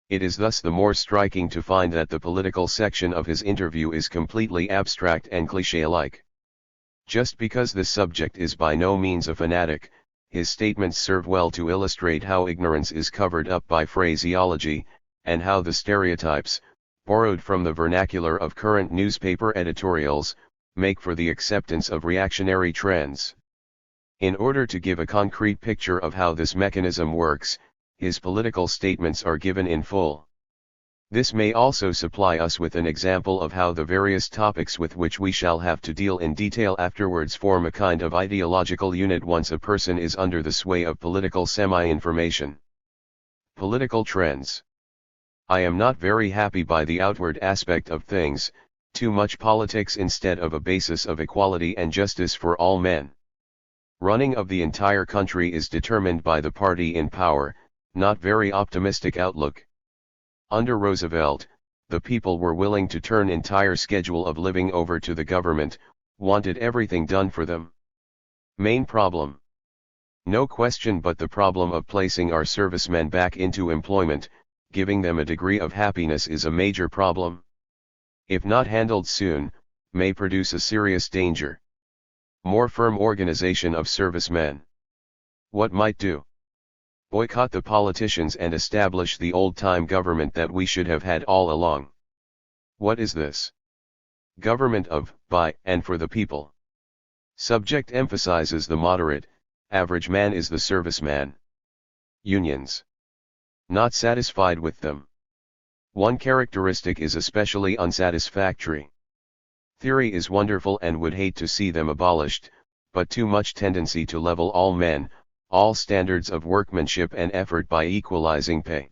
It is thus the more striking to find that the political section of his interview is completely abstract and cliché-like. Just because this subject is by no means a fanatic, his statements serve well to illustrate how ignorance is covered up by phraseology, and how the stereotypes, borrowed from the vernacular of current newspaper editorials, make for the acceptance of reactionary trends. In order to give a concrete picture of how this mechanism works, his political statements are given in full. This may also supply us with an example of how the various topics with which we shall have to deal in detail afterwards form a kind of ideological unit once a person is under the sway of political semi-information. Political trends. I am not very happy by the outward aspect of things, too much politics instead of a basis of equality and justice for all men. Running of the entire country is determined by the party in power, not very optimistic outlook. Under Roosevelt, the people were willing to turn entire schedule of living over to the government, wanted everything done for them. Main problem. No question, but the problem of placing our servicemen back into employment, giving them a degree of happiness, is a major problem. If not handled soon, may produce a serious danger. More firm organization of servicemen. What might do? Boycott the politicians and establish the old-time government that we should have had all along. What is this? Government of, by, and for the people. Subject emphasizes the moderate, average man is the serviceman. Unions. Not satisfied with them. One characteristic is especially unsatisfactory. Theory is wonderful and would hate to see them abolished, but too much tendency to level all men, all standards of workmanship and effort by equalizing pay.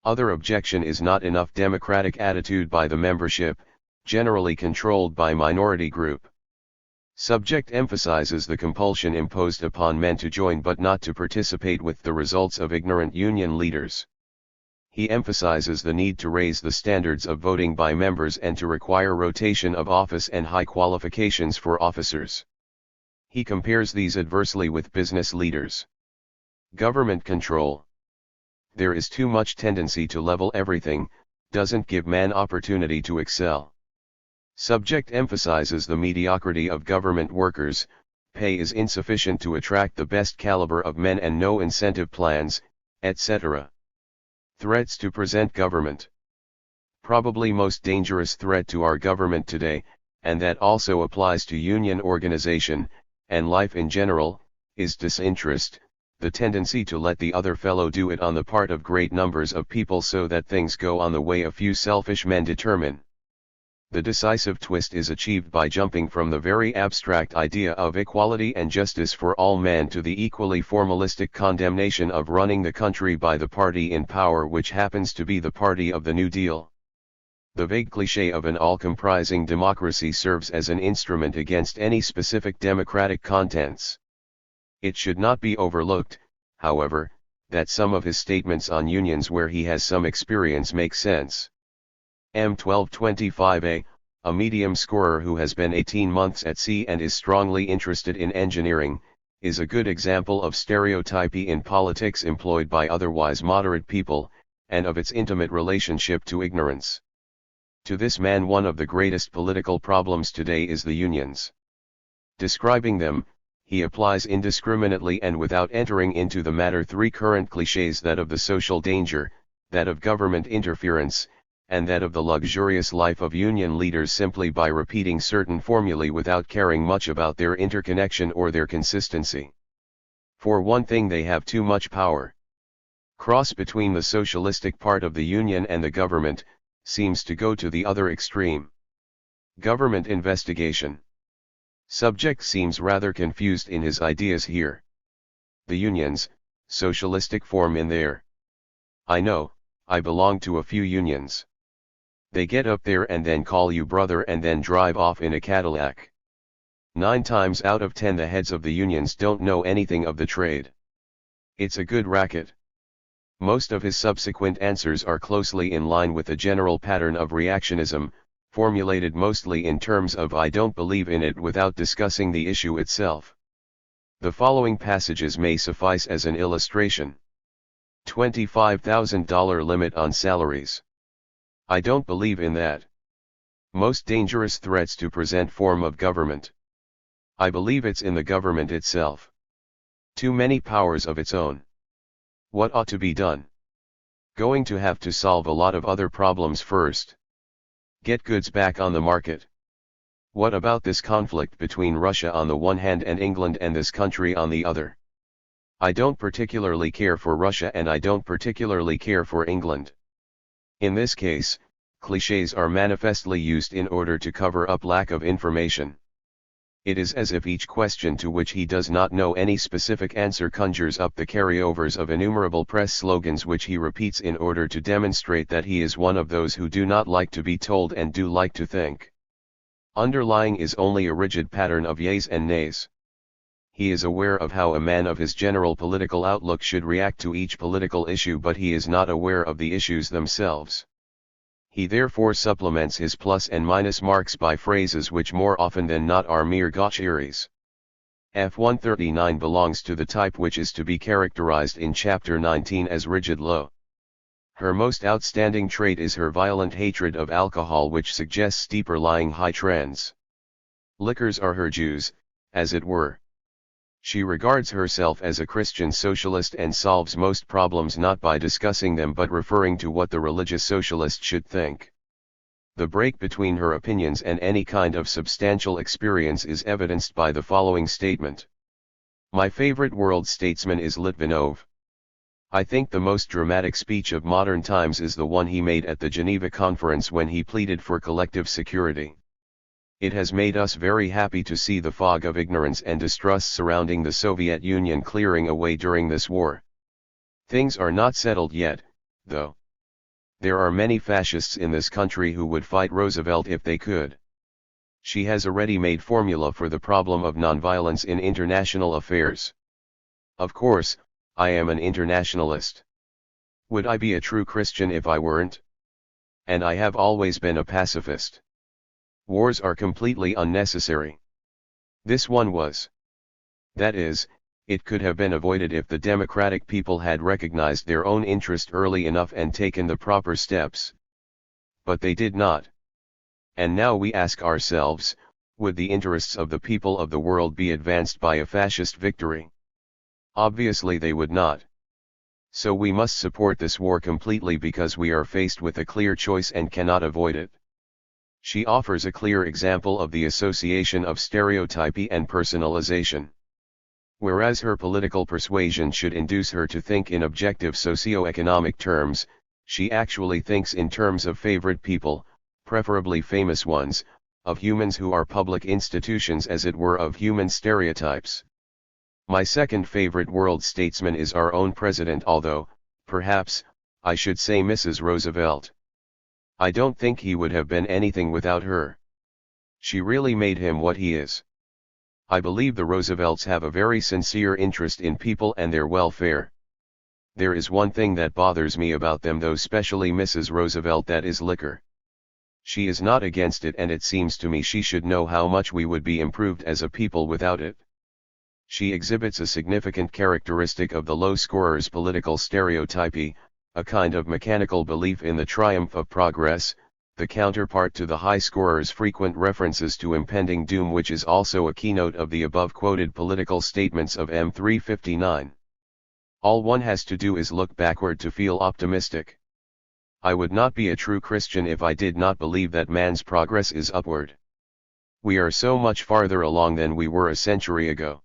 Other objection is not enough democratic attitude by the membership, generally controlled by minority group. Subject emphasizes the compulsion imposed upon men to join but not to participate with the results of ignorant union leaders. He emphasizes the need to raise the standards of voting by members and to require rotation of office and high qualifications for officers. He compares these adversely with business leaders. Government control. There is too much tendency to level everything, doesn't give man opportunity to excel. Subject emphasizes the mediocrity of government workers, pay is insufficient to attract the best caliber of men and no incentive plans, etc. Threats to present government. Probably most dangerous threat to our government today, and that also applies to union organization, and life in general, is disinterest, the tendency to let the other fellow do it on the part of great numbers of people so that things go on the way a few selfish men determine. The decisive twist is achieved by jumping from the very abstract idea of equality and justice for all men to the equally formalistic condemnation of running the country by the party in power, which happens to be the party of the New Deal. The vague cliché of an all-comprising democracy serves as an instrument against any specific democratic contents. It should not be overlooked, however, that some of his statements on unions where he has some experience make sense. M1225A, a medium scorer who has been 18 months at sea and is strongly interested in engineering, is a good example of stereotypy in politics employed by otherwise moderate people, and of its intimate relationship to ignorance. To this man, one of the greatest political problems today is the unions. Describing them, he applies indiscriminately and without entering into the matter three current clichés: that of the social danger, that of government interference, and that of the luxurious life of union leaders, simply by repeating certain formulae without caring much about their interconnection or their consistency. For one thing, they have too much power. Cross between the socialistic part of the union and the government, seems to go to the other extreme. Government investigation. Subject seems rather confused in his ideas here. The unions, socialistic form in there. I know, I belong to a few unions. They get up there and then call you brother and then drive off in a Cadillac. 9 times out of 10 the heads of the unions don't know anything of the trade. It's a good racket. Most of his subsequent answers are closely in line with the general pattern of reactionism, formulated mostly in terms of "I don't believe in it" without discussing the issue itself. The following passages may suffice as an illustration. $25,000 limit on salaries. I don't believe in that. Most dangerous threats to present form of government. I believe it's in the government itself. Too many powers of its own. What ought to be done? Going to have to solve a lot of other problems first. Get goods back on the market. What about this conflict between Russia on the one hand and England and this country on the other? I don't particularly care for Russia and I don't particularly care for England. In this case, clichés are manifestly used in order to cover up lack of information. It is as if each question to which he does not know any specific answer conjures up the carryovers of innumerable press slogans which he repeats in order to demonstrate that he is one of those who do not like to be told and do like to think. Underlying is only a rigid pattern of yeas and nays. he is aware of how a man of his general political outlook should react to each political issue, but he is not aware of the issues themselves. He therefore supplements his plus and minus marks by phrases which more often than not are mere gaucheries. F-139 belongs to the type which is to be characterized in Chapter 19 as rigid low. Her most outstanding trait is her violent hatred of alcohol, which suggests deeper lying high trends. Liquors are her Jews, as it were. She regards herself as a Christian socialist and solves most problems not by discussing them but referring to what the religious socialist should think. The break between her opinions and any kind of substantial experience is evidenced by the following statement. My favorite world statesman is Litvinov. I think the most dramatic speech of modern times is the one he made at the Geneva Conference when he pleaded for collective security. It has made us very happy to see the fog of ignorance and distrust surrounding the Soviet Union clearing away during this war. Things are not settled yet, though. There are many fascists in this country who would fight Roosevelt if they could. She has a ready-made formula for the problem of nonviolence in international affairs. Of course, I am an internationalist. Would I be a true Christian if I weren't? And I have always been a pacifist. Wars are completely unnecessary. This one was. That is, it could have been avoided if the democratic people had recognized their own interest early enough and taken the proper steps. But they did not. And now we ask ourselves, would the interests of the people of the world be advanced by a fascist victory? Obviously they would not. So we must support this war completely because we are faced with a clear choice and cannot avoid it. She offers a clear example of the association of stereotypy and personalization. Whereas her political persuasion should induce her to think in objective socio-economic terms, she actually thinks in terms of favorite people, preferably famous ones, of humans who are public institutions, as it were, of human stereotypes. My second favorite world statesman is our own president, although, perhaps, I should say Mrs. Roosevelt. I don't think he would have been anything without her. She really made him what he is. I believe the Roosevelts have a very sincere interest in people and their welfare. There is one thing that bothers me about them, though, especially Mrs. Roosevelt, that is liquor. She is not against it, and it seems to me she should know how much we would be improved as a people without it. She exhibits a significant characteristic of the low scorer's political stereotypy, a kind of mechanical belief in the triumph of progress, the counterpart to the high scorer's frequent references to impending doom, which is also a keynote of the above-quoted political statements of M359. All one has to do is look backward to feel optimistic. I would not be a true Christian if I did not believe that man's progress is upward. We are so much farther along than we were a century ago.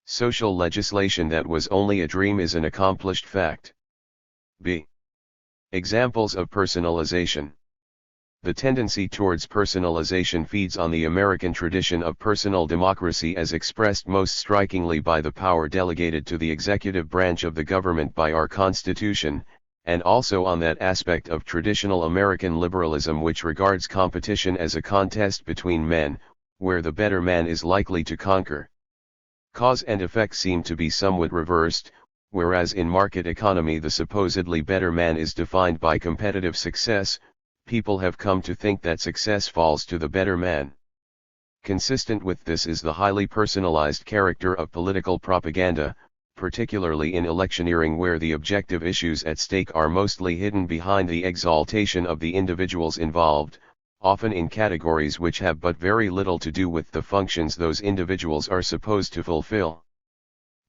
Social legislation that was only a dream is an accomplished fact. B. Examples of personalization. The tendency towards personalization feeds on the American tradition of personal democracy, as expressed most strikingly by the power delegated to the executive branch of the government by our Constitution, and also on that aspect of traditional American liberalism which regards competition as a contest between men, where the better man is likely to conquer. Cause and effect seem to be somewhat reversed, whereas in market economy the supposedly better man is defined by competitive success. People have come to think that success falls to the better man. Consistent with this is the highly personalized character of political propaganda, particularly in electioneering, where the objective issues at stake are mostly hidden behind the exaltation of the individuals involved, often in categories which have but very little to do with the functions those individuals are supposed to fulfill.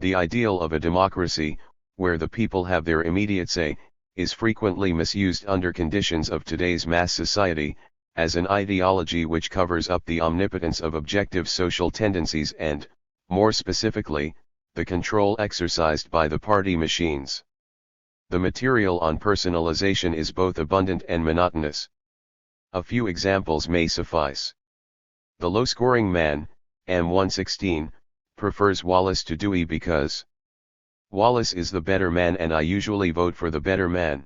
The ideal of a democracy, where the people have their immediate say, is frequently misused under conditions of today's mass society, as an ideology which covers up the omnipotence of objective social tendencies and, more specifically, the control exercised by the party machines. The material on personalization is both abundant and monotonous. A few examples may suffice. The low-scoring man, M116, prefers Wallace to Dewey because Wallace is the better man and I usually vote for the better man.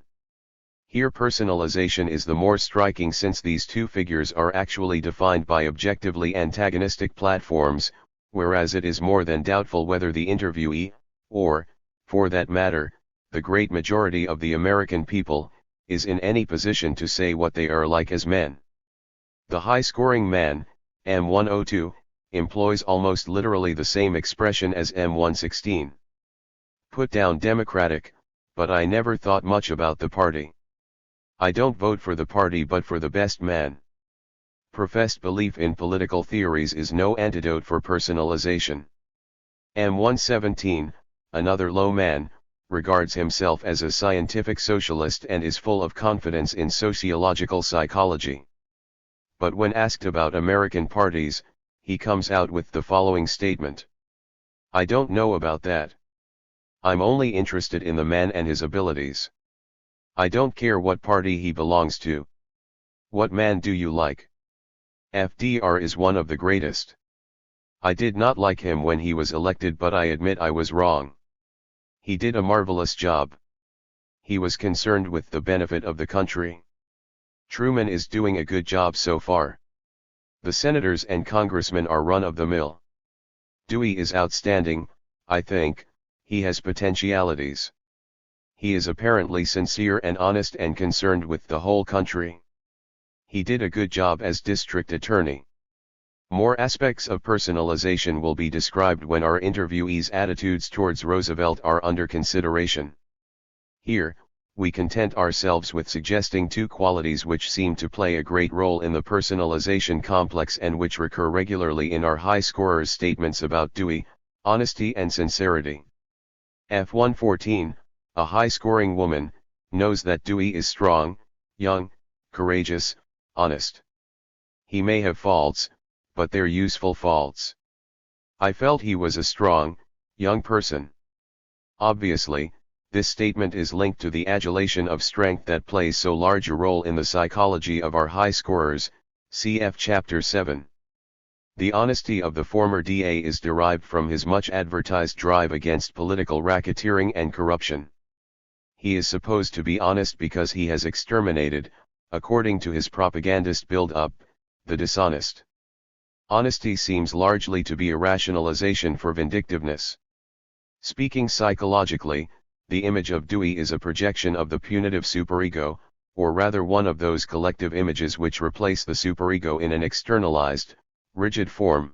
Here personalization is the more striking, since these two figures are actually defined by objectively antagonistic platforms, whereas it is more than doubtful whether the interviewee, or, for that matter, the great majority of the American people, is in any position to say what they are like as men. The high-scoring man, M102, employs almost literally the same expression as M116. Put down Democratic, but I never thought much about the party. I don't vote for the party but for the best man. Professed belief in political theories is no antidote for personalization. M117, another low man, regards himself as a scientific socialist and is full of confidence in sociological psychology. But when asked about American parties, he comes out with the following statement. I don't know about that. I'm only interested in the man and his abilities. I don't care what party he belongs to. What man do you like? FDR is one of the greatest. I did not like him when he was elected, but I admit I was wrong. He did a marvelous job. He was concerned with the benefit of the country. Truman is doing a good job so far. The senators and congressmen are run-of-the-mill. Dewey is outstanding, I think. He has potentialities. He is apparently sincere and honest and concerned with the whole country. He did a good job as district attorney. More aspects of personalization will be described when our interviewee's attitudes towards Roosevelt are under consideration. Here, we content ourselves with suggesting two qualities which seem to play a great role in the personalization complex and which recur regularly in our high scorers' statements about Dewey: honesty and sincerity. F114, a high-scoring woman, knows that Dewey is strong, young, courageous, honest. He may have faults, but they're useful faults. I felt he was a strong, young person. Obviously, this statement is linked to the adulation of strength that plays so large a role in the psychology of our high scorers, cf. Chapter 7. The honesty of the former DA is derived from his much advertised drive against political racketeering and corruption. He is supposed to be honest because he has exterminated, according to his propagandist build-up, the dishonest. Honesty seems largely to be a rationalization for vindictiveness. Speaking psychologically, the image of Dewey is a projection of the punitive superego, or rather one of those collective images which replace the superego in an externalized, rigid form.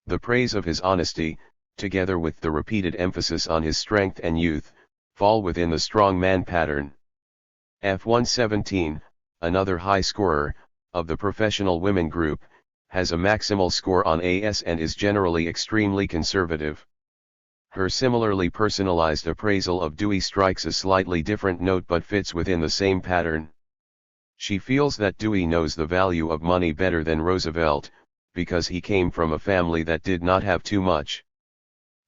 The praise of his honesty, together with the repeated emphasis on his strength and youth, fall within the strong man pattern. F117, another high scorer, of the professional women group, has a maximal score on AS and is generally extremely conservative. Her similarly personalized appraisal of Dewey strikes a slightly different note but fits within the same pattern. She feels that Dewey knows the value of money better than Roosevelt, because he came from a family that did not have too much.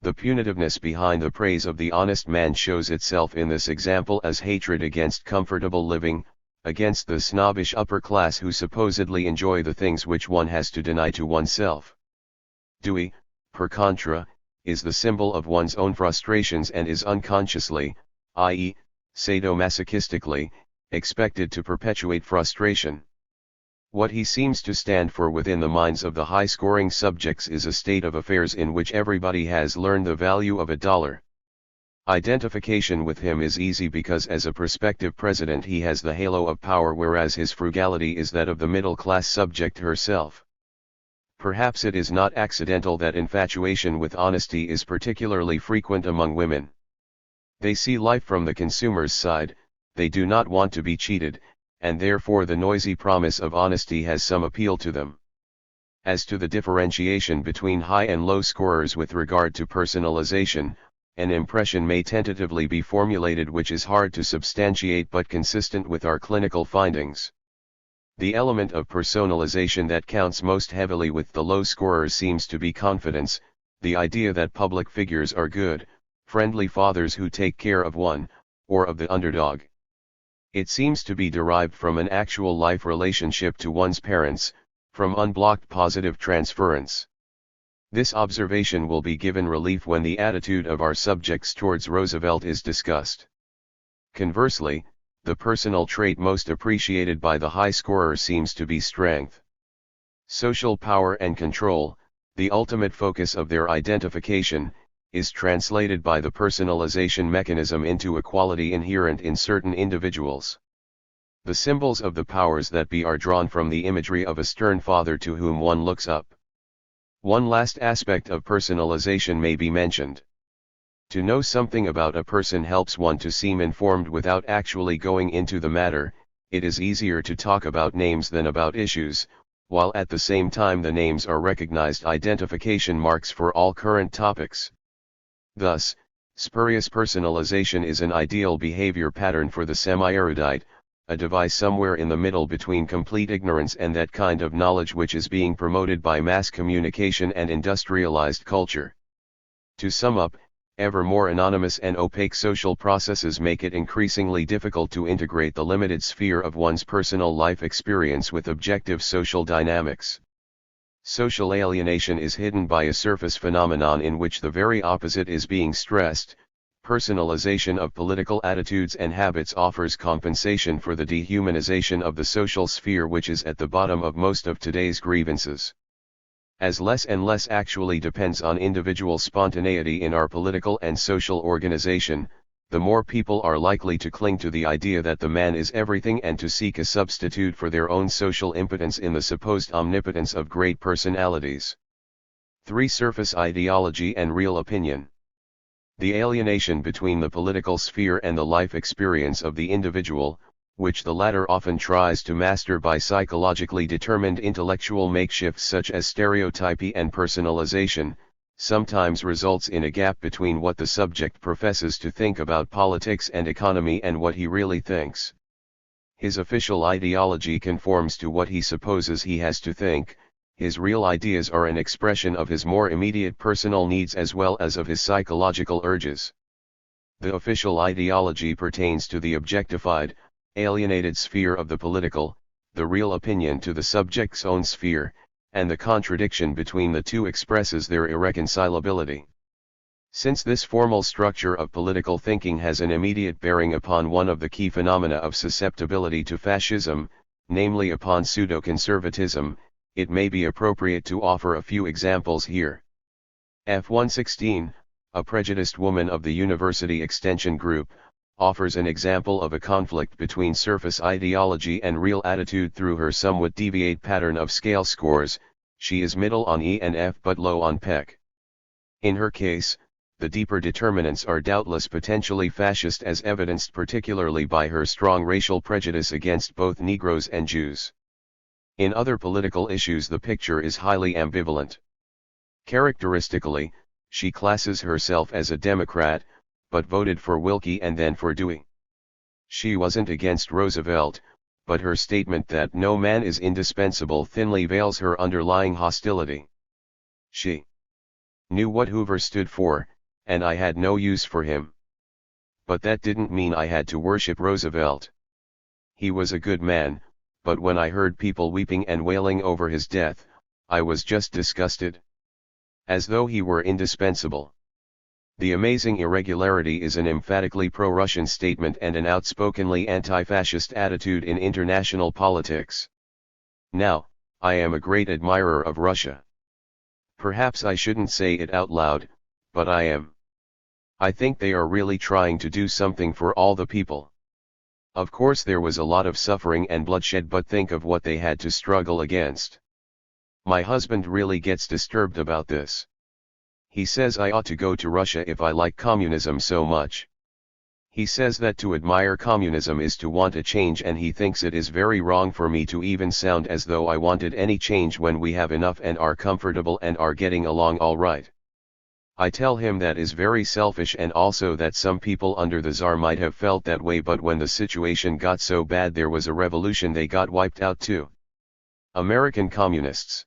The punitiveness behind the praise of the honest man shows itself in this example as hatred against comfortable living, against the snobbish upper class who supposedly enjoy the things which one has to deny to oneself. Dewey, per contra, is the symbol of one's own frustrations and is unconsciously, i.e., sadomasochistically, expected to perpetuate frustration. What he seems to stand for within the minds of the high-scoring subjects is a state of affairs in which everybody has learned the value of $1. Identification with him is easy because as a prospective president he has the halo of power, whereas his frugality is that of the middle-class subject herself. Perhaps it is not accidental that infatuation with honesty is particularly frequent among women. They see life from the consumer's side, they do not want to be cheated, and therefore the noisy promise of honesty has some appeal to them. As to the differentiation between high and low scorers with regard to personalization, an impression may tentatively be formulated which is hard to substantiate but consistent with our clinical findings. The element of personalization that counts most heavily with the low scorers seems to be confidence, the idea that public figures are good, friendly fathers who take care of one, or of the underdog. It seems to be derived from an actual life relationship to one's parents, from unblocked positive transference. This observation will be given relief when the attitude of our subjects towards Roosevelt is discussed. Conversely, the personal trait most appreciated by the high scorer seems to be strength. Social power and control, The ultimate focus of their identification is translated by the personalization mechanism into a quality inherent in certain individuals. The symbols of the powers that be are drawn from the imagery of a stern father to whom one looks up. One last aspect of personalization may be mentioned. To know something about a person helps one to seem informed without actually going into the matter. It is easier to talk about names than about issues, while at the same time the names are recognized identification marks for all current topics. Thus, spurious personalization is an ideal behavior pattern for the semi-erudite, a device somewhere in the middle between complete ignorance and that kind of knowledge which is being promoted by mass communication and industrialized culture. To sum up, ever more anonymous and opaque social processes make it increasingly difficult to integrate the limited sphere of one's personal life experience with objective social dynamics. Social alienation is hidden by a surface phenomenon in which the very opposite is being stressed. Personalization of political attitudes and habits offers compensation for the dehumanization of the social sphere, which is at the bottom of most of today's grievances. As less and less actually depends on individual spontaneity in our political and social organization, the more people are likely to cling to the idea that the man is everything and to seek a substitute for their own social impotence in the supposed omnipotence of great personalities. 3. Surface ideology and real opinion. The alienation between the political sphere and the life experience of the individual, which the latter often tries to master by psychologically determined intellectual makeshifts such as stereotypy and personalization, sometimes results in a gap between what the subject professes to think about politics and economy and what he really thinks. His official ideology conforms to what he supposes he has to think. His real ideas are an expression of his more immediate personal needs as well as of his psychological urges. The official ideology pertains to the objectified, alienated sphere of the political, the real opinion to the subject's own sphere, and the contradiction between the two expresses their irreconcilability. Since this formal structure of political thinking has an immediate bearing upon one of the key phenomena of susceptibility to fascism, namely upon pseudo-conservatism, it may be appropriate to offer a few examples here. F-116, a prejudiced woman of the University Extension Group, offers an example of a conflict between surface ideology and real attitude through her somewhat deviate pattern of scale scores. She is middle on E and F but low on PEC. In her case, the deeper determinants are doubtless potentially fascist, as evidenced particularly by her strong racial prejudice against both Negroes and Jews. In other political issues the picture is highly ambivalent. Characteristically, she classes herself as a Democrat, but voted for Willkie and then for Dewey. She wasn't against Roosevelt, but her statement that no man is indispensable thinly veils her underlying hostility. She knew what Hoover stood for, and I had no use for him. But that didn't mean I had to worship Roosevelt. He was a good man, but when I heard people weeping and wailing over his death, I was just disgusted. As though he were indispensable. The amazing irregularity is an emphatically pro-Russian statement and an outspokenly anti-fascist attitude in international politics. Now, I am a great admirer of Russia. Perhaps I shouldn't say it out loud, but I am. I think they are really trying to do something for all the people. Of course there was a lot of suffering and bloodshed, but think of what they had to struggle against. My husband really gets disturbed about this. He says I ought to go to Russia if I like communism so much. He says that to admire communism is to want a change, and he thinks it is very wrong for me to even sound as though I wanted any change when we have enough and are comfortable and are getting along all right. I tell him that is very selfish, and also that some people under the Tsar might have felt that way, but when the situation got so bad there was a revolution, they got wiped out too. American communists.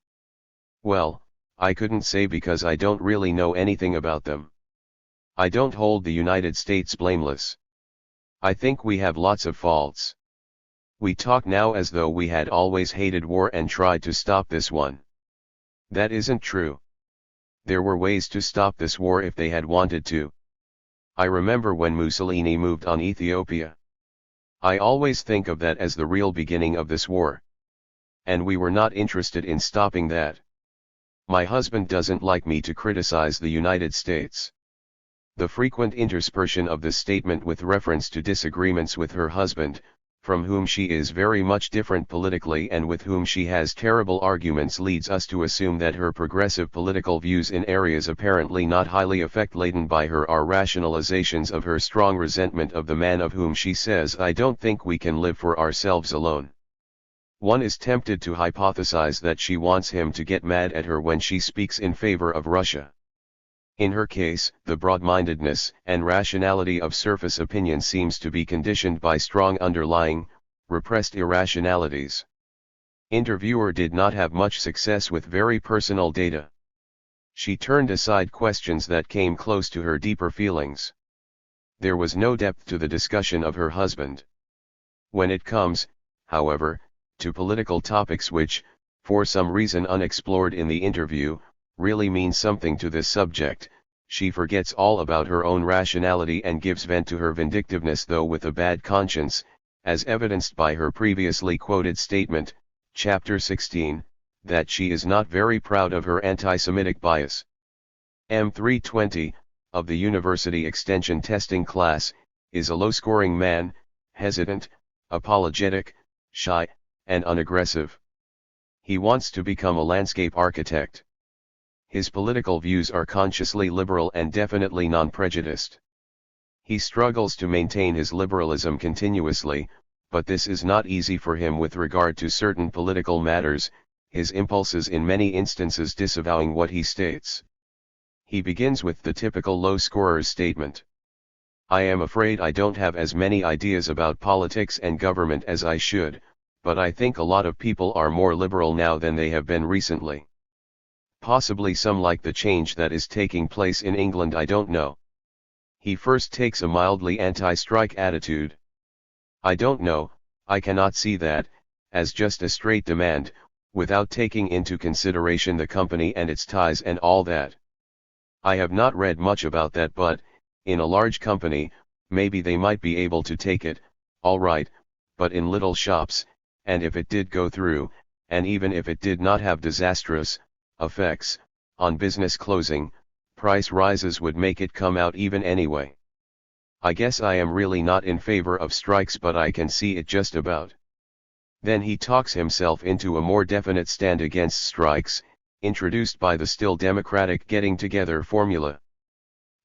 Well, I couldn't say because I don't really know anything about them. I don't hold the United States blameless. I think we have lots of faults. We talk now as though we had always hated war and tried to stop this one. That isn't true. There were ways to stop this war if they had wanted to. I remember when Mussolini moved on Ethiopia. I always think of that as the real beginning of this war. And we were not interested in stopping that. My husband doesn't like me to criticize the United States. The frequent interspersion of this statement with reference to disagreements with her husband, from whom she is very much different politically and with whom she has terrible arguments, leads us to assume that her progressive political views in areas apparently not highly affect-laden by her are rationalizations of her strong resentment of the man of whom she says, "I don't think we can live for ourselves alone." One is tempted to hypothesize that she wants him to get mad at her when she speaks in favor of Russia. In her case, the broad-mindedness and rationality of surface opinion seems to be conditioned by strong underlying, repressed irrationalities. Interviewer did not have much success with very personal data. She turned aside questions that came close to her deeper feelings. There was no depth to the discussion of her husband. When it comes, however, to political topics which, for some reason unexplored in the interview, really means something to this subject, she forgets all about her own rationality and gives vent to her vindictiveness, though with a bad conscience, as evidenced by her previously quoted statement, chapter 16, that she is not very proud of her anti-Semitic bias. M320, of the University Extension Testing class, is a low-scoring man, hesitant, apologetic, shy, and unaggressive. He wants to become a landscape architect. His political views are consciously liberal and definitely non-prejudiced. He struggles to maintain his liberalism continuously, but this is not easy for him with regard to certain political matters, his impulses in many instances disavowing what he states. He begins with the typical low scorer's statement. "I am afraid I don't have as many ideas about politics and government as I should, but I think a lot of people are more liberal now than they have been recently. Possibly some like the change that is taking place in England, I don't know." He first takes a mildly anti-strike attitude. "I don't know, I cannot see that, as just a straight demand, without taking into consideration the company and its ties and all that. I have not read much about that, but, in a large company, maybe they might be able to take it, all right, but in little shops, and if it did go through, and even if it did not have disastrous effects on business closing, price rises would make it come out even anyway. I guess I am really not in favor of strikes, but I can see it just about." Then he talks himself into a more definite stand against strikes, introduced by the still democratic getting together formula.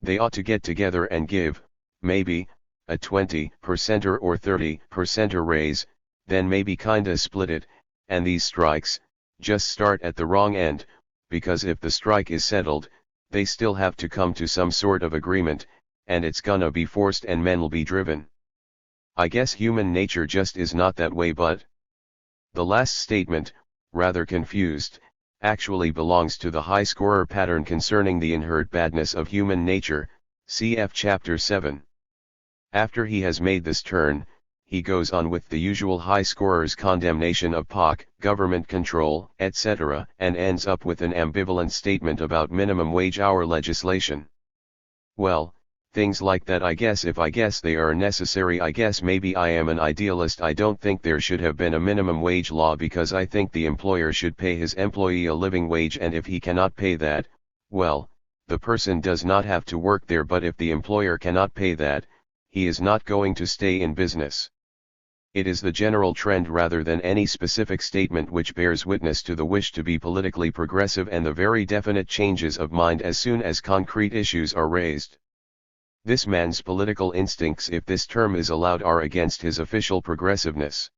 They ought to get together and give, maybe, a 20% or 30% raise, then maybe kinda split it, and these strikes, just start at the wrong end, because if the strike is settled, they still have to come to some sort of agreement, and it's gonna be forced and men'll be driven. I guess human nature just is not that way, but the last statement, rather confused, actually belongs to the high scorer pattern concerning the inherent badness of human nature, cf. chapter 7. After he has made this turn, he goes on with the usual high scorer's condemnation of POC, government control, etc., and ends up with an ambivalent statement about minimum wage hour legislation. Well, things like that. I guess if I guess they are necessary, I guess maybe I am an idealist. I don't think there should have been a minimum wage law because I think the employer should pay his employee a living wage, and if he cannot pay that, well, the person does not have to work there, but if the employer cannot pay that, he is not going to stay in business. It is the general trend rather than any specific statement which bears witness to the wish to be politically progressive and the very definite changes of mind as soon as concrete issues are raised. This man's political instincts, if this term is allowed, are against his official progressiveness.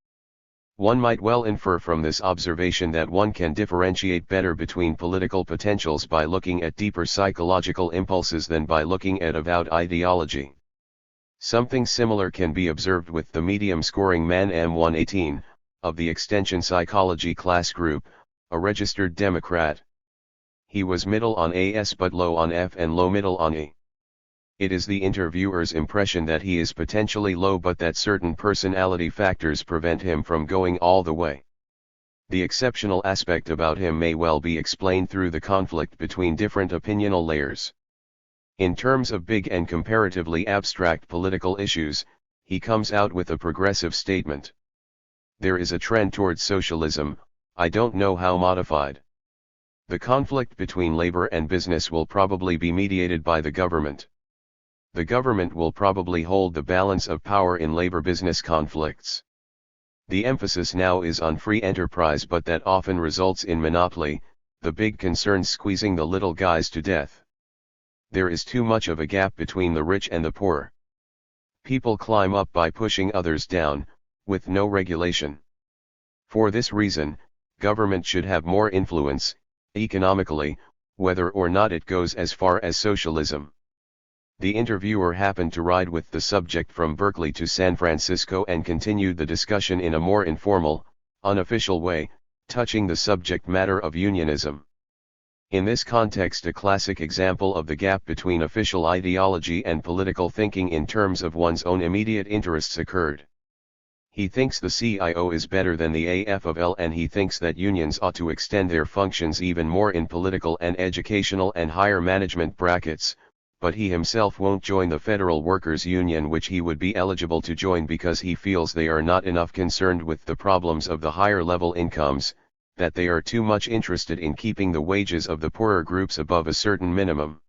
One might well infer from this observation that one can differentiate better between political potentials by looking at deeper psychological impulses than by looking at avowed ideology. Something similar can be observed with the medium-scoring man M118, of the Extension Psychology class group, a registered Democrat. He was middle on AS but low on F and low middle on E. It is the interviewer's impression that he is potentially low, but that certain personality factors prevent him from going all the way. The exceptional aspect about him may well be explained through the conflict between different opinional layers. In terms of big and comparatively abstract political issues, he comes out with a progressive statement. There is a trend towards socialism, I don't know how modified. The conflict between labor and business will probably be mediated by the government. The government will probably hold the balance of power in labor-business conflicts. The emphasis now is on free enterprise, but that often results in monopoly, the big concerns squeezing the little guys to death. There is too much of a gap between the rich and the poor. People climb up by pushing others down, with no regulation. For this reason, government should have more influence, economically, whether or not it goes as far as socialism. The interviewer happened to ride with the subject from Berkeley to San Francisco and continued the discussion in a more informal, unofficial way, touching the subject matter of unionism. In this context, a classic example of the gap between official ideology and political thinking in terms of one's own immediate interests occurred. He thinks the CIO is better than the AFL, and he thinks that unions ought to extend their functions even more in political and educational and higher management brackets, but he himself won't join the Federal Workers' Union, which he would be eligible to join because he feels they are not enough concerned with the problems of the higher level incomes, that they are too much interested in keeping the wages of the poorer groups above a certain minimum.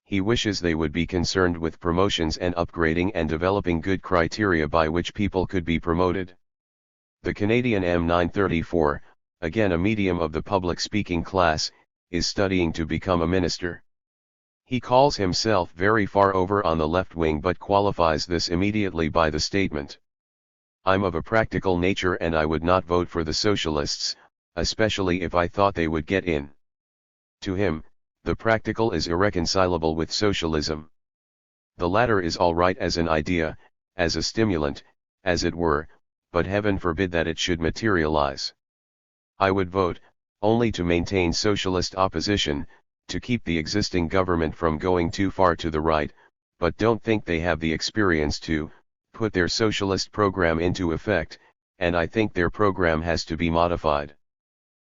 He wishes they would be concerned with promotions and upgrading and developing good criteria by which people could be promoted. The Canadian M934, again a medium of the public speaking class, is studying to become a minister. He calls himself very far over on the left wing, but qualifies this immediately by the statement, "I'm of a practical nature and I would not vote for the socialists, especially if I thought they would get in." To him, the practical is irreconcilable with socialism. The latter is all right as an idea, as a stimulant, as it were, but heaven forbid that it should materialize. I would vote, only to maintain socialist opposition, to keep the existing government from going too far to the right, but don't think they have the experience to put their socialist program into effect, and I think their program has to be modified.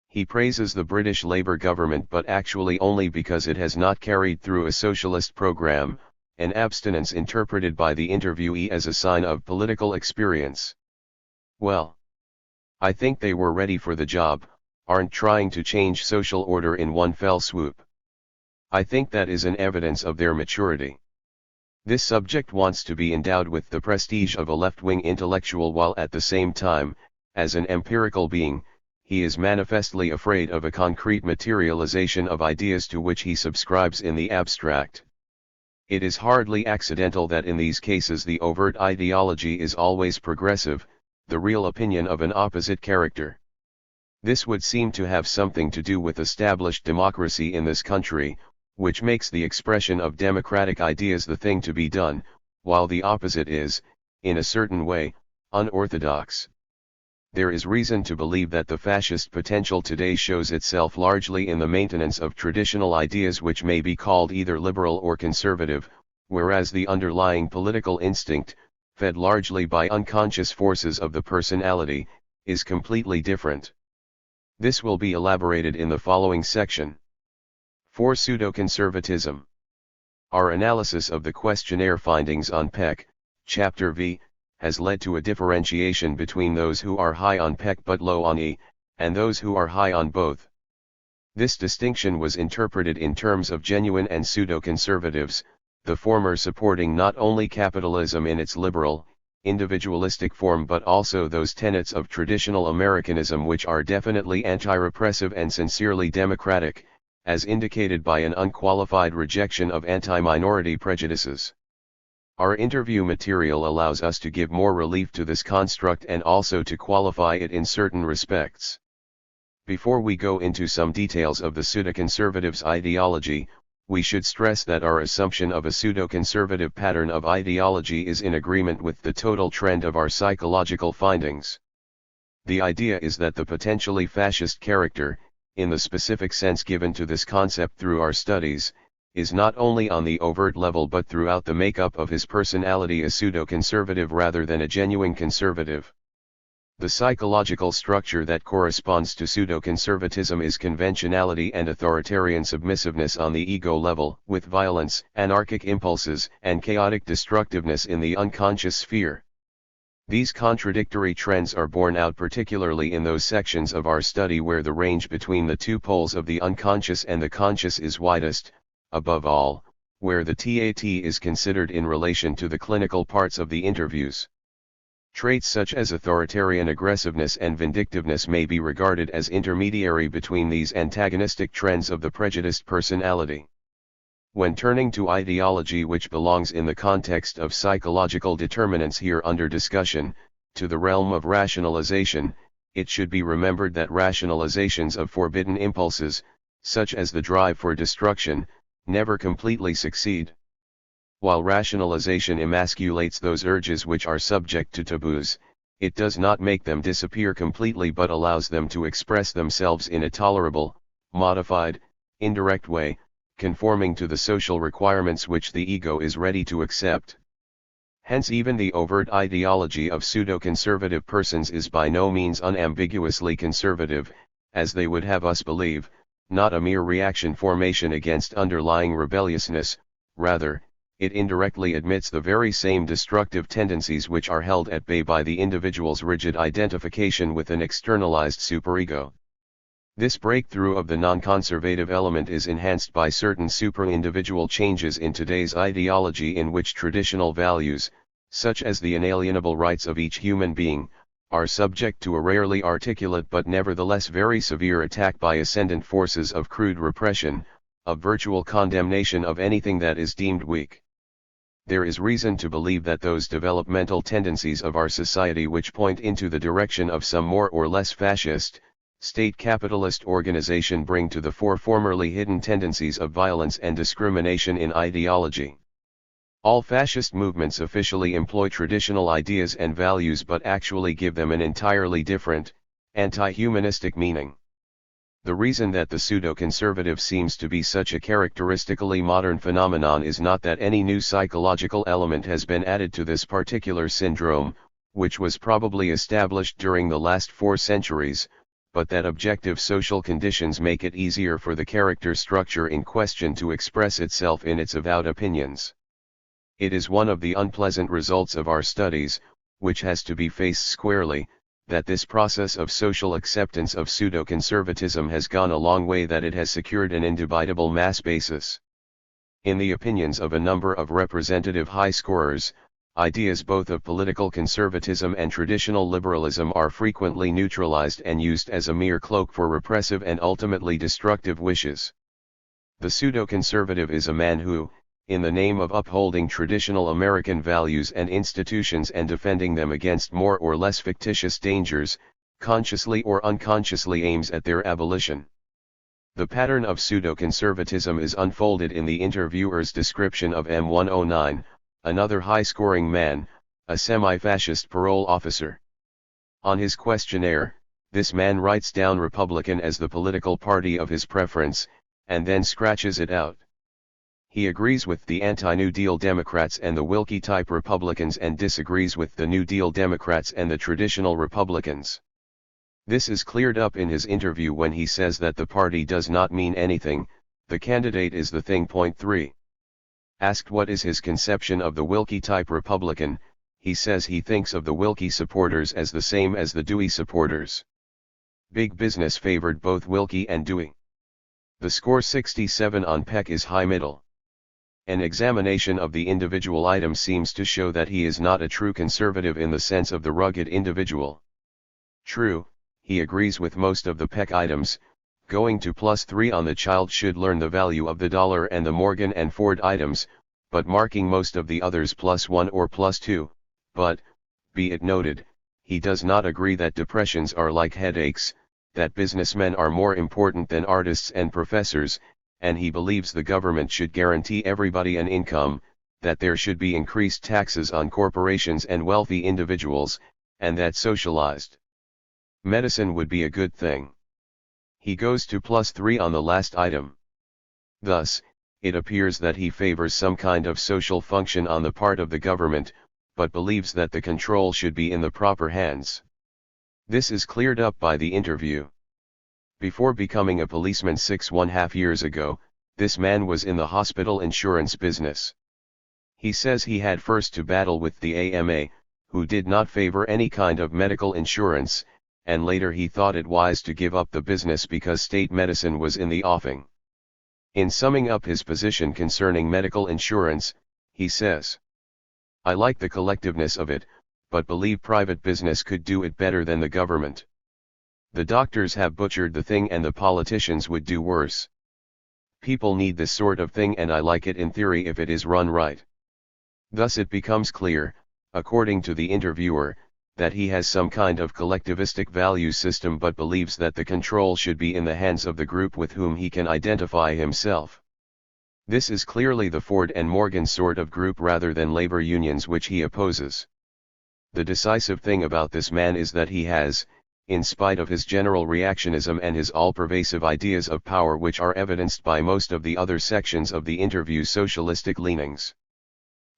He praises the British Labour government, but actually only because it has not carried through a socialist program, an abstinence interpreted by the interviewee as a sign of political experience. Well, I think they were ready for the job, aren't trying to change social order in one fell swoop. I think that is an evidence of their maturity. This subject wants to be endowed with the prestige of a left-wing intellectual, while at the same time, as an empirical being, he is manifestly afraid of a concrete materialization of ideas to which he subscribes in the abstract. It is hardly accidental that in these cases the overt ideology is always progressive, the real opinion of an opposite character. This would seem to have something to do with established democracy in this country, which makes the expression of democratic ideas the thing to be done, while the opposite is, in a certain way, unorthodox. There is reason to believe that the fascist potential today shows itself largely in the maintenance of traditional ideas which may be called either liberal or conservative, whereas the underlying political instinct, fed largely by unconscious forces of the personality, is completely different. This will be elaborated in the following section. 4. Pseudo-conservatism. Our analysis of the questionnaire findings on PEC, Chapter V, has led to a differentiation between those who are high on PEC but low on E, and those who are high on both. This distinction was interpreted in terms of genuine and pseudo-conservatives, the former supporting not only capitalism in its liberal, individualistic form but also those tenets of traditional Americanism which are definitely anti-repressive and sincerely democratic, as indicated by an unqualified rejection of anti-minority prejudices. Our interview material allows us to give more relief to this construct and also to qualify it in certain respects. Before we go into some details of the pseudo-conservatives' ideology, we should stress that our assumption of a pseudo-conservative pattern of ideology is in agreement with the total trend of our psychological findings. The idea is that the potentially fascist character, in the specific sense given to this concept through our studies, is not only on the overt level but throughout the makeup of his personality a pseudo-conservative rather than a genuine conservative. The psychological structure that corresponds to pseudo-conservatism is conventionality and authoritarian submissiveness on the ego level, with violence, anarchic impulses, and chaotic destructiveness in the unconscious sphere. These contradictory trends are borne out particularly in those sections of our study where the range between the two poles of the unconscious and the conscious is widest, above all, where the TAT is considered in relation to the clinical parts of the interviews. Traits such as authoritarian aggressiveness and vindictiveness may be regarded as intermediary between these antagonistic trends of the prejudiced personality. When turning to ideology, which belongs in the context of psychological determinants here under discussion, to the realm of rationalization, it should be remembered that rationalizations of forbidden impulses, such as the drive for destruction, never completely succeed. While rationalization emasculates those urges which are subject to taboos, it does not make them disappear completely but allows them to express themselves in a tolerable, modified, indirect way, conforming to the social requirements which the ego is ready to accept. Hence even the overt ideology of pseudo-conservative persons is by no means unambiguously conservative, as they would have us believe, not a mere reaction formation against underlying rebelliousness, rather, it indirectly admits the very same destructive tendencies which are held at bay by the individual's rigid identification with an externalized superego. This breakthrough of the non-conservative element is enhanced by certain super-individual changes in today's ideology in which traditional values, such as the inalienable rights of each human being, are subject to a rarely articulate but nevertheless very severe attack by ascendant forces of crude repression, of virtual condemnation of anything that is deemed weak. There is reason to believe that those developmental tendencies of our society which point into the direction of some more or less fascist, state capitalist organization bring to the fore formerly hidden tendencies of violence and discrimination in ideology. All fascist movements officially employ traditional ideas and values but actually give them an entirely different, anti-humanistic meaning. The reason that the pseudo-conservative seems to be such a characteristically modern phenomenon is not that any new psychological element has been added to this particular syndrome, which was probably established during the last 4 centuries, but that objective social conditions make it easier for the character structure in question to express itself in its avowed opinions. It is one of the unpleasant results of our studies, which has to be faced squarely, that this process of social acceptance of pseudo-conservatism has gone a long way, that it has secured an indubitable mass basis. In the opinions of a number of representative high scorers, ideas both of political conservatism and traditional liberalism are frequently neutralized and used as a mere cloak for repressive and ultimately destructive wishes. The pseudo-conservative is a man who, in the name of upholding traditional American values and institutions and defending them against more or less fictitious dangers, consciously or unconsciously aims at their abolition. The pattern of pseudo-conservatism is unfolded in the interviewer's description of M109, another high-scoring man, a semi-fascist parole officer. On his questionnaire, this man writes down Republican as the political party of his preference, and then scratches it out. He agrees with the anti-New Deal Democrats and the Wilkie-type Republicans and disagrees with the New Deal Democrats and the traditional Republicans. This is cleared up in his interview when he says that the party does not mean anything, the candidate is the thing. 3. Asked what is his conception of the Wilkie-type Republican, he says he thinks of the Wilkie supporters as the same as the Dewey supporters. Big business favored both Wilkie and Dewey. The score 67 on Peck is high middle. An examination of the individual item seems to show that he is not a true conservative in the sense of the rugged individual. True, he agrees with most of the Peck items, going to +3 on the child should learn the value of the dollar and the Morgan and Ford items, but marking most of the others +1 or +2, but, be it noted, he does not agree that depressions are like headaches, that businessmen are more important than artists and professors, and he believes the government should guarantee everybody an income, that there should be increased taxes on corporations and wealthy individuals, and that socialized medicine would be a good thing. He goes to +3 on the last item. Thus, it appears that he favors some kind of social function on the part of the government, but believes that the control should be in the proper hands. This is cleared up by the interview. Before becoming a policeman 6½ years ago, this man was in the hospital insurance business. He says he had first to battle with the AMA, who did not favor any kind of medical insurance, and later he thought it wise to give up the business because state medicine was in the offing. In summing up his position concerning medical insurance, he says, "I like the collectiveness of it, but believe private business could do it better than the government. The doctors have butchered the thing and the politicians would do worse. People need this sort of thing and I like it in theory if it is run right." Thus it becomes clear, according to the interviewer, that he has some kind of collectivistic value system but believes that the control should be in the hands of the group with whom he can identify himself. This is clearly the Ford and Morgan sort of group rather than labor unions which he opposes. The decisive thing about this man is that he has, in spite of his general reactionism and his all-pervasive ideas of power which are evidenced by most of the other sections of the interview's socialistic leanings.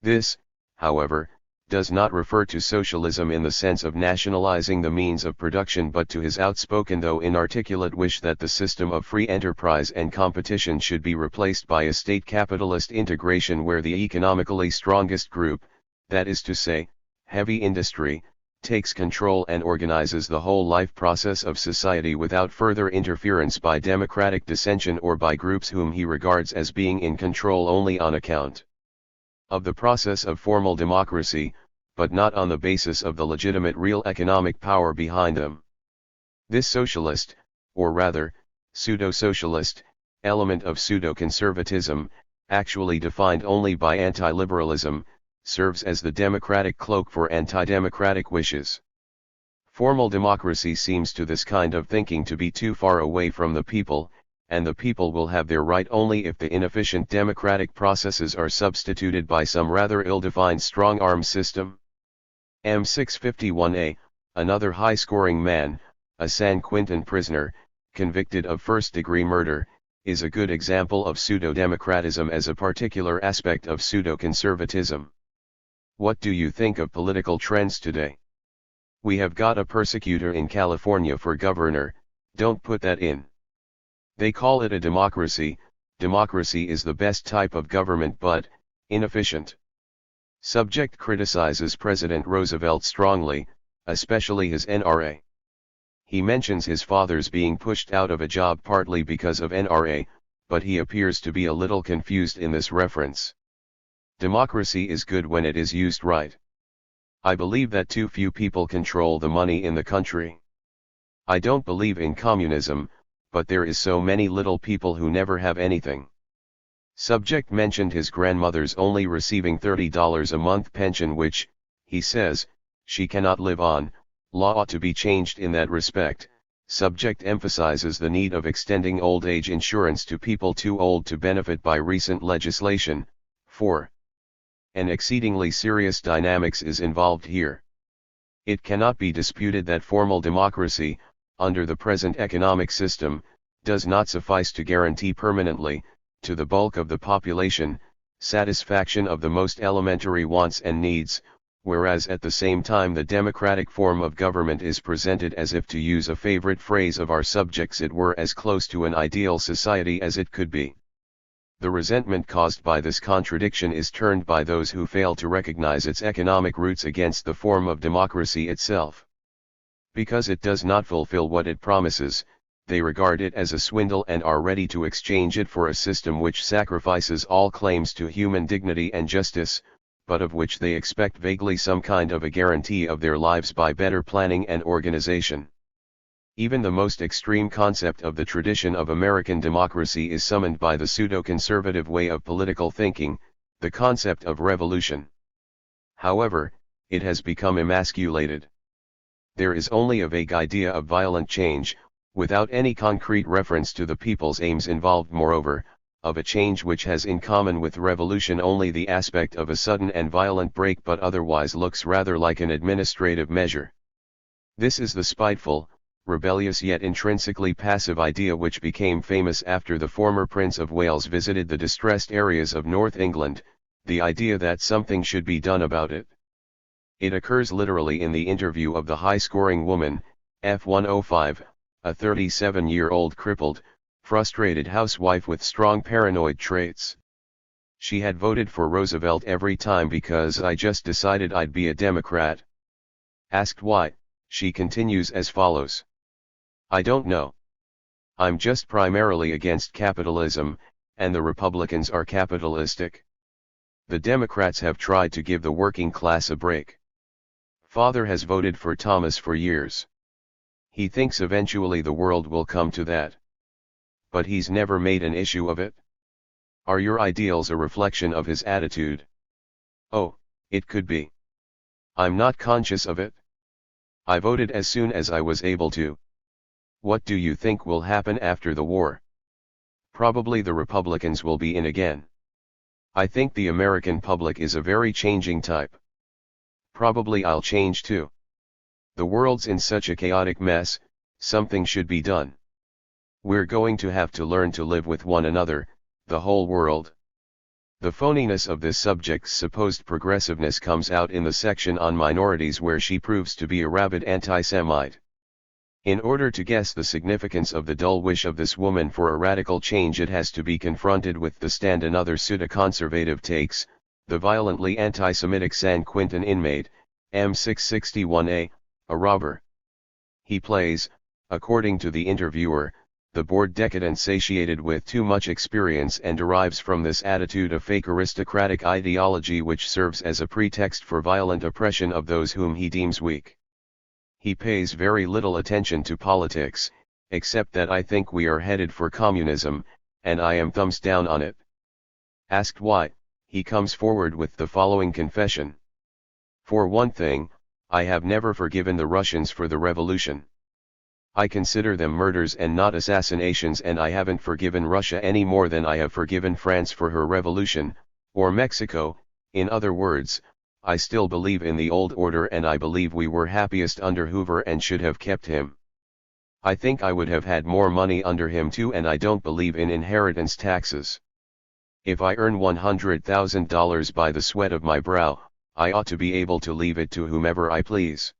This, however, does not refer to socialism in the sense of nationalizing the means of production but to his outspoken though inarticulate wish that the system of free enterprise and competition should be replaced by a state capitalist integration where the economically strongest group, that is to say, heavy industry, takes control and organizes the whole life process of society without further interference by democratic dissension or by groups whom he regards as being in control only on account of the process of formal democracy, but not on the basis of the legitimate real economic power behind them. This socialist, or rather, pseudo-socialist, element of pseudo-conservatism, actually defined only by anti-liberalism, serves as the democratic cloak for anti-democratic wishes. Formal democracy seems to this kind of thinking to be too far away from the people, and the people will have their right only if the inefficient democratic processes are substituted by some rather ill-defined strong-arm system. M651A, another high-scoring man, a San Quentin prisoner, convicted of first-degree murder, is a good example of pseudo-democratism as a particular aspect of pseudo-conservatism. What do you think of political trends today? We have got a persecutor in California for governor, don't put that in. They call it a democracy. Democracy is the best type of government but inefficient. Subject criticizes President Roosevelt strongly, especially his NRA. He mentions his father's being pushed out of a job partly because of NRA, but he appears to be a little confused in this reference. Democracy is good when it is used right. I believe that too few people control the money in the country. I don't believe in communism, but there is so many little people who never have anything. Subject mentioned his grandmother's only receiving $30 a month pension which, he says, she cannot live on. Law ought to be changed in that respect. Subject emphasizes the need of extending old age insurance to people too old to benefit by recent legislation. 4. An exceedingly serious dynamics is involved here. It cannot be disputed that formal democracy, under the present economic system, does not suffice to guarantee permanently, to the bulk of the population, satisfaction of the most elementary wants and needs, whereas at the same time the democratic form of government is presented as if, to use a favorite phrase of our subjects, it were as close to an ideal society as it could be. The resentment caused by this contradiction is turned by those who fail to recognize its economic roots against the form of democracy itself. Because it does not fulfill what it promises, they regard it as a swindle and are ready to exchange it for a system which sacrifices all claims to human dignity and justice, but of which they expect vaguely some kind of a guarantee of their lives by better planning and organization. Even the most extreme concept of the tradition of American democracy is summoned by the pseudo-conservative way of political thinking, the concept of revolution. However, it has become emasculated. There is only a vague idea of violent change, without any concrete reference to the people's aims involved, moreover, of a change which has in common with revolution only the aspect of a sudden and violent break but otherwise looks rather like an administrative measure. This is the spiteful, rebellious yet intrinsically passive idea which became famous after the former Prince of Wales visited the distressed areas of North England, the idea that something should be done about it. It occurs literally in the interview of the high-scoring woman, F105, a 37-year-old crippled, frustrated housewife with strong paranoid traits. She had voted for Roosevelt every time because I just decided I'd be a Democrat, Asked why, she continues as follows. I don't know. I'm just primarily against capitalism, and the Republicans are capitalistic. The Democrats have tried to give the working class a break. Father has voted for Thomas for years. He thinks eventually the world will come to that. But he's never made an issue of it. Are your ideals a reflection of his attitude? Oh, it could be. I'm not conscious of it. I voted as soon as I was able to. What do you think will happen after the war? Probably the Republicans will be in again. I think the American public is a very changing type. Probably I'll change too. The world's in such a chaotic mess, something should be done. We're going to have to learn to live with one another, the whole world. The phoniness of this subject's supposed progressiveness comes out in the section on minorities where she proves to be a rabid anti-Semite. In order to guess the significance of the dull wish of this woman for a radical change, it has to be confronted with the stand another pseudo-conservative takes, the violently anti-Semitic San Quentin inmate, M661A, a robber. He plays, according to the interviewer, the bored decadent satiated with too much experience and derives from this attitude of fake aristocratic ideology which serves as a pretext for violent oppression of those whom he deems weak. He pays very little attention to politics, except that I think we are headed for communism, and I am thumbs down on it. Asked why, he comes forward with the following confession. For one thing, I have never forgiven the Russians for the revolution. I consider them murders and not assassinations, and I haven't forgiven Russia any more than I have forgiven France for her revolution, or Mexico. In other words, I still believe in the old order, and I believe we were happiest under Hoover and should have kept him. I think I would have had more money under him too, and I don't believe in inheritance taxes. If I earn $100,000 by the sweat of my brow, I ought to be able to leave it to whomever I please.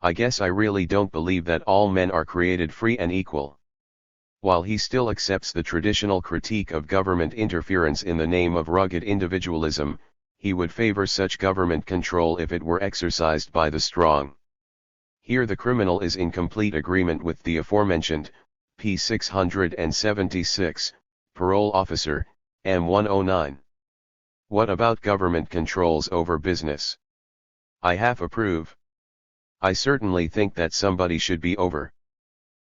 I guess I really don't believe that all men are created free and equal. While he still accepts the traditional critique of government interference in the name of rugged individualism, he would favor such government control if it were exercised by the strong. Here the criminal is in complete agreement with the aforementioned, p. 676, parole officer, M109. What about government controls over business? I half approve. I certainly think that somebody should be over.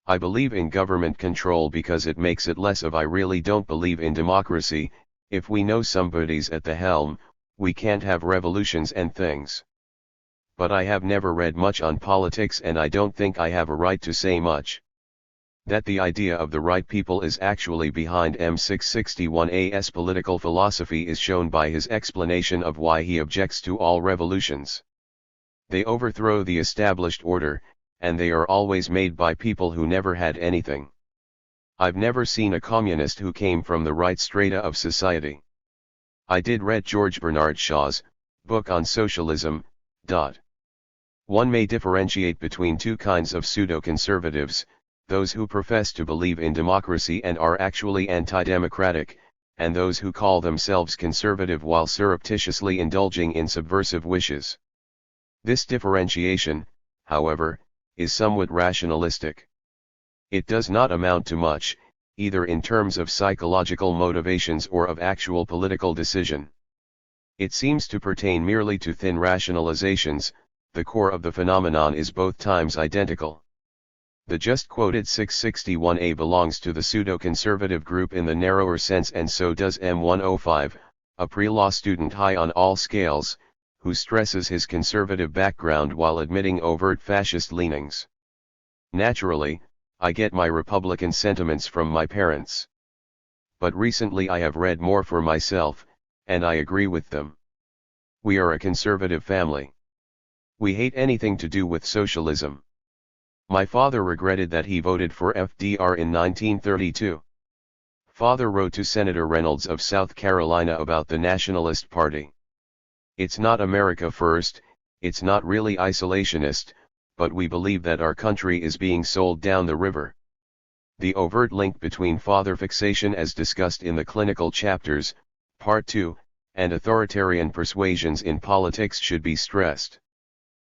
I believe in government control because it makes it less of. I really don't believe in democracy. If we know somebody's at the helm, we can't have revolutions and things. But I have never read much on politics, and I don't think I have a right to say much. That the idea of the right people is actually behind M661A's political philosophy is shown by his explanation of why he objects to all revolutions. They overthrow the established order, and they are always made by people who never had anything. I've never seen a communist who came from the right strata of society. I did read George Bernard Shaw's book on socialism. One may differentiate between two kinds of pseudo-conservatives, those who profess to believe in democracy and are actually anti-democratic, and those who call themselves conservative while surreptitiously indulging in subversive wishes. This differentiation, however, is somewhat rationalistic. It does not amount to much, either in terms of psychological motivations or of actual political decision. It seems to pertain merely to thin rationalizations. The core of the phenomenon is both times identical. The just quoted 661A belongs to the pseudo-conservative group in the narrower sense, and so does M105, a pre-law student high on all scales, who stresses his conservative background while admitting overt fascist leanings. Naturally, I get my Republican sentiments from my parents. But recently I have read more for myself, and I agree with them. We are a conservative family. We hate anything to do with socialism. My father regretted that he voted for FDR in 1932. Father wrote to Senator Reynolds of South Carolina about the Nationalist Party. It's not America first, it's not really isolationist, but we believe that our country is being sold down the river. The overt link between father fixation as discussed in the clinical chapters, Part 2, and authoritarian persuasions in politics should be stressed.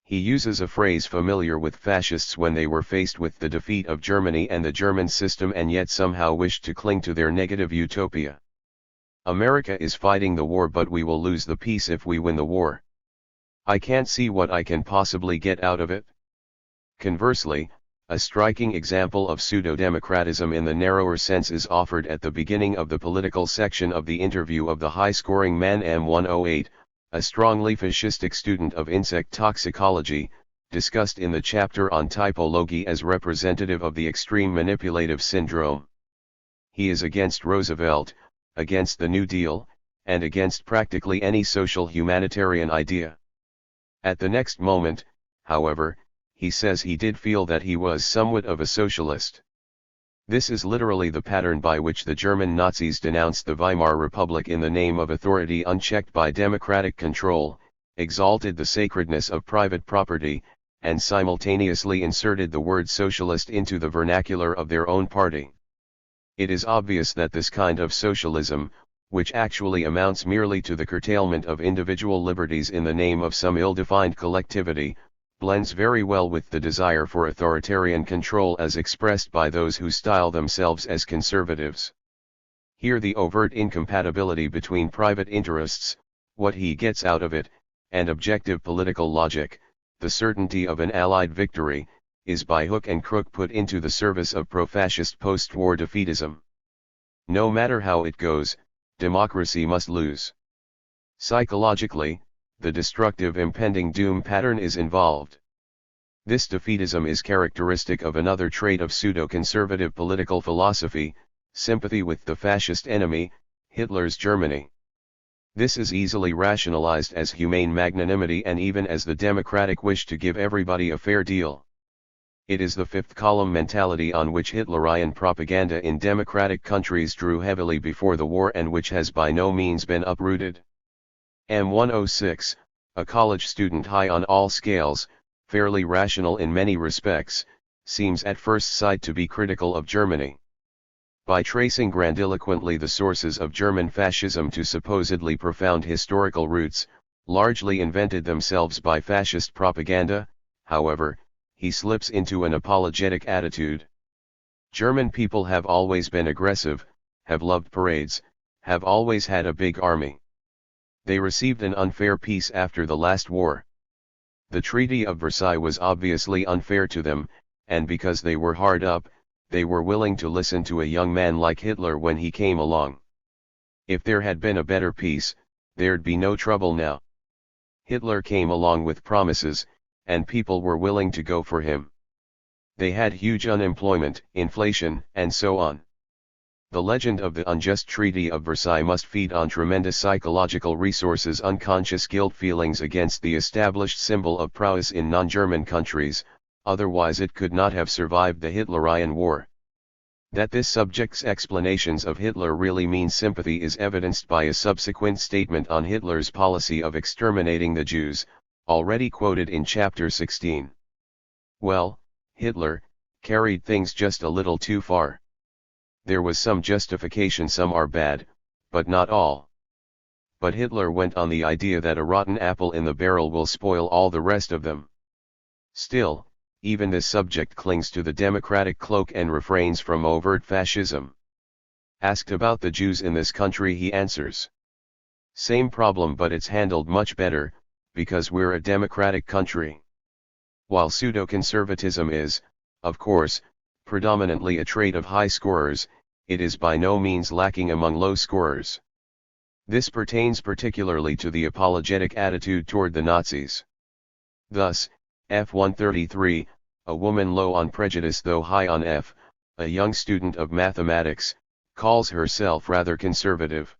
He uses a phrase familiar with fascists when they were faced with the defeat of Germany and the German system and yet somehow wished to cling to their negative utopia. America is fighting the war, but we will lose the peace if we win the war. I can't see what I can possibly get out of it. Conversely, a striking example of pseudo-democratism in the narrower sense is offered at the beginning of the political section of the interview of the high-scoring man M108, a strongly fascistic student of insect toxicology, discussed in the chapter on typology as representative of the extreme manipulative syndrome. He is against Roosevelt, against the New Deal, and against practically any social humanitarian idea. At the next moment, however, he says he did feel that he was somewhat of a socialist. This is literally the pattern by which the German Nazis denounced the Weimar Republic in the name of authority unchecked by democratic control, exalted the sacredness of private property, and simultaneously inserted the word socialist into the vernacular of their own party. It is obvious that this kind of socialism, which actually amounts merely to the curtailment of individual liberties in the name of some ill-defined collectivity, blends very well with the desire for authoritarian control as expressed by those who style themselves as conservatives. Here the overt incompatibility between private interests, what he gets out of it, and objective political logic, the certainty of an Allied victory, is by hook and crook put into the service of pro-fascist post-war defeatism. No matter how it goes, democracy must lose. Psychologically, the destructive impending doom pattern is involved. This defeatism is characteristic of another trait of pseudo-conservative political philosophy, sympathy with the fascist enemy, Hitler's Germany. This is easily rationalized as humane magnanimity and even as the democratic wish to give everybody a fair deal. It is the fifth column mentality on which Hitlerian propaganda in democratic countries drew heavily before the war and which has by no means been uprooted. M106, a college student high on all scales, fairly rational in many respects, seems at first sight to be critical of Germany. By tracing grandiloquently the sources of German fascism to supposedly profound historical roots, largely invented themselves by fascist propaganda, however, he slips into an apologetic attitude. German people have always been aggressive, have loved parades, have always had a big army. They received an unfair peace after the last war. The Treaty of Versailles was obviously unfair to them, and because they were hard up, they were willing to listen to a young man like Hitler when he came along. If there had been a better peace, there'd be no trouble now. Hitler came along with promises, and people were willing to go for him. They had huge unemployment, inflation, and so on. The legend of the unjust Treaty of Versailles must feed on tremendous psychological resources, unconscious guilt feelings against the established symbol of prowess in non-German countries, otherwise it could not have survived the Hitlerian war. That this subject's explanations of Hitler really mean sympathy is evidenced by a subsequent statement on Hitler's policy of exterminating the Jews, already quoted in chapter 16. Well, Hitler carried things just a little too far. There was some justification, some are bad, but not all. But Hitler went on the idea that a rotten apple in the barrel will spoil all the rest of them. Still, even this subject clings to the democratic cloak and refrains from overt fascism. Asked about the Jews in this country, he answers, "Same problem, but it's handled much better, because we're a democratic country." While pseudo-conservatism is, of course, predominantly a trait of high scorers, it is by no means lacking among low scorers. This pertains particularly to the apologetic attitude toward the Nazis. Thus, F133, a woman low on prejudice though high on F, a young student of mathematics, calls herself rather conservative.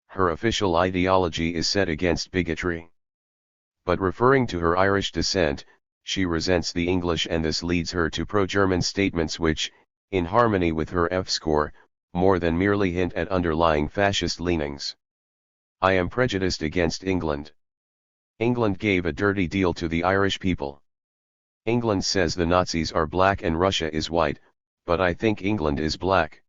Her official ideology is set against bigotry. But referring to her Irish descent, she resents the English, and this leads her to pro-German statements which, in harmony with her F-score, more than merely hint at underlying fascist leanings. I am prejudiced against England. England gave a dirty deal to the Irish people. England says the Nazis are black and Russia is white, but I think England is black.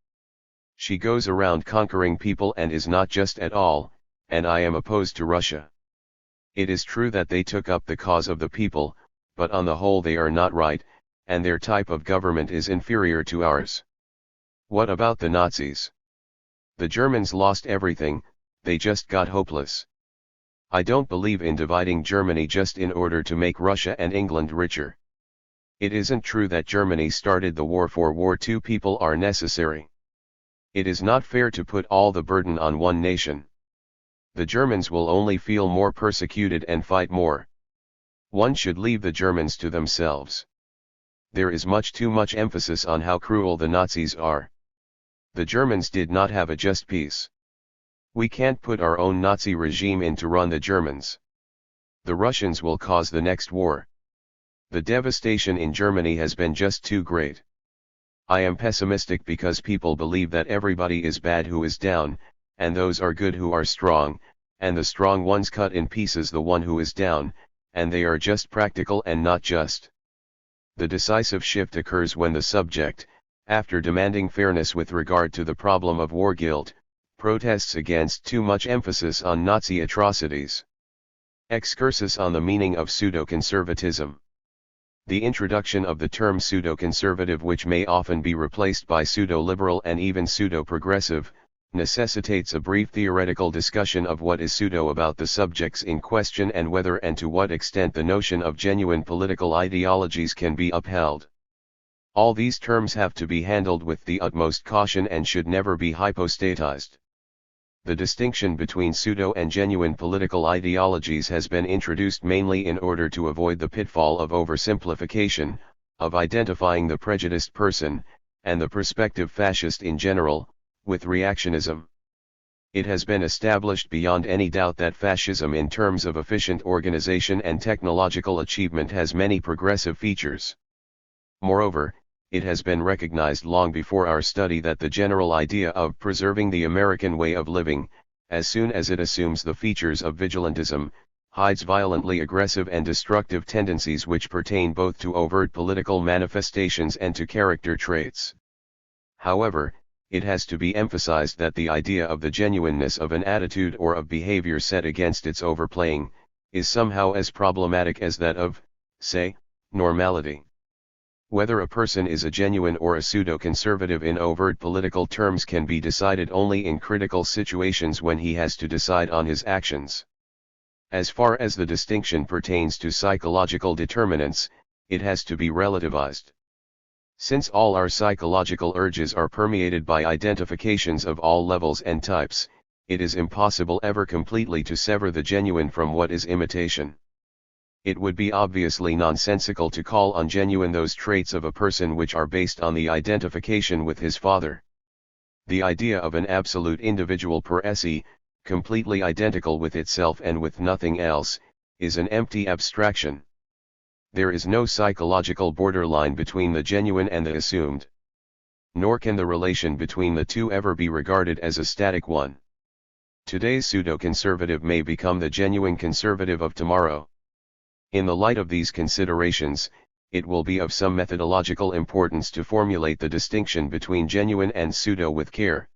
She goes around conquering people and is not just at all, and I am opposed to Russia. It is true that they took up the cause of the people, but on the whole they are not right, and their type of government is inferior to ours. What about the Nazis? The Germans lost everything, they just got hopeless. I don't believe in dividing Germany just in order to make Russia and England richer. It isn't true that Germany started the war for war. Two people are necessary. It is not fair to put all the burden on one nation. The Germans will only feel more persecuted and fight more. One should leave the Germans to themselves. There is too much emphasis on how cruel the Nazis are. The Germans did not have a just peace. We can't put our own Nazi regime in to run the Germans. The Russians will cause the next war. The devastation in Germany has been just too great. I am pessimistic because people believe that everybody is bad who is down, and those are good who are strong, and the strong ones cut in pieces the one who is down, and they are just practical and not just. The decisive shift occurs when the subject, after demanding fairness with regard to the problem of war guilt, protests against too much emphasis on Nazi atrocities. Excursus on the meaning of pseudo-conservatism. The introduction of the term pseudo-conservative, which may often be replaced by pseudo-liberal and even pseudo-progressive, necessitates a brief theoretical discussion of what is pseudo about the subjects in question and whether and to what extent the notion of genuine political ideologies can be upheld. All these terms have to be handled with the utmost caution and should never be hypostatized. The distinction between pseudo and genuine political ideologies has been introduced mainly in order to avoid the pitfall of oversimplification, of identifying the prejudiced person, and the prospective fascist in general, with reactionism. It has been established beyond any doubt that fascism in terms of efficient organization and technological achievement has many progressive features. Moreover, it has been recognized long before our study that the general idea of preserving the American way of living, as soon as it assumes the features of vigilantism, hides violently aggressive and destructive tendencies which pertain both to overt political manifestations and to character traits. However, it has to be emphasized that the idea of the genuineness of an attitude or of behavior set against its overplaying, is somehow as problematic as that of, say, normality. Whether a person is a genuine or a pseudo-conservative in overt political terms can be decided only in critical situations when he has to decide on his actions. As far as the distinction pertains to psychological determinants, it has to be relativized. Since all our psychological urges are permeated by identifications of all levels and types, it is impossible ever completely to sever the genuine from what is imitation. It would be obviously nonsensical to call ungenuine those traits of a person which are based on the identification with his father. The idea of an absolute individual per se, completely identical with itself and with nothing else, is an empty abstraction. There is no psychological borderline between the genuine and the assumed. Nor can the relation between the two ever be regarded as a static one. Today's pseudo-conservative may become the genuine conservative of tomorrow. In the light of these considerations, it will be of some methodological importance to formulate the distinction between genuine and pseudo with care.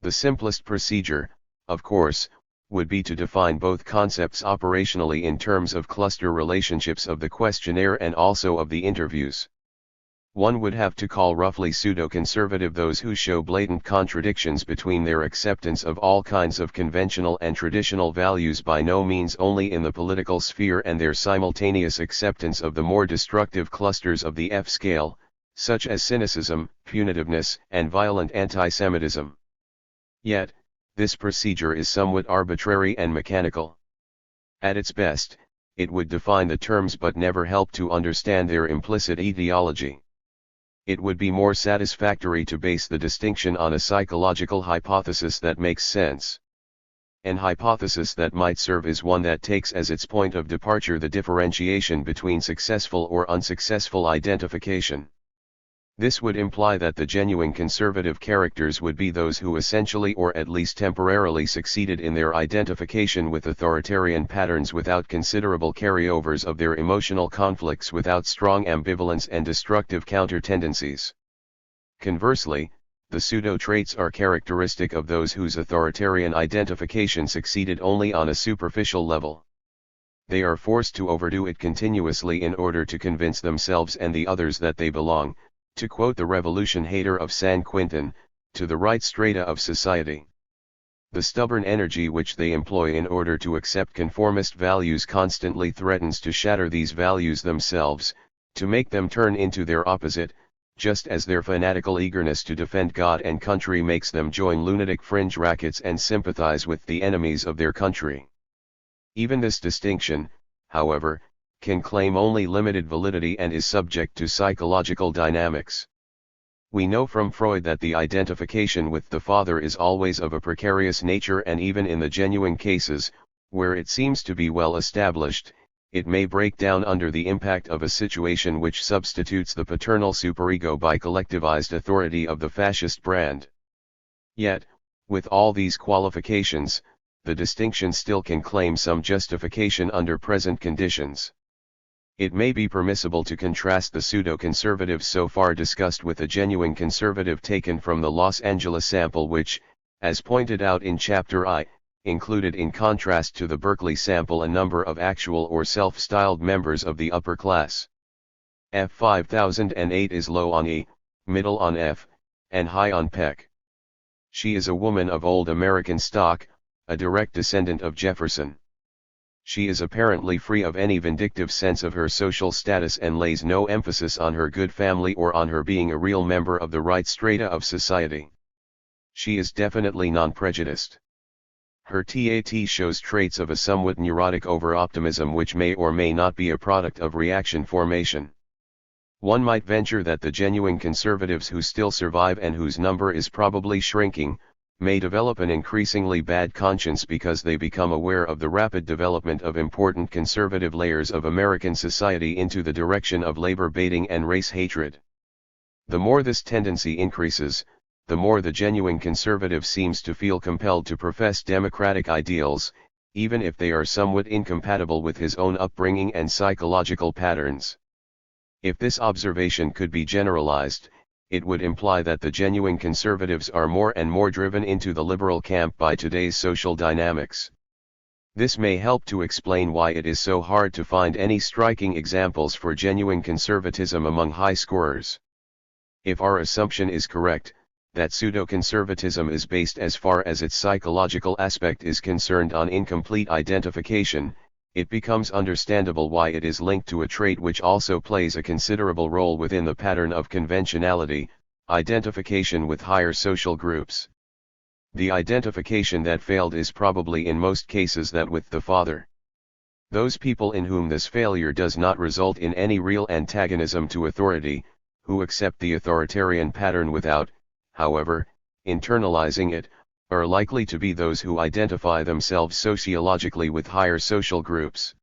The simplest procedure, of course, would be to define both concepts operationally in terms of cluster relationships of the questionnaire and also of the interviews. One would have to call roughly pseudo-conservative those who show blatant contradictions between their acceptance of all kinds of conventional and traditional values by no means only in the political sphere and their simultaneous acceptance of the more destructive clusters of the F scale, such as cynicism, punitiveness, and violent anti-Semitism. Yet, this procedure is somewhat arbitrary and mechanical. At its best, it would define the terms but never help to understand their implicit etiology. It would be more satisfactory to base the distinction on a psychological hypothesis that makes sense. An hypothesis that might serve is one that takes as its point of departure the differentiation between successful or unsuccessful identification. This would imply that the genuine conservative characters would be those who essentially or at least temporarily succeeded in their identification with authoritarian patterns without considerable carryovers of their emotional conflicts, without strong ambivalence and destructive counter-tendencies. Conversely, the pseudo-traits are characteristic of those whose authoritarian identification succeeded only on a superficial level. They are forced to overdo it continuously in order to convince themselves and the others that they belong, to quote the revolution hater of San Quentin, to the right strata of society. The stubborn energy which they employ in order to accept conformist values constantly threatens to shatter these values themselves, to make them turn into their opposite, just as their fanatical eagerness to defend God and country makes them join lunatic fringe rackets and sympathize with the enemies of their country. Even this distinction, however, can claim only limited validity and is subject to psychological dynamics. We know from Freud that the identification with the father is always of a precarious nature, and even in the genuine cases, where it seems to be well established, it may break down under the impact of a situation which substitutes the paternal superego by collectivized authority of the fascist brand. Yet, with all these qualifications, the distinction still can claim some justification under present conditions. It may be permissible to contrast the pseudo-conservative so far discussed with a genuine conservative taken from the Los Angeles sample which, as pointed out in Chapter I, included in contrast to the Berkeley sample a number of actual or self-styled members of the upper class. F5008 is low on E, middle on F, and high on Peck. She is a woman of old American stock, a direct descendant of Jefferson. She is apparently free of any vindictive sense of her social status and lays no emphasis on her good family or on her being a real member of the right strata of society. She is definitely non-prejudiced. Her TAT shows traits of a somewhat neurotic over-optimism which may or may not be a product of reaction formation. One might venture that the genuine conservatives who still survive and whose number is probably shrinking, may develop an increasingly bad conscience because they become aware of the rapid development of important conservative layers of American society into the direction of labor baiting and race hatred. The more this tendency increases, the more the genuine conservative seems to feel compelled to profess democratic ideals, even if they are somewhat incompatible with his own upbringing and psychological patterns. If this observation could be generalized, it would imply that the genuine conservatives are more and more driven into the liberal camp by today's social dynamics. This may help to explain why it is so hard to find any striking examples for genuine conservatism among high scorers. If our assumption is correct, that pseudo-conservatism is based as far as its psychological aspect is concerned on incomplete identification, it becomes understandable why it is linked to a trait which also plays a considerable role within the pattern of conventionality, identification with higher social groups. The identification that failed is probably in most cases that with the father. Those people in whom this failure does not result in any real antagonism to authority, who accept the authoritarian pattern without, however, internalizing it, are likely to be those who identify themselves sociologically with higher social groups.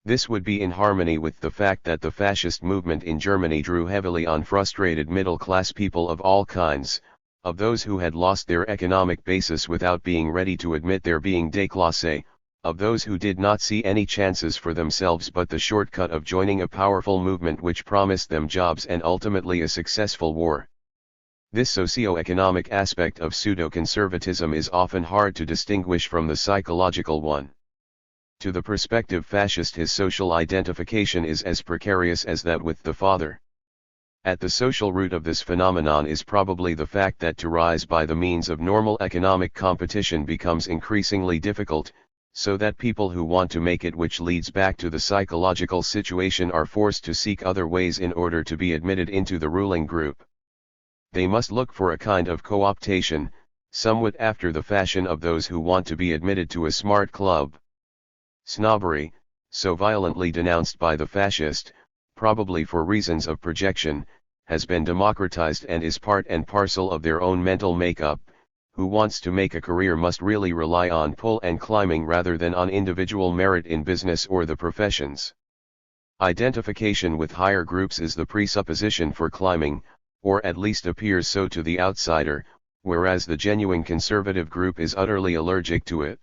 This would be in harmony with the fact that the fascist movement in Germany drew heavily on frustrated middle-class people of all kinds, of those who had lost their economic basis without being ready to admit their being déclassé, of those who did not see any chances for themselves but the shortcut of joining a powerful movement which promised them jobs and ultimately a successful war. This socio-economic aspect of pseudo-conservatism is often hard to distinguish from the psychological one. To the prospective fascist his social identification is as precarious as that with the father. At the social root of this phenomenon is probably the fact that to rise by the means of normal economic competition becomes increasingly difficult, so that people who want to make it, which leads back to the psychological situation, are forced to seek other ways in order to be admitted into the ruling group. They must look for a kind of co-optation, somewhat after the fashion of those who want to be admitted to a smart club. Snobbery, so violently denounced by the fascist, probably for reasons of projection, has been democratized and is part and parcel of their own mental makeup. Who wants to make a career must really rely on pull and climbing rather than on individual merit in business or the professions. Identification with higher groups is the presupposition for climbing, or at least appears so to the outsider, whereas the genuine conservative group is utterly allergic to it.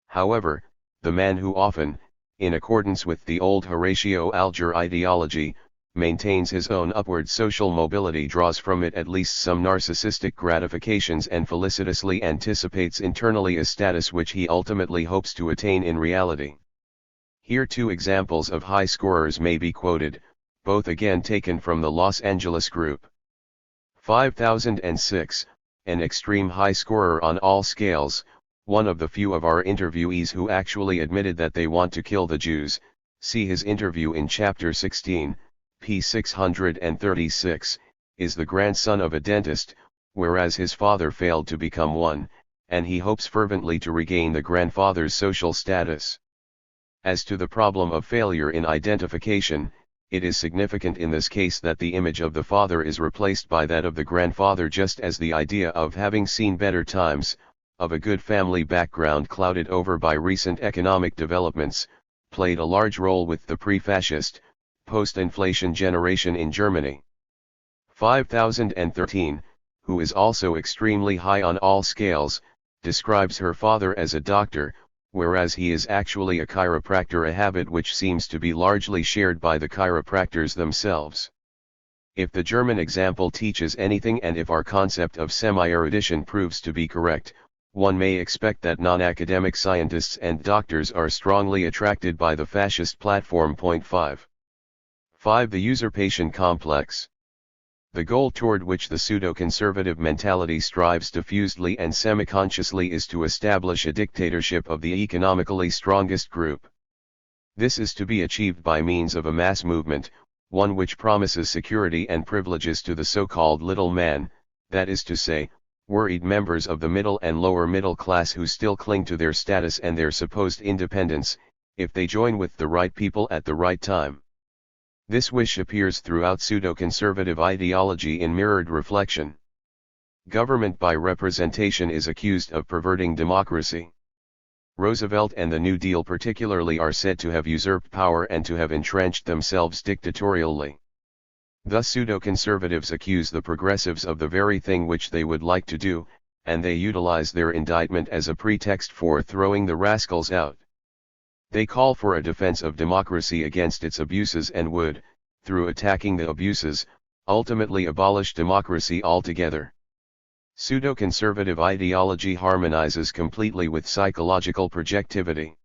However, the man who often, in accordance with the old Horatio Alger ideology, maintains his own upward social mobility draws from it at least some narcissistic gratifications and felicitously anticipates internally a status which he ultimately hopes to attain in reality. Here two examples of high scorers may be quoted, both again taken from the Los Angeles group. 5006, an extreme high scorer on all scales, one of the few of our interviewees who actually admitted that they want to kill the Jews. See his interview in Chapter 16, p. 636, is the grandson of a dentist, whereas his father failed to become one, and he hopes fervently to regain the grandfather's social status. As to the problem of failure in identification, it is significant in this case that the image of the father is replaced by that of the grandfather, just as the idea of having seen better times, of a good family background clouded over by recent economic developments, played a large role with the pre-fascist, post-inflation generation in Germany. 5013, who is also extremely high on all scales, describes her father as a doctor, whereas he is actually a chiropractor, a habit which seems to be largely shared by the chiropractors themselves. If the German example teaches anything, and if our concept of semi-erudition proves to be correct, one may expect that non-academic scientists and doctors are strongly attracted by the fascist platform. 5. The usurpation complex. The goal toward which the pseudo-conservative mentality strives diffusedly and semi-consciously is to establish a dictatorship of the economically strongest group. This is to be achieved by means of a mass movement, one which promises security and privileges to the so-called little man, that is to say, worried members of the middle and lower middle class who still cling to their status and their supposed independence, if they join with the right people at the right time. This wish appears throughout pseudo-conservative ideology in mirrored reflection. Government by representation is accused of perverting democracy. Roosevelt and the New Deal particularly are said to have usurped power and to have entrenched themselves dictatorially. Thus pseudo-conservatives accuse the progressives of the very thing which they would like to do, and they utilize their indictment as a pretext for throwing the rascals out. They call for a defense of democracy against its abuses and would, through attacking the abuses, ultimately abolish democracy altogether. Pseudo-conservative ideology harmonizes completely with psychological projectivity.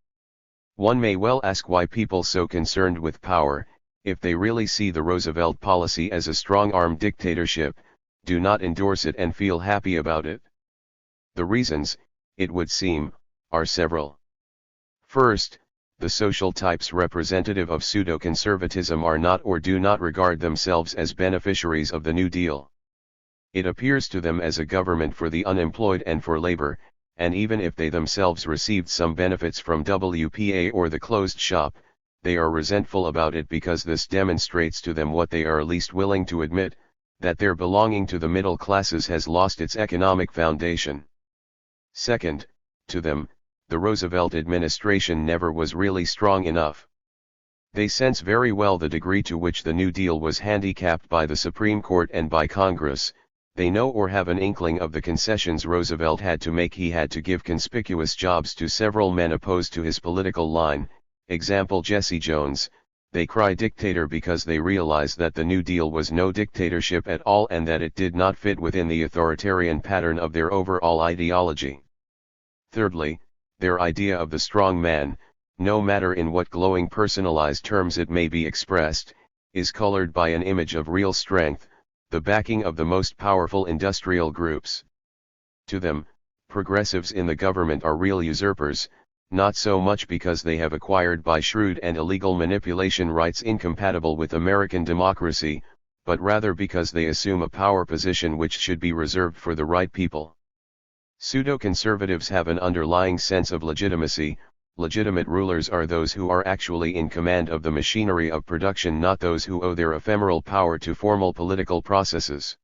One may well ask why people so concerned with power, if they really see the Roosevelt policy as a strong-arm dictatorship, do not endorse it and feel happy about it. The reasons, it would seem, are several. First, the social types representative of pseudo-conservatism are not or do not regard themselves as beneficiaries of the New Deal. It appears to them as a government for the unemployed and for labor, and even if they themselves received some benefits from WPA or the closed shop, they are resentful about it because this demonstrates to them what they are least willing to admit, that their belonging to the middle classes has lost its economic foundation. Second, to them, the Roosevelt administration never was really strong enough. They sense very well the degree to which the New Deal was handicapped by the Supreme Court and by Congress. They know or have an inkling of the concessions Roosevelt had to make. He had to give conspicuous jobs to several men opposed to his political line, example Jesse Jones. They cry dictator because they realize that the New Deal was no dictatorship at all and that it did not fit within the authoritarian pattern of their overall ideology. Thirdly, their idea of the strong man, no matter in what glowing personalized terms it may be expressed, is colored by an image of real strength, the backing of the most powerful industrial groups. To them, progressives in the government are real usurpers, not so much because they have acquired by shrewd and illegal manipulation rights incompatible with American democracy, but rather because they assume a power position which should be reserved for the right people. Pseudo-conservatives have an underlying sense of legitimacy. Legitimate rulers are those who are actually in command of the machinery of production, not those who owe their ephemeral power to formal political processes.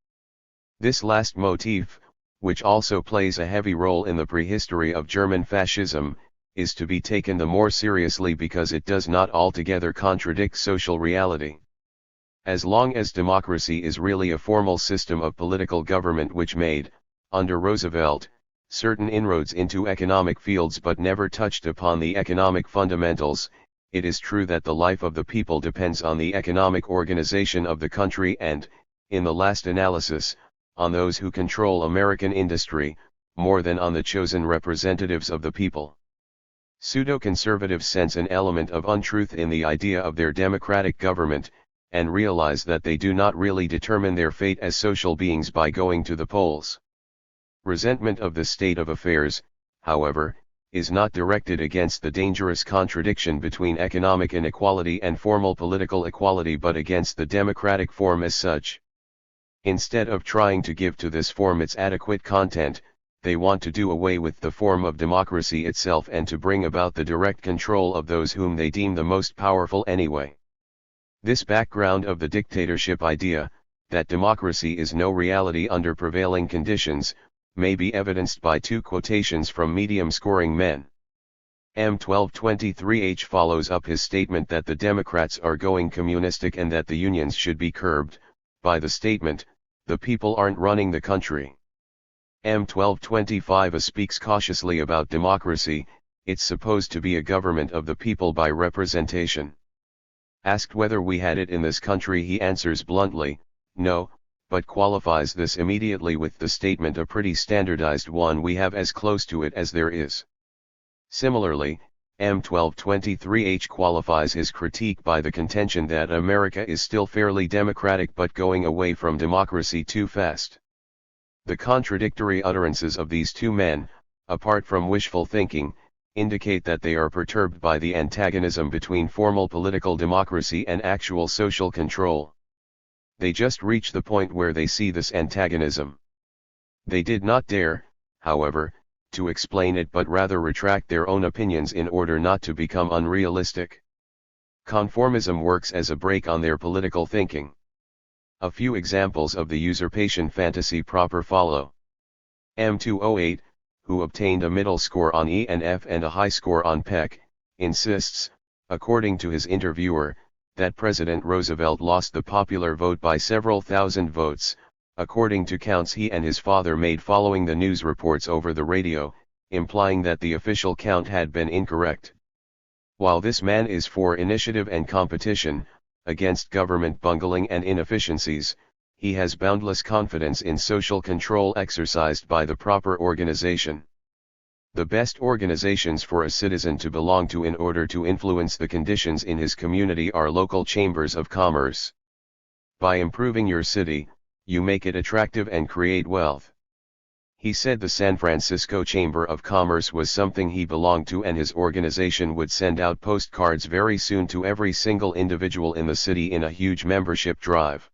This last motif, which also plays a heavy role in the prehistory of German fascism, is to be taken the more seriously because it does not altogether contradict social reality. As long as democracy is really a formal system of political government which made, under Roosevelt, certain inroads into economic fields but never touched upon the economic fundamentals, it is true that the life of the people depends on the economic organization of the country and, in the last analysis, on those who control American industry, more than on the chosen representatives of the people. Pseudo-conservatives sense an element of untruth in the idea of their democratic government, and realize that they do not really determine their fate as social beings by going to the polls. Resentment of this state of affairs, however, is not directed against the dangerous contradiction between economic inequality and formal political equality but against the democratic form as such. Instead of trying to give to this form its adequate content, they want to do away with the form of democracy itself and to bring about the direct control of those whom they deem the most powerful anyway. This background of the dictatorship idea, that democracy is no reality under prevailing conditions, may be evidenced by two quotations from medium-scoring men. M1223H follows up his statement that the Democrats are going communistic and that the unions should be curbed, by the statement, "The people aren't running the country." M1225A speaks cautiously about democracy, it's supposed to be a government of the people by representation. Asked whether we had it in this country, he answers bluntly, "No," but qualifies this immediately with the statement, "A pretty standardized one, we have as close to it as there is." Similarly, M1223H qualifies his critique by the contention that America is still fairly democratic but going away from democracy too fast. The contradictory utterances of these two men, apart from wishful thinking, indicate that they are perturbed by the antagonism between formal political democracy and actual social control. They just reach the point where they see this antagonism. They did not dare, however, to explain it but rather retract their own opinions in order not to become unrealistic. Conformism works as a brake on their political thinking. A few examples of the usurpation fantasy proper follow. M208, who obtained a middle score on E and F and a high score on PEC, insists, according to his interviewer, that President Roosevelt lost the popular vote by several thousand votes, according to counts he and his father made following the news reports over the radio, implying that the official count had been incorrect. While this man is for initiative and competition, against government bungling and inefficiencies, he has boundless confidence in social control exercised by the proper organization. The best organizations for a citizen to belong to in order to influence the conditions in his community are local chambers of commerce. By improving your city, you make it attractive and create wealth. He said the San Francisco Chamber of Commerce was something he belonged to, and his organization would send out postcards very soon to every single individual in the city in a huge membership drive.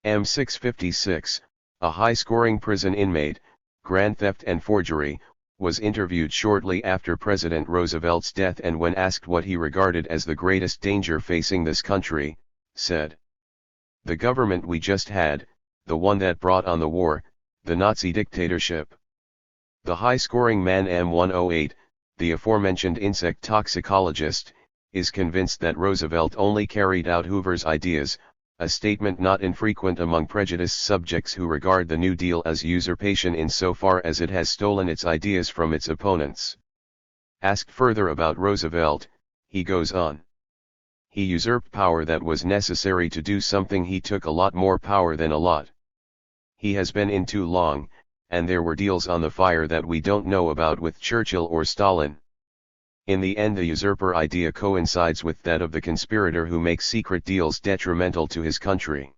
M656, a high-scoring prison inmate, grand theft and forgery, was interviewed shortly after President Roosevelt's death, and when asked what he regarded as the greatest danger facing this country, said, "The government we just had, the one that brought on the war, the Nazi dictatorship." The high-scoring man M108, the aforementioned insect toxicologist, is convinced that Roosevelt only carried out Hoover's ideas, a statement not infrequent among prejudiced subjects who regard the New Deal as usurpation insofar as it has stolen its ideas from its opponents. Asked further about Roosevelt, he goes on, "He usurped power that was necessary to do something. He took a lot more power than a lot. He has been in too long, and there were deals on the fire that we don't know about with Churchill or Stalin." In the end, the usurper idea coincides with that of the conspirator who makes secret deals detrimental to his country.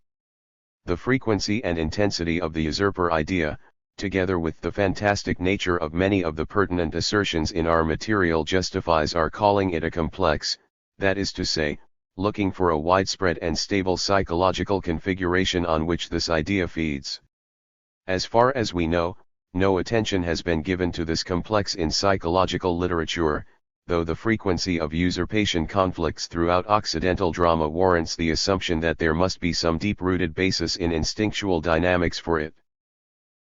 The frequency and intensity of the usurper idea, together with the fantastic nature of many of the pertinent assertions in our material, justifies our calling it a complex, that is to say, looking for a widespread and stable psychological configuration on which this idea feeds. As far as we know, no attention has been given to this complex in psychological literature, though the frequency of usurpation conflicts throughout Occidental drama warrants the assumption that there must be some deep-rooted basis in instinctual dynamics for it.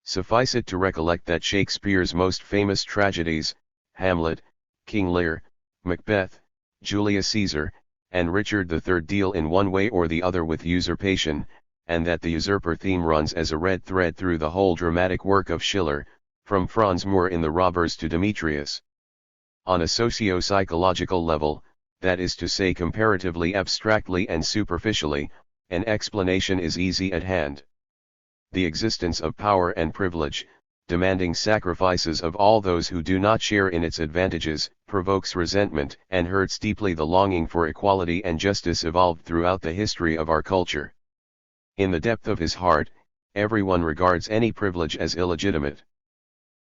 Suffice it to recollect that Shakespeare's most famous tragedies, Hamlet, King Lear, Macbeth, Julius Caesar, and Richard III, deal in one way or the other with usurpation, and that the usurper theme runs as a red thread through the whole dramatic work of Schiller, from Franz Moor in The Robbers to Demetrius. On a socio-psychological level, that is to say comparatively abstractly and superficially, an explanation is easy at hand. The existence of power and privilege, demanding sacrifices of all those who do not share in its advantages, provokes resentment and hurts deeply the longing for equality and justice evolved throughout the history of our culture. In the depth of his heart, everyone regards any privilege as illegitimate.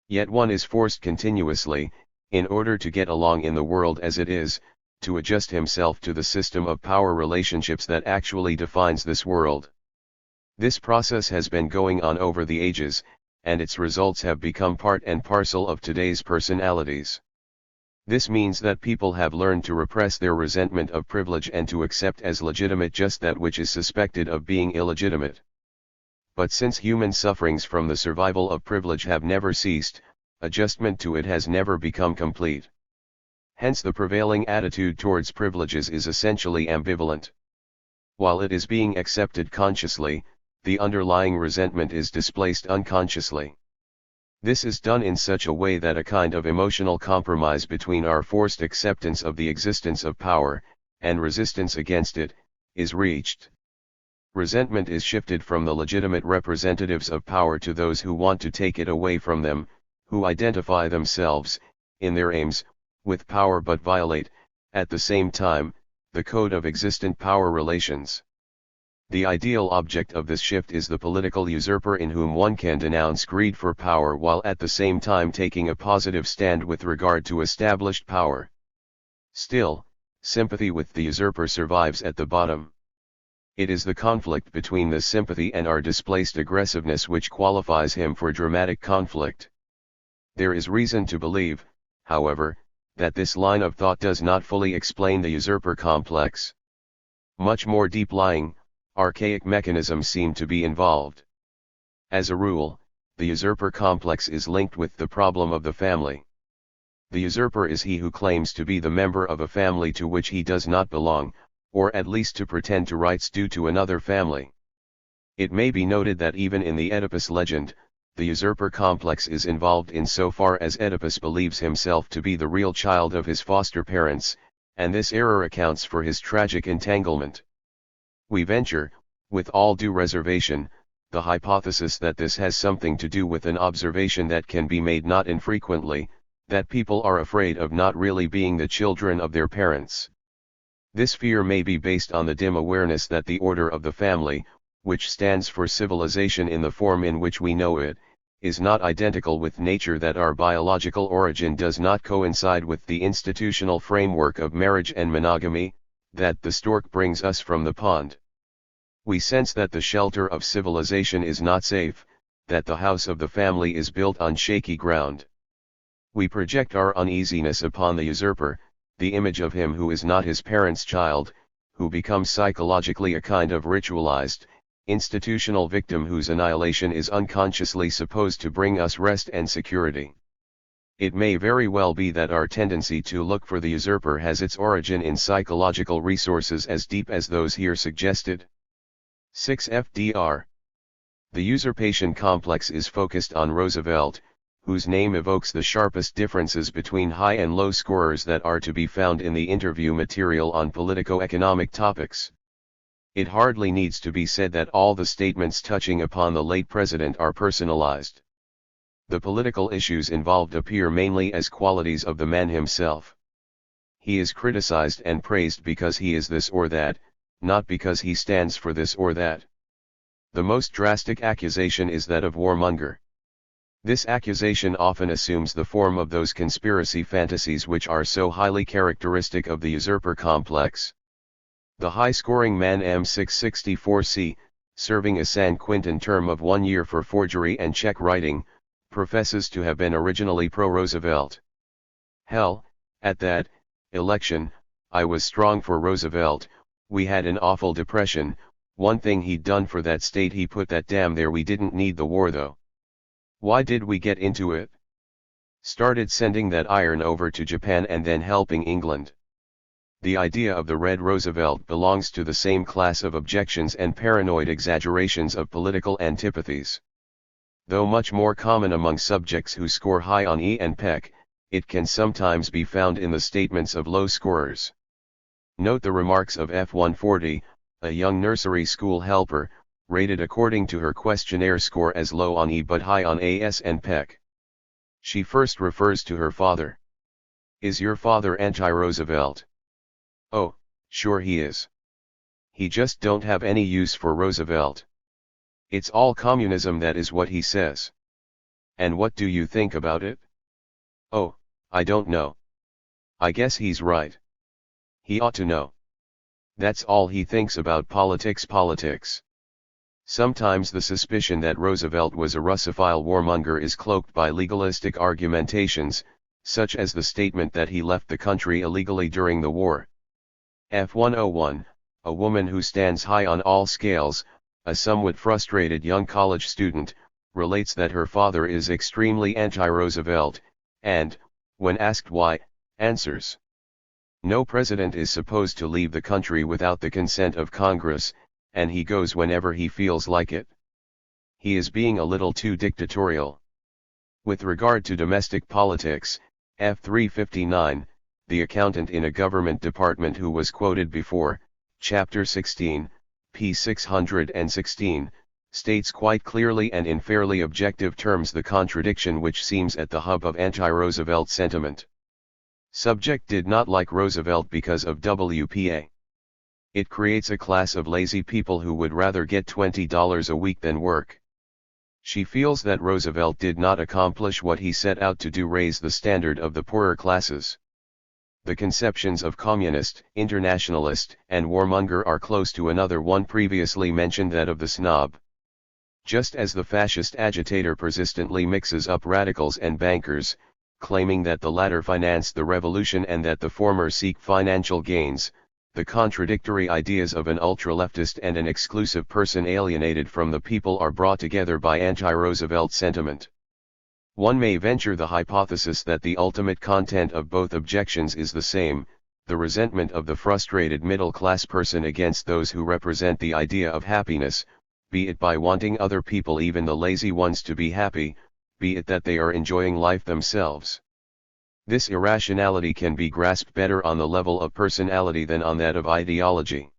Yet one is forced continuously, in order to get along in the world as it is, to adjust himself to the system of power relationships that actually defines this world. This process has been going on over the ages, and its results have become part and parcel of today's personalities. This means that people have learned to repress their resentment of privilege and to accept as legitimate just that which is suspected of being illegitimate. But since human sufferings from the survival of privilege have never ceased, adjustment to it has never become complete. Hence the prevailing attitude towards privileges is essentially ambivalent. While it is being accepted consciously, the underlying resentment is displaced unconsciously. This is done in such a way that a kind of emotional compromise between our forced acceptance of the existence of power, and resistance against it, is reached. Resentment is shifted from the legitimate representatives of power to those who want to take it away from them, who identify themselves, in their aims, with power but violate, at the same time, the code of existent power relations. The ideal object of this shift is the political usurper in whom one can denounce greed for power while at the same time taking a positive stand with regard to established power. Still, sympathy with the usurper survives at the bottom. It is the conflict between this sympathy and our displaced aggressiveness which qualifies him for dramatic conflict. There is reason to believe, however, that this line of thought does not fully explain the usurper complex. Much more deep-lying, archaic mechanisms seem to be involved. As a rule, the usurper complex is linked with the problem of the family. The usurper is he who claims to be the member of a family to which he does not belong, or at least to pretend to rights due to another family. It may be noted that even in the Oedipus legend, the usurper complex is involved insofar as Oedipus believes himself to be the real child of his foster parents, and this error accounts for his tragic entanglement. We venture, with all due reservation, the hypothesis that this has something to do with an observation that can be made not infrequently, that people are afraid of not really being the children of their parents. This fear may be based on the dim awareness that the order of the family, which stands for civilization in the form in which we know it, is not identical with nature, that our biological origin does not coincide with the institutional framework of marriage and monogamy, that the stork brings us from the pond. We sense that the shelter of civilization is not safe, that the house of the family is built on shaky ground. We project our uneasiness upon the usurper, the image of him who is not his parents' child, who becomes psychologically a kind of ritualized, institutional victim whose annihilation is unconsciously supposed to bring us rest and security. It may very well be that our tendency to look for the usurper has its origin in psychological resources as deep as those here suggested. 6 FDR. The usurpation complex is focused on Roosevelt, whose name evokes the sharpest differences between high and low scorers that are to be found in the interview material on politico-economic topics. It hardly needs to be said that all the statements touching upon the late president are personalized. The political issues involved appear mainly as qualities of the man himself. He is criticized and praised because he is this or that, not because he stands for this or that. The most drastic accusation is that of warmonger. This accusation often assumes the form of those conspiracy fantasies which are so highly characteristic of the usurper complex. The high-scoring man M664C, serving a San Quentin term of 1 year for forgery and check writing, professes to have been originally pro-Roosevelt. Hell, at that election, I was strong for Roosevelt. We had an awful depression, one thing he'd done for that state, he put that damn there. We didn't need the war though. Why did we get into it? Started sending that iron over to Japan and then helping England. The idea of the Red Roosevelt belongs to the same class of objections and paranoid exaggerations of political antipathies. Though much more common among subjects who score high on E and Peck, it can sometimes be found in the statements of low scorers. Note the remarks of F-140, a young nursery school helper, rated according to her questionnaire score as low on E but high on AS and PEC. She first refers to her father. Is your father anti-Roosevelt? Oh, sure he is. He just don't have any use for Roosevelt. It's all communism, that is what he says. And what do you think about it? Oh, I don't know. I guess he's right. He ought to know. That's all he thinks about politics. Sometimes the suspicion that Roosevelt was a Russophile warmonger is cloaked by legalistic argumentations, such as the statement that he left the country illegally during the war. F101, a woman who stands high on all scales, a somewhat frustrated young college student, relates that her father is extremely anti-Roosevelt, and, when asked why, answers, "No president is supposed to leave the country without the consent of Congress, and he goes whenever he feels like it. He is being a little too dictatorial." With regard to domestic politics, F359, the accountant in a government department who was quoted before, Chapter 16, p. 616, states quite clearly and in fairly objective terms the contradiction which seems at the hub of anti-Roosevelt sentiment. Subject did not like Roosevelt because of WPA. It creates a class of lazy people who would rather get $20 a week than work. She feels that Roosevelt did not accomplish what he set out to do, raise the standard of the poorer classes. The conceptions of communist, internationalist, and warmonger are close to another one previously mentioned, that of the snob. Just as the fascist agitator persistently mixes up radicals and bankers, claiming that the latter financed the revolution and that the former seek financial gains, the contradictory ideas of an ultra-leftist and an exclusive person alienated from the people are brought together by anti-Roosevelt sentiment. One may venture the hypothesis that the ultimate content of both objections is the same, the resentment of the frustrated middle-class person against those who represent the idea of happiness, be it by wanting other people, even the lazy ones, to be happy, be it that they are enjoying life themselves. This irrationality can be grasped better on the level of personality than on that of ideology.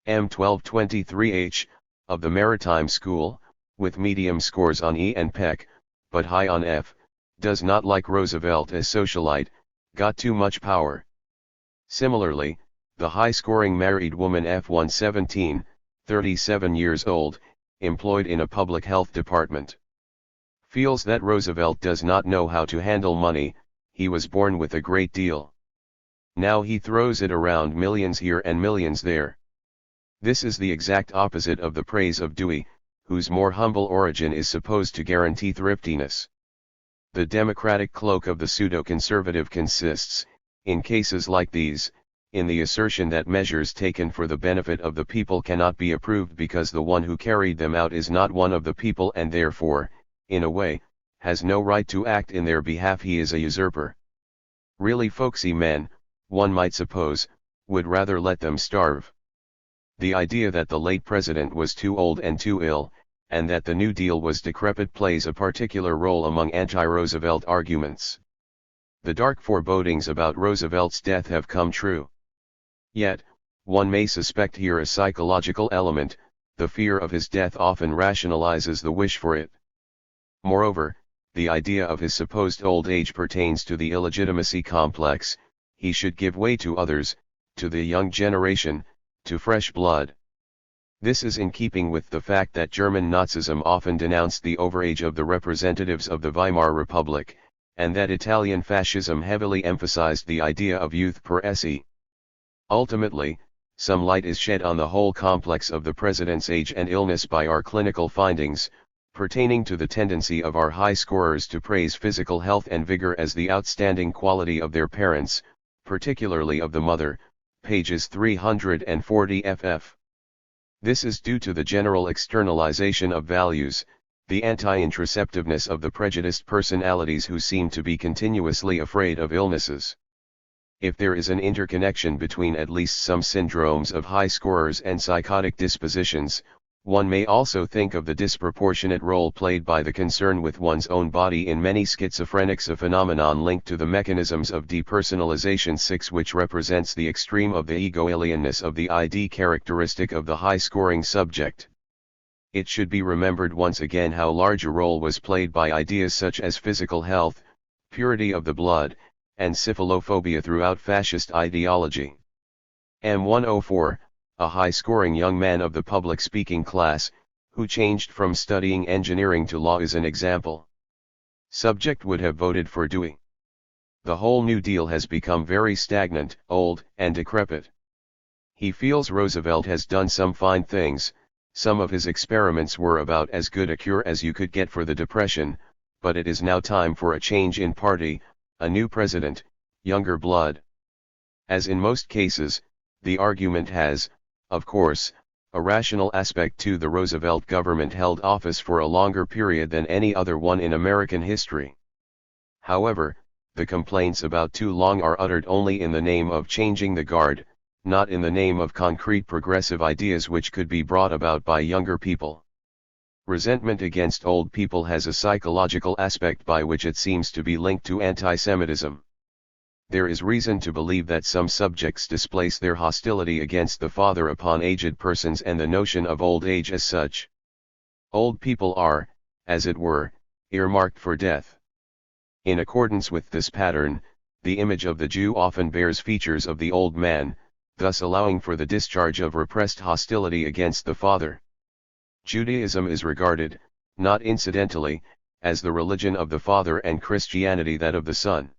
M1223H, of the Maritime School, with medium scores on E and PEC, but high on F, does not like Roosevelt as socialite, got too much power. Similarly, the high-scoring married woman F117, 37 years old, employed in a public health department, feels that Roosevelt does not know how to handle money. He was born with a great deal. Now he throws it around, millions here and millions there. This is the exact opposite of the praise of Dewey, whose more humble origin is supposed to guarantee thriftiness. The democratic cloak of the pseudo-conservative consists, in cases like these, in the assertion that measures taken for the benefit of the people cannot be approved because the one who carried them out is not one of the people and therefore, in a way, has no right to act in their behalf. He is a usurper. Really folksy men, one might suppose, would rather let them starve. The idea that the late president was too old and too ill, and that the New Deal was decrepit, plays a particular role among anti-Roosevelt arguments. The dark forebodings about Roosevelt's death have come true. Yet, one may suspect here a psychological element. The fear of his death often rationalizes the wish for it. Moreover, the idea of his supposed old age pertains to the illegitimacy complex. He should give way to others, to the young generation, to fresh blood. This is in keeping with the fact that German Nazism often denounced the overage of the representatives of the Weimar Republic, and that Italian fascism heavily emphasized the idea of youth per esse. Ultimately, some light is shed on the whole complex of the president's age and illness by our clinical findings, pertaining to the tendency of our high scorers to praise physical health and vigor as the outstanding quality of their parents, particularly of the mother, pages 340 ff. This is due to the general externalization of values, the anti-introspectiveness of the prejudiced personalities who seem to be continuously afraid of illnesses. If there is an interconnection between at least some syndromes of high scorers and psychotic dispositions, one may also think of the disproportionate role played by the concern with one's own body in many schizophrenics, a phenomenon linked to the mechanisms of depersonalization 6, which represents the extreme of the ego alienness of the ID characteristic of the high-scoring subject. It should be remembered once again how large a role was played by ideas such as physical health, purity of the blood, and syphilophobia throughout fascist ideology. M104, a high-scoring young man of the public-speaking class, who changed from studying engineering to law is an example. Subject would have voted for Dewey. The whole New Deal has become very stagnant, old, and decrepit. He feels Roosevelt has done some fine things. Some of his experiments were about as good a cure as you could get for the Depression, but it is now time for a change in party, a new president, younger blood. As in most cases, the argument has, of course, a rational aspect to. The Roosevelt government held office for a longer period than any other one in American history. However, the complaints about too long are uttered only in the name of changing the guard, not in the name of concrete progressive ideas which could be brought about by younger people. Resentment against old people has a psychological aspect by which it seems to be linked to anti-Semitism. There is reason to believe that some subjects displace their hostility against the father upon aged persons and the notion of old age as such. Old people are, as it were, earmarked for death. In accordance with this pattern, the image of the Jew often bears features of the old man, thus allowing for the discharge of repressed hostility against the father. Judaism is regarded, not incidentally, as the religion of the father and Christianity that of the son.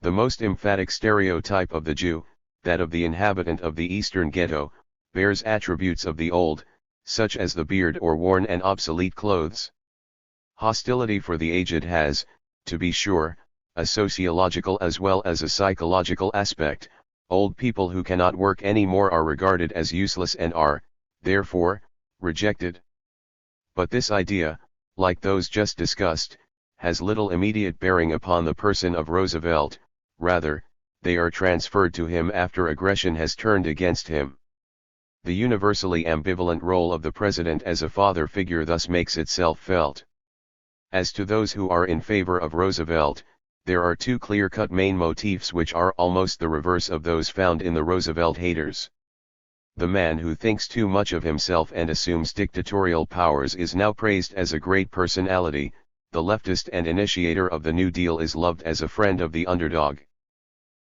The most emphatic stereotype of the Jew, that of the inhabitant of the Eastern Ghetto, bears attributes of the old, such as the beard or worn and obsolete clothes. Hostility for the aged has, to be sure, a sociological as well as a psychological aspect. Old people who cannot work any more are regarded as useless and are, therefore, rejected. But this idea, like those just discussed, has little immediate bearing upon the person of Roosevelt. Rather, they are transferred to him after aggression has turned against him. The universally ambivalent role of the president as a father figure thus makes itself felt. As to those who are in favor of Roosevelt, there are two clear-cut main motifs which are almost the reverse of those found in the Roosevelt haters. The man who thinks too much of himself and assumes dictatorial powers is now praised as a great personality. The leftist and initiator of the New Deal is loved as a friend of the underdog.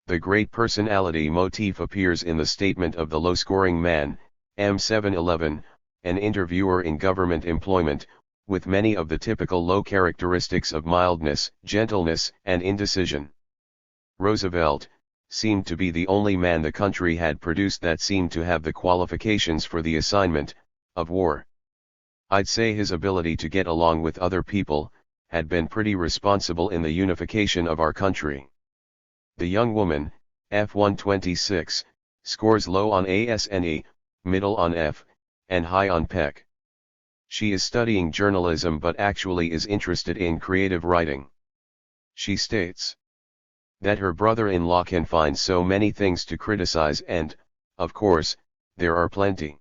The great personality motif appears in the statement of the low-scoring man, M711, an interviewer in government employment, with many of the typical low characteristics of mildness, gentleness, and indecision. Roosevelt seemed to be the only man the country had produced that seemed to have the qualifications for the assignment of war. I'd say his ability to get along with other people had been pretty responsible in the unification of our country. The young woman, F126, scores low on ASNE, middle on F, and high on PEC. She is studying journalism but actually is interested in creative writing. She states that her brother-in-law can find so many things to criticize and, of course, there are plenty.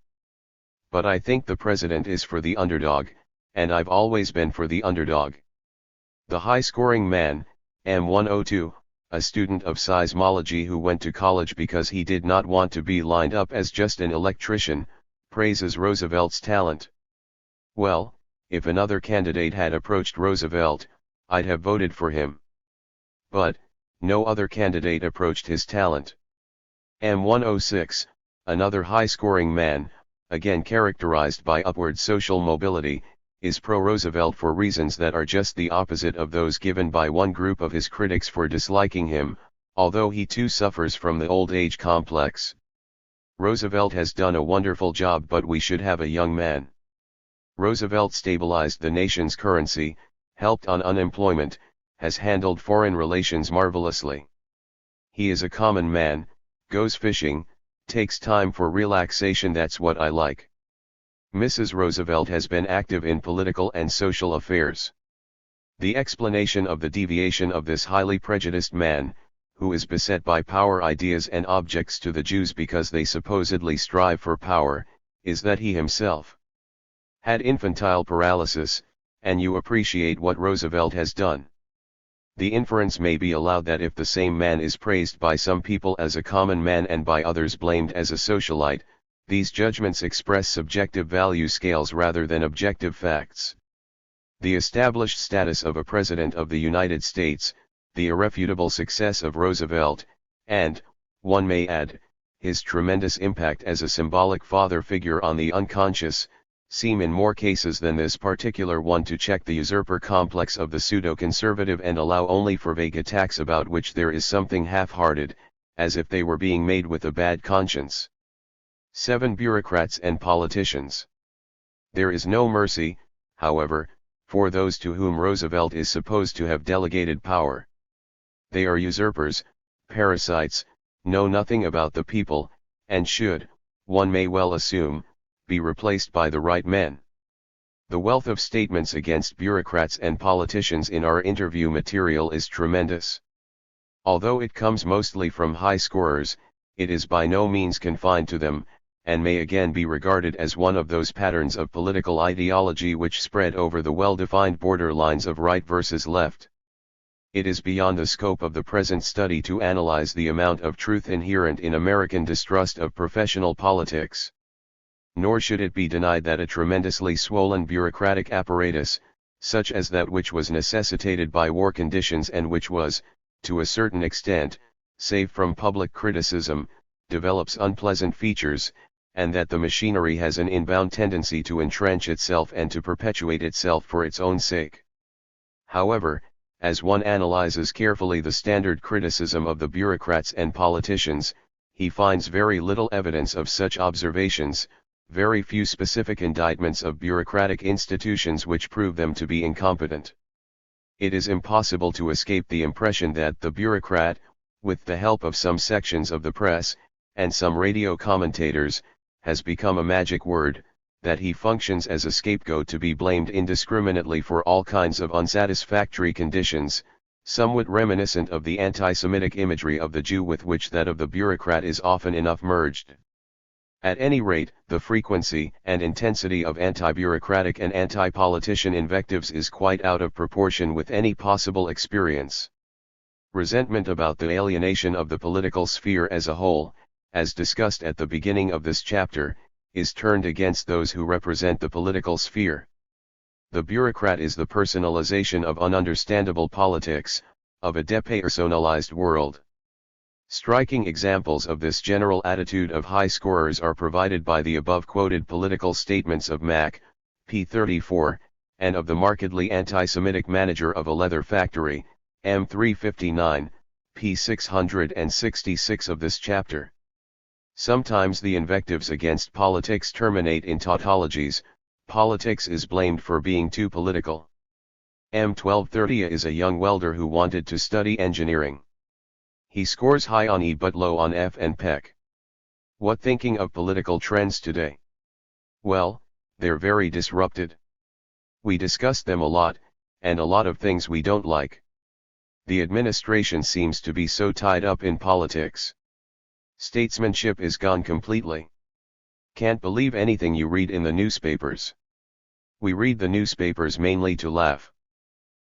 But I think the president is for the underdog, and I've always been for the underdog. The high-scoring man, M102, a student of seismology who went to college because he did not want to be lined up as just an electrician, praises Roosevelt's talent. Well, if another candidate had approached Roosevelt, I'd have voted for him. But, no other candidate approached his talent. M106, another high-scoring man, again characterized by upward social mobility, is pro-Roosevelt for reasons that are just the opposite of those given by one group of his critics for disliking him, although he too suffers from the old age complex. Roosevelt has done a wonderful job, but we should have a young man. Roosevelt stabilized the nation's currency, helped on unemployment, has handled foreign relations marvelously. He is a common man, goes fishing, takes time for relaxation. That's what I like. Mrs. Roosevelt has been active in political and social affairs. The explanation of the deviation of this highly prejudiced man, who is beset by power ideas and objects to the Jews because they supposedly strive for power, is that he himself had infantile paralysis, and you appreciate what Roosevelt has done. The inference may be allowed that if the same man is praised by some people as a common man and by others blamed as a socialite, These judgments express subjective value scales rather than objective facts. The established status of a President of the United States, the irrefutable success of Roosevelt, and, one may add, his tremendous impact as a symbolic father figure on the unconscious, seem in more cases than this particular one to check the usurper complex of the pseudo-conservative and allow only for vague attacks about which there is something half-hearted, as if they were being made with a bad conscience. 7. Bureaucrats and politicians. There is no mercy, however, for those to whom Roosevelt is supposed to have delegated power. They are usurpers, parasites, know nothing about the people, and should, one may well assume, be replaced by the right men. The wealth of statements against bureaucrats and politicians in our interview material is tremendous. Although it comes mostly from high scorers, it is by no means confined to them, and may again be regarded as one of those patterns of political ideology which spread over the well-defined borderlines of right versus left. It is beyond the scope of the present study to analyze the amount of truth inherent in American distrust of professional politics. Nor should it be denied that a tremendously swollen bureaucratic apparatus, such as that which was necessitated by war conditions and which was, to a certain extent, safe from public criticism, develops unpleasant features, and that the machinery has an inbound tendency to entrench itself and to perpetuate itself for its own sake. However, as one analyzes carefully the standard criticism of the bureaucrats and politicians, he finds very little evidence of such observations, very few specific indictments of bureaucratic institutions which prove them to be incompetent. It is impossible to escape the impression that the bureaucrat, with the help of some sections of the press, and some radio commentators, has become a magic word, that he functions as a scapegoat to be blamed indiscriminately for all kinds of unsatisfactory conditions, somewhat reminiscent of the anti-Semitic imagery of the Jew with which that of the bureaucrat is often enough merged. At any rate, the frequency and intensity of anti-bureaucratic and anti-politician invectives is quite out of proportion with any possible experience. Resentment about the alienation of the political sphere as a whole, as discussed at the beginning of this chapter, is turned against those who represent the political sphere. The bureaucrat is the personalization of ununderstandable politics, of a depersonalized world. Striking examples of this general attitude of high scorers are provided by the above-quoted political statements of Mac, p. 34, and of the markedly anti-Semitic manager of a leather factory, m. 359, p. 666 of this chapter. Sometimes the invectives against politics terminate in tautologies. Politics is blamed for being too political. M. 1230 is a young welder who wanted to study engineering. He scores high on E but low on F and PEC. What thinking of political trends today? Well, they're very disrupted. We discuss them a lot, and a lot of things we don't like. The administration seems to be so tied up in politics. Statesmanship is gone completely. Can't believe anything you read in the newspapers. We read the newspapers mainly to laugh.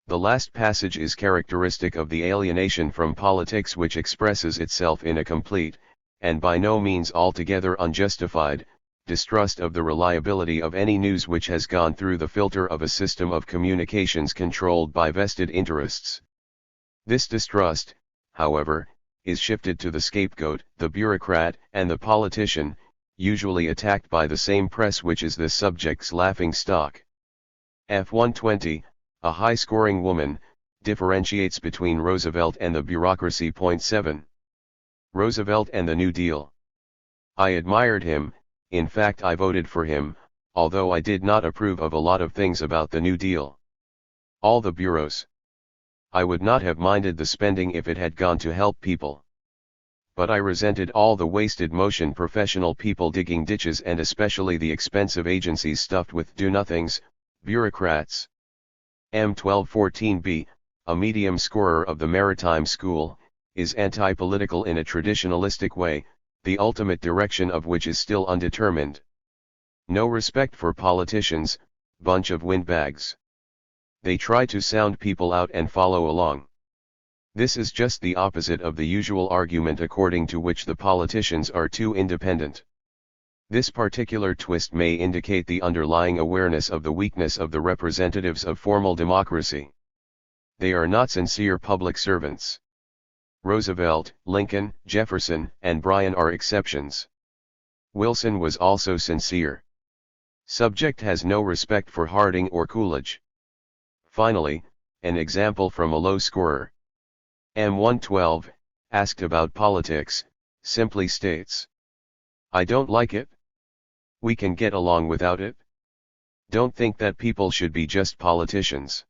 The last passage is characteristic of the alienation from politics which expresses itself in a complete, and by no means altogether unjustified, distrust of the reliability of any news which has gone through the filter of a system of communications controlled by vested interests. This distrust, however, is shifted to the scapegoat, the bureaucrat, and the politician, usually attacked by the same press which is the subject's laughing stock. F-120, a high-scoring woman, differentiates between Roosevelt and the bureaucracy. 7. Roosevelt and the New Deal. I admired him, in fact I voted for him, although I did not approve of a lot of things about the New Deal. All the bureaus. I would not have minded the spending if it had gone to help people. But I resented all the wasted motion professional people digging ditches and especially the expensive agencies stuffed with do-nothings, bureaucrats. M1214b, a medium scorer of the maritime school, is anti-political in a traditionalistic way, the ultimate direction of which is still undetermined. No respect for politicians, bunch of windbags. They try to sound people out and follow along. This is just the opposite of the usual argument according to which the politicians are too independent. This particular twist may indicate the underlying awareness of the weakness of the representatives of formal democracy. They are not sincere public servants. Roosevelt, Lincoln, Jefferson, and Bryan are exceptions. Wilson was also sincere. Subject has no respect for Harding or Coolidge. Finally, an example from a low scorer. M112, asked about politics, simply states, "I don't like it. We can get along without it. Don't think that people should be just politicians.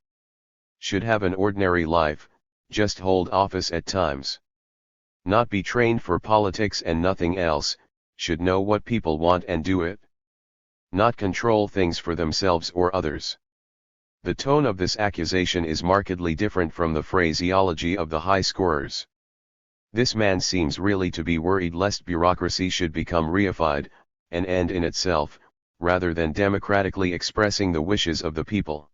Should have an ordinary life, just hold office at times. Not be trained for politics and nothing else, should know what people want and do it. Not control things for themselves or others." The tone of this accusation is markedly different from the phraseology of the high scorers. This man seems really to be worried lest bureaucracy should become reified, an end in itself, rather than democratically expressing the wishes of the people.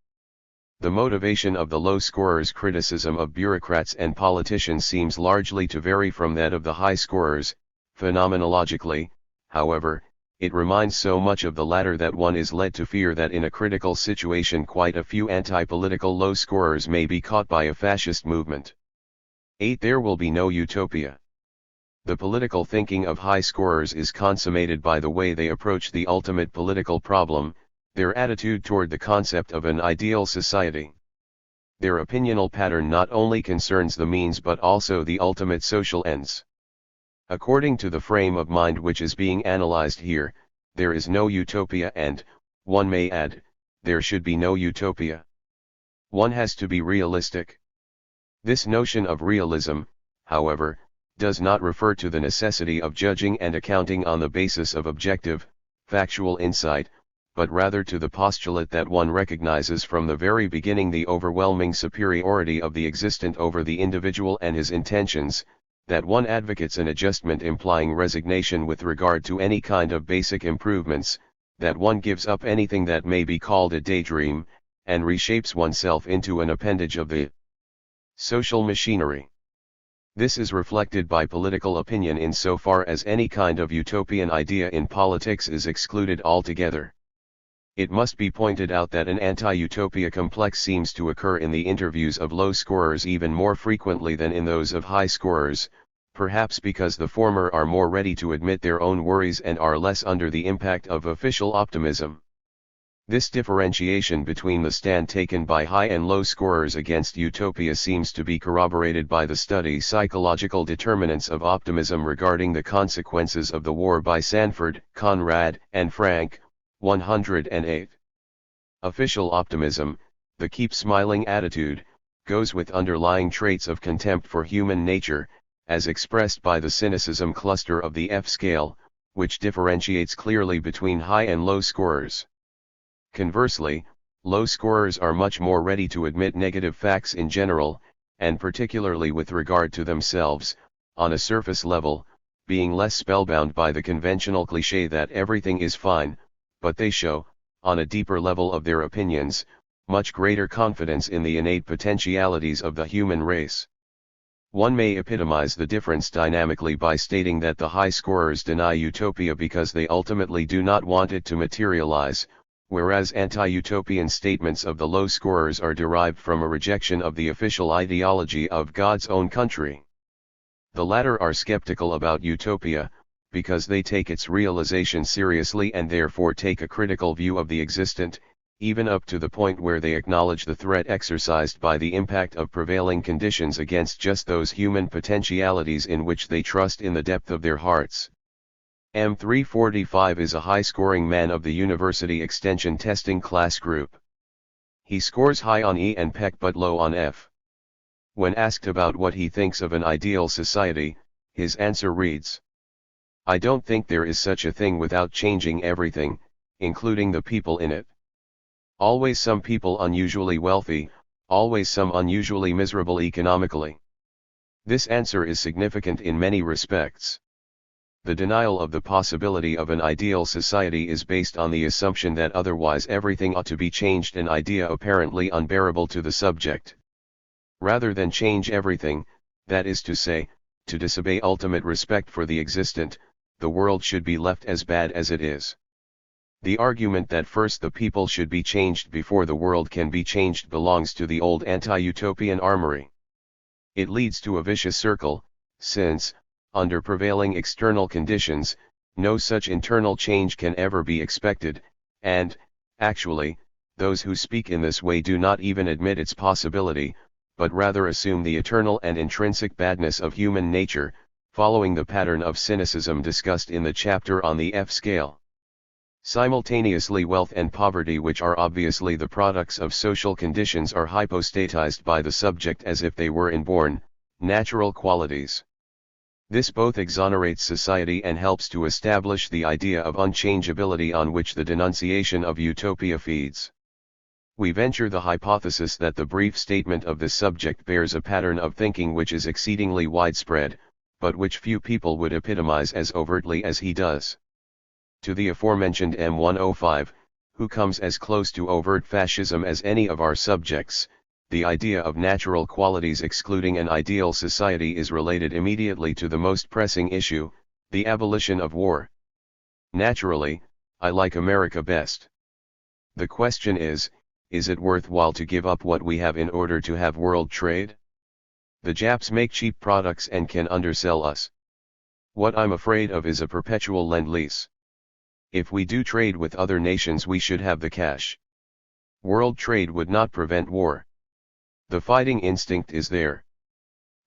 The motivation of the low scorers' criticism of bureaucrats and politicians seems largely to vary from that of the high scorers. Phenomenologically, however, it reminds so much of the latter that one is led to fear that in a critical situation quite a few anti-political low scorers may be caught by a fascist movement. 8. There will be no utopia. The political thinking of high scorers is consummated by the way they approach the ultimate political problem, their attitude toward the concept of an ideal society. Their opinional pattern not only concerns the means but also the ultimate social ends. According to the frame of mind which is being analyzed here, there is no utopia and, one may add, there should be no utopia. One has to be realistic. This notion of realism, however, does not refer to the necessity of judging and accounting on the basis of objective, factual insight, but rather to the postulate that one recognizes from the very beginning the overwhelming superiority of the existent over the individual and his intentions, that one advocates an adjustment implying resignation with regard to any kind of basic improvements, that one gives up anything that may be called a daydream, and reshapes oneself into an appendage of the social machinery. This is reflected by political opinion insofar as any kind of utopian idea in politics is excluded altogether. It must be pointed out that an anti-utopia complex seems to occur in the interviews of low scorers even more frequently than in those of high scorers, perhaps because the former are more ready to admit their own worries and are less under the impact of official optimism. This differentiation between the stand taken by high and low scorers against utopia seems to be corroborated by the study Psychological Determinants of Optimism regarding the consequences of the war by Sanford, Conrad, and Frank, 108. Official optimism, the keep smiling attitude, goes with underlying traits of contempt for human nature, as expressed by the cynicism cluster of the F scale, which differentiates clearly between high and low scorers. Conversely, low scorers are much more ready to admit negative facts in general, and particularly with regard to themselves, on a surface level, being less spellbound by the conventional cliché that everything is fine, but they show, on a deeper level of their opinions, much greater confidence in the innate potentialities of the human race. One may epitomize the difference dynamically by stating that the high scorers deny utopia because they ultimately do not want it to materialize, whereas anti-utopian statements of the low scorers are derived from a rejection of the official ideology of God's own country. The latter are skeptical about utopia, because they take its realization seriously and therefore take a critical view of the existent, even up to the point where they acknowledge the threat exercised by the impact of prevailing conditions against just those human potentialities in which they trust in the depth of their hearts. M345 is a high-scoring man of the University Extension Testing Class Group. He scores high on E and PEC but low on F. When asked about what he thinks of an ideal society, his answer reads, "I don't think there is such a thing without changing everything, including the people in it. Always some people unusually wealthy, always some unusually miserable economically." This answer is significant in many respects. The denial of the possibility of an ideal society is based on the assumption that otherwise everything ought to be changed, an idea apparently unbearable to the subject. Rather than change everything, that is to say, to disobey ultimate respect for the existent, the world should be left as bad as it is. The argument that first the people should be changed before the world can be changed belongs to the old anti-utopian armory. It leads to a vicious circle, since, under prevailing external conditions, no such internal change can ever be expected, and, actually, those who speak in this way do not even admit its possibility, but rather assume the eternal and intrinsic badness of human nature, following the pattern of cynicism discussed in the chapter on the F scale. Simultaneously, wealth and poverty, which are obviously the products of social conditions, are hypostatized by the subject as if they were inborn, natural qualities. This both exonerates society and helps to establish the idea of unchangeability on which the denunciation of utopia feeds. We venture the hypothesis that the brief statement of this subject bears a pattern of thinking which is exceedingly widespread, but which few people would epitomize as overtly as he does. To the aforementioned M105, who comes as close to overt fascism as any of our subjects, the idea of natural qualities excluding an ideal society is related immediately to the most pressing issue, the abolition of war. Naturally, I like America best. The question is it worthwhile to give up what we have in order to have world trade? The Japs make cheap products and can undersell us. What I'm afraid of is a perpetual lend-lease. If we do trade with other nations, we should have the cash. World trade would not prevent war. The fighting instinct is there.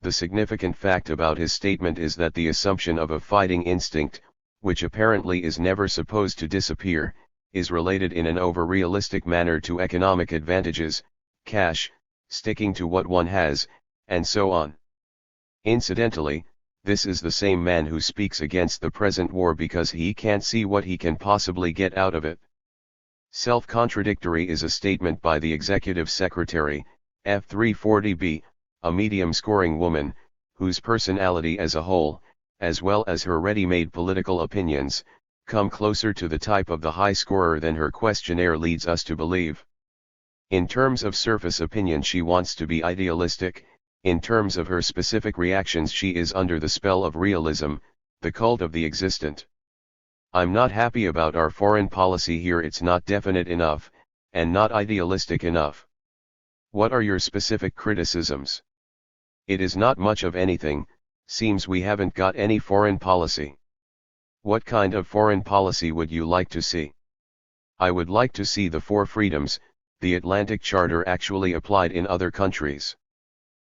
The significant fact about his statement is that the assumption of a fighting instinct, which apparently is never supposed to disappear, is related in an over-realistic manner to economic advantages, cash, sticking to what one has, and so on. Incidentally, this is the same man who speaks against the present war because he can't see what he can possibly get out of it. Self-contradictory is a statement by the Executive Secretary, F340B, a medium-scoring woman, whose personality as a whole, as well as her ready-made political opinions, come closer to the type of the high scorer than her questionnaire leads us to believe. In terms of surface opinion, she wants to be idealistic. In terms of her specific reactions, she is under the spell of realism, the cult of the existent. I'm not happy about our foreign policy here. It's not definite enough, and not idealistic enough. What are your specific criticisms? It is not much of anything. Seems we haven't got any foreign policy. What kind of foreign policy would you like to see? I would like to see the four freedoms, the Atlantic Charter, actually applied in other countries.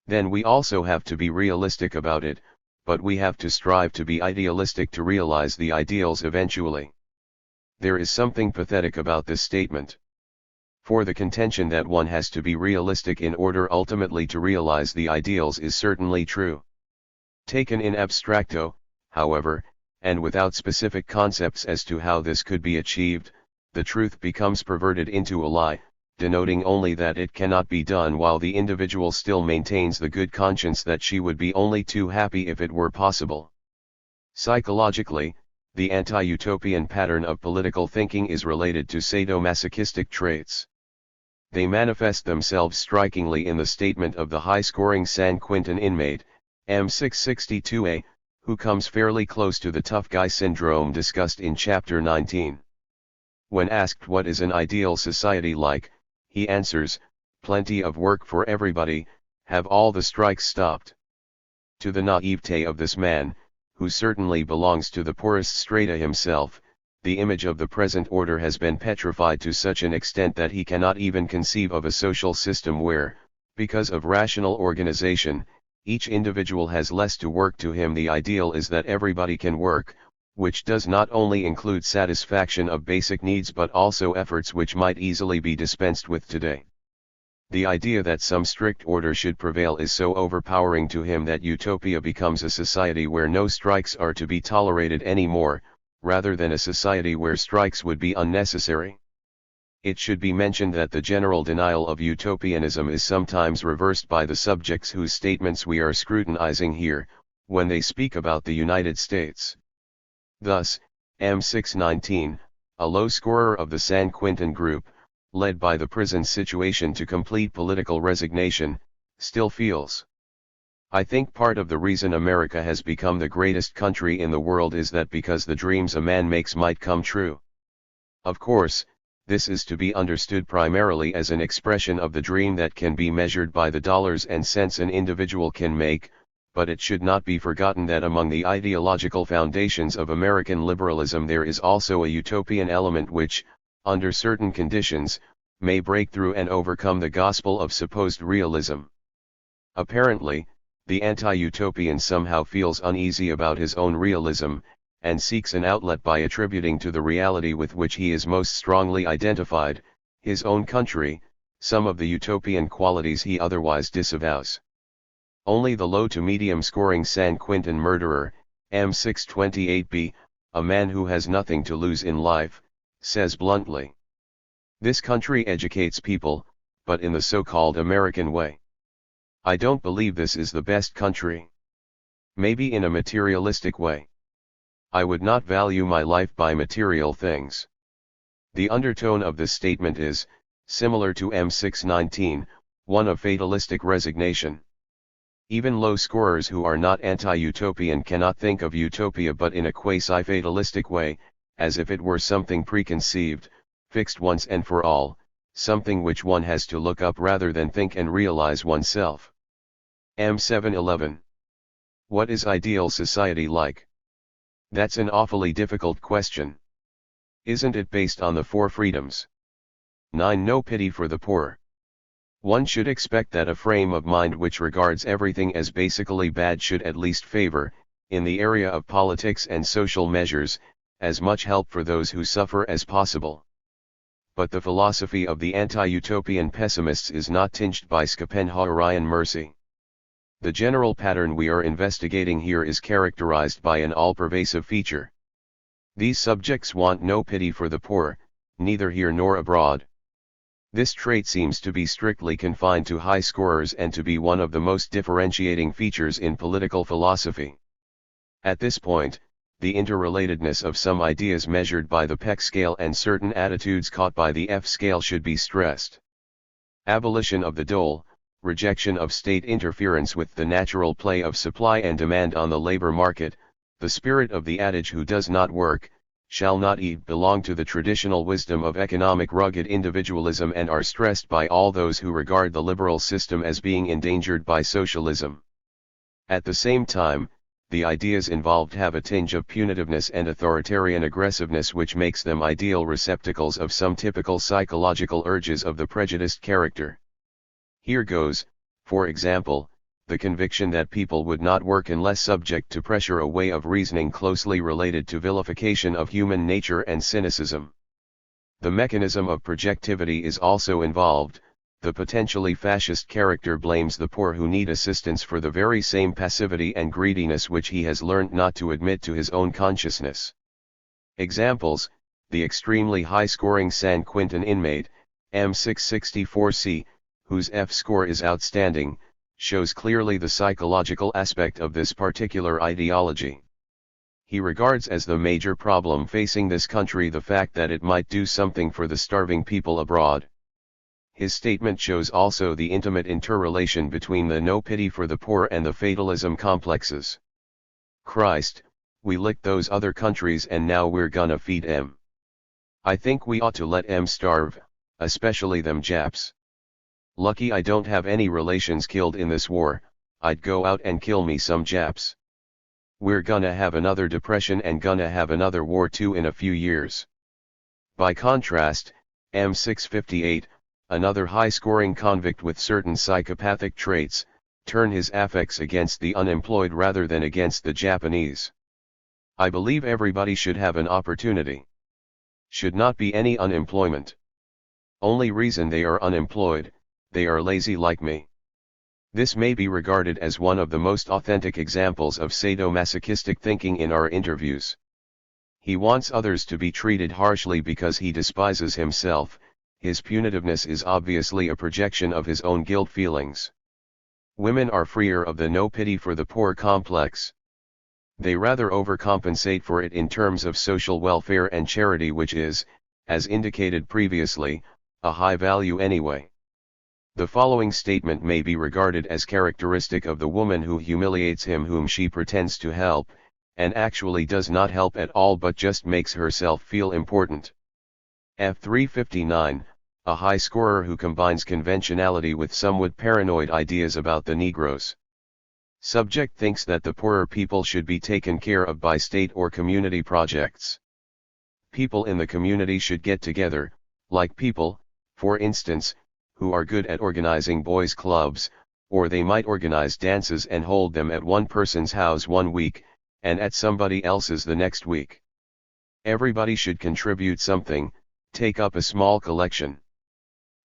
Then we also have to be realistic about it, but we have to strive to be idealistic to realize the ideals eventually. There is something pathetic about this statement. For the contention that one has to be realistic in order ultimately to realize the ideals is certainly true. Taken in abstracto, however, and without specific concepts as to how this could be achieved, the truth becomes perverted into a lie, denoting only that it cannot be done while the individual still maintains the good conscience that she would be only too happy if it were possible. Psychologically, the anti-utopian pattern of political thinking is related to sadomasochistic traits. They manifest themselves strikingly in the statement of the high-scoring San Quentin inmate, M662A, who comes fairly close to the tough guy syndrome discussed in Chapter 19. When asked what is an ideal society like, he answers, plenty of work for everybody, have all the strikes stopped. To the naivete of this man, who certainly belongs to the poorest strata himself, the image of the present order has been petrified to such an extent that he cannot even conceive of a social system where, because of rational organization, each individual has less to work. To him the ideal is that everybody can work, which does not only include satisfaction of basic needs but also efforts which might easily be dispensed with today. The idea that some strict order should prevail is so overpowering to him that utopia becomes a society where no strikes are to be tolerated anymore, rather than a society where strikes would be unnecessary. It should be mentioned that the general denial of utopianism is sometimes reversed by the subjects whose statements we are scrutinizing here, when they speak about the United States. Thus, M619, a low scorer of the San Quentin group, led by the prison situation to complete political resignation, still feels I think part of the reason America has become the greatest country in the world is that because the dreams a man makes might come true. Of course, this is to be understood primarily as an expression of the dream that can be measured by the dollars and cents an individual can make, but it should not be forgotten that among the ideological foundations of American liberalism there is also a utopian element which, under certain conditions, may break through and overcome the gospel of supposed realism. Apparently, the anti-utopian somehow feels uneasy about his own realism, and seeks an outlet by attributing to the reality with which he is most strongly identified, his own country, some of the utopian qualities he otherwise disavows. Only the low to medium scoring San Quentin murderer, M628B, a man who has nothing to lose in life, says bluntly, "This country educates people, but in the so-called American way. I don't believe this is the best country. Maybe in a materialistic way. I would not value my life by material things." The undertone of this statement is, similar to M619, one of fatalistic resignation. Even low scorers who are not anti-utopian cannot think of utopia but in a quasi-fatalistic way, as if it were something preconceived, fixed once and for all, something which one has to look up rather than think and realize oneself. M711. What is ideal society like? That's an awfully difficult question. Isn't it based on the 4 freedoms? 9. No pity for the poor. One should expect that a frame of mind which regards everything as basically bad should at least favor, in the area of politics and social measures, as much help for those who suffer as possible. But the philosophy of the anti-utopian pessimists is not tinged by Schopenhauerian mercy. The general pattern we are investigating here is characterized by an all-pervasive feature. These subjects want no pity for the poor, neither here nor abroad. This trait seems to be strictly confined to high scorers and to be one of the most differentiating features in political philosophy. At this point, the interrelatedness of some ideas measured by the Peck scale and certain attitudes caught by the F scale should be stressed. Abolition of the dole, rejection of state interference with the natural play of supply and demand on the labor market, the spirit of the adage "who does not work, shall not eat" belong to the traditional wisdom of economic rugged individualism and are stressed by all those who regard the liberal system as being endangered by socialism. At the same time, the ideas involved have a tinge of punitiveness and authoritarian aggressiveness which makes them ideal receptacles of some typical psychological urges of the prejudiced character. Here goes, for example, the conviction that people would not work unless subject to pressure, a way of reasoning closely related to vilification of human nature and cynicism. The mechanism of projectivity is also involved. The potentially fascist character blames the poor who need assistance for the very same passivity and greediness which he has learnt not to admit to his own consciousness. Examples: the extremely high-scoring San Quentin inmate, M664C, whose F score is outstanding, shows clearly the psychological aspect of this particular ideology. He regards as the major problem facing this country the fact that it might do something for the starving people abroad. His statement shows also the intimate interrelation between the no pity for the poor and the fatalism complexes. Christ, we licked those other countries and now we're gonna feed 'em. I think we ought to let 'em starve, especially them Japs. Lucky I don't have any relations killed in this war, I'd go out and kill me some Japs. We're gonna have another depression and gonna have another war too in a few years. By contrast, M658, another high-scoring convict with certain psychopathic traits, turn his affects against the unemployed rather than against the Japanese. I believe everybody should have an opportunity. Should not be any unemployment. Only reason they are unemployed, they are lazy like me. This may be regarded as one of the most authentic examples of sadomasochistic thinking in our interviews. He wants others to be treated harshly because he despises himself. His punitiveness is obviously a projection of his own guilt feelings. Women are freer of the no pity for the poor complex. They rather overcompensate for it in terms of social welfare and charity, which is, as indicated previously, a high value anyway. The following statement may be regarded as characteristic of the woman who humiliates him whom she pretends to help, and actually does not help at all but just makes herself feel important. F359, a high scorer who combines conventionality with somewhat paranoid ideas about the Negroes. Subject thinks that the poorer people should be taken care of by state or community projects. People in the community should get together, like people, for instance, who are good at organizing boys' clubs, or they might organize dances and hold them at one person's house one week, and at somebody else's the next week. Everybody should contribute something, take up a small collection.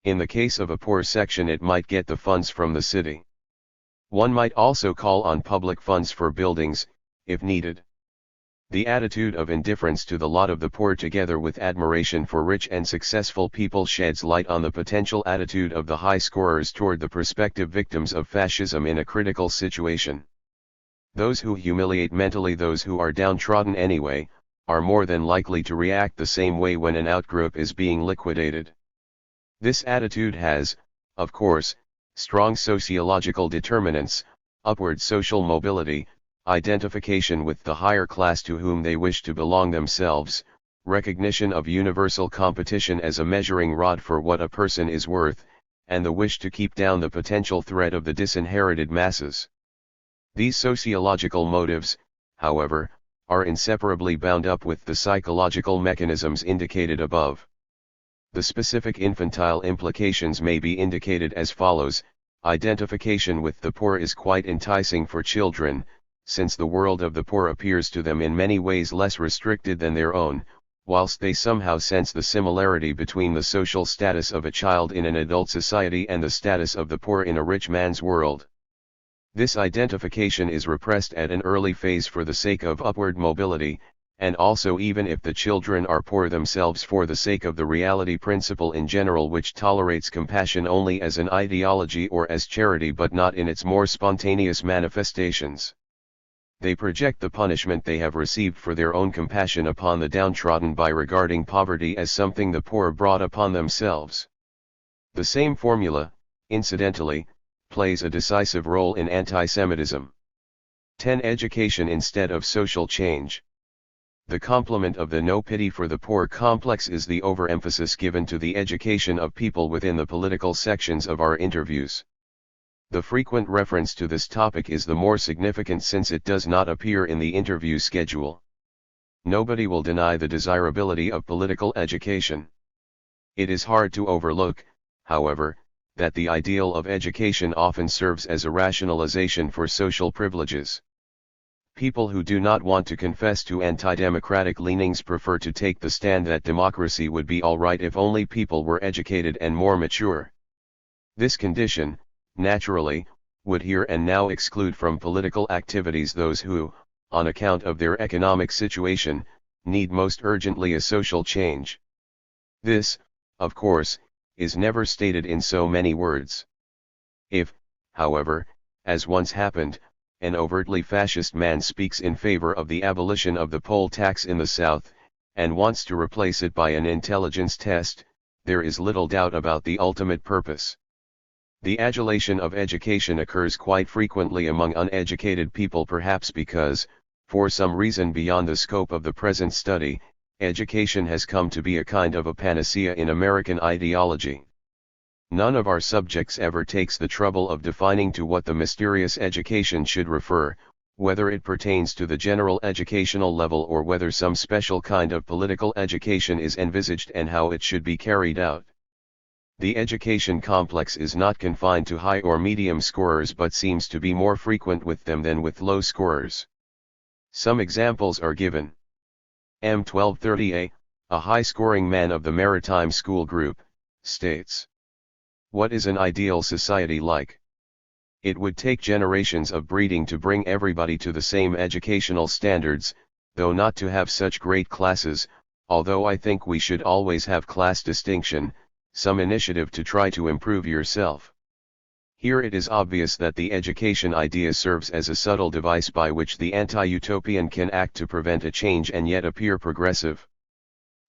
In the case of a poor section, it might get the funds from the city. One might also call on public funds for buildings, if needed. The attitude of indifference to the lot of the poor together with admiration for rich and successful people sheds light on the potential attitude of the high scorers toward the prospective victims of fascism in a critical situation. Those who humiliate mentally those who are downtrodden anyway, are more than likely to react the same way when an outgroup is being liquidated. This attitude has, of course, strong sociological determinants: upward social mobility, identification with the higher class to whom they wish to belong themselves, recognition of universal competition as a measuring rod for what a person is worth, and the wish to keep down the potential threat of the disinherited masses. These sociological motives, however, are inseparably bound up with the psychological mechanisms indicated above. The specific infantile implications may be indicated as follows: identification with the poor is quite enticing for children, since the world of the poor appears to them in many ways less restricted than their own, whilst they somehow sense the similarity between the social status of a child in an adult society and the status of the poor in a rich man's world. This identification is repressed at an early phase for the sake of upward mobility, and also even if the children are poor themselves for the sake of the reality principle in general, which tolerates compassion only as an ideology or as charity but not in its more spontaneous manifestations. They project the punishment they have received for their own compassion upon the downtrodden by regarding poverty as something the poor brought upon themselves. The same formula, incidentally, plays a decisive role in anti-Semitism. 10. Education instead of social change. The complement of the no pity for the poor complex is the overemphasis given to the education of people within the political sections of our interviews. The frequent reference to this topic is the more significant since it does not appear in the interview schedule. Nobody will deny the desirability of political education. It is hard to overlook, however, that the ideal of education often serves as a rationalization for social privileges. People who do not want to confess to anti-democratic leanings prefer to take the stand that democracy would be all right if only people were educated and more mature. This condition, naturally, would here and now exclude from political activities those who, on account of their economic situation, need most urgently a social change. This, of course, is never stated in so many words. If, however, as once happened, an overtly fascist man speaks in favor of the abolition of the poll tax in the South, and wants to replace it by an intelligence test, there is little doubt about the ultimate purpose. The adulation of education occurs quite frequently among uneducated people, perhaps because, for some reason beyond the scope of the present study, education has come to be a kind of a panacea in American ideology. None of our subjects ever takes the trouble of defining to what the mysterious education should refer, whether it pertains to the general educational level or whether some special kind of political education is envisaged and how it should be carried out. The education complex is not confined to high or medium scorers but seems to be more frequent with them than with low scorers. Some examples are given. M1230A, a high-scoring man of the Maritime School Group, states: "What is an ideal society like? It would take generations of breeding to bring everybody to the same educational standards, though not to have such great classes, although I think we should always have class distinction, some initiative to try to improve yourself." Here it is obvious that the education idea serves as a subtle device by which the anti-utopian can act to prevent a change and yet appear progressive.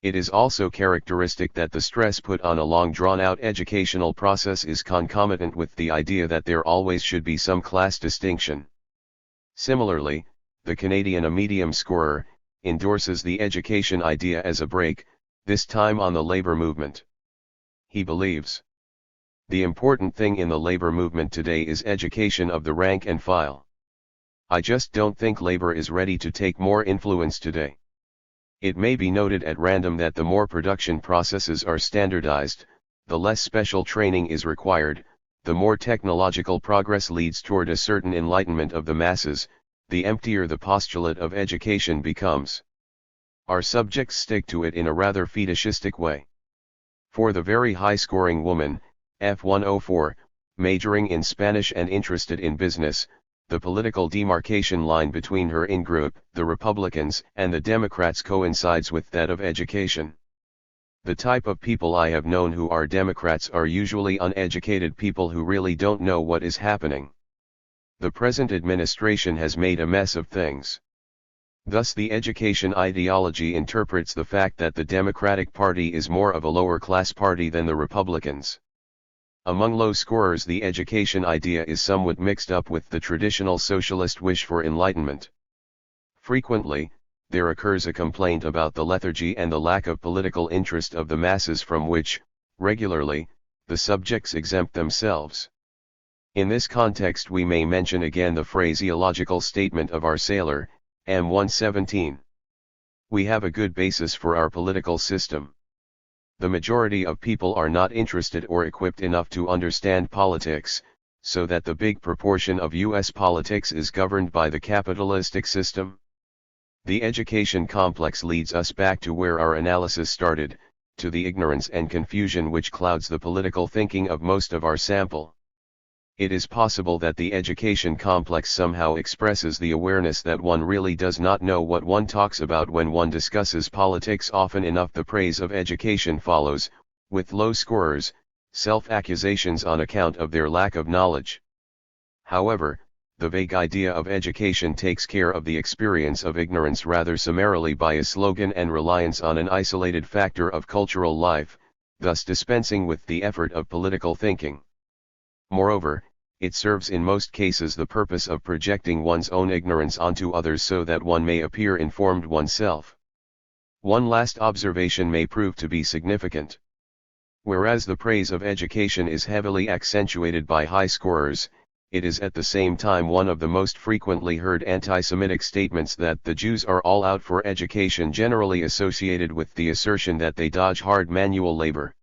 It is also characteristic that the stress put on a long drawn-out educational process is concomitant with the idea that there always should be some class distinction. Similarly, the Canadian, a medium scorer, endorses the education idea as a brake, this time on the labor movement. He believes the important thing in the labor movement today is education of the rank and file. I just don't think labor is ready to take more influence today. It may be noted at random that the more production processes are standardized, the less special training is required, the more technological progress leads toward a certain enlightenment of the masses, the emptier the postulate of education becomes. Our subjects stick to it in a rather fetishistic way. For the very high-scoring woman, F104, majoring in Spanish and interested in business, the political demarcation line between her in-group, the Republicans, and the Democrats coincides with that of education. The type of people I have known who are Democrats are usually uneducated people who really don't know what is happening. The present administration has made a mess of things. Thus the education ideology interprets the fact that the Democratic Party is more of a lower-class party than the Republicans. Among low scorers, the education idea is somewhat mixed up with the traditional socialist wish for enlightenment. Frequently, there occurs a complaint about the lethargy and the lack of political interest of the masses from which, regularly, the subjects exempt themselves. In this context we may mention again the phraseological statement of our sailor, M117. We have a good basis for our political system. The majority of people are not interested or equipped enough to understand politics, so that the big proportion of U.S. politics is governed by the capitalistic system. The education complex leads us back to where our analysis started, to the ignorance and confusion which clouds the political thinking of most of our sample. It is possible that the education complex somehow expresses the awareness that one really does not know what one talks about when one discusses politics. Often enough the praise of education follows, with low scorers, self-accusations on account of their lack of knowledge. However, the vague idea of education takes care of the experience of ignorance rather summarily by a slogan and reliance on an isolated factor of cultural life, thus dispensing with the effort of political thinking. Moreover, it serves in most cases the purpose of projecting one's own ignorance onto others so that one may appear informed oneself. One last observation may prove to be significant. Whereas the praise of education is heavily accentuated by high scorers, it is at the same time one of the most frequently heard anti-Semitic statements that the Jews are all out for education, generally associated with the assertion that they dodge hard manual labor.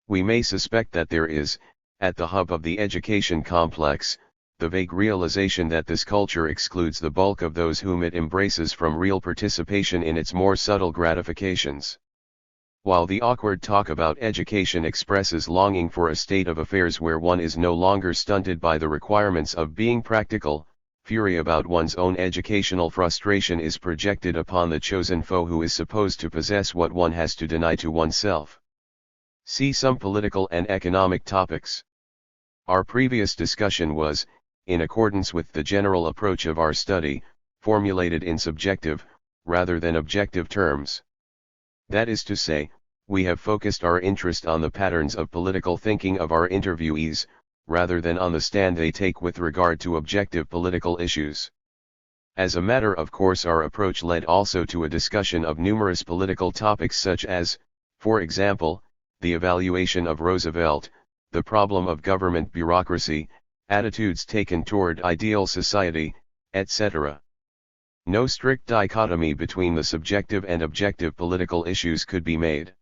We may suspect that there is, at the hub of the education complex, the vague realization that this culture excludes the bulk of those whom it embraces from real participation in its more subtle gratifications. While the awkward talk about education expresses longing for a state of affairs where one is no longer stunted by the requirements of being practical, fury about one's own educational frustration is projected upon the chosen foe who is supposed to possess what one has to deny to oneself. See some political and economic topics. Our previous discussion was, in accordance with the general approach of our study, formulated in subjective, rather than objective terms. That is to say, we have focused our interest on the patterns of political thinking of our interviewees, rather than on the stand they take with regard to objective political issues. As a matter of course, our approach led also to a discussion of numerous political topics such as, for example, the evaluation of Roosevelt, the problem of government bureaucracy, attitudes taken toward ideal society, etc. No strict dichotomy between the subjective and objective political issues could be made.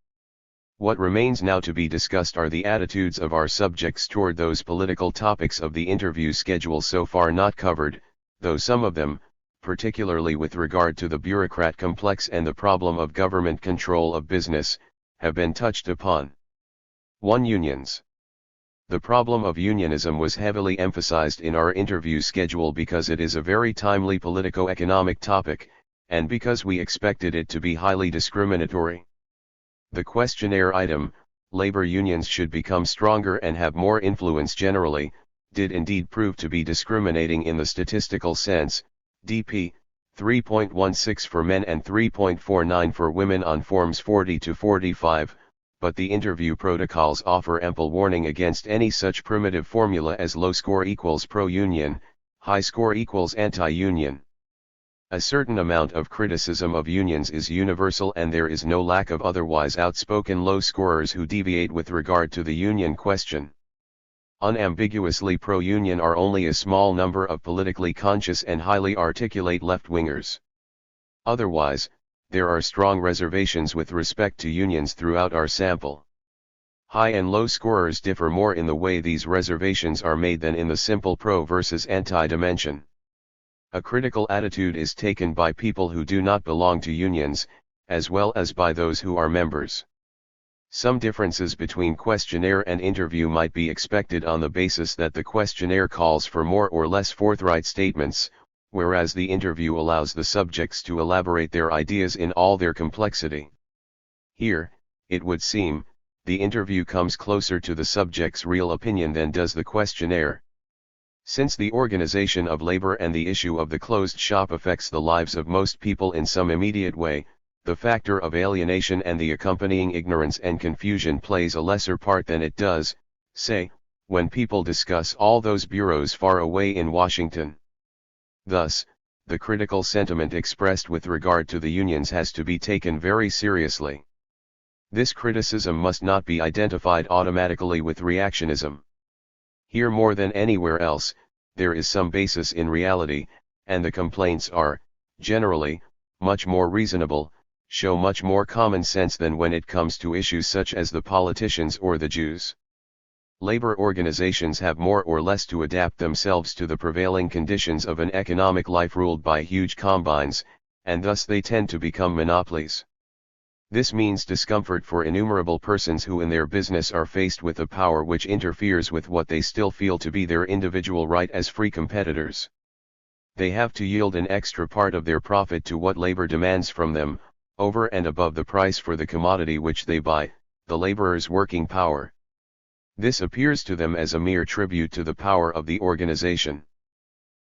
What remains now to be discussed are the attitudes of our subjects toward those political topics of the interview schedule so far not covered, though some of them, particularly with regard to the bureaucrat complex and the problem of government control of business, have been touched upon. 1. Unions. The problem of unionism was heavily emphasized in our interview schedule because it is a very timely politico-economic topic, and because we expected it to be highly discriminatory. The questionnaire item, labor unions should become stronger and have more influence generally, did indeed prove to be discriminating in the statistical sense, DP, 3.16 for men and 3.49 for women on Forms 40 to 45, but the interview protocols offer ample warning against any such primitive formula as low score equals pro-union, high score equals anti-union. A certain amount of criticism of unions is universal, and there is no lack of otherwise outspoken low scorers who deviate with regard to the union question. Unambiguously pro-union are only a small number of politically conscious and highly articulate left-wingers. Otherwise, there are strong reservations with respect to unions throughout our sample. High and low scorers differ more in the way these reservations are made than in the simple pro versus anti dimension. A critical attitude is taken by people who do not belong to unions, as well as by those who are members. Some differences between questionnaire and interview might be expected on the basis that the questionnaire calls for more or less forthright statements, whereas the interview allows the subjects to elaborate their ideas in all their complexity. Here, it would seem, the interview comes closer to the subject's real opinion than does the questionnaire. Since the organization of labor and the issue of the closed shop affects the lives of most people in some immediate way, the factor of alienation and the accompanying ignorance and confusion plays a lesser part than it does, say, when people discuss all those bureaus far away in Washington. Thus, the critical sentiment expressed with regard to the unions has to be taken very seriously. This criticism must not be identified automatically with reactionism. Here more than anywhere else, there is some basis in reality, and the complaints are, generally, much more reasonable, show much more common sense than when it comes to issues such as the politicians or the Jews. Labor organizations have more or less to adapt themselves to the prevailing conditions of an economic life ruled by huge combines, and thus they tend to become monopolies. This means discomfort for innumerable persons who in their business are faced with a power which interferes with what they still feel to be their individual right as free competitors. They have to yield an extra part of their profit to what labor demands from them, over and above the price for the commodity which they buy, the laborer's working power. This appears to them as a mere tribute to the power of the organization.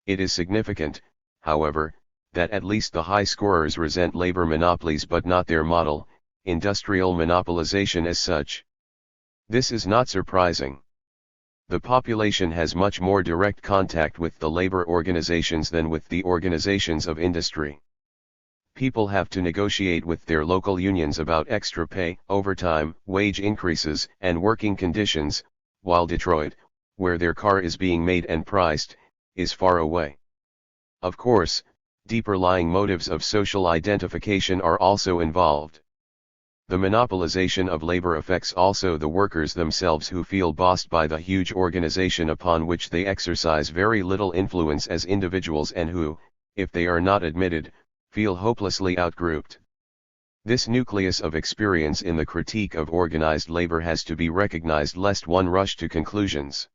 It is significant, however, that at least the high scorers resent labor monopolies but not their model, industrial monopolization as such. This is not surprising. The population has much more direct contact with the labor organizations than with the organizations of industry. People have to negotiate with their local unions about extra pay, overtime, wage increases, and working conditions, while Detroit, where their car is being made and priced, is far away. Of course, deeper lying motives of social identification are also involved. The monopolization of labor affects also the workers themselves, who feel bossed by the huge organization upon which they exercise very little influence as individuals and who, if they are not admitted, feel hopelessly outgrouped. This nucleus of experience in the critique of organized labor has to be recognized lest one rush to conclusions.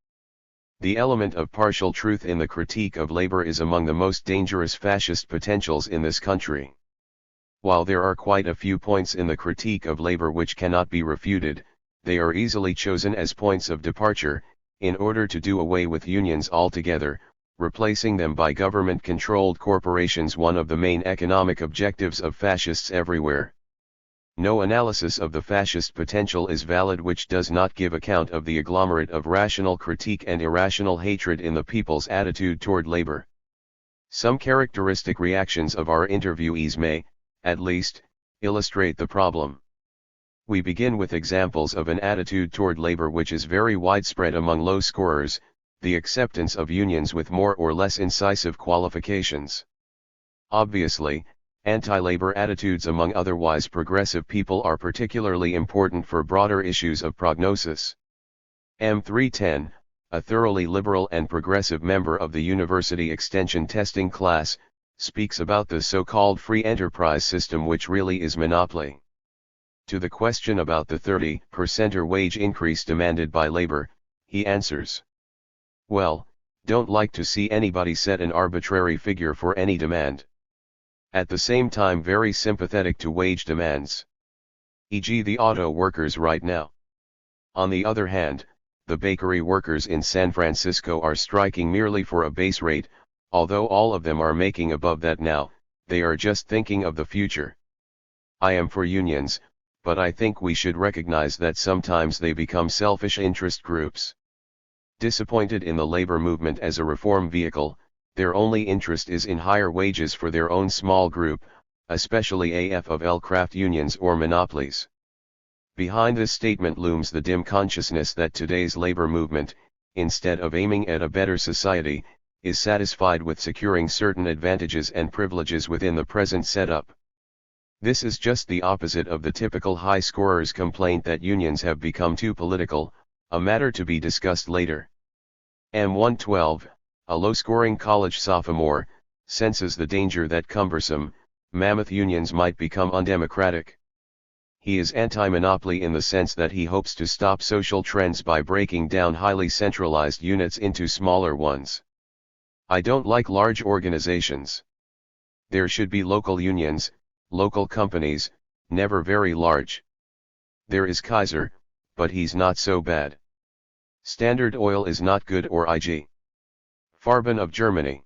The element of partial truth in the critique of labor is among the most dangerous fascist potentials in this country. While there are quite a few points in the critique of labor which cannot be refuted, they are easily chosen as points of departure, in order to do away with unions altogether, replacing them by government-controlled corporations, one of the main economic objectives of fascists everywhere. No analysis of the fascist potential is valid which does not give account of the agglomerate of rational critique and irrational hatred in the people's attitude toward labor. Some characteristic reactions of our interviewees may, at least, illustrate the problem. We begin with examples of an attitude toward labor which is very widespread among low scorers, the acceptance of unions with more or less incisive qualifications. Obviously, anti-labor attitudes among otherwise progressive people are particularly important for broader issues of prognosis. M310, a thoroughly liberal and progressive member of the university extension testing class, speaks about the so-called free enterprise system which really is monopoly. To the question about the 30% wage increase demanded by labor, he answers, "Well, don't like to see anybody set an arbitrary figure for any demand. At the same time very sympathetic to wage demands. E.g. the auto workers right now. On the other hand, the bakery workers in San Francisco are striking merely for a base rate, although all of them are making above that now, they are just thinking of the future. I am for unions, but I think we should recognize that sometimes they become selfish interest groups. Disappointed in the labor movement as a reform vehicle, their only interest is in higher wages for their own small group, especially AFL craft unions or monopolies. Behind this statement looms the dim consciousness that today's labor movement, instead of aiming at a better society, is satisfied with securing certain advantages and privileges within the present setup. This is just the opposite of the typical high scorer's complaint that unions have become too political, a matter to be discussed later. M112, a low-scoring college sophomore, senses the danger that cumbersome, mammoth unions might become undemocratic. He is anti-monopoly in the sense that he hopes to stop social trends by breaking down highly centralized units into smaller ones. I don't like large organizations. There should be local unions, local companies, never very large. There is Kaiser, but he's not so bad. Standard Oil is not good, or IG. Farben of Germany.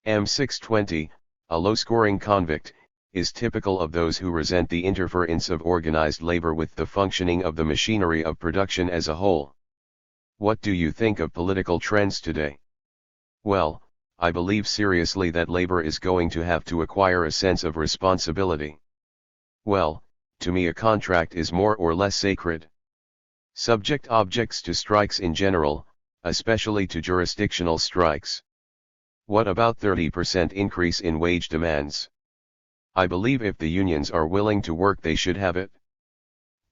M620, a low-scoring convict, is typical of those who resent the interference of organized labor with the functioning of the machinery of production as a whole. What do you think of political trends today? Well, I believe seriously that labor is going to have to acquire a sense of responsibility. Well, to me a contract is more or less sacred. Subject objects to strikes in general, especially to jurisdictional strikes. What about 30% increase in wage demands? I believe if the unions are willing to work they should have it.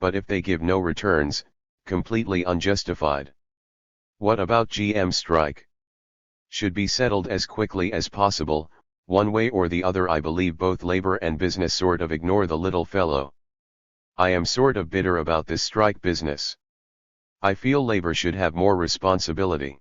But if they give no returns, completely unjustified. What about GM strike? Should be settled as quickly as possible, one way or the other. I believe both labor and business sort of ignore the little fellow. I am sort of bitter about this strike business. I feel labor should have more responsibility.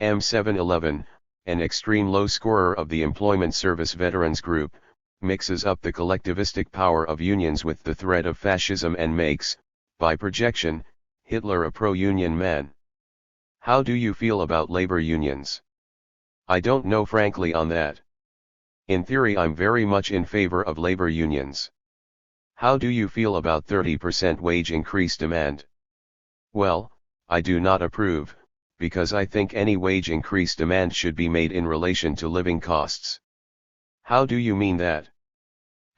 M711, an extreme low scorer of the Employment Service Veterans Group, mixes up the collectivistic power of unions with the threat of fascism and makes, by projection, Hitler a pro-union man. How do you feel about labor unions? I don't know frankly on that. In theory I'm very much in favor of labor unions. How do you feel about 30% wage increase demand? Well, I do not approve, because I think any wage increase demand should be made in relation to living costs. How do you mean that?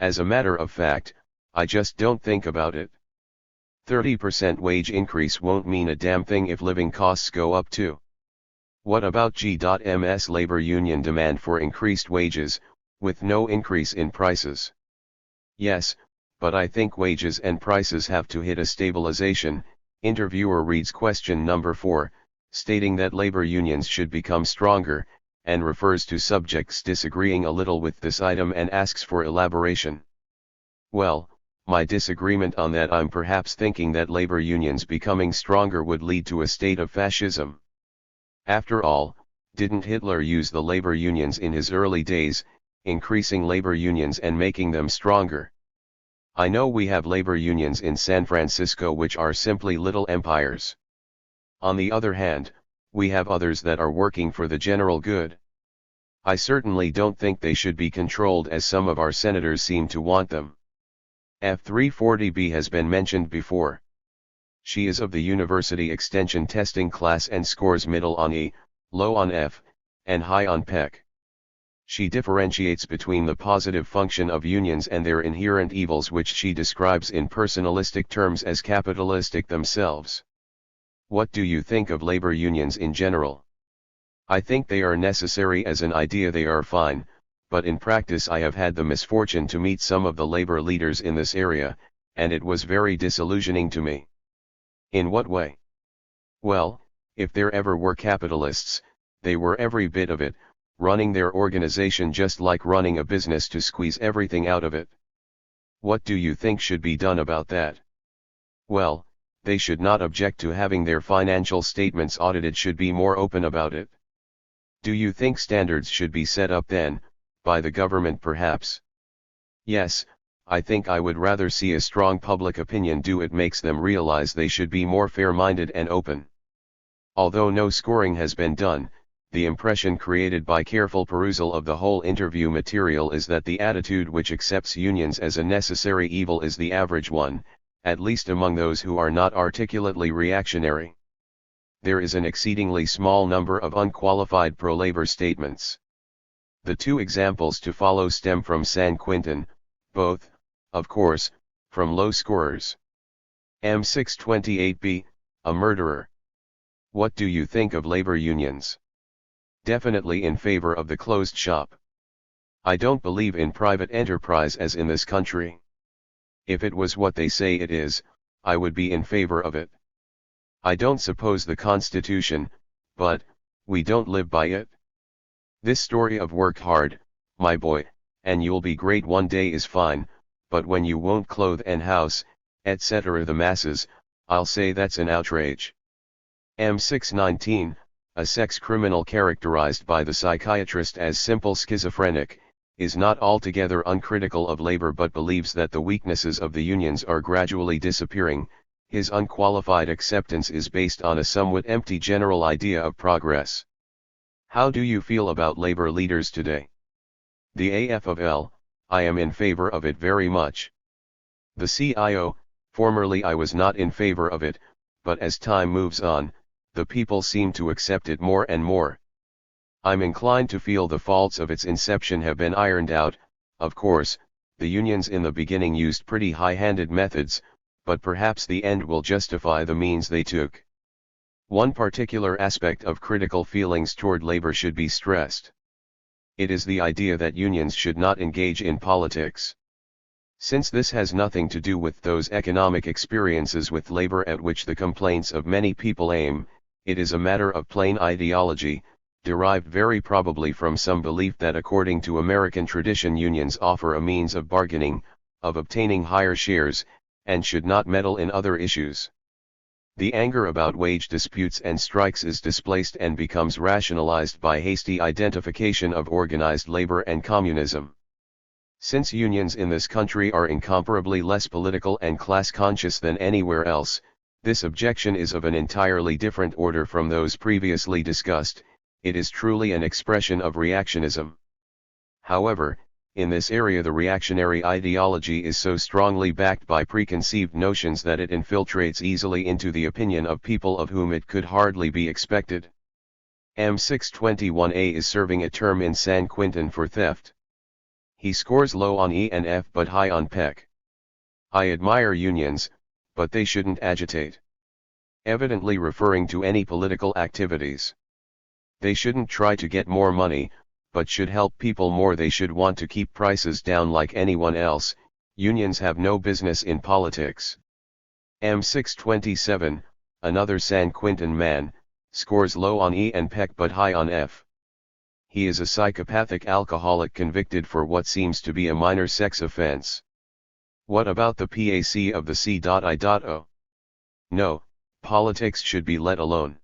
As a matter of fact, I just don't think about it. 30% wage increase won't mean a damn thing if living costs go up too. What about G.Ms labor union demand for increased wages, with no increase in prices? Yes, but I think wages and prices have to hit a stabilization. Interviewer reads question number 4, stating that labor unions should become stronger, and refers to subjects disagreeing a little with this item and asks for elaboration. Well, my disagreement on that, I'm perhaps thinking that labor unions becoming stronger would lead to a state of fascism. After all, didn't Hitler use the labor unions in his early days, increasing labor unions and making them stronger? I know we have labor unions in San Francisco which are simply little empires. On the other hand, we have others that are working for the general good. I certainly don't think they should be controlled as some of our senators seem to want them. F340B has been mentioned before. She is of the university extension testing class and scores middle on E, low on F, and high on PEC. She differentiates between the positive function of unions and their inherent evils, which she describes in personalistic terms as capitalistic themselves. What do you think of labor unions in general? I think they are necessary. As an idea they are fine, but in practice I have had the misfortune to meet some of the labor leaders in this area, and it was very disillusioning to me. In what way? Well, if there ever were capitalists, they were every bit of it, running their organization just like running a business to squeeze everything out of it. What do you think should be done about that? Well, they should not object to having their financial statements audited, should be more open about it. Do you think standards should be set up then, by the government perhaps? Yes, I think I would rather see a strong public opinion do it. Makes them realize they should be more fair-minded and open. Although no scoring has been done, The impression created by careful perusal of the whole interview material is that the attitude which accepts unions as a necessary evil is the average one, at least among those who are not articulately reactionary. There is an exceedingly small number of unqualified pro-labor statements. The two examples to follow stem from San Quintin, both, of course, from low scorers. M628B, a murderer. What do you think of labor unions? Definitely in favor of the closed shop. I don't believe in private enterprise as in this country. If it was what they say it is, I would be in favor of it. I don't suppose the Constitution, but we don't live by it. This story of work hard, my boy, and you'll be great one day is fine, but when you won't clothe and house, etc. the masses, I'll say that's an outrage. M619, a sex criminal characterized by the psychiatrist as simple schizophrenic, is not altogether uncritical of labor but believes that the weaknesses of the unions are gradually disappearing. His unqualified acceptance is based on a somewhat empty general idea of progress. How do you feel about labor leaders today? The AF of L, I am in favor of it very much. The CIO, formerly I was not in favor of it, but as time moves on, the people seem to accept it more and more. I'm inclined to feel the faults of its inception have been ironed out. Of course, the unions in the beginning used pretty high-handed methods, but perhaps the end will justify the means they took. One particular aspect of critical feelings toward labor should be stressed. It is the idea that unions should not engage in politics. Since this has nothing to do with those economic experiences with labor at which the complaints of many people aim, it is a matter of plain ideology, derived very probably from some belief that according to American tradition unions offer a means of bargaining, of obtaining higher shares, and should not meddle in other issues. The anger about wage disputes and strikes is displaced and becomes rationalized by hasty identification of organized labor and communism. Since unions in this country are incomparably less political and class-conscious than anywhere else, this objection is of an entirely different order from those previously discussed. It is truly an expression of reactionism. However, in this area the reactionary ideology is so strongly backed by preconceived notions that it infiltrates easily into the opinion of people of whom it could hardly be expected. M621A is serving a term in San Quintin for theft. He scores low on E and F but high on PEC. I admire unions, but they shouldn't agitate. Evidently referring to any political activities. They shouldn't try to get more money, but should help people more. They should want to keep prices down like anyone else. Unions have no business in politics. M627, another San Quintin man, scores low on E and PEC but high on F. He is a psychopathic alcoholic convicted for what seems to be a minor sex offense. What about the PAC of the C.I.O? No, politics should be let alone.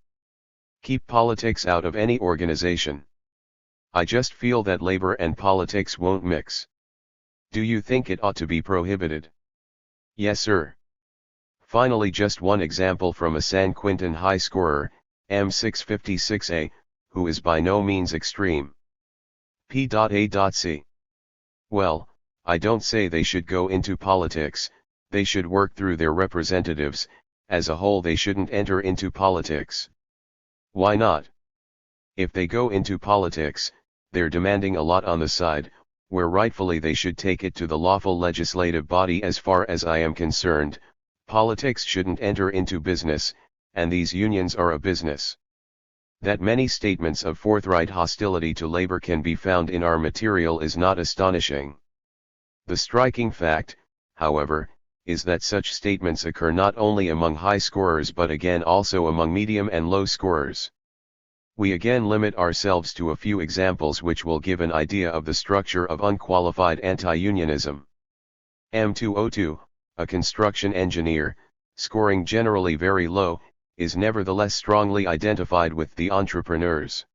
Keep politics out of any organization. I just feel that labor and politics won't mix. Do you think it ought to be prohibited? Yes, sir. Finally, just one example from a San Quintin high scorer, M656A, who is by no means extreme. P.A.C. Well, I don't say they should go into politics, they should work through their representatives. As a whole they shouldn't enter into politics. Why not? If they go into politics, they're demanding a lot on the side, where rightfully they should take it to the lawful legislative body. As far as I am concerned, politics shouldn't enter into business, and these unions are a business. That many statements of forthright hostility to labor can be found in our material is not astonishing. The striking fact, however, is that such statements occur not only among high scorers but again also among medium and low scorers. We again limit ourselves to a few examples which will give an idea of the structure of unqualified anti-unionism. M202, a construction engineer, scoring generally very low, is nevertheless strongly identified with the entrepreneurs.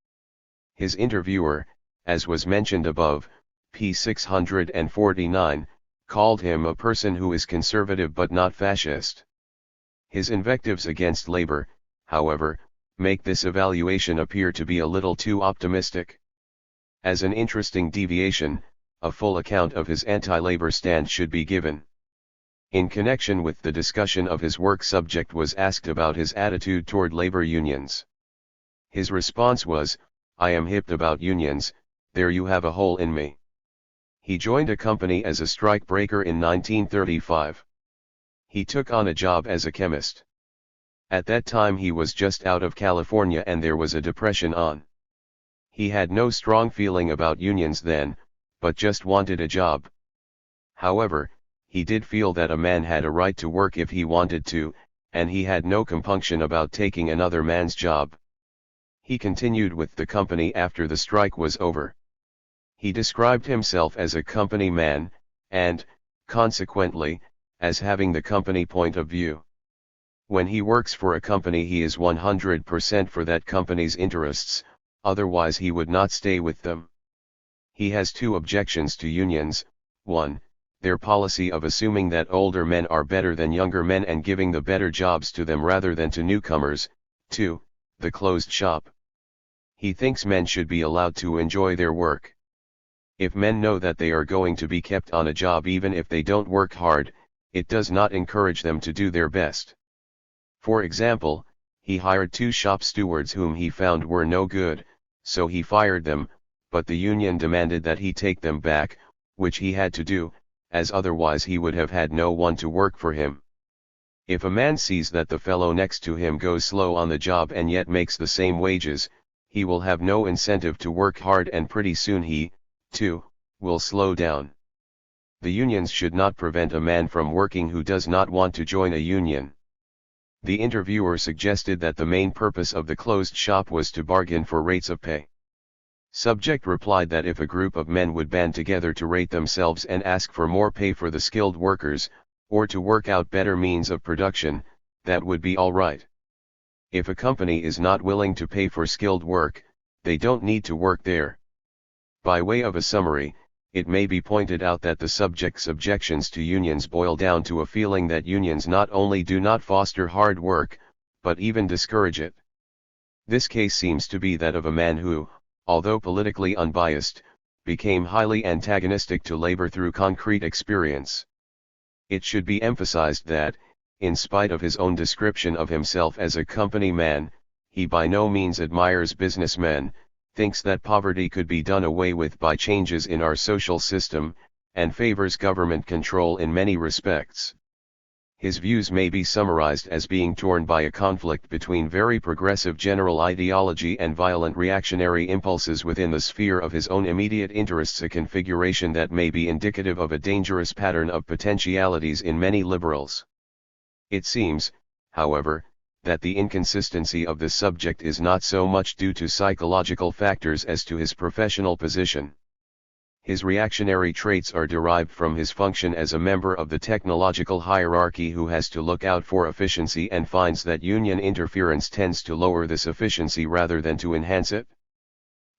His interviewer, as was mentioned above, P649, called him a person who is conservative but not fascist. His invectives against labor, however, make this evaluation appear to be a little too optimistic. As an interesting deviation, a full account of his anti-labor stance should be given. In connection with the discussion of his work, subject was asked about his attitude toward labor unions. His response was, "I am hipped about unions, there you have a hole in me." He joined a company as a strike breaker in 1935. He took on a job as a chemist. At that time he was just out of California and there was a depression on. He had no strong feeling about unions then, but just wanted a job. However, he did feel that a man had a right to work if he wanted to, and he had no compunction about taking another man's job. He continued with the company after the strike was over. He described himself as a company man, and, consequently, as having the company point of view. When he works for a company he is 100% for that company's interests, otherwise he would not stay with them. He has two objections to unions: 1, their policy of assuming that older men are better than younger men and giving the better jobs to them rather than to newcomers; 2, the closed shop. He thinks men should be allowed to enjoy their work. If men know that they are going to be kept on a job even if they don't work hard, it does not encourage them to do their best. For example, he hired 2 shop stewards whom he found were no good, so he fired them, but the union demanded that he take them back, which he had to do, as otherwise he would have had no one to work for him. If a man sees that the fellow next to him goes slow on the job and yet makes the same wages, he will have no incentive to work hard and pretty soon he, too, will slow down. The unions should not prevent a man from working who does not want to join a union. The interviewer suggested that the main purpose of the closed shop was to bargain for rates of pay. Subject replied that if a group of men would band together to rate themselves and ask for more pay for the skilled workers, or to work out better means of production, that would be all right. If a company is not willing to pay for skilled work, they don't need to work there. By way of a summary, it may be pointed out that the subject's objections to unions boil down to a feeling that unions not only do not foster hard work, but even discourage it. This case seems to be that of a man who, although politically unbiased, became highly antagonistic to labor through concrete experience. It should be emphasized that, in spite of his own description of himself as a company man, he by no means admires businessmen, thinks that poverty could be done away with by changes in our social system, and favors government control in many respects. His views may be summarized as being torn by a conflict between very progressive general ideology and violent reactionary impulses within the sphere of his own immediate interests, a configuration that may be indicative of a dangerous pattern of potentialities in many liberals. It seems, however, that the inconsistency of this subject is not so much due to psychological factors as to his professional position. His reactionary traits are derived from his function as a member of the technological hierarchy who has to look out for efficiency and finds that union interference tends to lower this efficiency rather than to enhance it.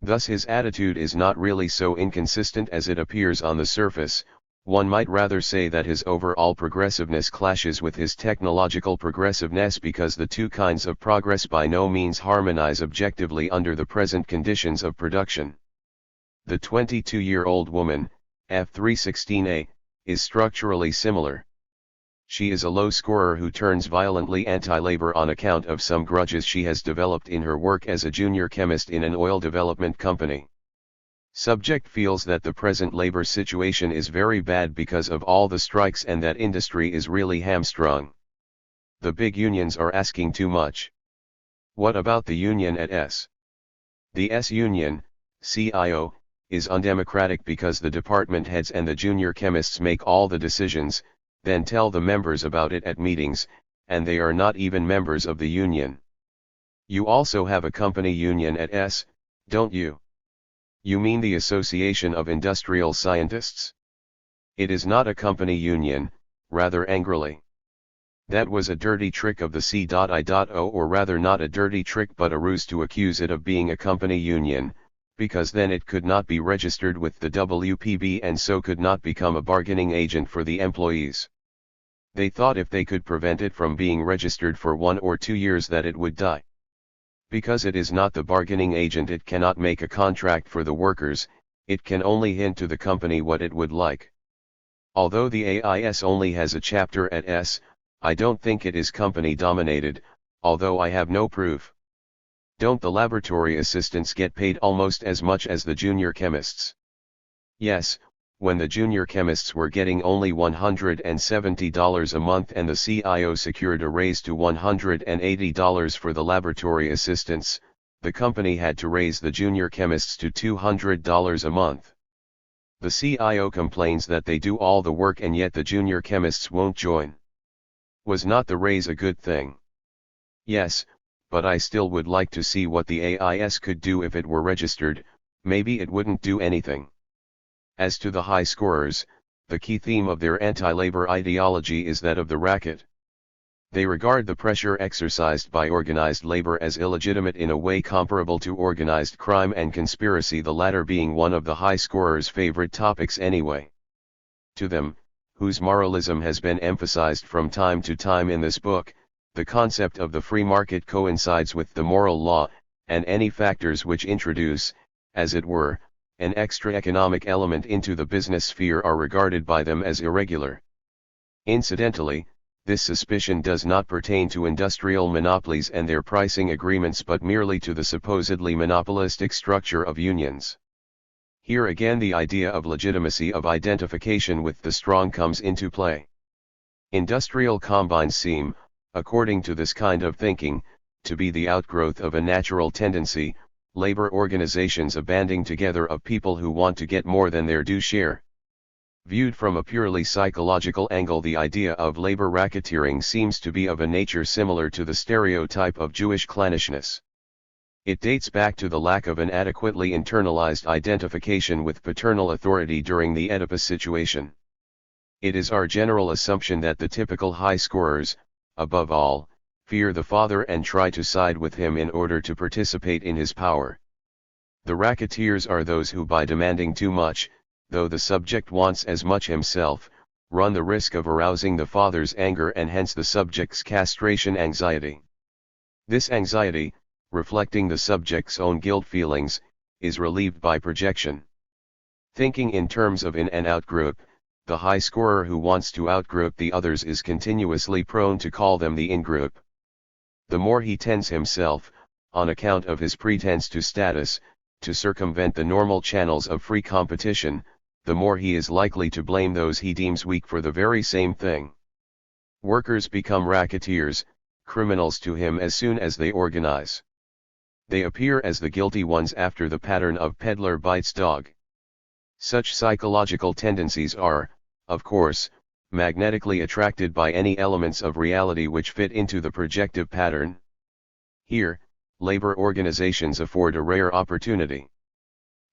Thus his attitude is not really so inconsistent as it appears on the surface. One might rather say that his overall progressiveness clashes with his technological progressiveness because the two kinds of progress by no means harmonize objectively under the present conditions of production. The 22-year-old woman, F316A, is structurally similar. She is a low scorer who turns violently anti-labor on account of some grudges she has developed in her work as a junior chemist in an oil development company. Subject feels that the present labor situation is very bad because of all the strikes and that industry is really hamstrung. The big unions are asking too much. What about the union at S? The S union, CIO, is undemocratic because the department heads and the junior chemists make all the decisions, then tell the members about it at meetings, and they are not even members of the union. You also have a company union at S, don't you? You mean the Association of Industrial Scientists? It is not a company union, rather angrily. That was a dirty trick of the C.I.O, or rather not a dirty trick but a ruse to accuse it of being a company union, because then it could not be registered with the WPB and so could not become a bargaining agent for the employees. They thought if they could prevent it from being registered for 1 or 2 years that it would die. Because it is not the bargaining agent, it cannot make a contract for the workers, it can only hint to the company what it would like. Although the AIS only has a chapter at S, I don't think it is company dominated, although I have no proof. Don't the laboratory assistants get paid almost as much as the junior chemists? Yes, when the junior chemists were getting only $170 a month and the CIO secured a raise to $180 for the laboratory assistants, the company had to raise the junior chemists to $200 a month. The CIO complains that they do all the work and yet the junior chemists won't join. Was not the raise a good thing? Yes, but I still would like to see what the AIS could do if it were registered. Maybe it wouldn't do anything. As to the high scorers, the key theme of their anti-labor ideology is that of the racket. They regard the pressure exercised by organized labor as illegitimate in a way comparable to organized crime and conspiracy, the latter being one of the high scorers' favorite topics anyway. To them, whose moralism has been emphasized from time to time in this book, the concept of the free market coincides with the moral law, and any factors which introduce, as it were, an extra economic element into the business sphere are regarded by them as irregular. Incidentally, this suspicion does not pertain to industrial monopolies and their pricing agreements but merely to the supposedly monopolistic structure of unions. Here again the idea of legitimacy of identification with the strong comes into play. Industrial combines seem, according to this kind of thinking, to be the outgrowth of a natural tendency, labor organizations a banding together of people who want to get more than their due share. Viewed from a purely psychological angle, the idea of labor racketeering seems to be of a nature similar to the stereotype of Jewish clannishness. It dates back to the lack of an adequately internalized identification with paternal authority during the Oedipus situation. It is our general assumption that the typical high scorers, above all, fear the father and try to side with him in order to participate in his power. The racketeers are those who, by demanding too much, though the subject wants as much himself, run the risk of arousing the father's anger and hence the subject's castration anxiety. This anxiety, reflecting the subject's own guilt feelings, is relieved by projection. Thinking in terms of in and out group, the high scorer who wants to outgroup the others is continuously prone to call them the in-group. The more he tends himself, on account of his pretense to status, to circumvent the normal channels of free competition, the more he is likely to blame those he deems weak for the very same thing. Workers become racketeers, criminals to him as soon as they organize. They appear as the guilty ones after the pattern of peddler bites dog. Such psychological tendencies are, of course, magnetically attracted by any elements of reality which fit into the projective pattern. Here, labor organizations afford a rare opportunity.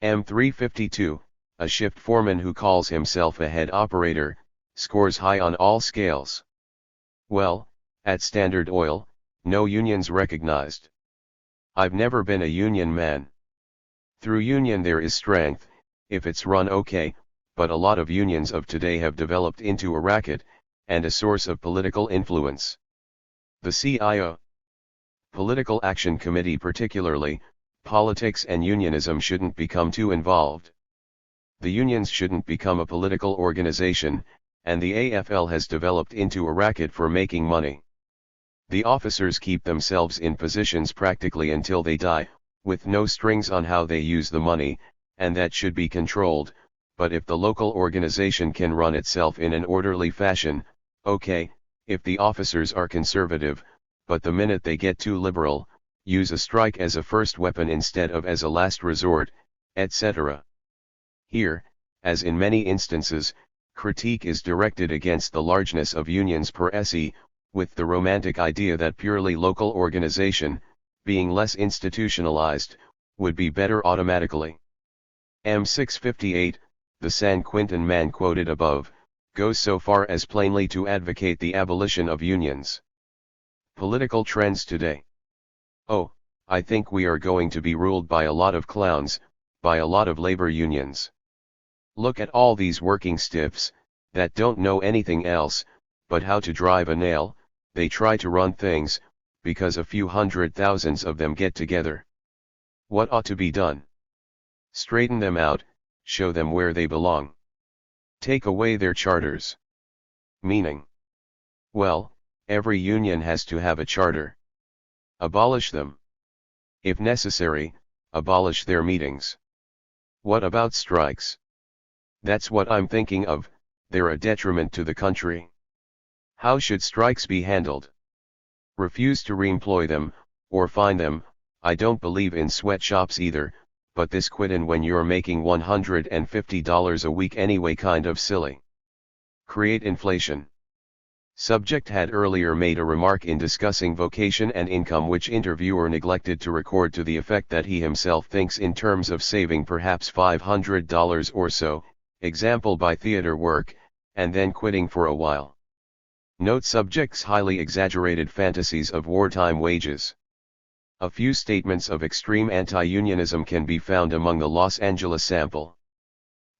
M352, a shift foreman who calls himself a head operator, scores high on all scales. Well, at Standard Oil, no unions recognized. I've never been a union man. Through union there is strength, if it's run okay, but a lot of unions of today have developed into a racket, and a source of political influence. The CIO, Political Action Committee particularly, politics and unionism shouldn't become too involved. The unions shouldn't become a political organization, and the AFL has developed into a racket for making money. The officers keep themselves in positions practically until they die, with no strings on how they use the money, and that should be controlled. But if the local organization can run itself in an orderly fashion, okay, if the officers are conservative, but the minute they get too liberal, use a strike as a first weapon instead of as a last resort, etc. Here, as in many instances, critique is directed against the largeness of unions per se, with the romantic idea that purely local organization, being less institutionalized, would be better automatically. M658, the San Quintin man quoted above, goes so far as plainly to advocate the abolition of unions. Political trends today. Oh, I think we are going to be ruled by a lot of clowns, by a lot of labor unions. Look at all these working stiffs, that don't know anything else, but how to drive a nail. They try to run things, because a few hundred thousands of them get together. What ought to be done? Straighten them out, show them where they belong. Take away their charters. Meaning? Well, every union has to have a charter. Abolish them. If necessary, abolish their meetings. What about strikes? That's what I'm thinking of, they're a detriment to the country. How should strikes be handled? Refuse to reemploy them, or fine them. I don't believe in sweatshops either, but this quittin' when you're making $150 a week anyway kind of silly. Create inflation. Subject had earlier made a remark in discussing vocation and income which interviewer neglected to record, to the effect that he himself thinks in terms of saving perhaps $500 or so, example by theater work, and then quitting for a while. Note subject's highly exaggerated fantasies of wartime wages. A few statements of extreme anti-unionism can be found among the Los Angeles sample.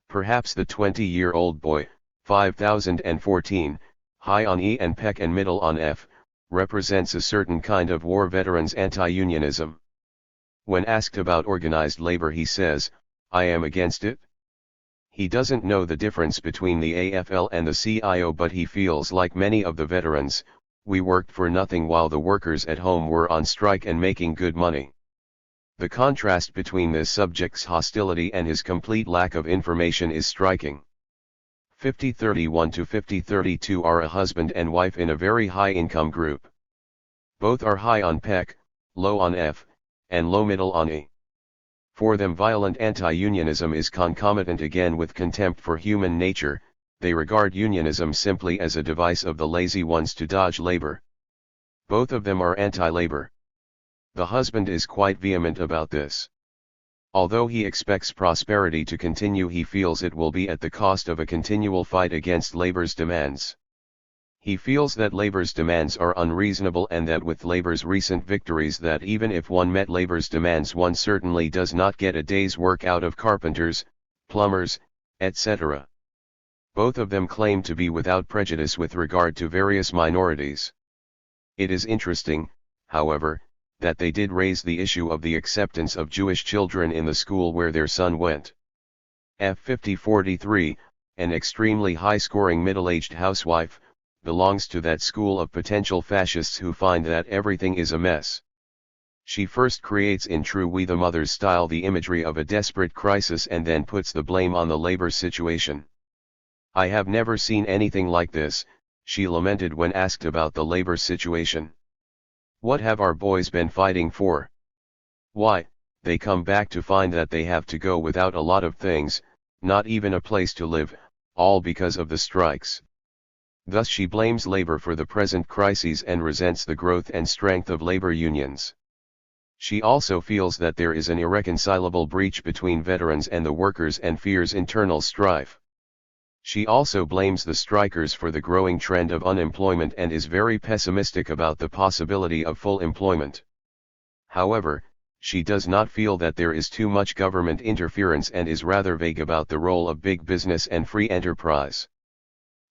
Perhaps the 20-year-old boy, 5014, high on E and peck and middle on F, represents a certain kind of war veteran's anti-unionism. When asked about organized labor, he says, "I am against it." He doesn't know the difference between the AFL and the CIO, but he feels like many of the veterans, we worked for nothing while the workers at home were on strike and making good money. The contrast between this subject's hostility and his complete lack of information is striking. 5031 to 5032 are a husband and wife in a very high income group. Both are high on PEC, low on F, and low middle on E. For them, violent anti-unionism is concomitant again with contempt for human nature. They regard unionism simply as a device of the lazy ones to dodge labor. Both of them are anti-labor. The husband is quite vehement about this. Although he expects prosperity to continue, he feels it will be at the cost of a continual fight against labor's demands. He feels that labor's demands are unreasonable, and that with labor's recent victories, that even if one met labor's demands, one certainly does not get a day's work out of carpenters, plumbers, etc. Both of them claim to be without prejudice with regard to various minorities. It is interesting, however, that they did raise the issue of the acceptance of Jewish children in the school where their son went. F5043, an extremely high-scoring middle-aged housewife, belongs to that school of potential fascists who find that everything is a mess. She first creates in true We the Mothers style the imagery of a desperate crisis and then puts the blame on the labor situation. "I have never seen anything like this," she lamented when asked about the labor situation. "What have our boys been fighting for? Why, they come back to find that they have to go without a lot of things, not even a place to live, all because of the strikes." Thus she blames labor for the present crises and resents the growth and strength of labor unions. She also feels that there is an irreconcilable breach between veterans and the workers and fears internal strife. She also blames the strikers for the growing trend of unemployment and is very pessimistic about the possibility of full employment. However, she does not feel that there is too much government interference and is rather vague about the role of big business and free enterprise.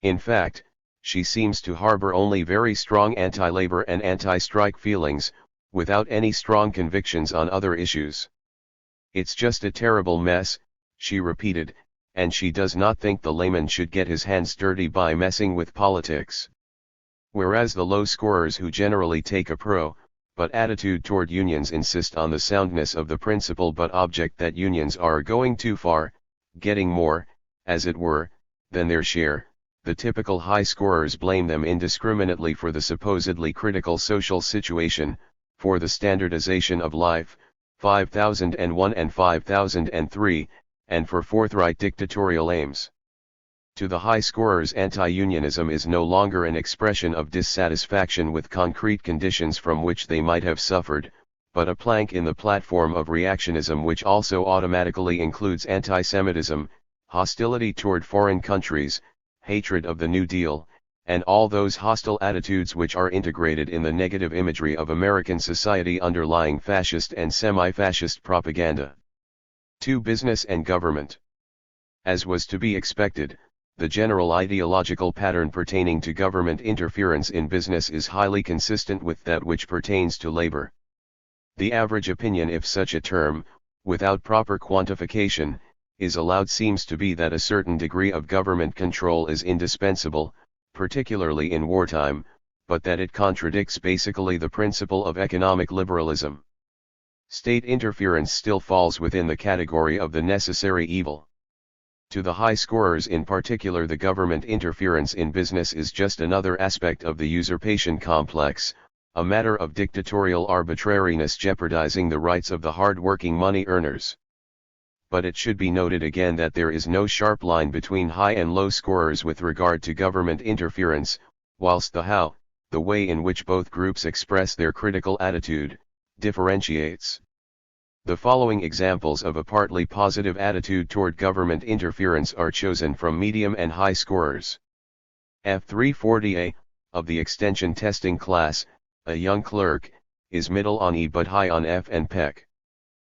In fact, she seems to harbor only very strong anti-labor and anti-strike feelings, without any strong convictions on other issues. "It's just a terrible mess," she repeated, and she does not think the layman should get his hands dirty by messing with politics. Whereas the low scorers who generally take a pro-but attitude toward unions insist on the soundness of the principle but object that unions are going too far, getting more, as it were, than their share, the typical high scorers blame them indiscriminately for the supposedly critical social situation, for the standardization of life, 5001 and 5003, and for forthright dictatorial aims. To the high scorers, anti-unionism is no longer an expression of dissatisfaction with concrete conditions from which they might have suffered, but a plank in the platform of reactionism which also automatically includes anti-Semitism, hostility toward foreign countries, hatred of the New Deal, and all those hostile attitudes which are integrated in the negative imagery of American society underlying fascist and semi-fascist propaganda. 2. Business and government. As was to be expected, The general ideological pattern pertaining to government interference in business is highly consistent with that which pertains to labor. The average opinion, if such a term, without proper quantification, is allowed, seems to be that a certain degree of government control is indispensable, particularly in wartime, but that it contradicts basically the principle of economic liberalism. State interference still falls within the category of the necessary evil. To the high scorers in particular, the government interference in business is just another aspect of the usurpation complex, a matter of dictatorial arbitrariness jeopardizing the rights of the hard-working money earners. But it should be noted again that there is no sharp line between high and low scorers with regard to government interference, whilst the way in which both groups express their critical attitude, differentiates. The following examples of a partly positive attitude toward government interference are chosen from medium and high scorers. F340A, of the extension testing class, a young clerk, is middle on E but high on F and PEC.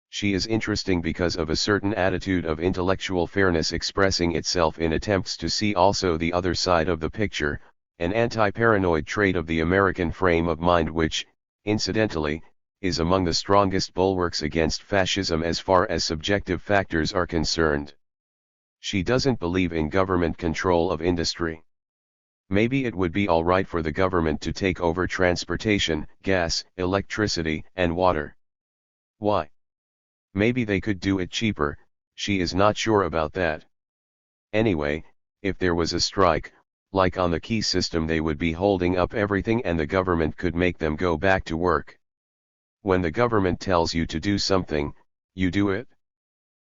She is interesting because of a certain attitude of intellectual fairness expressing itself in attempts to see also the other side of the picture, an anti-paranoid trait of the American frame of mind which, incidentally, is among the strongest bulwarks against fascism as far as subjective factors are concerned. She doesn't believe in government control of industry. Maybe it would be all right for the government to take over transportation, gas, electricity, and water. Why? Maybe they could do it cheaper, she is not sure about that. Anyway, if there was a strike, like on the key system, they would be holding up everything and the government could make them go back to work. When the government tells you to do something, you do it.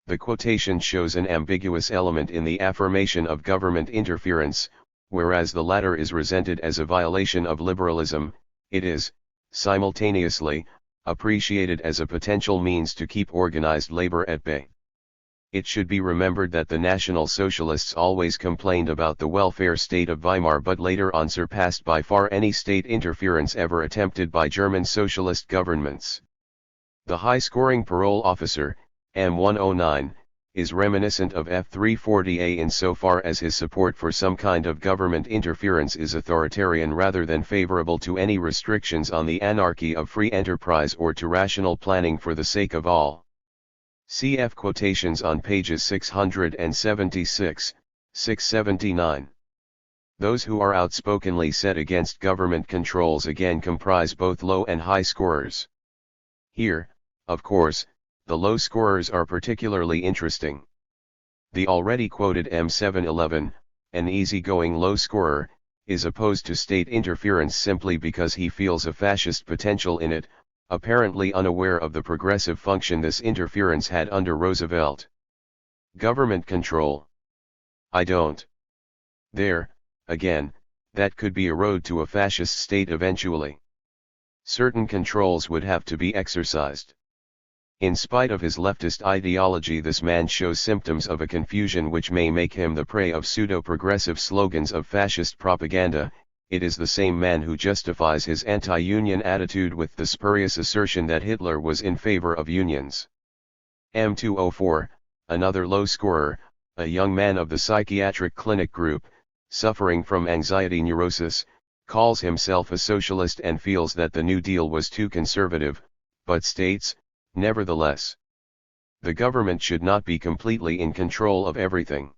The quotation shows an ambiguous element in the affirmation of government interference, whereas the latter is resented as a violation of liberalism. It is, simultaneously, appreciated as a potential means to keep organized labor at bay. It should be remembered that the National Socialists always complained about the welfare state of Weimar, but later on surpassed by far any state interference ever attempted by German socialist governments. The high-scoring parole officer, M109, is reminiscent of F340A insofar as his support for some kind of government interference is authoritarian rather than favorable to any restrictions on the anarchy of free enterprise or to rational planning for the sake of all. Cf quotations on pages 676, 679. Those who are outspokenly set against government controls again comprise both low and high scorers. Here, of course, the low scorers are particularly interesting. The already quoted M711, an easygoing low scorer, is opposed to state interference simply because he feels a fascist potential in it, apparently unaware of the progressive function this interference had under Roosevelt. Government control. I don't. There, again, that could be a road to a fascist state eventually. Certain controls would have to be exercised. In spite of his leftist ideology, this man shows symptoms of a confusion which may make him the prey of pseudo-progressive slogans of fascist propaganda. It is the same man who justifies his anti-union attitude with the spurious assertion that Hitler was in favor of unions. M204, another low scorer, a young man of the psychiatric clinic group, suffering from anxiety neurosis, calls himself a socialist and feels that the New Deal was too conservative, but states, nevertheless, the government should not be completely in control of everything.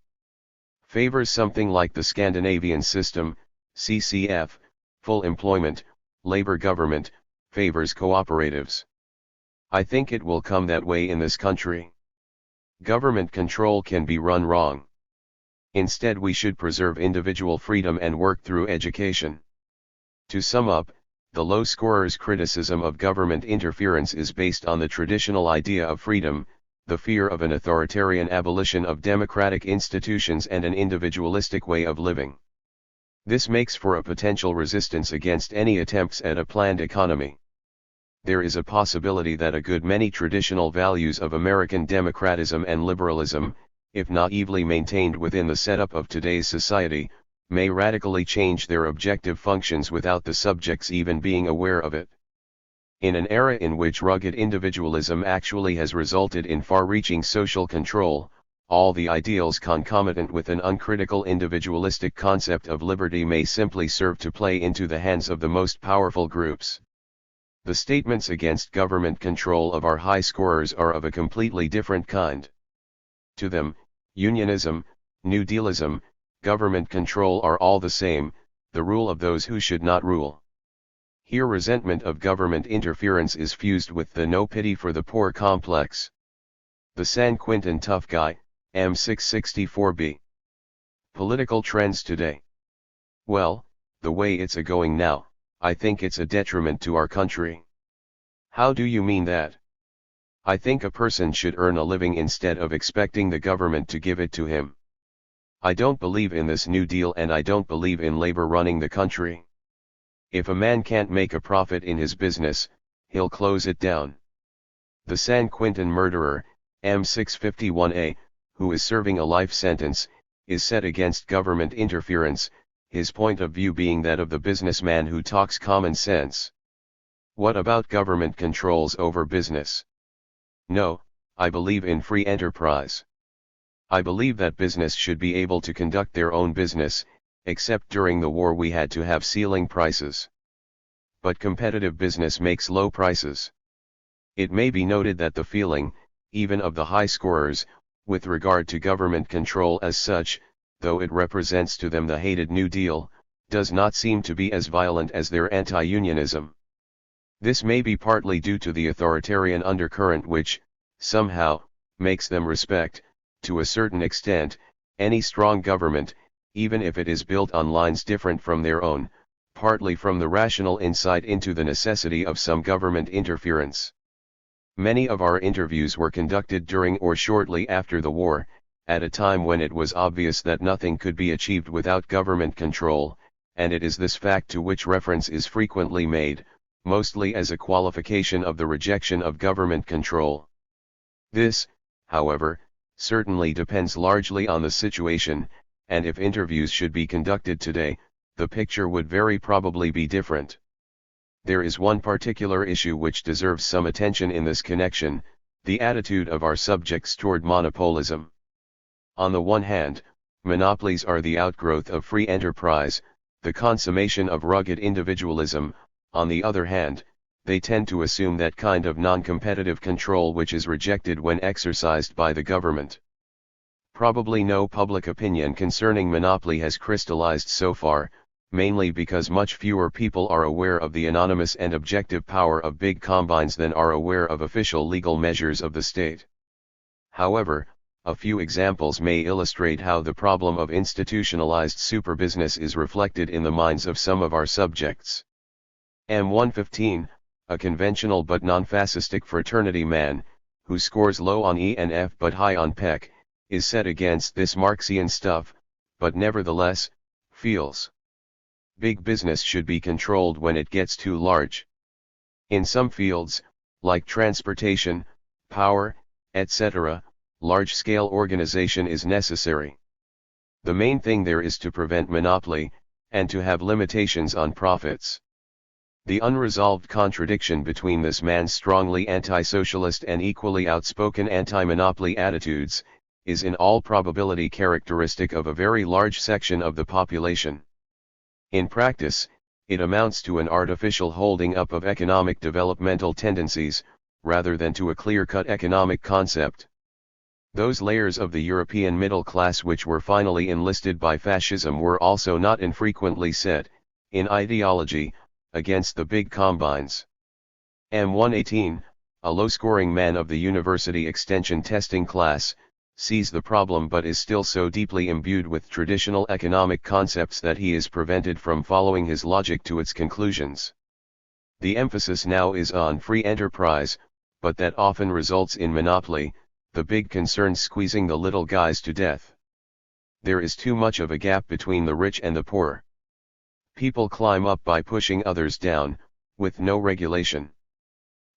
Favors something like the Scandinavian system, CCF, full employment, labor government, favors cooperatives. I think it will come that way in this country. Government control can be run wrong. Instead, we should preserve individual freedom and work through education. To sum up, the low scorer's criticism of government interference is based on the traditional idea of freedom, the fear of an authoritarian abolition of democratic institutions and an individualistic way of living. This makes for a potential resistance against any attempts at a planned economy. There is a possibility that a good many traditional values of American democratism and liberalism, if naively maintained within the setup of today's society, may radically change their objective functions without the subjects even being aware of it. In an era in which rugged individualism actually has resulted in far-reaching social control, all the ideals concomitant with an uncritical individualistic concept of liberty may simply serve to play into the hands of the most powerful groups. The statements against government control of our high scorers are of a completely different kind. To them, unionism, New Dealism, government control are all the same, the rule of those who should not rule. Here resentment of government interference is fused with the no pity for the poor complex. The San Quentin tough guy, M664B. Political trends today. Well, the way it's a-going now, I think it's a detriment to our country. How do you mean that? I think a person should earn a living instead of expecting the government to give it to him. I don't believe in this New Deal and I don't believe in labor running the country. If a man can't make a profit in his business, he'll close it down. The San Quentin murderer, M651A, who is serving a life sentence, is set against government interference, his point of view being that of the businessman who talks common sense. What about government controls over business? No, I believe in free enterprise. I believe that business should be able to conduct their own business, except during the war we had to have ceiling prices. But competitive business makes low prices. It may be noted that the feeling, even of the high scorers, with regard to government control as such, though it represents to them the hated New Deal, does not seem to be as violent as their anti-unionism. This may be partly due to the authoritarian undercurrent which, somehow, makes them respect, to a certain extent, any strong government, even if it is built on lines different from their own, partly from the rational insight into the necessity of some government interference. Many of our interviews were conducted during or shortly after the war, at a time when it was obvious that nothing could be achieved without government control, and it is this fact to which reference is frequently made, mostly as a qualification of the rejection of government control. This, however, certainly depends largely on the situation, and if interviews should be conducted today, the picture would very probably be different. There is one particular issue which deserves some attention in this connection, the attitude of our subjects toward monopolism. On the one hand, monopolies are the outgrowth of free enterprise, the consummation of rugged individualism. On the other hand, they tend to assume that kind of non-competitive control which is rejected when exercised by the government. Probably no public opinion concerning monopoly has crystallized so far, mainly because much fewer people are aware of the anonymous and objective power of big combines than are aware of official legal measures of the state. However, a few examples may illustrate how the problem of institutionalized superbusiness is reflected in the minds of some of our subjects. M115, a conventional but non-fascistic fraternity man, who scores low on E and F but high on PEC, is set against this Marxian stuff, but nevertheless, feels big business should be controlled when it gets too large. In some fields, like transportation, power, etc., large-scale organization is necessary. The main thing there is to prevent monopoly, and to have limitations on profits. The unresolved contradiction between this man's strongly anti-socialist and equally outspoken anti-monopoly attitudes, is in all probability characteristic of a very large section of the population. In practice, it amounts to an artificial holding up of economic developmental tendencies, rather than to a clear-cut economic concept. Those layers of the European middle class which were finally enlisted by fascism were also not infrequently set, in ideology, against the big combines. M118, a low-scoring man of the university extension testing class, sees the problem but is still so deeply imbued with traditional economic concepts that he is prevented from following his logic to its conclusions. The emphasis now is on free enterprise, but that often results in monopoly, the big concerns squeezing the little guys to death. There is too much of a gap between the rich and the poor. People climb up by pushing others down, with no regulation.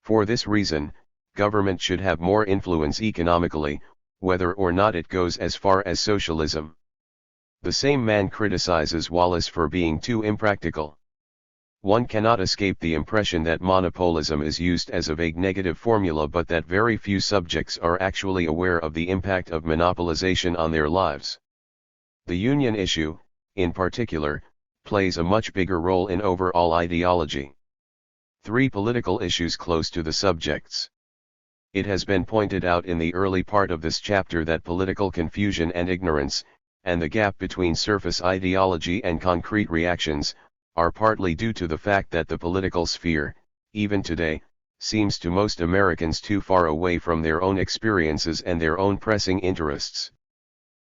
For this reason, government should have more influence economically, whether or not it goes as far as socialism. The same man criticizes Wallace for being too impractical. One cannot escape the impression that monopolism is used as a vague negative formula, but that very few subjects are actually aware of the impact of monopolization on their lives. The union issue, in particular, plays a much bigger role in overall ideology. 3 political issues close to the subjects. It has been pointed out in the early part of this chapter that political confusion and ignorance, and the gap between surface ideology and concrete reactions, are partly due to the fact that the political sphere, even today, seems to most Americans too far away from their own experiences and their own pressing interests.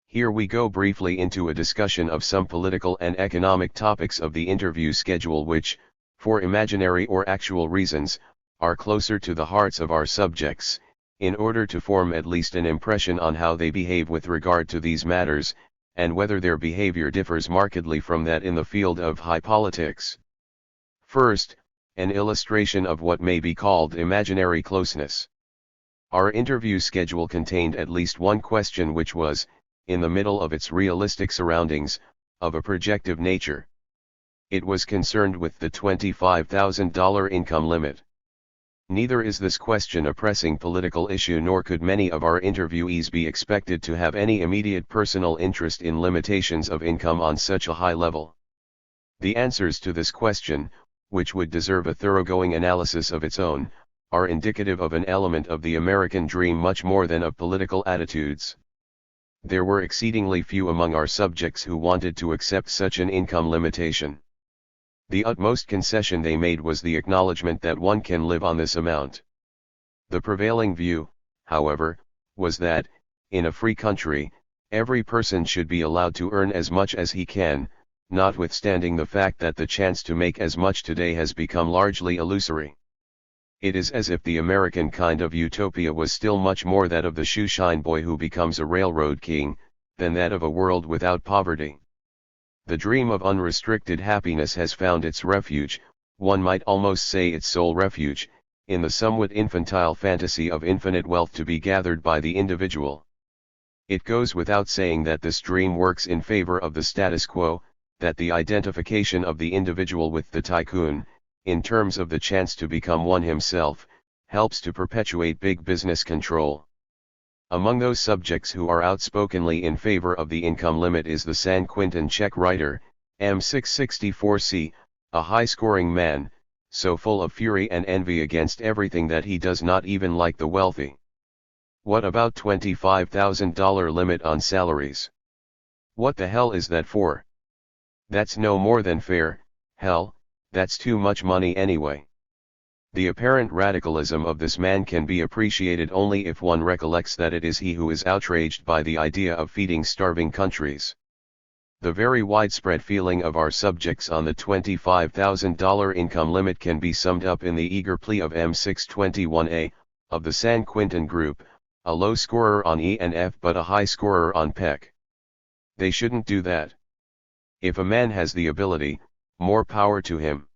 Here we go briefly into a discussion of some political and economic topics of the interview schedule which, for imaginary or actual reasons, are closer to the hearts of our subjects, in order to form at least an impression on how they behave with regard to these matters, and whether their behavior differs markedly from that in the field of high politics. First, an illustration of what may be called imaginary closeness. Our interview schedule contained at least one question which was, in the middle of its realistic surroundings, of a projective nature. It was concerned with the $25,000 income limit. Neither is this question a pressing political issue, nor could many of our interviewees be expected to have any immediate personal interest in limitations of income on such a high level. The answers to this question, which would deserve a thoroughgoing analysis of its own, are indicative of an element of the American dream much more than of political attitudes. There were exceedingly few among our subjects who wanted to accept such an income limitation. The utmost concession they made was the acknowledgement that one can live on this amount. The prevailing view, however, was that, in a free country, every person should be allowed to earn as much as he can, notwithstanding the fact that the chance to make as much today has become largely illusory. It is as if the American kind of utopia was still much more that of the shoeshine boy who becomes a railroad king, than that of a world without poverty. The dream of unrestricted happiness has found its refuge, one might almost say its sole refuge, in the somewhat infantile fantasy of infinite wealth to be gathered by the individual. It goes without saying that this dream works in favor of the status quo, that the identification of the individual with the tycoon, in terms of the chance to become one himself, helps to perpetuate big business control. Among those subjects who are outspokenly in favor of the income limit is the San Quentin Czech writer, M664C, a high-scoring man, so full of fury and envy against everything that he does not even like the wealthy. What about $25,000 limit on salaries? What the hell is that for? That's no more than fair, hell, that's too much money anyway. The apparent radicalism of this man can be appreciated only if one recollects that it is he who is outraged by the idea of feeding starving countries. The very widespread feeling of our subjects on the $25,000 income limit can be summed up in the eager plea of M621A, of the San Quentin group, a low scorer on E and F but a high scorer on PEC. They shouldn't do that. If a man has the ability, more power to him.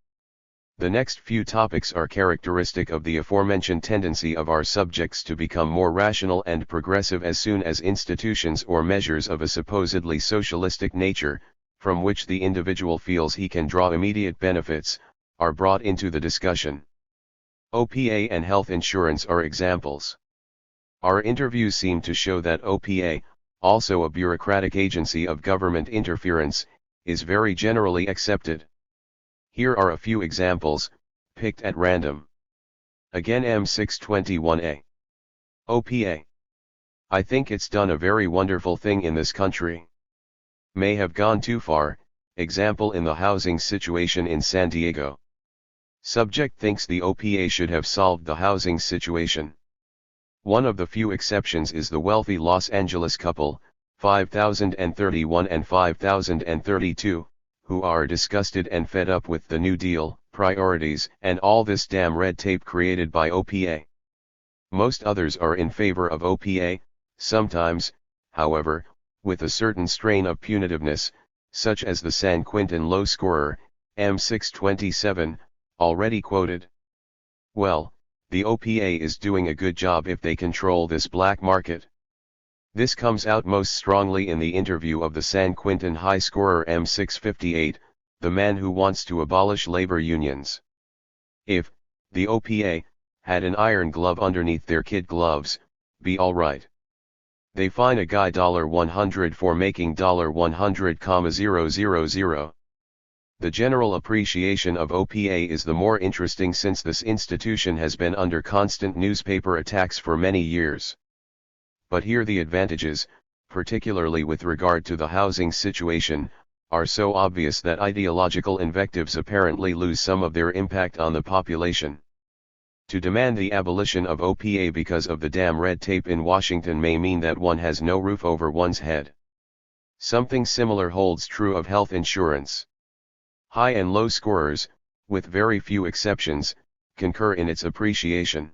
The next few topics are characteristic of the aforementioned tendency of our subjects to become more rational and progressive as soon as institutions or measures of a supposedly socialistic nature, from which the individual feels he can draw immediate benefits, are brought into the discussion. OPA and health insurance are examples. Our interviews seem to show that OPA, also a bureaucratic agency of government interference, is very generally accepted. Here are a few examples, picked at random. Again M621A. OPA. I think it's done a very wonderful thing in this country. May have gone too far, example in the housing situation in San Diego. Subject thinks the OPA should have solved the housing situation. One of the few exceptions is the wealthy Los Angeles couple, 5031 and 5032, who are disgusted and fed up with the New Deal, priorities, and all this damn red tape created by OPA. Most others are in favor of OPA, sometimes, however, with a certain strain of punitiveness, such as the San Quentin low scorer, M627, already quoted. Well, the OPA is doing a good job if they control this black market. This comes out most strongly in the interview of the San Quentin high scorer M658, the man who wants to abolish labor unions. If, the OPA, had an iron glove underneath their kid gloves, be alright. They fine a guy $100 for making $100,000. The general appreciation of OPA is the more interesting since this institution has been under constant newspaper attacks for many years. But here the advantages, particularly with regard to the housing situation, are so obvious that ideological invectives apparently lose some of their impact on the population. To demand the abolition of OPA because of the damn red tape in Washington may mean that one has no roof over one's head. Something similar holds true of health insurance. High and low scorers, with very few exceptions, concur in its appreciation.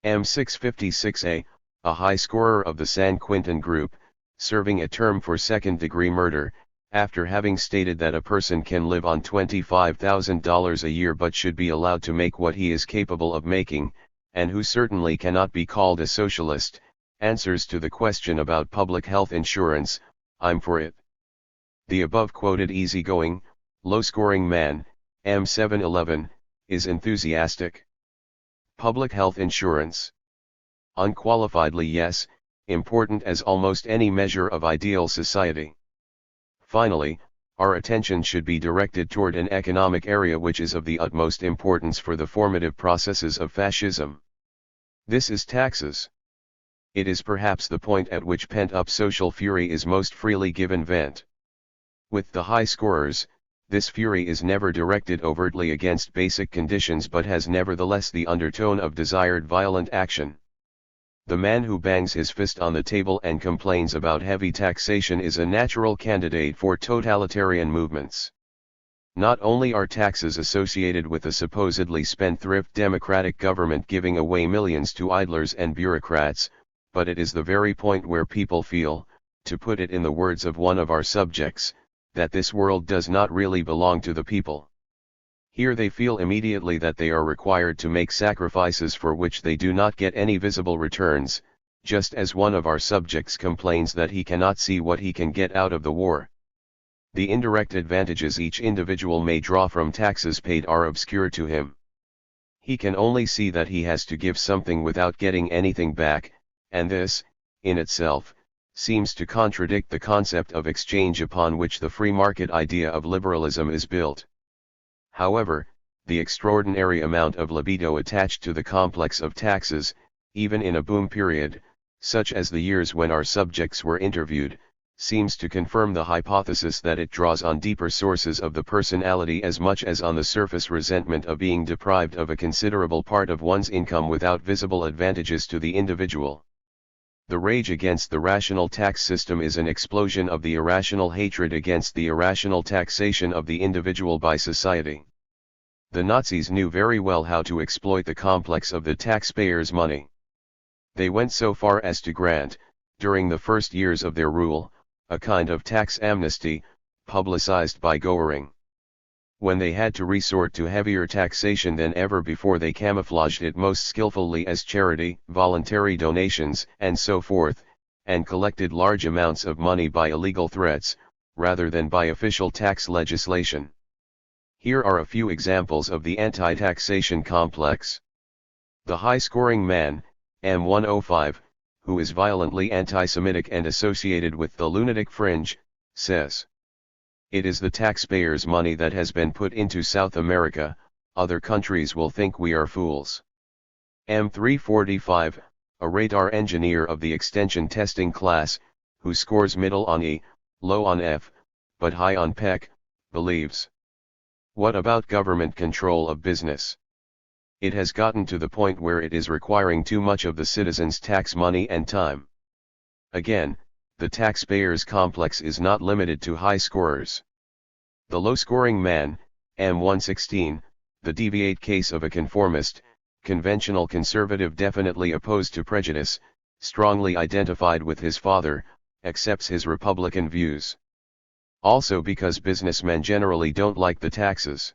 M656A, a high scorer of the San Quintin group, serving a term for second-degree murder, after having stated that a person can live on $25,000 a year but should be allowed to make what he is capable of making, and who certainly cannot be called a socialist, answers to the question about public health insurance, "I'm for it." The above-quoted easygoing, low-scoring man, M711, is enthusiastic. Public health insurance. Unqualifiedly yes, important as almost any measure of ideal society. Finally, our attention should be directed toward an economic area which is of the utmost importance for the formative processes of fascism. This is taxes. It is perhaps the point at which pent-up social fury is most freely given vent. With the high scorers, this fury is never directed overtly against basic conditions but has nevertheless the undertone of desired violent action. The man who bangs his fist on the table and complains about heavy taxation is a natural candidate for totalitarian movements. Not only are taxes associated with a supposedly spendthrift democratic government giving away millions to idlers and bureaucrats, but it is the very point where people feel, to put it in the words of one of our subjects, that this world does not really belong to the people. Here they feel immediately that they are required to make sacrifices for which they do not get any visible returns, just as one of our subjects complains that he cannot see what he can get out of the war. The indirect advantages each individual may draw from taxes paid are obscure to him. He can only see that he has to give something without getting anything back, and this, in itself, seems to contradict the concept of exchange upon which the free market idea of liberalism is built. However, the extraordinary amount of libido attached to the complex of taxes, even in a boom period, such as the years when our subjects were interviewed, seems to confirm the hypothesis that it draws on deeper sources of the personality as much as on the surface resentment of being deprived of a considerable part of one's income without visible advantages to the individual. The rage against the rational tax system is an explosion of the irrational hatred against the irrational taxation of the individual by society. The Nazis knew very well how to exploit the complex of the taxpayers' money. They went so far as to grant, during the first years of their rule, a kind of tax amnesty, publicized by Goering. When they had to resort to heavier taxation than ever before, they camouflaged it most skillfully as charity, voluntary donations, and so forth, and collected large amounts of money by illegal threats, rather than by official tax legislation. Here are a few examples of the anti-taxation complex. The high-scoring man, M105, who is violently anti-Semitic and associated with the lunatic fringe, says, "It is the taxpayers' money that has been put into South America, other countries will think we are fools." M345, a radar engineer of the extension testing class, who scores middle on E, low on F, but high on PEC, believes. What about government control of business? It has gotten to the point where it is requiring too much of the citizens' tax money and time. Again, the taxpayers' complex is not limited to high scorers. The low-scoring man, M116, the deviate case of a conformist, conventional conservative definitely opposed to prejudice, strongly identified with his father, accepts his Republican views. Also because businessmen generally don't like the taxes.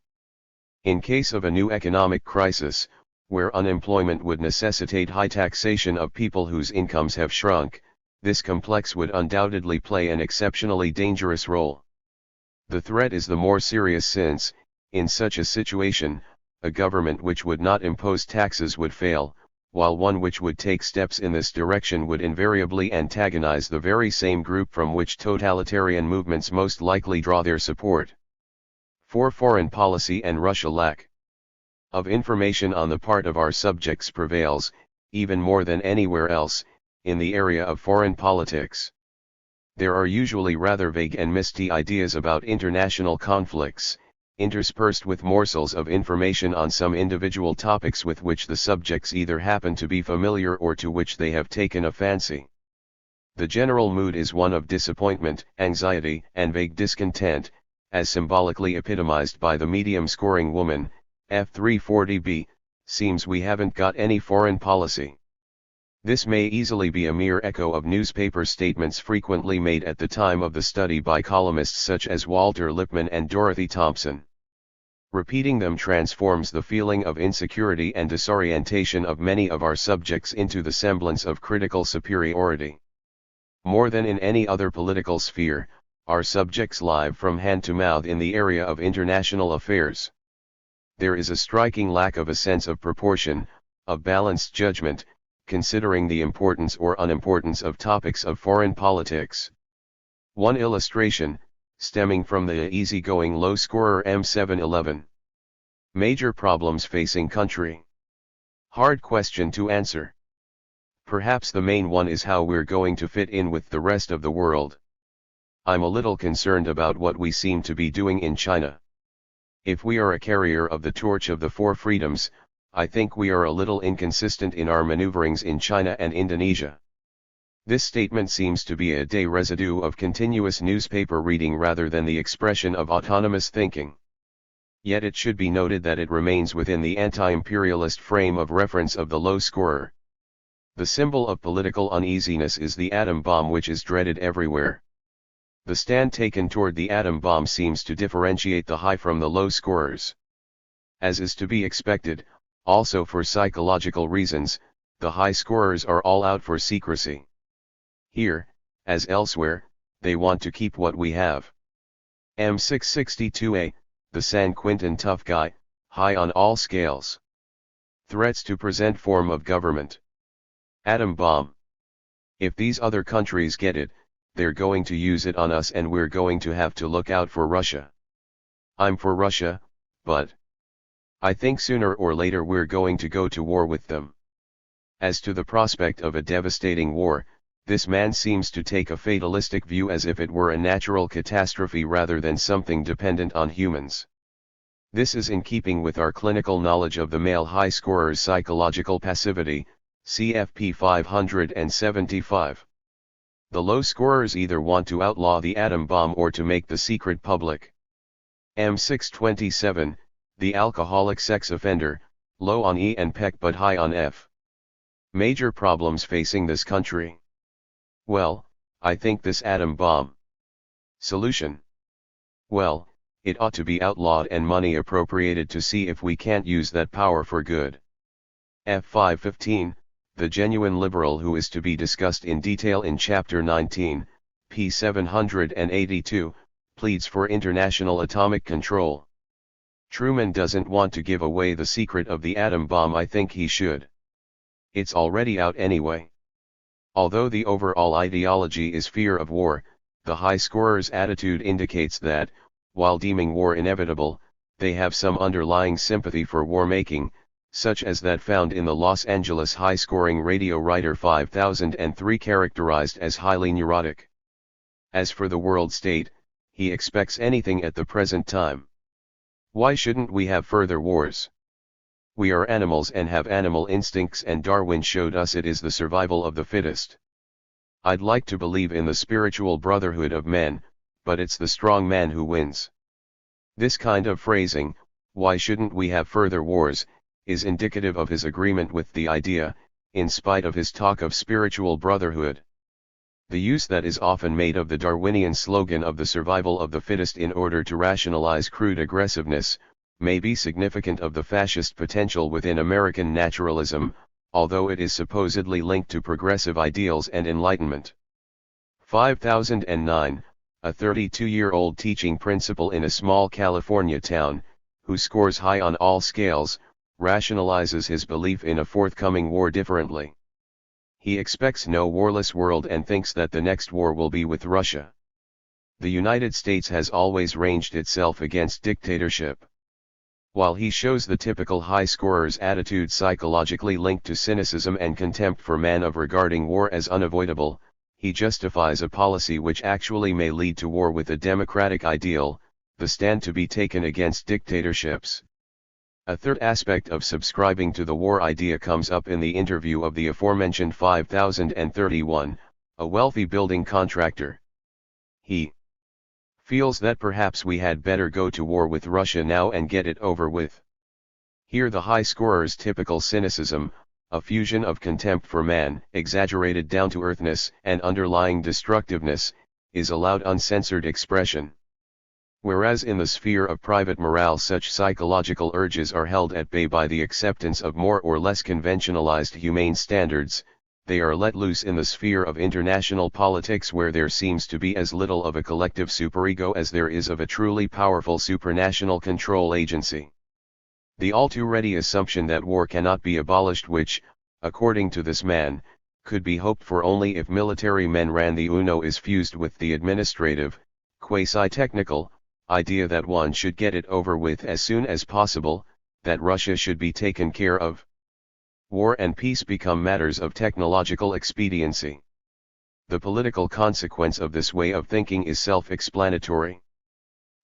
In case of a new economic crisis, where unemployment would necessitate high taxation of people whose incomes have shrunk, this complex would undoubtedly play an exceptionally dangerous role. The threat is the more serious since, in such a situation, a government which would not impose taxes would fail, while one which would take steps in this direction would invariably antagonize the very same group from which totalitarian movements most likely draw their support. 4. Foreign policy and Russia lack of information on the part of our subjects prevails, even more than anywhere else, in the area of foreign politics. There are usually rather vague and misty ideas about international conflicts, interspersed with morsels of information on some individual topics with which the subjects either happen to be familiar or to which they have taken a fancy. The general mood is one of disappointment, anxiety, and vague discontent, as symbolically epitomized by the medium-scoring woman, F340B, seems we haven't got any foreign policy. This may easily be a mere echo of newspaper statements frequently made at the time of the study by columnists such as Walter Lippmann and Dorothy Thompson. Repeating them transforms the feeling of insecurity and disorientation of many of our subjects into the semblance of critical superiority. More than in any other political sphere, our subjects live from hand to mouth in the area of international affairs. There is a striking lack of a sense of proportion, of balanced judgment, considering the importance or unimportance of topics of foreign politics. One illustration, stemming from the easygoing low-scorer M711. Major problems facing country. Hard question to answer. Perhaps the main one is how we're going to fit in with the rest of the world. I'm a little concerned about what we seem to be doing in China. If we are a carrier of the torch of the four freedoms, I think we are a little inconsistent in our maneuverings in China and Indonesia. This statement seems to be a day residue of continuous newspaper reading rather than the expression of autonomous thinking. Yet it should be noted that it remains within the anti-imperialist frame of reference of the low scorer. The symbol of political uneasiness is the atom bomb, which is dreaded everywhere. The stand taken toward the atom bomb seems to differentiate the high from the low scorers. As is to be expected, also for psychological reasons, the high scorers are all out for secrecy. Here, as elsewhere, they want to keep what we have. M662A, the San Quintin tough guy, high on all scales. Threats to present form of government. Atom bomb. If these other countries get it, they're going to use it on us and we're going to have to look out for Russia. I'm for Russia, but I think sooner or later we're going to go to war with them. As to the prospect of a devastating war, this man seems to take a fatalistic view as if it were a natural catastrophe rather than something dependent on humans. This is in keeping with our clinical knowledge of the male high scorer's psychological passivity, CFP 575. The low scorers either want to outlaw the atom bomb or to make the secret public. M627, the alcoholic sex offender, low on E and PEC but high on F. Major problems facing this country. Well, I think this atom bomb. Solution. Well, it ought to be outlawed and money appropriated to see if we can't use that power for good. F515, the genuine liberal who is to be discussed in detail in Chapter 19, p. 782, pleads for international atomic control. Truman doesn't want to give away the secret of the atom bomb. I think he should. It's already out anyway. Although the overall ideology is fear of war, the high scorer's attitude indicates that, while deeming war inevitable, they have some underlying sympathy for war-making, such as that found in the Los Angeles high-scoring radio writer 5003, characterized as highly neurotic. As for the world state, he expects anything at the present time. Why shouldn't we have further wars? We are animals and have animal instincts, and Darwin showed us it is the survival of the fittest. I'd like to believe in the spiritual brotherhood of men, but it's the strong man who wins. This kind of phrasing, why shouldn't we have further wars, is indicative of his agreement with the idea, in spite of his talk of spiritual brotherhood. The use that is often made of the Darwinian slogan of the survival of the fittest in order to rationalize crude aggressiveness, may be significant of the fascist potential within American naturalism, although it is supposedly linked to progressive ideals and enlightenment. 5009, a 32-year-old teaching principal in a small California town, who scores high on all scales, rationalizes his belief in a forthcoming war differently. He expects no warless world and thinks that the next war will be with Russia. The United States has always ranged itself against dictatorship. While he shows the typical high scorer's attitude psychologically linked to cynicism and contempt for man of regarding war as unavoidable, he justifies a policy which actually may lead to war with a democratic ideal, the stand to be taken against dictatorships. A third aspect of subscribing to the war idea comes up in the interview of the aforementioned 5031, a wealthy building contractor. He feels that perhaps we had better go to war with Russia now and get it over with. Here the high scorer's typical cynicism, a fusion of contempt for man, exaggerated down-to-earthness and underlying destructiveness, is allowed uncensored expression. Whereas in the sphere of private morale such psychological urges are held at bay by the acceptance of more or less conventionalized humane standards, they are let loose in the sphere of international politics where there seems to be as little of a collective superego as there is of a truly powerful supranational control agency. The all-too-ready assumption that war cannot be abolished which, according to this man, could be hoped for only if military men ran the UNO is fused with the administrative, quasi-technical, idea that one should get it over with as soon as possible, that Russia should be taken care of. War and peace become matters of technological expediency. The political consequence of this way of thinking is self-explanatory.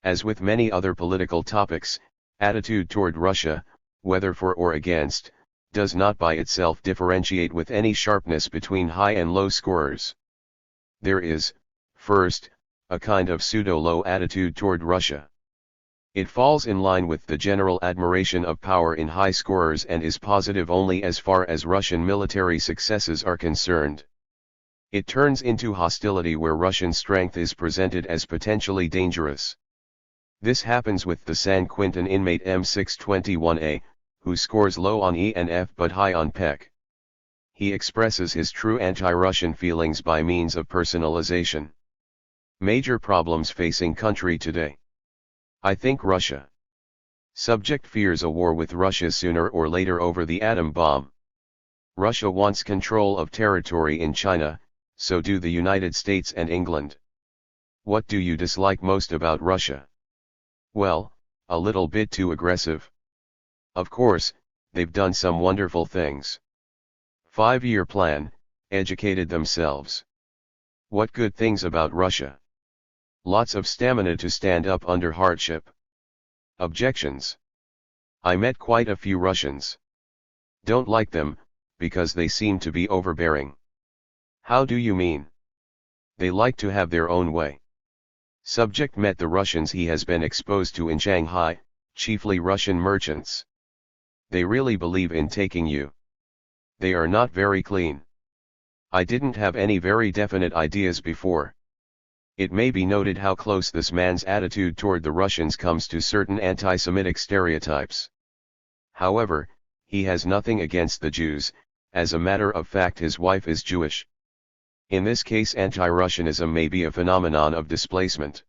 As with many other political topics, attitude toward Russia, whether for or against, does not by itself differentiate with any sharpness between high and low scorers. There is, first, a kind of pseudo-low attitude toward Russia. It falls in line with the general admiration of power in high scorers and is positive only as far as Russian military successes are concerned. It turns into hostility where Russian strength is presented as potentially dangerous. This happens with the San Quentin inmate M621A, who scores low on E and F but high on PEC. He expresses his true anti-Russian feelings by means of personalization. Major problems facing country today. I think Russia. Subject fears a war with Russia sooner or later over the atom bomb. Russia wants control of territory in China, so do the United States and England. What do you dislike most about Russia? Well, a little bit too aggressive. Of course, they've done some wonderful things. 5-year plan, educated themselves. What good things about Russia? Lots of stamina to stand up under hardship. Objections. I met quite a few Russians. Don't like them, because they seem to be overbearing. How do you mean? They like to have their own way. Subject met the Russians he has been exposed to in Shanghai, chiefly Russian merchants. They really believe in taking you. They are not very clean. I didn't have any very definite ideas before. It may be noted how close this man's attitude toward the Russians comes to certain anti-Semitic stereotypes. However, he has nothing against the Jews, as a matter of fact his wife is Jewish. In this case anti-Russianism may be a phenomenon of displacement.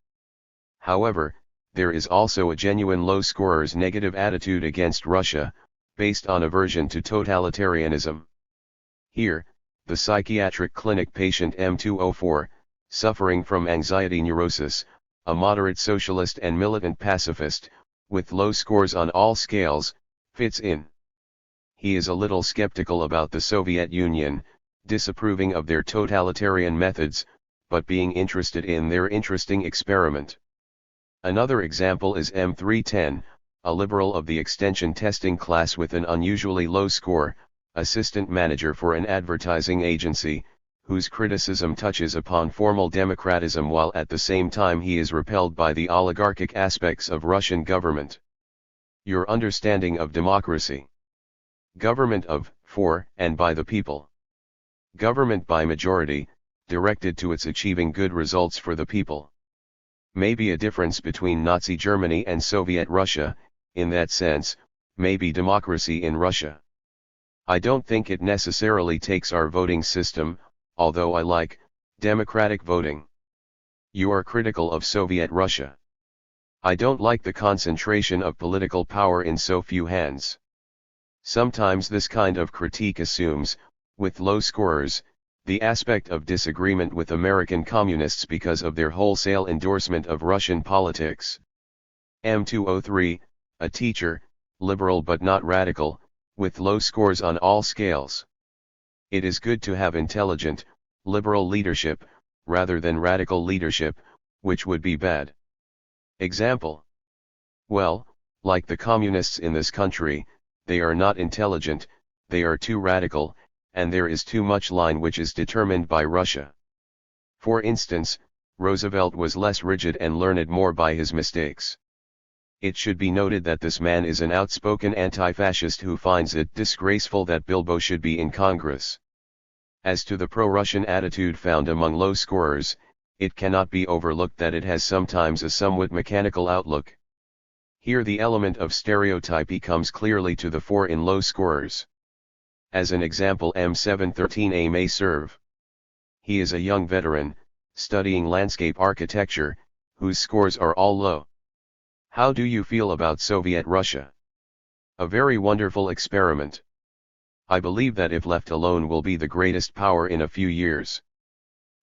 However, there is also a genuine low scorer's negative attitude against Russia, based on aversion to totalitarianism. Here, the psychiatric clinic patient M204, suffering from anxiety neurosis, a moderate socialist and militant pacifist, with low scores on all scales, fits in. He is a little skeptical about the Soviet Union, disapproving of their totalitarian methods, but being interested in their interesting experiment. Another example is M310, a liberal of the extension testing class with an unusually low score, assistant manager for an advertising agency, whose criticism touches upon formal democratism while at the same time he is repelled by the oligarchic aspects of Russian government. Your understanding of democracy. Government of, for, and by the people. Government by majority, directed to its achieving good results for the people. May be a difference between Nazi Germany and Soviet Russia, in that sense, may be democracy in Russia. I don't think it necessarily takes our voting system, although I like democratic voting. You are critical of Soviet Russia. I don't like the concentration of political power in so few hands. Sometimes this kind of critique assumes, with low scorers, the aspect of disagreement with American communists because of their wholesale endorsement of Russian politics. M203, a teacher, liberal but not radical, with low scores on all scales. It is good to have intelligent, liberal leadership, rather than radical leadership, which would be bad. Example. Well, like the communists in this country, they are not intelligent, they are too radical, and there is too much line which is determined by Russia. For instance, Roosevelt was less rigid and learned more by his mistakes. It should be noted that this man is an outspoken anti-fascist who finds it disgraceful that Bilbo should be in Congress. As to the pro-Russian attitude found among low scorers, it cannot be overlooked that it has sometimes a somewhat mechanical outlook. Here the element of stereotypy comes clearly to the fore in low scorers. As an example, M713A may serve. He is a young veteran, studying landscape architecture, whose scores are all low. How do you feel about Soviet Russia? A very wonderful experiment. I believe that if left alone will be the greatest power in a few years.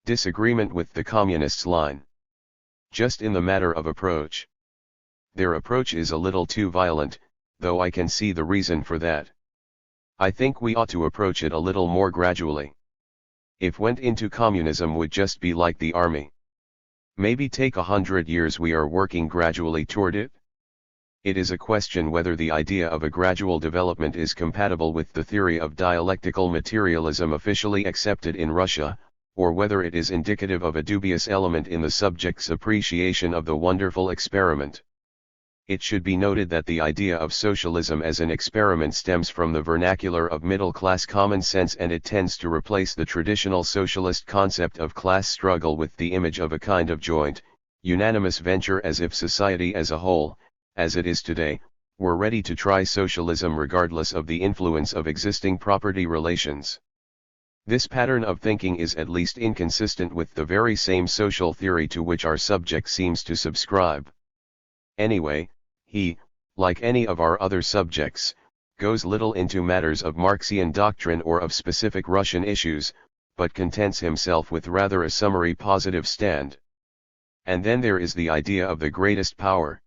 Disagreement with the communists' line. Just in the matter of approach. Their approach is a little too violent, though I can see the reason for that. I think we ought to approach it a little more gradually. If went into communism would just be like the army. Maybe take 100 years we are working gradually toward it? It is a question whether the idea of a gradual development is compatible with the theory of dialectical materialism officially accepted in Russia, or whether it is indicative of a dubious element in the subject's appreciation of the wonderful experiment. It should be noted that the idea of socialism as an experiment stems from the vernacular of middle-class common sense, and it tends to replace the traditional socialist concept of class struggle with the image of a kind of joint, unanimous venture, as if society as a whole, as it is today, were ready to try socialism regardless of the influence of existing property relations. This pattern of thinking is at least inconsistent with the very same social theory to which our subject seems to subscribe. Anyway, he, like any of our other subjects, goes little into matters of Marxian doctrine or of specific Russian issues, but contents himself with rather a summary positive stand. And then there is the idea of the greatest power.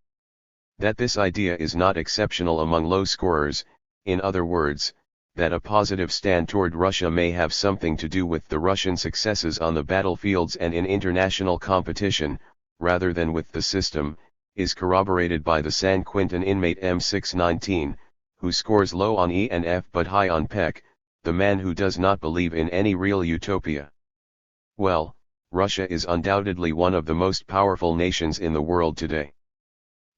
That this idea is not exceptional among low scorers, in other words, that a positive stand toward Russia may have something to do with the Russian successes on the battlefields and in international competition, rather than with the system, is corroborated by the San Quentin inmate M619, who scores low on E and F but high on PEC, the man who does not believe in any real utopia. Well, Russia is undoubtedly one of the most powerful nations in the world today.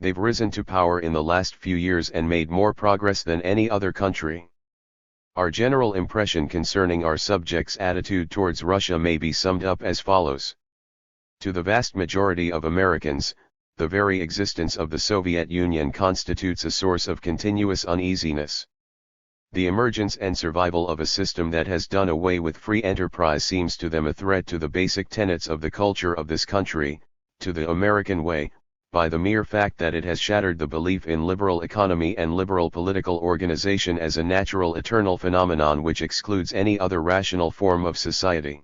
They've risen to power in the last few years and made more progress than any other country. Our general impression concerning our subjects' attitude towards Russia may be summed up as follows. To the vast majority of Americans, the very existence of the Soviet Union constitutes a source of continuous uneasiness. The emergence and survival of a system that has done away with free enterprise seems to them a threat to the basic tenets of the culture of this country, to the American way, by the mere fact that it has shattered the belief in liberal economy and liberal political organization as a natural eternal phenomenon which excludes any other rational form of society.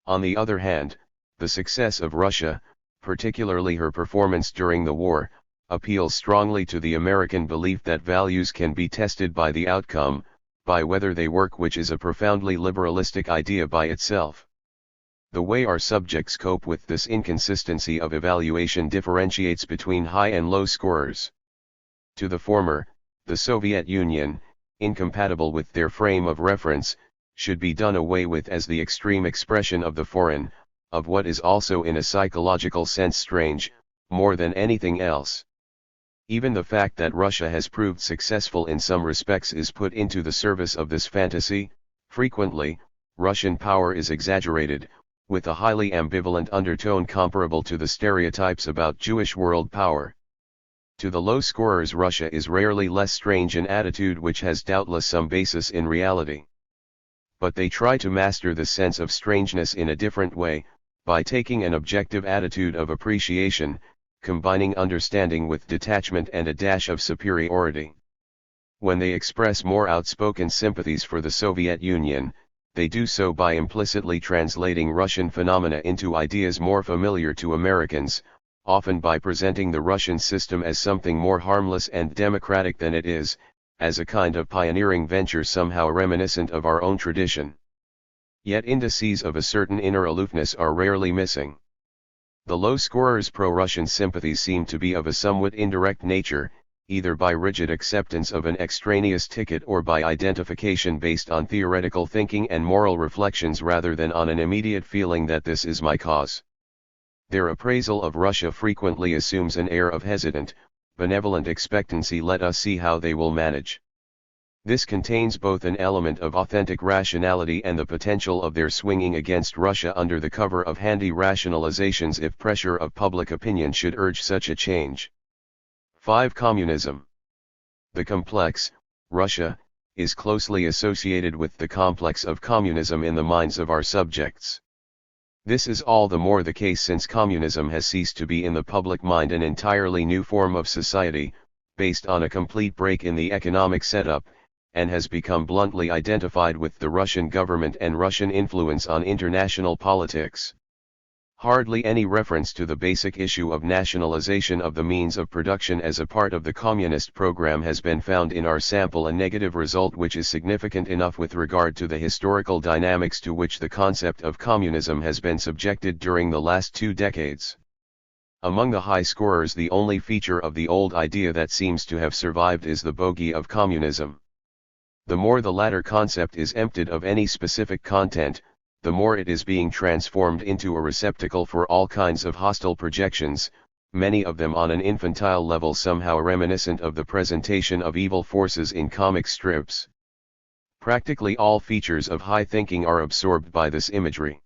On the other hand, the success of Russia, particularly her performance during the war, appeals strongly to the American belief that values can be tested by the outcome, by whether they work, which is a profoundly liberalistic idea by itself. The way our subjects cope with this inconsistency of evaluation differentiates between high and low scorers. To the former, the Soviet Union, incompatible with their frame of reference, should be done away with as the extreme expression of the foreign, of what is also in a psychological sense strange, more than anything else. Even the fact that Russia has proved successful in some respects is put into the service of this fantasy. Frequently, Russian power is exaggerated, with a highly ambivalent undertone comparable to the stereotypes about Jewish world power. To the low scorers, Russia is rarely less strange an attitude which has doubtless some basis in reality. But they try to master the sense of strangeness in a different way, By taking an objective attitude of appreciation, combining understanding with detachment and a dash of superiority. When they express more outspoken sympathies for the Soviet Union, they do so by implicitly translating Russian phenomena into ideas more familiar to Americans, often by presenting the Russian system as something more harmless and democratic than it is, as a kind of pioneering venture somehow reminiscent of our own tradition. Yet indices of a certain inner aloofness are rarely missing. The low scorers' pro-Russian sympathies seem to be of a somewhat indirect nature, either by rigid acceptance of an extraneous ticket or by identification based on theoretical thinking and moral reflections rather than on an immediate feeling that this is my cause. Their appraisal of Russia frequently assumes an air of hesitant, benevolent expectancy. Let us see how they will manage. This contains both an element of authentic rationality and the potential of their swinging against Russia under the cover of handy rationalizations if pressure of public opinion should urge such a change. 5. Communism. The complex, Russia, is closely associated with the complex of communism in the minds of our subjects. This is all the more the case since communism has ceased to be in the public mind an entirely new form of society, based on a complete break in the economic setup, and has become bluntly identified with the Russian government and Russian influence on international politics. Hardly any reference to the basic issue of nationalization of the means of production as a part of the communist program has been found in our sample, a negative result which is significant enough with regard to the historical dynamics to which the concept of communism has been subjected during the last 2 decades. Among the high scorers, the only feature of the old idea that seems to have survived is the bogey of communism. The more the latter concept is emptied of any specific content, the more it is being transformed into a receptacle for all kinds of hostile projections, many of them on an infantile level somehow reminiscent of the presentation of evil forces in comic strips. Practically all features of high thinking are absorbed by this imagery.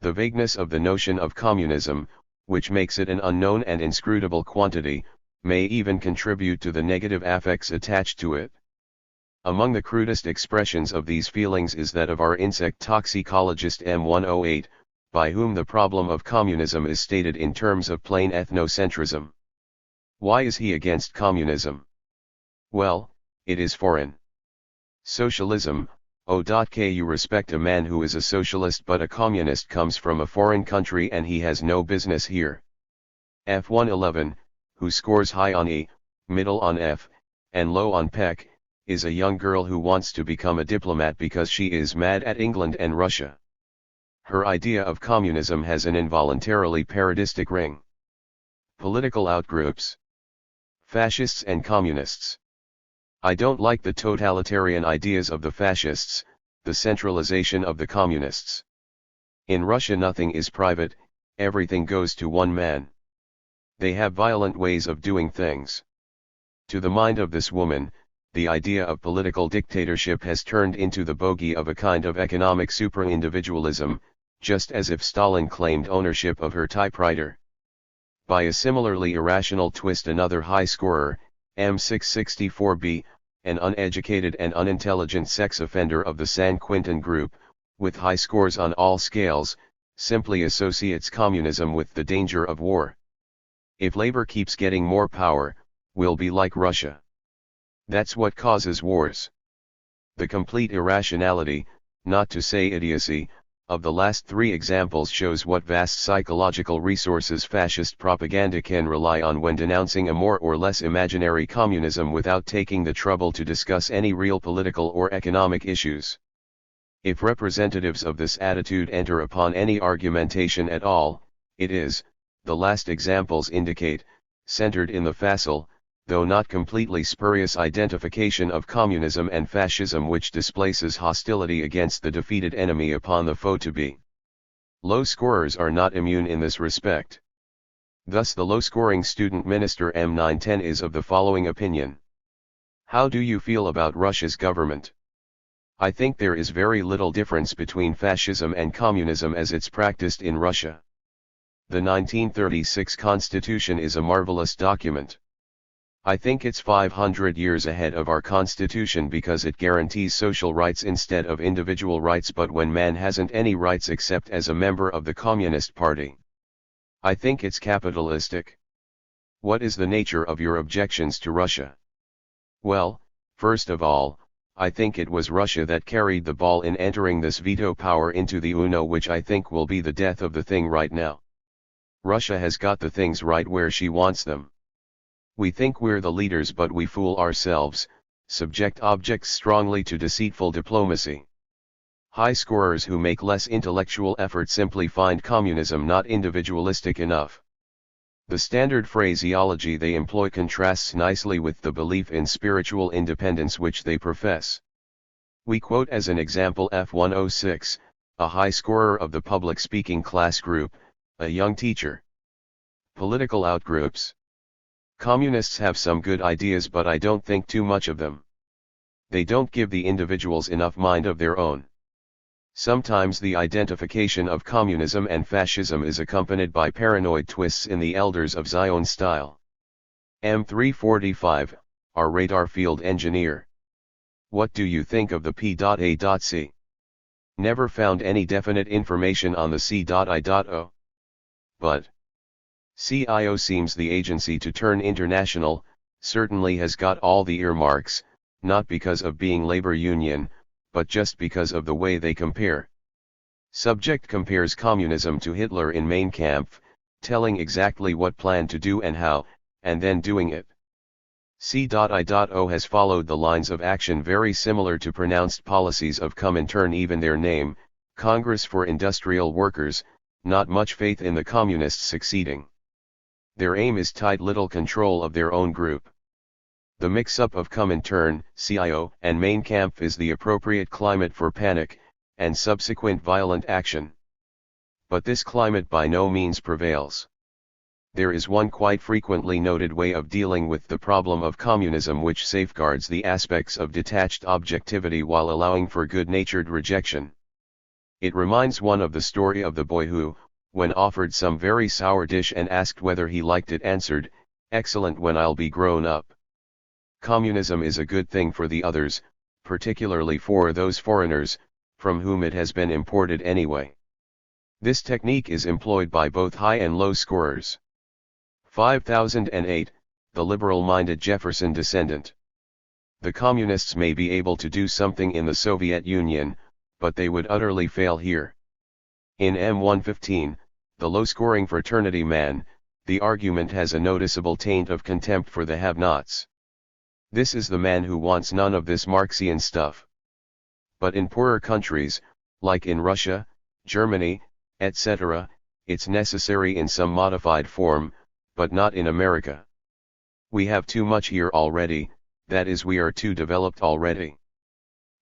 The vagueness of the notion of communism, which makes it an unknown and inscrutable quantity, may even contribute to the negative affects attached to it. Among the crudest expressions of these feelings is that of our insect toxicologist M108, by whom the problem of communism is stated in terms of plain ethnocentrism. Why is he against communism? Well, it is foreign. Socialism, O.K. respect a man who is a socialist, but a communist comes from a foreign country and he has no business here. F111, who scores high on E, middle on F, and low on PEC, is a young girl who wants to become a diplomat because she is mad at England and Russia. Her idea of communism has an involuntarily parodistic ring. Political outgroups. Fascists and communists. I don't like the totalitarian ideas of the fascists, the centralization of the communists. In Russia nothing is private, everything goes to one man. They have violent ways of doing things. To the mind of this woman, the idea of political dictatorship has turned into the bogey of a kind of economic supra-individualism, just as if Stalin claimed ownership of her typewriter. By a similarly irrational twist, another high scorer, M664B, an uneducated and unintelligent sex offender of the San Quintin group, with high scores on all scales, simply associates communism with the danger of war. If labor keeps getting more power, we'll be like Russia. That's what causes wars. The complete irrationality, not to say idiocy, of the last 3 examples shows what vast psychological resources fascist propaganda can rely on when denouncing a more or less imaginary communism without taking the trouble to discuss any real political or economic issues. If representatives of this attitude enter upon any argumentation at all, it is, the last examples indicate, centered in the facile, though not completely spurious identification of communism and fascism, which displaces hostility against the defeated enemy upon the foe to be. Low scorers are not immune in this respect. Thus the low-scoring student minister M910 is of the following opinion. How do you feel about Russia's government? I think there is very little difference between fascism and communism as it's practiced in Russia. The 1936 Constitution is a marvelous document. I think it's 500 years ahead of our constitution because it guarantees social rights instead of individual rights, but when man hasn't any rights except as a member of the Communist Party. I think it's capitalistic. What is the nature of your objections to Russia? Well, first of all, I think it was Russia that carried the ball in entering this veto power into the UNO, which I think will be the death of the thing right now. Russia has got the things right where she wants them. We think we're the leaders, but we fool ourselves, subject objects strongly to deceitful diplomacy. High scorers who make less intellectual effort simply find communism not individualistic enough. The standard phraseology they employ contrasts nicely with the belief in spiritual independence which they profess. We quote as an example F106, a high scorer of the public speaking class group, a young teacher. Political outgroups. Communists have some good ideas, but I don't think too much of them. They don't give the individuals enough mind of their own. Sometimes the identification of communism and fascism is accompanied by paranoid twists in the Elders of Zion style. M345, our radar field engineer. What do you think of the P.A.C? Never found any definite information on the C.I.O. But CIO seems the agency to turn international, certainly has got all the earmarks, not because of being labor union, but just because of the way they compare. Subject compares communism to Hitler in Mein Kampf, telling exactly what plan to do and how, and then doing it. C.I.O. has followed the lines of action very similar to pronounced policies of Comintern, even their name, Congress for Industrial Workers, not much faith in the communists succeeding. Their aim is tight little control of their own group. The mix-up of Comintern, CIO, and Mein Kampf is the appropriate climate for panic, and subsequent violent action. But this climate by no means prevails. There is one quite frequently noted way of dealing with the problem of communism which safeguards the aspects of detached objectivity while allowing for good-natured rejection. It reminds one of the story of the boy who, when offered some very sour dish and asked whether he liked it, answered, "Excellent when I'll be grown up." Communism is a good thing for the others, particularly for those foreigners, from whom it has been imported anyway. This technique is employed by both high and low scorers. 5008, the liberal-minded Jefferson descendant. The communists may be able to do something in the Soviet Union, but they would utterly fail here. In M115, the low-scoring fraternity man, the argument has a noticeable taint of contempt for the have-nots. This is the man who wants none of this Marxian stuff. But in poorer countries, like in Russia, Germany, etc., it's necessary in some modified form, but not in America. We have too much here already, that is, we are too developed already.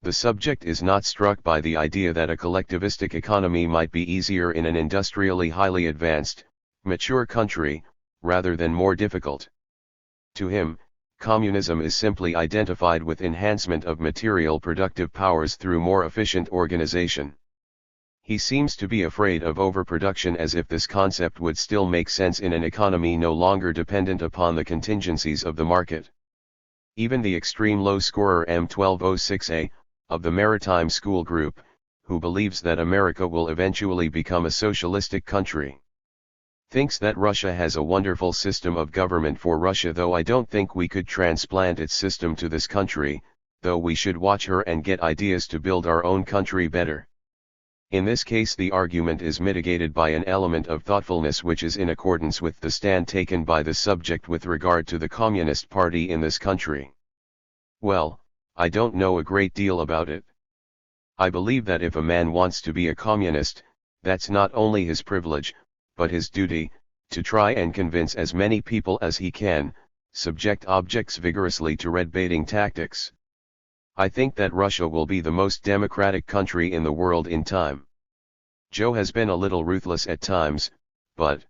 The subject is not struck by the idea that a collectivistic economy might be easier in an industrially highly advanced, mature country, rather than more difficult. To him, communism is simply identified with enhancement of material productive powers through more efficient organization. He seems to be afraid of overproduction, as if this concept would still make sense in an economy no longer dependent upon the contingencies of the market. Even the extreme low scorer M1206A, of the Maritime School Group, who believes that America will eventually become a socialistic country, thinks that Russia has a wonderful system of government for Russia, though I don't think we could transplant its system to this country, though we should watch her and get ideas to build our own country better. In this case the argument is mitigated by an element of thoughtfulness which is in accordance with the stand taken by the subject with regard to the Communist Party in this country. Well, I don't know a great deal about it. I believe that if a man wants to be a communist, that's not only his privilege, but his duty, to try and convince as many people as he can, subject objects vigorously to red-baiting tactics. I think that Russia will be the most democratic country in the world in time. Joe has been a little ruthless at times, but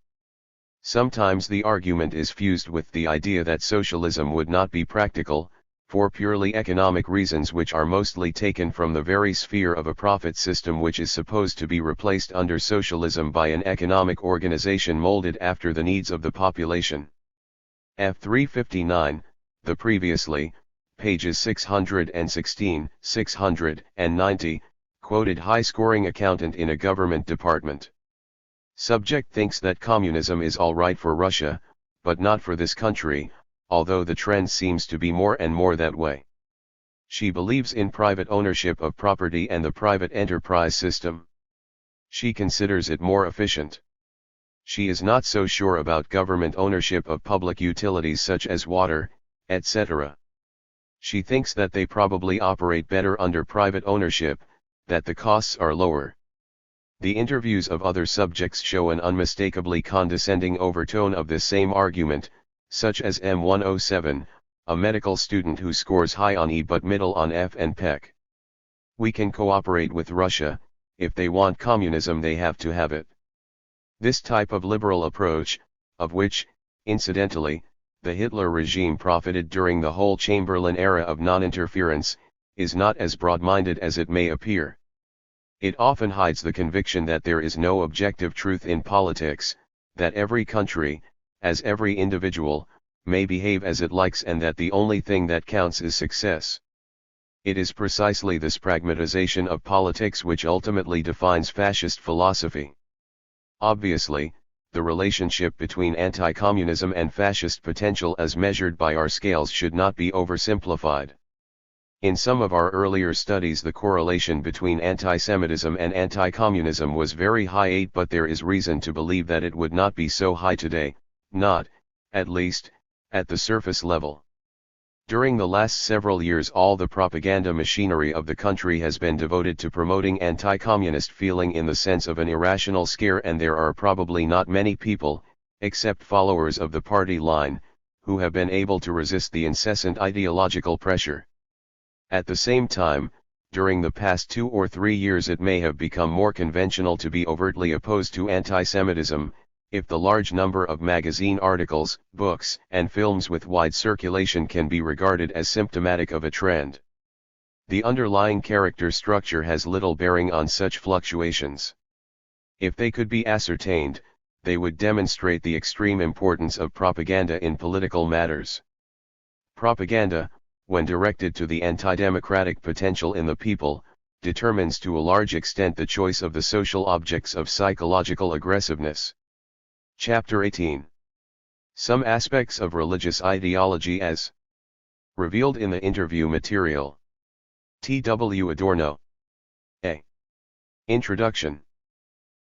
sometimes the argument is fused with the idea that socialism would not be practical, for purely economic reasons which are mostly taken from the very sphere of a profit system which is supposed to be replaced under socialism by an economic organization molded after the needs of the population. F359, the previously, pages 616, 690, quoted high-scoring accountant in a government department. Subject thinks that communism is all right for Russia, but not for this country, although the trend seems to be more and more that way. She believes in private ownership of property and the private enterprise system. She considers it more efficient. She is not so sure about government ownership of public utilities such as water, etc. She thinks that they probably operate better under private ownership, that the costs are lower. The interviews of other subjects show an unmistakably condescending overtone of this same argument, such as M107, a medical student who scores high on E but middle on F and PEC. We can cooperate with Russia, if they want communism they have to have it. This type of liberal approach, of which, incidentally, the Hitler regime profited during the whole Chamberlain era of non-interference, is not as broad-minded as it may appear. It often hides the conviction that there is no objective truth in politics, that every country, as every individual, may behave as it likes and that the only thing that counts is success. It is precisely this pragmatization of politics which ultimately defines fascist philosophy. Obviously, the relationship between anti-communism and fascist potential as measured by our scales should not be oversimplified. In some of our earlier studies the correlation between anti-Semitism and anti-communism was very high, but there is reason to believe that it would not be so high today, not, at least, at the surface level. During the last several years all the propaganda machinery of the country has been devoted to promoting anti-communist feeling in the sense of an irrational scare, and there are probably not many people, except followers of the party line, who have been able to resist the incessant ideological pressure. At the same time, during the past 2 or 3 years it may have become more conventional to be overtly opposed to anti-Semitism, if the large number of magazine articles, books, and films with wide circulation can be regarded as symptomatic of a trend. The underlying character structure has little bearing on such fluctuations. If they could be ascertained, they would demonstrate the extreme importance of propaganda in political matters. Propaganda, when directed to the anti-democratic potential in the people, determines to a large extent the choice of the social objects of psychological aggressiveness. Chapter 18. Some aspects of religious ideology as revealed in the interview material. T.W. Adorno. A. Introduction.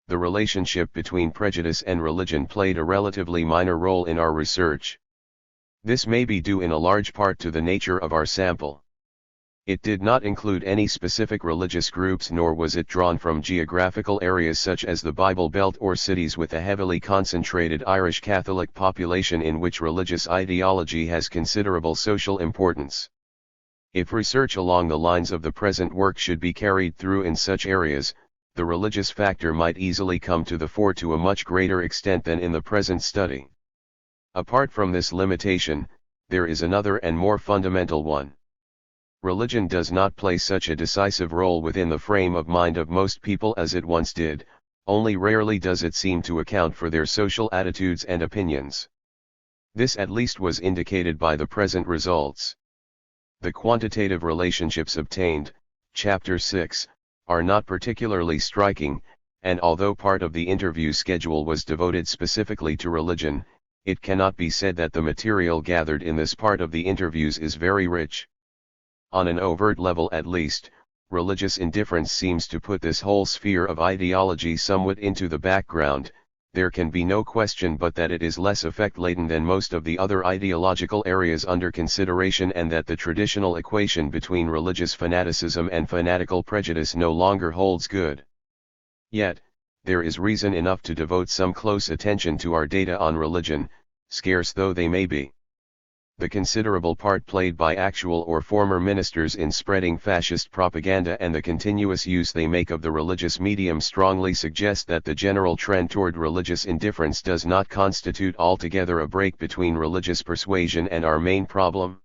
The relationship between prejudice and religion played a relatively minor role in our research. This may be due in a large part to the nature of our sample. It did not include any specific religious groups, nor was it drawn from geographical areas such as the Bible Belt or cities with a heavily concentrated Irish Catholic population in which religious ideology has considerable social importance. If research along the lines of the present work should be carried through in such areas, the religious factor might easily come to the fore to a much greater extent than in the present study. Apart from this limitation, there is another and more fundamental one. Religion does not play such a decisive role within the frame of mind of most people as it once did, only rarely does it seem to account for their social attitudes and opinions. This at least was indicated by the present results. The quantitative relationships obtained, Chapter 6, are not particularly striking, and although part of the interview schedule was devoted specifically to religion, it cannot be said that the material gathered in this part of the interviews is very rich. On an overt level at least, religious indifference seems to put this whole sphere of ideology somewhat into the background. There can be no question but that it is less effect-laden than most of the other ideological areas under consideration, and that the traditional equation between religious fanaticism and fanatical prejudice no longer holds good. Yet, there is reason enough to devote some close attention to our data on religion, scarce though they may be. The considerable part played by actual or former ministers in spreading fascist propaganda and the continuous use they make of the religious medium strongly suggest that the general trend toward religious indifference does not constitute altogether a break between religious persuasion and our main problem.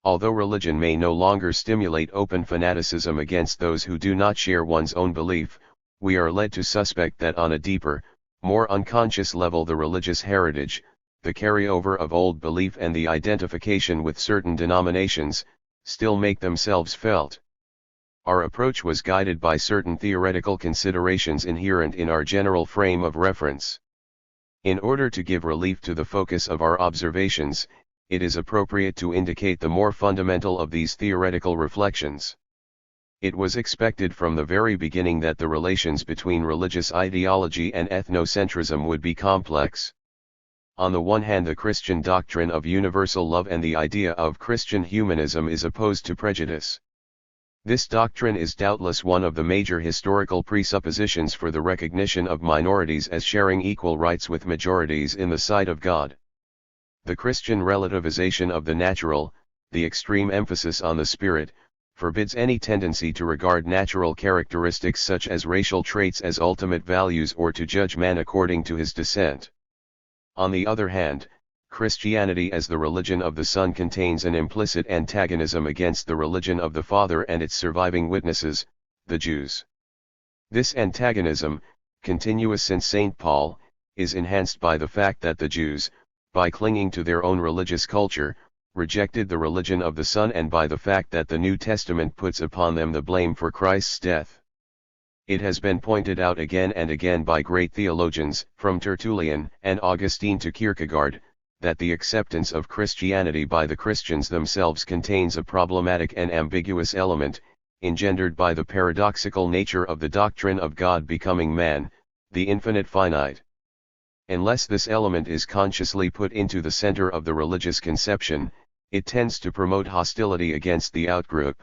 Although religion may no longer stimulate open fanaticism against those who do not share one's own belief, we are led to suspect that on a deeper, more unconscious level the religious heritage, the carryover of old belief and the identification with certain denominations, still make themselves felt. Our approach was guided by certain theoretical considerations inherent in our general frame of reference. In order to give relief to the focus of our observations, it is appropriate to indicate the more fundamental of these theoretical reflections. It was expected from the very beginning that the relations between religious ideology and ethnocentrism would be complex. On the one hand, the Christian doctrine of universal love and the idea of Christian humanism is opposed to prejudice. This doctrine is doubtless one of the major historical presuppositions for the recognition of minorities as sharing equal rights with majorities in the sight of God. The Christian relativization of the natural, the extreme emphasis on the spirit, forbids any tendency to regard natural characteristics such as racial traits as ultimate values or to judge man according to his descent. On the other hand, Christianity as the religion of the Son contains an implicit antagonism against the religion of the Father and its surviving witnesses, the Jews. This antagonism, continuous since St. Paul, is enhanced by the fact that the Jews, by clinging to their own religious culture, rejected the religion of the Son, and by the fact that the New Testament puts upon them the blame for Christ's death. It has been pointed out again and again by great theologians, from Tertullian and Augustine to Kierkegaard, that the acceptance of Christianity by the Christians themselves contains a problematic and ambiguous element, engendered by the paradoxical nature of the doctrine of God becoming man, the infinite finite. Unless this element is consciously put into the center of the religious conception, it tends to promote hostility against the outgroup.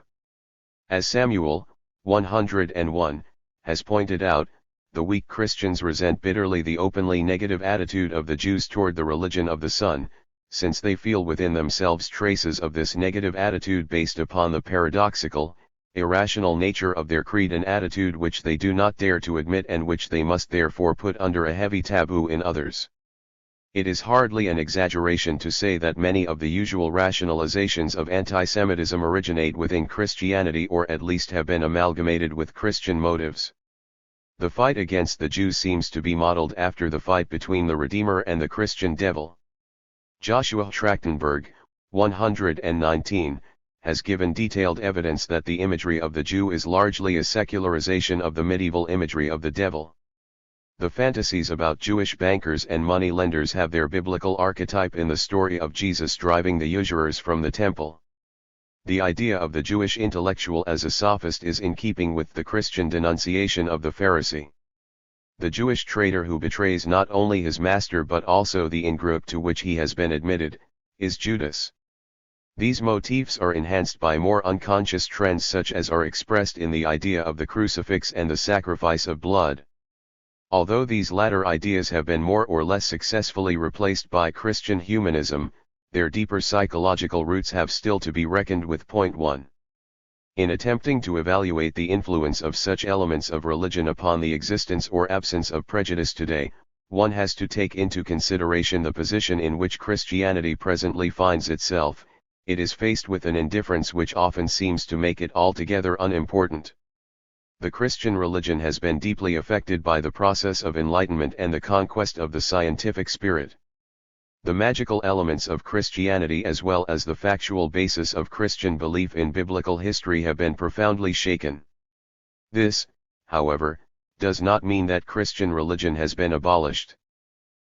As Samuel, 101, has pointed out, the weak Christians resent bitterly the openly negative attitude of the Jews toward the religion of the Son, since they feel within themselves traces of this negative attitude based upon the paradoxical, irrational nature of their creed, an attitude which they do not dare to admit and which they must therefore put under a heavy taboo in others. It is hardly an exaggeration to say that many of the usual rationalizations of antisemitism originate within Christianity, or at least have been amalgamated with Christian motives. The fight against the Jews seems to be modeled after the fight between the Redeemer and the Christian devil. Joshua Trachtenberg, 119, has given detailed evidence that the imagery of the Jew is largely a secularization of the medieval imagery of the devil. The fantasies about Jewish bankers and money lenders have their biblical archetype in the story of Jesus driving the usurers from the temple. The idea of the Jewish intellectual as a sophist is in keeping with the Christian denunciation of the Pharisee. The Jewish traitor who betrays not only his master but also the in-group to which he has been admitted, is Judas. These motifs are enhanced by more unconscious trends such as are expressed in the idea of the crucifix and the sacrifice of blood. Although these latter ideas have been more or less successfully replaced by Christian humanism, their deeper psychological roots have still to be reckoned with. 1. In attempting to evaluate the influence of such elements of religion upon the existence or absence of prejudice today, one has to take into consideration the position in which Christianity presently finds itself. It is faced with an indifference which often seems to make it altogether unimportant. The Christian religion has been deeply affected by the process of enlightenment and the conquest of the scientific spirit. The magical elements of Christianity as well as the factual basis of Christian belief in biblical history have been profoundly shaken. This, however, does not mean that Christian religion has been abolished.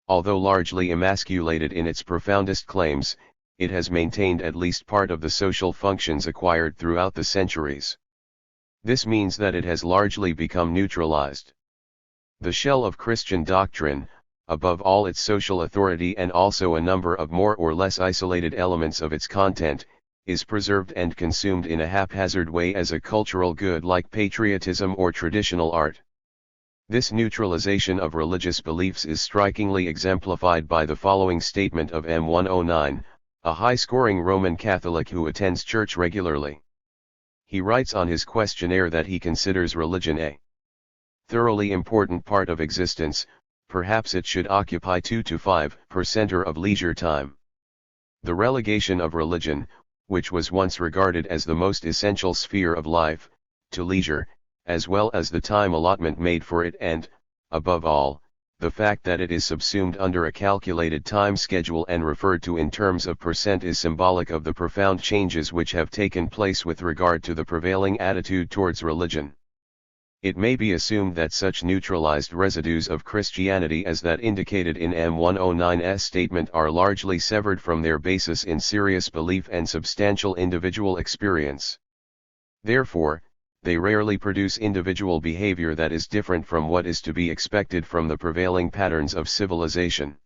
Although largely emasculated in its profoundest claims, it has maintained at least part of the social functions acquired throughout the centuries. This means that it has largely become neutralized. The shell of Christian doctrine, above all its social authority and also a number of more or less isolated elements of its content, is preserved and consumed in a haphazard way as a cultural good like patriotism or traditional art. This neutralization of religious beliefs is strikingly exemplified by the following statement of M109, a high-scoring Roman Catholic who attends church regularly. He writes on his questionnaire that he considers religion a thoroughly important part of existence. Perhaps it should occupy 2 to 5% of leisure time. The relegation of religion, which was once regarded as the most essential sphere of life, to leisure, as well as the time allotment made for it and, above all, the fact that it is subsumed under a calculated time schedule and referred to in terms of percent is symbolic of the profound changes which have taken place with regard to the prevailing attitude towards religion. It may be assumed that such neutralized residues of Christianity as that indicated in M109's statement are largely severed from their basis in serious belief and substantial individual experience. Therefore, they rarely produce individual behavior that is different from what is to be expected from the prevailing patterns of civilization.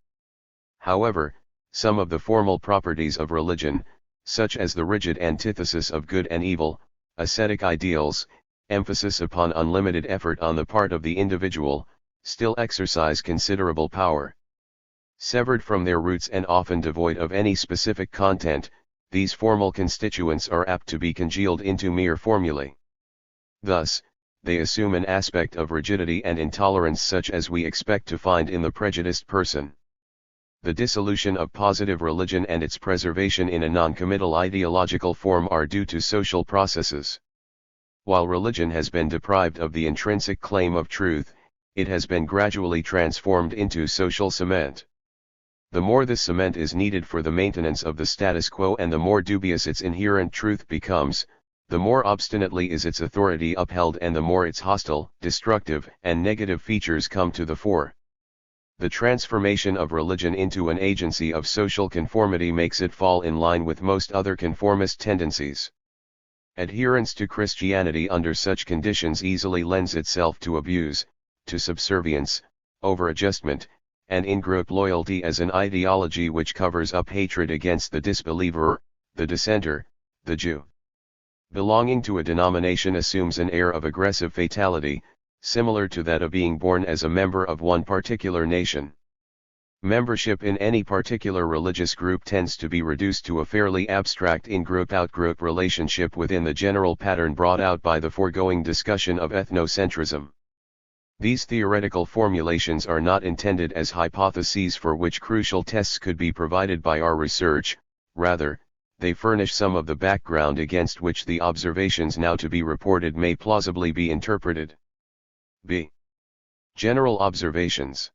However, some of the formal properties of religion, such as the rigid antithesis of good and evil, ascetic ideals, emphasis upon unlimited effort on the part of the individual, still exercise considerable power. Severed from their roots and often devoid of any specific content, these formal constituents are apt to be congealed into mere formulae. Thus, they assume an aspect of rigidity and intolerance such as we expect to find in the prejudiced person. The dissolution of positive religion and its preservation in a non-committal ideological form are due to social processes. While religion has been deprived of the intrinsic claim of truth, it has been gradually transformed into social cement. The more this cement is needed for the maintenance of the status quo and the more dubious its inherent truth becomes, the more obstinately is its authority upheld and the more its hostile, destructive, and negative features come to the fore. The transformation of religion into an agency of social conformity makes it fall in line with most other conformist tendencies. Adherence to Christianity under such conditions easily lends itself to abuse, to subservience, over-adjustment, and in-group loyalty as an ideology which covers up hatred against the disbeliever, the dissenter, the Jew. Belonging to a denomination assumes an air of aggressive fatality, similar to that of being born as a member of one particular nation. Membership in any particular religious group tends to be reduced to a fairly abstract in-group-out-group relationship within the general pattern brought out by the foregoing discussion of ethnocentrism. These theoretical formulations are not intended as hypotheses for which crucial tests could be provided by our research, rather, they furnish some of the background against which the observations now to be reported may plausibly be interpreted. B. General observations.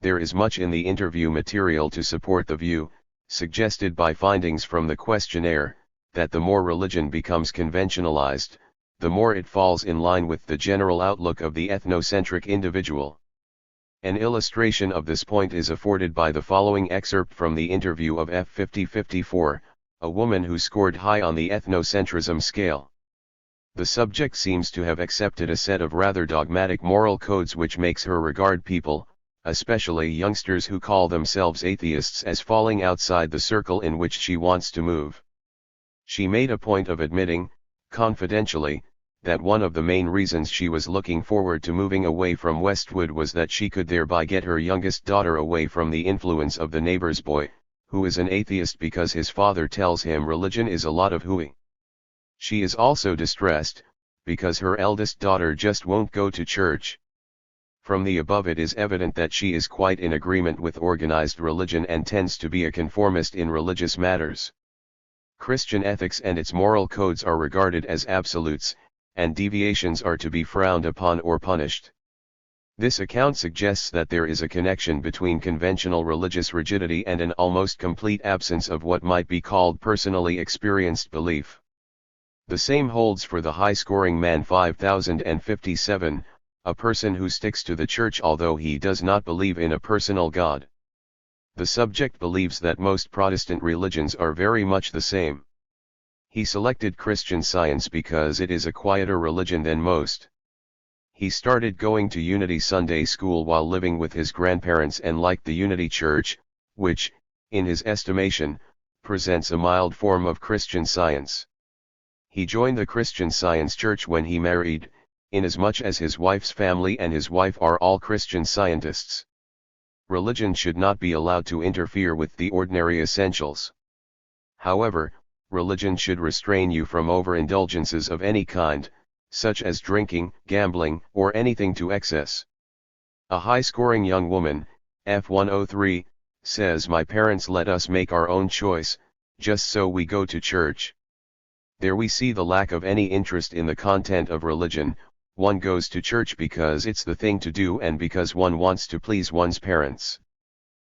There is much in the interview material to support the view, suggested by findings from the questionnaire, that the more religion becomes conventionalized, the more it falls in line with the general outlook of the ethnocentric individual. An illustration of this point is afforded by the following excerpt from the interview of F5054, a woman who scored high on the ethnocentrism scale. The subject seems to have accepted a set of rather dogmatic moral codes which makes her regard people, especially youngsters who call themselves atheists, as falling outside the circle in which she wants to move. She made a point of admitting, confidentially, that one of the main reasons she was looking forward to moving away from Westwood was that she could thereby get her youngest daughter away from the influence of the neighbor's boy, who is an atheist because his father tells him religion is a lot of hooey. She is also distressed, because her eldest daughter just won't go to church. From the above it is evident that she is quite in agreement with organized religion and tends to be a conformist in religious matters. Christian ethics and its moral codes are regarded as absolutes, and deviations are to be frowned upon or punished. This account suggests that there is a connection between conventional religious rigidity and an almost complete absence of what might be called personally experienced belief. The same holds for the high-scoring man 5057, a person who sticks to the church although he does not believe in a personal God. The subject believes that most Protestant religions are very much the same. He selected Christian Science because it is a quieter religion than most. He started going to Unity Sunday School while living with his grandparents and liked the Unity Church, which, in his estimation, presents a mild form of Christian Science. He joined the Christian Science Church when he married, inasmuch as his wife's family and his wife are all Christian Scientists. Religion should not be allowed to interfere with the ordinary essentials. However, religion should restrain you from overindulgences of any kind, such as drinking, gambling, or anything to excess. A high-scoring young woman, F103, says, "My parents let us make our own choice, just so we go to church." There we see the lack of any interest in the content of religion, One goes to church because it's the thing to do and because one wants to please one's parents.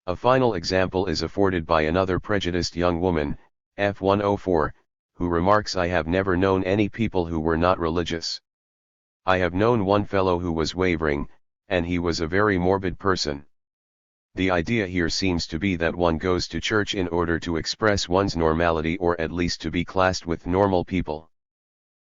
A final example is afforded by another prejudiced young woman, F104, who remarks, "I have never known any people who were not religious. I have known one fellow who was wavering, and he was a very morbid person." The idea here seems to be that one goes to church in order to express one's normality, or at least to be classed with normal people.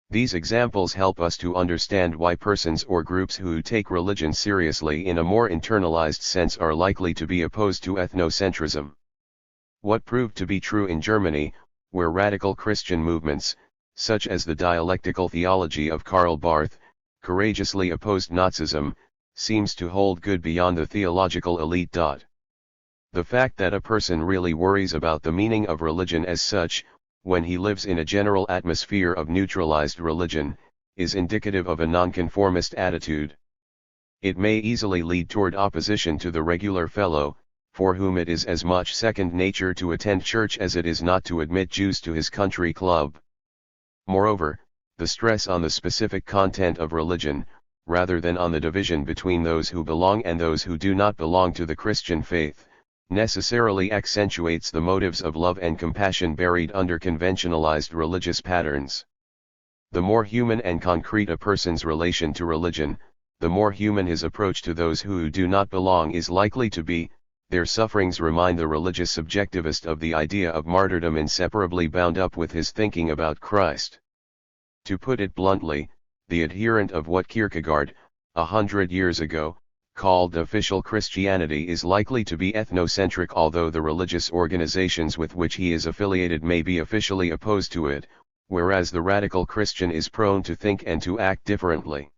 These examples help us to understand why persons or groups who take religion seriously in a more internalized sense are likely to be opposed to ethnocentrism. What proved to be true in Germany, where radical Christian movements, such as the dialectical theology of Karl Barth, courageously opposed Nazism, seems to hold good beyond the theological elite. The fact that a person really worries about the meaning of religion as such, when he lives in a general atmosphere of neutralized religion, is indicative of a nonconformist attitude. It may easily lead toward opposition to the regular fellow, for whom it is as much second nature to attend church as it is not to admit Jews to his country club. Moreover, the stress on the specific content of religion, rather than on the division between those who belong and those who do not belong to the Christian faith, necessarily accentuates the motives of love and compassion buried under conventionalized religious patterns. The more human and concrete a person's relation to religion, the more human his approach to those who do not belong is likely to be. Their sufferings remind the religious subjectivist of the idea of martyrdom inseparably bound up with his thinking about Christ. To put it bluntly, the adherent of what Kierkegaard, 100 years ago, called official Christianity is likely to be ethnocentric, although the religious organizations with which he is affiliated may be officially opposed to it, whereas the radical Christian is prone to think and to act differently.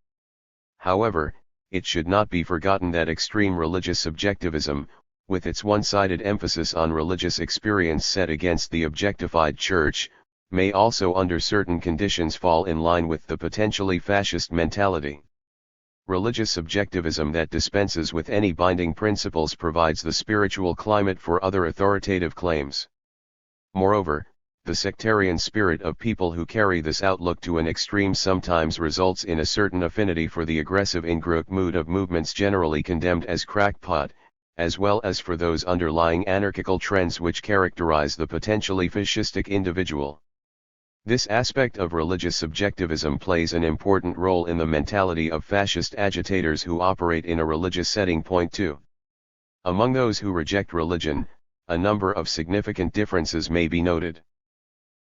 However, it should not be forgotten that extreme religious subjectivism, with its one-sided emphasis on religious experience set against the objectified church, may also under certain conditions fall in line with the potentially fascist mentality. Religious subjectivism that dispenses with any binding principles provides the spiritual climate for other authoritative claims. Moreover, the sectarian spirit of people who carry this outlook to an extreme sometimes results in a certain affinity for the aggressive in-group mood of movements generally condemned as crackpot, as well as for those underlying anarchical trends which characterize the potentially fascistic individual. This aspect of religious subjectivism plays an important role in the mentality of fascist agitators who operate in a religious setting. Point 2. Among those who reject religion, a number of significant differences may be noted.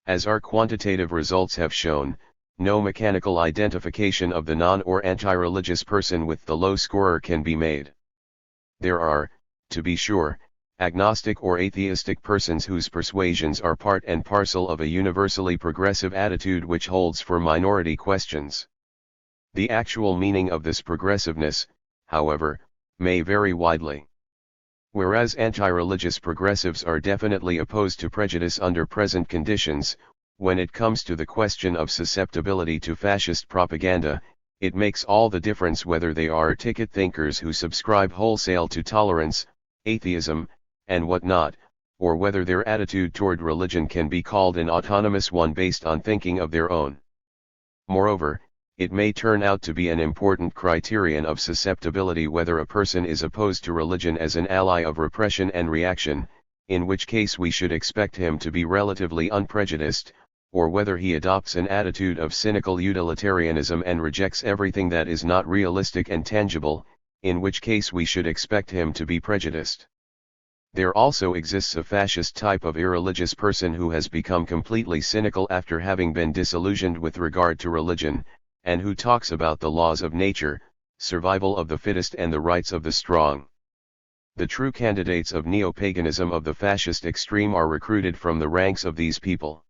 As our quantitative results have shown, no mechanical identification of the non- or anti-religious person with the low scorer can be made. There are, to be sure, agnostic or atheistic persons whose persuasions are part and parcel of a universally progressive attitude which holds for minority questions. The actual meaning of this progressiveness, however, may vary widely. Whereas anti-religious progressives are definitely opposed to prejudice under present conditions, when it comes to the question of susceptibility to fascist propaganda, it makes all the difference whether they are ticket thinkers who subscribe wholesale to tolerance, atheism, and whatnot, or whether their attitude toward religion can be called an autonomous one based on thinking of their own. Moreover, it may turn out to be an important criterion of susceptibility whether a person is opposed to religion as an ally of repression and reaction, in which case we should expect him to be relatively unprejudiced, or whether he adopts an attitude of cynical utilitarianism and rejects everything that is not realistic and tangible, in which case we should expect him to be prejudiced. There also exists a fascist type of irreligious person who has become completely cynical after having been disillusioned with regard to religion, and who talks about the laws of nature, survival of the fittest and the rights of the strong. The true candidates of neo-paganism of the fascist extreme are recruited from the ranks of these people.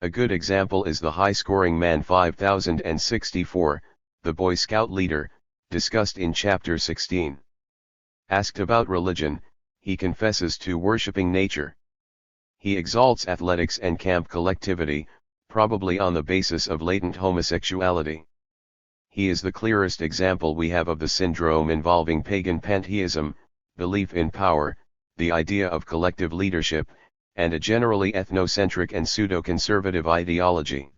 A good example is the high-scoring man 5064, the Boy Scout leader, discussed in Chapter 16. Asked about religion, he confesses to worshipping nature. He exalts athletics and camp collectivity, probably on the basis of latent homosexuality. He is the clearest example we have of the syndrome involving pagan pantheism, belief in power, the idea of collective leadership, and a generally ethnocentric and pseudo-conservative ideology.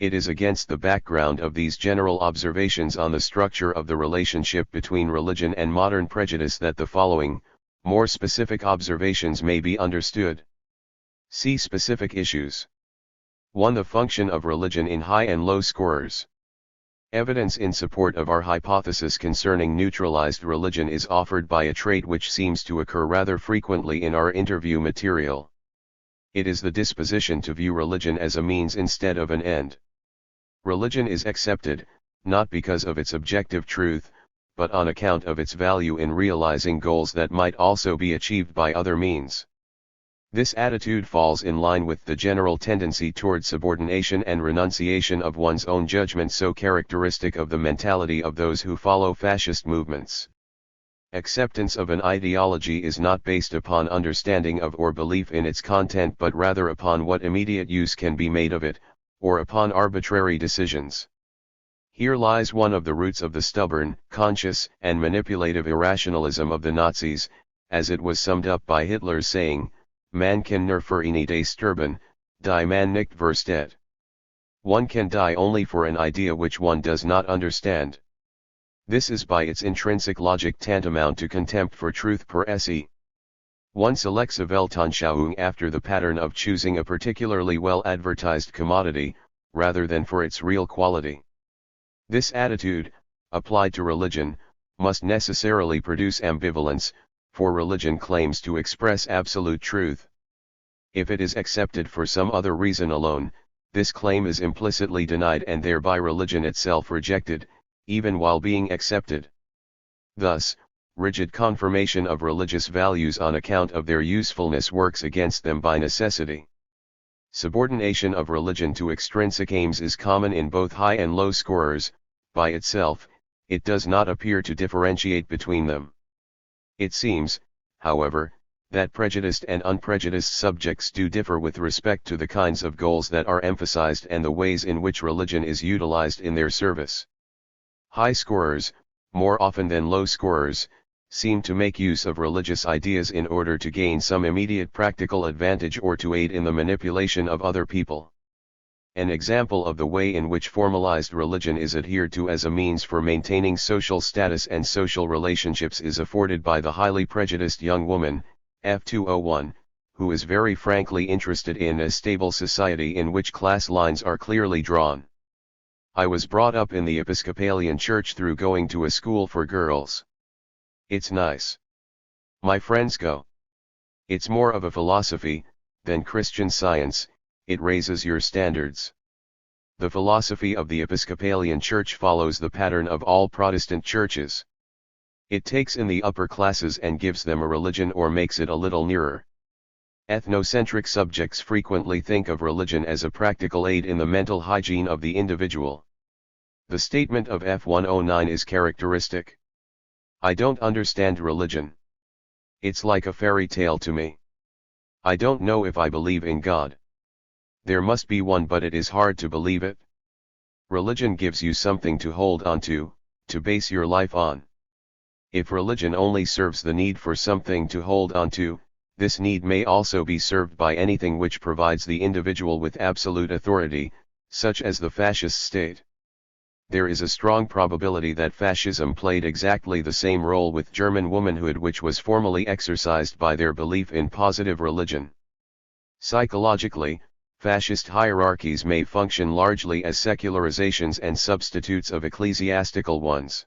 It is against the background of these general observations on the structure of the relationship between religion and modern prejudice that the following, more specific observations may be understood. See specific issues. 1. The function of religion in high and low scorers. Evidence in support of our hypothesis concerning neutralized religion is offered by a trait which seems to occur rather frequently in our interview material. It is the disposition to view religion as a means instead of an end. Religion is accepted, not because of its objective truth, but on account of its value in realizing goals that might also be achieved by other means. This attitude falls in line with the general tendency toward subordination and renunciation of one's own judgment so characteristic of the mentality of those who follow fascist movements. Acceptance of an ideology is not based upon understanding of or belief in its content but rather upon what immediate use can be made of it, or upon arbitrary decisions. Here lies one of the roots of the stubborn, conscious, and manipulative irrationalism of the Nazis, as it was summed up by Hitler's saying, "Man kann nur für eine Idee sterben, die man nicht versteht." One can die only for an idea which one does not understand. This is by its intrinsic logic tantamount to contempt for truth per se. One selects a Weltanschauung after the pattern of choosing a particularly well-advertised commodity, rather than for its real quality. This attitude, applied to religion, must necessarily produce ambivalence, for religion claims to express absolute truth. If it is accepted for some other reason alone, this claim is implicitly denied and thereby religion itself rejected, even while being accepted. Thus, rigid confirmation of religious values on account of their usefulness works against them by necessity. Subordination of religion to extrinsic aims is common in both high and low scorers. By itself, it does not appear to differentiate between them. It seems, however, that prejudiced and unprejudiced subjects do differ with respect to the kinds of goals that are emphasized and the ways in which religion is utilized in their service. High scorers, more often than low scorers, seem to make use of religious ideas in order to gain some immediate practical advantage or to aid in the manipulation of other people. An example of the way in which formalized religion is adhered to as a means for maintaining social status and social relationships is afforded by the highly prejudiced young woman, F201, who is very frankly interested in a stable society in which class lines are clearly drawn. I was brought up in the Episcopalian Church through going to a school for girls. It's nice. My friends go. It's more of a philosophy than Christian Science. It raises your standards. The philosophy of the Episcopalian Church follows the pattern of all Protestant churches. It takes in the upper classes and gives them a religion or makes it a little nearer. Ethnocentric subjects frequently think of religion as a practical aid in the mental hygiene of the individual. The statement of F109 is characteristic. I don't understand religion. It's like a fairy tale to me. I don't know if I believe in God. There must be one, but it is hard to believe it. Religion gives you something to hold on to base your life on. If religion only serves the need for something to hold on to, this need may also be served by anything which provides the individual with absolute authority, such as the fascist state. There is a strong probability that fascism played exactly the same role with German womanhood, which was formally exercised by their belief in positive religion. Psychologically, fascist hierarchies may function largely as secularizations and substitutes of ecclesiastical ones.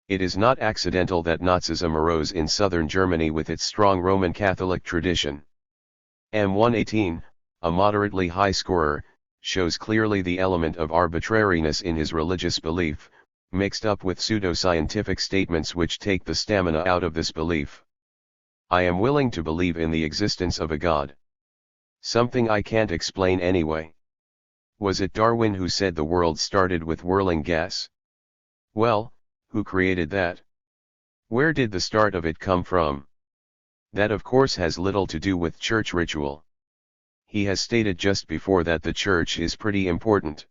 It is not accidental that Nazism arose in southern Germany with its strong Roman Catholic tradition. M118, a moderately high scorer, shows clearly the element of arbitrariness in his religious belief, mixed up with pseudo-scientific statements which take the stamina out of this belief. I am willing to believe in the existence of a God. Something I can't explain anyway. Was it Darwin who said the world started with whirling gas? Well, who created that? Where did the start of it come from? That of course has little to do with church ritual. He has stated just before that the church is pretty important.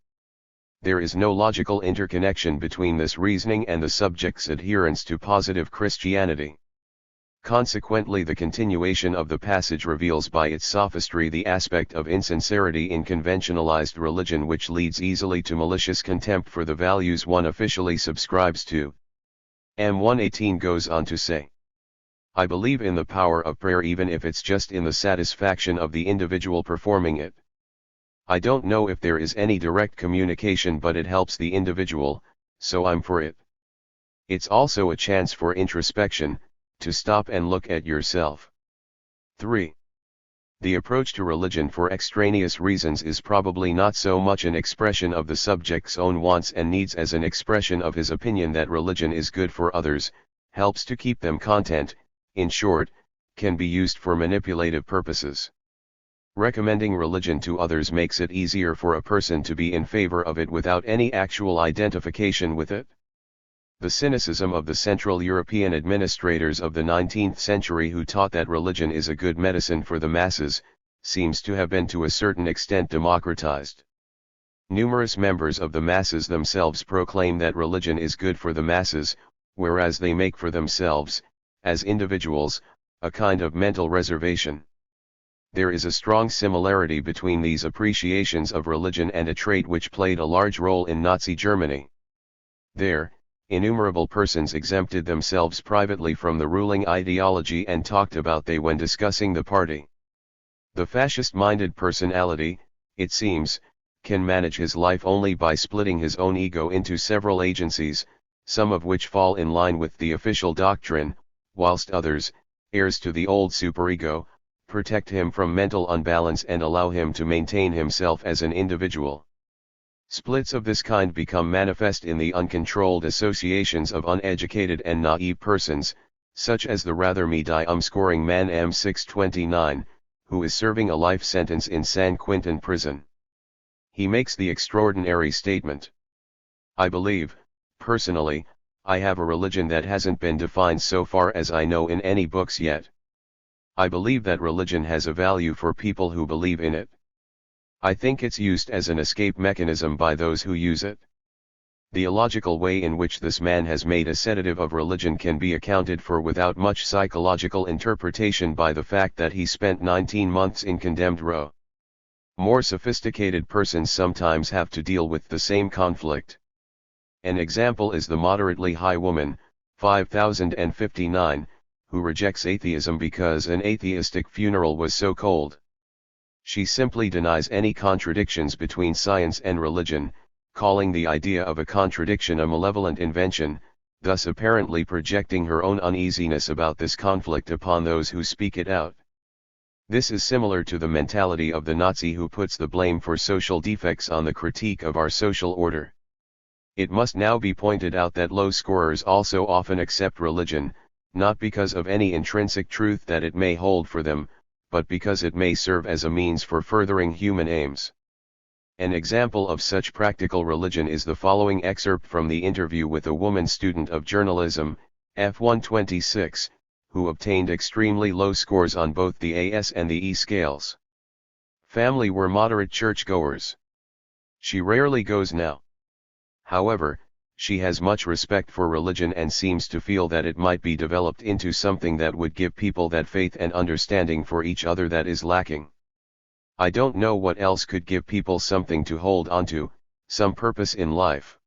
There is no logical interconnection between this reasoning and the subject's adherence to positive Christianity. Consequently, the continuation of the passage reveals by its sophistry the aspect of insincerity in conventionalized religion which leads easily to malicious contempt for the values one officially subscribes to. M118 goes on to say, I believe in the power of prayer even if it's just in the satisfaction of the individual performing it. I don't know if there is any direct communication, but it helps the individual, so I'm for it. It's also a chance for introspection, to stop and look at yourself. 3. The approach to religion for extraneous reasons is probably not so much an expression of the subject's own wants and needs as an expression of his opinion that religion is good for others, helps to keep them content, in short, can be used for manipulative purposes. Recommending religion to others makes it easier for a person to be in favor of it without any actual identification with it. The cynicism of the Central European administrators of the 19th century who taught that religion is a good medicine for the masses, seems to have been to a certain extent democratized. Numerous members of the masses themselves proclaim that religion is good for the masses, whereas they make for themselves, as individuals, a kind of mental reservation. There is a strong similarity between these appreciations of religion and a trait which played a large role in Nazi Germany. There, innumerable persons exempted themselves privately from the ruling ideology and talked about they when discussing the party. The fascist-minded personality, it seems, can manage his life only by splitting his own ego into several agencies, some of which fall in line with the official doctrine, whilst others, heirs to the old superego, protect him from mental unbalance and allow him to maintain himself as an individual. Splits of this kind become manifest in the uncontrolled associations of uneducated and naive persons, such as the rather medium-scoring man M629, who is serving a life sentence in San Quentin prison. He makes the extraordinary statement, I believe, personally, I have a religion that hasn't been defined so far as I know in any books yet. I believe that religion has a value for people who believe in it. I think it's used as an escape mechanism by those who use it. The illogical way in which this man has made a sedative of religion can be accounted for without much psychological interpretation by the fact that he spent 19 months in condemned row. More sophisticated persons sometimes have to deal with the same conflict. An example is the moderately high woman, 5059, who rejects atheism because an atheistic funeral was so cold. She simply denies any contradictions between science and religion, calling the idea of a contradiction a malevolent invention, thus apparently projecting her own uneasiness about this conflict upon those who speak it out. This is similar to the mentality of the Nazi who puts the blame for social defects on the critique of our social order. It must now be pointed out that low scorers also often accept religion, not because of any intrinsic truth that it may hold for them, but because it may serve as a means for furthering human aims. An example of such practical religion is the following excerpt from the interview with a woman student of journalism, F126, who obtained extremely low scores on both the AS and the E scales. Family were moderate churchgoers. She rarely goes now. However, she has much respect for religion and seems to feel that it might be developed into something that would give people that faith and understanding for each other that is lacking. I don't know what else could give people something to hold onto, some purpose in life.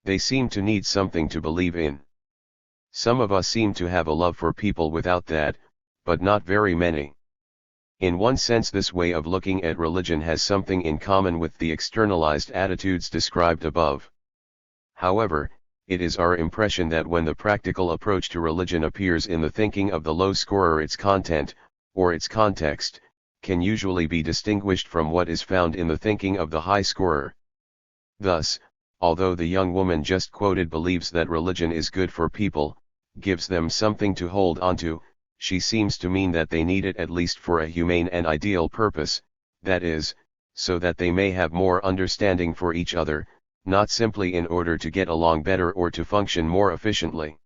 They seem to need something to believe in. Some of us seem to have a love for people without that, but not very many. In one sense, this way of looking at religion has something in common with the externalized attitudes described above. However, it is our impression that when the practical approach to religion appears in the thinking of the low scorer, its content, or its context, can usually be distinguished from what is found in the thinking of the high scorer. Thus, although the young woman just quoted believes that religion is good for people, gives them something to hold onto, she seems to mean that they need it at least for a humane and ideal purpose, that is, so that they may have more understanding for each other, not simply in order to get along better or to function more efficiently.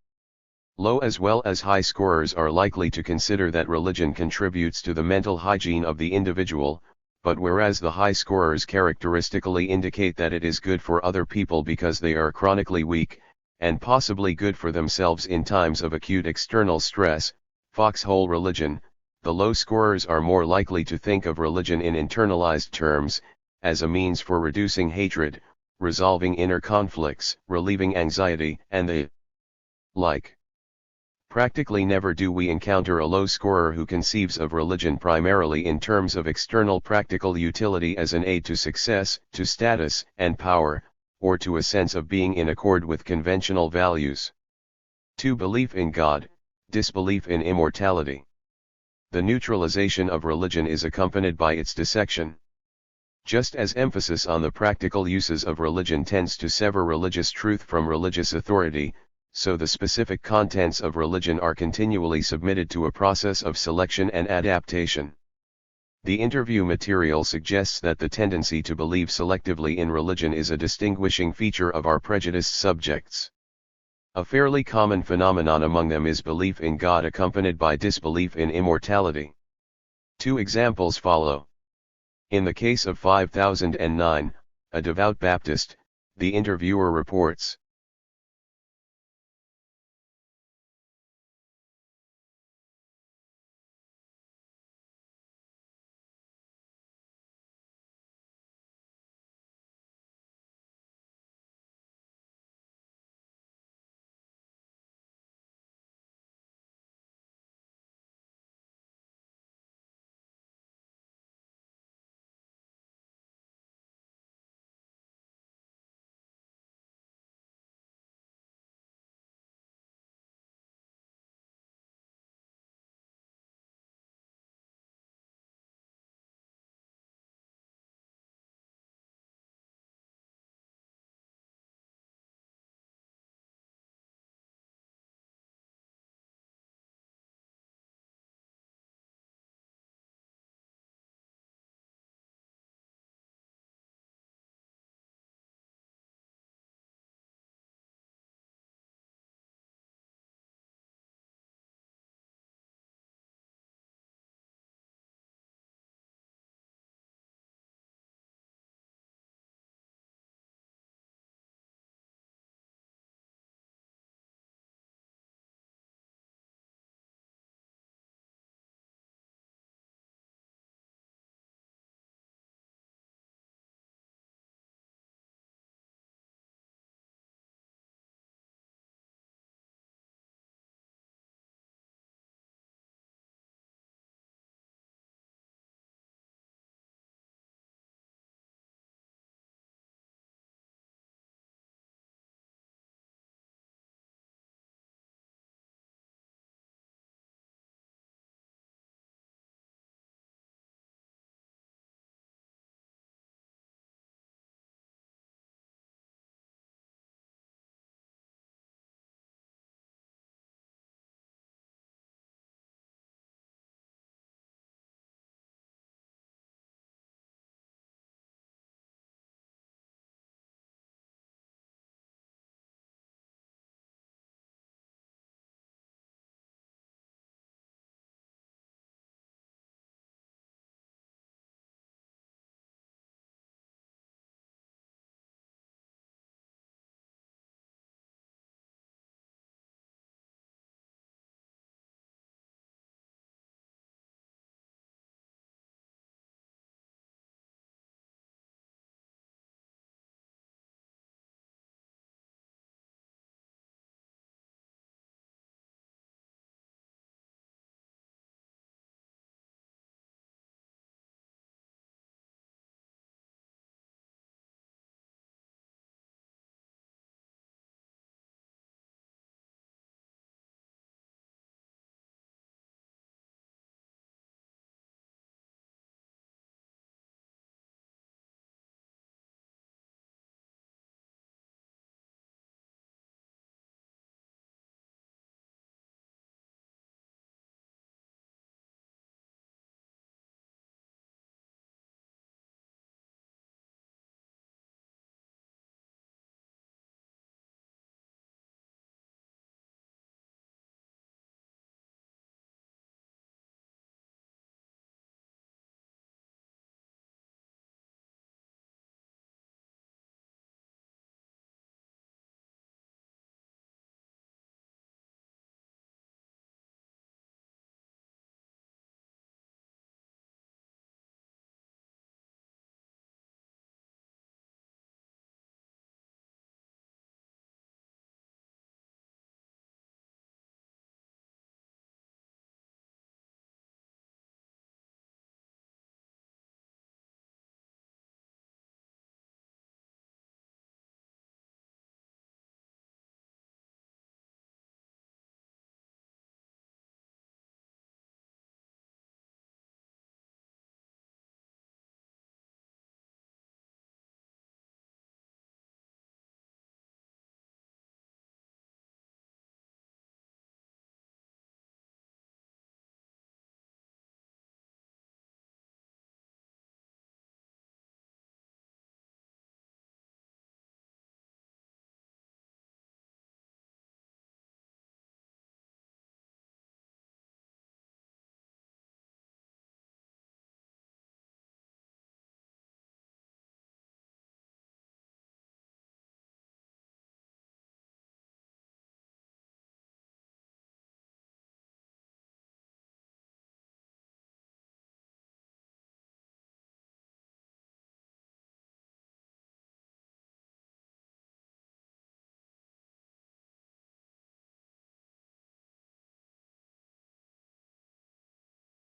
Low as well as high scorers are likely to consider that religion contributes to the mental hygiene of the individual, but whereas the high scorers characteristically indicate that it is good for other people because they are chronically weak, and possibly good for themselves in times of acute external stress, Foxhole religion. The low scorers are more likely to think of religion in internalized terms, as a means for reducing hatred, resolving inner conflicts, relieving anxiety, and the like. Practically never do we encounter a low scorer who conceives of religion primarily in terms of external practical utility as an aid to success, to status and power, or to a sense of being in accord with conventional values. 2. Belief in God, disbelief in immortality. The neutralization of religion is accompanied by its dissection. Just as emphasis on the practical uses of religion tends to sever religious truth from religious authority, so the specific contents of religion are continually submitted to a process of selection and adaptation. The interview material suggests that the tendency to believe selectively in religion is a distinguishing feature of our prejudiced subjects. A fairly common phenomenon among them is belief in God accompanied by disbelief in immortality. 2 examples follow. In the case of 5009, a devout Baptist, the interviewer reports,